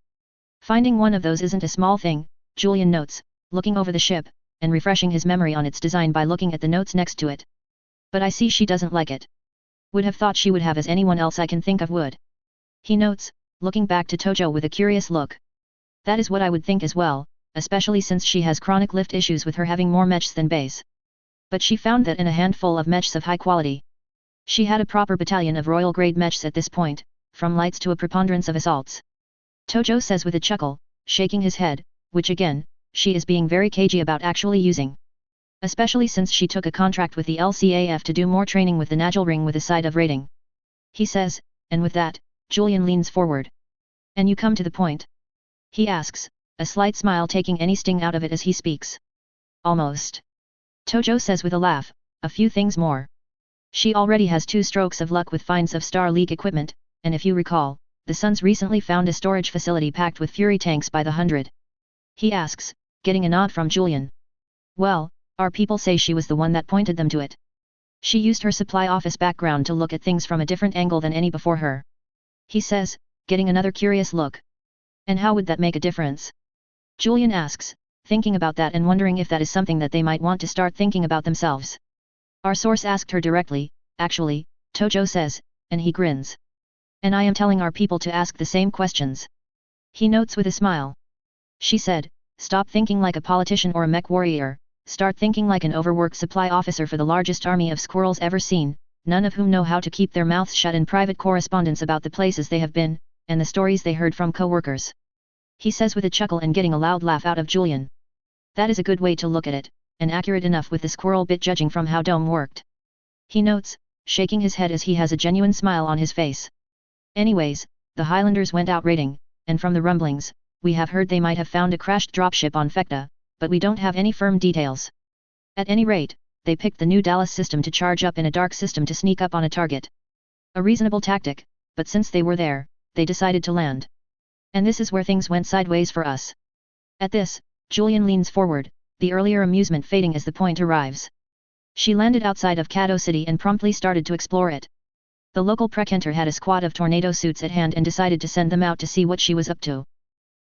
Finding one of those isn't a small thing, Julian notes, looking over the ship, and refreshing his memory on its design by looking at the notes next to it. But I see she doesn't like it. Would have thought she would have, as anyone else I can think of would. He notes, looking back to Tojo with a curious look. That is what I would think as well, especially since she has chronic lift issues with her having more mechs than bays. But she found that in a handful of mechs of high quality. She had a proper battalion of royal grade mechs at this point, from lights to a preponderance of assaults. Tojo says with a chuckle, shaking his head, which again, she is being very cagey about actually using. Especially since she took a contract with the LCAF to do more training with the Nagel ring with a side of raiding. He says, and with that, Julian leans forward. And you come to the point? He asks, a slight smile taking any sting out of it as he speaks. Almost. Tojo says with a laugh, a few things more. She already has 2 strokes of luck with finds of Star League equipment, and if you recall, the Suns recently found a storage facility packed with Fury tanks by the 100. He asks, getting a nod from Julian. Well, our people say she was the one that pointed them to it. She used her supply office background to look at things from a different angle than any before her. He says, getting another curious look. And how would that make a difference? Julian asks, thinking about that and wondering if that is something that they might want to start thinking about themselves. Our source asked her directly, actually, Tojo says, and he grins. And I am telling our people to ask the same questions. He notes with a smile. She said, stop thinking like a politician or a mech warrior, start thinking like an overworked supply officer for the largest army of squirrels ever seen, none of whom know how to keep their mouths shut in private correspondence about the places they have been, and the stories they heard from co-workers. He says with a chuckle and getting a loud laugh out of Julian. That is a good way to look at it, and accurate enough with the squirrel bit judging from how Dome worked. He notes, shaking his head as he has a genuine smile on his face. Anyways, the Highlanders went out raiding, and from the rumblings, we have heard they might have found a crashed dropship on Fekta, but we don't have any firm details. At any rate, they picked the new Dallas system to charge up in a dark system to sneak up on a target. A reasonable tactic, but since they were there, they decided to land. And this is where things went sideways for us. At this, Julian leans forward, the earlier amusement fading as the point arrives. She landed outside of Kato City and promptly started to explore it. The local Precenter had a squad of tornado suits at hand and decided to send them out to see what she was up to.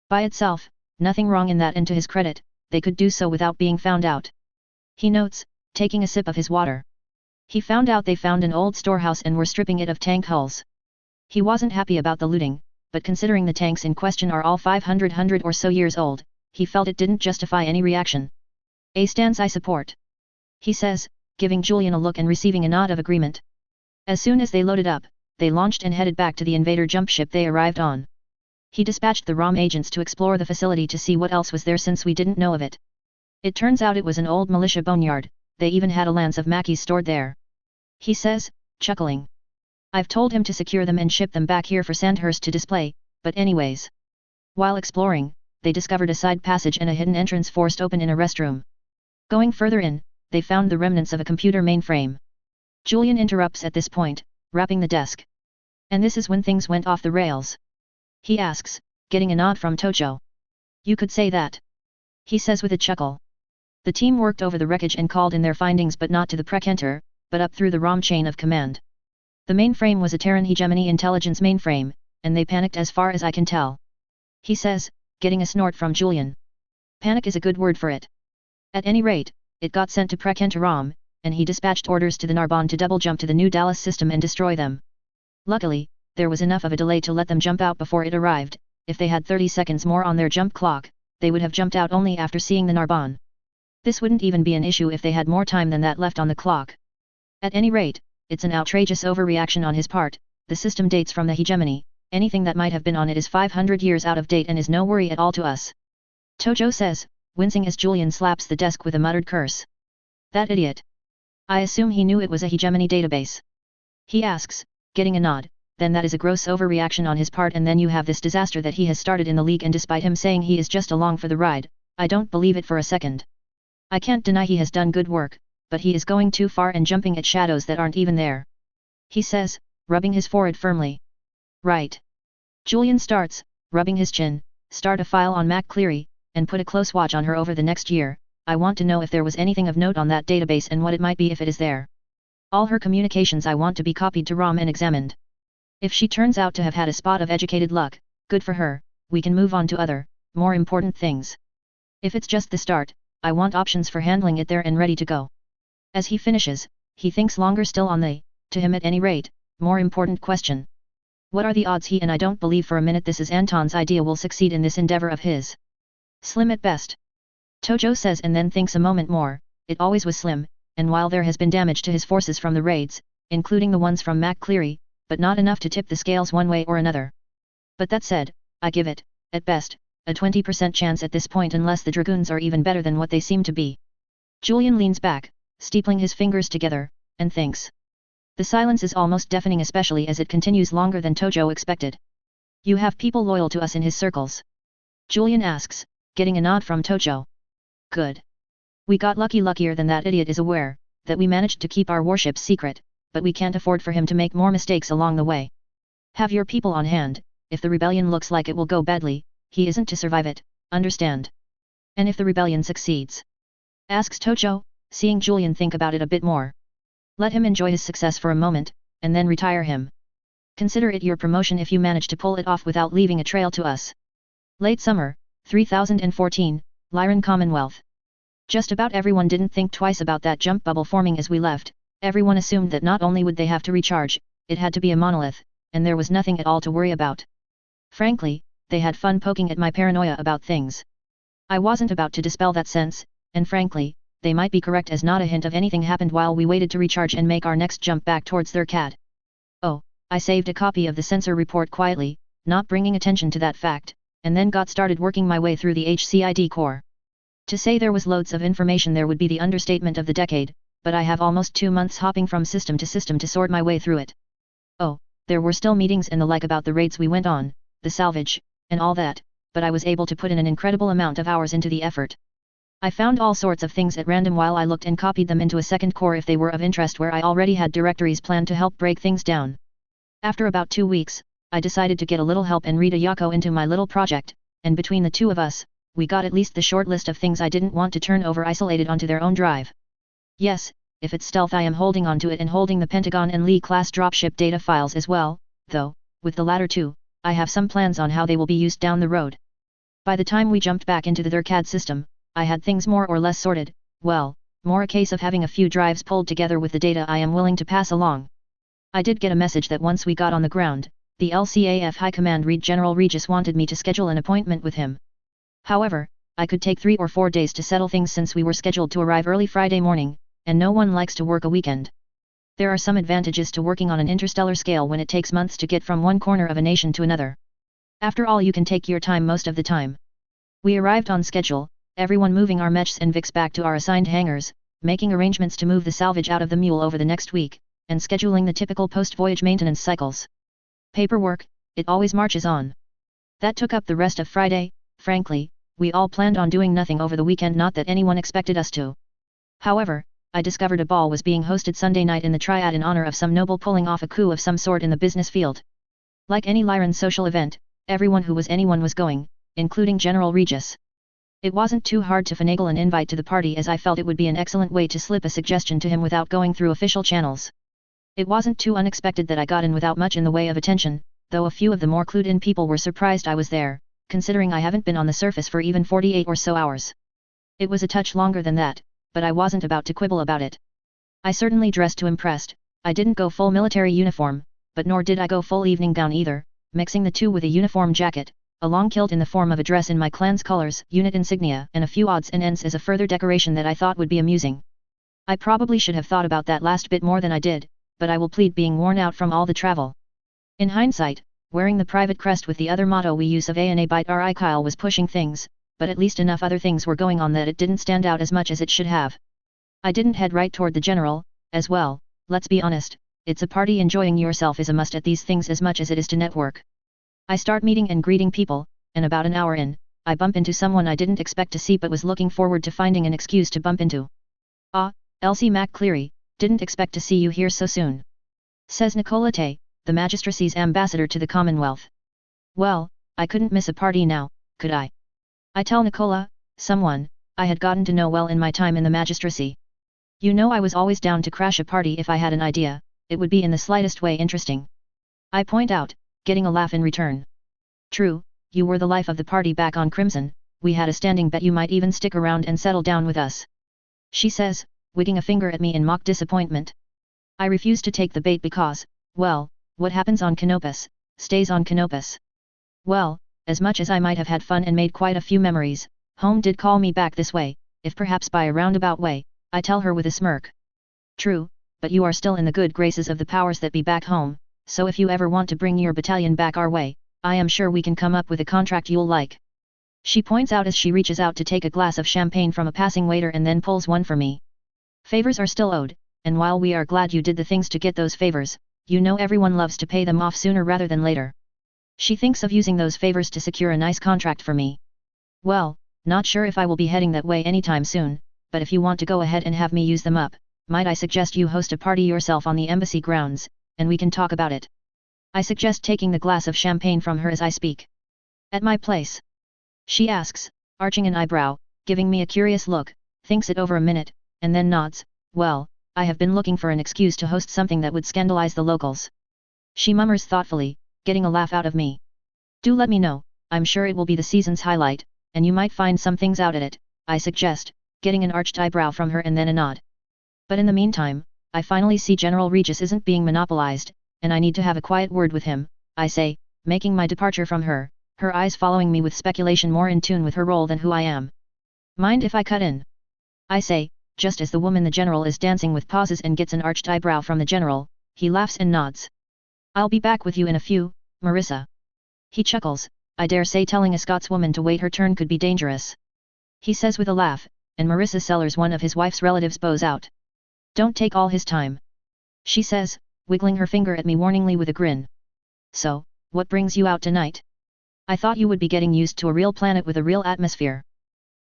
By itself, nothing wrong in that, and to his credit, they could do so without being found out. He notes, taking a sip of his water. He found out they found an old storehouse and were stripping it of tank hulls. He wasn't happy about the looting, but considering the tanks in question are all 500 or so years old, he felt it didn't justify any reaction. A stance I support. He says, giving Julian a look and receiving a nod of agreement. As soon as they loaded up, they launched and headed back to the invader jump ship they arrived on. He dispatched the ROM agents to explore the facility to see what else was there since we didn't know of it. It turns out it was an old militia boneyard, they even had a lance of Mackies stored there. He says, chuckling. I've told him to secure them and ship them back here for Sandhurst to display, but anyways. While exploring, they discovered a side passage and a hidden entrance forced open in a restroom. Going further in, they found the remnants of a computer mainframe. Julian interrupts at this point, wrapping the desk. And this is when things went off the rails. He asks, getting a nod from Tojo. You could say that. He says with a chuckle. The team worked over the wreckage and called in their findings, but not to the Precenter, but up through the ROM chain of command. The mainframe was a Terran Hegemony intelligence mainframe, and they panicked as far as I can tell. He says, getting a snort from Julian. Panic is a good word for it. At any rate, it got sent to Prakantaram, and he dispatched orders to the Narbonne to double jump to the New Dallas system and destroy them. Luckily, there was enough of a delay to let them jump out before it arrived. If they had 30 seconds more on their jump clock, they would have jumped out only after seeing the Narbonne. This wouldn't even be an issue if they had more time than that left on the clock. At any rate, it's an outrageous overreaction on his part. The system dates from the hegemony. Anything that might have been on it is 500 years out of date and is no worry at all to us. Tojo says, wincing as Julian slaps the desk with a muttered curse. That idiot. I assume he knew it was a hegemony database. He asks, getting a nod. Then that is a gross overreaction on his part, and then you have this disaster that he has started in the league, and despite him saying he is just along for the ride, I don't believe it for a second. I can't deny he has done good work, but he is going too far and jumping at shadows that aren't even there. He says, rubbing his forehead firmly. Right. Julian starts, rubbing his chin, start a file on MacCleary, and put a close watch on her over the next year. I want to know if there was anything of note on that database and what it might be if it is there. All her communications I want to be copied to ROM and examined. If she turns out to have had a spot of educated luck, good for her, we can move on to other, more important things. If it's just the start, I want options for handling it there and ready to go. As he finishes, he thinks longer still on the, to him at any rate, more important question. What are the odds he, and I don't believe for a minute this is Anton's idea, will succeed in this endeavor of his? Slim at best. Tojo says, and then thinks a moment more. It always was slim, and while there has been damage to his forces from the raids, including the ones from MacCleary, but not enough to tip the scales one way or another. But that said, I give it, at best, a 20% chance at this point, unless the Dragoons are even better than what they seem to be. Julian leans back, steepling his fingers together, and thinks. The silence is almost deafening, especially as it continues longer than Tojo expected. You have people loyal to us in his circles? Julian asks, getting a nod from Tojo. Good. We got lucky, luckier than that idiot is aware, that we managed to keep our warships secret, but we can't afford for him to make more mistakes along the way. Have your people on hand. If the rebellion looks like it will go badly, he isn't to survive it, understand? And if the rebellion succeeds? Asks Tojo, seeing Julian think about it a bit more. Let him enjoy his success for a moment, and then retire him. Consider it your promotion if you manage to pull it off without leaving a trail to us. Late summer, 3014, Lyran Commonwealth. Just about everyone didn't think twice about that jump bubble forming as we left. Everyone assumed that not only would they have to recharge, it had to be a monolith, and there was nothing at all to worry about. Frankly, they had fun poking at my paranoia about things. I wasn't about to dispel that sense, and frankly, they might be correct, as not a hint of anything happened while we waited to recharge and make our next jump back towards their CAD. Oh, I saved a copy of the sensor report quietly, not bringing attention to that fact, and then got started working my way through the HCID core. To say there was loads of information there would be the understatement of the decade, but I have almost 2 months hopping from system to sort my way through it. Oh, there were still meetings and the like about the raids we went on, the salvage, and all that, but I was able to put in an incredible amount of hours into the effort. I found all sorts of things at random while I looked and copied them into a second core if they were of interest, where I already had directories planned to help break things down. After about 2 weeks, I decided to get a little help and read a Yako into my little project, and between the two of us, we got at least the short list of things I didn't want to turn over isolated onto their own drive. Yes, if it's stealth I am holding onto it and holding the Pentagon and Lee class dropship data files as well, though, with the latter two, I have some plans on how they will be used down the road. By the time we jumped back into their CAD system, I had things more or less sorted, well, more a case of having a few drives pulled together with the data I am willing to pass along. I did get a message that once we got on the ground, the LCAF High Command General Regis wanted me to schedule an appointment with him. However, I could take 3 or 4 days to settle things since we were scheduled to arrive early Friday morning, and no one likes to work a weekend. There are some advantages to working on an interstellar scale when it takes months to get from one corner of a nation to another. After all, you can take your time most of the time. We arrived on schedule, everyone moving our mechs and Vix back to our assigned hangars, making arrangements to move the salvage out of the mule over the next week, and scheduling the typical post-voyage maintenance cycles. Paperwork, it always marches on. That took up the rest of Friday. Frankly, we all planned on doing nothing over the weekend, not that anyone expected us to. However, I discovered a ball was being hosted Sunday night in the Triad in honor of some noble pulling off a coup of some sort in the business field. Like any Lyran social event, everyone who was anyone was going, including General Regis. It wasn't too hard to finagle an invite to the party, as I felt it would be an excellent way to slip a suggestion to him without going through official channels. It wasn't too unexpected that I got in without much in the way of attention, though a few of the more clued in people were surprised I was there, considering I haven't been on the surface for even 48 or so hours. It was a touch longer than that, but I wasn't about to quibble about it. I certainly dressed to impress. I didn't go full military uniform, but nor did I go full evening gown either, mixing the two with a uniform jacket, a long kilt in the form of a dress in my clan's colors, unit insignia, and a few odds and ends as a further decoration that I thought would be amusing. I probably should have thought about that last bit more than I did, but I will plead being worn out from all the travel. In hindsight, wearing the private crest with the other motto we use of A&A Bite RI Kyle was pushing things, but at least enough other things were going on that it didn't stand out as much as it should have. I didn't head right toward the general, as well. Let's be honest, it's a party. Enjoying yourself is a must at these things as much as it is to network. I start meeting and greeting people, and about an hour in, I bump into someone I didn't expect to see but was looking forward to finding an excuse to bump into. "Ah, Elsie MacCleary, didn't expect to see you here so soon," says Nicola Tay, the magistracy's ambassador to the Commonwealth. Well, I couldn't miss a party now, could I? I tell Nicola, someone I had gotten to know well in my time in the magistracy. You know I was always down to crash a party if I had an idea, it would be in the slightest way interesting. I point out, getting a laugh in return. True, you were the life of the party back on Crimson, we had a standing bet you might even stick around and settle down with us. She says, wigging a finger at me in mock disappointment. I refuse to take the bait because, well, what happens on Canopus, stays on Canopus. Well, as much as I might have had fun and made quite a few memories, home did call me back this way, if perhaps by a roundabout way, I tell her with a smirk. True, but you are still in the good graces of the powers that be back home, so if you ever want to bring your battalion back our way, I am sure we can come up with a contract you'll like. She points out as she reaches out to take a glass of champagne from a passing waiter and then pulls one for me. Favors are still owed, and while we are glad you did the things to get those favors, you know everyone loves to pay them off sooner rather than later. She thinks of using those favors to secure a nice contract for me. Well, not sure if I will be heading that way anytime soon, but if you want to go ahead and have me use them up, might I suggest you host a party yourself on the embassy grounds, and we can talk about it. I suggest taking the glass of champagne from her as I speak. At my place? She asks, arching an eyebrow, giving me a curious look, thinks it over a minute, and then nods. Well, I have been looking for an excuse to host something that would scandalize the locals. She mummers thoughtfully, getting a laugh out of me. Do let me know, I'm sure it will be the season's highlight, and you might find some things out at it, I suggest, getting an arched eyebrow from her and then a nod. But in the meantime, I finally see General Regis isn't being monopolized, and I need to have a quiet word with him, I say, making my departure from her, her eyes following me with speculation more in tune with her role than who I am. Mind if I cut in? I say, just as the woman the general is dancing with pauses and gets an arched eyebrow from the general. He laughs and nods. I'll be back with you in a few, Marissa. He chuckles, I dare say telling a Scotswoman to wait her turn could be dangerous. He says with a laugh, and Marissa Sellers, one of his wife's relatives, bows out. Don't take all his time. She says, wiggling her finger at me warningly with a grin. So, what brings you out tonight? I thought you would be getting used to a real planet with a real atmosphere.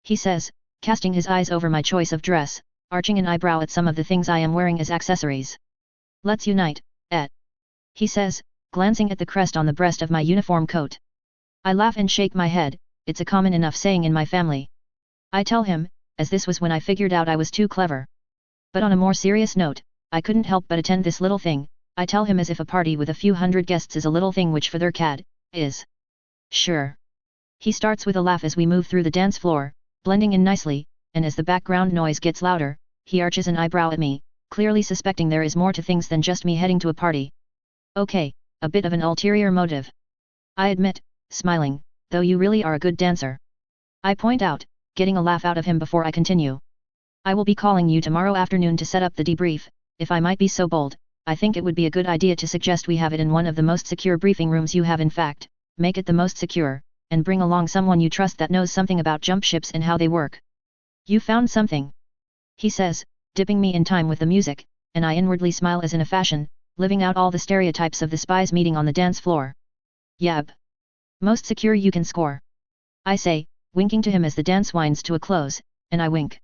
He says, casting his eyes over my choice of dress, arching an eyebrow at some of the things I am wearing as accessories. Let's unite, he says, glancing at the crest on the breast of my uniform coat. I laugh and shake my head, it's a common enough saying in my family. I tell him, as this was when I figured out I was too clever. But on a more serious note, I couldn't help but attend this little thing, I tell him as if a party with a few hundred guests is a little thing which for their cad, is. Sure. He starts with a laugh as we move through the dance floor, blending in nicely, and as the background noise gets louder, he arches an eyebrow at me, clearly suspecting there is more to things than just me heading to a party. Okay, a bit of an ulterior motive. I admit, smiling, though you really are a good dancer. I point out, getting a laugh out of him before I continue. I will be calling you tomorrow afternoon to set up the debrief. If I might be so bold, I think it would be a good idea to suggest we have it in one of the most secure briefing rooms you have. In fact, make it the most secure, and bring along someone you trust that knows something about jump ships and how they work. You found something? He says, dipping me in time with the music, and I inwardly smile as in a fashion, living out all the stereotypes of the spies meeting on the dance floor. Yab. Most secure you can score. I say, winking to him as the dance winds to a close, and I wink.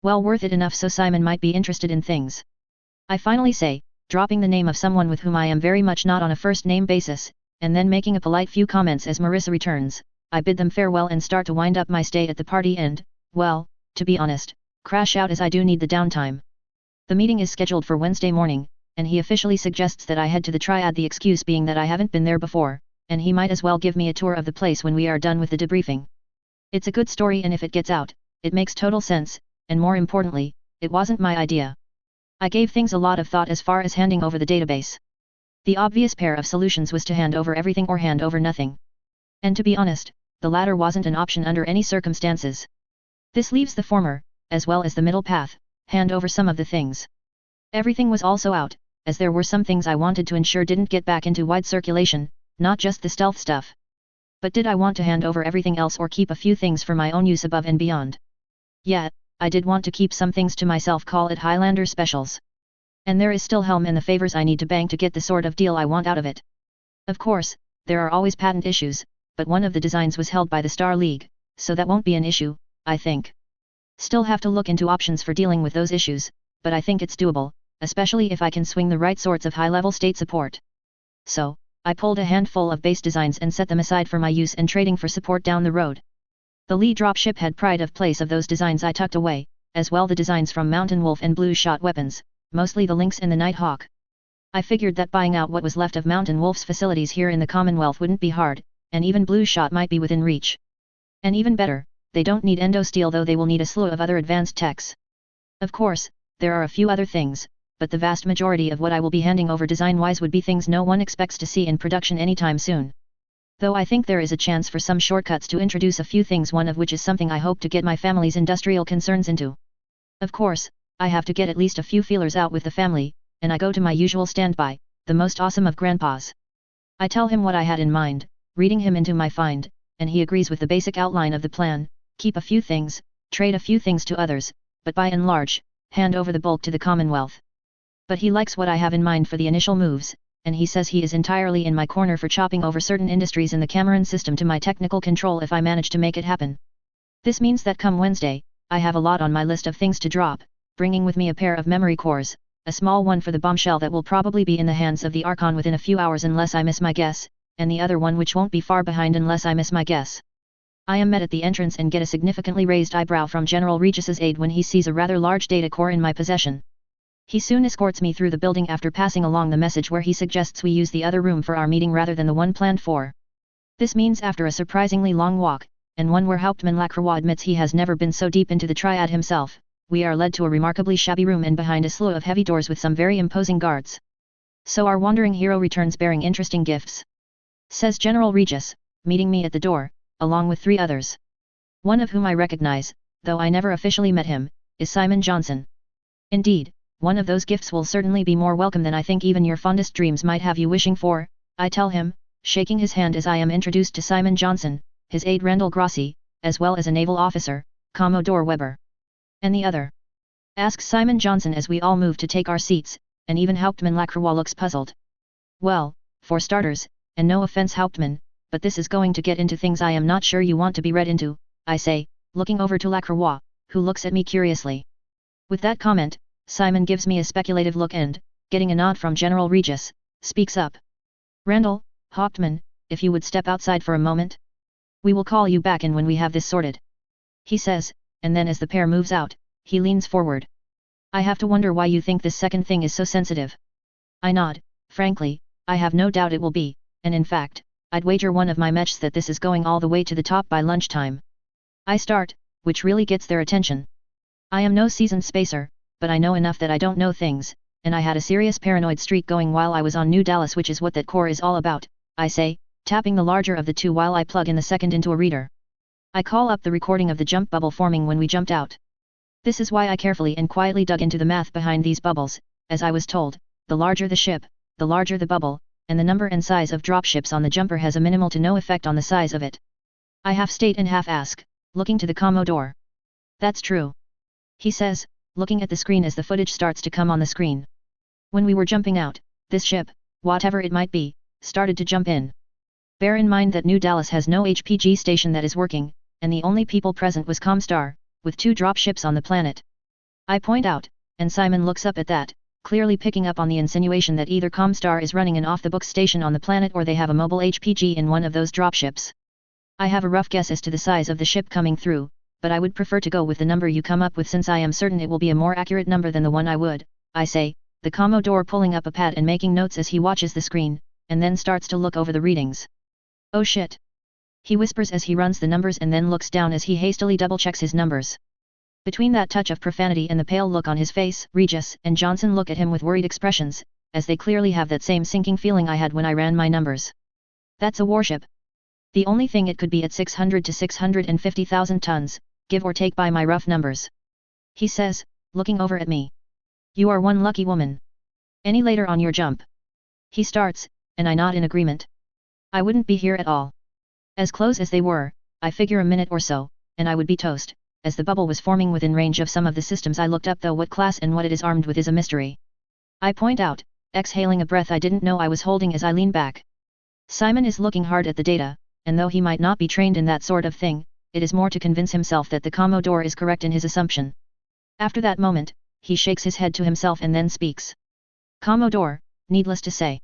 Well worth it enough so Simon might be interested in things. I finally say, dropping the name of someone with whom I am very much not on a first-name basis, and then making a polite few comments as Marissa returns. I bid them farewell and start to wind up my stay at the party and, well, to be honest, crash out as I do need the downtime. The meeting is scheduled for Wednesday morning, and he officially suggests that I head to the Triad, the excuse being that I haven't been there before, and he might as well give me a tour of the place when we are done with the debriefing. It's a good story, and if it gets out, it makes total sense, and more importantly, it wasn't my idea. I gave things a lot of thought as far as handing over the database. The obvious pair of solutions was to hand over everything or hand over nothing. And to be honest, the latter wasn't an option under any circumstances. This leaves the former, as well as the middle path, hand over some of the things. Everything was also out, as there were some things I wanted to ensure didn't get back into wide circulation, not just the stealth stuff. But did I want to hand over everything else or keep a few things for my own use above and beyond? Yeah, I did want to keep some things to myself, call it Highlander specials. And there is still Helm and the favors I need to bang to get the sort of deal I want out of it. Of course, there are always patent issues, but one of the designs was held by the Star League, so that won't be an issue, I think. Still have to look into options for dealing with those issues, but I think it's doable, especially if I can swing the right sorts of high-level state support. So, I pulled a handful of base designs and set them aside for my use and trading for support down the road. The Lee dropship had pride of place of those designs I tucked away, as well the designs from Mountain Wolf and Blue Shot weapons, mostly the Lynx and the Nighthawk. I figured that buying out what was left of Mountain Wolf's facilities here in the Commonwealth wouldn't be hard, and even Blue Shot might be within reach. And even better, they don't need endosteel, though they will need a slew of other advanced techs. Of course, there are a few other things, but the vast majority of what I will be handing over design-wise would be things no one expects to see in production anytime soon. Though I think there is a chance for some shortcuts to introduce a few things, one of which is something I hope to get my family's industrial concerns into. Of course, I have to get at least a few feelers out with the family, and I go to my usual standby, the most awesome of grandpas. I tell him what I had in mind, reading him into my find, and he agrees with the basic outline of the plan: keep a few things, trade a few things to others, but by and large, hand over the bulk to the Commonwealth. But he likes what I have in mind for the initial moves, and he says he is entirely in my corner for chopping over certain industries in the Cameron system to my technical control if I manage to make it happen. This means that come Wednesday, I have a lot on my list of things to drop, bringing with me a pair of memory cores, a small one for the bombshell that will probably be in the hands of the Archon within a few hours unless I miss my guess, and the other one which won't be far behind unless I miss my guess. I am met at the entrance and get a significantly raised eyebrow from General Regis's aide when he sees a rather large data core in my possession. He soon escorts me through the building after passing along the message where he suggests we use the other room for our meeting rather than the one planned for. This means after a surprisingly long walk, and one where Hauptmann Lacroix admits he has never been so deep into the triad himself, we are led to a remarkably shabby room and behind a slew of heavy doors with some very imposing guards. So our wandering hero returns bearing interesting gifts, says General Regis, meeting me at the door, along with 3 others. One of whom I recognize, though I never officially met him, is Simon Johnson. Indeed, one of those gifts will certainly be more welcome than I think even your fondest dreams might have you wishing for, I tell him, shaking his hand as I am introduced to Simon Johnson, his aide Randall Grossi, as well as a naval officer, Commodore Weber. And the other? Asks Simon Johnson as we all move to take our seats, and even Hauptmann Lacroix looks puzzled. Well, for starters, and no offense Hauptmann, but this is going to get into things I am not sure you want to be read into, I say, looking over to Lacroix, who looks at me curiously. With that comment, Simon gives me a speculative look and, getting a nod from General Regis, speaks up. Randall, Hauptmann, if you would step outside for a moment? We will call you back in when we have this sorted. He says, and then as the pair moves out, he leans forward. I have to wonder why you think this second thing is so sensitive. I nod, frankly, I have no doubt it will be, and in fact, I'd wager one of my mechs that this is going all the way to the top by lunchtime. I start, which really gets their attention. I am no seasoned spacer, but I know enough that I don't know things, and I had a serious paranoid streak going while I was on New Dallas, which is what that core is all about, I say, tapping the larger of the 2 while I plug in the second into a reader. I call up the recording of the jump bubble forming when we jumped out. This is why I carefully and quietly dug into the math behind these bubbles, as I was told, the larger the ship, the larger the bubble, and the number and size of dropships on the jumper has a minimal to no effect on the size of it. I half state and half ask, looking to the Commodore. That's true, he says, looking at the screen as the footage starts to come on the screen. When we were jumping out, this ship, whatever it might be, started to jump in. Bear in mind that New Dallas has no HPG station that is working, and the only people present was Comstar, with 2 dropships on the planet. I point out, and Simon looks up at that, clearly picking up on the insinuation that either Comstar is running an off-the-books station on the planet or they have a mobile HPG in one of those dropships. I have a rough guess as to the size of the ship coming through, but I would prefer to go with the number you come up with since I am certain it will be a more accurate number than the one I would, I say, the Commodore pulling up a pad and making notes as he watches the screen, and then starts to look over the readings. Oh shit! He whispers as he runs the numbers and then looks down as he hastily double-checks his numbers. Between that touch of profanity and the pale look on his face, Regis and Johnson look at him with worried expressions, as they clearly have that same sinking feeling I had when I ran my numbers. That's a warship. The only thing it could be at 600 to 650,000 tons, give or take by my rough numbers. He says, looking over at me. You are one lucky woman. Any later on your jump? He starts, and I nod in agreement. I wouldn't be here at all. As close as they were, I figure a minute or so, and I would be toast, as the bubble was forming within range of some of the systems I looked up, though what class and what it is armed with is a mystery. I point out, exhaling a breath I didn't know I was holding as I lean back. Simon is looking hard at the data, and though he might not be trained in that sort of thing, it is more to convince himself that the Commodore is correct in his assumption. After that moment, he shakes his head to himself and then speaks. Commodore, needless to say.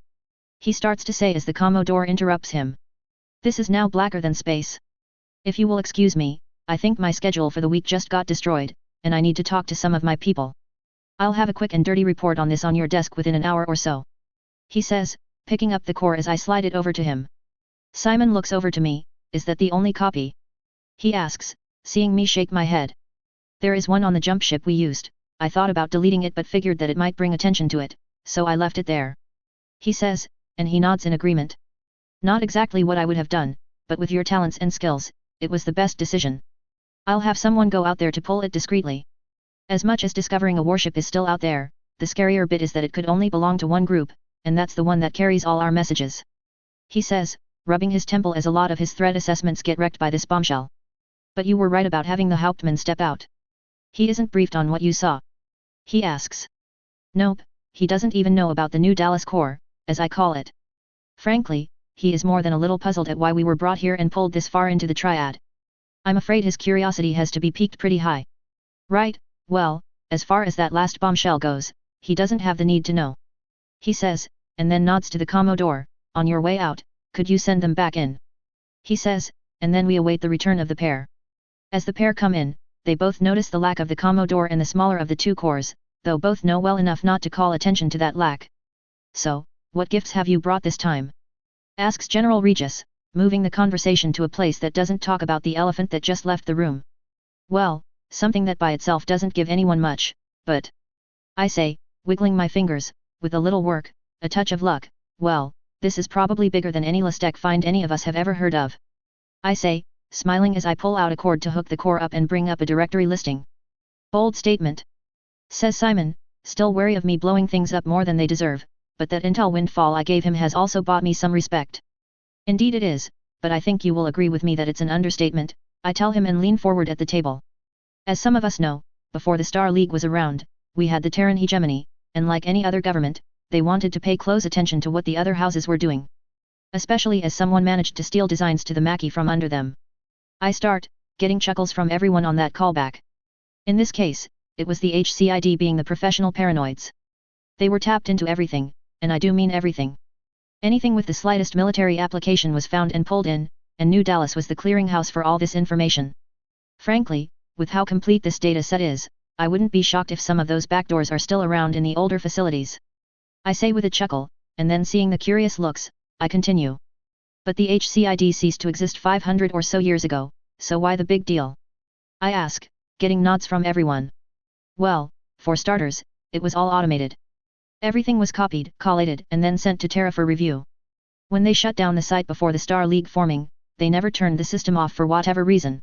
He starts to say as the Commodore interrupts him. This is now blacker than space. If you will excuse me, I think my schedule for the week just got destroyed, and I need to talk to some of my people. I'll have a quick and dirty report on this on your desk within an hour or so. He says, picking up the core as I slide it over to him. Simon looks over to me, is that the only copy? He asks, seeing me shake my head. There is one on the jump ship we used. I thought about deleting it but figured that it might bring attention to it, so I left it there. He says, and he nods in agreement. Not exactly what I would have done, but with your talents and skills, it was the best decision. I'll have someone go out there to pull it discreetly. As much as discovering a warship is still out there, the scarier bit is that it could only belong to one group, and that's the one that carries all our messages. He says, rubbing his temple as a lot of his threat assessments get wrecked by this bombshell. But you were right about having the Hauptmann step out. He isn't briefed on what you saw. He asks. Nope, he doesn't even know about the new Dallas core, as I call it. Frankly, he is more than a little puzzled at why we were brought here and pulled this far into the triad. I'm afraid his curiosity has to be piqued pretty high. Right, well, as far as that last bombshell goes, he doesn't have the need to know. He says, and then nods to the Commodore, on your way out, could you send them back in? He says, and then we await the return of the pair. As the pair come in, they both notice the lack of the Commodore and the smaller of the two cores, though both know well enough not to call attention to that lack. So, what gifts have you brought this time? Asks General Regis, moving the conversation to a place that doesn't talk about the elephant that just left the room. Well, something that by itself doesn't give anyone much, but... I say, wiggling my fingers, with a little work, a touch of luck, well, this is probably bigger than any Listec find any of us have ever heard of. I say, smiling as I pull out a cord to hook the core up and bring up a directory listing. Bold statement. Says Simon, still wary of me blowing things up more than they deserve, but that intel windfall I gave him has also bought me some respect. Indeed it is, but I think you will agree with me that it's an understatement, I tell him and lean forward at the table. As some of us know, before the Star League was around, we had the Terran hegemony, and like any other government, they wanted to pay close attention to what the other houses were doing. Especially as someone managed to steal designs to the Mackie from under them. I start, getting chuckles from everyone on that callback. In this case, it was the HCID being the professional paranoids. They were tapped into everything, and I do mean everything. Anything with the slightest military application was found and pulled in, and New Dallas was the clearinghouse for all this information. Frankly, with how complete this data set is, I wouldn't be shocked if some of those backdoors are still around in the older facilities. I say with a chuckle, and then seeing the curious looks, I continue. But the HCID ceased to exist 500 or so years ago, so why the big deal? I ask, getting nods from everyone. Well, for starters, it was all automated. Everything was copied, collated, and then sent to Terra for review. When they shut down the site before the Star League forming, they never turned the system off for whatever reason.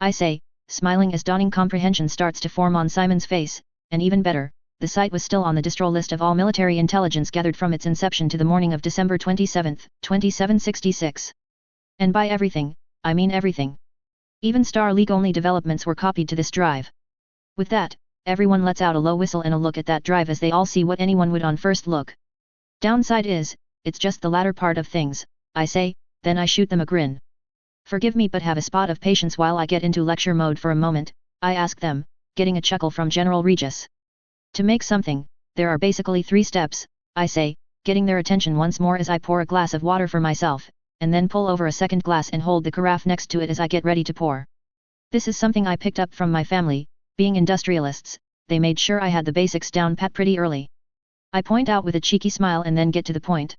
I say, smiling as dawning comprehension starts to form on Simon's face, and even better, the site was still on the distro list of all military intelligence gathered from its inception to the morning of December 27, 2766. And by everything, I mean everything. Even Star League-only developments were copied to this drive. With that, everyone lets out a low whistle and a look at that drive as they all see what anyone would on first look. Downside is, it's just the latter part of things, I say, then I shoot them a grin. Forgive me but have a spot of patience while I get into lecture mode for a moment, I ask them, getting a chuckle from General Regis. To make something, there are basically 3 steps, I say, getting their attention once more as I pour a glass of water for myself, and then pull over a second glass and hold the carafe next to it as I get ready to pour. This is something I picked up from my family. Being industrialists, they made sure I had the basics down pat pretty early. I point out with a cheeky smile and then get to the point.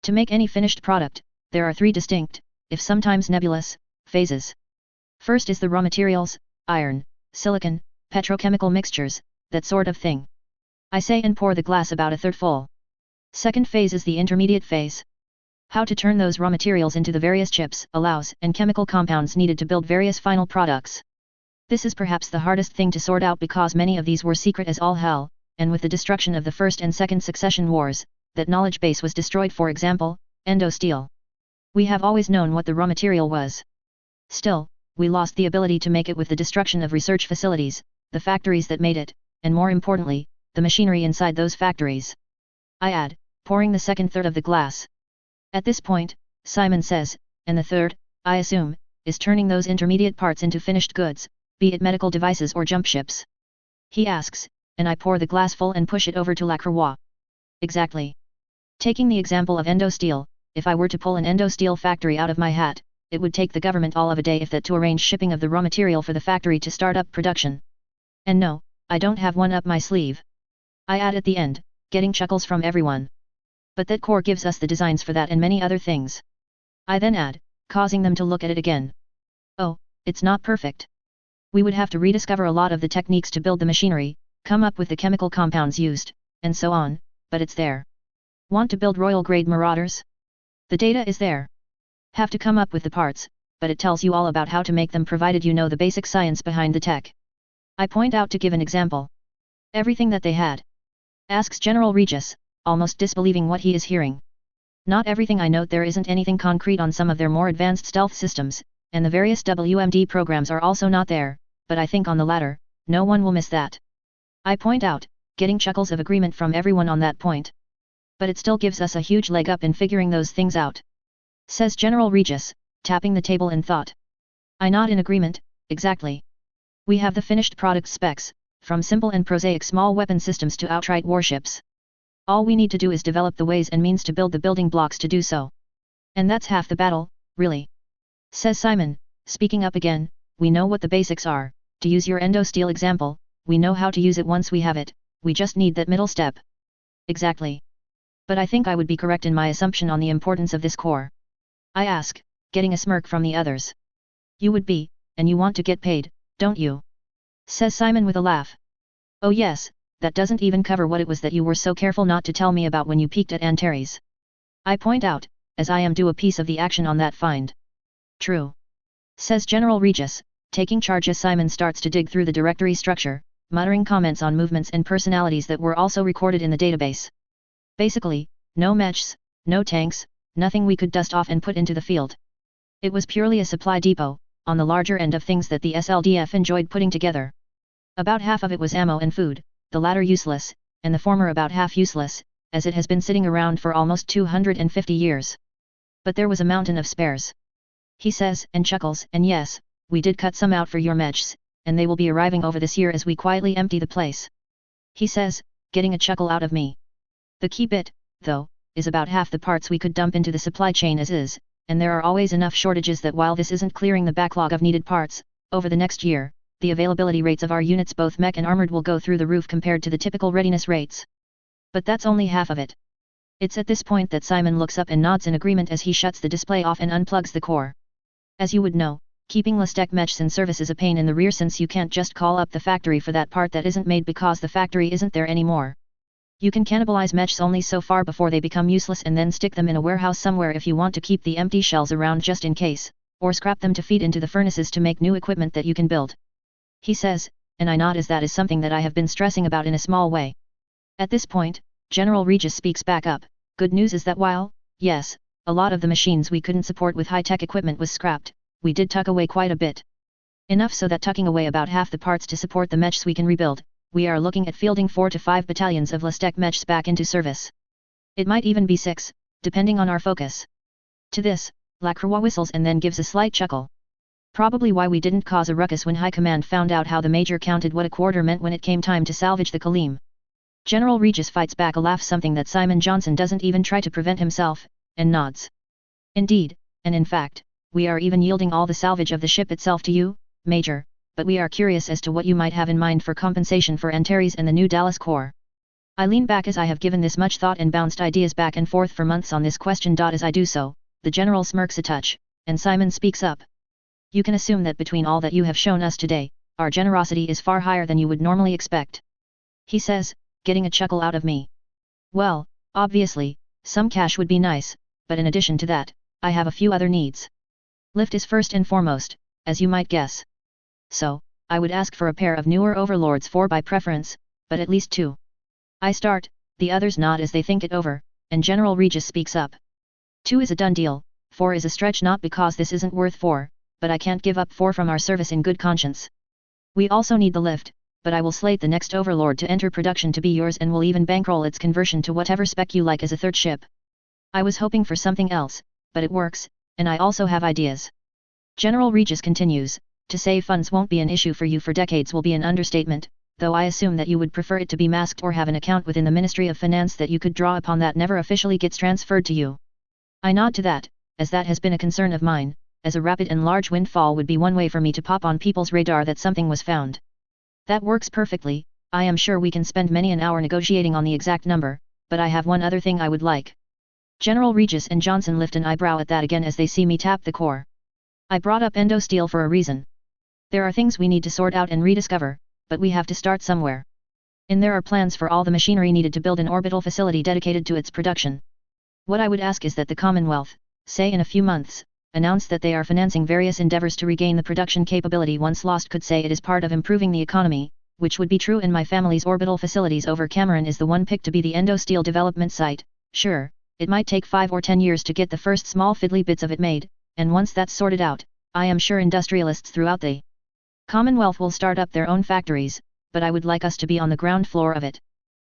To make any finished product, there are 3 distinct, if sometimes nebulous, phases. First is the raw materials, iron, silicon, petrochemical mixtures, that sort of thing. I say and pour the glass about a third full. Second phase is the intermediate phase. How to turn those raw materials into the various chips, alloys, and chemical compounds needed to build various final products. This is perhaps the hardest thing to sort out because many of these were secret as all hell, and with the destruction of the First and Second Succession Wars, that knowledge base was destroyed. For example, endo-steel. We have always known what the raw material was. Still, we lost the ability to make it with the destruction of research facilities, the factories that made it, and more importantly, the machinery inside those factories. I add, pouring the second third of the glass. At this point, Simon says, and the third, I assume, is turning those intermediate parts into finished goods, be it medical devices or jump ships. He asks, and I pour the glass full and push it over to Lacroix. Exactly. Taking the example of endo-steel, if I were to pull an endo-steel factory out of my hat, it would take the government all of a day if that to arrange shipping of the raw material for the factory to start up production. And no, I don't have one up my sleeve. I add at the end, getting chuckles from everyone. But that core gives us the designs for that and many other things. I then add, causing them to look at it again. Oh, it's not perfect. We would have to rediscover a lot of the techniques to build the machinery, come up with the chemical compounds used, and so on, but it's there. Want to build royal-grade Marauders? The data is there. Have to come up with the parts, but it tells you all about how to make them provided you know the basic science behind the tech. I point out to give an example. Everything that they had. Asks General Regis, almost disbelieving what he is hearing. Not everything. I note there isn't anything concrete on some of their more advanced stealth systems, and the various WMD programs are also not there, but I think on the latter, no one will miss that. I point out, getting chuckles of agreement from everyone on that point. But it still gives us a huge leg up in figuring those things out. Says General Regis, tapping the table in thought. I nod in agreement, exactly. We have the finished product specs, from simple and prosaic small weapon systems to outright warships. All we need to do is develop the ways and means to build the building blocks to do so. And that's half the battle, really. Says Simon, speaking up again, we know what the basics are. To use your endo-steel example, we know how to use it once we have it, we just need that middle step. Exactly. But I think I would be correct in my assumption on the importance of this core. I ask, getting a smirk from the others. You would be, and you want to get paid, don't you? Says Simon with a laugh. Oh yes, that doesn't even cover what it was that you were so careful not to tell me about when you peeked at Antares. I point out, as I am due a piece of the action on that find. True. Says General Regis, taking charge as Simon starts to dig through the directory structure, muttering comments on movements and personalities that were also recorded in the database. Basically, no mechs, no tanks, nothing we could dust off and put into the field. It was purely a supply depot, on the larger end of things that the SLDF enjoyed putting together. About half of it was ammo and food, the latter useless, and the former about half useless, as it has been sitting around for almost 250 years. But there was a mountain of spares. He says, and chuckles, and yes, we did cut some out for your mechs, and they will be arriving over this year as we quietly empty the place. He says, getting a chuckle out of me. The key bit, though, is about half the parts we could dump into the supply chain as is, and there are always enough shortages that while this isn't clearing the backlog of needed parts, over the next year, the availability rates of our units both mech and armored will go through the roof compared to the typical readiness rates. But that's only half of it. It's at this point that Simon looks up and nods in agreement as he shuts the display off and unplugs the core. As you would know, keeping Lestec mechs in service is a pain in the rear since you can't just call up the factory for that part that isn't made because the factory isn't there anymore. You can cannibalize mechs only so far before they become useless and then stick them in a warehouse somewhere if you want to keep the empty shells around just in case, or scrap them to feed into the furnaces to make new equipment that you can build. He says, and I nod as that is something that I have been stressing about in a small way. At this point, General Regis speaks back up. Good news is that while, yes, a lot of the machines we couldn't support with high-tech equipment was scrapped, we did tuck away quite a bit. Enough so that tucking away about half the parts to support the mechs we can rebuild, we are looking at fielding 4 to 5 battalions of Lestec mechs back into service. It might even be 6, depending on our focus. To this, Lacroix whistles and then gives a slight chuckle. Probably why we didn't cause a ruckus when High Command found out how the Major counted what a quarter meant when it came time to salvage the Kalim. General Regis fights back a laugh, something that Simon Johnson doesn't even try to prevent himself, and nods. Indeed, and in fact, we are even yielding all the salvage of the ship itself to you, Major, but we are curious as to what you might have in mind for compensation for Antares and the new Dallas Corps. I lean back as I have given this much thought and bounced ideas back and forth for months on this question. As I do so, the General smirks a touch, and Simon speaks up. You can assume that between all that you have shown us today, our generosity is far higher than you would normally expect. He says, getting a chuckle out of me. Well, obviously, some cash would be nice, but in addition to that, I have a few other needs. Lift is first and foremost, as you might guess. So, I would ask for a pair of newer overlords 4 by preference, but at least 2. I start, the others nod as they think it over, and General Regis speaks up. 2 is a done deal, 4 is a stretch, not because this isn't worth 4, but I can't give up 4 from our service in good conscience. We also need the lift, but I will slate the next overlord to enter production to be yours and will even bankroll its conversion to whatever spec you like as a third ship. I was hoping for something else, but it works, and I also have ideas. General Regis continues, to save funds won't be an issue for you for decades will be an understatement, though I assume that you would prefer it to be masked or have an account within the Ministry of Finance that you could draw upon that never officially gets transferred to you. I nod to that, as that has been a concern of mine, as a rapid and large windfall would be one way for me to pop on people's radar that something was found. That works perfectly. I am sure we can spend many an hour negotiating on the exact number, but I have one other thing I would like. General Regis and Johnson lift an eyebrow at that again as they see me tap the core. I brought up endo steel for a reason. There are things we need to sort out and rediscover, but we have to start somewhere. And there are plans for all the machinery needed to build an orbital facility dedicated to its production. What I would ask is that the Commonwealth, say in a few months, announce that they are financing various endeavors to regain the production capability once lost. Could say it is part of improving the economy, which would be true in my family's orbital facilities over Cameron is the one picked to be the endo steel development site. Sure, it might take 5 or 10 years to get the first small fiddly bits of it made, and once that's sorted out, I am sure industrialists throughout the Commonwealth will start up their own factories, but I would like us to be on the ground floor of it.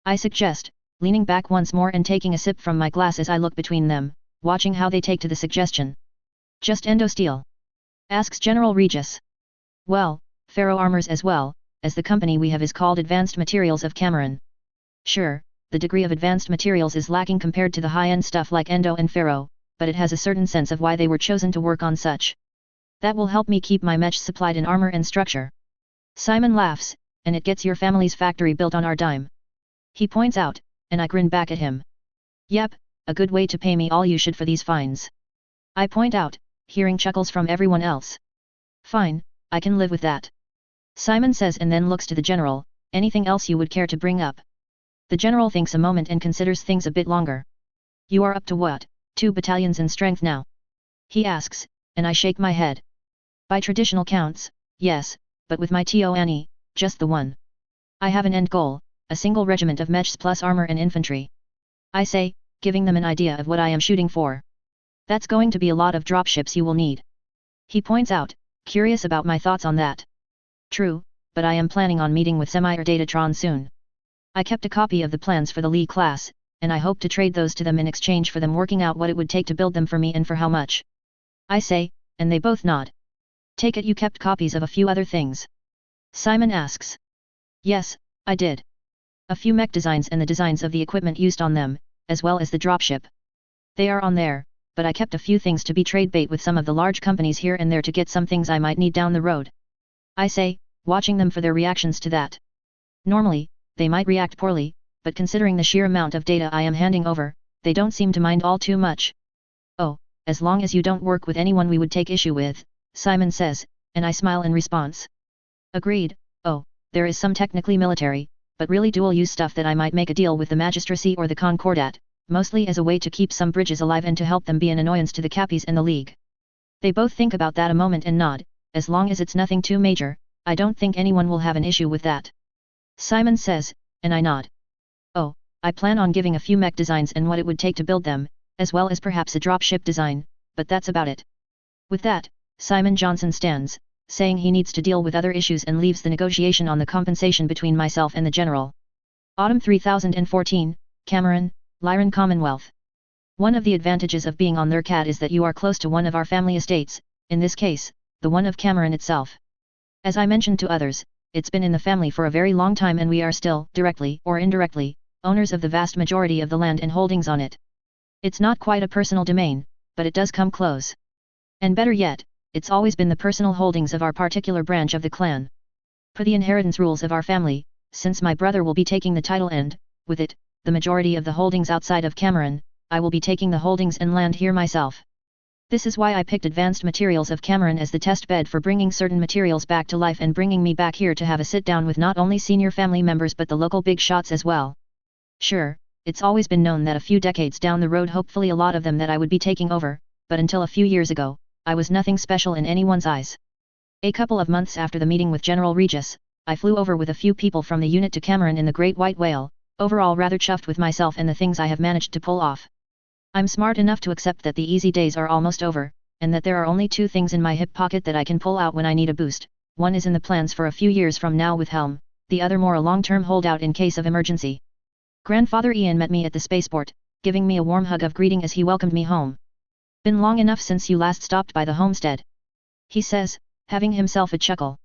I suggest, leaning back once more and taking a sip from my glass as I look between them, watching how they take to the suggestion. Just endo steel? Asks General Regis. Well, ferro armors as well, as the company we have is called Advanced Materials of Cameron. Sure, the degree of advanced materials is lacking compared to the high-end stuff like endo and ferro, but it has a certain sense of why they were chosen to work on such. That will help me keep my mech supplied in armor and structure. Simon laughs, and it gets your family's factory built on our dime. He points out, and I grin back at him. Yep, a good way to pay me all you should for these finds. I point out, hearing chuckles from everyone else. Fine, I can live with that. Simon says and then looks to the general, anything else you would care to bring up? The general thinks a moment and considers things a bit longer. You are up to what, 2 battalions in strength now? He asks, and I shake my head. By traditional counts, yes, but with my TONE, just the one. I have an end goal, a single regiment of mechs plus armor and infantry. I say, giving them an idea of what I am shooting for. That's going to be a lot of dropships you will need. He points out, curious about my thoughts on that. True, but I am planning on meeting with Semi or Datatron soon. I kept a copy of the plans for the Lee class, and I hope to trade those to them in exchange for them working out what it would take to build them for me and for how much. I say, and they both nod. Take it you kept copies of a few other things? Simon asks. Yes, I did. A few mech designs and the designs of the equipment used on them, as well as the dropship. They are on there, but I kept a few things to be trade bait with some of the large companies here and there to get some things I might need down the road. I say, watching them for their reactions to that. Normally, they might react poorly, but considering the sheer amount of data I am handing over, they don't seem to mind all too much. Oh, as long as you don't work with anyone we would take issue with, Simon says, and I smile in response. Agreed. Oh, there is some technically military, but really dual-use stuff that I might make a deal with the Magistracy or the Concordat, mostly as a way to keep some bridges alive and to help them be an annoyance to the Cappies and the League. They both think about that a moment and nod, as long as it's nothing too major, I don't think anyone will have an issue with that. Simon says, and I nod. Oh, I plan on giving a few mech designs and what it would take to build them, as well as perhaps a dropship design, but that's about it. With that, Simon Johnson stands, saying he needs to deal with other issues and leaves the negotiation on the compensation between myself and the general. Autumn 3014, Cameron, Lyran Commonwealth. One of the advantages of being on their CAD is that you are close to one of our family estates, in this case, the one of Cameron itself. As I mentioned to others, it's been in the family for a very long time and we are still, directly or indirectly, owners of the vast majority of the land and holdings on it. It's not quite a personal domain, but it does come close. And better yet, it's always been the personal holdings of our particular branch of the clan. Per the inheritance rules of our family, since my brother will be taking the title and, with it, the majority of the holdings outside of Cameron, I will be taking the holdings and land here myself. This is why I picked Advanced Materials of Cameron as the test bed for bringing certain materials back to life and bringing me back here to have a sit down with not only senior family members but the local big shots as well. Sure, it's always been known that a few decades down the road, hopefully a lot of them, that I would be taking over, but until a few years ago, I was nothing special in anyone's eyes. A couple of months after the meeting with General Regis, I flew over with a few people from the unit to Cameron in the Great White Whale, overall rather chuffed with myself and the things I have managed to pull off. I'm smart enough to accept that the easy days are almost over, and that there are only two things in my hip pocket that I can pull out when I need a boost. One is in the plans for a few years from now with Helm, the other more a long-term holdout in case of emergency. Grandfather Ian met me at the spaceport, giving me a warm hug of greeting as he welcomed me home. Been long enough since you last stopped by the homestead, he says, having himself a chuckle.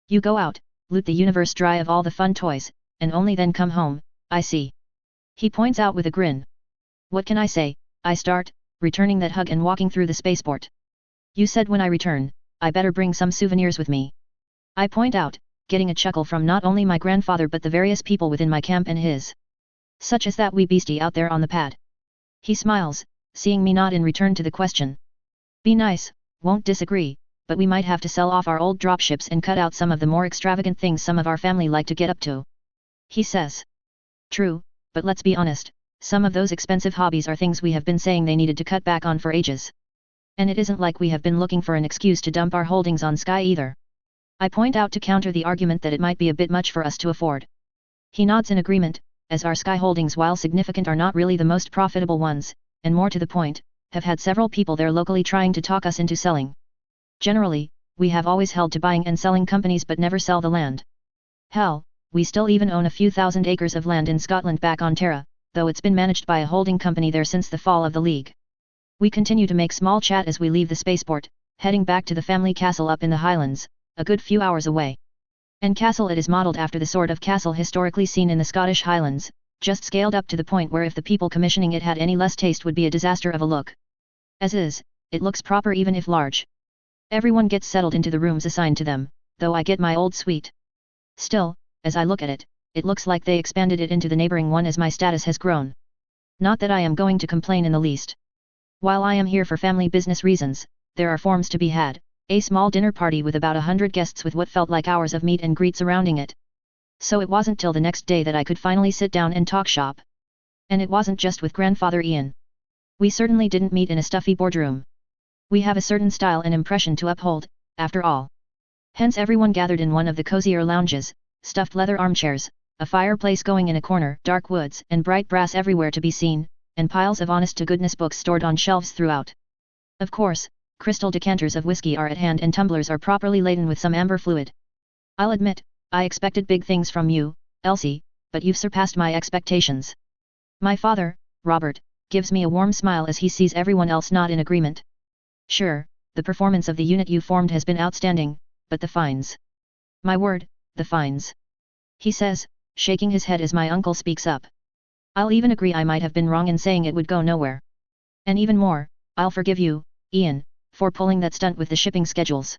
You go out, loot the universe dry of all the fun toys, and only then come home, I see. He points out with a grin. What can I say? I start, returning that hug and walking through the spaceport. You said when I return, I better bring some souvenirs with me, I point out, getting a chuckle from not only my grandfather but the various people within my camp and his. Such as that wee beastie out there on the pad. He smiles, seeing me nod in return to the question. Be nice, won't disagree, but we might have to sell off our old dropships and cut out some of the more extravagant things some of our family like to get up to, he says. True, but let's be honest, some of those expensive hobbies are things we have been saying they needed to cut back on for ages. And it isn't like we have been looking for an excuse to dump our holdings on Sky either. I point out to counter the argument that it might be a bit much for us to afford. He nods in agreement, as our Sky holdings, while significant, are not really the most profitable ones, and more to the point, have had several people there locally trying to talk us into selling. Generally, we have always held to buying and selling companies but never sell the land. Hell, we still even own a few thousand acres of land in Scotland back on Terra, though it's been managed by a holding company there since the fall of the League. We continue to make small chat as we leave the spaceport, heading back to the family castle up in the Highlands, a good few hours away. And castle it is modelled after the sort of castle historically seen in the Scottish Highlands, just scaled up to the point where if the people commissioning it had any less taste would be a disaster of a look. As is, it looks proper even if large. Everyone gets settled into the rooms assigned to them, though I get my old suite. Still, as I look at it, it looks like they expanded it into the neighbouring one as my status has grown. Not that I am going to complain in the least. While I am here for family business reasons, there are forms to be had, a small dinner party with about 100 guests with what felt like hours of meet and greet surrounding it. So it wasn't till the next day that I could finally sit down and talk shop. And it wasn't just with Grandfather Ian. We certainly didn't meet in a stuffy boardroom. We have a certain style and impression to uphold, after all. Hence everyone gathered in one of the cozier lounges, stuffed leather armchairs, a fireplace going in a corner, dark woods and bright brass everywhere to be seen, and piles of honest-to-goodness books stored on shelves throughout. Of course, crystal decanters of whiskey are at hand and tumblers are properly laden with some amber fluid. I'll admit, I expected big things from you, Elsie, but you've surpassed my expectations. My father, Robert, gives me a warm smile as he sees everyone else nod in agreement. Sure, the performance of the unit you formed has been outstanding, but the fines. My word, the fines. He says, shaking his head as my uncle speaks up. I'll even agree I might have been wrong in saying it would go nowhere. And even more, I'll forgive you, Ian, for pulling that stunt with the shipping schedules.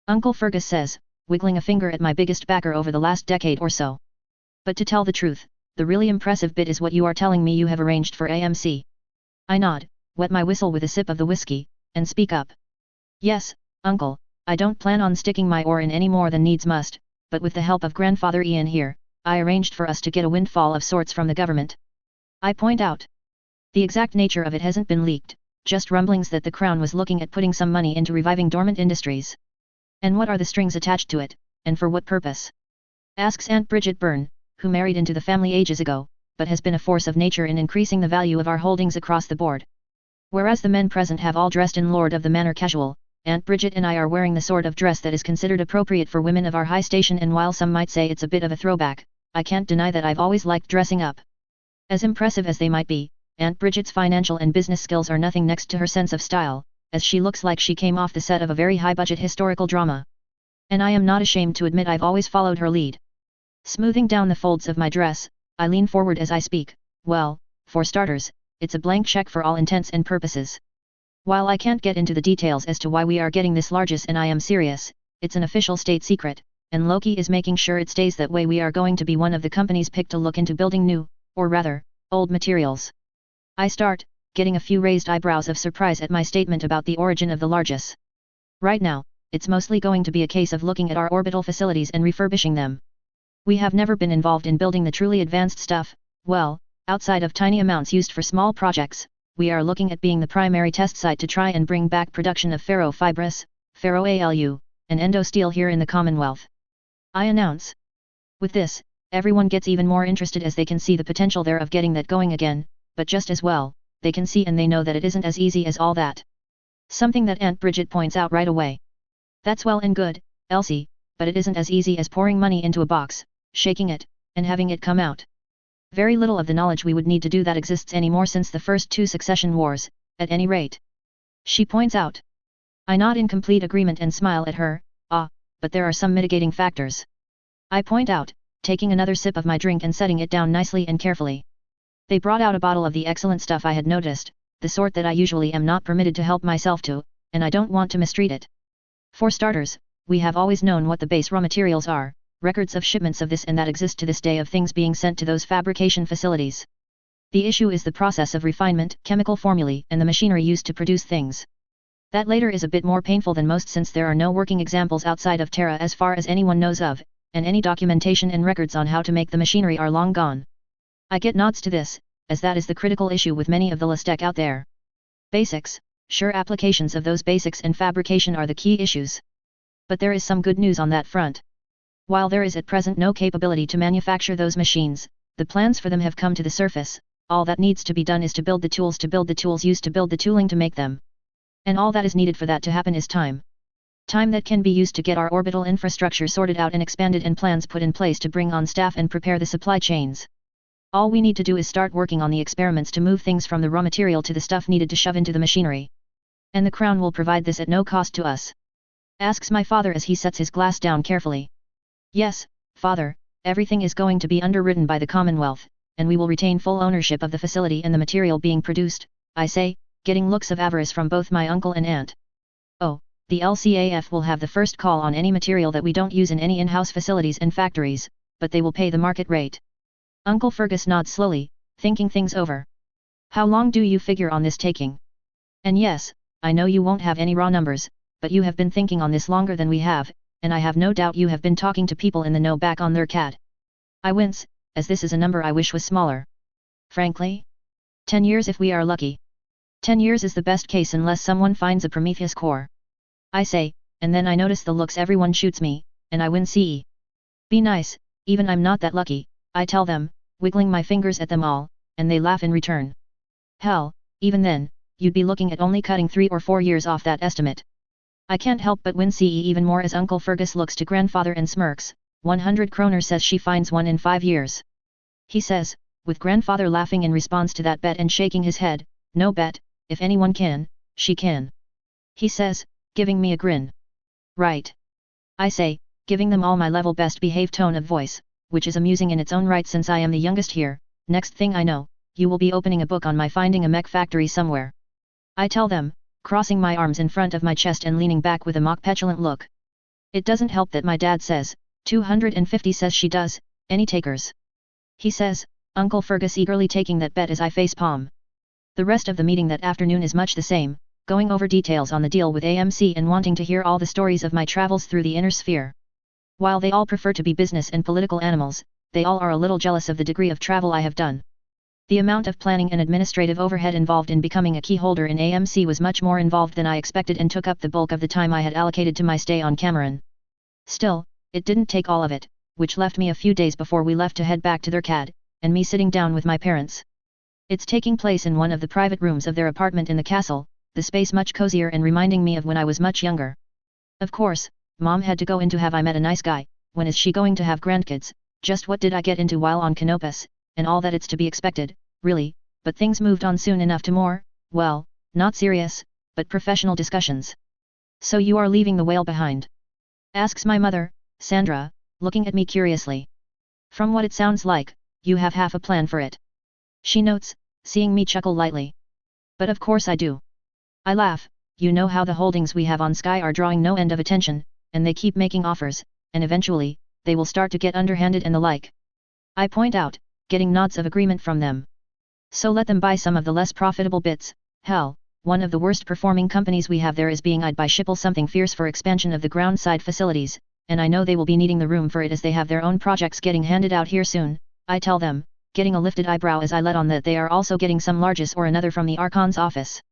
Uncle Fergus says, wiggling a finger at my biggest backer over the last decade or so. But to tell the truth, the really impressive bit is what you are telling me you have arranged for AMC. I nod, wet my whistle with a sip of the whiskey, and speak up. Yes, Uncle, I don't plan on sticking my oar in any more than needs must, but with the help of Grandfather Ian here, I arranged for us to get a windfall of sorts from the government. I point out. The exact nature of it hasn't been leaked, just rumblings that the Crown was looking at putting some money into reviving dormant industries. And what are the strings attached to it, and for what purpose? Asks Aunt Bridget Byrne, who married into the family ages ago, but has been a force of nature in increasing the value of our holdings across the board. Whereas the men present have all dressed in Lord of the Manor casual, Aunt Bridget and I are wearing the sort of dress that is considered appropriate for women of our high station, and while some might say it's a bit of a throwback, I can't deny that I've always liked dressing up. As impressive as they might be, Aunt Bridget's financial and business skills are nothing next to her sense of style, as she looks like she came off the set of a very high-budget historical drama. And I am not ashamed to admit I've always followed her lead. Smoothing down the folds of my dress, I lean forward as I speak. Well, for starters, it's a blank check for all intents and purposes. While I can't get into the details as to why we are getting this largesse, and I am serious, it's an official state secret, and Loki is making sure it stays that way. We are going to be one of the companies picked to look into building new, or rather, old materials. I start, getting a few raised eyebrows of surprise at my statement about the origin of the Largus. Right now, it's mostly going to be a case of looking at our orbital facilities and refurbishing them. We have never been involved in building the truly advanced stuff, well, outside of tiny amounts used for small projects. We are looking at being the primary test site to try and bring back production of ferrofibrous, ferroAlu, and endosteel here in the Commonwealth. I announce. With this, everyone gets even more interested as they can see the potential there of getting that going again, but just as well, they can see and they know that it isn't as easy as all that. Something that Aunt Bridget points out right away. That's well and good, Elsie, but it isn't as easy as pouring money into a box, shaking it, and having it come out. Very little of the knowledge we would need to do that exists anymore since the first 2 succession wars, at any rate. She points out. I nod in complete agreement and smile at her, but there are some mitigating factors. I point out, taking another sip of my drink and setting it down nicely and carefully. They brought out a bottle of the excellent stuff I had noticed, the sort that I usually am not permitted to help myself to, and I don't want to mistreat it. For starters, we have always known what the base raw materials are, records of shipments of this and that exist to this day of things being sent to those fabrication facilities. The issue is the process of refinement, chemical formulae, and the machinery used to produce things. That later is a bit more painful than most since there are no working examples outside of Terra as far as anyone knows of, and any documentation and records on how to make the machinery are long gone. I get nods to this, as that is the critical issue with many of the Listec out there. Basics, sure, applications of those basics and fabrication are the key issues. But there is some good news on that front. While there is at present no capability to manufacture those machines, the plans for them have come to the surface. All that needs to be done is to build the tools used to build the tooling to make them. And all that is needed for that to happen is time. Time that can be used to get our orbital infrastructure sorted out and expanded and plans put in place to bring on staff and prepare the supply chains. All we need to do is start working on the experiments to move things from the raw material to the stuff needed to shove into the machinery. And the Crown will provide this at no cost to us. Asks my father as he sets his glass down carefully. Yes, father, everything is going to be underwritten by the Commonwealth, and we will retain full ownership of the facility and the material being produced, I say, getting looks of avarice from both my uncle and aunt. Oh, the LCAF will have the first call on any material that we don't use in any in-house facilities and factories, but they will pay the market rate. Uncle Fergus nods slowly, thinking things over. How long do you figure on this taking? And yes, I know you won't have any raw numbers, but you have been thinking on this longer than we have, and I have no doubt you have been talking to people in the know back on their CAD. I wince, as this is a number I wish was smaller. Frankly? 10 years if we are lucky. 10 years is the best case unless someone finds a Prometheus core. I say, and then I notice the looks everyone shoots me, and I win CE. Be nice, even I'm not that lucky, I tell them, wiggling my fingers at them all, and they laugh in return. Hell, even then, you'd be looking at only cutting 3 or 4 years off that estimate. I can't help but win CE even more as Uncle Fergus looks to grandfather and smirks. 100 kroner says she finds one in 5 years. He says, with grandfather laughing in response to that bet and shaking his head, no bet, if anyone can, she can. He says, giving me a grin. Right. I say, giving them all my level best behaved tone of voice, which is amusing in its own right since I am the youngest here. Next thing I know, you will be opening a book on my finding a mech factory somewhere. I tell them, crossing my arms in front of my chest and leaning back with a mock petulant look. It doesn't help that my dad says, 250 says she does, any takers? He says, Uncle Fergus eagerly taking that bet as I face palm. The rest of the meeting that afternoon is much the same, going over details on the deal with AMC and wanting to hear all the stories of my travels through the inner sphere. While they all prefer to be business and political animals, they all are a little jealous of the degree of travel I have done. The amount of planning and administrative overhead involved in becoming a key holder in AMC was much more involved than I expected and took up the bulk of the time I had allocated to my stay on Cameron. Still, it didn't take all of it, which left me a few days before we left to head back to their CAD, and me sitting down with my parents. It's taking place in one of the private rooms of their apartment in the castle, the space much cozier and reminding me of when I was much younger. Of course, Mom had to go into have I met a nice guy, when is she going to have grandkids, just what did I get into while on Canopus, and all that it's to be expected, really, but things moved on soon enough to more, well, not serious, but professional discussions. So you are leaving the whale behind? Asks my mother, Sandra, looking at me curiously. From what it sounds like, you have half a plan for it. She notes, seeing me chuckle lightly. But of course I do. I laugh, you know how the holdings we have on Sky are drawing no end of attention, and they keep making offers, and eventually, they will start to get underhanded and the like. I point out, getting nods of agreement from them. So let them buy some of the less profitable bits. Hell, one of the worst performing companies we have there is being eyed by Schiphol something fierce for expansion of the ground-side facilities, and I know they will be needing the room for it as they have their own projects getting handed out here soon, I tell them, getting a lifted eyebrow as I let on that they are also getting some largesse or another from the Archon's office.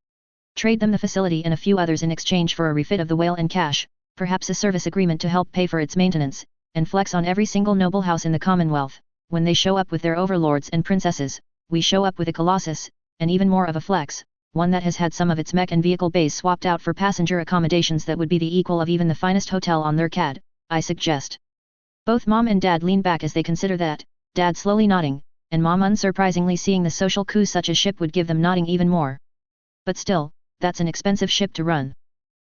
Trade them the facility and a few others in exchange for a refit of the whale and cash, perhaps a service agreement to help pay for its maintenance, and flex on every single noble house in the Commonwealth. When they show up with their overlords and princesses, we show up with a colossus, and even more of a flex, one that has had some of its mech and vehicle bays swapped out for passenger accommodations that would be the equal of even the finest hotel on their CAD, I suggest. Both Mom and Dad lean back as they consider that, Dad slowly nodding, and Mom unsurprisingly seeing the social coup such a ship would give them nodding even more. But still, that's an expensive ship to run.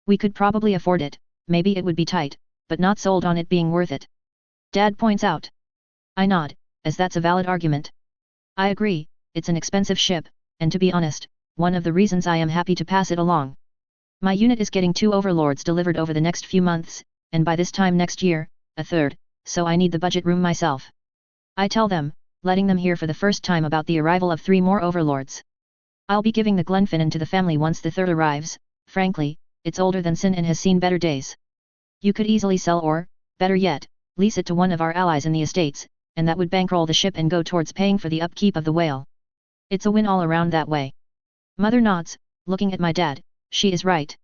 We could probably afford it, maybe it would be tight, but not sold on it being worth it. Dad points out. I nod, as that's a valid argument. I agree, it's an expensive ship, and to be honest, one of the reasons I am happy to pass it along. My unit is getting 2 overlords delivered over the next few months, and by this time next year, a third, so I need the budget room myself. I tell them, letting them hear for the first time about the arrival of 3 more overlords. I'll be giving the Glenfinnan to the family once the third arrives. Frankly, it's older than Sin and has seen better days. You could easily sell or, better yet, lease it to one of our allies in the estates, and that would bankroll the ship and go towards paying for the upkeep of the whale. It's a win all around that way. Mother nods, looking at my dad. She is right.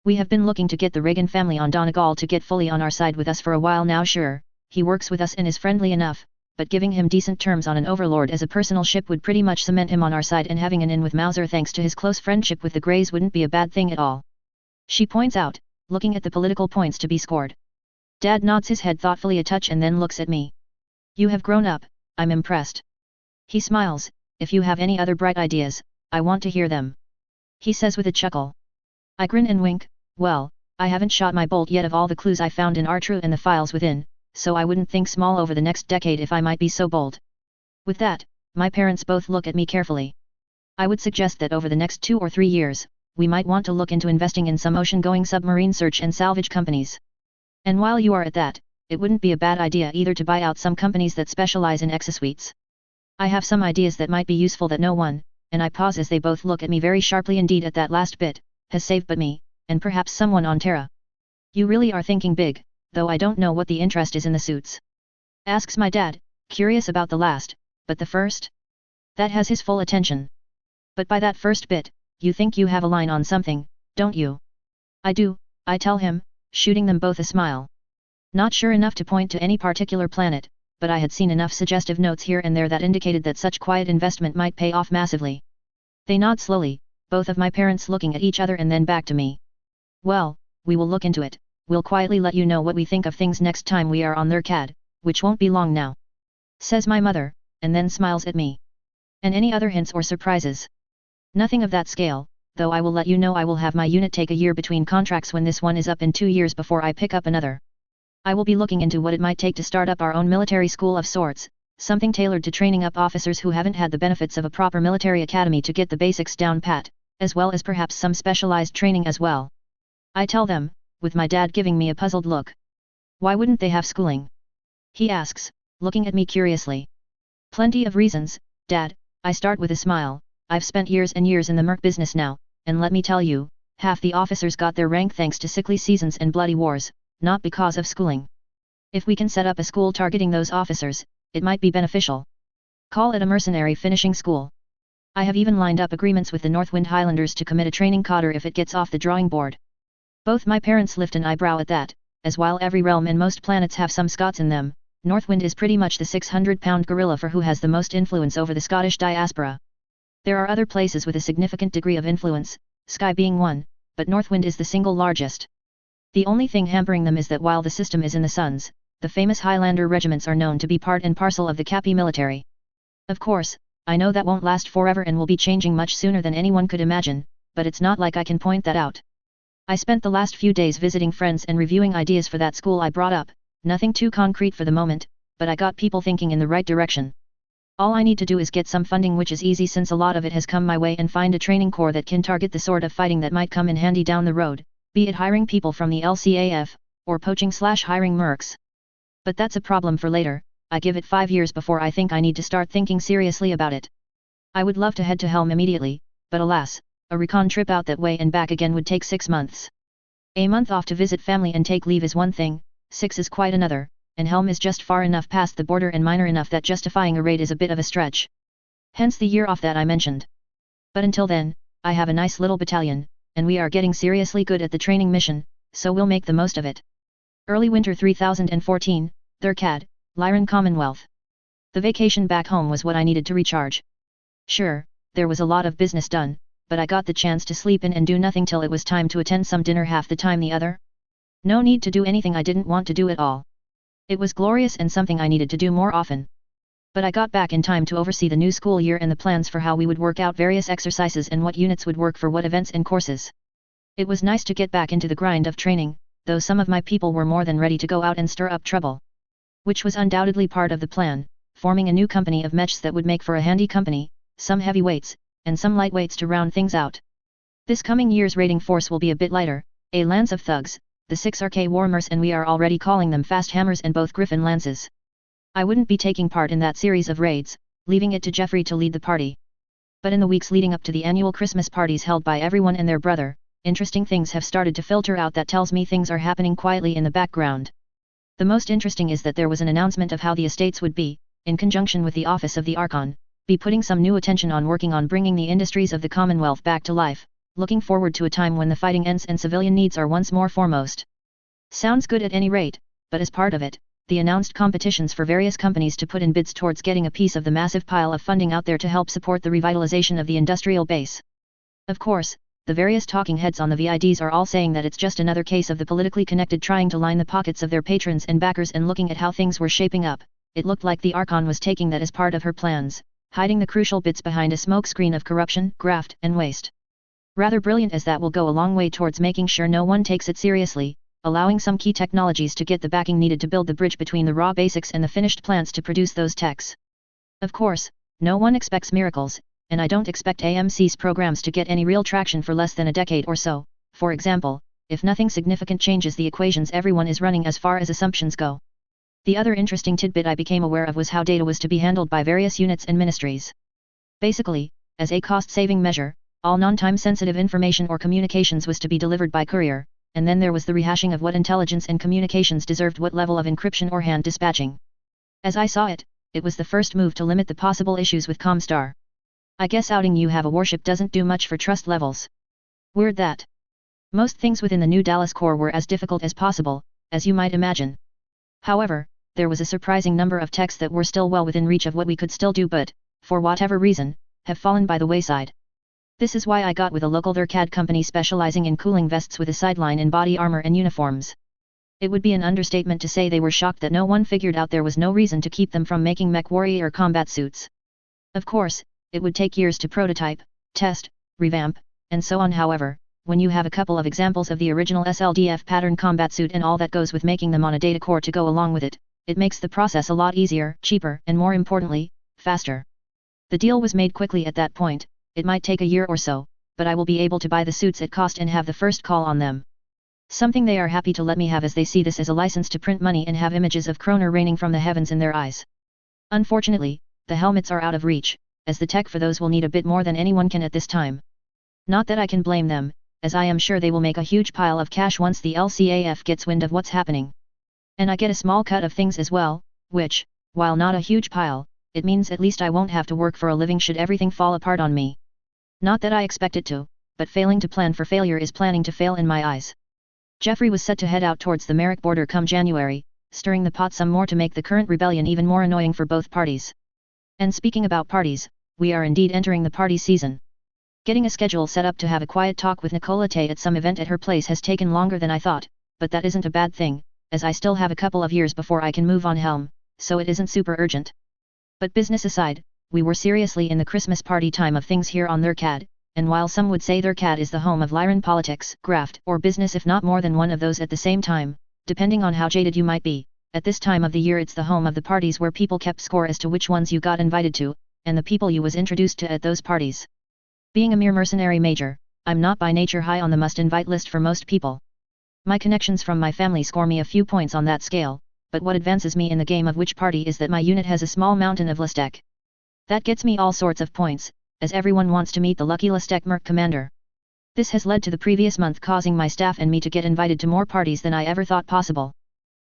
We have been looking to get the Reagan family on Donegal to get fully on our side with us for a while now. Sure, he works with us and is friendly enough, but giving him decent terms on an overlord as a personal ship would pretty much cement him on our side, and having an in with Mauser thanks to his close friendship with the Greys wouldn't be a bad thing at all. She points out, looking at the political points to be scored. Dad nods his head thoughtfully a touch and then looks at me. You have grown up, I'm impressed. He smiles. If you have any other bright ideas, I want to hear them. He says with a chuckle. I grin and wink. Well, I haven't shot my bolt yet of all the clues I found in Artru and the files within, so I wouldn't think small over the next decade if I might be so bold. With that, my parents both look at me carefully. I would suggest that over the next 2 or 3 years, we might want to look into investing in some ocean-going submarine search and salvage companies. And while you are at that, it wouldn't be a bad idea either to buy out some companies that specialize in exosuites. I have some ideas that might be useful that no one, and I pause as they both look at me very sharply indeed at that last bit, has saved but me, and perhaps someone on Terra. You really are thinking big, though I don't know what the interest is in the suits. Asks my dad, curious about the last, but the first? That has his full attention. But by that first bit, you think you have a line on something, don't you? I do, I tell him, shooting them both a smile. Not sure enough to point to any particular planet, but I had seen enough suggestive notes here and there that indicated that such quiet investment might pay off massively. They nod slowly, both of my parents looking at each other and then back to me. Well, we will look into it, we'll quietly let you know what we think of things next time we are on their CAD, which won't be long now. Says my mother, and then smiles at me. And any other hints or surprises? Nothing of that scale, though I will let you know I will have my unit take a year between contracts when this one is up in 2 years before I pick up another. I will be looking into what it might take to start up our own military school of sorts, something tailored to training up officers who haven't had the benefits of a proper military academy to get the basics down pat, as well as perhaps some specialized training as well. I tell them, with my dad giving me a puzzled look. Why wouldn't they have schooling? He asks, looking at me curiously. Plenty of reasons, Dad, I start with a smile. I've spent years and years in the merc business now, and let me tell you, half the officers got their rank thanks to sickly seasons and bloody wars, not because of schooling. If we can set up a school targeting those officers, it might be beneficial. Call it a mercenary finishing school. I have even lined up agreements with the Northwind Highlanders to commit a training cadre if it gets off the drawing board. Both my parents lift an eyebrow at that, as while every realm and most planets have some Scots in them, Northwind is pretty much the 600-pound gorilla for who has the most influence over the Scottish diaspora. There are other places with a significant degree of influence, Skye being one, but Northwind is the single largest. The only thing hampering them is that while the system is in the Suns, the famous Highlander regiments are known to be part and parcel of the Cappy military. Of course, I know that won't last forever and will be changing much sooner than anyone could imagine, but it's not like I can point that out. I spent the last few days visiting friends and reviewing ideas for that school I brought up, nothing too concrete for the moment, but I got people thinking in the right direction. All I need to do is get some funding, which is easy since a lot of it has come my way, and find a training corps that can target the sort of fighting that might come in handy down the road, be it hiring people from the LCAF, or poaching/hiring mercs. But that's a problem for later. I give it 5 years before I think I need to start thinking seriously about it. I would love to head to Helm immediately, but alas, a recon trip out that way and back again would take 6 months. A month off to visit family and take leave is one thing, 6 is quite another, and Helm is just far enough past the border and minor enough that justifying a raid is a bit of a stretch. Hence the year off that I mentioned. But until then, I have a nice little battalion, and we are getting seriously good at the training mission, so we'll make the most of it. Early winter 3014, Thurcad, Lyran Commonwealth. The vacation back home was what I needed to recharge. Sure, there was a lot of business done, but I got the chance to sleep in and do nothing till it was time to attend some dinner half the time the other. No need to do anything I didn't want to do at all. It was glorious and something I needed to do more often. But I got back in time to oversee the new school year and the plans for how we would work out various exercises and what units would work for what events and courses. It was nice to get back into the grind of training, though some of my people were more than ready to go out and stir up trouble. Which was undoubtedly part of the plan, forming a new company of mechs that would make for a handy company, some heavyweights, and some lightweights to round things out. This coming year's raiding force will be a bit lighter, a lance of thugs, the 6RK Warmers, and we are already calling them fast hammers and both Griffin lances. I wouldn't be taking part in that series of raids, leaving it to Jeffrey to lead the party. But in the weeks leading up to the annual Christmas parties held by everyone and their brother, interesting things have started to filter out that tells me things are happening quietly in the background. The most interesting is that there was an announcement of how the estates would be, in conjunction with the office of the Archon, be putting some new attention on working on bringing the industries of the Commonwealth back to life, looking forward to a time when the fighting ends and civilian needs are once more foremost. Sounds good at any rate, but as part of it, the announced competitions for various companies to put in bids towards getting a piece of the massive pile of funding out there to help support the revitalization of the industrial base. Of course, the various talking heads on the VIDs are all saying that it's just another case of the politically connected trying to line the pockets of their patrons and backers, and looking at how things were shaping up, it looked like the Archon was taking that as part of her plans, hiding the crucial bits behind a smokescreen of corruption, graft, and waste. Rather brilliant, as that will go a long way towards making sure no one takes it seriously, allowing some key technologies to get the backing needed to build the bridge between the raw basics and the finished plants to produce those techs. Of course, no one expects miracles, and I don't expect AMC's programs to get any real traction for less than a decade or so. For example, if nothing significant changes the equations everyone is running as far as assumptions go. The other interesting tidbit I became aware of was how data was to be handled by various units and ministries. Basically, as a cost-saving measure, all non-time sensitive information or communications was to be delivered by courier, and then there was the rehashing of what intelligence and communications deserved what level of encryption or hand dispatching. As I saw it, it was the first move to limit the possible issues with Comstar. I guess outing you have a warship doesn't do much for trust levels. Weird that. Most things within the new Dallas core were as difficult as possible, as you might imagine. However, there was a surprising number of techs that were still well within reach of what we could still do, but, for whatever reason, have fallen by the wayside. This is why I got with a local Thurcad company specializing in cooling vests with a sideline in body armor and uniforms. It would be an understatement to say they were shocked that no one figured out there was no reason to keep them from making mech warrior combat suits. Of course, it would take years to prototype, test, revamp, and so on. However, when you have a couple of examples of the original SLDF pattern combat suit and all that goes with making them on a data core to go along with it, it makes the process a lot easier, cheaper, and more importantly, faster. The deal was made quickly at that point. It might take a year or so, but I will be able to buy the suits at cost and have the first call on them. Something they are happy to let me have, as they see this as a license to print money and have images of Kroner raining from the heavens in their eyes. Unfortunately, the helmets are out of reach, as the tech for those will need a bit more than anyone can at this time. Not that I can blame them, as I am sure they will make a huge pile of cash once the LCAF gets wind of what's happening. And I get a small cut of things as well, which, while not a huge pile, it means at least I won't have to work for a living should everything fall apart on me. Not that I expect it to, but failing to plan for failure is planning to fail in my eyes. Jeffrey was set to head out towards the Merrick border come January, stirring the pot some more to make the current rebellion even more annoying for both parties. And speaking about parties, we are indeed entering the party season. Getting a schedule set up to have a quiet talk with Nicola Tay at some event at her place has taken longer than I thought, but that isn't a bad thing, as I still have a couple of years before I can move on Helm, so it isn't super urgent. But business aside, we were seriously in the Christmas party time of things here on Thurcad, and while some would say Thurcad is the home of Lyran politics, graft, or business, if not more than one of those at the same time, depending on how jaded you might be, at this time of the year it's the home of the parties where people kept score as to which ones you got invited to, and the people you was introduced to at those parties. Being a mere mercenary major, I'm not by nature high on the must-invite list for most people. My connections from my family score me a few points on that scale, but what advances me in the game of which party is that my unit has a small mountain of Listec. That gets me all sorts of points, as everyone wants to meet the lucky Lastek Merc commander. This has led to the previous month causing my staff and me to get invited to more parties than I ever thought possible.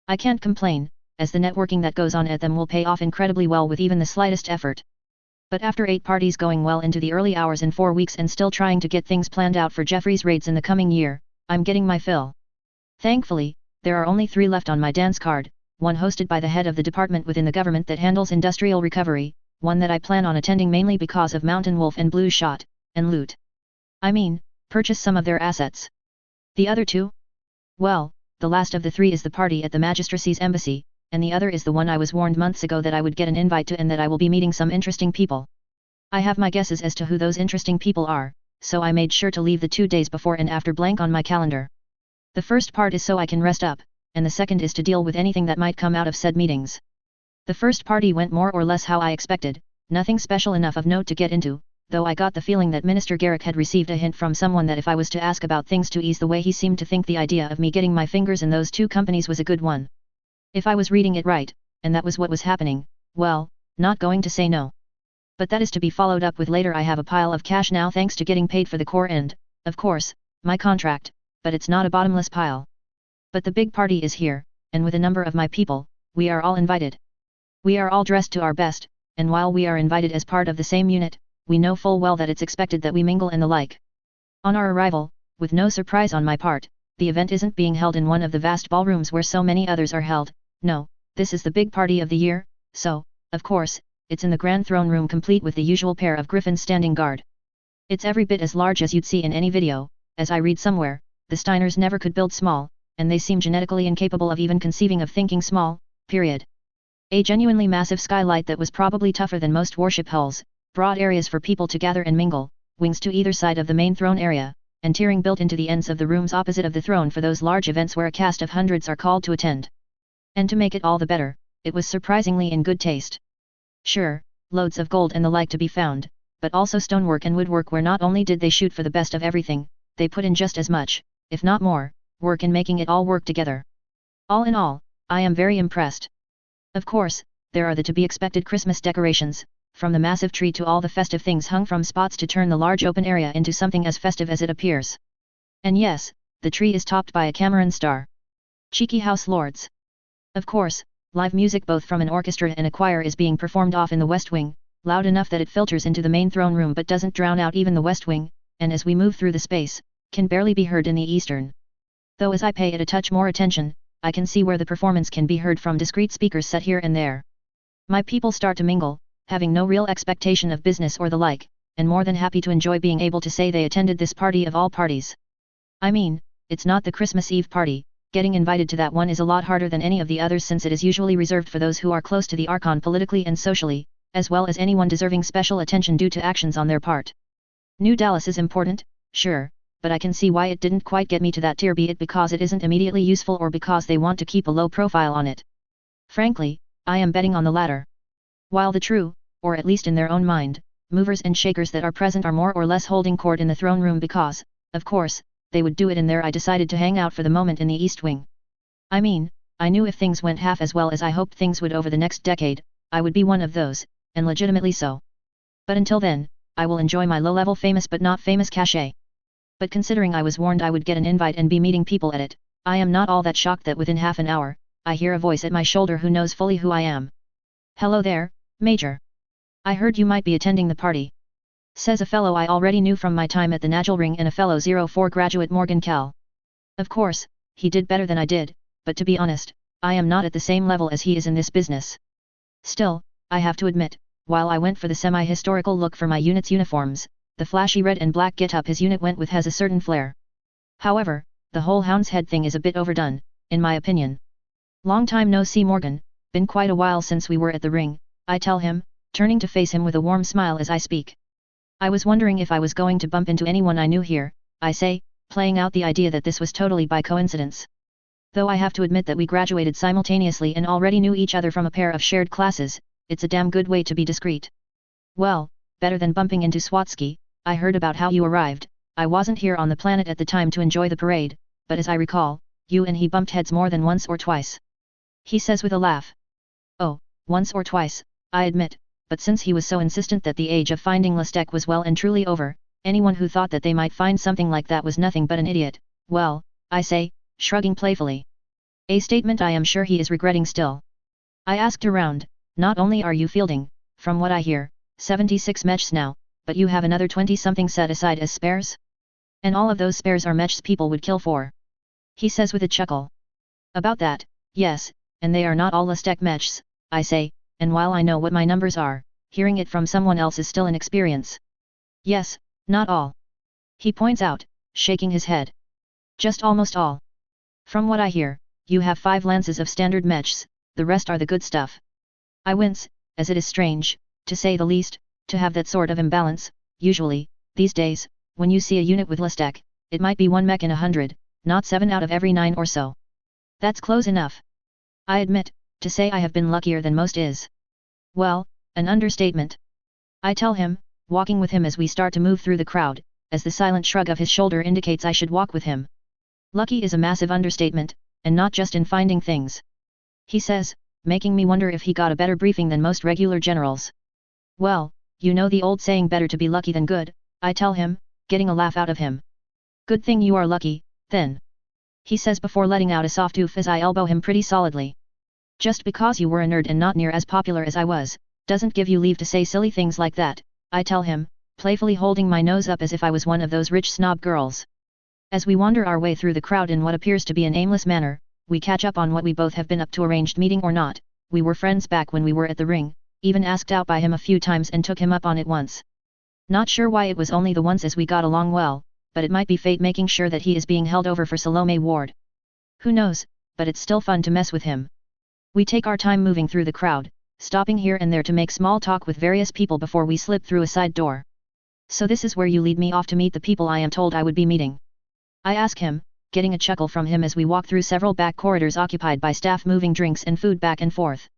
I can't complain, as the networking that goes on at them will pay off incredibly well with even the slightest effort. But after 8 parties going well into the early hours in 4 weeks and still trying to get things planned out for Jeffrey's raids in the coming year, I'm getting my fill. Thankfully, there are only 3 left on my dance card, one hosted by the head of the department within the government that handles industrial recovery, one that I plan on attending mainly because of Mountain Wolf and Blue Shot, and loot. I mean, purchase some of their assets. The other 2? Well, the last of the 3 is the party at the Magistracy's embassy, and the other is the one I was warned months ago that I would get an invite to and that I will be meeting some interesting people. I have my guesses as to who those interesting people are, so I made sure to leave the 2 days before and after blank on my calendar. The first part is so I can rest up, and the second is to deal with anything that might come out of said meetings. The first party went more or less how I expected, nothing special enough of note to get into, though I got the feeling that Minister Garrick had received a hint from someone that if I was to ask about things to ease the way he seemed to think the idea of me getting my fingers in those 2 companies was a good one. If I was reading it right, and that was what was happening, well, not going to say no. But that is to be followed up with later. I have a pile of cash now thanks to getting paid for the core and, of course, my contract, but it's not a bottomless pile. But the big party is here, and with a number of my people, we are all invited. We are all dressed to our best, and while we are invited as part of the same unit, we know full well that it's expected that we mingle and the like. On our arrival, with no surprise on my part, the event isn't being held in one of the vast ballrooms where so many others are held. No, this is the big party of the year, so, of course, it's in the grand throne room complete with the usual pair of griffins standing guard. It's every bit as large as you'd see in any video, as I read somewhere, the Steiners never could build small, and they seem genetically incapable of even conceiving of thinking small, period. A genuinely massive skylight that was probably tougher than most warship hulls, broad areas for people to gather and mingle, wings to either side of the main throne area, and tiering built into the ends of the rooms opposite of the throne for those large events where a cast of hundreds are called to attend. And to make it all the better, it was surprisingly in good taste. Sure, loads of gold and the like to be found, but also stonework and woodwork where not only did they shoot for the best of everything, they put in just as much, if not more, work in making it all work together. All in all, I am very impressed. Of course, there are the to-be-expected Christmas decorations, from the massive tree to all the festive things hung from spots to turn the large open area into something as festive as it appears. And yes, the tree is topped by a Cameron star. Cheeky house lords. Of course, live music both from an orchestra and a choir is being performed off in the West Wing, loud enough that it filters into the main throne room but doesn't drown out even the West Wing, and as we move through the space, can barely be heard in the Eastern. Though as I pay it a touch more attention, I can see where the performance can be heard from discreet speakers set here and there. My people start to mingle, having no real expectation of business or the like, and more than happy to enjoy being able to say they attended this party of all parties. I mean, it's not the Christmas Eve party. Getting invited to that one is a lot harder than any of the others since it is usually reserved for those who are close to the Archon politically and socially, as well as anyone deserving special attention due to actions on their part. New Dallas is important, sure, but I can see why it didn't quite get me to that tier, be it because it isn't immediately useful or because they want to keep a low profile on it. Frankly, I am betting on the latter. While the true, or at least in their own mind, movers and shakers that are present are more or less holding court in the throne room because, of course, they would do it in there, I decided to hang out for the moment in the East Wing. I mean, I knew if things went half as well as I hoped things would over the next decade, I would be one of those, and legitimately so. But until then, I will enjoy my low-level famous but not famous cachet. But considering I was warned I would get an invite and be meeting people at it, I am not all that shocked that within half an hour, I hear a voice at my shoulder who knows fully who I am. "Hello there, Major. I heard you might be attending the party," says a fellow I already knew from my time at the Nagel Ring and a fellow 04 graduate Morgan Cal. Of course, he did better than I did, but to be honest, I am not at the same level as he is in this business. Still, I have to admit, while I went for the semi-historical look for my unit's uniforms, the flashy red and black get-up his unit went with has a certain flair. However, the whole Hound's Head thing is a bit overdone, in my opinion. "Long time no see, Morgan, been quite a while since we were at the ring," I tell him, turning to face him with a warm smile as I speak. "I was wondering if I was going to bump into anyone I knew here," I say, playing out the idea that this was totally by coincidence. Though I have to admit that we graduated simultaneously and already knew each other from a pair of shared classes, it's a damn good way to be discreet. "Well, better than bumping into Swatsky. I heard about how you arrived. I wasn't here on the planet at the time to enjoy the parade, but as I recall, you and he bumped heads more than once or twice," he says with a laugh. "Oh, once or twice," I admit, but since he was so insistent that the age of finding Lestek was well and truly over, anyone who thought that they might find something like that was nothing but an idiot. Well, I say, shrugging playfully. A statement I am sure he is regretting still. I asked around, not only are you fielding, from what I hear, 76 mechs now, but you have another 20-something set aside as spares? And all of those spares are mechs people would kill for. He says with a chuckle. About that, yes, and they are not all Lestek mechs, I say, and while I know what my numbers are, hearing it from someone else is still an experience. Yes, not all. He points out, shaking his head. Just almost all. From what I hear, you have 5 lances of standard mechs, the rest are the good stuff. I wince, as it is strange, to say the least, to have that sort of imbalance. Usually, these days, when you see a unit with Lestek, it might be 1 mech in 100, not 7 out of every 9 or so. That's close enough. I admit, to say I have been luckier than most is, well, an understatement. I tell him, walking with him as we start to move through the crowd, as the silent shrug of his shoulder indicates I should walk with him. Lucky is a massive understatement, and not just in finding things. He says, making me wonder if he got a better briefing than most regular generals. Well, you know the old saying better to be lucky than good, I tell him, getting a laugh out of him. Good thing you are lucky, then. He says before letting out a soft oof as I elbow him pretty solidly. Just because you were a nerd and not near as popular as I was, doesn't give you leave to say silly things like that, I tell him, playfully holding my nose up as if I was one of those rich snob girls. As we wander our way through the crowd in what appears to be an aimless manner, we catch up on what we both have been up to, arranged meeting or not. We were friends back when we were at the ring, even asked out by him a few times and took him up on it once. Not sure why it was only the once, as we got along well, but it might be fate making sure that he is being held over for Salome Ward. Who knows, but it's still fun to mess with him. We take our time moving through the crowd, stopping here and there to make small talk with various people before we slip through a side door. So this is where you lead me off to meet the people I am told I would be meeting? I ask him, getting a chuckle from him as we walk through several back corridors occupied by staff moving drinks and food back and forth.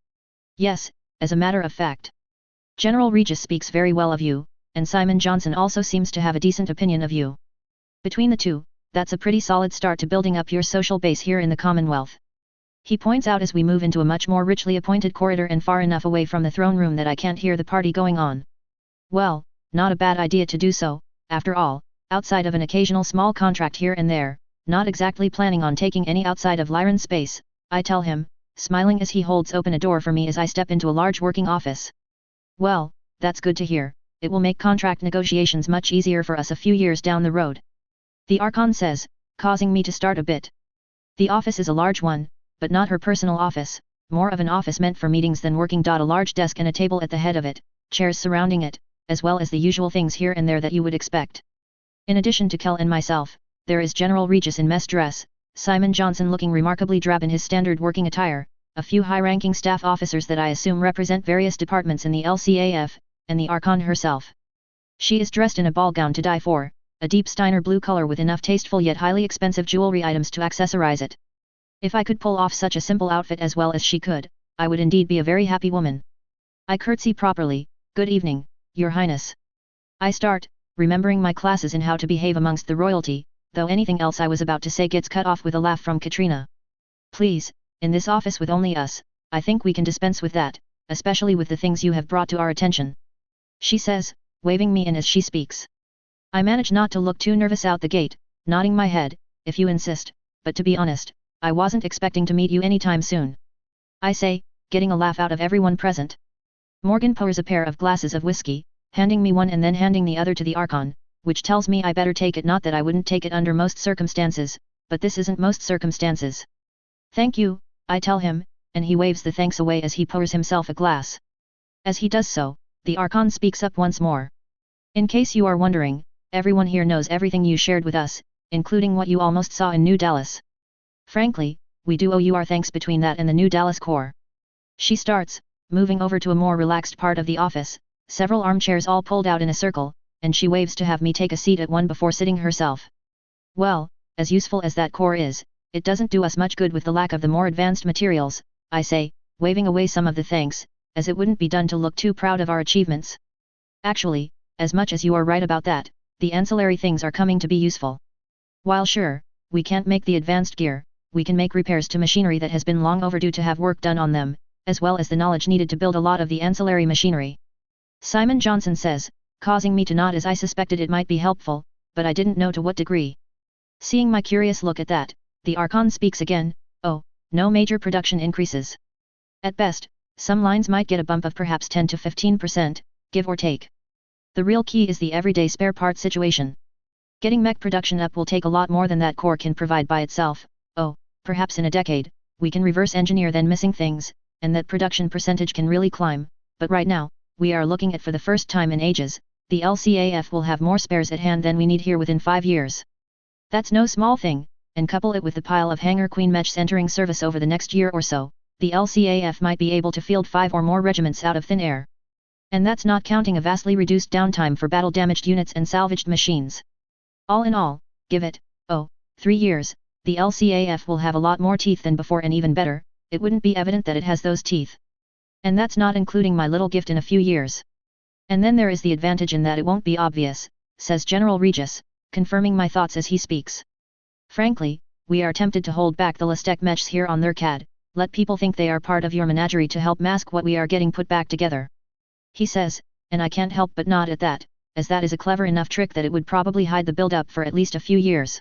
Yes, as a matter of fact. General Regis speaks very well of you, and Simon Johnson also seems to have a decent opinion of you. Between the two, that's a pretty solid start to building up your social base here in the Commonwealth. He points out as we move into a much more richly appointed corridor and far enough away from the throne room that I can't hear the party going on. Well, not a bad idea to do so, after all, outside of an occasional small contract here and there, not exactly planning on taking any outside of Lyran space, I tell him, smiling as he holds open a door for me as I step into a large working office. Well, that's good to hear, it will make contract negotiations much easier for us a few years down the road. The Archon says, causing me to start a bit. The office is a large one, but not her personal office, more of an office meant for meetings than working. A large desk and a table at the head of it, chairs surrounding it, as well as the usual things here and there that you would expect. In addition to Kel and myself, there is General Regis in mess dress, Simon Johnson looking remarkably drab in his standard working attire, a few high-ranking staff officers that I assume represent various departments in the LCAF, and the Archon herself. She is dressed in a ball gown to die for, a deep Steiner blue color with enough tasteful yet highly expensive jewelry items to accessorize it. If I could pull off such a simple outfit as well as she could, I would indeed be a very happy woman. I curtsy properly. Good evening, Your Highness. I start, remembering my classes in how to behave amongst the royalty, though anything else I was about to say gets cut off with a laugh from Katrina. Please, in this office with only us, I think we can dispense with that, especially with the things you have brought to our attention. She says, waving me in as she speaks. I manage not to look too nervous out the gate, nodding my head, if you insist, but to be honest, I wasn't expecting to meet you anytime soon. I say, getting a laugh out of everyone present. Morgan pours a pair of glasses of whiskey, handing me one and then handing the other to the Archon, which tells me I better take it. Not that I wouldn't take it under most circumstances, but this isn't most circumstances. Thank you, I tell him, and he waves the thanks away as he pours himself a glass. As he does so, the Archon speaks up once more. In case you are wondering, everyone here knows everything you shared with us, including what you almost saw in New Dallas. Frankly, we do owe you our thanks between that and the New Dallas Corps. She starts, moving over to a more relaxed part of the office, several armchairs all pulled out in a circle, and she waves to have me take a seat at one before sitting herself. Well, as useful as that Corps is, it doesn't do us much good with the lack of the more advanced materials, I say, waving away some of the thanks, as it wouldn't be done to look too proud of our achievements. Actually, as much as you are right about that, the ancillary things are coming to be useful. While sure, we can't make the advanced gear, we can make repairs to machinery that has been long overdue to have work done on them, as well as the knowledge needed to build a lot of the ancillary machinery. Simon Johnson says, causing me to nod as I suspected it might be helpful, but I didn't know to what degree. Seeing my curious look at that, the Archon speaks again, oh, no major production increases. At best, some lines might get a bump of perhaps 10 to 15%, give or take. The real key is the everyday spare part situation. Getting mech production up will take a lot more than that core can provide by itself. Oh, perhaps in a decade, we can reverse engineer then missing things, and that production percentage can really climb, but right now, we are looking at for the first time in ages, the LCAF will have more spares at hand than we need here within 5 years. That's no small thing, and couple it with the pile of Hangar Queen mechs entering service over the next year or so, the LCAF might be able to field 5 or more regiments out of thin air. And that's not counting a vastly reduced downtime for battle-damaged units and salvaged machines. All in all, give it, 3 years, the LCAF will have a lot more teeth than before, and even better, it wouldn't be evident that it has those teeth. And that's not including my little gift in a few years. And then there is the advantage in that it won't be obvious, says General Regis, confirming my thoughts as he speaks. Frankly, we are tempted to hold back the Lestec mechs here on their CAD, let people think they are part of your menagerie to help mask what we are getting put back together. He says, and I can't help but nod at that, as that is a clever enough trick that it would probably hide the build-up for at least a few years.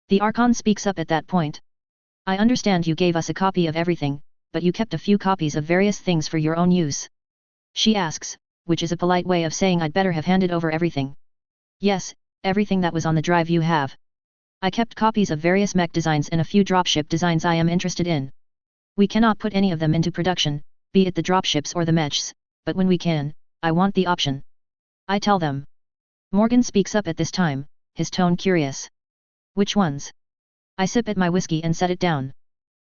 The Archon speaks up at that point. I understand you gave us a copy of everything, but you kept a few copies of various things for your own use. She asks, which is a polite way of saying I'd better have handed over everything. Yes, everything that was on the drive you have. I kept copies of various mech designs and a few dropship designs I am interested in. We cannot put any of them into production, be it the dropships or the mechs, but when we can, I want the option. I tell them. Morgan speaks up at this time, his tone curious. Which ones? I sip at my whiskey and set it down.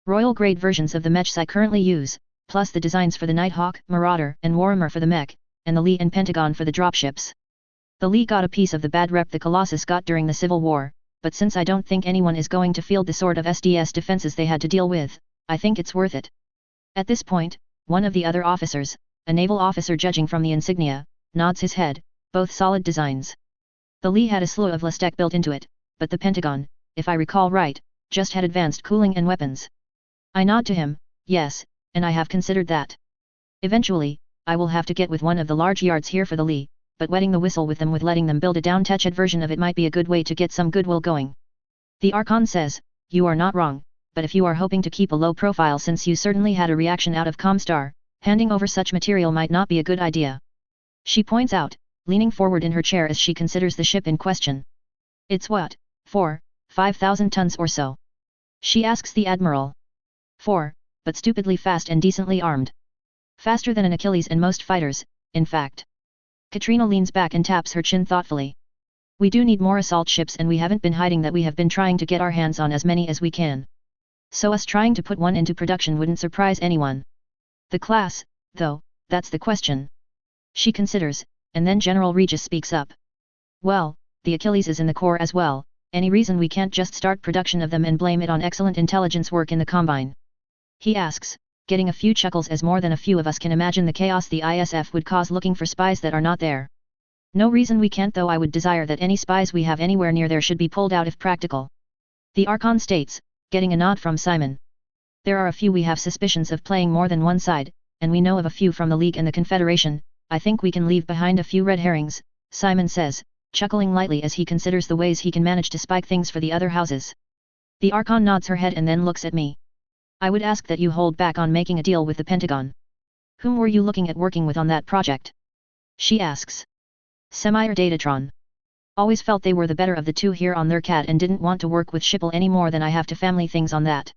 Royal grade versions of the mechs I currently use, plus the designs for the Nighthawk, Marauder, and Warhammer for the mech, and the Lee and Pentagon for the dropships. The Lee got a piece of the bad rep the Colossus got during the Civil War, but since I don't think anyone is going to field the sort of SDS defenses they had to deal with, I think it's worth it. At this point, one of the other officers, a naval officer judging from the insignia, nods his head, both solid designs. The Lee had a slew of Lestec built into it, but the Pentagon, if I recall right, just had advanced cooling and weapons. I nod to him, yes, and I have considered that. Eventually, I will have to get with one of the large yards here for the Lee, but wetting the whistle with them with letting them build a down-teched version of it might be a good way to get some goodwill going. The Archon says, you are not wrong, but if you are hoping to keep a low profile since you certainly had a reaction out of Comstar, handing over such material might not be a good idea. She points out, leaning forward in her chair as she considers the ship in question. It's what, 5,000 tons or so? She asks the Admiral. 4, but stupidly fast and decently armed. Faster than an Achilles and most fighters, in fact. Katrina leans back and taps her chin thoughtfully. We do need more assault ships, and we haven't been hiding that we have been trying to get our hands on as many as we can. So us trying to put one into production wouldn't surprise anyone. The class, though, that's the question. She considers, and then General Regis speaks up. Well, the Achilles is in the core as well, any reason we can't just start production of them and blame it on excellent intelligence work in the Combine? He asks, getting a few chuckles as more than a few of us can imagine the chaos the ISF would cause looking for spies that are not there. No reason we can't, though I would desire that any spies we have anywhere near there should be pulled out if practical. The Archon states, getting a nod from Simon. There are a few we have suspicions of playing more than one side, and we know of a few from the League and the Confederation. I think we can leave behind a few red herrings, Simon says, chuckling lightly as he considers the ways he can manage to spike things for the other houses. The Archon nods her head and then looks at me. I would ask that you hold back on making a deal with the Pentagon. Whom were you looking at working with on that project? She asks. Semi or Datatron. Always felt they were the better of the two here on their CAD and didn't want to work with Schiphol any more than I have to family things on that.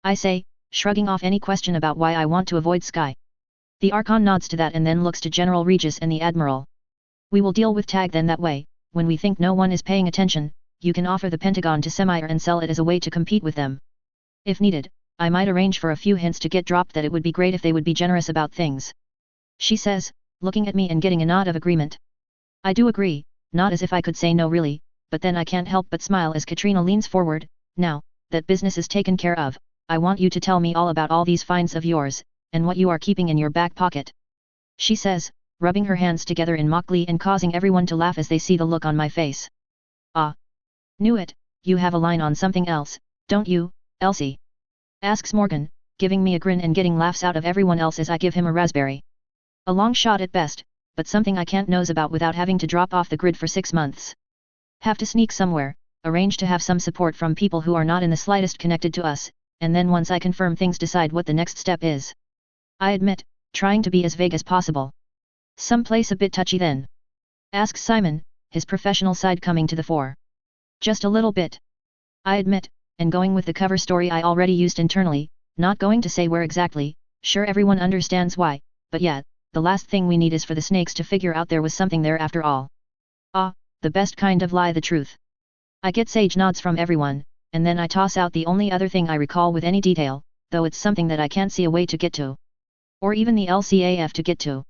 I say, shrugging off any question about why I want to avoid Sky. The Archon nods to that and then looks to General Regis and the Admiral. We will deal with TAG then that way, when we think no one is paying attention, you can offer the Pentagon to Semi and sell it as a way to compete with them. If needed, I might arrange for a few hints to get dropped that it would be great if they would be generous about things. She says, looking at me and getting a nod of agreement. I do agree, not as if I could say no really, but then I can't help but smile as Katrina leans forward. Now, that business is taken care of, I want you to tell me all about all these finds of yours, and what you are keeping in your back pocket. She says, rubbing her hands together in mock glee and causing everyone to laugh as they see the look on my face. Ah! Knew it, you have a line on something else, don't you, Elsie? Asks Morgan, giving me a grin and getting laughs out of everyone else as I give him a raspberry. A long shot at best, but something I can't knows about without having to drop off the grid for 6 months. Have to sneak somewhere, arrange to have some support from people who are not in the slightest connected to us, and then once I confirm things decide what the next step is. I admit, trying to be as vague as possible. Some place a bit touchy then? Asks Simon, his professional side coming to the fore. Just a little bit. I admit, and going with the cover story I already used internally, not going to say where exactly, sure everyone understands why, but yeah, the last thing we need is for the snakes to figure out there was something there after all. Ah, the best kind of lie, the truth. I get sage nods from everyone, and then I toss out the only other thing I recall with any detail, though it's something that I can't see a way to get to. Or even the LCAF to get to.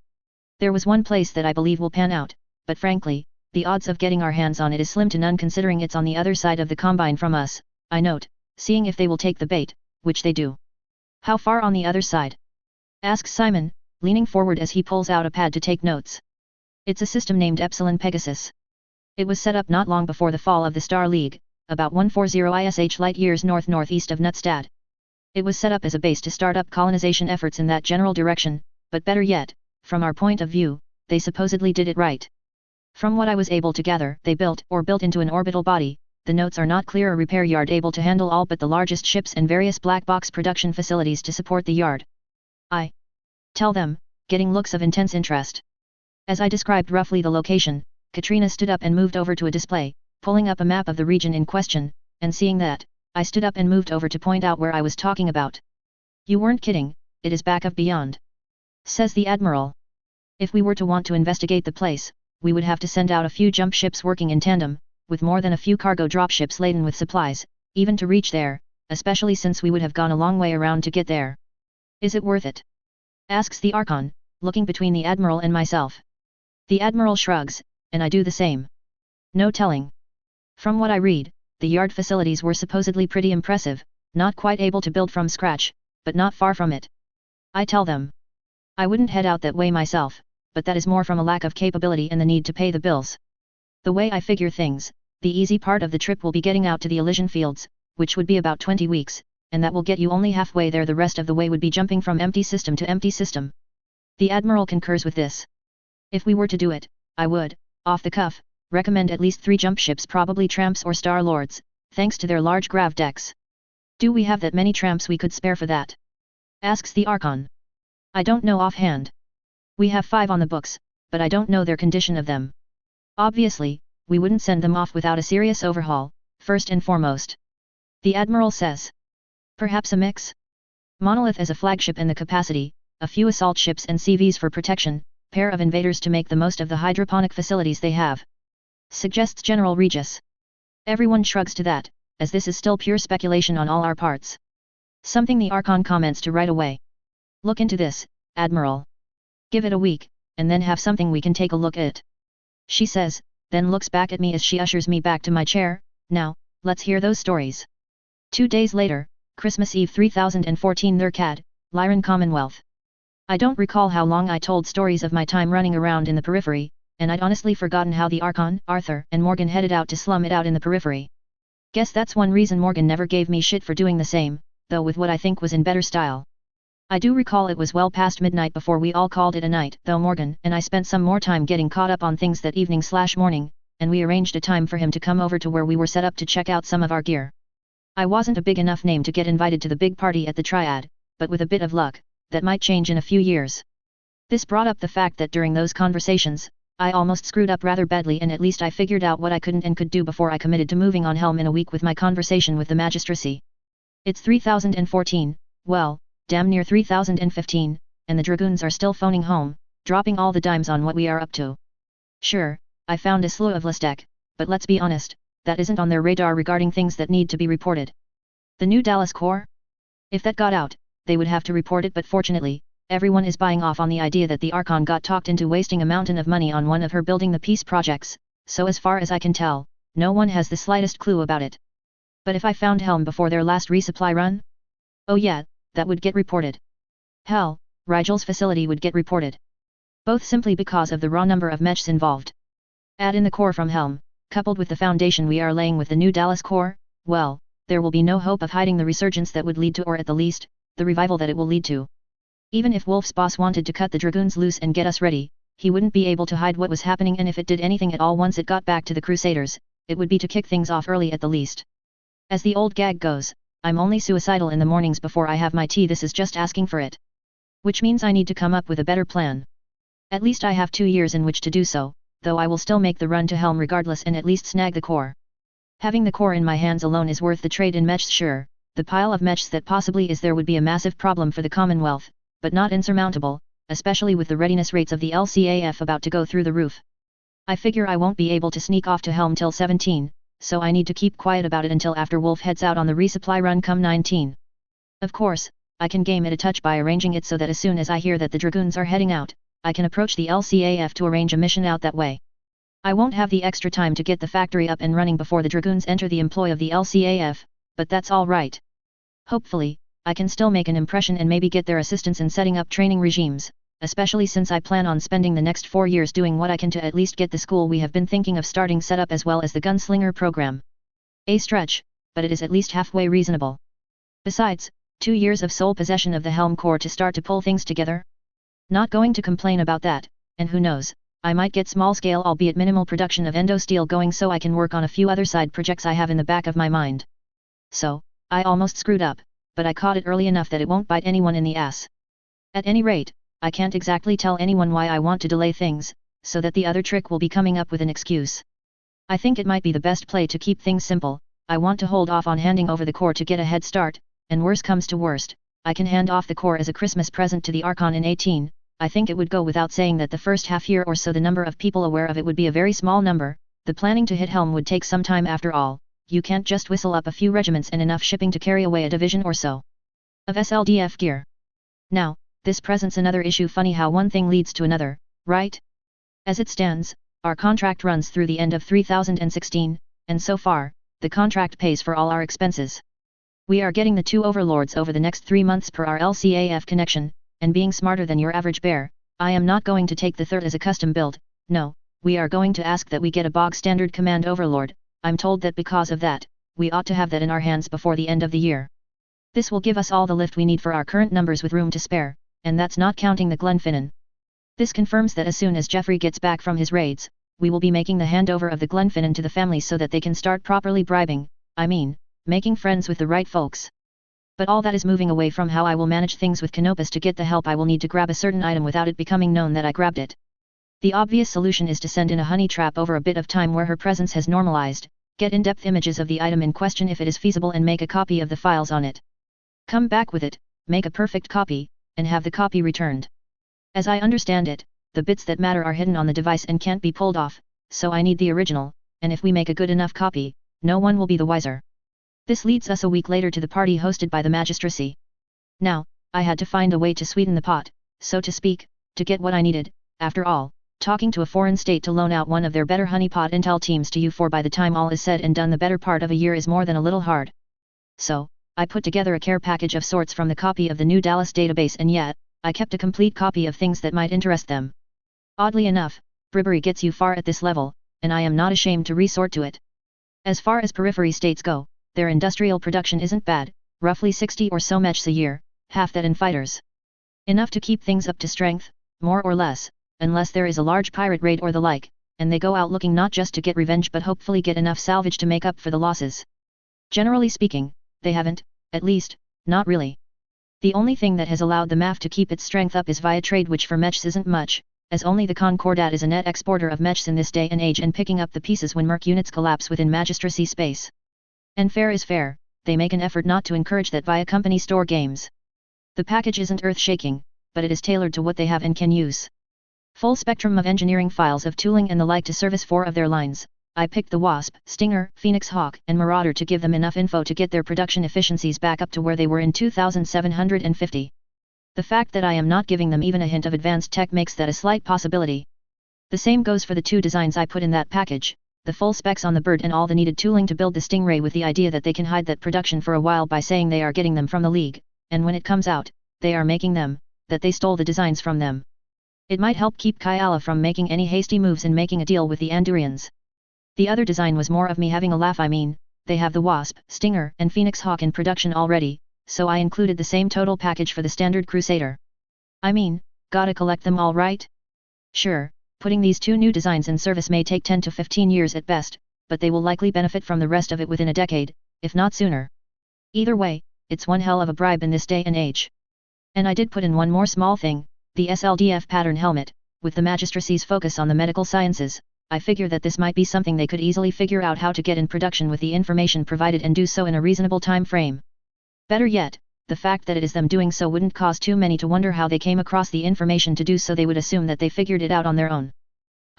There was one place that I believe will pan out, but frankly, the odds of getting our hands on it is slim to none considering it's on the other side of the combine from us, I note, seeing if they will take the bait, which they do. How far on the other side? Asks Simon, leaning forward as he pulls out a pad to take notes. It's a system named Epsilon Pegasus. It was set up not long before the fall of the Star League, about 140 ISH light-years north-northeast of Nutstad. It was set up as a base to start up colonization efforts in that general direction, but better yet, from our point of view, they supposedly did it right. From what I was able to gather, they built into an orbital body. The notes are not clear, a repair yard able to handle all but the largest ships and various black box production facilities to support the yard. I tell them, getting looks of intense interest. As I described roughly the location, Katrina stood up and moved over to a display, pulling up a map of the region in question, and seeing that, I stood up and moved over to point out where I was talking about. You weren't kidding, it is back of beyond. Says the Admiral. If we were to want to investigate the place, we would have to send out a few jump ships working in tandem, with more than a few cargo dropships laden with supplies, even to reach there, especially since we would have gone a long way around to get there. Is it worth it? Asks the Archon, looking between the Admiral and myself. The Admiral shrugs, and I do the same. No telling. From what I read, the yard facilities were supposedly pretty impressive, not quite able to build from scratch, but not far from it. I tell them. I wouldn't head out that way myself, but that is more from a lack of capability and the need to pay the bills. The way I figure things, the easy part of the trip will be getting out to the Elysian Fields, which would be about 20 weeks, and that will get you only halfway there. The rest of the way would be jumping from empty system to empty system. The Admiral concurs with this. If we were to do it, I would, off the cuff, recommend at least 3 jump ships, probably tramps or Star Lords, thanks to their large grav decks. Do we have that many tramps we could spare for that? Asks the Archon. I don't know offhand. We have 5 on the books, but I don't know their condition of them. Obviously, we wouldn't send them off without a serious overhaul, first and foremost. The Admiral says. Perhaps a mix? Monolith as a flagship and the capacity, a few assault ships and CVs for protection, pair of invaders to make the most of the hydroponic facilities they have. Suggests General Regis. Everyone shrugs to that, as this is still pure speculation on all our parts. Something the Archon comments to right away. Look into this, Admiral. Give it a week, and then have something we can take a look at. She says, then looks back at me as she ushers me back to my chair. Now, let's hear those stories. 2 days later, Christmas Eve 3014 Nurcad, Lyran Commonwealth. I don't recall how long I told stories of my time running around in the periphery, and I'd honestly forgotten how the Archon, Arthur, and Morgan headed out to slum it out in the periphery. Guess that's one reason Morgan never gave me shit for doing the same, though with what I think was in better style. I do recall it was well past midnight before we all called it a night, though Morgan and I spent some more time getting caught up on things that evening/morning, and we arranged a time for him to come over to where we were set up to check out some of our gear. I wasn't a big enough name to get invited to the big party at the Triad, but with a bit of luck, that might change in a few years. This brought up the fact that during those conversations, I almost screwed up rather badly, and at least I figured out what I couldn't and could do before I committed to moving on Helm in a week with my conversation with the magistracy. It's 3014, well, damn near 3015, and the Dragoons are still phoning home, dropping all the dimes on what we are up to. Sure, I found a slew of Listek, but let's be honest, that isn't on their radar regarding things that need to be reported. The new Dallas Corps? If that got out, they would have to report it, but fortunately, everyone is buying off on the idea that the Archon got talked into wasting a mountain of money on one of her building the peace projects, so as far as I can tell, no one has the slightest clue about it. But if I found Helm before their last resupply run? Oh yeah, that would get reported. Hell, Rigel's facility would get reported. Both simply because of the raw number of mechs involved. Add in the core from Helm, coupled with the foundation we are laying with the new Dallas Corps, well, there will be no hope of hiding the resurgence that would lead to, or at the least, the revival that it will lead to. Even if Wolf's boss wanted to cut the Dragoons loose and get us ready, he wouldn't be able to hide what was happening, and if it did anything at all once it got back to the Crusaders, it would be to kick things off early at the least. As the old gag goes, I'm only suicidal in the mornings before I have my tea. This is just asking for it. Which means I need to come up with a better plan. At least I have 2 years in which to do so, though I will still make the run to Helm regardless and at least snag the core. Having the core in my hands alone is worth the trade in mechs. Sure, the pile of mechs that possibly is there would be a massive problem for the Commonwealth, but not insurmountable, especially with the readiness rates of the LCAF about to go through the roof. I figure I won't be able to sneak off to Helm till 17, so I need to keep quiet about it until after Wolf heads out on the resupply run come 19. Of course, I can game it a touch by arranging it so that as soon as I hear that the Dragoons are heading out, I can approach the LCAF to arrange a mission out that way. I won't have the extra time to get the factory up and running before the Dragoons enter the employ of the LCAF, but that's all right. Hopefully, I can still make an impression and maybe get their assistance in setting up training regimes, especially since I plan on spending the next 4 years doing what I can to at least get the school we have been thinking of starting set up as well as the gunslinger program. A stretch, but it is at least halfway reasonable. Besides, 2 years of sole possession of the Helm Corps to start to pull things together? Not going to complain about that, and who knows, I might get small-scale albeit minimal production of endo steel going so I can work on a few other side projects I have in the back of my mind. So, I almost screwed up, but I caught it early enough that it won't bite anyone in the ass. At any rate, I can't exactly tell anyone why I want to delay things, so that the other trick will be coming up with an excuse. I think it might be the best play to keep things simple. I want to hold off on handing over the core to get a head start, and worse comes to worst, I can hand off the core as a Christmas present to the Archon in 18. I think it would go without saying that the first half year or so the number of people aware of it would be a very small number. The planning to hit Helm would take some time after all. You can't just whistle up a few regiments and enough shipping to carry away a division or so of SLDF gear. Now, this presents another issue. Funny how one thing leads to another, right? As it stands, our contract runs through the end of 3016, and so far, the contract pays for all our expenses. We are getting the 2 overlords over the next 3 months per our LCAF connection, and being smarter than your average bear, I am not going to take the third as a custom build. No, we are going to ask that we get a bog standard command overlord. I'm told that because of that, we ought to have that in our hands before the end of the year. This will give us all the lift we need for our current numbers with room to spare, and that's not counting the Glenfinnan. This confirms that as soon as Jeffrey gets back from his raids, we will be making the handover of the Glenfinnan to the families so that they can start properly bribing, making friends with the right folks. But all that is moving away from how I will manage things with Canopus to get the help I will need to grab a certain item without it becoming known that I grabbed it. The obvious solution is to send in a honey trap over a bit of time where her presence has normalized, get in-depth images of the item in question if it is feasible and make a copy of the files on it. Come back with it, make a perfect copy, and have the copy returned. As I understand it, the bits that matter are hidden on the device and can't be pulled off, so I need the original, and if we make a good enough copy, no one will be the wiser. This leads us a week later to the party hosted by the magistracy. Now, I had to find a way to sweeten the pot, so to speak, to get what I needed. After all, talking to a foreign state to loan out one of their better honeypot intel teams to you for by the time all is said and done the better part of a year is more than a little hard. So, I put together a care package of sorts from the copy of the New Dallas database, and yet, I kept a complete copy of things that might interest them. Oddly enough, bribery gets you far at this level, and I am not ashamed to resort to it. As far as periphery states go, their industrial production isn't bad, roughly 60 or so mechs a year, half that in fighters. Enough to keep things up to strength, more or less, unless there is a large pirate raid or the like, and they go out looking not just to get revenge but hopefully get enough salvage to make up for the losses. Generally speaking, they haven't, at least, not really. The only thing that has allowed the MAF to keep its strength up is via trade, which for mechs isn't much, as only the Concordat is a net exporter of mechs in this day and age and picking up the pieces when merc units collapse within magistracy space. And fair is fair, they make an effort not to encourage that via company store games. The package isn't earth-shaking, but it is tailored to what they have and can use. Full spectrum of engineering files of tooling and the like to service 4 of their lines. I picked the Wasp, Stinger, Phoenix Hawk, and Marauder to give them enough info to get their production efficiencies back up to where they were in 2750. The fact that I am not giving them even a hint of advanced tech makes that a slight possibility. The same goes for the 2 designs I put in that package, the full specs on the bird and all the needed tooling to build the Stingray, with the idea that they can hide that production for a while by saying they are getting them from the League, and when it comes out, they are making them, that they stole the designs from them. It might help keep Kyala from making any hasty moves in making a deal with the Andurians. The other design was more of me having a laugh. They have the Wasp, Stinger, and Phoenix Hawk in production already, so I included the same total package for the standard Crusader. Gotta collect them all, right? Sure, putting these two new designs in service may take 10 to 15 years at best, but they will likely benefit from the rest of it within a decade, if not sooner. Either way, it's one hell of a bribe in this day and age. And I did put in one more small thing, the SLDF pattern helmet. With the magistracy's focus on the medical sciences, I figure that this might be something they could easily figure out how to get in production with the information provided and do so in a reasonable time frame. Better yet, the fact that it is them doing so wouldn't cause too many to wonder how they came across the information to do so. They would assume that they figured it out on their own.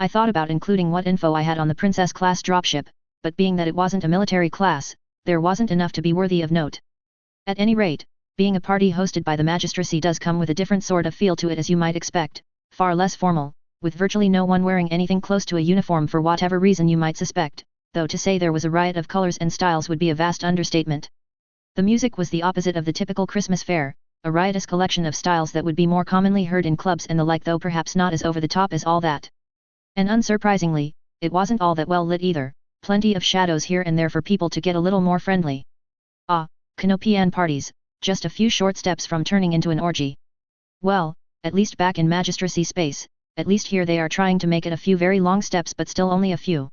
I thought about including what info I had on the Princess class dropship, but being that it wasn't a military class, there wasn't enough to be worthy of note. At any rate, being a party hosted by the magistracy does come with a different sort of feel to it, as you might expect, far less formal, with virtually no one wearing anything close to a uniform for whatever reason you might suspect, though to say there was a riot of colors and styles would be a vast understatement. The music was the opposite of the typical Christmas fair, a riotous collection of styles that would be more commonly heard in clubs and the like, though perhaps not as over the top as all that. And unsurprisingly, it wasn't all that well lit either, plenty of shadows here and there for people to get a little more friendly. Ah, Canopian parties, just a few short steps from turning into an orgy. Well, at least back in magistracy space, at least here they are trying to make it a few very long steps, but still only a few.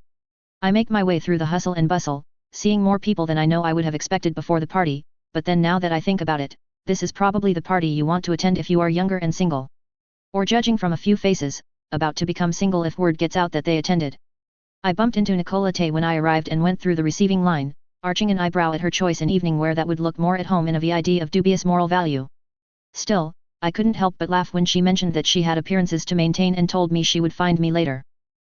I make my way through the hustle and bustle, seeing more people than I know I would have expected before the party, but then now that I think about it, this is probably the party you want to attend if you are younger and single. Or judging from a few faces, about to become single if word gets out that they attended. I bumped into Nicolette when I arrived and went through the receiving line, arching an eyebrow at her choice in evening wear that would look more at home in a VID of dubious moral value. Still, I couldn't help but laugh when she mentioned that she had appearances to maintain and told me she would find me later.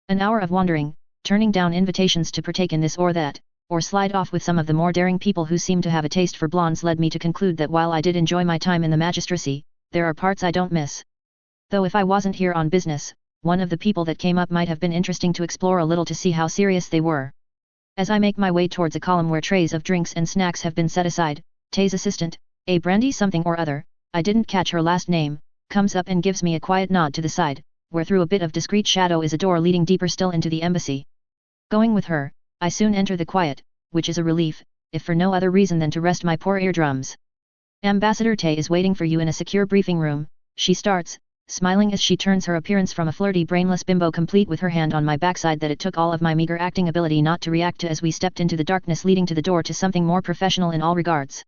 An hour of wandering, turning down invitations to partake in this or that, or slide off with some of the more daring people who seemed to have a taste for blondes, led me to conclude that while I did enjoy my time in the magistracy, there are parts I don't miss. Though if I wasn't here on business, one of the people that came up might have been interesting to explore a little to see how serious they were. As I make my way towards a column where trays of drinks and snacks have been set aside, Tay's assistant, a Brandy something or other, I didn't catch her last name, comes up and gives me a quiet nod to the side, where through a bit of discreet shadow is a door leading deeper still into the embassy. Going with her, I soon enter the quiet, which is a relief, if for no other reason than to rest my poor eardrums. Ambassador Tay is waiting for you in a secure briefing room, she starts, smiling as she turns her appearance from a flirty brainless bimbo complete with her hand on my backside that it took all of my meager acting ability not to react to as we stepped into the darkness leading to the door to something more professional in all regards.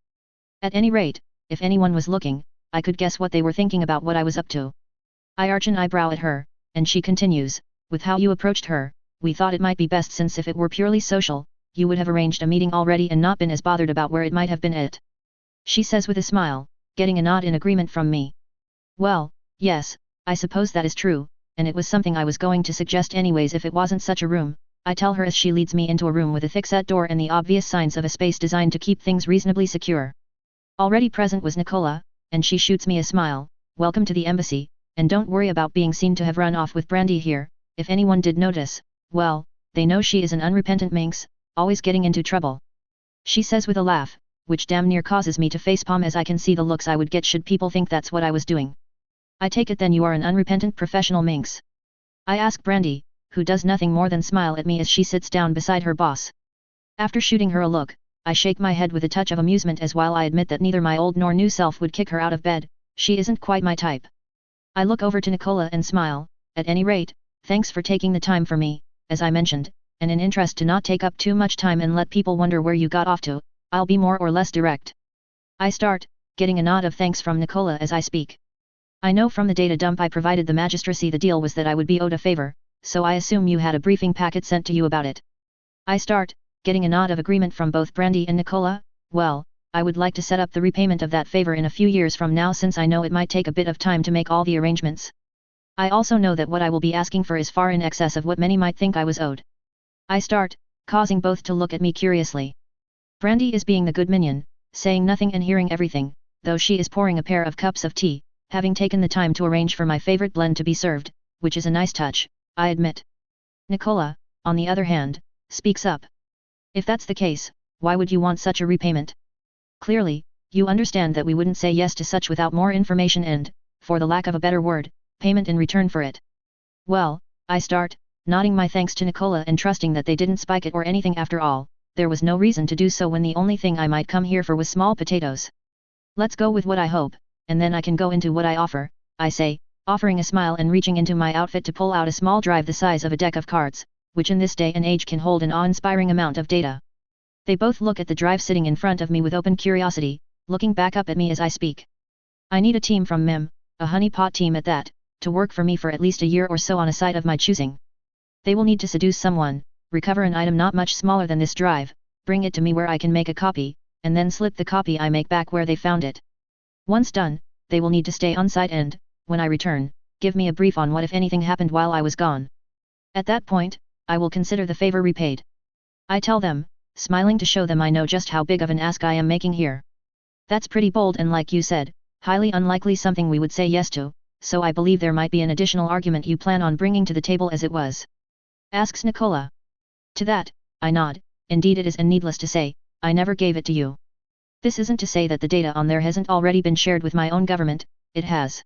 At any rate, if anyone was looking, I could guess what they were thinking about what I was up to. I arch an eyebrow at her, and she continues, with how you approached her, we thought it might be best, since if it were purely social, you would have arranged a meeting already and not been as bothered about where it might have been at. She says with a smile, getting a nod in agreement from me. Well, yes, I suppose that is true, and it was something I was going to suggest anyways if it wasn't such a room, I tell her as she leads me into a room with a thick-set door and the obvious signs of a space designed to keep things reasonably secure. Already present was Nicola, and she shoots me a smile, welcome to the embassy, and don't worry about being seen to have run off with Brandy here. If anyone did notice, well, they know she is an unrepentant minx, always getting into trouble. She says with a laugh, which damn near causes me to facepalm as I can see the looks I would get should people think that's what I was doing. I take it then you are an unrepentant professional minx? I ask Brandy, who does nothing more than smile at me as she sits down beside her boss. After shooting her a look, I shake my head with a touch of amusement, as while I admit that neither my old nor new self would kick her out of bed, she isn't quite my type. I look over to Nicola and smile, at any rate, thanks for taking the time for me, as I mentioned, and in interest to not take up too much time and let people wonder where you got off to, I'll be more or less direct. I start, getting a nod of thanks from Nicola as I speak. I know from the data dump I provided the magistracy the deal was that I would be owed a favor, so I assume you had a briefing packet sent to you about it. I start, getting a nod of agreement from both Brandy and Nicola. Well, I would like to set up the repayment of that favor in a few years from now, since I know it might take a bit of time to make all the arrangements. I also know that what I will be asking for is far in excess of what many might think I was owed. I start, causing both to look at me curiously. Brandy is being the good minion, saying nothing and hearing everything, though she is pouring a pair of cups of tea, having taken the time to arrange for my favorite blend to be served, which is a nice touch, I admit. Nicola, on the other hand, speaks up. If that's the case, why would you want such a repayment? Clearly, you understand that we wouldn't say yes to such without more information and, for the lack of a better word, payment in return for it. Well, I start, nodding my thanks to Nicola and trusting that they didn't spike it or anything. After all, there was no reason to do so when the only thing I might come here for was small potatoes. Let's go with what I hope, and then I can go into what I offer, I say, offering a smile and reaching into my outfit to pull out a small drive the size of a deck of cards, which in this day and age can hold an awe-inspiring amount of data. They both look at the drive sitting in front of me with open curiosity, looking back up at me as I speak. I need a team from MIM, a honeypot team at that, to work for me for at least a year or so on a site of my choosing. They will need to seduce someone, recover an item not much smaller than this drive, bring it to me where I can make a copy, and then slip the copy I make back where they found it. Once done, they will need to stay on site and, when I return, give me a brief on what if anything happened while I was gone. At that point, I will consider the favor repaid. I tell them, smiling to show them I know just how big of an ask I am making here. That's pretty bold and, like you said, highly unlikely something we would say yes to, so I believe there might be an additional argument you plan on bringing to the table as it was. Asks Nicola. To that, I nod. Indeed it is, and needless to say, I never gave it to you. This isn't to say that the data on there hasn't already been shared with my own government, it has.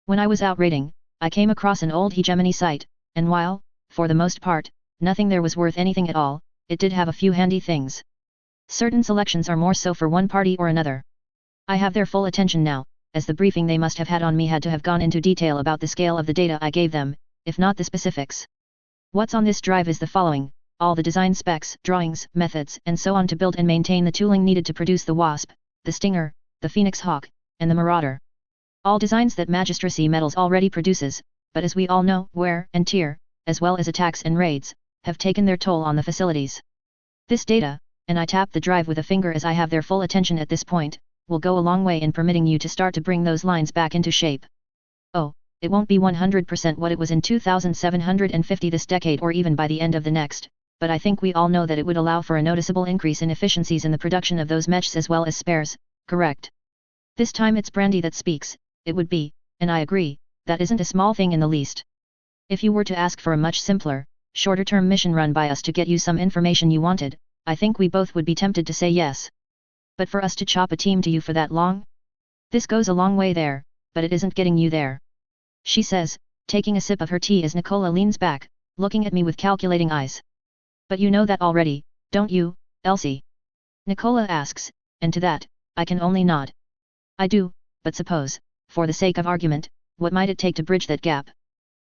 When I was out raiding, I came across an old hegemony site, and while, for the most part, nothing there was worth anything at all, it did have a few handy things. Certain selections are more so for one party or another. I have their full attention now, as the briefing they must have had on me had to have gone into detail about the scale of the data I gave them, if not the specifics. What's on this drive is the following: all the design specs, drawings, methods, and so on to build and maintain the tooling needed to produce the Wasp, the Stinger, the Phoenix Hawk, and the Marauder. All designs that Magistracy Metals already produces, but as we all know, wear and tear, as well as attacks and raids, have taken their toll on the facilities. This data, and I tap the drive with a finger as I have their full attention at this point, will go a long way in permitting you to start to bring those lines back into shape. Oh, it won't be 100% what it was in 2750 this decade or even by the end of the next, but I think we all know that it would allow for a noticeable increase in efficiencies in the production of those mechs as well as spares, correct? This time it's Brandy that speaks. It would be, and I agree, that isn't a small thing in the least. If you were to ask for a much simpler, shorter-term mission run by us to get you some information you wanted, I think we both would be tempted to say yes. But for us to chop a team to you for that long? This goes a long way there, but it isn't getting you there. She says, taking a sip of her tea as Nicola leans back, looking at me with calculating eyes. But you know that already, don't you, Elsie? Nicola asks, and to that, I can only nod. I do, but suppose, for the sake of argument, what might it take to bridge that gap?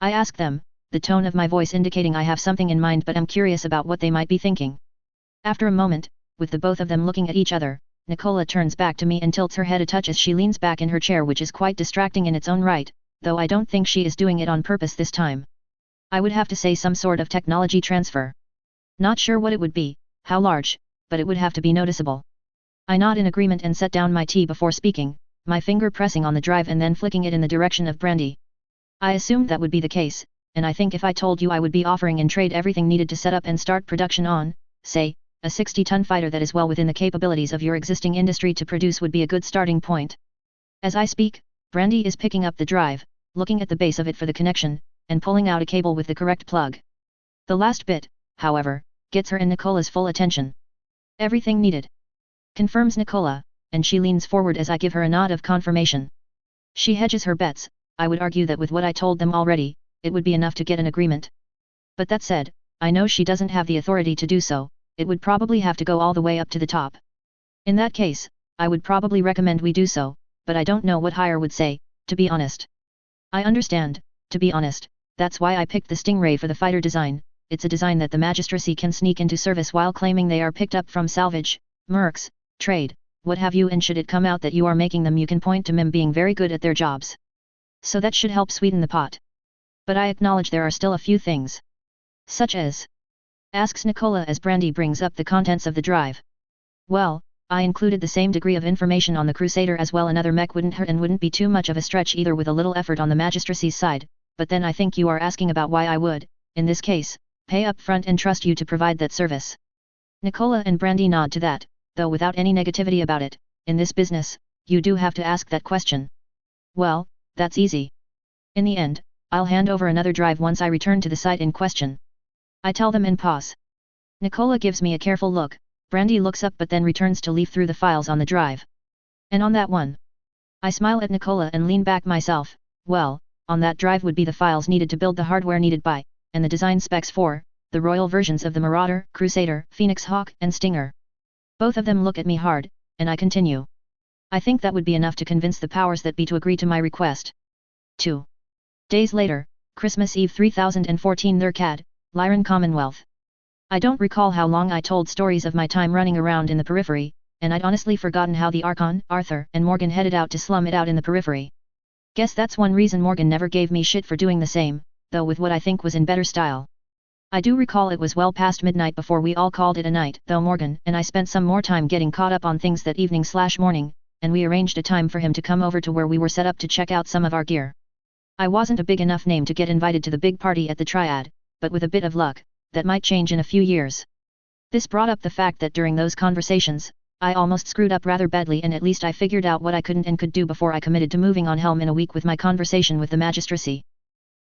I ask them, the tone of my voice indicating I have something in mind but am curious about what they might be thinking. After a moment, with the both of them looking at each other, Nicola turns back to me and tilts her head a touch as she leans back in her chair, which is quite distracting in its own right, though I don't think she is doing it on purpose this time. I would have to say some sort of technology transfer. Not sure what it would be, how large, but it would have to be noticeable. I nod in agreement and set down my tea before speaking, my finger pressing on the drive and then flicking it in the direction of Brandy. I assumed that would be the case, and I think if I told you I would be offering in trade everything needed to set up and start production on, say, a 60-ton fighter that is well within the capabilities of your existing industry to produce would be a good starting point. As I speak, Brandy is picking up the drive, looking at the base of it for the connection, and pulling out a cable with the correct plug. The last bit, however, gets her and Nicola's full attention. Everything needed, confirms Nicola, and she leans forward as I give her a nod of confirmation. She hedges her bets. I would argue that with what I told them already, it would be enough to get an agreement. But that said, I know she doesn't have the authority to do so, it would probably have to go all the way up to the top. In that case, I would probably recommend we do so, but I don't know what Hire would say, to be honest. I understand, to be honest, that's why I picked the Stingray for the fighter design. It's a design that the Magistracy can sneak into service while claiming they are picked up from salvage, mercs, trade, what have you, and should it come out that you are making them, you can point to MIM being very good at their jobs. So that should help sweeten the pot. But I acknowledge there are still a few things. Such as? Asks Nicola as Brandy brings up the contents of the drive. Well, I included the same degree of information on the Crusader as well. Another mech wouldn't hurt and wouldn't be too much of a stretch either with a little effort on the Magistracy's side, but then I think you are asking about why I would, in this case, pay up front and trust you to provide that service. Nicola and Brandy nod to that, though without any negativity about it. In this business, you do have to ask that question. Well, that's easy. In the end, I'll hand over another drive once I return to the site in question. I tell them and pause. Nicola gives me a careful look. Brandy looks up but then returns to leaf through the files on the drive. And on that one? I smile at Nicola and lean back myself. Well, on that drive would be the files needed to build the hardware needed by, and the design specs for, the royal versions of the Marauder, Crusader, Phoenix Hawk, and Stinger. Both of them look at me hard, and I continue. I think that would be enough to convince the powers that be to agree to my request. 2. Days later, Christmas Eve 3014 Thurcad, Lyran Commonwealth. I don't recall how long I told stories of my time running around in the periphery, and I'd honestly forgotten how the Archon, Arthur and Morgan headed out to slum it out in the periphery. Guess that's one reason Morgan never gave me shit for doing the same, though with what I think was in better style. I do recall it was well past midnight before we all called it a night, though Morgan and I spent some more time getting caught up on things that evening/morning, and we arranged a time for him to come over to where we were set up to check out some of our gear. I wasn't a big enough name to get invited to the big party at the Triad, but with a bit of luck, that might change in a few years. This brought up the fact that during those conversations, I almost screwed up rather badly, and at least I figured out what I couldn't and could do before I committed to moving on Helm in a week with my conversation with the magistracy.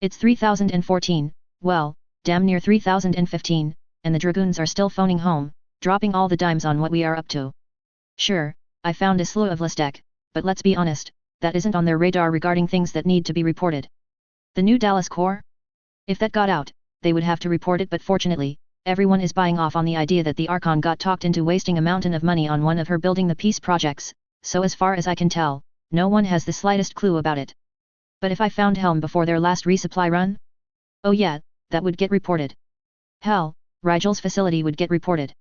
It's 3014, well, damn near 3015, and the Dragoons are still phoning home, dropping all the dimes on what we are up to. Sure, I found a slew of Listek, but let's be honest, that isn't on their radar regarding things that need to be reported. The new Dallas Corps? If that got out, they would have to report it, but fortunately, everyone is buying off on the idea that the Archon got talked into wasting a mountain of money on one of her building the peace projects, so as far as I can tell, no one has the slightest clue about it. But if I found Helm before their last resupply run? Oh yeah, that would get reported. Hell, Rigel's facility would get reported.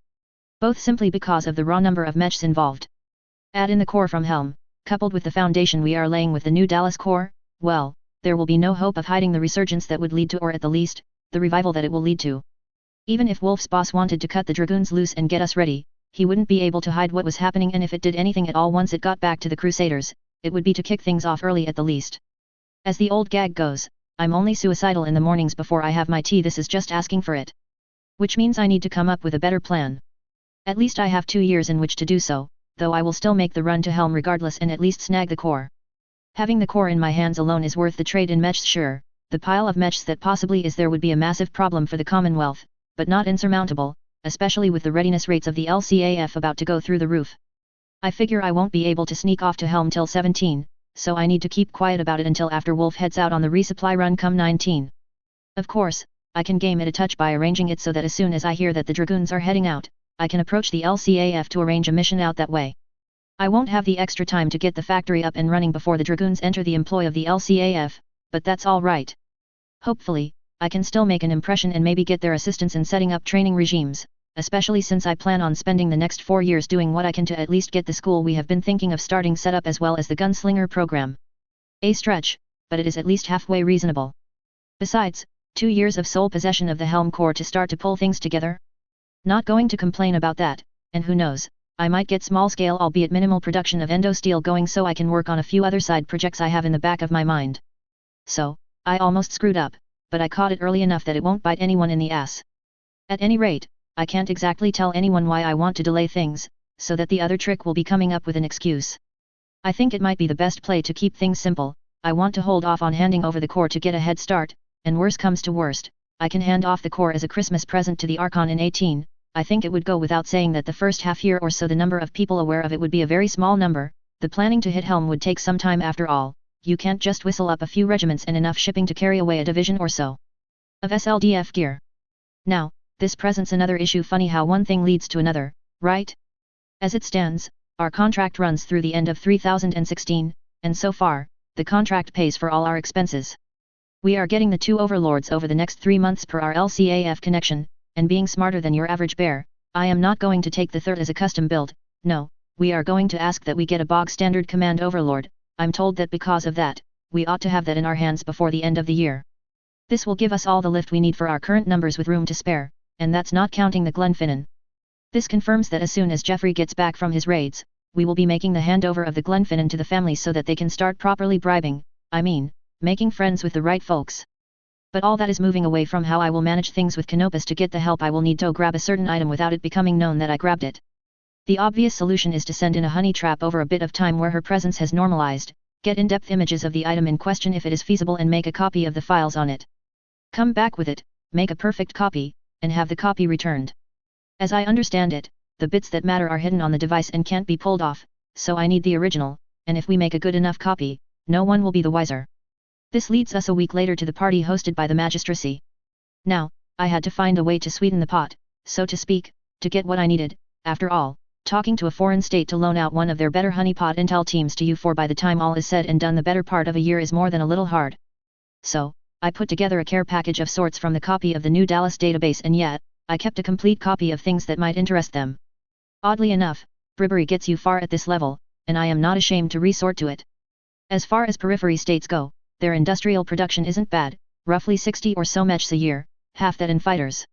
Both simply because of the raw number of mechs involved. Add in the core from Helm, coupled with the foundation we are laying with the new Dallas Corps, well, there will be no hope of hiding the resurgence that would lead to, or at the least, the revival that it will lead to. Even if Wolf's boss wanted to cut the Dragoons loose and get us ready, he wouldn't be able to hide what was happening, and if it did anything at all once it got back to the Crusaders, it would be to kick things off early at the least. As the old gag goes, I'm only suicidal in the mornings before I have my tea. This is just asking for it. Which means I need to come up with a better plan. At least I have 2 years in which to do so, though I will still make the run to Helm regardless and at least snag the core. Having the core in my hands alone is worth the trade in mechs, sure. The pile of mechs that possibly is there would be a massive problem for the Commonwealth, but not insurmountable, especially with the readiness rates of the LCAF about to go through the roof. I figure I won't be able to sneak off to Helm till 17, so I need to keep quiet about it until after Wolf heads out on the resupply run come 19. Of course, I can game it a touch by arranging it so that as soon as I hear that the Dragoons are heading out, I can approach the LCAF to arrange a mission out that way. I won't have the extra time to get the factory up and running before the Dragoons enter the employ of the LCAF, but that's all right. Hopefully, I can still make an impression and maybe get their assistance in setting up training regimes, especially since I plan on spending the next 4 years doing what I can to at least get the school we have been thinking of starting set up, as well as the gunslinger program. A stretch, but it is at least halfway reasonable. Besides, 2 years of sole possession of the Helm Corps to start to pull things together? Not going to complain about that, and who knows, I might get small-scale albeit minimal production of endo-steel going so I can work on a few other side projects I have in the back of my mind. So, I almost screwed up, but I caught it early enough that it won't bite anyone in the ass. At any rate, I can't exactly tell anyone why I want to delay things, so that the other trick will be coming up with an excuse. I think it might be the best play to keep things simple. I want to hold off on handing over the core to get a head start, and worse comes to worst, I can hand off the core as a Christmas present to the Archon in 18. I think it would go without saying that the first half year or so the number of people aware of it would be a very small number. The planning to hit Helm would take some time after all. You can't just whistle up a few regiments and enough shipping to carry away a division or so of SLDF gear. Now, this presents another issue. Funny how one thing leads to another, right? As it stands, our contract runs through the end of 3016, and so far, the contract pays for all our expenses. We are getting the 2 overlords over the next 3 months per our LCAF connection, and being smarter than your average bear, I am not going to take the third as a custom build. No, we are going to ask that we get a bog standard command overlord. I'm told that because of that, we ought to have that in our hands before the end of the year. This will give us all the lift we need for our current numbers with room to spare, and that's not counting the Glenfinnan. This confirms that as soon as Jeffrey gets back from his raids, we will be making the handover of the Glenfinnan to the family so that they can start properly bribing, making friends with the right folks. But all that is moving away from how I will manage things with Canopus to get the help I will need to grab a certain item without it becoming known that I grabbed it. The obvious solution is to send in a honey trap over a bit of time where her presence has normalized, get in-depth images of the item in question if it is feasible, and make a copy of the files on it. Come back with it, make a perfect copy, and have the copy returned. As I understand it, the bits that matter are hidden on the device and can't be pulled off, so I need the original, and if we make a good enough copy, no one will be the wiser. This leads us a week later to the party hosted by the magistracy. Now, I had to find a way to sweeten the pot, so to speak, to get what I needed. After all, talking to a foreign state to loan out one of their better honeypot intel teams to you for by the time all is said and done the better part of a year is more than a little hard. so, I put together a care package of sorts from the copy of the new Dallas database, and yet, I kept a complete copy of things that might interest them. Oddly enough, bribery gets you far at this level, and I am not ashamed to resort to it. As far as periphery states go, their industrial production isn't bad, roughly 60 or so mechs a year, half that in fighters.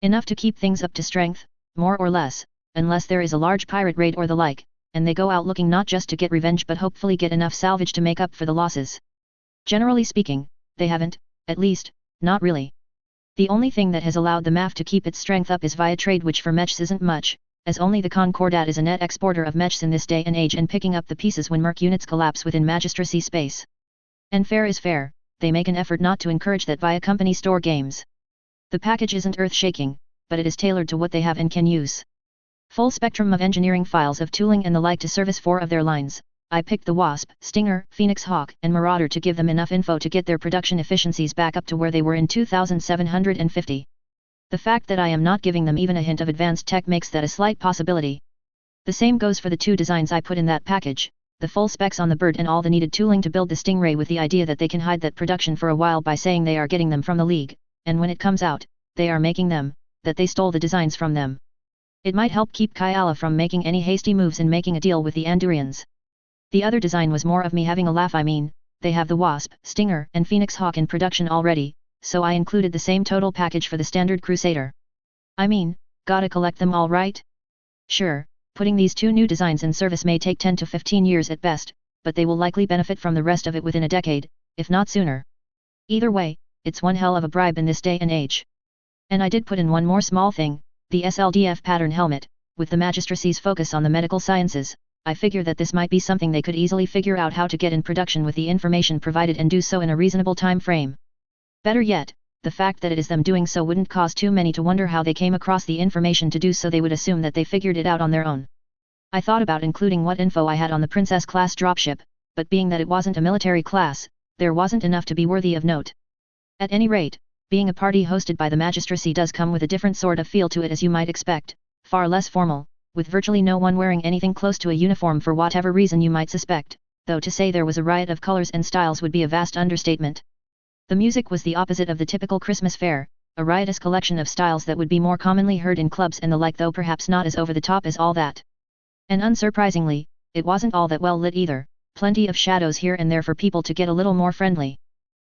Enough to keep things up to strength, more or less, unless there is a large pirate raid or the like, and they go out looking not just to get revenge but hopefully get enough salvage to make up for the losses. Generally speaking, they haven't, at least, not really. The only thing that has allowed the MAF to keep its strength up is via trade, which for mechs isn't much, as only the Concordat is a net exporter of mechs in this day and age and picking up the pieces when merc units collapse within magistracy space. And fair is fair, they make an effort not to encourage that via company store games. The package isn't earth-shaking, but it is tailored to what they have and can use. Full spectrum of engineering files of tooling and the like to service 4 of their lines. I picked the Wasp, Stinger, Phoenix Hawk, and Marauder to give them enough info to get their production efficiencies back up to where they were in 2750. The fact that I am not giving them even a hint of advanced tech makes that a slight possibility. The same goes for the 2 designs I put in that package, the full specs on the bird and all the needed tooling to build the Stingray, with the idea that they can hide that production for a while by saying they are getting them from the League, and when it comes out, they are making them, that they stole the designs from them. It might help keep Kyala from making any hasty moves in making a deal with the Andurians. The other design was more of me having a laugh. I mean, they have the Wasp, Stinger, and Phoenix Hawk in production already, so I included the same total package for the standard Crusader. I mean, gotta collect them all, right? Sure, putting these 2 new designs in service may take 10 to 15 years at best, but they will likely benefit from the rest of it within a decade, if not sooner. Either way, it's one hell of a bribe in this day and age. And I did put in one more small thing, the SLDF pattern helmet. With the magistracy's focus on the medical sciences, I figure that this might be something they could easily figure out how to get in production with the information provided and do so in a reasonable time frame. Better yet, the fact that it is them doing so wouldn't cause too many to wonder how they came across the information to do so. They would assume that they figured it out on their own. I thought about including what info I had on the Princess class dropship, but being that it wasn't a military class, there wasn't enough to be worthy of note. At any rate, being a party hosted by the magistracy does come with a different sort of feel to it, as you might expect, far less formal, with virtually no one wearing anything close to a uniform for whatever reason you might suspect, though to say there was a riot of colors and styles would be a vast understatement. The music was the opposite of the typical Christmas fair, a riotous collection of styles that would be more commonly heard in clubs and the like, though perhaps not as over the top as all that. And unsurprisingly, it wasn't all that well lit either, plenty of shadows here and there for people to get a little more friendly.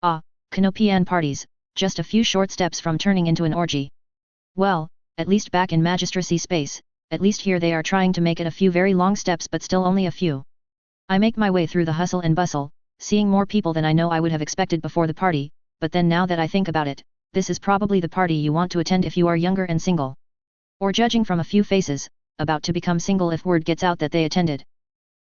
Ah, Canopian parties, just a few short steps from turning into an orgy. Well, at least back in magistracy space, at least here they are trying to make it a few very long steps, but still only a few. I make my way through the hustle and bustle, seeing more people than I know I would have expected before the party, but then now that I think about it, this is probably the party you want to attend if you are younger and single. Or judging from a few faces, about to become single if word gets out that they attended.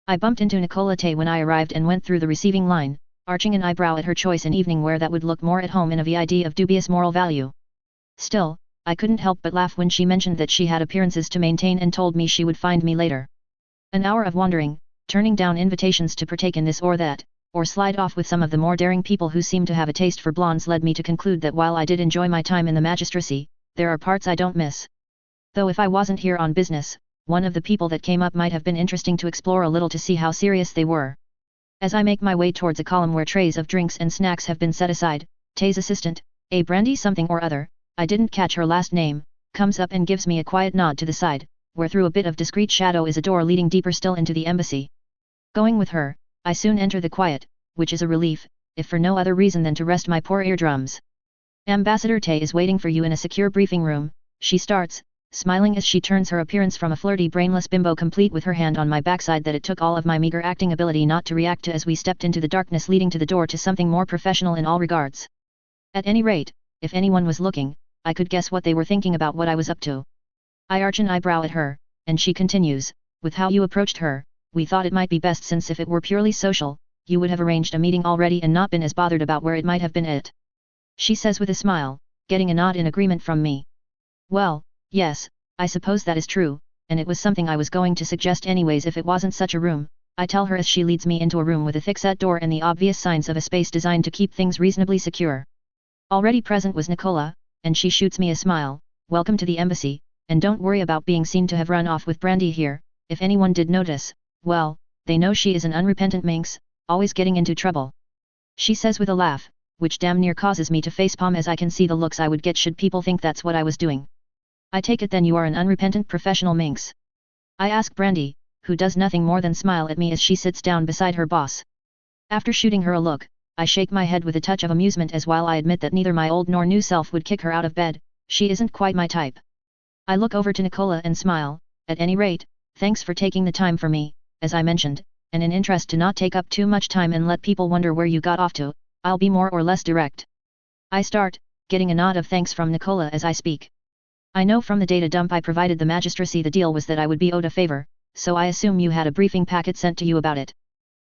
I bumped into Nicola Tay when I arrived and went through the receiving line, arching an eyebrow at her choice in evening wear that would look more at home in a VID of dubious moral value. Still, I couldn't help but laugh when she mentioned that she had appearances to maintain and told me she would find me later. An hour of wandering, turning down invitations to partake in this or that, or slide off with some of the more daring people who seem to have a taste for blondes, led me to conclude that while I did enjoy my time in the magistracy, there are parts I don't miss. Though if I wasn't here on business, one of the people that came up might have been interesting to explore a little to see how serious they were. As I make my way towards a column where trays of drinks and snacks have been set aside, Tay's assistant, a Brandy something or other, I didn't catch her last name, comes up and gives me a quiet nod to the side, where through a bit of discreet shadow is a door leading deeper still into the embassy. Going with her, I soon enter the quiet, which is a relief, if for no other reason than to rest my poor eardrums. Ambassador Tay is waiting for you in a secure briefing room, she starts, smiling as she turns her appearance from a flirty brainless bimbo complete with her hand on my backside that it took all of my meager acting ability not to react to as we stepped into the darkness leading to the door to something more professional in all regards. At any rate, if anyone was looking, I could guess what they were thinking about what I was up to. I arch an eyebrow at her, and she continues, with how you approached her, we thought it might be best, since if it were purely social, you would have arranged a meeting already and not been as bothered about where it might have been at. She says with a smile, getting a nod in agreement from me. Well, yes, I suppose that is true, and it was something I was going to suggest anyways if it wasn't such a room, I tell her as she leads me into a room with a thick-set door and the obvious signs of a space designed to keep things reasonably secure. Already present was Nicola, and she shoots me a smile, welcome to the embassy, and don't worry about being seen to have run off with Brandy here. If anyone did notice, well, they know she is an unrepentant minx, always getting into trouble. She says with a laugh, which damn near causes me to facepalm as I can see the looks I would get should people think that's what I was doing. I take it then you are an unrepentant professional minx? I ask Brandy, who does nothing more than smile at me as she sits down beside her boss. After shooting her a look, I shake my head with a touch of amusement as while I admit that neither my old nor new self would kick her out of bed, she isn't quite my type. I look over to Nicola and smile, at any rate, thanks for taking the time for me, as I mentioned, and in interest to not take up too much time and let people wonder where you got off to, I'll be more or less direct. I start, getting a nod of thanks from Nicola as I speak. I know from the data dump I provided the magistracy the deal was that I would be owed a favor, so I assume you had a briefing packet sent to you about it.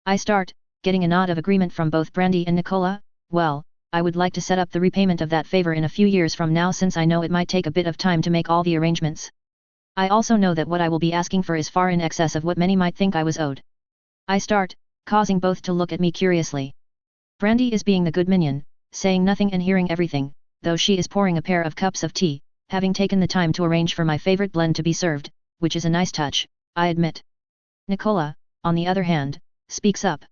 I start, getting a nod of agreement from both Brandy and Nicola. Well, I would like to set up the repayment of that favor in a few years from now since I know it might take a bit of time to make all the arrangements. I also know that what I will be asking for is far in excess of what many might think I was owed. I start, causing both to look at me curiously. Brandy is being the good minion, saying nothing and hearing everything, though she is pouring a pair of cups of tea, having taken the time to arrange for my favorite blend to be served, which is a nice touch, I admit. Nicola, on the other hand, speaks up.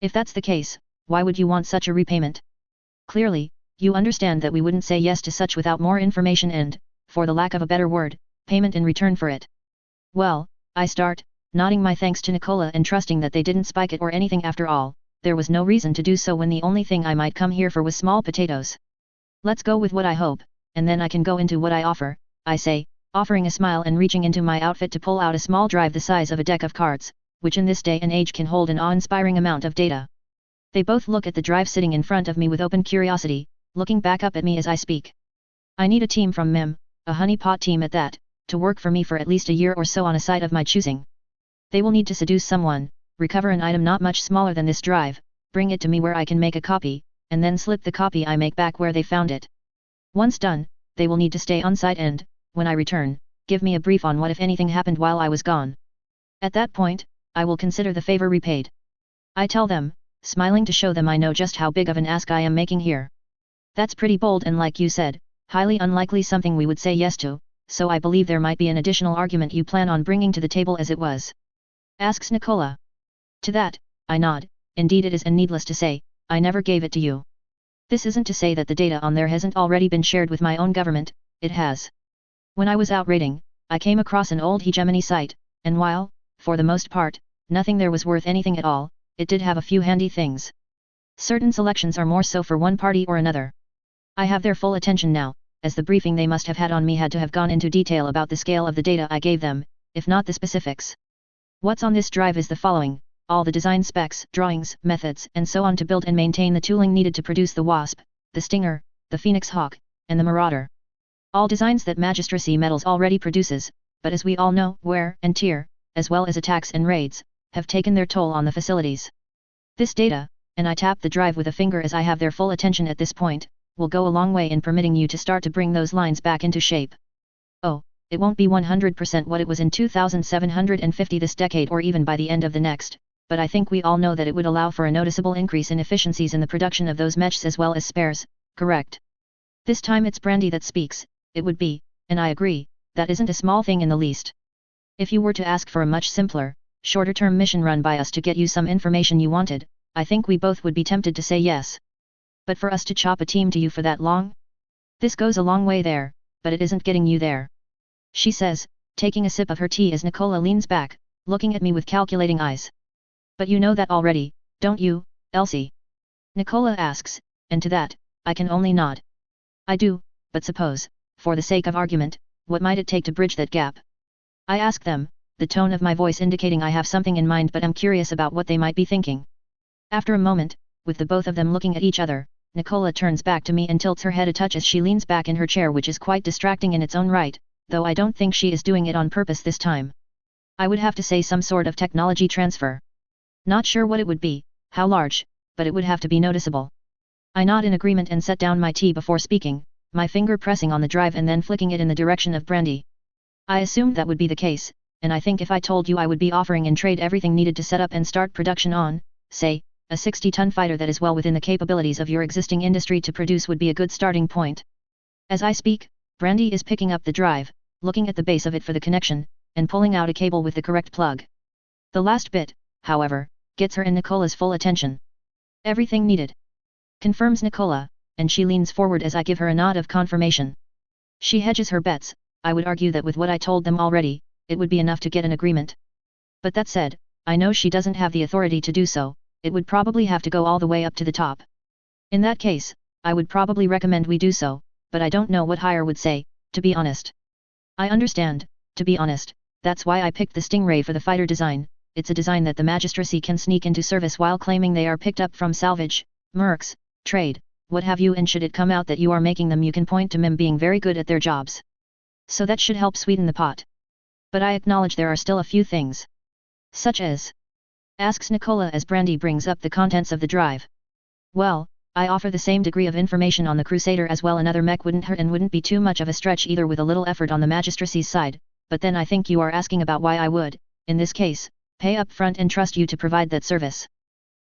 If that's the case, why would you want such a repayment? Clearly, you understand that we wouldn't say yes to such without more information and, for the lack of a better word, payment in return for it. Well, I start, nodding my thanks to Nicola and trusting that they didn't spike it or anything after all, there was no reason to do so when the only thing I might come here for was small potatoes. Let's go with what I hope, and then I can go into what I offer, I say, offering a smile and reaching into my outfit to pull out a small drive the size of a deck of cards, which in this day and age can hold an awe-inspiring amount of data. They both look at the drive sitting in front of me with open curiosity, looking back up at me as I speak. I need a team from MIM, a honeypot team at that, to work for me for at least a year or so on a site of my choosing. They will need to seduce someone, recover an item not much smaller than this drive, bring it to me where I can make a copy, and then slip the copy I make back where they found it. Once done, they will need to stay on site and, when I return, give me a brief on what if anything happened while I was gone. At that point, I will consider the favor repaid. I tell them, smiling to show them I know just how big of an ask I am making here. That's pretty bold and like you said, highly unlikely something we would say yes to, so I believe there might be an additional argument you plan on bringing to the table as it was. Asks Nicola. To that, I nod, indeed it is and needless to say, I never gave it to you. This isn't to say that the data on there hasn't already been shared with my own government, it has. When I was out raiding, I came across an old hegemony site, and while, for the most part, nothing there was worth anything at all, it did have a few handy things. Certain selections are more so for one party or another. I have their full attention now, as the briefing they must have had on me had to have gone into detail about the scale of the data I gave them, if not the specifics. What's on this drive is the following: all the design specs, drawings, methods, and so on to build and maintain the tooling needed to produce the Wasp, the Stinger, the Phoenix Hawk, and the Marauder. All designs that Magistracy Metals already produces, but as we all know, wear and tear, as well as attacks and raids, have taken their toll on the facilities. This data, and I tap the drive with a finger as I have their full attention at this point, will go a long way in permitting you to start to bring those lines back into shape. Oh, it won't be 100% what it was in 2750 this decade or even by the end of the next, but I think we all know that it would allow for a noticeable increase in efficiencies in the production of those mechs as well as spares, correct? This time it's Brandy that speaks, it would be, and I agree, that isn't a small thing in the least. If you were to ask for a much simpler, shorter-term mission run by us to get you some information you wanted, I think we both would be tempted to say yes. But for us to chop a team to you for that long? This goes a long way there, but it isn't getting you there. She says, taking a sip of her tea as Nicola leans back, looking at me with calculating eyes. But you know that already, don't you, Elsie? Nicola asks, and to that, I can only nod. I do, but suppose, for the sake of argument, what might it take to bridge that gap? I ask them, the tone of my voice indicating I have something in mind but am curious about what they might be thinking. After a moment, with the both of them looking at each other, Nicola turns back to me and tilts her head a touch as she leans back in her chair, which is quite distracting in its own right, though I don't think she is doing it on purpose this time. I would have to say some sort of technology transfer. Not sure what it would be, how large, but it would have to be noticeable. I nod in agreement and set down my tea before speaking, my finger pressing on the drive and then flicking it in the direction of Brandy. I assumed that would be the case, and I think if I told you I would be offering in trade everything needed to set up and start production on, say, a 60-ton fighter that is well within the capabilities of your existing industry to produce would be a good starting point. As I speak, Brandy is picking up the drive, looking at the base of it for the connection, and pulling out a cable with the correct plug. The last bit, however, gets her and Nicola's full attention. Everything needed. confirms Nicola, and she leans forward as I give her a nod of confirmation. She hedges her bets. I would argue that with what I told them already, it would be enough to get an agreement. But that said, I know she doesn't have the authority to do so, it would probably have to go all the way up to the top. In that case, I would probably recommend we do so, but I don't know what Hire would say, to be honest. I understand, to be honest, that's why I picked the Stingray for the fighter design. It's a design that the magistracy can sneak into service while claiming they are picked up from salvage, mercs, trade, what have you, and should it come out that you are making them, you can point to them being very good at their jobs. So that should help sweeten the pot. But I acknowledge there are still a few things. Such as? Asks Nicola as Brandy brings up the contents of the drive. Well, I offer the same degree of information on the Crusader as well. Another mech wouldn't hurt and wouldn't be too much of a stretch either with a little effort on the magistracy's side, but then I think you are asking about why I would, in this case, pay up front and trust you to provide that service.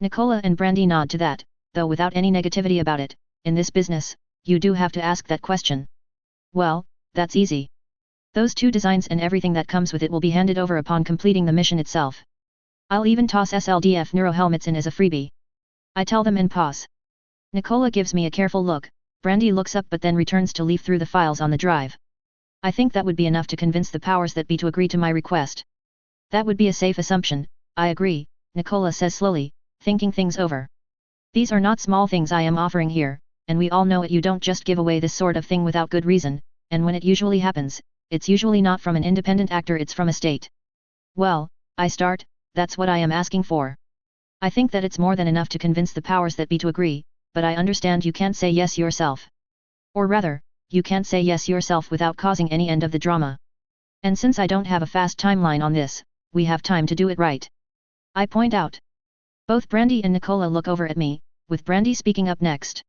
Nicola and Brandy nod to that, though without any negativity about it. In this business, you do have to ask that question. Well, that's easy. Those two designs and everything that comes with it will be handed over upon completing the mission itself. I'll even toss SLDF Neuro helmets in as a freebie. I tell them and pause. Nicola gives me a careful look. Brandy looks up but then returns to leaf through the files on the drive. I think that would be enough to convince the powers that be to agree to my request. That would be a safe assumption, I agree, Nicola says slowly, thinking things over. These are not small things I am offering here, and we all know it. You don't just give away this sort of thing without good reason, and when it usually happens, it's usually not from an independent actor, it's from a state. Well, I start, that's what I am asking for. I think that it's more than enough to convince the powers that be to agree, but I understand you can't say yes yourself. Or rather, you can't say yes yourself without causing any end of the drama. And since I don't have a fast timeline on this, we have time to do it right. I point out. Both Brandy and Nicola look over at me, with Brandy speaking up next.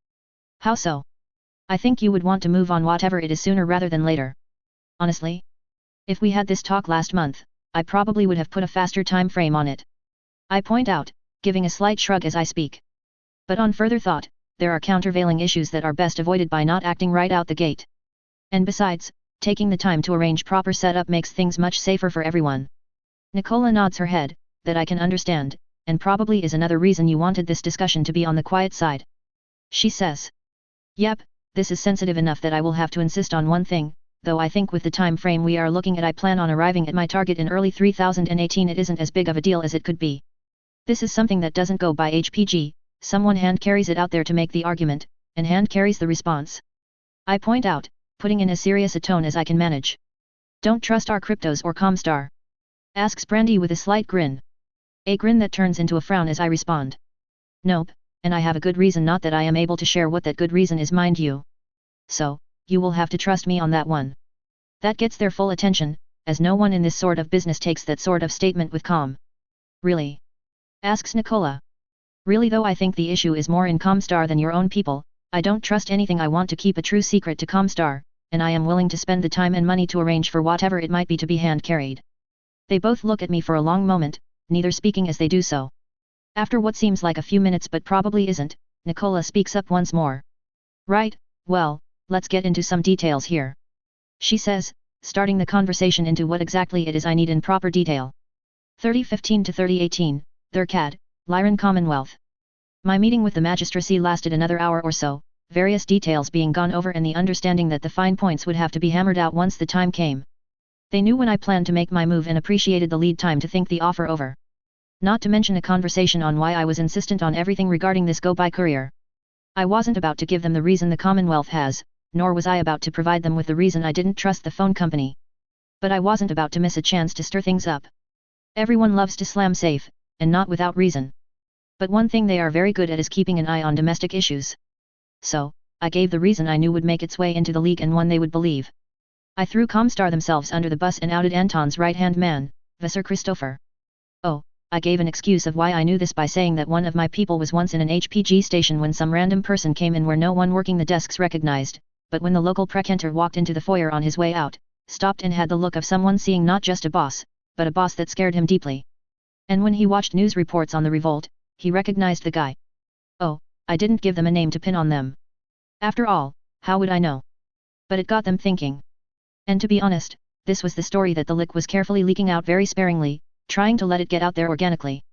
How so? I think you would want to move on whatever it is sooner rather than later. Honestly? If we had this talk last month, I probably would have put a faster time frame on it. I point out, giving a slight shrug as I speak. But on further thought, there are countervailing issues that are best avoided by not acting right out the gate. And besides, taking the time to arrange proper setup makes things much safer for everyone. Nicola nods her head, that I can understand, and probably is another reason you wanted this discussion to be on the quiet side. She says. Yep, this is sensitive enough that I will have to insist on one thing, though I think with the time frame we are looking at I plan on arriving at my target in early 3018. It isn't as big of a deal as it could be. This is something that doesn't go by HPG, someone hand carries it out there to make the argument, and hand carries the response. I point out, putting in as serious a tone as I can manage. Don't trust our cryptos or Comstar? Asks Brandy with a slight grin. A grin that turns into a frown as I respond. Nope, and I have a good reason, not that I am able to share what that good reason is, mind you. So, you will have to trust me on that one. That gets their full attention, as no one in this sort of business takes that sort of statement with calm. Really? Asks Nicola. Really, though I think the issue is more in Comstar than your own people. I don't trust anything. I want to keep a true secret to Comstar, and I am willing to spend the time and money to arrange for whatever it might be to be hand carried. They both look at me for a long moment, neither speaking as they do so. After what seems like a few minutes but probably isn't, Nicola speaks up once more. Right, well, let's get into some details here. She says, starting the conversation into what exactly it is I need in proper detail. 3015 to 3018, Thurcad, Lyran Commonwealth. My meeting with the magistracy lasted another hour or so, various details being gone over and the understanding that the fine points would have to be hammered out once the time came. They knew when I planned to make my move and appreciated the lead time to think the offer over. Not to mention a conversation on why I was insistent on everything regarding this go-by courier. I wasn't about to give them the reason the Commonwealth has, nor was I about to provide them with the reason I didn't trust the phone company. But I wasn't about to miss a chance to stir things up. Everyone loves to slam safe, and not without reason. But one thing they are very good at is keeping an eye on domestic issues. So, I gave the reason I knew would make its way into the league and one they would believe. I threw Comstar themselves under the bus and outed Anton's right-hand man, Visser Christopher. Oh, I gave an excuse of why I knew this by saying that one of my people was once in an HPG station when some random person came in where no one working the desks recognized, but when the local precenter walked into the foyer on his way out, stopped and had the look of someone seeing not just a boss, but a boss that scared him deeply. And when he watched news reports on the revolt, he recognized the guy. Oh, I didn't give them a name to pin on them. After all, how would I know? But it got them thinking. And to be honest, this was the story that the Lick was carefully leaking out very sparingly, trying to let it get out there organically.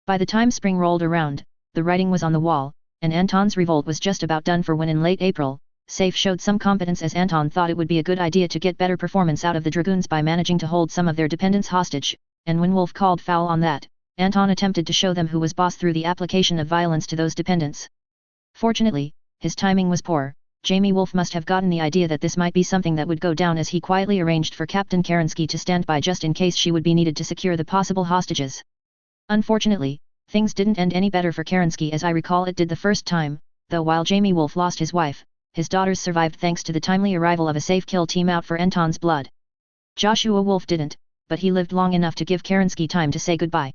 By the time spring rolled around, the writing was on the wall, and Anton's revolt was just about done for when in late April, SAFE showed some competence as Anton thought it would be a good idea to get better performance out of the Dragoons by managing to hold some of their dependents hostage, and when Wolf called foul on that, Anton attempted to show them who was boss through the application of violence to those dependents. Fortunately, his timing was poor. Jamie Wolf must have gotten the idea that this might be something that would go down as he quietly arranged for Captain Kerensky to stand by just in case she would be needed to secure the possible hostages. Unfortunately, things didn't end any better for Kerensky as I recall it did the first time, though while Jamie Wolf lost his wife, his daughters survived thanks to the timely arrival of a SAFE kill team out for Anton's blood. Joshua Wolf didn't, but he lived long enough to give Kerensky time to say goodbye.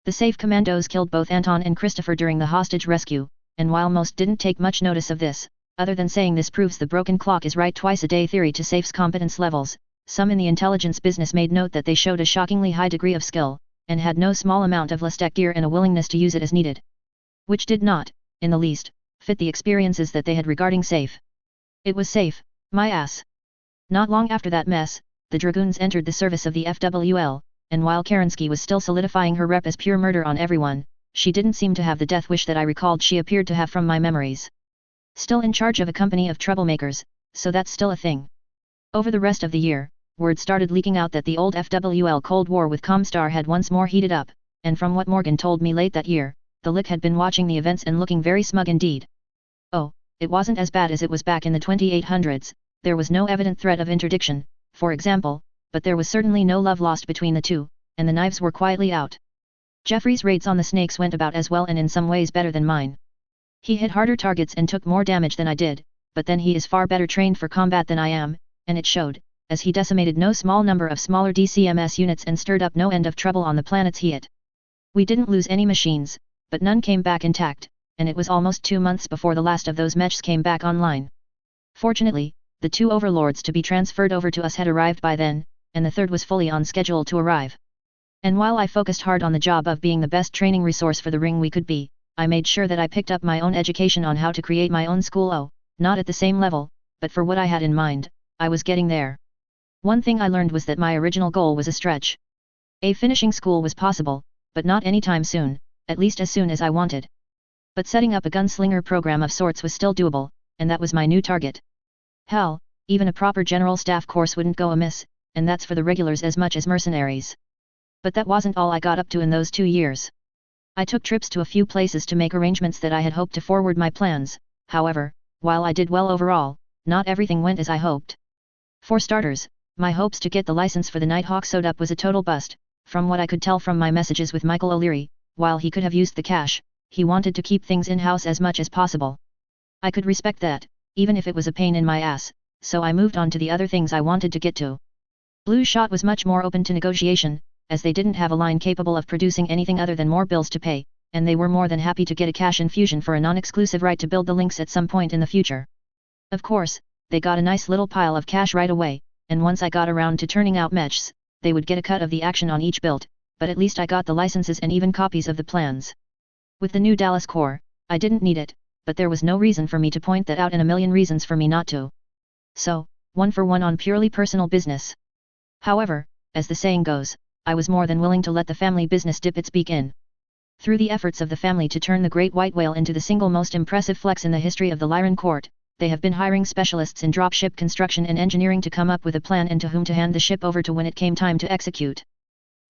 The SAFE commandos killed both Anton and Christopher during the hostage rescue, and while most didn't take much notice of this, other than saying this proves the broken clock is right twice a day theory to SAFE's competence levels, some in the intelligence business made note that they showed a shockingly high degree of skill, and had no small amount of Lestek gear and a willingness to use it as needed. Which did not, in the least, fit the experiences that they had regarding SAFE. It was SAFE, my ass. Not long after that mess, the Dragoons entered the service of the FWL, and while Kerensky was still solidifying her rep as pure murder on everyone, she didn't seem to have the death wish that I recalled she appeared to have from my memories. Still in charge of a company of troublemakers, so that's still a thing. Over the rest of the year, word started leaking out that the old FWL Cold War with Comstar had once more heated up, and from what Morgan told me late that year, the Lick had been watching the events and looking very smug indeed. Oh, it wasn't as bad as it was back in the 2800s, there was no evident threat of interdiction, for example, but there was certainly no love lost between the two, and the knives were quietly out. Jeffrey's raids on the snakes went about as well and in some ways better than mine. He hit harder targets and took more damage than I did, but then he is far better trained for combat than I am, and it showed, as he decimated no small number of smaller DCMS units and stirred up no end of trouble on the planets he hit. We didn't lose any machines, but none came back intact, and it was almost 2 months before the last of those mechs came back online. Fortunately, the 2 overlords to be transferred over to us had arrived by then, and the third was fully on schedule to arrive. And while I focused hard on the job of being the best training resource for the ring we could be, I made sure that I picked up my own education on how to create my own school. Not at the same level, but for what I had in mind, I was getting there. One thing I learned was that my original goal was a stretch. A finishing school was possible, but not anytime soon, at least as soon as I wanted. But setting up a gunslinger program of sorts was still doable, and that was my new target. Hell, even a proper general staff course wouldn't go amiss, and that's for the regulars as much as mercenaries. But that wasn't all I got up to in those 2 years. I took trips to a few places to make arrangements that I had hoped to forward my plans, however, while I did well overall, not everything went as I hoped. For starters, my hopes to get the license for the Nighthawk sewed up was a total bust, from what I could tell from my messages with Michael O'Leary. While he could have used the cash, he wanted to keep things in-house as much as possible. I could respect that, even if it was a pain in my ass, so I moved on to the other things I wanted to get to. Blue Shot was much more open to negotiation, as they didn't have a line capable of producing anything other than more bills to pay, and they were more than happy to get a cash infusion for a non-exclusive right to build the links at some point in the future. Of course, they got a nice little pile of cash right away, and once I got around to turning out mechs, they would get a cut of the action on each build, but at least I got the licenses and even copies of the plans. With the new Dallas Corps, I didn't need it, but there was no reason for me to point that out and a million reasons for me not to. So, 1 for 1 on purely personal business. However, as the saying goes, I was more than willing to let the family business dip its beak in. Through the efforts of the family to turn the Great White Whale into the single most impressive flex in the history of the Lyran Court, they have been hiring specialists in dropship construction and engineering to come up with a plan and to whom to hand the ship over to when it came time to execute.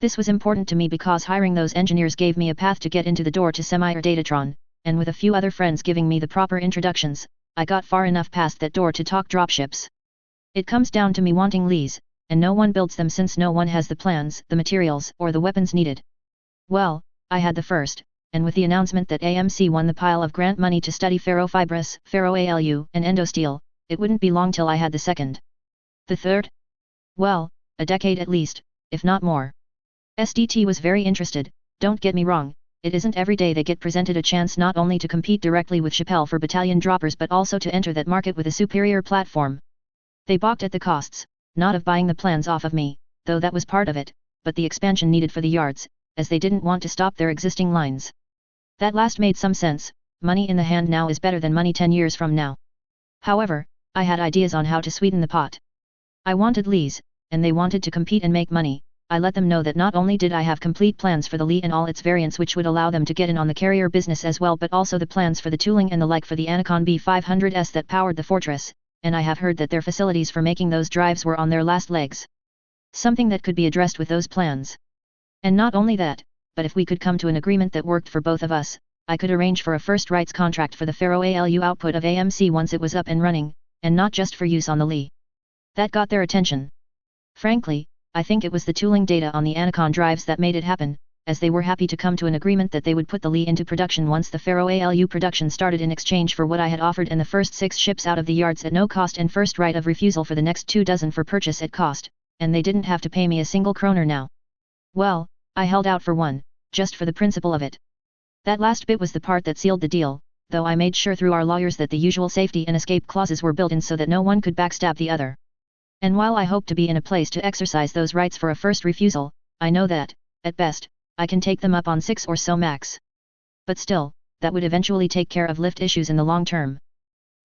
This was important to me because hiring those engineers gave me a path to get into the door to Semi or Datatron, and with a few other friends giving me the proper introductions, I got far enough past that door to talk dropships. It comes down to me wanting leads, and no one builds them since no one has the plans, the materials, or the weapons needed. Well, I had the first, and with the announcement that AMC won the pile of grant money to study ferrofibrous, ferroALU, and endosteel, it wouldn't be long till I had the second. The third? Well, a decade at least, if not more. SDT was very interested. Don't get me wrong, it isn't every day they get presented a chance not only to compete directly with Chappelle for battalion droppers but also to enter that market with a superior platform. They balked at the costs, not of buying the plans off of me, though that was part of it, but the expansion needed for the yards, as they didn't want to stop their existing lines. That last made some sense. Money in the hand now is better than money 10 years from now. However, I had ideas on how to sweeten the pot. I wanted leads, and they wanted to compete and make money. I let them know that not only did I have complete plans for the Lee and all its variants which would allow them to get in on the carrier business as well, but also the plans for the tooling and the like for the Anacon B500S that powered the Fortress, and I have heard that their facilities for making those drives were on their last legs. Something that could be addressed with those plans. And not only that, but if we could come to an agreement that worked for both of us, I could arrange for a first rights contract for the Faro ALU output of AMC once it was up and running, and not just for use on the Lee. That got their attention. Frankly, I think it was the tooling data on the Anacon drives that made it happen, as they were happy to come to an agreement that they would put the Lee into production once the Faro ALU production started in exchange for what I had offered and the first 6 ships out of the yards at no cost and first right of refusal for the next 2 dozen for purchase at cost, and they didn't have to pay me a single kroner now. Well, I held out for one, just for the principle of it. That last bit was the part that sealed the deal, though I made sure through our lawyers that the usual safety and escape clauses were built in so that no one could backstab the other. And while I hope to be in a place to exercise those rights for a first refusal, I know that, at best, I can take them up on 6 or so max. But still, that would eventually take care of lift issues in the long term.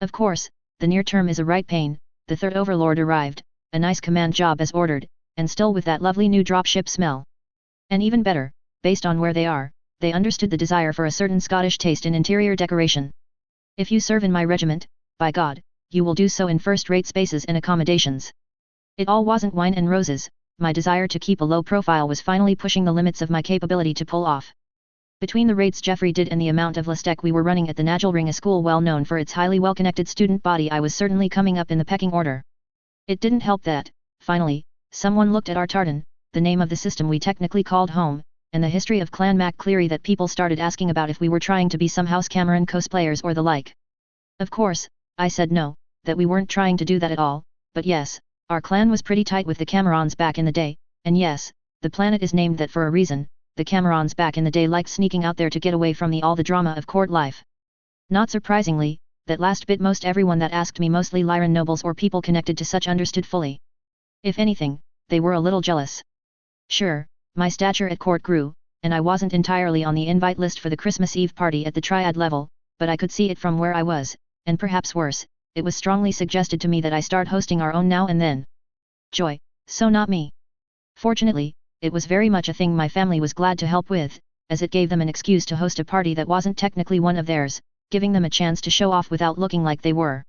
Of course, the near term is a right pain. The third overlord arrived, a nice command job as ordered, and still with that lovely new dropship smell. And even better, based on where they are, they understood the desire for a certain Scottish taste in interior decoration. If you serve in my regiment, by God, you will do so in first-rate spaces and accommodations. It all wasn't wine and roses. My desire to keep a low profile was finally pushing the limits of my capability to pull off. Between the raids Geoffrey did and the amount of Lestec we were running at the Nagelring, a school well known for its highly well-connected student body, I was certainly coming up in the pecking order. It didn't help that, finally, someone looked at our tartan, the name of the system we technically called home, and the history of Clan MacCleary, that people started asking about if we were trying to be some House Cameron cosplayers or the like. Of course, I said no, that we weren't trying to do that at all, but yes, our clan was pretty tight with the Camerons back in the day, and yes, the planet is named that for a reason. The Camerons back in the day liked sneaking out there to get away from all the drama of court life. Not surprisingly, that last bit most everyone that asked me, mostly Lyran nobles or people connected to such, understood fully. If anything, they were a little jealous. Sure, my stature at court grew, and I wasn't entirely on the invite list for the Christmas Eve party at the Triad level, but I could see it from where I was, and perhaps worse, it was strongly suggested to me that I start hosting our own now and then. Joy, so not me. Fortunately, it was very much a thing my family was glad to help with, as it gave them an excuse to host a party that wasn't technically one of theirs, giving them a chance to show off without looking like they were.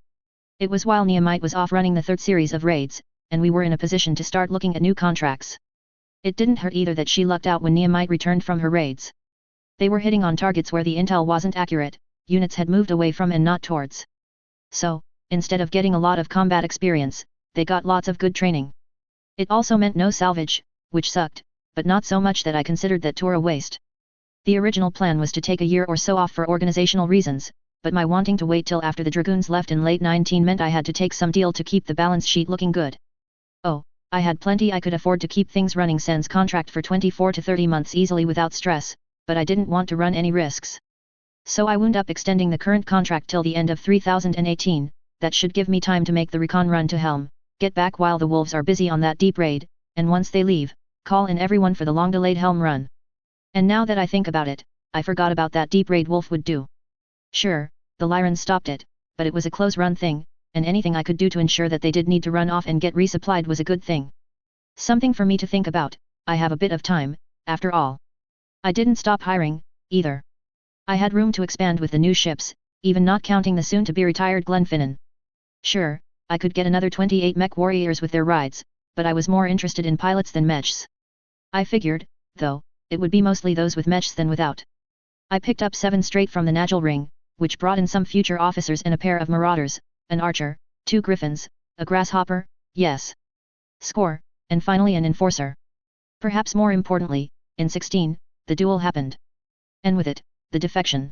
It was while Neomite was off running the third series of raids, and we were in a position to start looking at new contracts. It didn't hurt either that she lucked out when Neomite returned from her raids. They were hitting on targets where the intel wasn't accurate, units had moved away from and not towards. So, instead of getting a lot of combat experience, they got lots of good training. It also meant no salvage, which sucked, but not so much that I considered that tour a waste. The original plan was to take a year or so off for organizational reasons, but my wanting to wait till after the Dragoons left in late 19 meant I had to take some deal to keep the balance sheet looking good. Oh, I had plenty I could afford to keep things running sans contract for 24 to 30 months easily without stress, but I didn't want to run any risks. So I wound up extending the current contract till the end of 3018, that should give me time to make the recon run to Helm, get back while the wolves are busy on that deep raid, and once they leave, call in everyone for the long-delayed Helm run. And now that I think about it, I forgot about that deep raid wolf would do. Sure, the Lyrans stopped it, but it was a close-run thing, and anything I could do to ensure that they did need to run off and get resupplied was a good thing. Something for me to think about. I have a bit of time, after all. I didn't stop hiring, either. I had room to expand with the new ships, even not counting the soon-to-be-retired Glenfinnan. Sure, I could get another 28 mech warriors with their rides, but I was more interested in pilots than mechs. I figured, though, it would be mostly those with mechs than without. I picked up 7 straight from the Nagelring, which brought in some future officers and a pair of marauders, an archer, 2 griffins, a grasshopper, yes. Score, and finally an enforcer. Perhaps more importantly, in 16, the duel happened. And with it, the defection.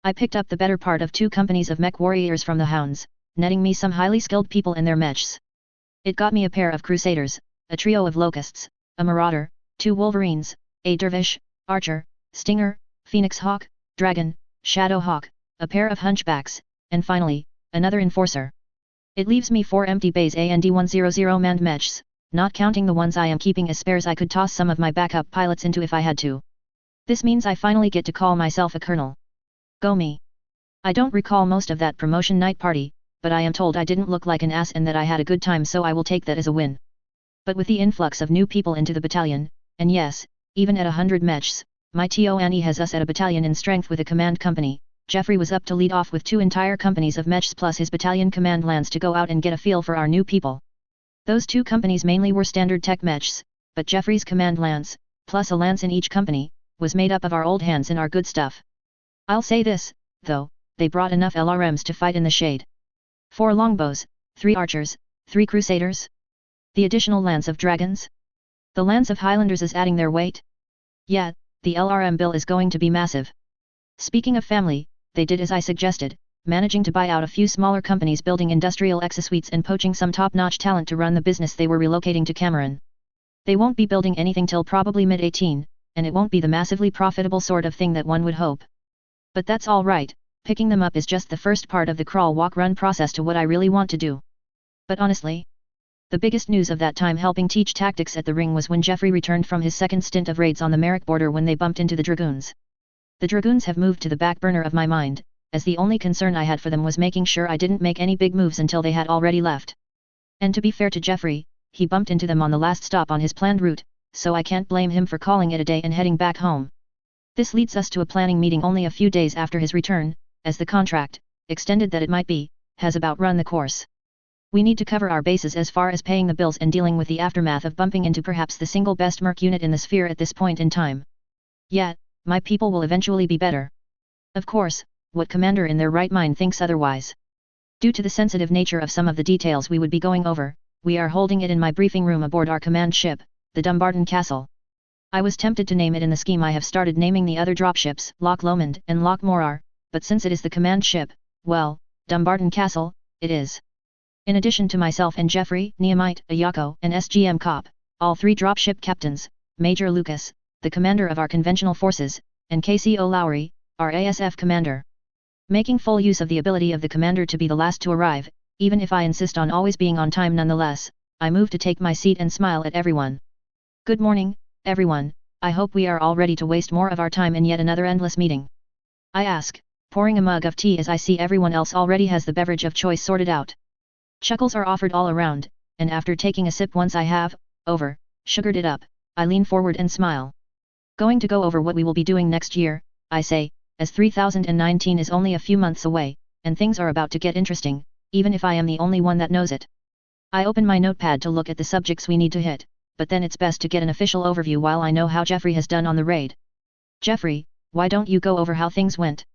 I picked up the better part of 2 companies of mech warriors from the Hounds, netting me some highly skilled people and their mechs. It got me a pair of crusaders, a trio of locusts, a marauder, 2 wolverines, a dervish, archer, stinger, phoenix hawk, dragon, shadow hawk, a pair of hunchbacks, and finally, another enforcer. It leaves me 4 empty bays and 100 manned mechs, not counting the ones I am keeping as spares I could toss some of my backup pilots into if I had to. This means I finally get to call myself a colonel. Go me. I don't recall most of that promotion night party, but I am told I didn't look like an ass and that I had a good time, so I will take that as a win. But with the influx of new people into the battalion, And yes, even at 100 mechs, my TONE has us at a battalion in strength with a command company. Jeffrey was up to lead off with 2 entire companies of mechs plus his battalion command lance to go out and get a feel for our new people. Those 2 companies mainly were standard tech mechs, but Jeffrey's command lance, plus a lance in each company, was made up of our old hands and our good stuff. I'll say this, though, they brought enough LRMs to fight in the shade. 4 longbows, 3 archers, 3 crusaders. The additional lance of dragons? The lance of Highlanders is adding their weight? Yeah, the LRM bill is going to be massive. Speaking of family, they did as I suggested, managing to buy out a few smaller companies building industrial exosuites and poaching some top-notch talent to run the business they were relocating to Cameron. They won't be building anything till probably mid-18, and it won't be the massively profitable sort of thing that one would hope. But that's all right, picking them up is just the first part of the crawl-walk-run process to what I really want to do. But honestly, the biggest news of that time helping teach tactics at the ring was when Jeffrey returned from his second stint of raids on the Merrick border when they bumped into the Dragoons. The Dragoons have moved to the back burner of my mind, as the only concern I had for them was making sure I didn't make any big moves until they had already left. And to be fair to Jeffrey, he bumped into them on the last stop on his planned route, so I can't blame him for calling it a day and heading back home. This leads us to a planning meeting only a few days after his return, as the contract, extended that it might be, has about run the course. We need to cover our bases as far as paying the bills and dealing with the aftermath of bumping into perhaps the single best merc unit in the sphere at this point in time. Yet, my people will eventually be better. Of course, what commander in their right mind thinks otherwise? Due to the sensitive nature of some of the details we would be going over, we are holding it in my briefing room aboard our command ship, the Dumbarton Castle. I was tempted to name it in the scheme I have started naming the other dropships, Loch Lomond and Loch Morar, but since it is the command ship, well, Dumbarton Castle, it is. In addition to myself and Jeffrey, Nehemite, Ayako, and SGM Cop, all 3 dropship captains, Major Lucas, the commander of our conventional forces, and KCO Lowry, our ASF commander. Making full use of the ability of the commander to be the last to arrive, even if I insist on always being on time nonetheless, I move to take my seat and smile at everyone. Good morning, everyone, I hope we are all ready to waste more of our time in yet another endless meeting. I ask, pouring a mug of tea as I see everyone else already has the beverage of choice sorted out. Chuckles are offered all around, and after taking a sip once I have, sugared it up, I lean forward and smile. Going to go over what we will be doing next year, I say, as 3019 is only a few months away, and things are about to get interesting, even if I am the only one that knows it. I open my notepad to look at the subjects we need to hit, but then it's best to get an official overview while I know how Jeffrey has done on the raid. Jeffrey, why don't you go over how things went?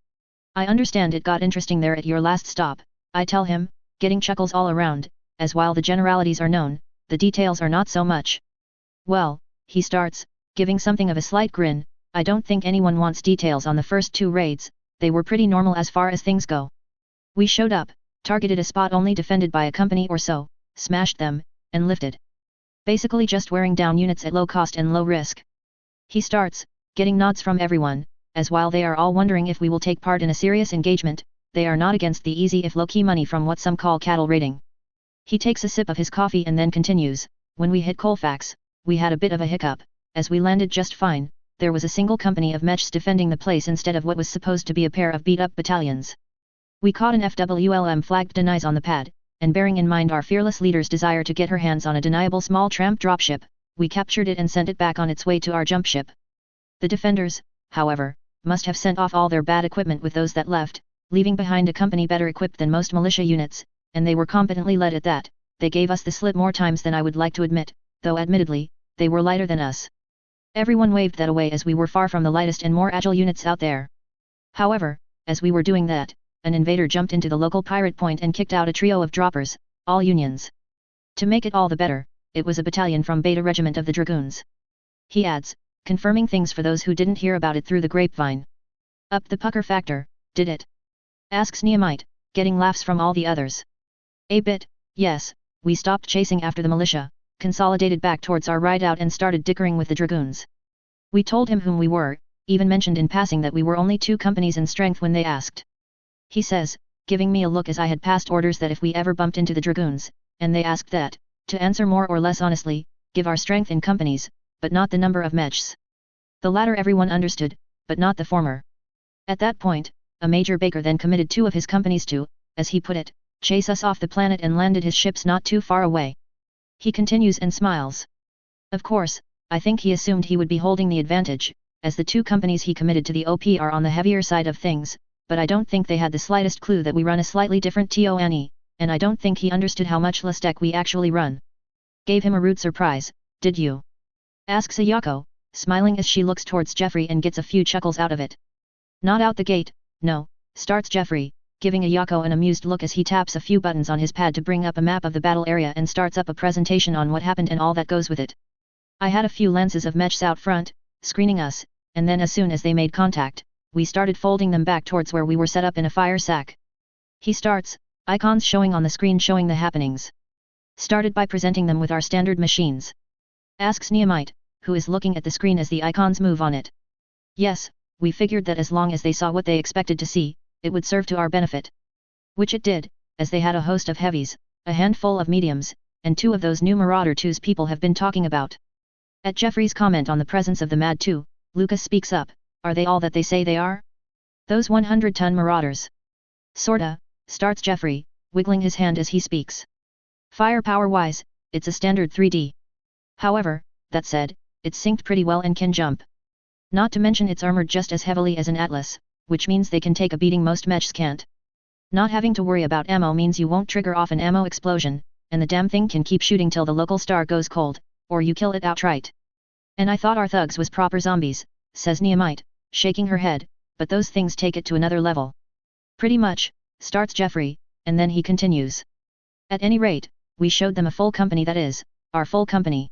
I understand it got interesting there at your last stop, I tell him, getting chuckles all around, as while the generalities are known, the details are not so much. Well, he starts, giving something of a slight grin, I don't think anyone wants details on the first 2 raids, they were pretty normal as far as things go. We showed up, targeted a spot only defended by a company or so, smashed them, and lifted. Basically just wearing down units at low cost and low risk. He starts, getting nods from everyone, as while they are all wondering if we will take part in a serious engagement, they are not against the easy if low-key money from what some call cattle raiding. He takes a sip of his coffee and then continues, when we hit Colfax, we had a bit of a hiccup, as we landed just fine, there was a single company of mechs defending the place instead of what was supposed to be a pair of beat-up battalions. We caught an FWLM flagged denies on the pad, and bearing in mind our fearless leader's desire to get her hands on a deniable small tramp dropship, we captured it and sent it back on its way to our jump ship. The defenders, however, must have sent off all their bad equipment with those that left, leaving behind a company better equipped than most militia units, and they were competently led at that. They gave us the slit more times than I would like to admit, though admittedly, they were lighter than us. Everyone waved that away as we were far from the lightest and more agile units out there. However, as we were doing that, an invader jumped into the local pirate point and kicked out a trio of droppers, all unions. To make it all the better, it was a battalion from Beta Regiment of the Dragoons. He adds, confirming things for those who didn't hear about it through the grapevine. Up the pucker factor, did it? Asks Nehemite, getting laughs from all the others. A bit, yes, we stopped chasing after the militia, consolidated back towards our ride-out and started dickering with the Dragoons. We told him whom we were, even mentioned in passing that we were only 2 companies in strength when they asked. He says, giving me a look as I had passed orders that if we ever bumped into the Dragoons, and they asked that, to answer more or less honestly, give our strength in companies, but not the number of mechs. The latter everyone understood, but not the former. At that point, a Major Baker then committed 2 of his companies to, as he put it, chase us off the planet and landed his ships not too far away. He continues and smiles. Of course, I think he assumed he would be holding the advantage, as the two companies he committed to the OP are on the heavier side of things, but I don't think they had the slightest clue that we run a slightly different TONE, and I don't think he understood how much Lastek we actually run. Gave him a rude surprise, did you? Asks Ayako, smiling as she looks towards Jeffrey and gets a few chuckles out of it. Not out the gate, no, starts Jeffrey, giving Ayako an amused look as he taps a few buttons on his pad to bring up a map of the battle area and starts up a presentation on what happened and all that goes with it. I had a few lances of mechs out front, screening us, and then as soon as they made contact, we started folding them back towards where we were set up in a fire sack. He starts, icons showing on the screen showing the happenings. Started by presenting them with our standard machines. Asks Neomite, who is looking at the screen as the icons move on it. Yes, we figured that as long as they saw what they expected to see, it would serve to our benefit. Which it did, as they had a host of heavies, a handful of mediums, and 2 of those new Marauder 2s people have been talking about. At Jeffrey's comment on the presence of the Mad 2, Lucas speaks up, are they all that they say they are? Those 100-ton Marauders. Sorta, starts Jeffrey, wiggling his hand as he speaks. Firepower-wise, it's a standard 3D. However, that said, it's synced pretty well and can jump. Not to mention it's armored just as heavily as an Atlas, which means they can take a beating most mechs can't. Not having to worry about ammo means you won't trigger off an ammo explosion, and the damn thing can keep shooting till the local star goes cold, or you kill it outright. And I thought our thugs was proper zombies, says Neomite, shaking her head, but those things take it to another level. Pretty much, starts Jeffrey, and then he continues. At any rate, we showed them a full company, that is, our full company.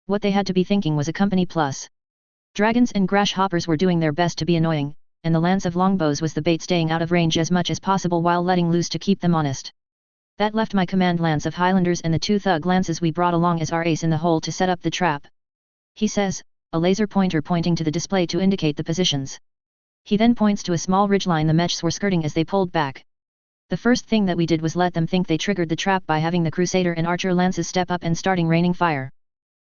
What they had to be thinking was a company plus. Dragons and grasshoppers were doing their best to be annoying, and the lance of longbows was the bait, staying out of range as much as possible while letting loose to keep them honest. That left my command lance of Highlanders and the 2 thug lances we brought along as our ace in the hole to set up the trap. He says, a laser pointer pointing to the display to indicate the positions. He then points to a small ridgeline the mechs were skirting as they pulled back. The first thing that we did was let them think they triggered the trap by having the Crusader and Archer lances step up and starting raining fire.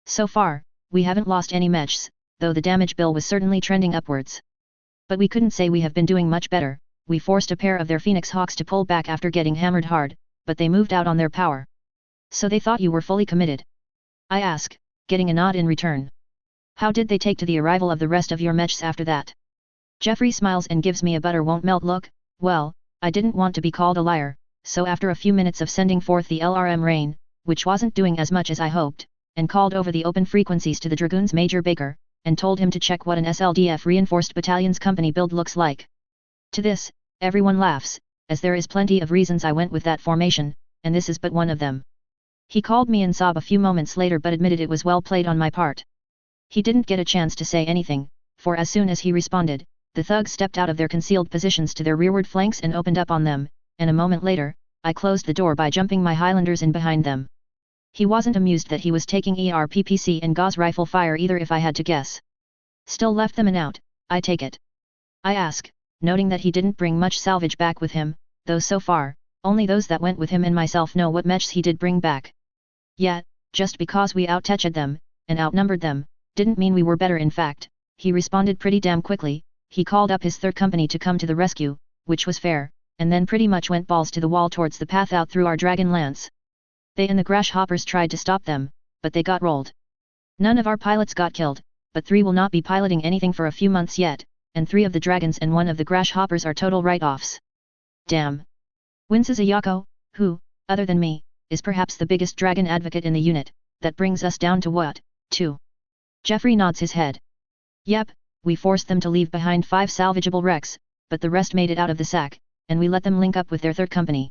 So far, we haven't lost any mechs, though the damage bill was certainly trending upwards. But we couldn't say we have been doing much better. We forced a pair of their Phoenix Hawks to pull back after getting hammered hard, but they moved out on their power. So they thought you were fully committed? I ask, getting a nod in return. How did they take to the arrival of the rest of your mechs after that? Jeffrey smiles and gives me a butter won't melt look. Well, I didn't want to be called a liar, so after a few minutes of sending forth the LRM rain, which wasn't doing as much as I hoped, and called over the open frequencies to the Dragoons Major Baker, and told him to check what an SLDF reinforced battalion's company build looks like. To this, everyone laughs, as there is plenty of reasons I went with that formation, and this is but one of them. He called me and sob a few moments later but admitted it was well played on my part. He didn't get a chance to say anything, for as soon as he responded, the thugs stepped out of their concealed positions to their rearward flanks and opened up on them, and a moment later, I closed the door by jumping my Highlanders in behind them. He wasn't amused that he was taking ERPPC and Gauss rifle fire either, if I had to guess. Still left them an out, I take it. I ask, noting that he didn't bring much salvage back with him, though so far, only those that went with him and myself know what mechs he did bring back. Yet, just because we out-teched them, and outnumbered them, didn't mean we were better. In fact, he responded pretty damn quickly. He called up his 3rd company to come to the rescue, which was fair, and then pretty much went balls to the wall towards the path out through our Dragon Lance. They and the grasshoppers tried to stop them, but they got rolled. None of our pilots got killed, but 3 will not be piloting anything for a few months yet, and 3 of the dragons and 1 of the grasshoppers are total write-offs. Damn. Winces Ayako, who, other than me, is perhaps the biggest dragon advocate in the unit. That brings us down to what, 2? Jeffrey nods his head. Yep, we forced them to leave behind 5 salvageable wrecks, but the rest made it out of the sack, and we let them link up with their 3rd company.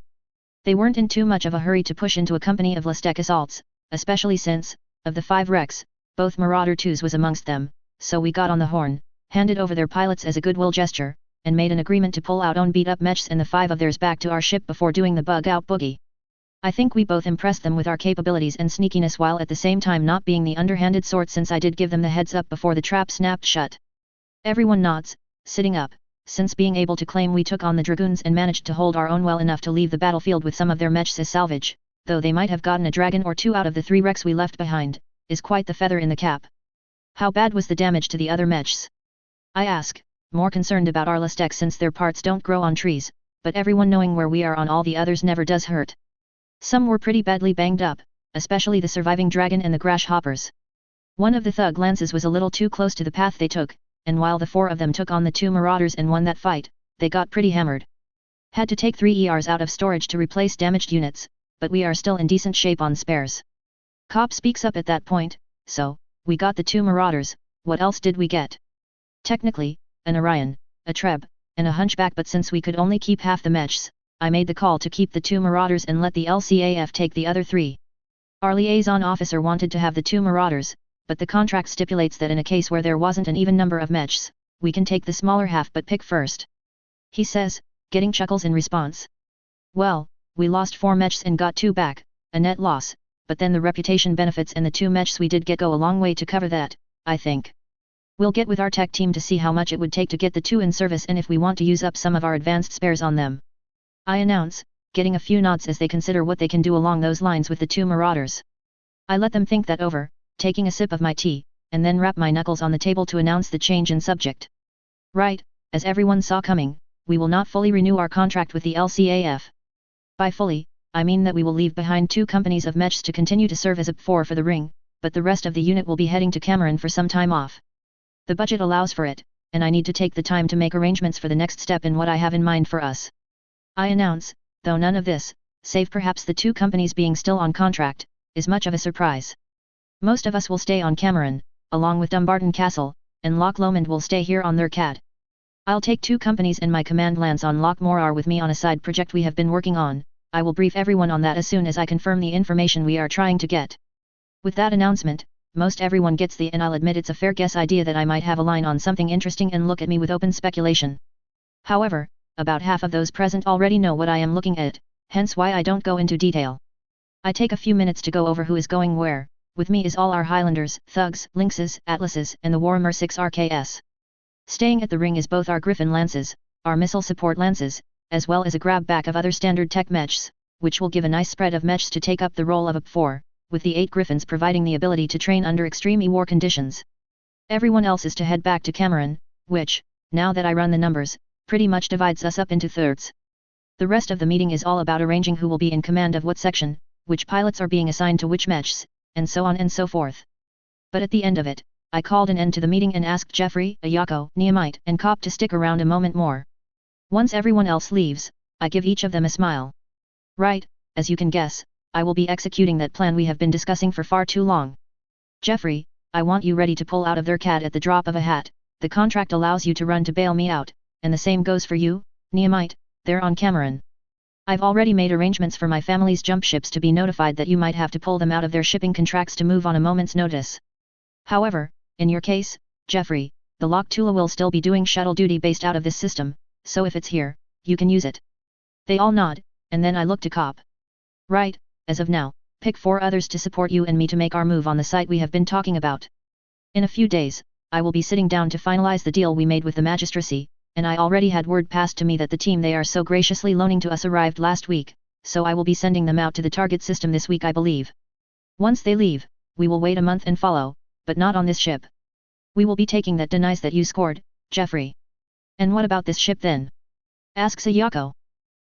They weren't in too much of a hurry to push into a company of Lastek assaults, especially since, of the 5 wrecks, both Marauder 2s was amongst them, so we got on the horn, handed over their pilots as a goodwill gesture, and made an agreement to pull out own beat-up mechs and the 5 of theirs back to our ship before doing the bug-out boogie. I think we both impressed them with our capabilities and sneakiness while at the same time not being the underhanded sort, since I did give them the heads up before the trap snapped shut. Everyone nods, sitting up, since being able to claim we took on the Dragoons and managed to hold our own well enough to leave the battlefield with some of their mechs as salvage, though they might have gotten a dragon or 2 out of the 3 wrecks we left behind, is quite the feather in the cap. How bad was the damage to the other mechs? I ask, more concerned about our Lastek since their parts don't grow on trees, but everyone knowing where we are on all the others never does hurt. Some were pretty badly banged up, especially the surviving dragon and the grasshoppers. One of the thug lances was a little too close to the path they took, and while the 4 of them took on the 2 marauders and won that fight, they got pretty hammered. Had to take 3 ERs out of storage to replace damaged units, but we are still in decent shape on spares. Cop speaks up at that point, so, we got the 2 marauders, what else did we get? Technically, an Orion, a Treb, and a Hunchback, but since we could only keep half the mechs, I made the call to keep the 2 marauders and let the LCAF take the other 3. Our liaison officer wanted to have the 2 marauders, but the contract stipulates that in a case where there wasn't an even number of mechs, we can take the smaller half but pick first. He says, getting chuckles in response. Well, we lost 4 mechs and got 2 back, a net loss, but then the reputation benefits and the 2 mechs we did get go a long way to cover that, I think. We'll get with our tech team to see how much it would take to get the 2 in service and if we want to use up some of our advanced spares on them. I announce, getting a few nods as they consider what they can do along those lines with the 2 marauders. I let them think that over, taking a sip of my tea, and then rap my knuckles on the table to announce the change in subject. Right, as everyone saw coming, we will not fully renew our contract with the LCAF. By fully, I mean that we will leave behind 2 companies of mechs to continue to serve as a P4 for the ring, but the rest of the unit will be heading to Cameron for some time off. The budget allows for it, and I need to take the time to make arrangements for the next step in what I have in mind for us. I announce, though none of this, save perhaps the 2 companies being still on contract, is much of a surprise. Most of us will stay on Cameron, along with Dumbarton Castle, and Loch Lomond will stay here on their CAD. I'll take 2 companies and my command lands on Loch Morar with me on a side project we have been working on. I will brief everyone on that as soon as I confirm the information we are trying to get. With that announcement, most everyone gets the and I'll admit it's a fair guess idea that I might have a line on something interesting and look at me with open speculation. However, about half of those present already know what I am looking at, hence why I don't go into detail. I take a few minutes to go over who is going where. With me is all our Highlanders, Thugs, Lynxes, Atlases, and the Warhammer 6 RKS. Staying at the ring is both our Griffin Lances, our missile support Lances, as well as a grab back of other standard tech mechs, which will give a nice spread of mechs to take up the role of a P4, with the 8 Griffins providing the ability to train under extreme E-war conditions. Everyone else is to head back to Cameron, which, now that I run the numbers, pretty much divides us up into thirds. The rest of the meeting is all about arranging who will be in command of what section, which pilots are being assigned to which mechs, and so on and so forth. But at the end of it, I called an end to the meeting and asked Jeffrey, Ayako, Nehemite, and Cop to stick around a moment more. Once everyone else leaves, I give each of them a smile. Right, as you can guess, I will be executing that plan we have been discussing for far too long. Jeffrey, I want you ready to pull out of their CAD at the drop of a hat. The contract allows you to run to bail me out, and the same goes for you, Nehemite, they're on Cameron. I've already made arrangements for my family's jump ships to be notified that you might have to pull them out of their shipping contracts to move on a moment's notice. However, in your case, Jeffrey, the Loch Tula will still be doing shuttle duty based out of this system, so if it's here, you can use it. They all nod, and then I look to Cop. Right, as of now, pick 4 others to support you and me to make our move on the site we have been talking about. In a few days, I will be sitting down to finalize the deal we made with the magistracy, and I already had word passed to me that the team they are so graciously loaning to us arrived last week, so I will be sending them out to the target system this week I believe. Once they leave, we will wait a month and follow, but not on this ship. We will be taking that denies that you scored, Jeffrey. And what about this ship then? Asks Ayako.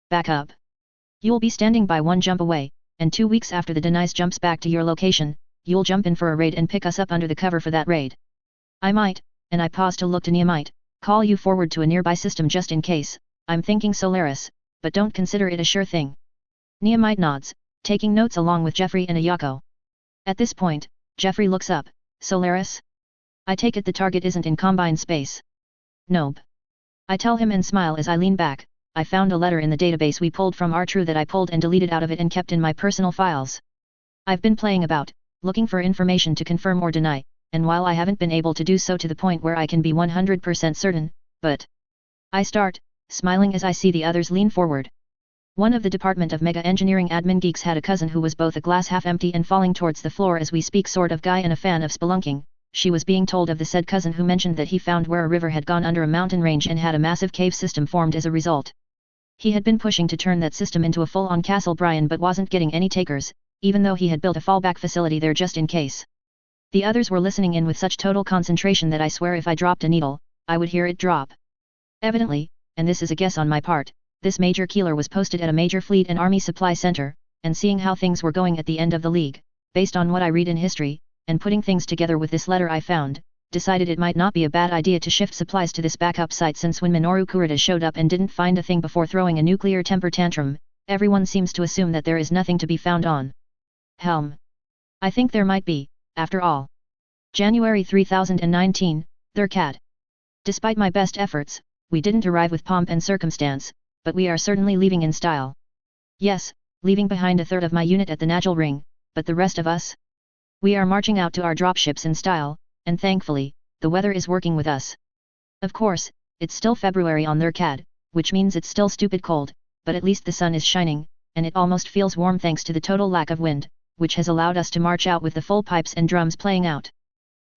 Back up. You'll be standing by 1 jump away, and 2 weeks after the denies jumps back to your location, you'll jump in for a raid and pick us up under the cover for that raid. I might, and I pause to look to Nehemite, call you forward to a nearby system just in case. I'm thinking Solaris, but don't consider it a sure thing. Nehemite nods, taking notes along with Jeffrey and Ayako. At this point, Jeffrey looks up. Solaris? I take it the target isn't in Combine space. Nope. I tell him and smile as I lean back. I found a letter in the database we pulled from R-True that I pulled and deleted out of it and kept in my personal files. I've been playing about, looking for information to confirm or deny, and while I haven't been able to do so to the point where I can be 100% certain, but I start, smiling as I see the others lean forward. One of the Department of Mega Engineering admin geeks had a cousin who was both a glass half empty and falling towards the floor as we speak sort of guy and a fan of spelunking. She was being told of the said cousin who mentioned that he found where a river had gone under a mountain range and had a massive cave system formed as a result. He had been pushing to turn that system into a full-on Castle Bryan but wasn't getting any takers, even though he had built a fallback facility there just in case. The others were listening in with such total concentration that I swear if I dropped a needle, I would hear it drop. Evidently, and this is a guess on my part, this major keeler was posted at a major fleet and army supply center, and seeing how things were going at the end of the league, based on what I read in history, and putting things together with this letter I found, decided it might not be a bad idea to shift supplies to this backup site, since when Minoru Kurita showed up and didn't find a thing before throwing a nuclear temper tantrum, everyone seems to assume that there is nothing to be found on Helm. I think there might be, after all. January 3019, Thurcad. Despite my best efforts, we didn't arrive with pomp and circumstance, but we are certainly leaving in style. Yes, leaving behind a third of my unit at the Nagel Ring, but the rest of us? We are marching out to our dropships in style, and thankfully, the weather is working with us. Of course, it's still February on Thurcad, which means it's still stupid cold, but at least the sun is shining, and it almost feels warm thanks to the total lack of wind, which has allowed us to march out with the full pipes and drums playing out.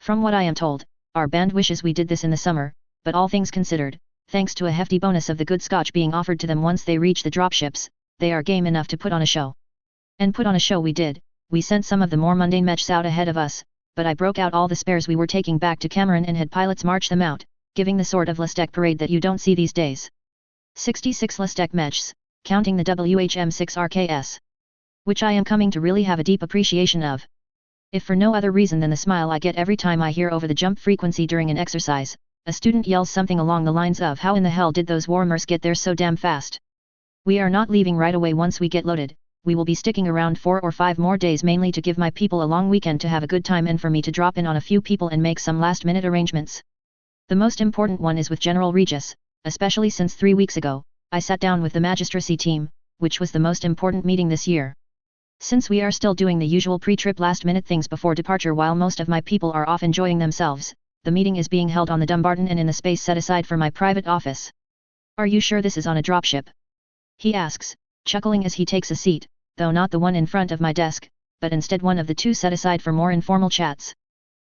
From what I am told, our band wishes we did this in the summer, but all things considered, thanks to a hefty bonus of the good scotch being offered to them once they reach the dropships, they are game enough to put on a show. And put on a show we did. We sent some of the more mundane mechs out ahead of us, but I broke out all the spares we were taking back to Cameron and had pilots march them out, giving the sort of Lestec parade that you don't see these days. 66 Lestec mechs, counting the WHM6 RKS. Which I am coming to really have a deep appreciation of. If for no other reason than the smile I get every time I hear over the jump frequency during an exercise, a student yells something along the lines of "How in the hell did those warmers get there so damn fast?" We are not leaving right away once we get loaded. We will be sticking around 4 or 5 more days, mainly to give my people a long weekend to have a good time and for me to drop in on a few people and make some last-minute arrangements. The most important one is with General Regis, especially since 3 weeks ago, I sat down with the magistracy team, which was the most important meeting this year. Since we are still doing the usual pre-trip last-minute things before departure while most of my people are off enjoying themselves, the meeting is being held on the Dumbarton and in the space set aside for my private office. "Are you sure this is on a dropship?" he asks, chuckling as he takes a seat, though not the one in front of my desk, but instead one of the two set aside for more informal chats.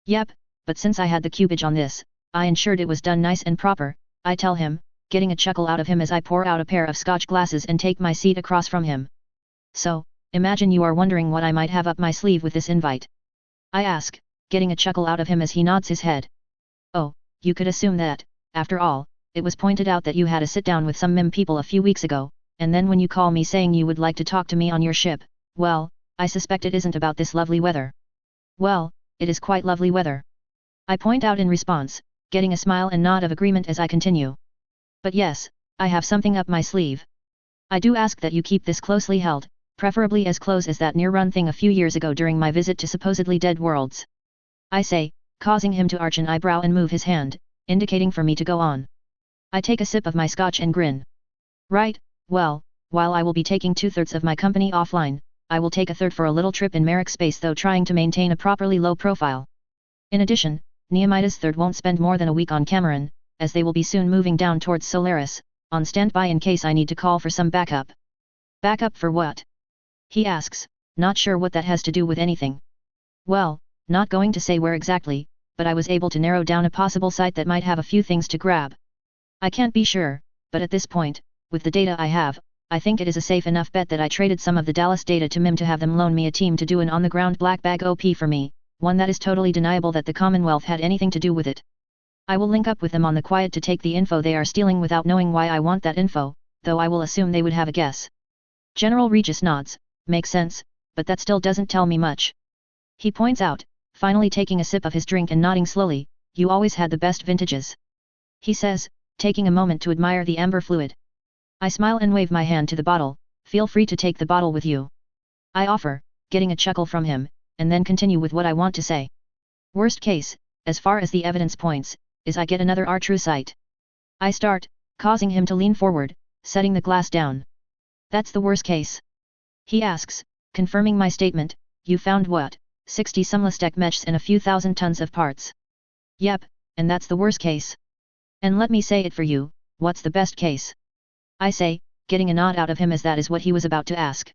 "Yep, but since I had the cubage on this, I ensured it was done nice and proper," I tell him, getting a chuckle out of him as I pour out a pair of scotch glasses and take my seat across from him. "So, imagine you are wondering what I might have up my sleeve with this invite," I ask, getting a chuckle out of him as he nods his head. "Oh, you could assume that, after all, it was pointed out that you had a sit-down with some MIM people a few weeks ago, and then when you call me saying you would like to talk to me on your ship, well, I suspect it isn't about this lovely weather." "Well, it is quite lovely weather," I point out in response, getting a smile and nod of agreement as I continue. "But yes, I have something up my sleeve. I do ask that you keep this closely held, preferably as close as that near-run thing a few years ago during my visit to supposedly dead worlds," I say, causing him to arch an eyebrow and move his hand, indicating for me to go on. I take a sip of my scotch and grin. "Right, well, while I will be taking 2/3 of my company offline, I will take a third for a little trip in Merrick space, though trying to maintain a properly low profile. In addition, Nehemiah's third won't spend more than a week on Cameron, as they will be soon moving down towards Solaris, on standby in case I need to call for some backup." "Backup for what?" he asks, not sure what that has to do with anything. "Well, not going to say where exactly, but I was able to narrow down a possible site that might have a few things to grab. I can't be sure, but at this point, with the data I have, I think it is a safe enough bet that I traded some of the Dallas data to MIM to have them loan me a team to do an on-the-ground black bag OP for me, one that is totally deniable that the Commonwealth had anything to do with it. I will link up with them on the quiet to take the info they are stealing without knowing why I want that info, though I will assume they would have a guess." General Regis nods, "Makes sense, but that still doesn't tell me much." He points out, finally taking a sip of his drink and nodding slowly, "You always had the best vintages," he says, taking a moment to admire the amber fluid. I smile and wave my hand to the bottle. "Feel free to take the bottle with you," I offer, getting a chuckle from him, and then continue with what I want to say. "Worst case, as far as the evidence points, is I get another R-True site." I start, causing him to lean forward, setting the glass down. "That's the worst case?" he asks, confirming my statement. "You found what, 60 some Lestec mechs and a few thousand tons of parts?" "Yep, and that's the worst case." "And let me say it for you, what's the best case?" I say, getting a nod out of him as that is what he was about to ask.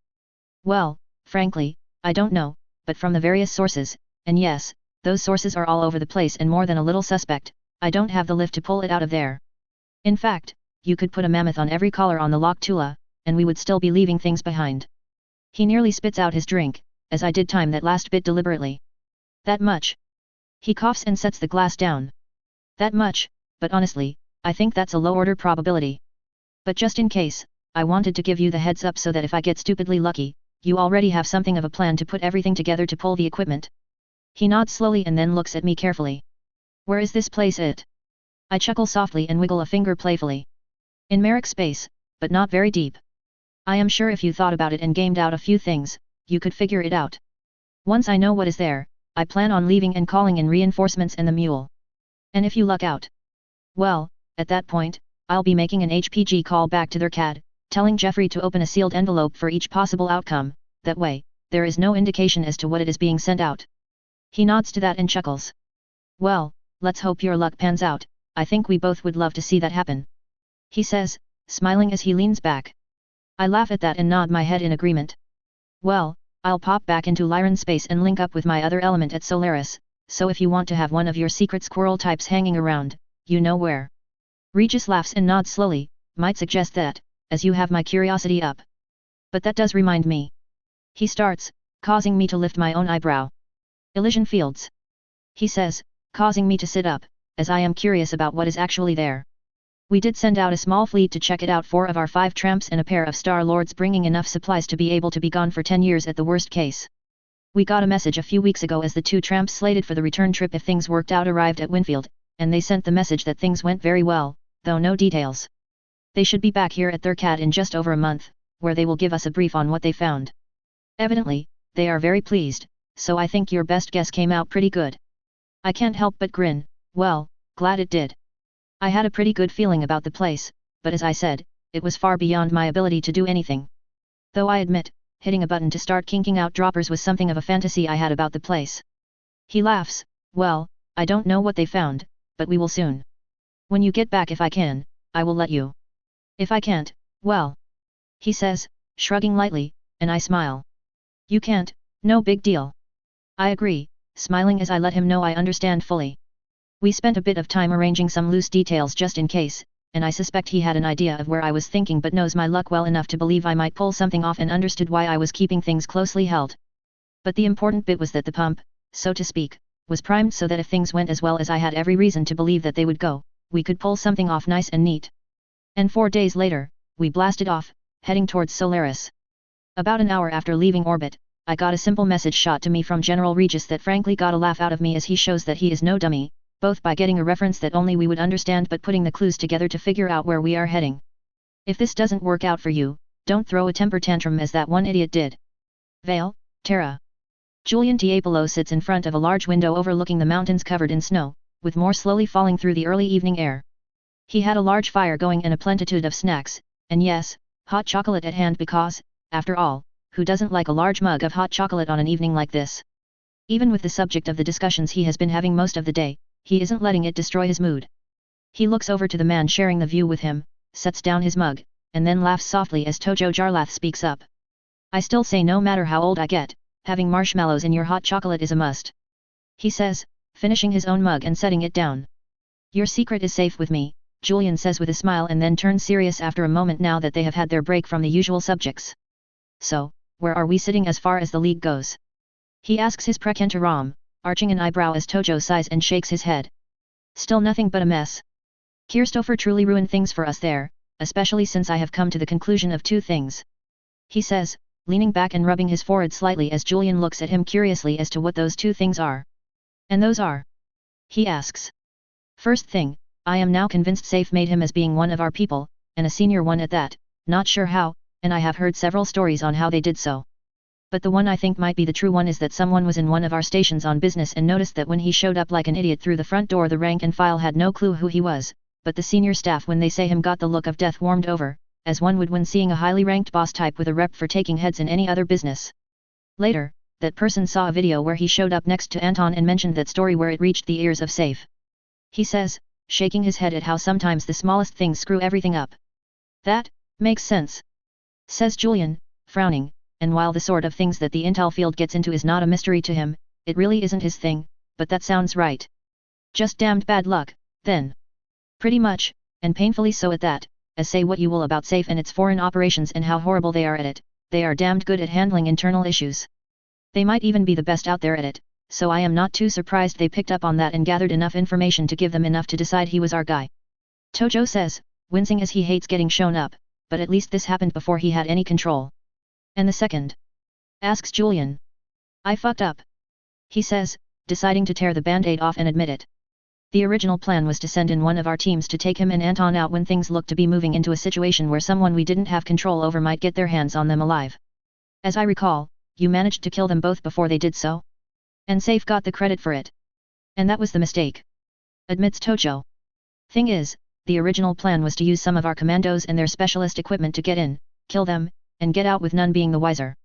"Well, frankly, I don't know, but from the various sources, and yes, those sources are all over the place and more than a little suspect, I don't have the lift to pull it out of there. In fact, you could put a mammoth on every collar on the Loch Tula, and we would still be leaving things behind." He nearly spits out his drink, as I did time that last bit deliberately. "That much?" He coughs and sets the glass down. "That much, but honestly, I think that's a low-order probability. But just in case, I wanted to give you the heads up so that if I get stupidly lucky, you already have something of a plan to put everything together to pull the equipment." He nods slowly and then looks at me carefully. Where is this place it? I chuckle softly and wiggle a finger playfully. In Merrick's space, but not very deep. I am sure if you thought about it and gamed out a few things, you could figure it out. Once I know what is there, I plan on leaving and calling in reinforcements and the mule. And if you luck out, well, at that point, I'll be making an HPG call back to their CAD, telling Jeffrey to open a sealed envelope for each possible outcome, that way, there is no indication as to what it is being sent out. He nods to that and chuckles. Well, let's hope your luck pans out, I think we both would love to see that happen. He says, smiling as he leans back. I laugh at that and nod my head in agreement. Well, I'll pop back into Lyran space and link up with my other element at Solaris, so if you want to have one of your secret squirrel types hanging around, you know where. Regis laughs and nods slowly, might suggest that, as you have my curiosity up. But that does remind me. He starts, causing me to lift my own eyebrow. Elysian Fields. He says, causing me to sit up, as I am curious about what is actually there. We did send out a small fleet to check it out, 4 of our 5 tramps and a pair of Star Lords, bringing enough supplies to be able to be gone for 10 years at the worst case. We got a message a few weeks ago as the 2 tramps slated for the return trip, if things worked out, arrived at Winfield, and they sent the message that things went very well, though no details. They should be back here at their CAD in just over a month, where they will give us a brief on what they found. Evidently, they are very pleased, so I think your best guess came out pretty good. I can't help but grin. Well, glad it did. I had a pretty good feeling about the place, but as I said, it was far beyond my ability to do anything. Though I admit, hitting a button to start kinking out droppers was something of a fantasy I had about the place. He laughs. Well, I don't know what they found, but we will soon. When you get back, if I can, I will let you. If I can't, well. He says, shrugging lightly, and I smile. You can't, no big deal. I agree, smiling as I let him know I understand fully. We spent a bit of time arranging some loose details just in case, and I suspect he had an idea of where I was thinking but knows my luck well enough to believe I might pull something off and understood why I was keeping things closely held. But the important bit was that the pump, so to speak, was primed so that if things went as well as I had every reason to believe that they would go, we could pull something off nice and neat. And 4 days later, we blasted off, heading towards Solaris. About an hour after leaving orbit, I got a simple message shot to me from General Regis that frankly got a laugh out of me, as he shows that he is no dummy, both by getting a reference that only we would understand but putting the clues together to figure out where we are heading. If this doesn't work out for you, don't throw a temper tantrum as that one idiot did. Vale, Terra. Julian Tiepolo sits in front of a large window overlooking the mountains covered in snow, with more slowly falling through the early evening air. He had a large fire going and a plenitude of snacks, and yes, hot chocolate at hand because, after all, who doesn't like a large mug of hot chocolate on an evening like this? Even with the subject of the discussions he has been having most of the day, he isn't letting it destroy his mood. He looks over to the man sharing the view with him, sets down his mug, and then laughs softly as Tojo Jarlath speaks up. I still say no matter how old I get, having marshmallows in your hot chocolate is a must. He says, finishing his own mug and setting it down. Your secret is safe with me, Julian says with a smile, and then turns serious after a moment now that they have had their break from the usual subjects. So, where are we sitting as far as the league goes? He asks his Prekenta Ram, arching an eyebrow as Tojo sighs and shakes his head. Still nothing but a mess. Kirstofer truly ruined things for us there, especially since I have come to the conclusion of 2 things. He says, leaning back and rubbing his forehead slightly as Julian looks at him curiously as to what those 2 things are. And those are? He asks. First thing, I am now convinced Safe made him as being one of our people, and a senior one at that, not sure how, and I have heard several stories on how they did so. But the one I think might be the true one is that someone was in one of our stations on business and noticed that when he showed up like an idiot through the front door, the rank and file had no clue who he was, but the senior staff, when they say him, got the look of death warmed over, as one would when seeing a highly ranked boss type with a rep for taking heads in any other business. Later, that person saw a video where he showed up next to Anton and mentioned that story where it reached the ears of Safe. He says, shaking his head at how sometimes the smallest things screw everything up. That makes sense, says Julian, frowning. And while the sort of things that the intel field gets into is not a mystery to him, it really isn't his thing, but that sounds right. Just damned bad luck, then. Pretty much, and painfully so at that, as say what you will about Safe and its foreign operations and how horrible they are at it, they are damned good at handling internal issues. They might even be the best out there at it, so I am not too surprised they picked up on that and gathered enough information to give them enough to decide he was our guy. Tojo says, wincing as he hates getting shown up, but at least this happened before he had any control. And the second? Asks Julian. I fucked up. He says, deciding to tear the band-aid off and admit it. The original plan was to send in one of our teams to take him and Anton out when things looked to be moving into a situation where someone we didn't have control over might get their hands on them alive. As I recall, you managed to kill them both before they did so? And Safe got the credit for it. And that was the mistake. Admits Tojo. Thing is, the original plan was to use some of our commandos and their specialist equipment to get in, kill them, and get out with none being the wiser.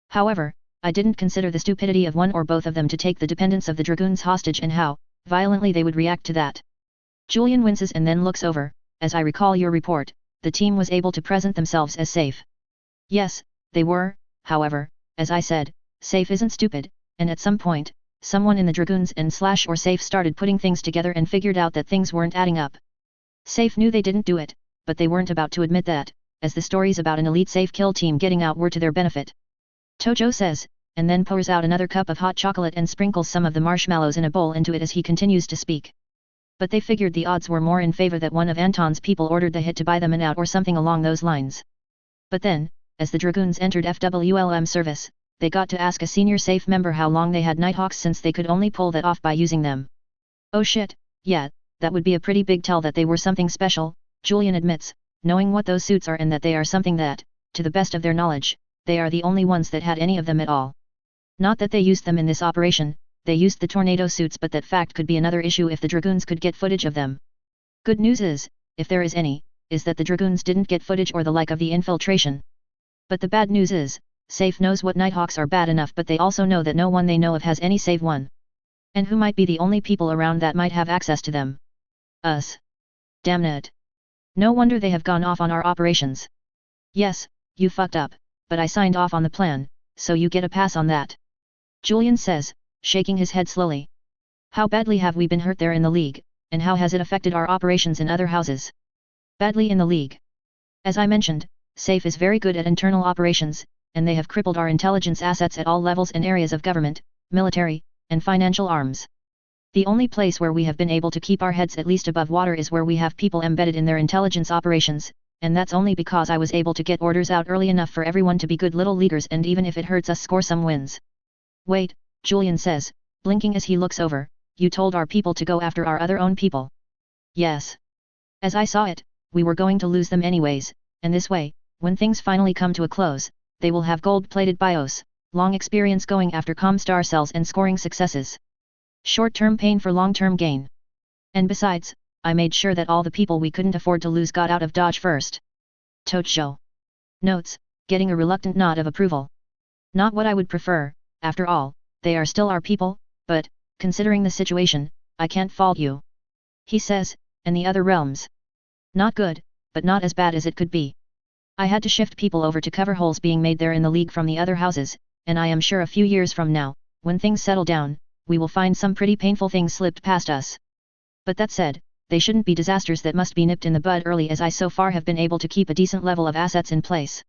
However, I didn't consider the stupidity of one or both of them to take the dependents of the dragoons hostage and how violently they would react to that. Julian winces and then looks over. As I recall your report, the team was able to present themselves as safe. Yes, they were, however, as I said, Safe isn't stupid, and at some point, someone in the dragoons and / or Safe started putting things together and figured out that things weren't adding up. Safe knew they didn't do it, but they weren't about to admit that, as the stories about an elite Safe kill team getting out were to their benefit. Tojo says, and then pours out another cup of hot chocolate and sprinkles some of the marshmallows in a bowl into it as he continues to speak. But they figured the odds were more in favor that one of Anton's people ordered the hit to buy them an out or something along those lines. But then, as the dragoons entered FWLM service, they got to ask a senior Safe member how long they had Nighthawks since they could only pull that off by using them. Oh shit, yeah, that would be a pretty big tell that they were something special, Julian admits, knowing what those suits are and that they are something that, to the best of their knowledge, they are the only ones that had any of them at all. Not that they used them in this operation, they used the tornado suits, but that fact could be another issue if the dragoons could get footage of them. Good news is, if there is any, is that the dragoons didn't get footage or the like of the infiltration. But the bad news is, Safe knows what Nighthawks are bad enough, but they also know that no one they know of has any save one. And who might be the only people around that might have access to them? Us. Damn it. No wonder they have gone off on our operations. Yes, you fucked up, but I signed off on the plan, so you get a pass on that. Julian says, shaking his head slowly. How badly have we been hurt there in the League, and how has it affected our operations in other houses? Badly in the League. As I mentioned, Safe is very good at internal operations, and they have crippled our intelligence assets at all levels and areas of government, military, and financial arms. The only place where we have been able to keep our heads at least above water is where we have people embedded in their intelligence operations, and that's only because I was able to get orders out early enough for everyone to be good little leaders, and even if it hurts us, score some wins. Wait, Julian says, blinking as he looks over, you told our people to go after our other own people. Yes. As I saw it, we were going to lose them anyways, and this way, when things finally come to a close, they will have gold-plated bios, long experience going after Comstar cells and scoring successes. Short-term pain for long-term gain. And besides, I made sure that all the people we couldn't afford to lose got out of Dodge first. Tojo notes, getting a reluctant nod of approval. Not what I would prefer, after all, they are still our people, but, considering the situation, I can't fault you. He says, and the other realms. Not good, but not as bad as it could be. I had to shift people over to cover holes being made there in the League from the other houses, and I am sure a few years from now, when things settle down, we will find some pretty painful things slipped past us. But that said, they shouldn't be disasters that must be nipped in the bud early, as I so far have been able to keep a decent level of assets in place.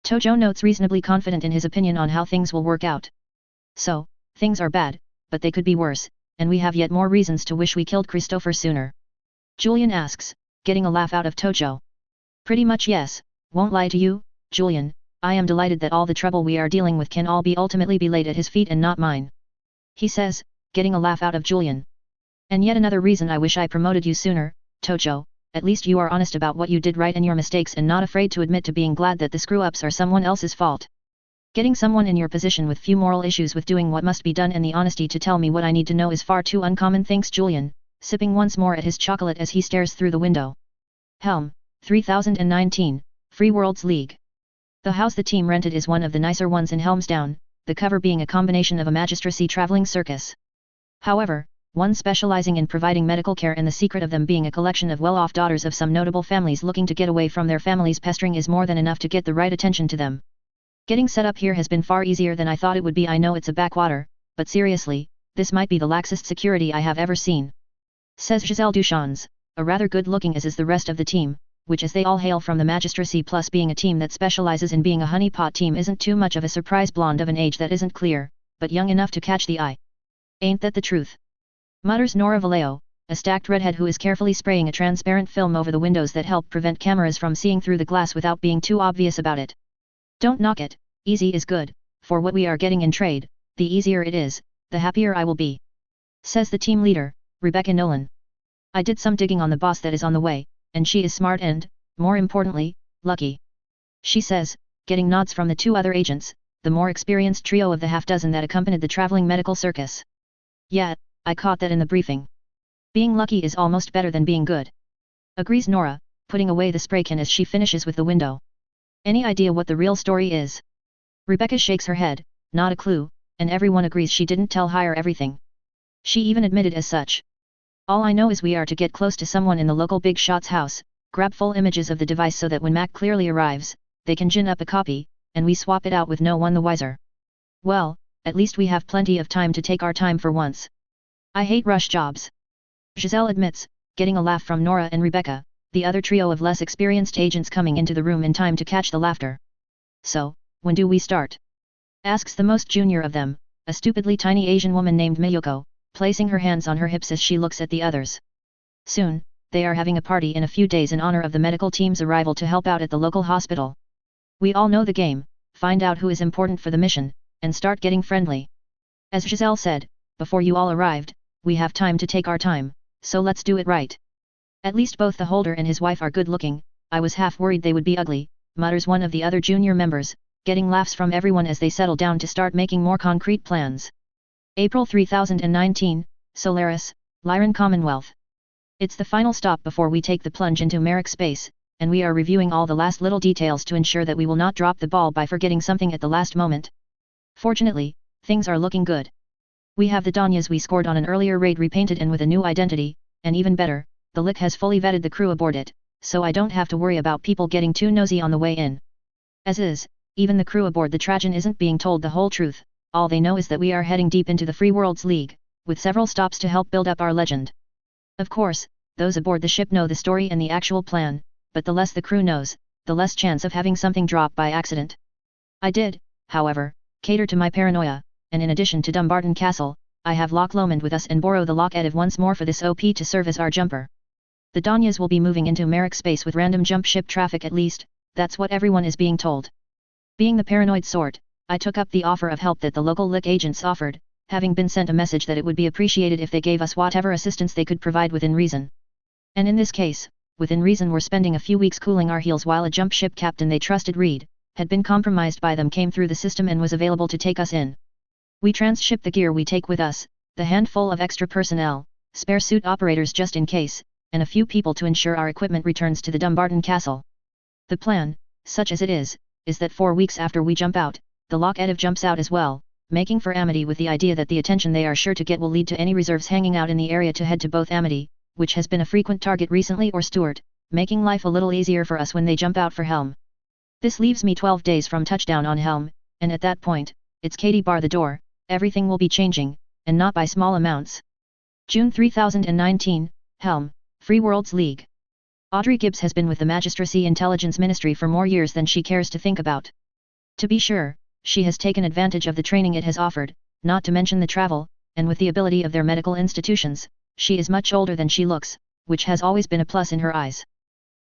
Tojo notes, reasonably confident in his opinion on how things will work out. So, things are bad, but they could be worse, and we have yet more reasons to wish we killed Christopher sooner. Julian asks, getting a laugh out of Tojo. Pretty much yes, won't lie to you, Julian, I am delighted that all the trouble we are dealing with can all be ultimately be laid at his feet and not mine. He says, getting a laugh out of Julian. And yet another reason I wish I promoted you sooner, Tojo, at least you are honest about what you did right and your mistakes and not afraid to admit to being glad that the screw-ups are someone else's fault. Getting someone in your position with few moral issues with doing what must be done and the honesty to tell me what I need to know is far too uncommon, thinks Julian, sipping once more at his chocolate as he stares through the window. Helm, 3019, Free Worlds League. The house the team rented is one of the nicer ones in Helmsdown, the cover being a combination of a magistracy traveling circus. However, one specializing in providing medical care and the secret of them being a collection of well-off daughters of some notable families looking to get away from their families' pestering is more than enough to get the right attention to them. Getting set up here has been far easier than I thought it would be. I know it's a backwater, but seriously, this might be the laxest security I have ever seen. Says Giselle Duchamps, a rather good-looking as is the rest of the team, which as they all hail from the magistracy plus being a team that specializes in being a honeypot team isn't too much of a surprise, blonde of an age that isn't clear, but young enough to catch the eye. Ain't that the truth? Mutters Nora Vallejo, a stacked redhead who is carefully spraying a transparent film over the windows that help prevent cameras from seeing through the glass without being too obvious about it. Don't knock it, easy is good, for what we are getting in trade, the easier it is, the happier I will be. says the team leader, Rebecca Nolan. I did some digging on the boss that is on the way, and she is smart and, more importantly, lucky. She says, getting nods from the two other agents, the more experienced trio of the half-dozen that accompanied the traveling medical circus. Yeah, I caught that in the briefing. Being lucky is almost better than being good. Agrees Nora, putting away the spray can as she finishes with the window. Any idea what the real story is? Rebecca shakes her head, not a clue, and everyone agrees she didn't tell Hire everything. She even admitted as such. All I know is we are to get close to someone in the local big shot's house, grab full images of the device so that when MacCleary arrives, they can gin up a copy, and we swap it out with no one the wiser. Well, at least we have plenty of time to take our time for once. I hate rush jobs. Giselle admits, getting a laugh from Nora and Rebecca, the other trio of less experienced agents coming into the room in time to catch the laughter. So, when do we start? Asks the most junior of them, a stupidly tiny Asian woman named Miyoko, placing her hands on her hips as she looks at the others. Soon, they are having a party in a few days in honor of the medical team's arrival to help out at the local hospital. We all know the game, find out who is important for the mission, and start getting friendly. As Giselle said, before you all arrived, we have time to take our time, so let's do it right. At least both the holder and his wife are good looking, I was half worried they would be ugly, mutters one of the other junior members, getting laughs from everyone as they settle down to start making more concrete plans. April 3019, Solaris, Lyran Commonwealth. It's the final stop before we take the plunge into Merrick space, and we are reviewing all the last little details to ensure that we will not drop the ball by forgetting something at the last moment. Fortunately, things are looking good. We have the Danyas we scored on an earlier raid repainted and with a new identity, and even better, the Lick has fully vetted the crew aboard it, so I don't have to worry about people getting too nosy on the way in. As is, even the crew aboard the Trajan isn't being told the whole truth, all they know is that we are heading deep into the Free Worlds League, with several stops to help build up our legend. Of course, those aboard the ship know the story and the actual plan, but the less the crew knows, the less chance of having something drop by accident. I did, however, cater to my paranoia, and in addition to Dumbarton Castle, I have Loch Lomond with us and borrow the Loch Ediv once more for this OP to serve as our jumper. The Danyas will be moving into Merrick space with random jump ship traffic at least, that's what everyone is being told. Being the paranoid sort, I took up the offer of help that the local Lick agents offered, having been sent a message that it would be appreciated if they gave us whatever assistance they could provide within reason. And in this case, within reason we're spending a few weeks cooling our heels while a jump ship captain they trusted Reed, had been compromised by them came through the system and was available to take us in. We transship the gear we take with us, the handful of extra personnel, spare suit operators just in case, and a few people to ensure our equipment returns to the Dumbarton Castle. The plan, such as it is that 4 weeks after we jump out, the Loch Ediv jumps out as well, making for Amity with the idea that the attention they are sure to get will lead to any reserves hanging out in the area to head to both Amity, which has been a frequent target recently, or Stuart, making life a little easier for us when they jump out for Helm. This leaves me 12 days from touchdown on Helm, and at that point, it's Katie bar the door, everything will be changing, and not by small amounts. June 3019, Helm, Free Worlds League. Audrey Gibbs has been with the Magistracy Intelligence Ministry for more years than she cares to think about. To be sure, she has taken advantage of the training it has offered, not to mention the travel, and with the ability of their medical institutions, she is much older than she looks, which has always been a plus in her eyes.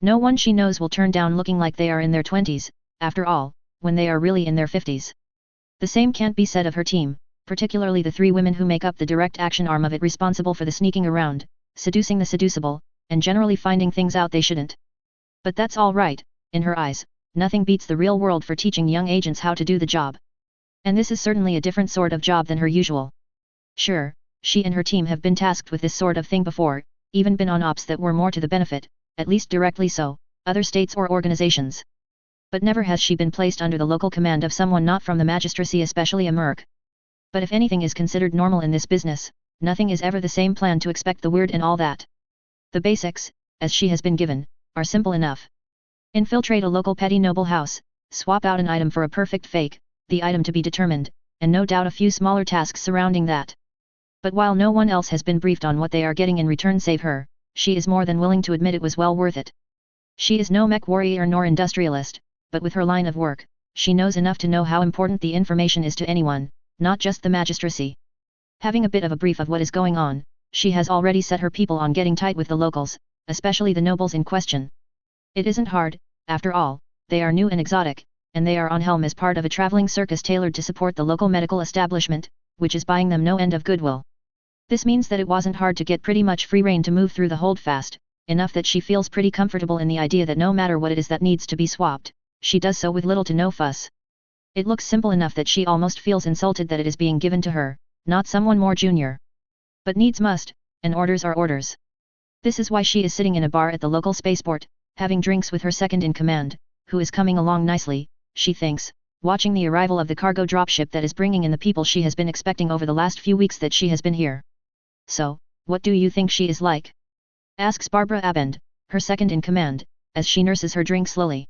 No one she knows will turn down looking like they are in their 20s, after all, when they are really in their 50s. The same can't be said of her team, particularly the 3 women who make up the direct action arm of it, responsible for the sneaking around, seducing the seducible, and generally finding things out they shouldn't. But that's all right, in her eyes, nothing beats the real world for teaching young agents how to do the job. And this is certainly a different sort of job than her usual. Sure, she and her team have been tasked with this sort of thing before, even been on ops that were more to the benefit, at least directly so, other states or organizations. But never has she been placed under the local command of someone not from the magistracy, especially a merc. But if anything is considered normal in this business, nothing is ever the same. Plan to expect the weird and all that. The basics, as she has been given, are simple enough. Infiltrate a local petty noble house, swap out an item for a perfect fake, the item to be determined, and no doubt a few smaller tasks surrounding that. But while no one else has been briefed on what they are getting in return save her, she is more than willing to admit it was well worth it. She is no mech warrior nor industrialist, but with her line of work, she knows enough to know how important the information is to anyone, not just the magistracy. Having a bit of a brief of what is going on, she has already set her people on getting tight with the locals, especially the nobles in question. It isn't hard, after all, they are new and exotic, and they are on Helm as part of a traveling circus tailored to support the local medical establishment, which is buying them no end of goodwill. This means that it wasn't hard to get pretty much free rein to move through the holdfast, enough that she feels pretty comfortable in the idea that no matter what it is that needs to be swapped, she does so with little to no fuss. It looks simple enough that she almost feels insulted that it is being given to her, not someone more junior. But needs must, and orders are orders. This is why she is sitting in a bar at the local spaceport, having drinks with her second-in-command, who is coming along nicely, she thinks, watching the arrival of the cargo dropship that is bringing in the people she has been expecting over the last few weeks that she has been here. So, what do you think she is like? Asks Barbara Abend, her second-in-command, as she nurses her drink slowly.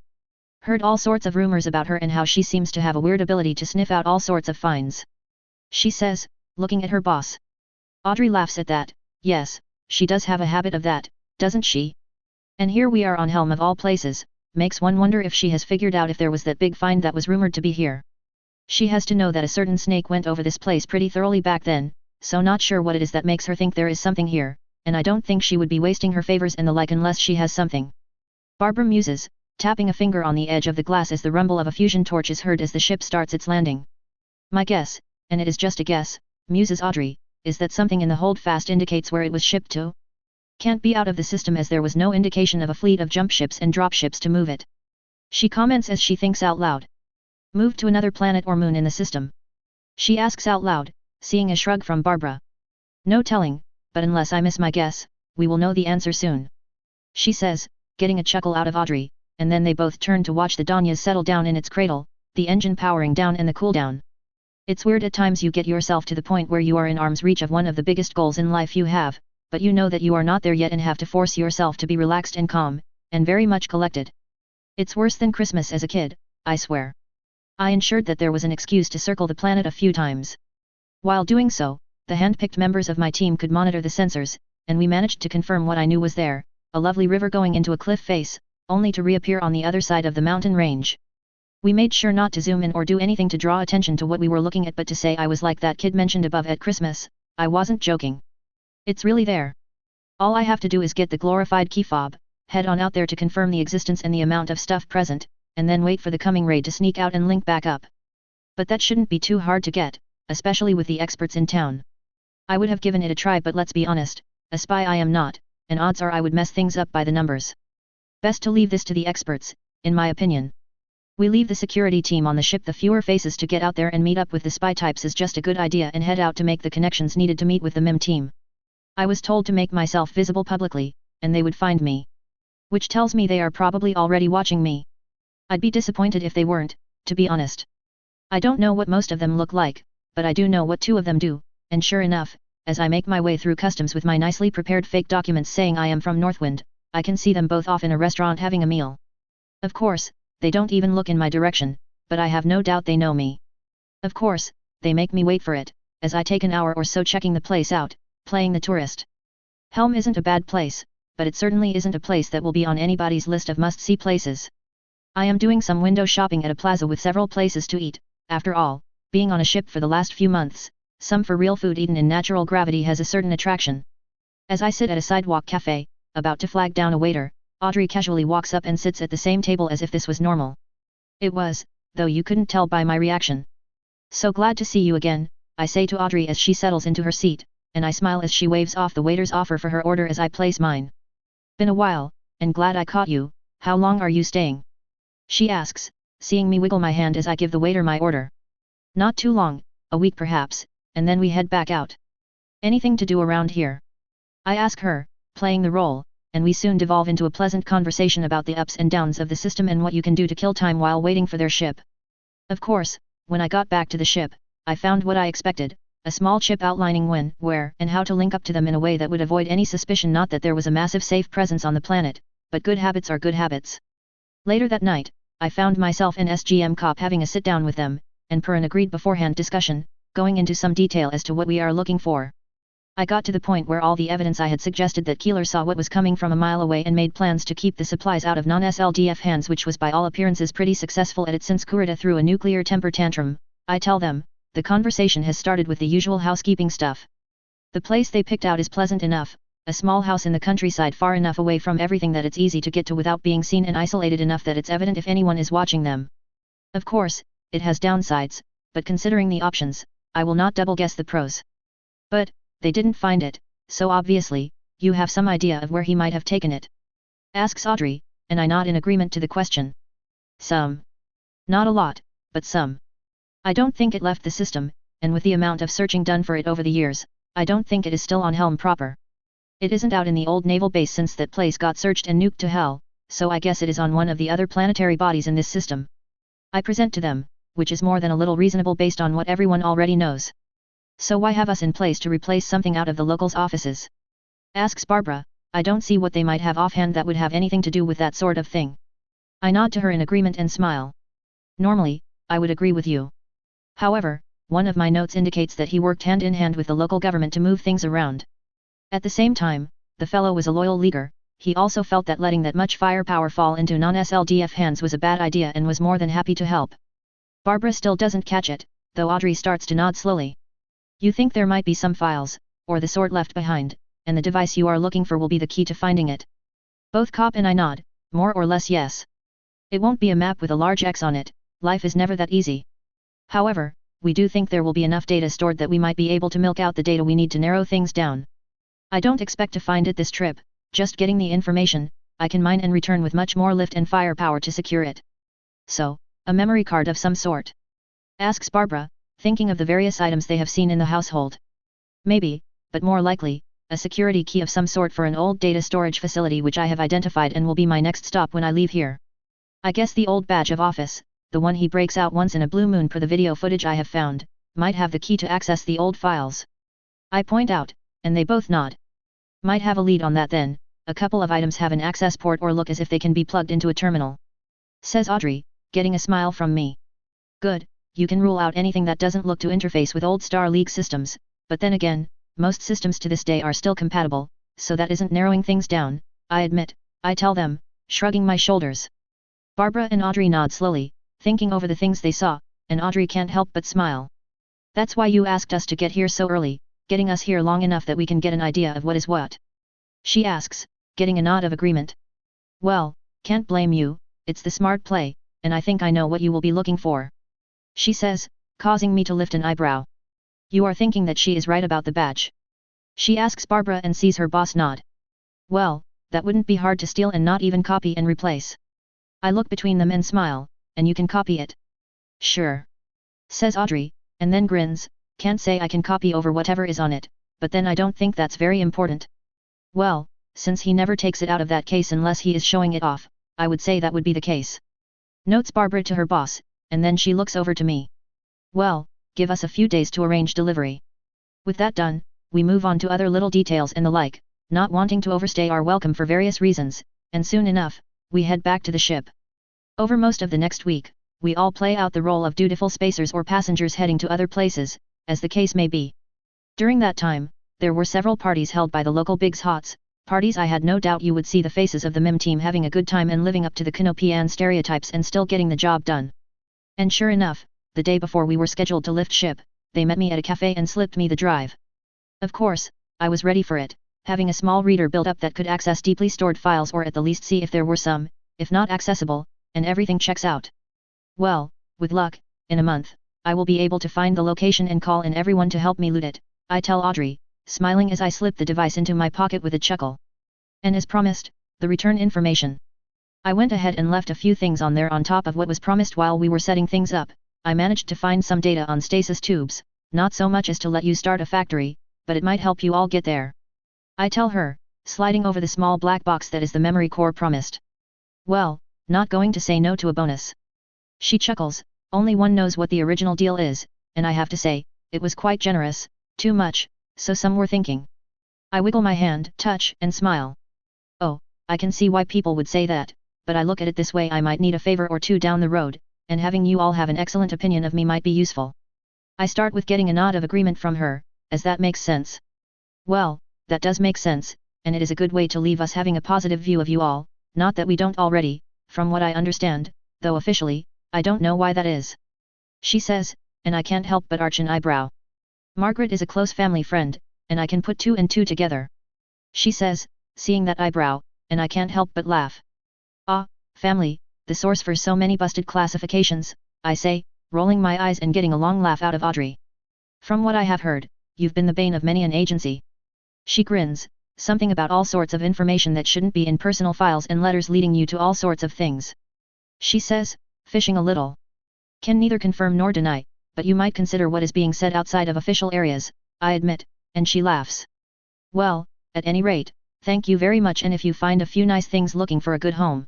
Heard all sorts of rumors about her and how she seems to have a weird ability to sniff out all sorts of finds. She says, looking at her boss. Audrey laughs at that. Yes, she does have a habit of that, doesn't she? And here we are on Helm of all places, makes one wonder if she has figured out if there was that big find that was rumored to be here. She has to know that a certain snake went over this place pretty thoroughly back then, so not sure what it is that makes her think there is something here, and I don't think she would be wasting her favors and the like unless she has something. Barbara muses, tapping a finger on the edge of the glass as the rumble of a fusion torch is heard as the ship starts its landing. My guess, and it is just a guess, muses Audrey, is that something in the holdfast indicates where it was shipped to? Can't be out of the system as there was no indication of a fleet of jump ships and drop ships to move it. She comments as she thinks out loud. Moved to another planet or moon in the system? She asks out loud, seeing a shrug from Barbara. No telling, but unless I miss my guess, we will know the answer soon. She says, getting a chuckle out of Audrey, and then they both turn to watch the Danyas settle down in its cradle, the engine powering down and the cooldown. It's weird at times you get yourself to the point where you are in arm's reach of one of the biggest goals in life you have, but you know that you are not there yet and have to force yourself to be relaxed and calm, and very much collected. It's worse than Christmas as a kid, I swear. I ensured that there was an excuse to circle the planet a few times. While doing so, the hand-picked members of my team could monitor the sensors, and we managed to confirm what I knew was there, a lovely river going into a cliff face, only to reappear on the other side of the mountain range. We made sure not to zoom in or do anything to draw attention to what we were looking at, but to say I was like that kid mentioned above at Christmas, I wasn't joking. It's really there. All I have to do is get the glorified key fob, head on out there to confirm the existence and the amount of stuff present, and then wait for the coming raid to sneak out and link back up. But that shouldn't be too hard to get, especially with the experts in town. I would have given it a try, but let's be honest, a spy I am not, and odds are I would mess things up by the numbers. Best to leave this to the experts, in my opinion. We leave the security team on the ship. The fewer faces to get out there and meet up with the spy types is just a good idea, and head out to make the connections needed to meet with the MIM team. I was told to make myself visible publicly, and they would find me. Which tells me they are probably already watching me. I'd be disappointed if they weren't, to be honest. I don't know what most of them look like, but I do know what two of them do, and sure enough, as I make my way through customs with my nicely prepared fake documents saying I am from Northwind, I can see them both off in a restaurant having a meal. Of course, they don't even look in my direction, but I have no doubt they know me. Of course, they make me wait for it, as I take an hour or so checking the place out, playing the tourist. Helm isn't a bad place, but it certainly isn't a place that will be on anybody's list of must-see places. I am doing some window shopping at a plaza with several places to eat. After all, being on a ship for the last few months, some for real food eaten in natural gravity has a certain attraction. As I sit at a sidewalk cafe, about to flag down a waiter, Audrey casually walks up and sits at the same table as if this was normal. It was, though you couldn't tell by my reaction. So glad to see you again, I say to Audrey as she settles into her seat, and I smile as she waves off the waiter's offer for her order as I place mine. Been a while, and glad I caught you. How long are you staying? She asks, seeing me wiggle my hand as I give the waiter my order. Not too long, a week perhaps, and then we head back out. Anything to do around here? I ask her, playing the role, and we soon devolve into a pleasant conversation about the ups and downs of the system and what you can do to kill time while waiting for their ship. Of course, when I got back to the ship, I found what I expected, a small chip outlining when, where, and how to link up to them in a way that would avoid any suspicion, not that there was a massive safe presence on the planet, but good habits are good habits. Later that night, I found myself in SGM Cop having a sit-down with them, and per an agreed beforehand discussion, going into some detail as to what we are looking for. I got to the point where all the evidence I had suggested that Keeler saw what was coming from a mile away and made plans to keep the supplies out of non-SLDF hands, which was by all appearances pretty successful at it since Kurita threw a nuclear temper tantrum. I tell them, the conversation has started with the usual housekeeping stuff. The place they picked out is pleasant enough, a small house in the countryside far enough away from everything that it's easy to get to without being seen, and isolated enough that it's evident if anyone is watching them. Of course, it has downsides, but considering the options, I will not double guess the pros. But, they didn't find it, so obviously, you have some idea of where he might have taken it. Asks Audrey, and I nod in agreement to the question. Some. Not a lot, but some. I don't think it left the system, and with the amount of searching done for it over the years, I don't think it is still on Helm proper. It isn't out in the old naval base since that place got searched and nuked to hell, so I guess it is on one of the other planetary bodies in this system. I present to them, which is more than a little reasonable based on what everyone already knows. So why have us in place to replace something out of the locals' offices? Asks Barbara. I don't see what they might have offhand that would have anything to do with that sort of thing. I nod to her in agreement and smile. Normally, I would agree with you. However, one of my notes indicates that he worked hand in hand with the local government to move things around. At the same time, the fellow was a loyal leaguer. He also felt that letting that much firepower fall into non-SLDF hands was a bad idea and was more than happy to help. Barbara still doesn't catch it, though Audrey starts to nod slowly. You think there might be some files, or the sort left behind, and the device you are looking for will be the key to finding it. Both Cop and I nod, more or less yes. It won't be a map with a large X on it, life is never that easy. However, we do think there will be enough data stored that we might be able to milk out the data we need to narrow things down. I don't expect to find it this trip, just getting the information, I can mine and return with much more lift and firepower to secure it. So, a memory card of some sort? Asks Barbara, thinking of the various items they have seen in the household. Maybe, but more likely, a security key of some sort for an old data storage facility which I have identified and will be my next stop when I leave here. I guess the old badge of office, the one he breaks out once in a blue moon per the video footage I have found, might have the key to access the old files. I point out, and they both nod. Might have a lead on that then, a couple of items have an access port or look as if they can be plugged into a terminal. Says Audrey, getting a smile from me. Good, you can rule out anything that doesn't look to interface with old Star League systems, but then again, most systems to this day are still compatible, so that isn't narrowing things down, I admit, I tell them, shrugging my shoulders. Barbara and Audrey nod slowly, thinking over the things they saw, and Audrey can't help but smile. That's why you asked us to get here so early, getting us here long enough that we can get an idea of what is what. She asks, getting a nod of agreement. Well, can't blame you, it's the smart play, and I think I know what you will be looking for. She says, causing me to lift an eyebrow. You are thinking that she is right about the badge? She asks Barbara and sees her boss nod. Well, that wouldn't be hard to steal and not even copy and replace. I look between them and smile, and you can copy it. Sure. Says Audrey, and then grins, can't say I can copy over whatever is on it, but then I don't think that's very important. Well, since he never takes it out of that case unless he is showing it off, I would say that would be the case. Notes Barbara to her boss, and then she looks over to me. Well, give us a few days to arrange delivery. With that done, we move on to other little details and the like, not wanting to overstay our welcome for various reasons, and soon enough, we head back to the ship. Over most of the next week, we all play out the role of dutiful spacers or passengers heading to other places, as the case may be. During that time, there were several parties held by the local Bigs Hots, parties I had no doubt you would see the faces of the MIM team having a good time and living up to the Canopian stereotypes and still getting the job done. And sure enough, the day before we were scheduled to lift ship, they met me at a cafe and slipped me the drive. Of course, I was ready for it, having a small reader built up that could access deeply stored files or at the least see if there were some, if not accessible, and everything checks out. Well, with luck, in a month, I will be able to find the location and call in everyone to help me loot it, I tell Audrey, smiling as I slip the device into my pocket with a chuckle. And as promised, the return information. I went ahead and left a few things on there on top of what was promised while we were setting things up. I managed to find some data on stasis tubes, not so much as to let you start a factory, but it might help you all get there. I tell her, sliding over the small black box that is the memory core promised. Well, not going to say no to a bonus. She chuckles, only one knows what the original deal is, and I have to say, it was quite generous, too much, so some were thinking. I wiggle my hand, touch, and smile. Oh, I can see why people would say that, but I look at it this way: I might need a favor or two down the road, and having you all have an excellent opinion of me might be useful. I start with getting a nod of agreement from her, as that makes sense. Well, that does make sense, and it is a good way to leave us having a positive view of you all, not that we don't already, from what I understand, though officially, I don't know why that is. She says, and I can't help but arch an eyebrow. Margaret is a close family friend, and I can put two and two together. She says, seeing that eyebrow, and I can't help but laugh. Ah, family, the source for so many busted classifications, I say, rolling my eyes and getting a long laugh out of Audrey. From what I have heard, you've been the bane of many an agency. She grins, something about all sorts of information that shouldn't be in personal files and letters leading you to all sorts of things. She says, fishing a little. Can neither confirm nor deny, but you might consider what is being said outside of official areas, I admit, and she laughs. Well, at any rate, thank you very much, and if you find a few nice things looking for a good home.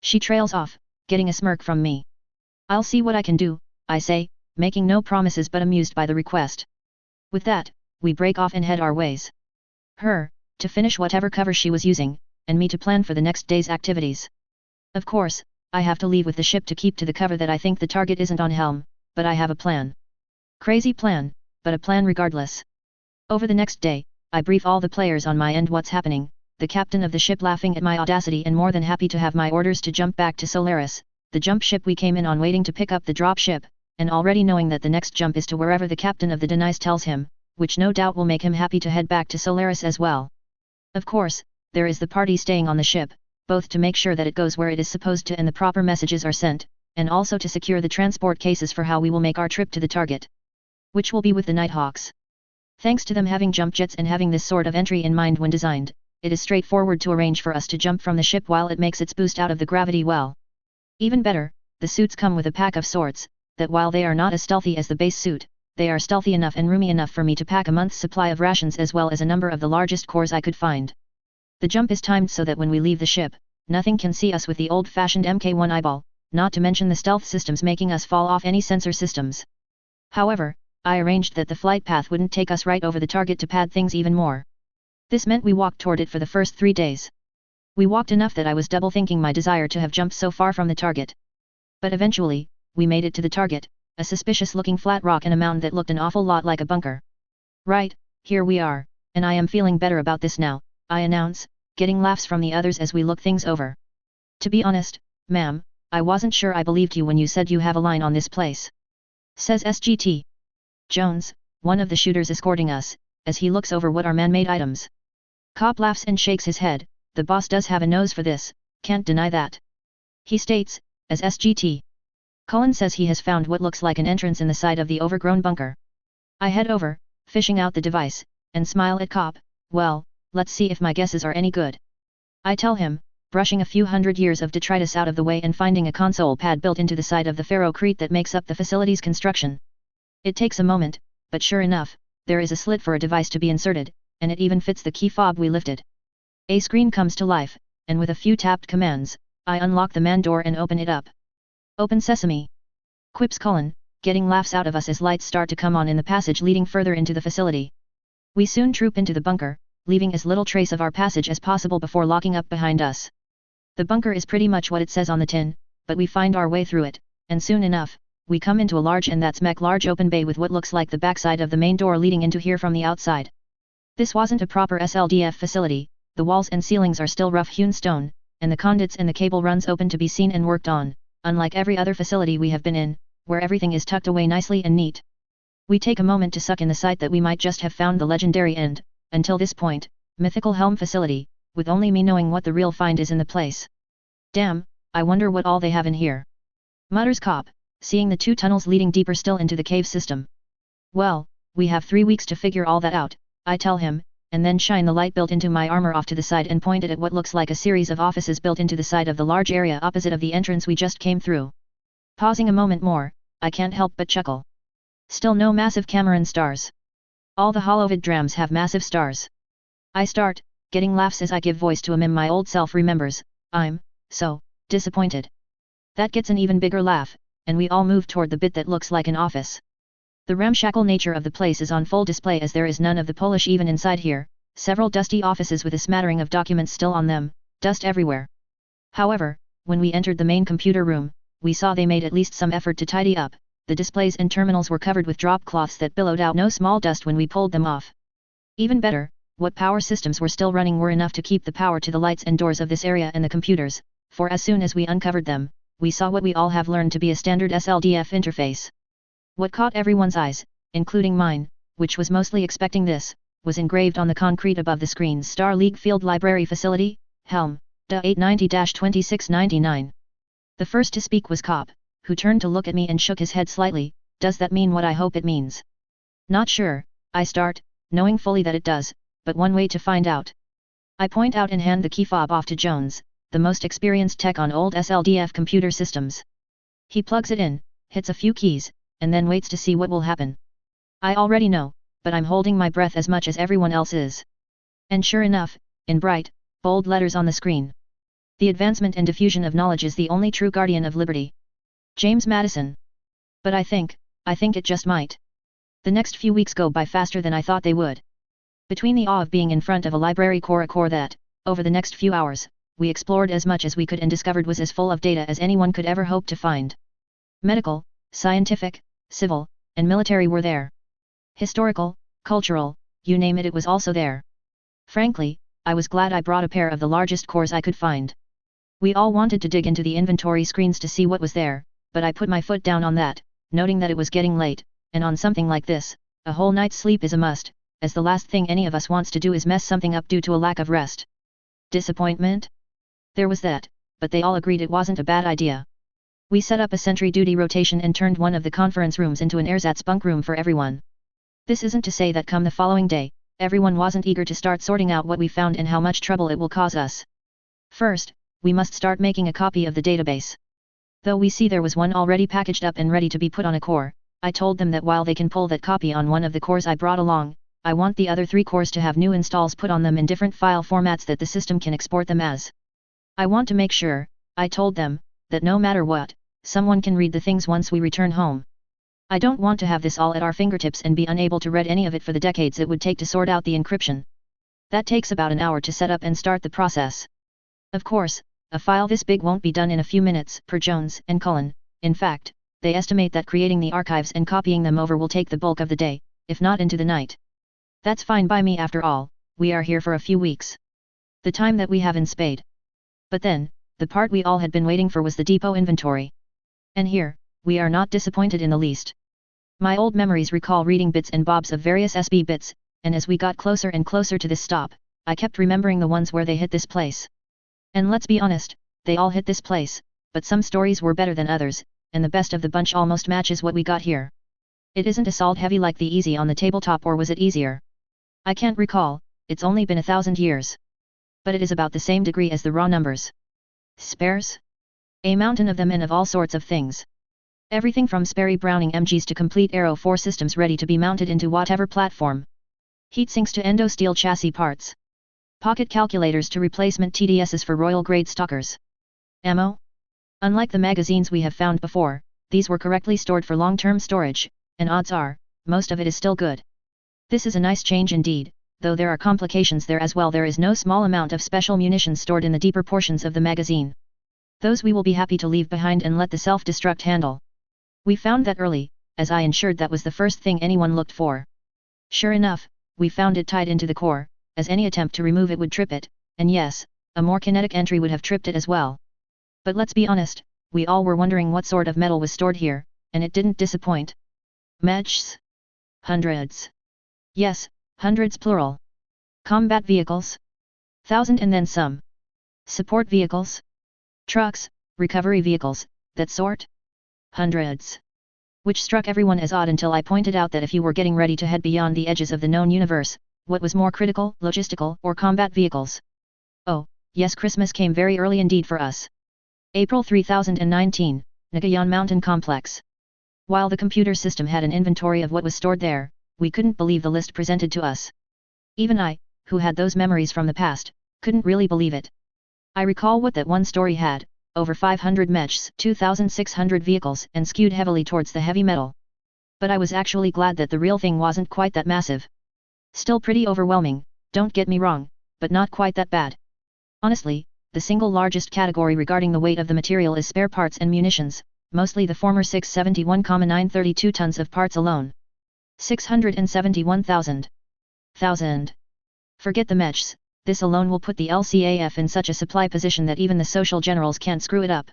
She trails off, getting a smirk from me. I'll see what I can do, I say, making no promises but amused by the request. With that, we break off and head our ways. Her, to finish whatever cover she was using, and me to plan for the next day's activities. Of course, I have to leave with the ship to keep to the cover that I think the target isn't on helm, but I have a plan. Crazy plan, but a plan regardless. Over the next day, I brief all the players on my end what's happening, the captain of the ship laughing at my audacity and more than happy to have my orders to jump back to Solaris, the jump ship we came in on, waiting to pick up the drop ship, and already knowing that the next jump is to wherever the captain of the Denise tells him, which no doubt will make him happy to head back to Solaris as well. Of course, there is the party staying on the ship, both to make sure that it goes where it is supposed to and the proper messages are sent, and also to secure the transport cases for how we will make our trip to the target. Which will be with the Nighthawks. Thanks to them having jump jets and having this sort of entry in mind when designed, it is straightforward to arrange for us to jump from the ship while it makes its boost out of the gravity well. Even better, the suits come with a pack of sorts, that while they are not as stealthy as the base suit, they are stealthy enough and roomy enough for me to pack a month's supply of rations as well as a number of the largest cores I could find. The jump is timed so that when we leave the ship, nothing can see us with the old-fashioned Mk1 eyeball, not to mention the stealth systems making us fall off any sensor systems. However, I arranged that the flight path wouldn't take us right over the target to pad things even more. This meant we walked toward it for the first 3 days. We walked enough that I was double thinking my desire to have jumped so far from the target. But eventually, we made it to the target, a suspicious-looking flat rock in a mountain that looked an awful lot like a bunker. Right, here we are, and I am feeling better about this now, I announce, getting laughs from the others as we look things over. To be honest, ma'am, I wasn't sure I believed you when you said you have a line on this place. Says SGT. Jones, one of the shooters escorting us, as he looks over what are man-made items. Cop laughs and shakes his head, the boss does have a nose for this, can't deny that. He states, as SGT. Cullen says he has found what looks like an entrance in the side of the overgrown bunker. I head over, fishing out the device, and smile at Cop. Well, let's see if my guesses are any good. I tell him, brushing a few hundred years of detritus out of the way and finding a console pad built into the side of the ferrocrete that makes up the facility's construction. It takes a moment, but sure enough, there is a slit for a device to be inserted, and it even fits the key fob we lifted. A screen comes to life, and with a few tapped commands, I unlock the man door and open it up. Open sesame! Quips Cullen, getting laughs out of us as lights start to come on in the passage leading further into the facility. We soon troop into the bunker, leaving as little trace of our passage as possible before locking up behind us. The bunker is pretty much what it says on the tin, but we find our way through it, and soon enough, we come into a large and that's large open bay with what looks like the backside of the main door leading into here from the outside. This wasn't a proper SLDF facility, the walls and ceilings are still rough-hewn stone, and the conduits and the cable runs open to be seen and worked on, unlike every other facility we have been in, where everything is tucked away nicely and neat. We take a moment to suck in the sight that we might just have found the legendary and, until this point, mythical helm facility, with only me knowing what the real find is in the place. Damn, I wonder what all they have in here. Mutters Cop, seeing the 2 tunnels leading deeper still into the cave system. Well, we have 3 weeks to figure all that out, I tell him, and then shine the light built into my armor off to the side and point it at what looks like a series of offices built into the side of the large area opposite of the entrance we just came through. Pausing a moment more, I can't help but chuckle. Still no massive Cameron stars. All the holovid drams have massive stars. I start, getting laughs as I give voice to a meme my old self remembers. I'm so disappointed. That gets an even bigger laugh, and we all move toward the bit that looks like an office. The ramshackle nature of the place is on full display as there is none of the polish even inside here, several dusty offices with a smattering of documents still on them, dust everywhere. However, when we entered the main computer room, we saw they made at least some effort to tidy up. The displays and terminals were covered with drop cloths that billowed out no small dust when we pulled them off. Even better, what power systems were still running were enough to keep the power to the lights and doors of this area and the computers, for as soon as we uncovered them, we saw what we all have learned to be a standard SLDF interface. What caught everyone's eyes, including mine, which was mostly expecting this, was engraved on the concrete above the screen's Star League Field Library Facility, Helm, DA 890-2699. The first to speak was Cop, who turned to look at me and shook his head slightly. Does that mean what I hope it means? Not sure, I start, knowing fully that it does, but one way to find out. I point out and hand the key fob off to Jones, the most experienced tech on old SLDF computer systems. He plugs it in, hits a few keys, and then waits to see what will happen. I already know, but I'm holding my breath as much as everyone else is. And sure enough, in bright, bold letters on the screen. The advancement and diffusion of knowledge is the only true guardian of liberty. James Madison. But I think it just might. The next few weeks go by faster than I thought they would. Between the awe of being in front of a library core that, over the next few hours, we explored as much as we could and discovered was as full of data as anyone could ever hope to find. Medical, scientific, civil, and military were there. Historical, cultural, you name it, it was also there. Frankly, I was glad I brought a pair of the largest cores I could find. We all wanted to dig into the inventory screens to see what was there, but I put my foot down on that, noting that it was getting late, and on something like this, a whole night's sleep is a must, as the last thing any of us wants to do is mess something up due to a lack of rest. Disappointment? There was that, but they all agreed it wasn't a bad idea. We set up a sentry duty rotation and turned one of the conference rooms into an ersatz bunk room for everyone. This isn't to say that come the following day, everyone wasn't eager to start sorting out what we found and how much trouble it will cause us. First, we must start making a copy of the database. Though we see there was one already packaged up and ready to be put on a core, I told them that while they can pull that copy on one of the cores I brought along, I want the other 3 cores to have new installs put on them in different file formats that the system can export them as. I want to make sure, I told them, that no matter what, someone can read the things once we return home. I don't want to have this all at our fingertips and be unable to read any of it for the decades it would take to sort out the encryption. That takes about an hour to set up and start the process. Of course, a file this big won't be done in a few minutes, per Jones and Cullen. In fact, they estimate that creating the archives and copying them over will take the bulk of the day, if not into the night. That's fine by me after all, we are here for a few weeks. The time that we have in spade. But then, the part we all had been waiting for was the depot inventory. And here, we are not disappointed in the least. My old memories recall reading bits and bobs of various SB bits, and as we got closer and closer to this stop, I kept remembering the ones where they hit this place. And let's be honest, they all hit this place, but some stories were better than others, and the best of the bunch almost matches what we got here. It isn't assault heavy like the easy on the tabletop, or was it easier? I can't recall, it's only been 1,000 years. But it is about the same degree as the raw numbers. Spares? A mountain of them, and of all sorts of things. Everything from Sperry Browning MGs to complete Aero 4 systems ready to be mounted into whatever platform. Heatsinks to endo steel chassis parts. Pocket calculators to replacement TDSs for Royal Grade Stalkers. Ammo? Unlike the magazines we have found before, these were correctly stored for long-term storage, and odds are, most of it is still good. This is a nice change indeed, though there are complications there as well. There is no small amount of special munitions stored in the deeper portions of the magazine. Those we will be happy to leave behind and let the self-destruct handle. We found that early, as I ensured that was the first thing anyone looked for. Sure enough, we found it tied into the core, as any attempt to remove it would trip it, and yes, a more kinetic entry would have tripped it as well. But let's be honest, we all were wondering what sort of metal was stored here, and it didn't disappoint. Mechs? Hundreds. Yes, hundreds plural. Combat vehicles? 1,000 and then some. Support vehicles? Trucks, recovery vehicles, that sort? Hundreds. Which struck everyone as odd until I pointed out that if you were getting ready to head beyond the edges of the known universe, what was more critical, logistical, or combat vehicles? Oh, yes, Christmas came very early indeed for us. April 3019, Nagayan Mountain Complex. While the computer system had an inventory of what was stored there, we couldn't believe the list presented to us. Even I, who had those memories from the past, couldn't really believe it. I recall what that one story had, over 500 mechs, 2,600 vehicles, and skewed heavily towards the heavy metal. But I was actually glad that the real thing wasn't quite that massive. Still pretty overwhelming, don't get me wrong, but not quite that bad. Honestly, the single largest category regarding the weight of the material is spare parts and munitions, mostly the former 671,932 tons of parts alone. 671,000. Forget the mechs, this alone will put the LCAF in such a supply position that even the social generals can't screw it up.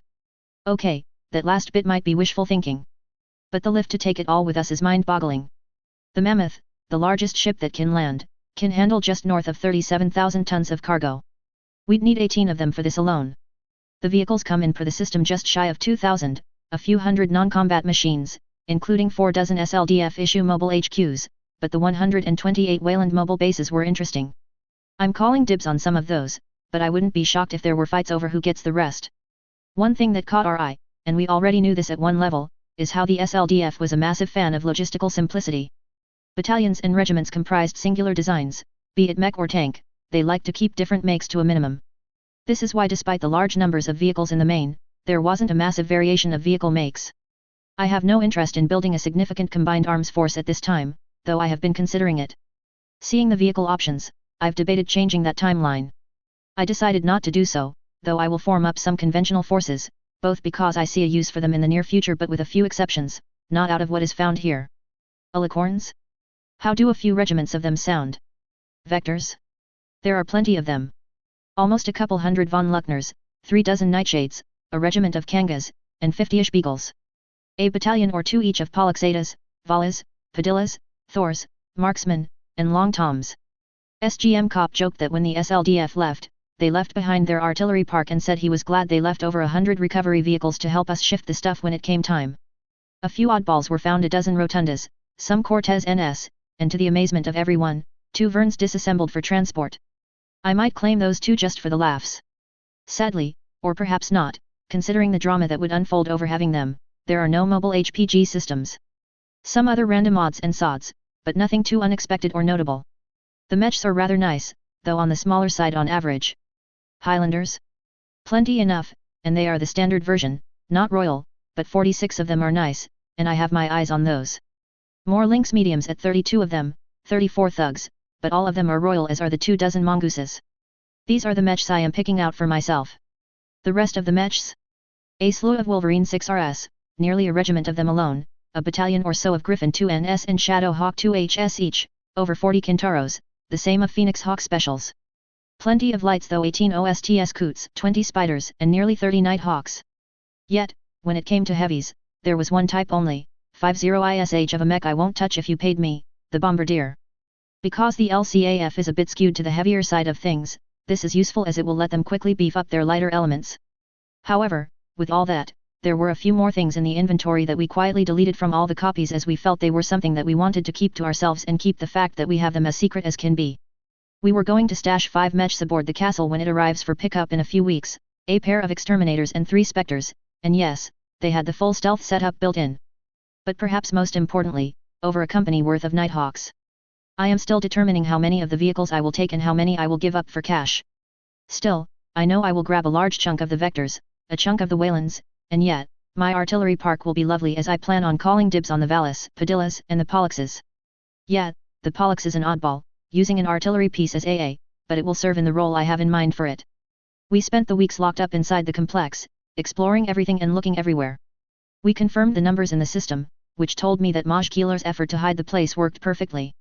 Okay, that last bit might be wishful thinking. But the lift to take it all with us is mind-boggling. The Mammoth, the largest ship that can land, can handle just north of 37,000 tons of cargo. We'd need 18 of them for this alone. The vehicles come in per the system just shy of 2,000, a few hundred non-combat machines, including 4 dozen SLDF issue mobile HQs, but the 128 Wayland mobile bases were interesting. I'm calling dibs on some of those, but I wouldn't be shocked if there were fights over who gets the rest. One thing that caught our eye, and we already knew this at one level, is how the SLDF was a massive fan of logistical simplicity. Battalions and regiments comprised singular designs, be it mech or tank, they like to keep different makes to a minimum. This is why despite the large numbers of vehicles in the main, there wasn't a massive variation of vehicle makes. I have no interest in building a significant combined arms force at this time, though I have been considering it. Seeing the vehicle options, I've debated changing that timeline. I decided not to do so, though I will form up some conventional forces, both because I see a use for them in the near future but with a few exceptions, not out of what is found here. Alicorns? How do a few regiments of them sound? Vectors? There are plenty of them. Almost a couple hundred von Luckners, 3 dozen Nightshades, a regiment of Kangas, and 50-ish Beagles. A battalion or two each of Polyxetas, Valas, Padillas, Thors, Marksmen, and Long Toms. SGM Cop joked that when the SLDF left, they left behind their artillery park and said he was glad they left over 100 recovery vehicles to help us shift the stuff when it came time. A few oddballs were found, a dozen Rotundas, some Cortez NS, and to the amazement of everyone, 2 Verns disassembled for transport. I might claim those 2 just for the laughs. Sadly, or perhaps not, considering the drama that would unfold over having them, there are no mobile HPG systems. Some other random odds and sods, but nothing too unexpected or notable. The mechs are rather nice, though on the smaller side on average. Highlanders? Plenty enough, and they are the standard version, not royal, but 46 of them are nice, and I have my eyes on those. More Lynx mediums at 32 of them, 34 thugs, but all of them are royal, as are the 2 dozen mongooses. These are the mechs I am picking out for myself. The rest of the mechs? A slew of Wolverine 6RS, nearly a regiment of them alone, a battalion or so of Griffin 2NS and Shadow Hawk 2HS each, over 40 Kintaros, the same of Phoenix Hawk specials. Plenty of lights though, 18 OSTS Coots, 20 Spiders and nearly 30 Nighthawks. Yet, when it came to heavies, there was one type only, 50 ISH of a mech I won't touch if you paid me, the Bombardier. Because the LCAF is a bit skewed to the heavier side of things, this is useful as it will let them quickly beef up their lighter elements. However, with all that, there were a few more things in the inventory that we quietly deleted from all the copies as we felt they were something that we wanted to keep to ourselves and keep the fact that we have them as secret as can be. We were going to stash 5 mechs aboard the castle when it arrives for pickup in a few weeks, a pair of Exterminators and 3 Spectres, and yes, they had the full stealth setup built in. But perhaps most importantly, over a company worth of Nighthawks. I am still determining how many of the vehicles I will take and how many I will give up for cash. Still, I know I will grab a large chunk of the Vectors, a chunk of the Waylands, and yet, my artillery park will be lovely as I plan on calling dibs on the Valas, Padillas, and the Pollexes. Yeah, the Pollex is an oddball, using an artillery piece as AA, but it will serve in the role I have in mind for it. We spent the weeks locked up inside the complex, exploring everything and looking everywhere. We confirmed the numbers in the system, which told me that MacCleary's effort to hide the place worked perfectly.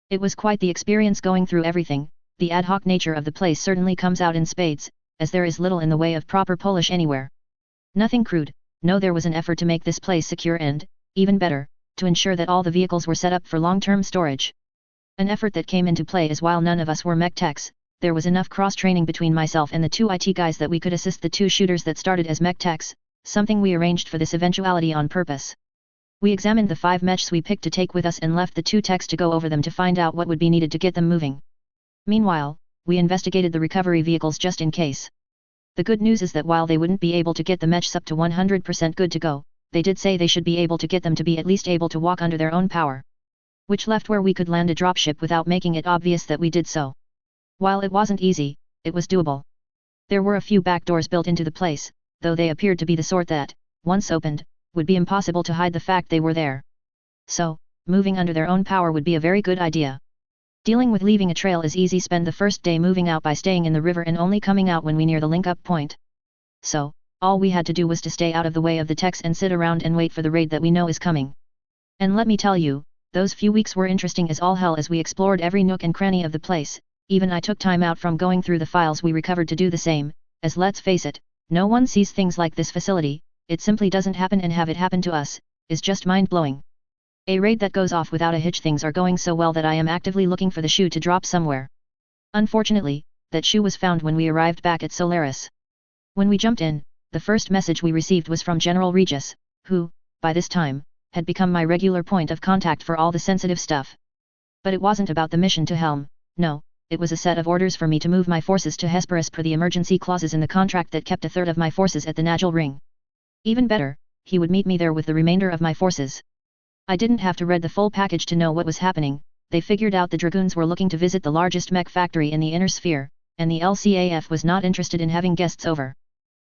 It was quite the experience going through everything. The ad hoc nature of the place certainly comes out in spades, as there is little in the way of proper Polish anywhere. Nothing crude, no, there was an effort to make this place secure and, even better, to ensure that all the vehicles were set up for long-term storage. An effort that came into play as while none of us were mech techs, there was enough cross-training between myself and the 2 IT guys that we could assist the 2 shooters that started as mech techs, something we arranged for this eventuality on purpose. We examined the 5 mechs we picked to take with us and left the 2 techs to go over them to find out what would be needed to get them moving. Meanwhile, we investigated the recovery vehicles just in case. The good news is that while they wouldn't be able to get the mechs up to 100% good to go, they did say they should be able to get them to be at least able to walk under their own power. Which left where we could land a dropship without making it obvious that we did so. While it wasn't easy, it was doable. There were a few back doors built into the place, though they appeared to be the sort that, once opened, would be impossible to hide the fact they were there. So, moving under their own power would be a very good idea. Dealing with leaving a trail is easy, spend the first day moving out by staying in the river and only coming out when we near the link-up point. So, all we had to do was to stay out of the way of the techs and sit around and wait for the raid that we know is coming. And let me tell you, those few weeks were interesting as all hell as we explored every nook and cranny of the place. Even I took time out from going through the files we recovered to do the same, as let's face it, no one sees things like this facility, it simply doesn't happen, and have it happen to us, is just mind-blowing. A raid that goes off without a hitch. Things are going so well that I am actively looking for the shoe to drop somewhere. Unfortunately, that shoe was found when we arrived back at Solaris. When we jumped in, the first message we received was from General Regis, who, by this time, had become my regular point of contact for all the sensitive stuff. But it wasn't about the mission to Helm, no, it was a set of orders for me to move my forces to Hesperus per the emergency clauses in the contract that kept a third of my forces at the Nagel Ring. Even better, he would meet me there with the remainder of my forces. I didn't have to read the full package to know what was happening. They figured out the Dragoons were looking to visit the largest mech factory in the inner sphere, and the LCAF was not interested in having guests over.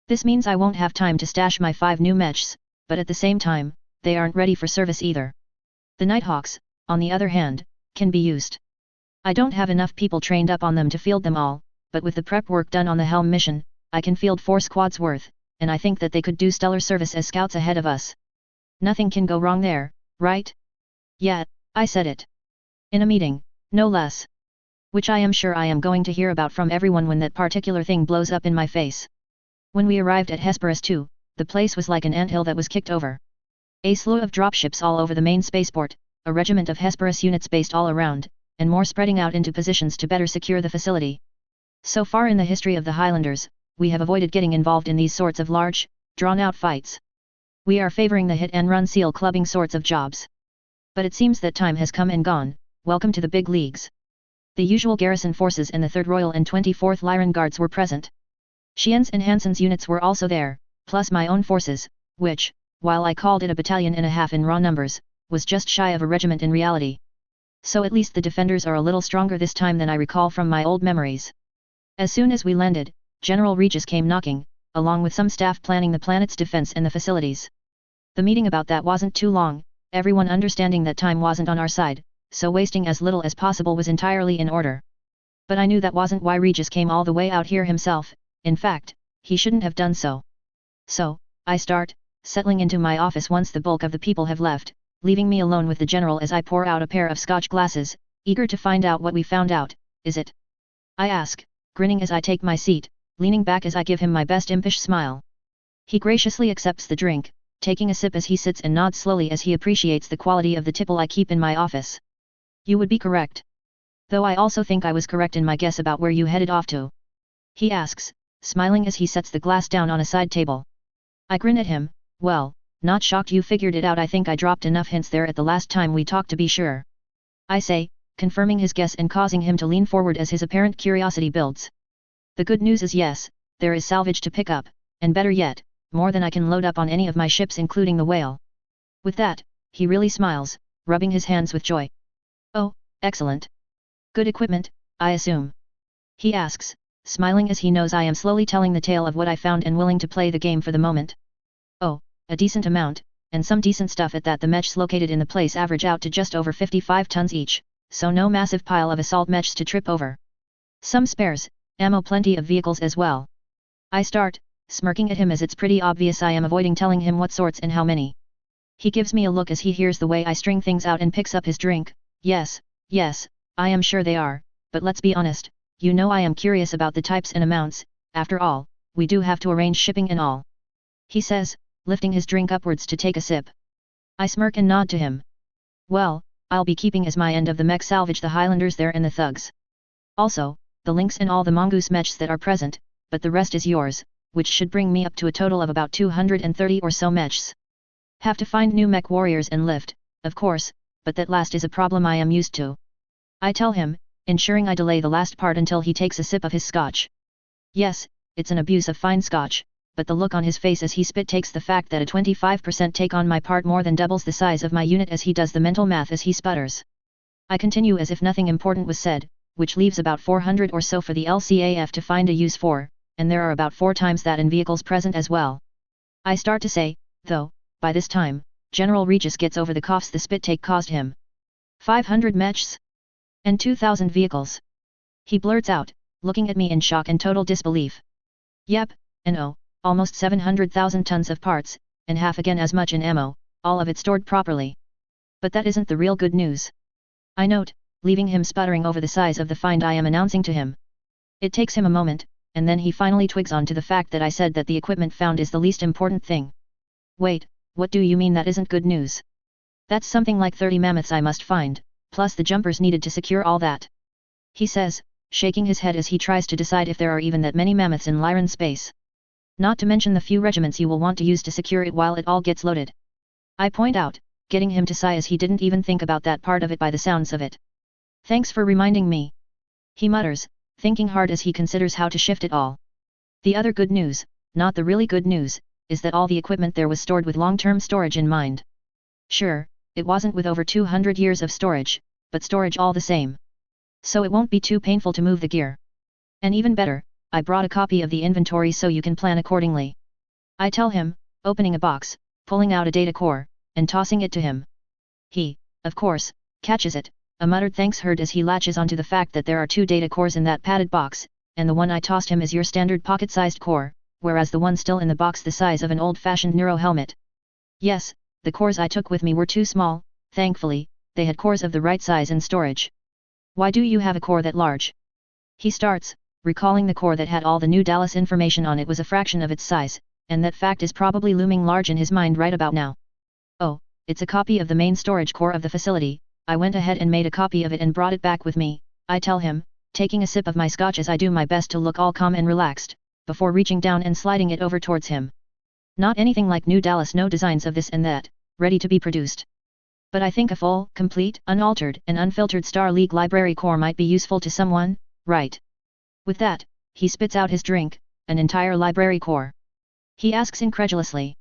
This means I won't have time to stash my 5 new mechs, but at the same time, they aren't ready for service either. The Nighthawks, on the other hand, can be used. I don't have enough people trained up on them to field them all, but with the prep work done on the Helm mission, I can field 4 squads worth, and I think that they could do stellar service as scouts ahead of us. Nothing can go wrong there, right? Yeah, I said it. In a meeting, no less. Which I am sure I am going to hear about from everyone when that particular thing blows up in my face. When we arrived at Hesperus 2, the place was like an anthill that was kicked over. A slew of dropships all over the main spaceport, a regiment of Hesperus units based all around, and more spreading out into positions to better secure the facility. So far in the history of the Highlanders, we have avoided getting involved in these sorts of large, drawn-out fights. We are favoring the hit-and-run seal clubbing sorts of jobs. But it seems that time has come and gone. Welcome to the big leagues. The usual garrison forces and the 3rd Royal and 24th Lyran Guards were present. Sheehan's and Hansen's units were also there, plus my own forces, which, while I called it a battalion and a half in raw numbers, was just shy of a regiment in reality. So at least the defenders are a little stronger this time than I recall from my old memories. As soon as we landed, General Regis came knocking, along with some staff planning the planet's defense and the facilities. The meeting about that wasn't too long, everyone understanding that time wasn't on our side, so wasting as little as possible was entirely in order. But I knew that wasn't why Regis came all the way out here himself. In fact, he shouldn't have done so. So, I start, settling into my office once the bulk of the people have left, leaving me alone with the general as I pour out a pair of Scotch glasses, eager to find out what we found out. Is it? I ask, grinning as I take my seat, leaning back as I give him my best impish smile. He graciously accepts the drink, taking a sip as he sits and nods slowly as he appreciates the quality of the tipple I keep in my office. You would be correct. Though I also think I was correct in my guess about where you headed off to. He asks, smiling as he sets the glass down on a side table. I grin at him. Well, not shocked you figured it out. I think I dropped enough hints there at the last time we talked to be sure. I say, confirming his guess and causing him to lean forward as his apparent curiosity builds. The good news is yes, there is salvage to pick up, and better yet, more than I can load up on any of my ships including the Whale. With that, he really smiles, rubbing his hands with joy. Oh, excellent. Good equipment, I assume. He asks, smiling as he knows I am slowly telling the tale of what I found and willing to play the game for the moment. Oh, a decent amount, and some decent stuff at that. The mechs located in the place average out to just over 55 tons each, so no massive pile of assault mechs to trip over. Some spares, ammo, plenty of vehicles as well. I start, smirking at him as it's pretty obvious I am avoiding telling him what sorts and how many. He gives me a look as he hears the way I string things out and picks up his drink. Yes, I am sure they are, but let's be honest, you know I am curious about the types and amounts. After all, we do have to arrange shipping and all. He says, lifting his drink upwards to take a sip. I smirk and nod to him. Well, I'll be keeping as my end of the mech salvage the Highlanders there and the thugs. Also, the Lynx and all the mongoose mechs that are present, but the rest is yours, which should bring me up to a total of about 230 or so mechs. Have to find new mech warriors and lift, of course, but that last is a problem I am used to. I tell him, ensuring I delay the last part until he takes a sip of his scotch. Yes, it's an abuse of fine scotch, but the look on his face as he spit takes the fact that a 25% take on my part more than doubles the size of my unit as he does the mental math as he sputters. I continue as if nothing important was said, which leaves about 400 or so for the LCAF to find a use for, and there are about 4 times that in vehicles present as well. I start to say, though, by this time, General Regis gets over the coughs the spit take caused him. 500 mechs? And 2,000 vehicles. He blurts out, looking at me in shock and total disbelief. Yep, and oh, almost 700,000 tons of parts, and half again as much in ammo, all of it stored properly. But that isn't the real good news. I note, leaving him sputtering over the size of the find I am announcing to him. It takes him a moment, and then he finally twigs on to the fact that I said that the equipment found is the least important thing. Wait, what do you mean that isn't good news? That's something like 30 mammoths I must find, plus the jumpers needed to secure all that. He says, shaking his head as he tries to decide if there are even that many mammoths in Lyran space. Not to mention the few regiments you will want to use to secure it while it all gets loaded. I point out, getting him to sigh as he didn't even think about that part of it by the sounds of it. Thanks for reminding me. He mutters, thinking hard as he considers how to shift it all. The other good news, not the really good news, is that all the equipment there was stored with long-term storage in mind. Sure, it wasn't with over 200 years of storage, but storage all the same. So it won't be too painful to move the gear. And even better, I brought a copy of the inventory so you can plan accordingly. I tell him, opening a box, pulling out a data core, and tossing it to him. He, of course, catches it, a muttered thanks heard as he latches onto the fact that there are 2 data cores in that padded box, and the one I tossed him is your standard pocket-sized core, whereas the one still in the box the size of an old-fashioned Neuro helmet. Yes, the cores I took with me were too small, thankfully, they had cores of the right size and storage. Why do you have a core that large? He starts, recalling the core that had all the New Dallas information on it was a fraction of its size, and that fact is probably looming large in his mind right about now. Oh, it's a copy of the main storage core of the facility. I went ahead and made a copy of it and brought it back with me, I tell him, taking a sip of my scotch as I do my best to look all calm and relaxed, before reaching down and sliding it over towards him. Not anything like New Dallas, no designs of this and that, ready to be produced. But I think a full, complete, unaltered and unfiltered Star League library core might be useful to someone, right? With that, he spits out his drink, an entire library core. He asks incredulously.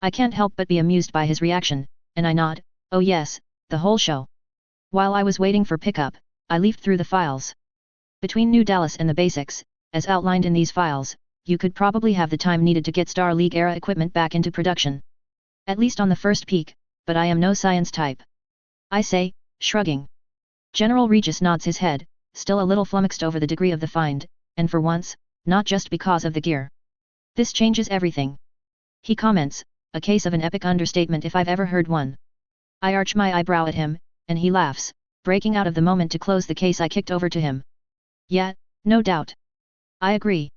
I can't help but be amused by his reaction, and I nod, oh yes, the whole show. While I was waiting for pickup, I leafed through the files. Between New Dallas and the basics, as outlined in these files, you could probably have the time needed to get Star League era equipment back into production. At least on the first peek, but I am no science type. I say, shrugging. General Regis nods his head, still a little flummoxed over the degree of the find, and for once, not just because of the gear. This changes everything. He comments, a case of an epic understatement if I've ever heard one. I arch my eyebrow at him, and he laughs, breaking out of the moment to close the case I kicked over to him. Yeah, no doubt. I agree.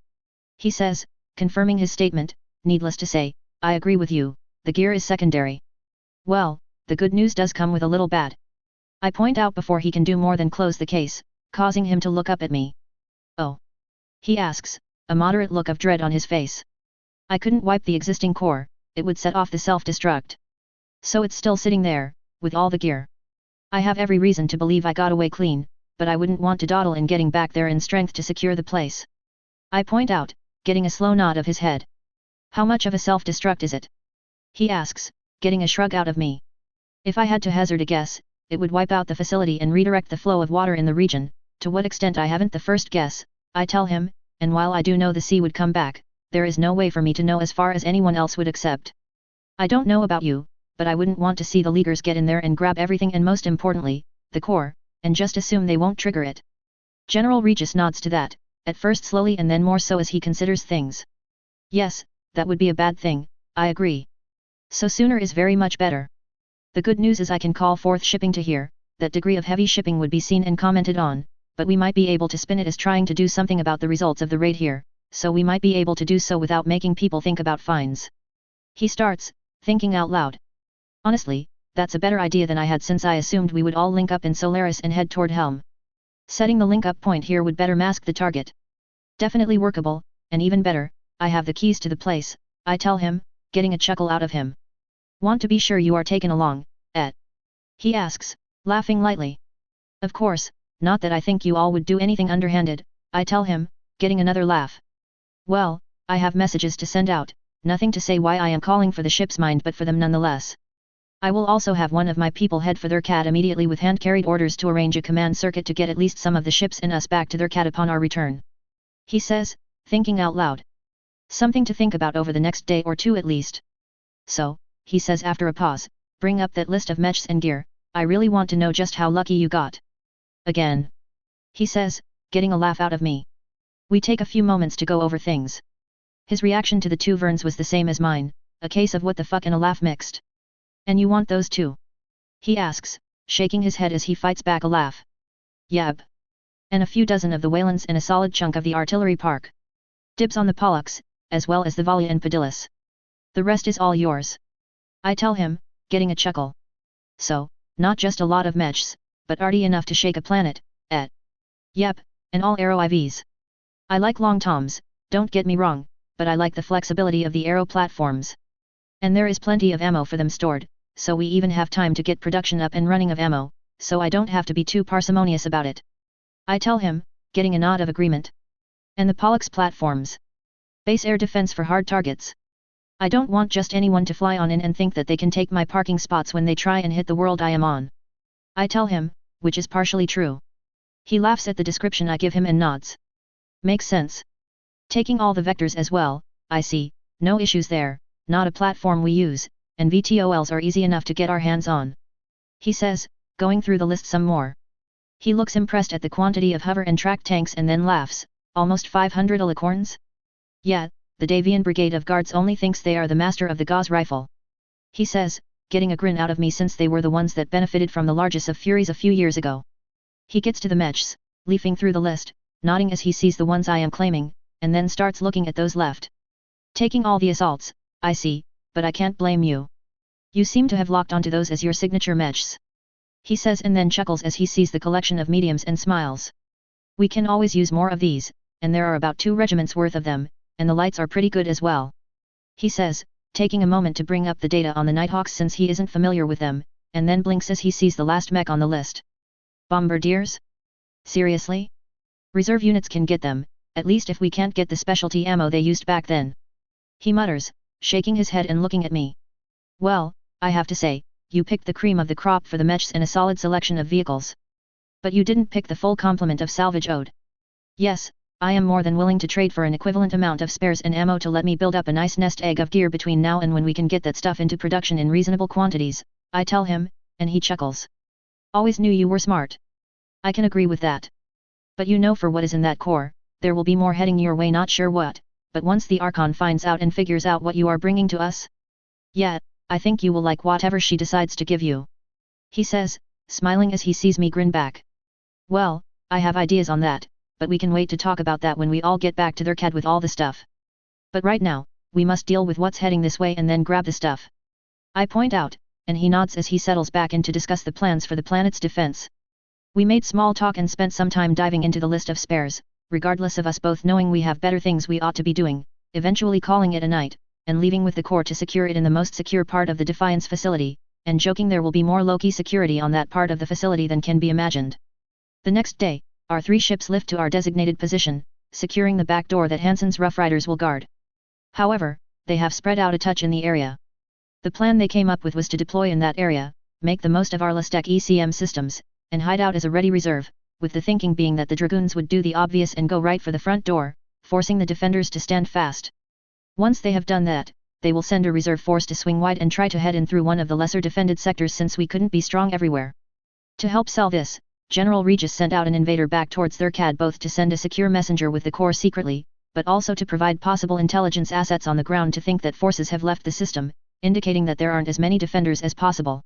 He says, confirming his statement, needless to say, I agree with you, the gear is secondary. Well, the good news does come with a little bad. I point out before he can do more than close the case, causing him to look up at me. Oh. He asks, a moderate look of dread on his face. I couldn't wipe the existing core, it would set off the self-destruct. So it's still sitting there, with all the gear. I have every reason to believe I got away clean, but I wouldn't want to dawdle in getting back there in strength to secure the place. I point out, getting a slow nod of his head. How much of a self-destruct is it? He asks, getting a shrug out of me. If I had to hazard a guess, it would wipe out the facility and redirect the flow of water in the region. To what extent I haven't the first guess, I tell him, and while I do know the sea would come back, there is no way for me to know as far as anyone else would accept. I don't know about you, but I wouldn't want to see the Leaguers get in there and grab everything and most importantly, the core, and just assume they won't trigger it. General Regis nods to that, at first slowly and then more so as he considers things. Yes, that would be a bad thing, I agree. So sooner is very much better. The good news is I can call forth shipping to here, that degree of heavy shipping would be seen and commented on, but we might be able to spin it as trying to do something about the results of the raid here, so we might be able to do so without making people think about fines. He starts, thinking out loud. Honestly, that's a better idea than I had since I assumed we would all link up in Solaris and head toward Helm. Setting the link-up point here would better mask the target. Definitely workable, and even better, I have the keys to the place, I tell him, getting a chuckle out of him. Want to be sure you are taken along, Ed? He asks, laughing lightly. Of course, not that I think you all would do anything underhanded, I tell him, getting another laugh. Well, I have messages to send out, nothing to say why I am calling for the ship's mind but for them nonetheless. I will also have one of my people head for their cat immediately with hand-carried orders to arrange a command circuit to get at least some of the ships and us back to their cat upon our return. He says, thinking out loud. Something to think about over the next day or two at least. So, he says after a pause, bring up that list of mechs and gear, I really want to know just how lucky you got. Again. He says, getting a laugh out of me. We take a few moments to go over things. His reaction to the two Verns was the same as mine, a case of what the fuck and a laugh mixed. And you want those too? He asks, shaking his head as he fights back a laugh. Yab. And a few dozen of the Waylands and a solid chunk of the artillery park. Dibs on the Pollux, as well as the Valia and Padillas. The rest is all yours. I tell him, getting a chuckle. So, not just a lot of mechs, but arty enough to shake a planet, Ed. Yep, and all Aero IVs. I like long toms, don't get me wrong, but I like the flexibility of the Aero platforms. And there is plenty of ammo for them stored, so we even have time to get production up and running of ammo, so I don't have to be too parsimonious about it. I tell him, getting a nod of agreement. And the Pollux platforms. Base air defense for hard targets. I don't want just anyone to fly on in and think that they can take my parking spots when they try and hit the world I am on. I tell him, which is partially true. He laughs at the description I give him and nods. Makes sense. Taking all the vectors as well, I see, no issues there, not a platform we use, and VTOLs are easy enough to get our hands on. He says, going through the list some more. He looks impressed at the quantity of hover and track tanks and then laughs, almost 500 alicorns? Yeah, the Davian Brigade of Guards only thinks they are the master of the Gauss rifle. He says, getting a grin out of me since they were the ones that benefited from the largest of Furies a few years ago. He gets to the mechs, leafing through the list, nodding as he sees the ones I am claiming, and then starts looking at those left. Taking all the assaults, I see, but I can't blame you. You seem to have locked onto those as your signature mechs. He says and then chuckles as he sees the collection of mediums and smiles. We can always use more of these, and there are about 2 regiments worth of them, and the lights are pretty good as well. He says, taking a moment to bring up the data on the Nighthawks since he isn't familiar with them, and then blinks as he sees the last mech on the list. Bombardiers? Seriously? Reserve units can get them, at least if we can't get the specialty ammo they used back then. He mutters, shaking his head and looking at me. Well, I have to say, you picked the cream of the crop for the mechs and a solid selection of vehicles. But you didn't pick the full complement of salvage ode. Yes, I am more than willing to trade for an equivalent amount of spares and ammo to let me build up a nice nest egg of gear between now and when we can get that stuff into production in reasonable quantities, I tell him, and he chuckles. Always knew you were smart. I can agree with that. But you know for what is in that core, there will be more heading your way, not sure what, but once the Archon finds out and figures out what you are bringing to us? Yeah, I think you will like whatever she decides to give you. He says, smiling as he sees me grin back. Well, I have ideas on that, but we can wait to talk about that when we all get back to their CAD with all the stuff. But right now, we must deal with what's heading this way and then grab the stuff. I point out, and he nods as he settles back in to discuss the plans for the planet's defense. We made small talk and spent some time diving into the list of spares, regardless of us both knowing we have better things we ought to be doing, eventually calling it a night, and leaving with the Corps to secure it in the most secure part of the Defiance facility, and joking there will be more low-key security on that part of the facility than can be imagined. The next day, our 3 ships lift to our designated position, securing the back door that Hansen's Rough Riders will guard. However, they have spread out a touch in the area. The plan they came up with was to deploy in that area, make the most of our Lastek ECM systems, and hide out as a ready reserve, with the thinking being that the Dragoons would do the obvious and go right for the front door, forcing the defenders to stand fast. Once they have done that, they will send a reserve force to swing wide and try to head in through one of the lesser defended sectors since we couldn't be strong everywhere. To help sell this, General Regis sent out an invader back towards their CAD both to send a secure messenger with the Corps secretly, but also to provide possible intelligence assets on the ground to think that forces have left the system, indicating that there aren't as many defenders as possible.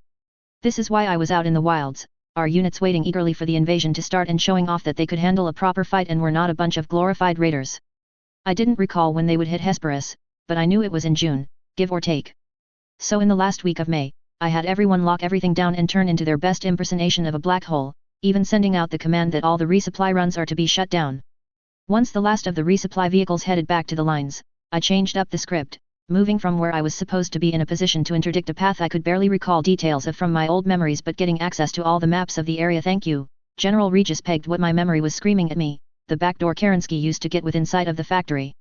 This is why I was out in the wilds, our units waiting eagerly for the invasion to start and showing off that they could handle a proper fight and were not a bunch of glorified raiders. I didn't recall when they would hit Hesperus, but I knew it was in June, give or take. So in the last week of May, I had everyone lock everything down and turn into their best impersonation of a black hole, even sending out the command that all the resupply runs are to be shut down. Once the last of the resupply vehicles headed back to the lines, I changed up the script, moving from where I was supposed to be in a position to interdict a path I could barely recall details of from my old memories but getting access to all the maps of the area. Thank you, General Regis pegged what my memory was screaming at me, the backdoor Kerensky used to get within sight of the factory.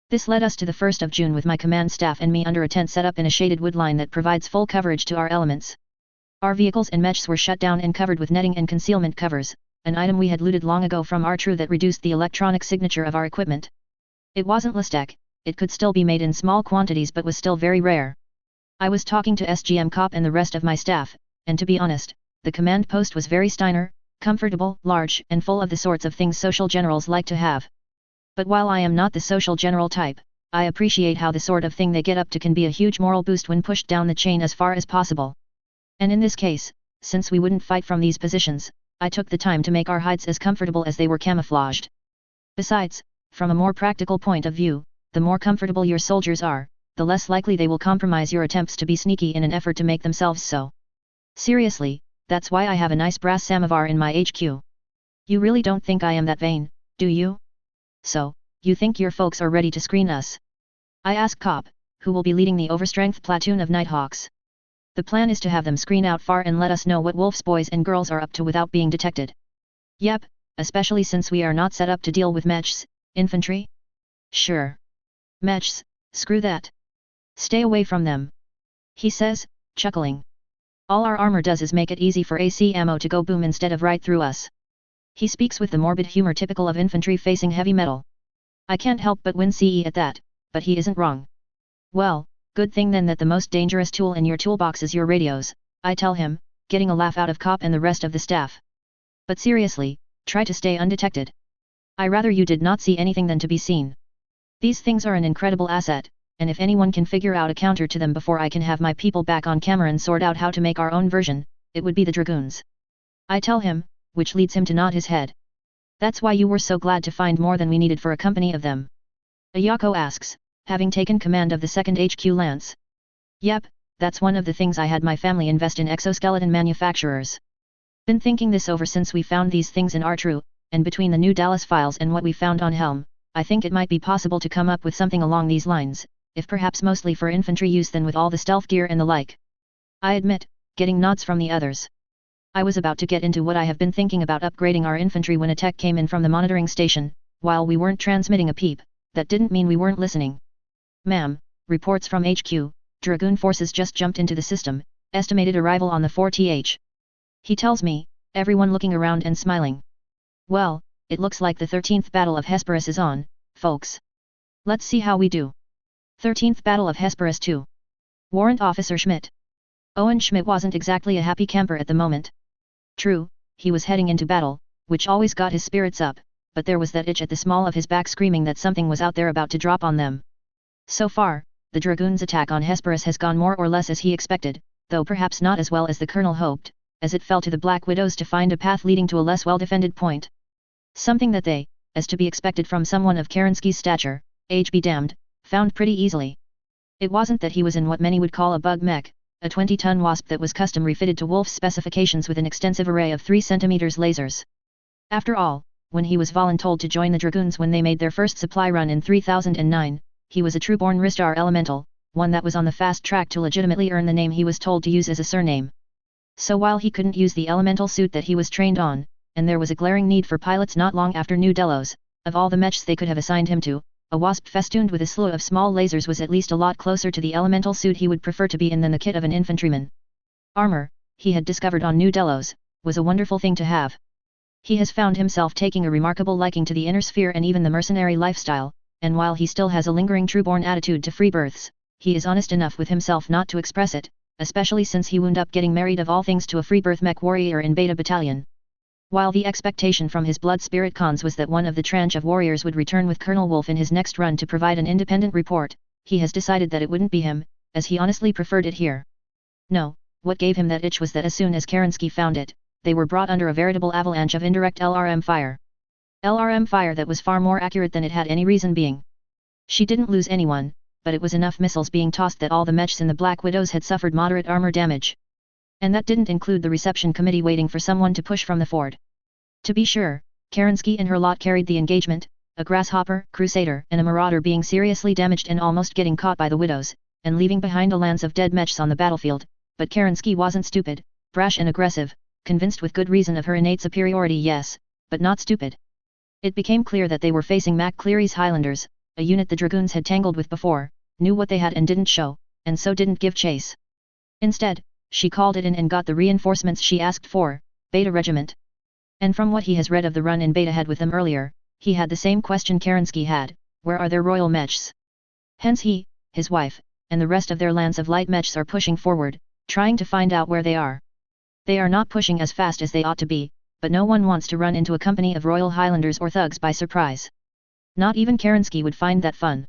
This led us to the 1st of June with my command staff and me under a tent set up in a shaded wood line that provides full coverage to our elements. Our vehicles and mechs were shut down and covered with netting and concealment covers, an item we had looted long ago from our true that reduced the electronic signature of our equipment. It wasn't Lastek, it could still be made in small quantities but was still very rare. I was talking to SGM Cop and the rest of my staff, and to be honest, the command post was very Steiner, comfortable, large, and full of the sorts of things social generals like to have. But while I am not the social general type, I appreciate how the sort of thing they get up to can be a huge moral boost when pushed down the chain as far as possible. And in this case, since we wouldn't fight from these positions, I took the time to make our hides as comfortable as they were camouflaged. Besides, from a more practical point of view, the more comfortable your soldiers are, the less likely they will compromise your attempts to be sneaky in an effort to make themselves so. Seriously, that's why I have a nice brass samovar in my HQ. You really don't think I am that vain, do you? So, you think your folks are ready to screen us? I ask Cop, who will be leading the overstrength platoon of Nighthawks. The plan is to have them screen out far and let us know what Wolf's boys and girls are up to without being detected. Yep, especially since we are not set up to deal with mechs, infantry? Sure. Mechs, screw that. Stay away from them. He says, chuckling. All our armor does is make it easy for AC ammo to go boom instead of right through us. He speaks with the morbid humor typical of infantry facing heavy metal. I can't help but win CE at that, but he isn't wrong. Well, good thing then that the most dangerous tool in your toolbox is your radios, I tell him, getting a laugh out of Cop and the rest of the staff. But seriously, try to stay undetected. I rather you did not see anything than to be seen. These things are an incredible asset, and if anyone can figure out a counter to them before I can have my people back on camera and sort out how to make our own version, it would be the Dragoons. I tell him, which leads him to nod his head. That's why you were so glad to find more than we needed for a company of them. Ayako asks, having taken command of the 2nd HQ Lance. Yep, that's one of the things I had my family invest in exoskeleton manufacturers. Been thinking this over since we found these things in Artru, and between the new Dallas files and what we found on Helm, I think it might be possible to come up with something along these lines, if perhaps mostly for infantry use than with all the stealth gear and the like. I admit, getting nods from the others. I was about to get into what I have been thinking about upgrading our infantry when a tech came in from the monitoring station, while we weren't transmitting a peep, that didn't mean we weren't listening. Ma'am, reports from HQ, Dragoon forces just jumped into the system, estimated arrival on the 4th. He tells me, everyone looking around and smiling. Well, it looks like the 13th Battle of Hesperus is on, folks. Let's see how we do. 13th Battle of Hesperus 2. Warrant Officer Schmidt. Owen Schmidt wasn't exactly a happy camper at the moment. True, he was heading into battle, which always got his spirits up, but there was that itch at the small of his back screaming that something was out there about to drop on them. So far, the Dragoons' attack on Hesperus has gone more or less as he expected, though perhaps not as well as the Colonel hoped, as it fell to the Black Widows to find a path leading to a less well-defended point. Something that they, as to be expected from someone of Kerensky's stature, age be damned, found pretty easily. It wasn't that he was in what many would call a bug mech, a 20-ton Wasp that was custom refitted to Wolf's specifications with an extensive array of 3 cm lasers. After all, when he was voluntold to join the Dragoons when they made their first supply run in 3009, he was a true-born Ristar elemental, one that was on the fast track to legitimately earn the name he was told to use as a surname. So while he couldn't use the elemental suit that he was trained on, and there was a glaring need for pilots not long after New Delos, of all the mechs they could have assigned him to, a Wasp festooned with a slew of small lasers was at least a lot closer to the elemental suit he would prefer to be in than the kit of an infantryman. Armor, he had discovered on New Delos, was a wonderful thing to have. He has found himself taking a remarkable liking to the inner sphere and even the mercenary lifestyle, and while he still has a lingering true-born attitude to free births, he is honest enough with himself not to express it, especially since he wound up getting married of all things to a free birth mech warrior in Beta Battalion. While the expectation from his blood spirit cons was that one of the tranche of warriors would return with Colonel Wolf in his next run to provide an independent report, he has decided that it wouldn't be him, as he honestly preferred it here. No, what gave him that itch was that as soon as Kerensky found it, they were brought under a veritable avalanche of indirect LRM fire. LRM fire that was far more accurate than it had any reason being. She didn't lose anyone, but it was enough missiles being tossed that all the mechs in the Black Widows had suffered moderate armor damage. And that didn't include the reception committee waiting for someone to push from the ford. To be sure, Kerensky and her lot carried the engagement, a grasshopper, crusader and a marauder being seriously damaged and almost getting caught by the Widows, and leaving behind a lance of dead mechs on the battlefield, but Kerensky wasn't stupid, brash and aggressive, convinced with good reason of her innate superiority yes, but not stupid. It became clear that they were facing MacCleary's Highlanders, a unit the Dragoons had tangled with before, knew what they had and didn't show, and so didn't give chase. Instead, she called it in and got the reinforcements she asked for, Beta Regiment. And from what he has read of the run in Beta had with them earlier, he had the same question Kerensky had, where are their royal mechs? Hence he, his wife, and the rest of their lance of light mechs are pushing forward, trying to find out where they are. They are not pushing as fast as they ought to be, but no one wants to run into a company of Royal Highlanders or thugs by surprise. Not even Kerensky would find that fun.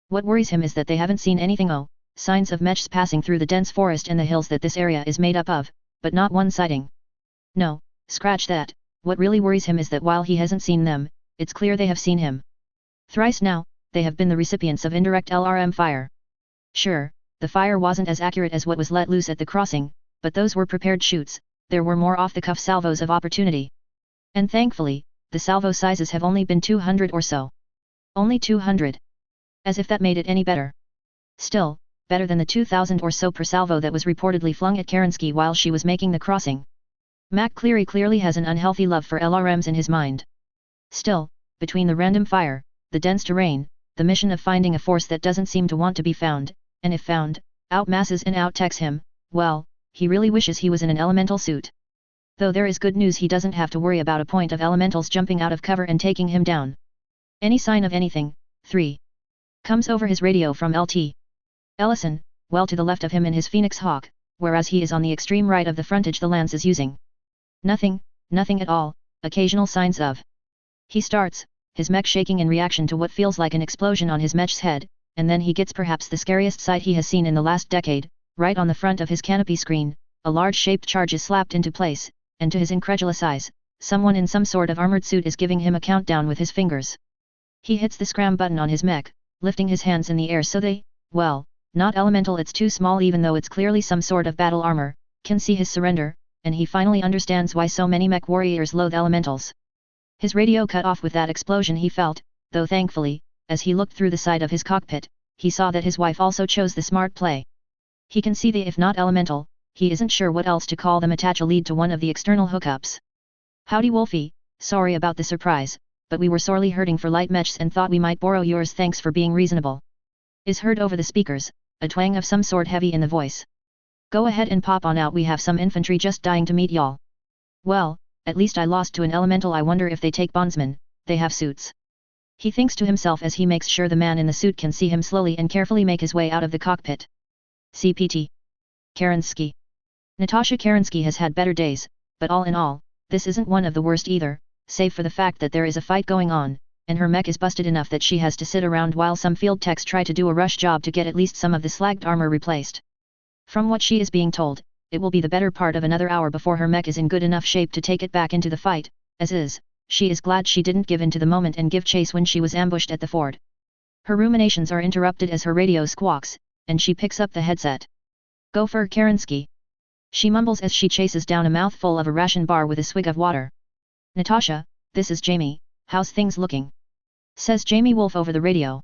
What worries him is that they haven't seen anything signs of mechs passing through the dense forest and the hills that this area is made up of, but not one sighting. No, scratch that, what really worries him is that while he hasn't seen them, it's clear they have seen him. Thrice now, they have been the recipients of indirect LRM fire. Sure, the fire wasn't as accurate as what was let loose at the crossing, but those were prepared shoots, there were more off-the-cuff salvos of opportunity. And thankfully, the salvo sizes have only been 200 or so. Only 200. As if that made it any better. Still, better than the 2,000 or so per salvo that was reportedly flung at Kerensky while she was making the crossing. MacCleary clearly has an unhealthy love for LRMs in his mind. Still, between the random fire, the dense terrain, the mission of finding a force that doesn't seem to want to be found, and if found, outmasses and outtechs him, well, he really wishes he was in an elemental suit. Though there is good news, he doesn't have to worry about a point of elementals jumping out of cover and taking him down. Any sign of anything, 3. Comes over his radio from LT. Ellison, well to the left of him in his Phoenix Hawk, whereas he is on the extreme right of the frontage the lance is using. Nothing at all, occasional signs of. He starts, his mech shaking in reaction to what feels like an explosion on his mech's head, and then he gets perhaps the scariest sight he has seen in the last decade. Right on the front of his canopy screen, a large shaped charge is slapped into place, and to his incredulous eyes, someone in some sort of armored suit is giving him a countdown with his fingers. He hits the scram button on his mech, lifting his hands in the air so they, well, not elemental, it's too small even though it's clearly some sort of battle armor, can see his surrender, and he finally understands why so many mech warriors loathe elementals. His radio cut off with that explosion he felt, though thankfully, as he looked through the side of his cockpit, he saw that his wife also chose the smart play. He can see the if not elemental, he isn't sure what else to call them, attach a lead to one of the external hookups. Howdy Wolfie, sorry about the surprise, but we were sorely hurting for light mechs and thought we might borrow yours, thanks for being reasonable. Is heard over the speakers, a twang of some sort heavy in the voice. Go ahead and pop on out, we have some infantry just dying to meet y'all. Well, at least I lost to an elemental, I wonder if they take bondsmen, they have suits. He thinks to himself as he makes sure the man in the suit can see him slowly and carefully make his way out of the cockpit. CPT. Kerensky. Natasha Kerensky has had better days, but all in all, this isn't one of the worst either, save for the fact that there is a fight going on, and her mech is busted enough that she has to sit around while some field techs try to do a rush job to get at least some of the slagged armor replaced. From what she is being told, it will be the better part of another hour before her mech is in good enough shape to take it back into the fight. As is, she is glad she didn't give in to the moment and give chase when she was ambushed at the ford. Her ruminations are interrupted as her radio squawks, and she picks up the headset. Go for Kerensky. She mumbles as she chases down a mouthful of a ration bar with a swig of water. Natasha, this is Jamie, how's things looking? Says Jamie Wolf over the radio.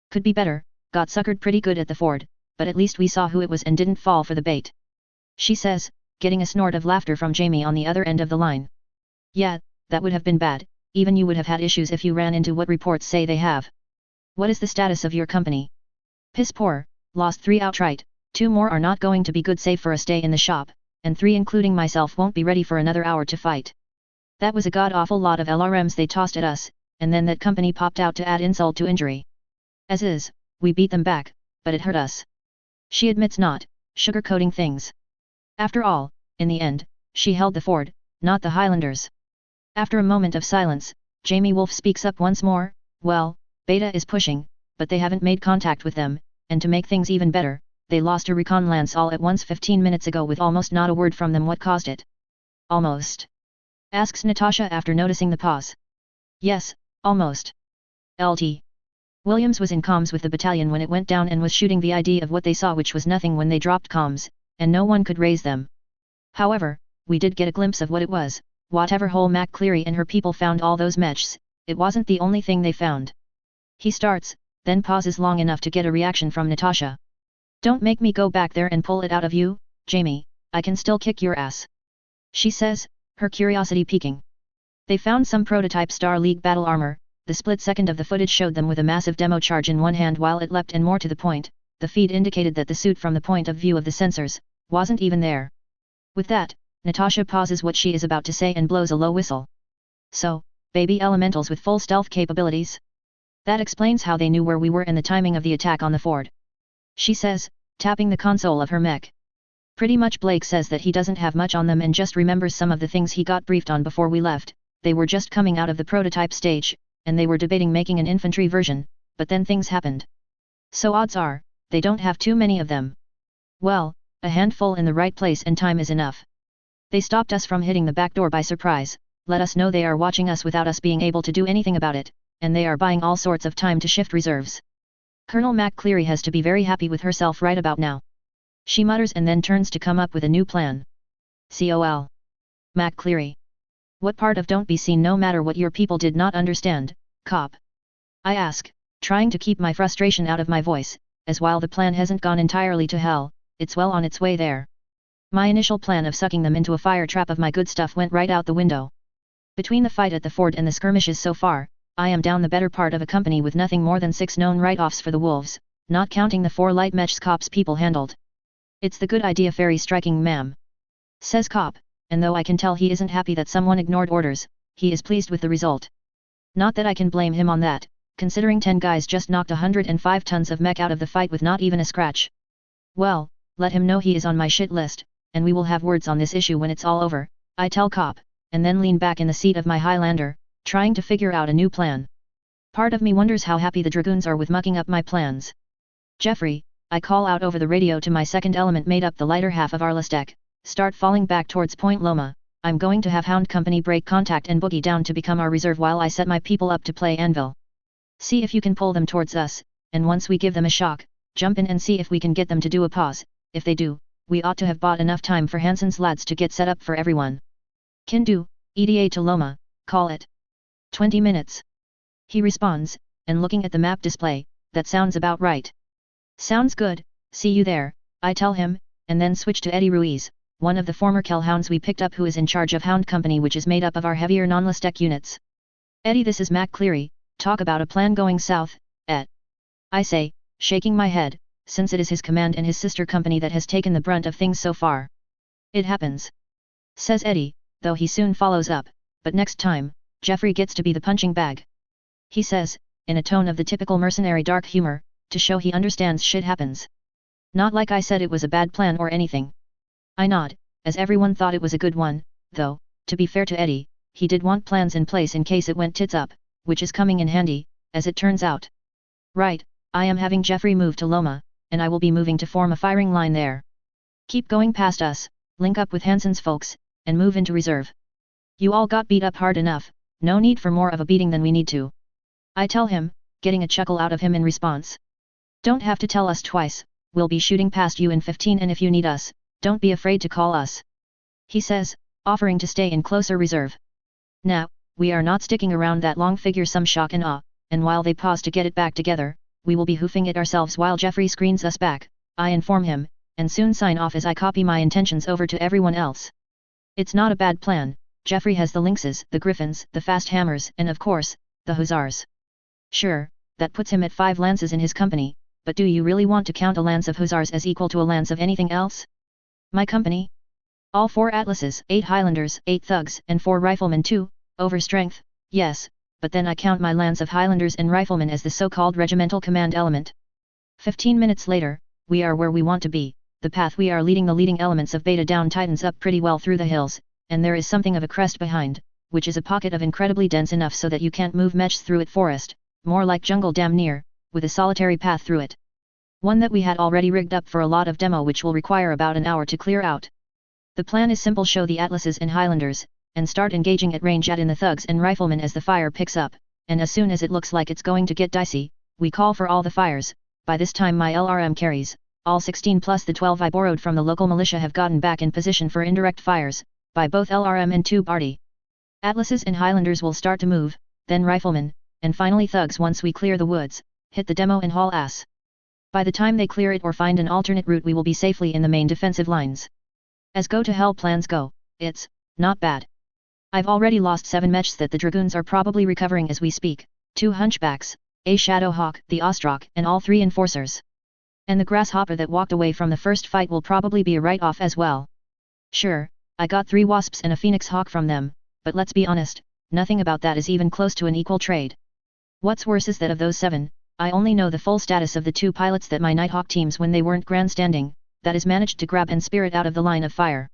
Could be better, got suckered pretty good at the ford, but at least we saw who it was and didn't fall for the bait. She says, getting a snort of laughter from Jamie on the other end of the line. Yeah, that would have been bad, even you would have had issues if you ran into what reports say they have. What is the status of your company? Piss poor, lost 3 outright, 2 more are not going to be good save for a stay in the shop, and 3 including myself won't be ready for another hour to fight. That was a god-awful lot of LRMs they tossed at us, and then that company popped out to add insult to injury. As is, we beat them back, but it hurt us. She admits not, sugarcoating things. After all, in the end, she held the ford, not the Highlanders. After a moment of silence, Jamie Wolf speaks up once more. Well, Beta is pushing, but they haven't made contact with them, and to make things even better, they lost a recon lance all at once 15 minutes ago with almost not a word from them. What caused it? Almost? Asks Natasha after noticing the pause. Yes, almost. LT. Williams was in comms with the battalion when it went down and was shooting the ID of what they saw, which was nothing when they dropped comms, and no one could raise them. However, we did get a glimpse of what it was. Whatever hole MacCleary and her people found all those mechs, it wasn't the only thing they found. He starts, then pauses long enough to get a reaction from Natasha. Don't make me go back there and pull it out of you, Jamie, I can still kick your ass. She says, her curiosity piquing. They found some prototype Star League battle armor. The split second of the footage showed them with a massive demo charge in one hand while it leapt, and more to the point, the feed indicated that the suit from the point of view of the sensors, wasn't even there. With that, Natasha pauses what she is about to say and blows a low whistle. So, baby elementals with full stealth capabilities? That explains how they knew where we were and the timing of the attack on the ford. She says, tapping the console of her mech. Pretty much. Blake says that he doesn't have much on them and just remembers some of the things he got briefed on before we left. They were just coming out of the prototype stage, and they were debating making an infantry version, but then things happened. So odds are, they don't have too many of them. Well, a handful in the right place and time is enough. They stopped us from hitting the back door by surprise, let us know they are watching us without us being able to do anything about it, and they are buying all sorts of time to shift reserves. Colonel MacCleary has to be very happy with herself right about now. She mutters and then turns to come up with a new plan. COL. MacCleary. What part of don't be seen no matter what your people did not understand, cop? I ask, trying to keep my frustration out of my voice, as while the plan hasn't gone entirely to hell, it's well on its way there. My initial plan of sucking them into a fire trap of my good stuff went right out the window. Between the fight at the fort and the skirmishes so far, I am down the better part of a company with nothing more than 6 known write-offs for the wolves, not counting the 4 light mechs cops people handled. It's the good idea very striking, ma'am, says cop, and though I can tell he isn't happy that someone ignored orders, he is pleased with the result. Not that I can blame him on that, considering 10 guys just knocked 105 tons of mech out of the fight with not even a scratch. Well, let him know he is on my shit list, and we will have words on this issue when it's all over, I tell cop, and then lean back in the seat of my Highlander, trying to figure out a new plan. Part of me wonders how happy the dragoons are with mucking up my plans. Jeffrey, I call out over the radio to my second element made up the lighter half of our list deck, start falling back towards Point Loma. I'm going to have Hound Company break contact and boogie down to become our reserve while I set my people up to play anvil. See if you can pull them towards us, and once we give them a shock, jump in and see if we can get them to do a pause. If they do, we ought to have bought enough time for Hansen's lads to get set up for everyone. Can do, EDA to Loma, call it. 20 minutes. He responds, and looking at the map display, that sounds about right. Sounds good, see you there, I tell him, and then switch to Eddie Ruiz, one of the former Kellhounds we picked up who is in charge of Hound Company, which is made up of our heavier non-Listec units. Eddie, this is MacCleary, talk about a plan going south, I say, shaking my head, since it is his command and his sister company that has taken the brunt of things so far. It happens, says Eddie, though he soon follows up, but next time, Jeffrey gets to be the punching bag. He says, in a tone of the typical mercenary dark humor, to show he understands shit happens. Not like I said it was a bad plan or anything. I nod, as everyone thought it was a good one, though, to be fair to Eddie, he did want plans in place in case it went tits up, which is coming in handy, as it turns out. Right, I am having Jeffrey move to Loma, and I will be moving to form a firing line there. Keep going past us, link up with Hansen's folks, and move into reserve. You all got beat up hard enough, no need for more of a beating than we need to. I tell him, getting a chuckle out of him in response. Don't have to tell us twice, we'll be shooting past you in 15, and if you need us, don't be afraid to call us. He says, offering to stay in closer reserve. Now, we are not sticking around that long, figure some shock and awe, and while they pause to get it back together, we will be hoofing it ourselves while Jeffrey screens us back, I inform him, and soon sign off as I copy my intentions over to everyone else. It's not a bad plan, Jeffrey has the Lynxes, the Griffins, the Fast Hammers, and of course, the Hussars. Sure, that puts him at 5 lances in his company, but do you really want to count a lance of Hussars as equal to a lance of anything else? My company? All 4 Atlases, 8 Highlanders, 8 Thugs, and 4 Riflemen too, over strength, yes, but then I count my lance of Highlanders and Riflemen as the so-called regimental command element. 15 minutes later, we are where we want to be, the path we are leading the leading elements of Beta down tightens up pretty well through the hills, and there is something of a crest behind, which is a pocket of incredibly dense enough so that you can't move mechs through it, forest, more like jungle damn near, with a solitary path through it. One that we had already rigged up for a lot of demo which will require about an hour to clear out. The plan is simple: show the Atlases and Highlanders, and start engaging at range in the Thugs and Riflemen as the fire picks up, and as soon as it looks like it's going to get dicey, we call for all the fires. By this time my LRM carries, all 16 plus the 12 I borrowed from the local militia, have gotten back in position for indirect fires, by both LRM and Tube Arty. Atlases and Highlanders will start to move, then Riflemen, and finally Thugs once we clear the woods, hit the demo and haul ass. By the time they clear it or find an alternate route, we will be safely in the main defensive lines. As go to hell plans go, it's not bad. I've already lost 7 mechs that the Dragoons are probably recovering as we speak, 2 Hunchbacks, a Shadowhawk, the Ostrok, and all 3 Enforcers. And the Grasshopper that walked away from the first fight will probably be a write-off as well. Sure, I got 3 Wasps and a Phoenix Hawk from them, but let's be honest, nothing about that is even close to an equal trade. What's worse is that of those 7, I only know the full status of the 2 pilots that my Nighthawk teams, when they weren't grandstanding, that is managed to grab and spirit out of the line of fire.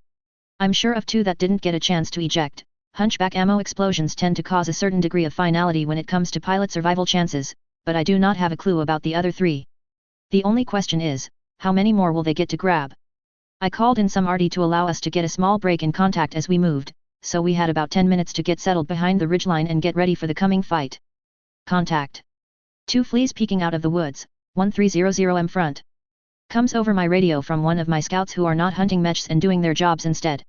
I'm sure of 2 that didn't get a chance to eject. Hunchback ammo explosions tend to cause a certain degree of finality when it comes to pilot survival chances, but I do not have a clue about the other 3. The only question is, how many more will they get to grab? I called in some arty to allow us to get a small break in contact as we moved, so we had about 10 minutes to get settled behind the ridgeline and get ready for the coming fight. Contact. 2 fleas peeking out of the woods, 1300M front. Comes over my radio from one of my scouts who are not hunting mechs and doing their jobs instead.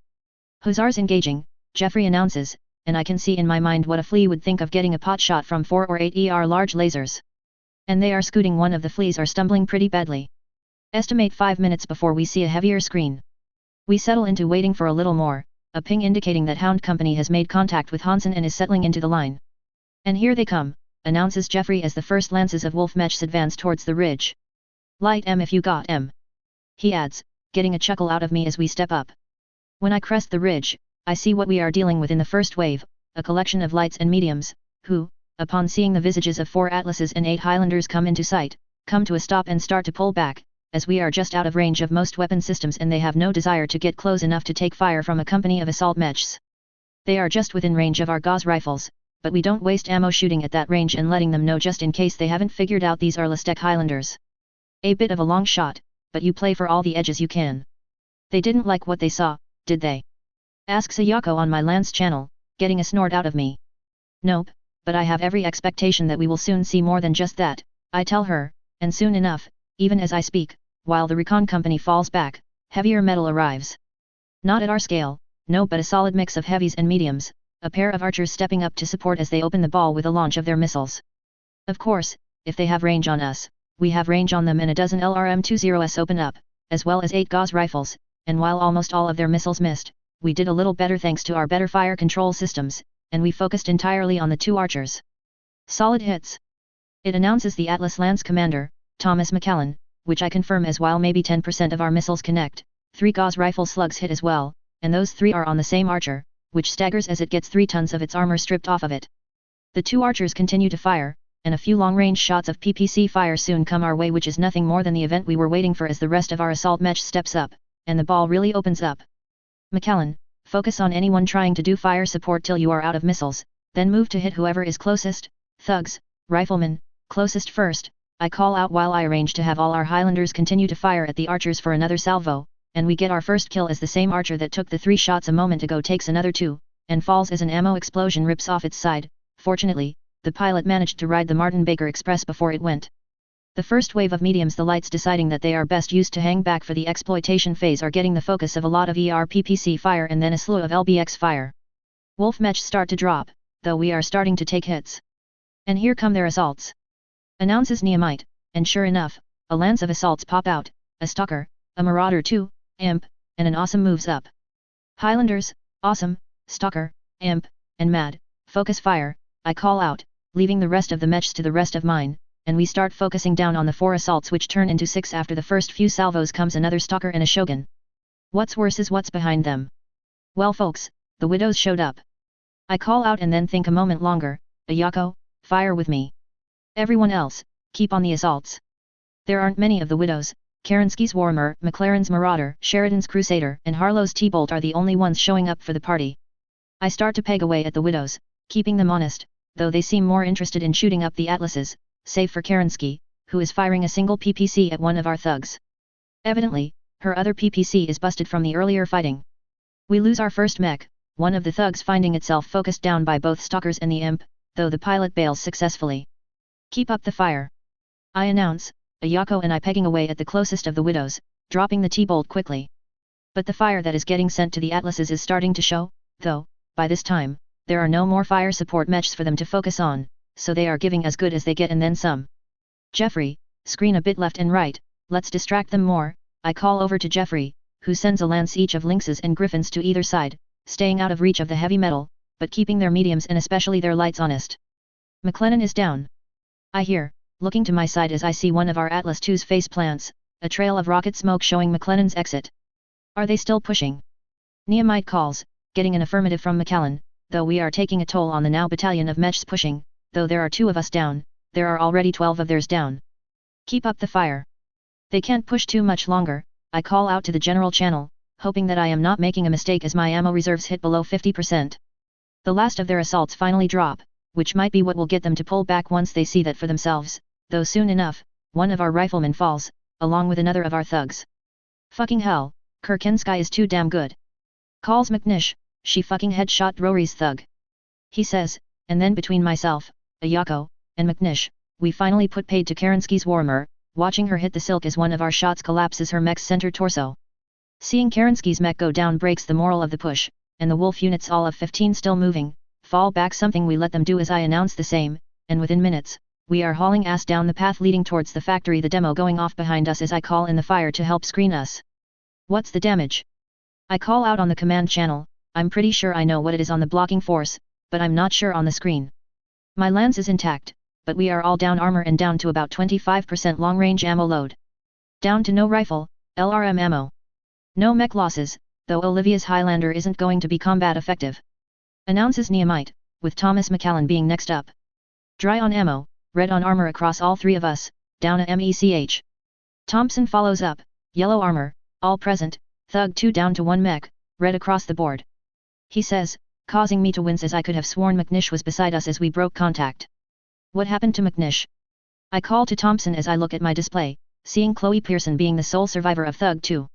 Hussars engaging, Jeffrey announces, and I can see in my mind what a flea would think of getting a pot shot from 4 or 8 ER large lasers. And they are scooting. One of the fleas are stumbling pretty badly. Estimate 5 minutes before we see a heavier screen. We settle into waiting for a little more, a ping indicating that Hound Company has made contact with Hansen and is settling into the line. And here they come, announces Jeffrey as the first lances of wolf mechs advance towards the ridge. Light M if you got M. He adds, getting a chuckle out of me as we step up. When I crest the ridge, I see what we are dealing with in the first wave, a collection of lights and mediums, who, upon seeing the visages of 4 Atlases and 8 Highlanders come into sight, come to a stop and start to pull back, as we are just out of range of most weapon systems and they have no desire to get close enough to take fire from a company of assault mechs. They are just within range of our Gauss rifles, but we don't waste ammo shooting at that range and letting them know just in case they haven't figured out these are Listec Highlanders. A bit of a long shot, but you play for all the edges you can. They didn't like what they saw, did they? Asks Ayako on my Lance channel, getting a snort out of me. Nope, but I have every expectation that we will soon see more than just that, I tell her, and soon enough, even as I speak, while the recon company falls back, heavier metal arrives. Not at our scale, no, but a solid mix of heavies and mediums, a pair of archers stepping up to support as they open the ball with the launch of their missiles. Of course, if they have range on us, we have range on them, and a dozen LRM-20s open up, as well as 8 Gauss rifles, and while almost all of their missiles missed, we did a little better thanks to our better fire control systems, and we focused entirely on the 2 archers. Solid hits. It announces the Atlas Lance Commander, Thomas McCallan, which I confirm as while maybe 10% of our missiles connect, 3 Gauss rifle slugs hit as well, and those 3 are on the same archer, which staggers as it gets 3 tons of its armor stripped off of it. The 2 archers continue to fire, and a few long-range shots of PPC fire soon come our way, which is nothing more than the event we were waiting for as the rest of our assault mech steps up, and the ball really opens up. McCallan, focus on anyone trying to do fire support till you are out of missiles, then move to hit whoever is closest, thugs, riflemen, closest first, I call out while I arrange to have all our Highlanders continue to fire at the archers for another salvo, and we get our first kill as the same archer that took the 3 shots a moment ago takes another 2, and falls as an ammo explosion rips off its side. Fortunately, the pilot managed to ride the Martin Baker Express before it went. The first wave of mediums, the lights deciding that they are best used to hang back for the exploitation phase, are getting the focus of a lot of ERPPC fire and then a slew of LBX fire. Wolf mechs start to drop, though we are starting to take hits. And here come their assaults. Announces Neomite, and sure enough, a lance of assaults pop out, a stalker, a marauder 2, imp, and an awesome moves up. Highlanders, awesome, stalker, imp, and mad, focus fire, I call out, leaving the rest of the mechs to the rest of mine, and we start focusing down on the 4 assaults, which turn into 6 after the first few salvos comes another stalker and a shogun. What's worse is what's behind them. Well folks, the widows showed up. I call out and then think a moment longer, Ayako, fire with me. Everyone else, keep on the assaults. There aren't many of the widows. Kerensky's Warhammer, McLaren's Marauder, Sheridan's Crusader, and Harlow's T-Bolt are the only ones showing up for the party. I start to peg away at the widows, keeping them honest, though they seem more interested in shooting up the Atlases, save for Kerensky, who is firing a single PPC at one of our thugs. Evidently, her other PPC is busted from the earlier fighting. We lose our first mech, one of the thugs finding itself focused down by both stalkers and the imp, though the pilot bails successfully. Keep up the fire. I announce, Ayako and I pegging away at the closest of the widows, dropping the T-bolt quickly. But the fire that is getting sent to the Atlases is starting to show, though, by this time, there are no more fire support mechs for them to focus on, so they are giving as good as they get and then some. Jeffrey, screen a bit left and right, let's distract them more, I call over to Jeffrey, who sends a lance each of lynxes and griffins to either side, staying out of reach of the heavy metal, but keeping their mediums and especially their lights honest. McLennan is down. I hear, looking to my side as I see one of our Atlas II's face plants, a trail of rocket smoke showing McLennan's exit. Are they still pushing? Neomite calls, getting an affirmative from McCallan, though we are taking a toll on the now battalion of mechs pushing, though there are 2 of us down, there are already 12 of theirs down. Keep up the fire. They can't push too much longer, I call out to the general channel, hoping that I am not making a mistake as my ammo reserves hit below 50%. The last of their assaults finally drop, which might be what will get them to pull back once they see that for themselves, though soon enough, one of our riflemen falls, along with another of our thugs. Fucking hell, Kerensky is too damn good. Calls McNish, she fucking headshot Rory's thug. He says, and then between myself, Ayako, and McNish, we finally put paid to Kerensky's Warhammer, watching her hit the silk as one of our shots collapses her mech's center torso. Seeing Kerensky's mech go down breaks the moral of the push, and the wolf units all of 15 still moving, fall back, something we let them do as I announce the same, and within minutes, we are hauling ass down the path leading towards the factory, the demo going off behind us as I call in the fire to help screen us. What's the damage? I call out on the command channel. I'm pretty sure I know what it is on the blocking force, but I'm not sure on the screen. My lance is intact, but we are all down armor and down to about 25% long-range ammo load. Down to no rifle, LRM ammo. No mech losses, though Olivia's Highlander isn't going to be combat effective. Announces Nehemite, with Thomas McAllen being next up. Dry on ammo, red on armor across all three of us, down a MECH. Thompson follows up, yellow armor, all present, Thug 2 down to 1 mech, red across the board. He says, causing me to wince as I could have sworn McNish was beside us as we broke contact. What happened to McNish? I call to Thompson as I look at my display, seeing Chloe Pearson being the sole survivor of Thug 2.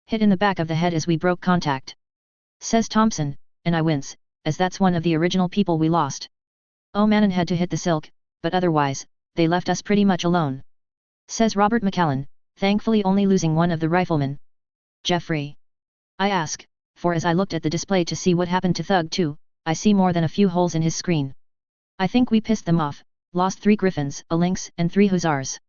Hit in the back of the head as we broke contact. Says Thompson, and I wince, as that's one of the original people we lost. Oh Manon had to hit the silk, but otherwise, they left us pretty much alone. Says Robert McAllen, thankfully only losing one of the riflemen. Jeffrey? I ask, for as I looked at the display to see what happened to Thug 2, I see more than a few holes in his screen. I think we pissed them off, lost 3 Griffins, a Lynx and 3 Hussars.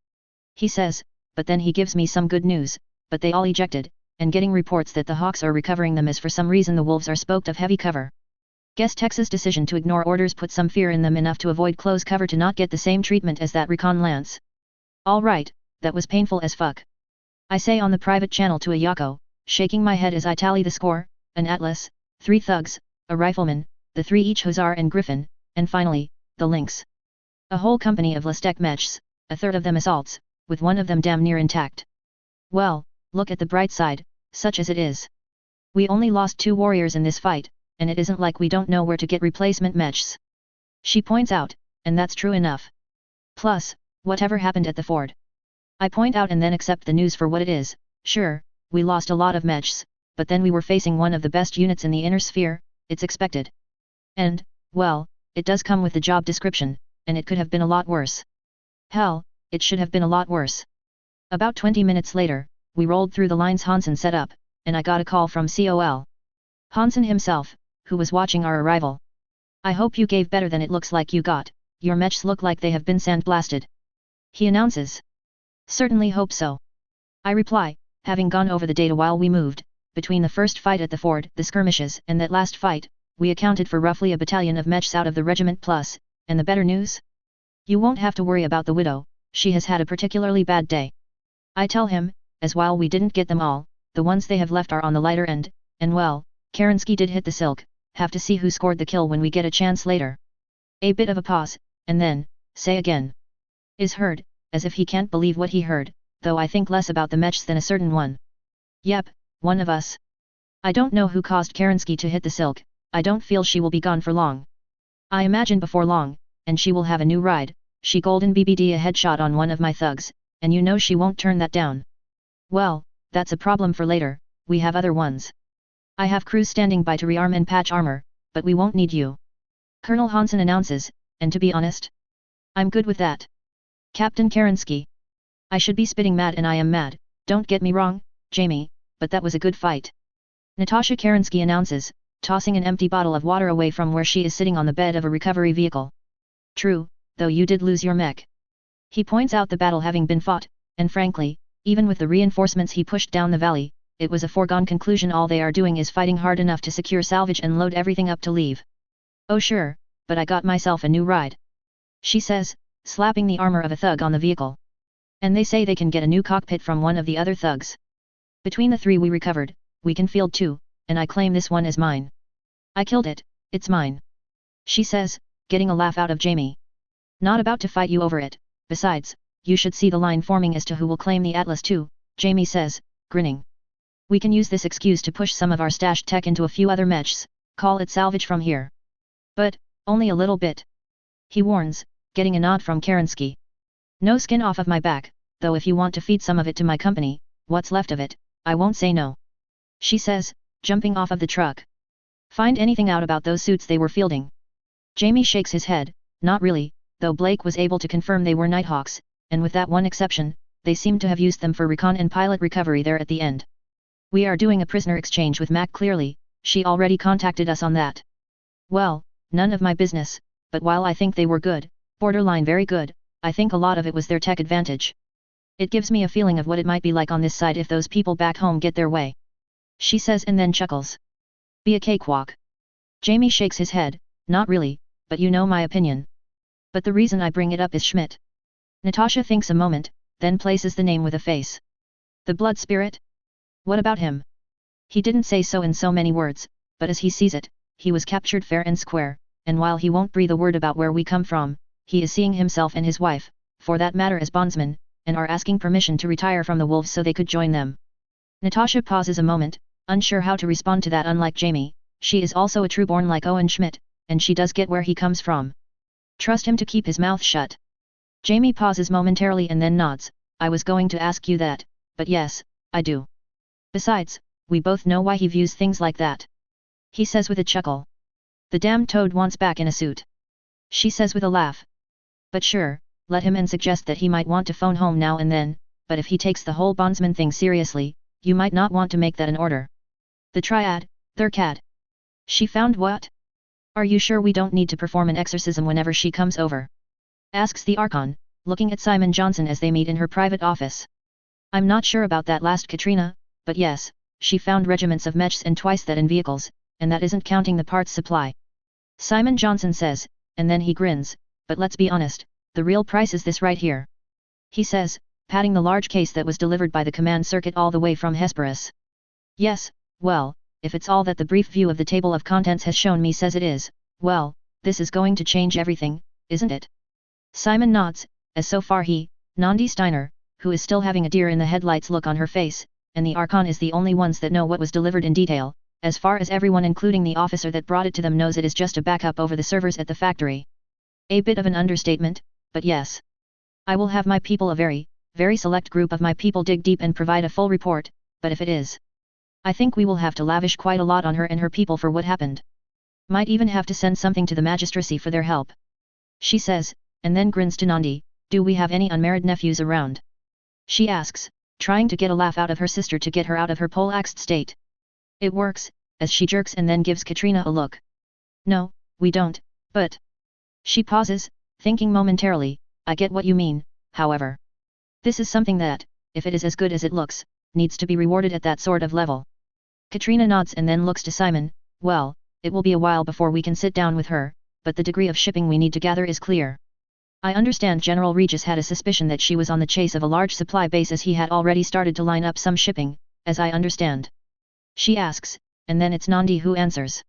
He says, but then he gives me some good news, but they all ejected, and getting reports that the Hawks are recovering them as for some reason the Wolves are spoked of heavy cover. Guess Texas' decision to ignore orders put some fear in them enough to avoid close cover to not get the same treatment as that recon lance. Alright, that was painful as fuck. I say on the private channel to Ayako, shaking my head as I tally the score, an Atlas, 3 Thugs, a Rifleman, the 3 each Hussar and Griffin, and finally, the Lynx. A whole company of Lestek mechs, a third of them assaults, with one of them damn near intact. Well, look at the bright side, such as it is. We only lost 2 warriors in this fight, and it isn't like we don't know where to get replacement mechs. She points out, and that's true enough. Plus, whatever happened at the ford. I point out and then accept the news for what it is. Sure, we lost a lot of mechs, but then we were facing one of the best units in the inner sphere, it's expected. And, well, it does come with the job description, and it could have been a lot worse. Hell, it should have been a lot worse. About 20 minutes later, we rolled through the lines Hansen set up, and I got a call from COL. Hansen himself, who was watching our arrival. I hope you gave better than it looks like you got, your mechs look like they have been sandblasted. He announces. Certainly hope so. I reply, having gone over the data while we moved, between the first fight at the ford, the skirmishes, and that last fight, we accounted for roughly a battalion of mechs out of the regiment plus, and the better news? You won't have to worry about the widow, she has had a particularly bad day. I tell him, as while we didn't get them all, the ones they have left are on the lighter end, and well, Kerensky did hit the silk, have to see who scored the kill when we get a chance later. A bit of a pause, and then, say again. Is heard, as if he can't believe what he heard, though I think less about the mechs than a certain one. Yep, one of us. I don't know who caused Kerensky to hit the silk, I don't feel she will be gone for long. I imagine before long, and she will have a new ride, she golden BBD a headshot on one of my thugs, and you know she won't turn that down. Well, that's a problem for later, we have other ones. I have crews standing by to rearm and patch armor, but we won't need you. Colonel Hansen announces, and to be honest, I'm good with that. Captain Kerensky. I should be spitting mad and I am mad, don't get me wrong, Jamie, but that was a good fight. Natasha Kerensky announces, tossing an empty bottle of water away from where she is sitting on the bed of a recovery vehicle. True, though you did lose your mech. He points out the battle having been fought, and frankly, even with the reinforcements he pushed down the valley, it was a foregone conclusion all they are doing is fighting hard enough to secure salvage and load everything up to leave. Oh sure, but I got myself a new ride. She says, slapping the armor of a thug on the vehicle. And they say they can get a new cockpit from one of the other thugs. Between the 3 we recovered, we can field 2, and I claim this one is mine. I killed it, it's mine. She says, getting a laugh out of Jamie. Not about to fight you over it, besides, you should see the line forming as to who will claim the Atlas too, Jamie says, grinning. We can use this excuse to push some of our stashed tech into a few other mechs, call it salvage from here. But, only a little bit. He warns, getting a nod from Kerensky. No skin off of my back, though if you want to feed some of it to my company, what's left of it, I won't say no. She says, jumping off of the truck. Find anything out about those suits they were fielding? Jamie shakes his head, not really, though Blake was able to confirm they were Nighthawks, and with that one exception, they seem to have used them for recon and pilot recovery there at the end. We are doing a prisoner exchange with MacCleary's, she already contacted us on that. Well, none of my business, but while I think they were good, borderline very good, I think a lot of it was their tech advantage. It gives me a feeling of what it might be like on this side if those people back home get their way. She says and then chuckles. Be a cakewalk. Jamie shakes his head, not really, but you know my opinion. But the reason I bring it up is Schmidt. Natasha thinks a moment, then places the name with a face. The blood spirit? What about him? He didn't say so in so many words, but as he sees it, he was captured fair and square, and while he won't breathe a word about where we come from, he is seeing himself and his wife, for that matter as bondsmen, and are asking permission to retire from the wolves so they could join them. Natasha pauses a moment, unsure how to respond to that. Unlike Jamie, she is also a true-born like Owen Schmidt, and she does get where he comes from. Trust him to keep his mouth shut. Jamie pauses momentarily and then nods. I was going to ask you that, but yes, I do. Besides, we both know why he views things like that. He says with a chuckle. The damned toad wants back in a suit. She says with a laugh. But sure, let him and suggest that he might want to phone home now and then, but if he takes the whole bondsman thing seriously, you might not want to make that an order. The triad, Thurcad. She found what? Are you sure we don't need to perform an exorcism whenever she comes over? Asks the Archon, looking at Simon Johnson as they meet in her private office. I'm not sure about that last Katrina, but yes, she found regiments of mechs and twice that in vehicles, and that isn't counting the parts supply. Simon Johnson says, and then he grins, but let's be honest, the real price is this right here. He says, patting the large case that was delivered by the command circuit all the way from Hesperus. Yes, well, if it's all that the brief view of the table of contents has shown me says it is, well, this is going to change everything, isn't it? Simon nods, as so far he, Nandi Steiner, who is still having a deer in the headlights look on her face, and the Archon is the only ones that know what was delivered in detail, as far as everyone including the officer that brought it to them knows it is just a backup over the servers at the factory. A bit of an understatement, but yes. I will have my people, a very, very select group of my people, dig deep and provide a full report, but if it is, I think we will have to lavish quite a lot on her and her people for what happened. Might even have to send something to the magistracy for their help. She says, and then grins to Nandi, do we have any unmarried nephews around? She asks, trying to get a laugh out of her sister to get her out of her poleaxed state. It works, as she jerks and then gives Katrina a look. No, we don't, but... She pauses, thinking momentarily, I get what you mean, however. This is something that, if it is as good as it looks, needs to be rewarded at that sort of level. Katrina nods and then looks to Simon, well, it will be a while before we can sit down with her, but the degree of shipping we need to gather is clear. I understand General Regis had a suspicion that she was on the chase of a large supply base as he had already started to line up some shipping, as I understand. She asks, and then it's Nandi who answers.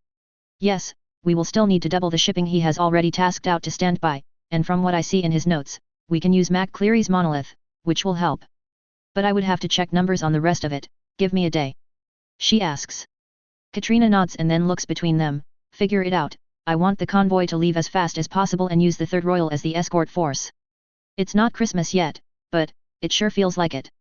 Yes, we will still need to double the shipping he has already tasked out to stand by, and from what I see in his notes, we can use MacCleary's monolith, which will help. But I would have to check numbers on the rest of it, give me a day. She asks. Katrina nods and then looks between them, figure it out, I want the convoy to leave as fast as possible and use the Third Royal as the escort force. It's not Christmas yet, but, it sure feels like it.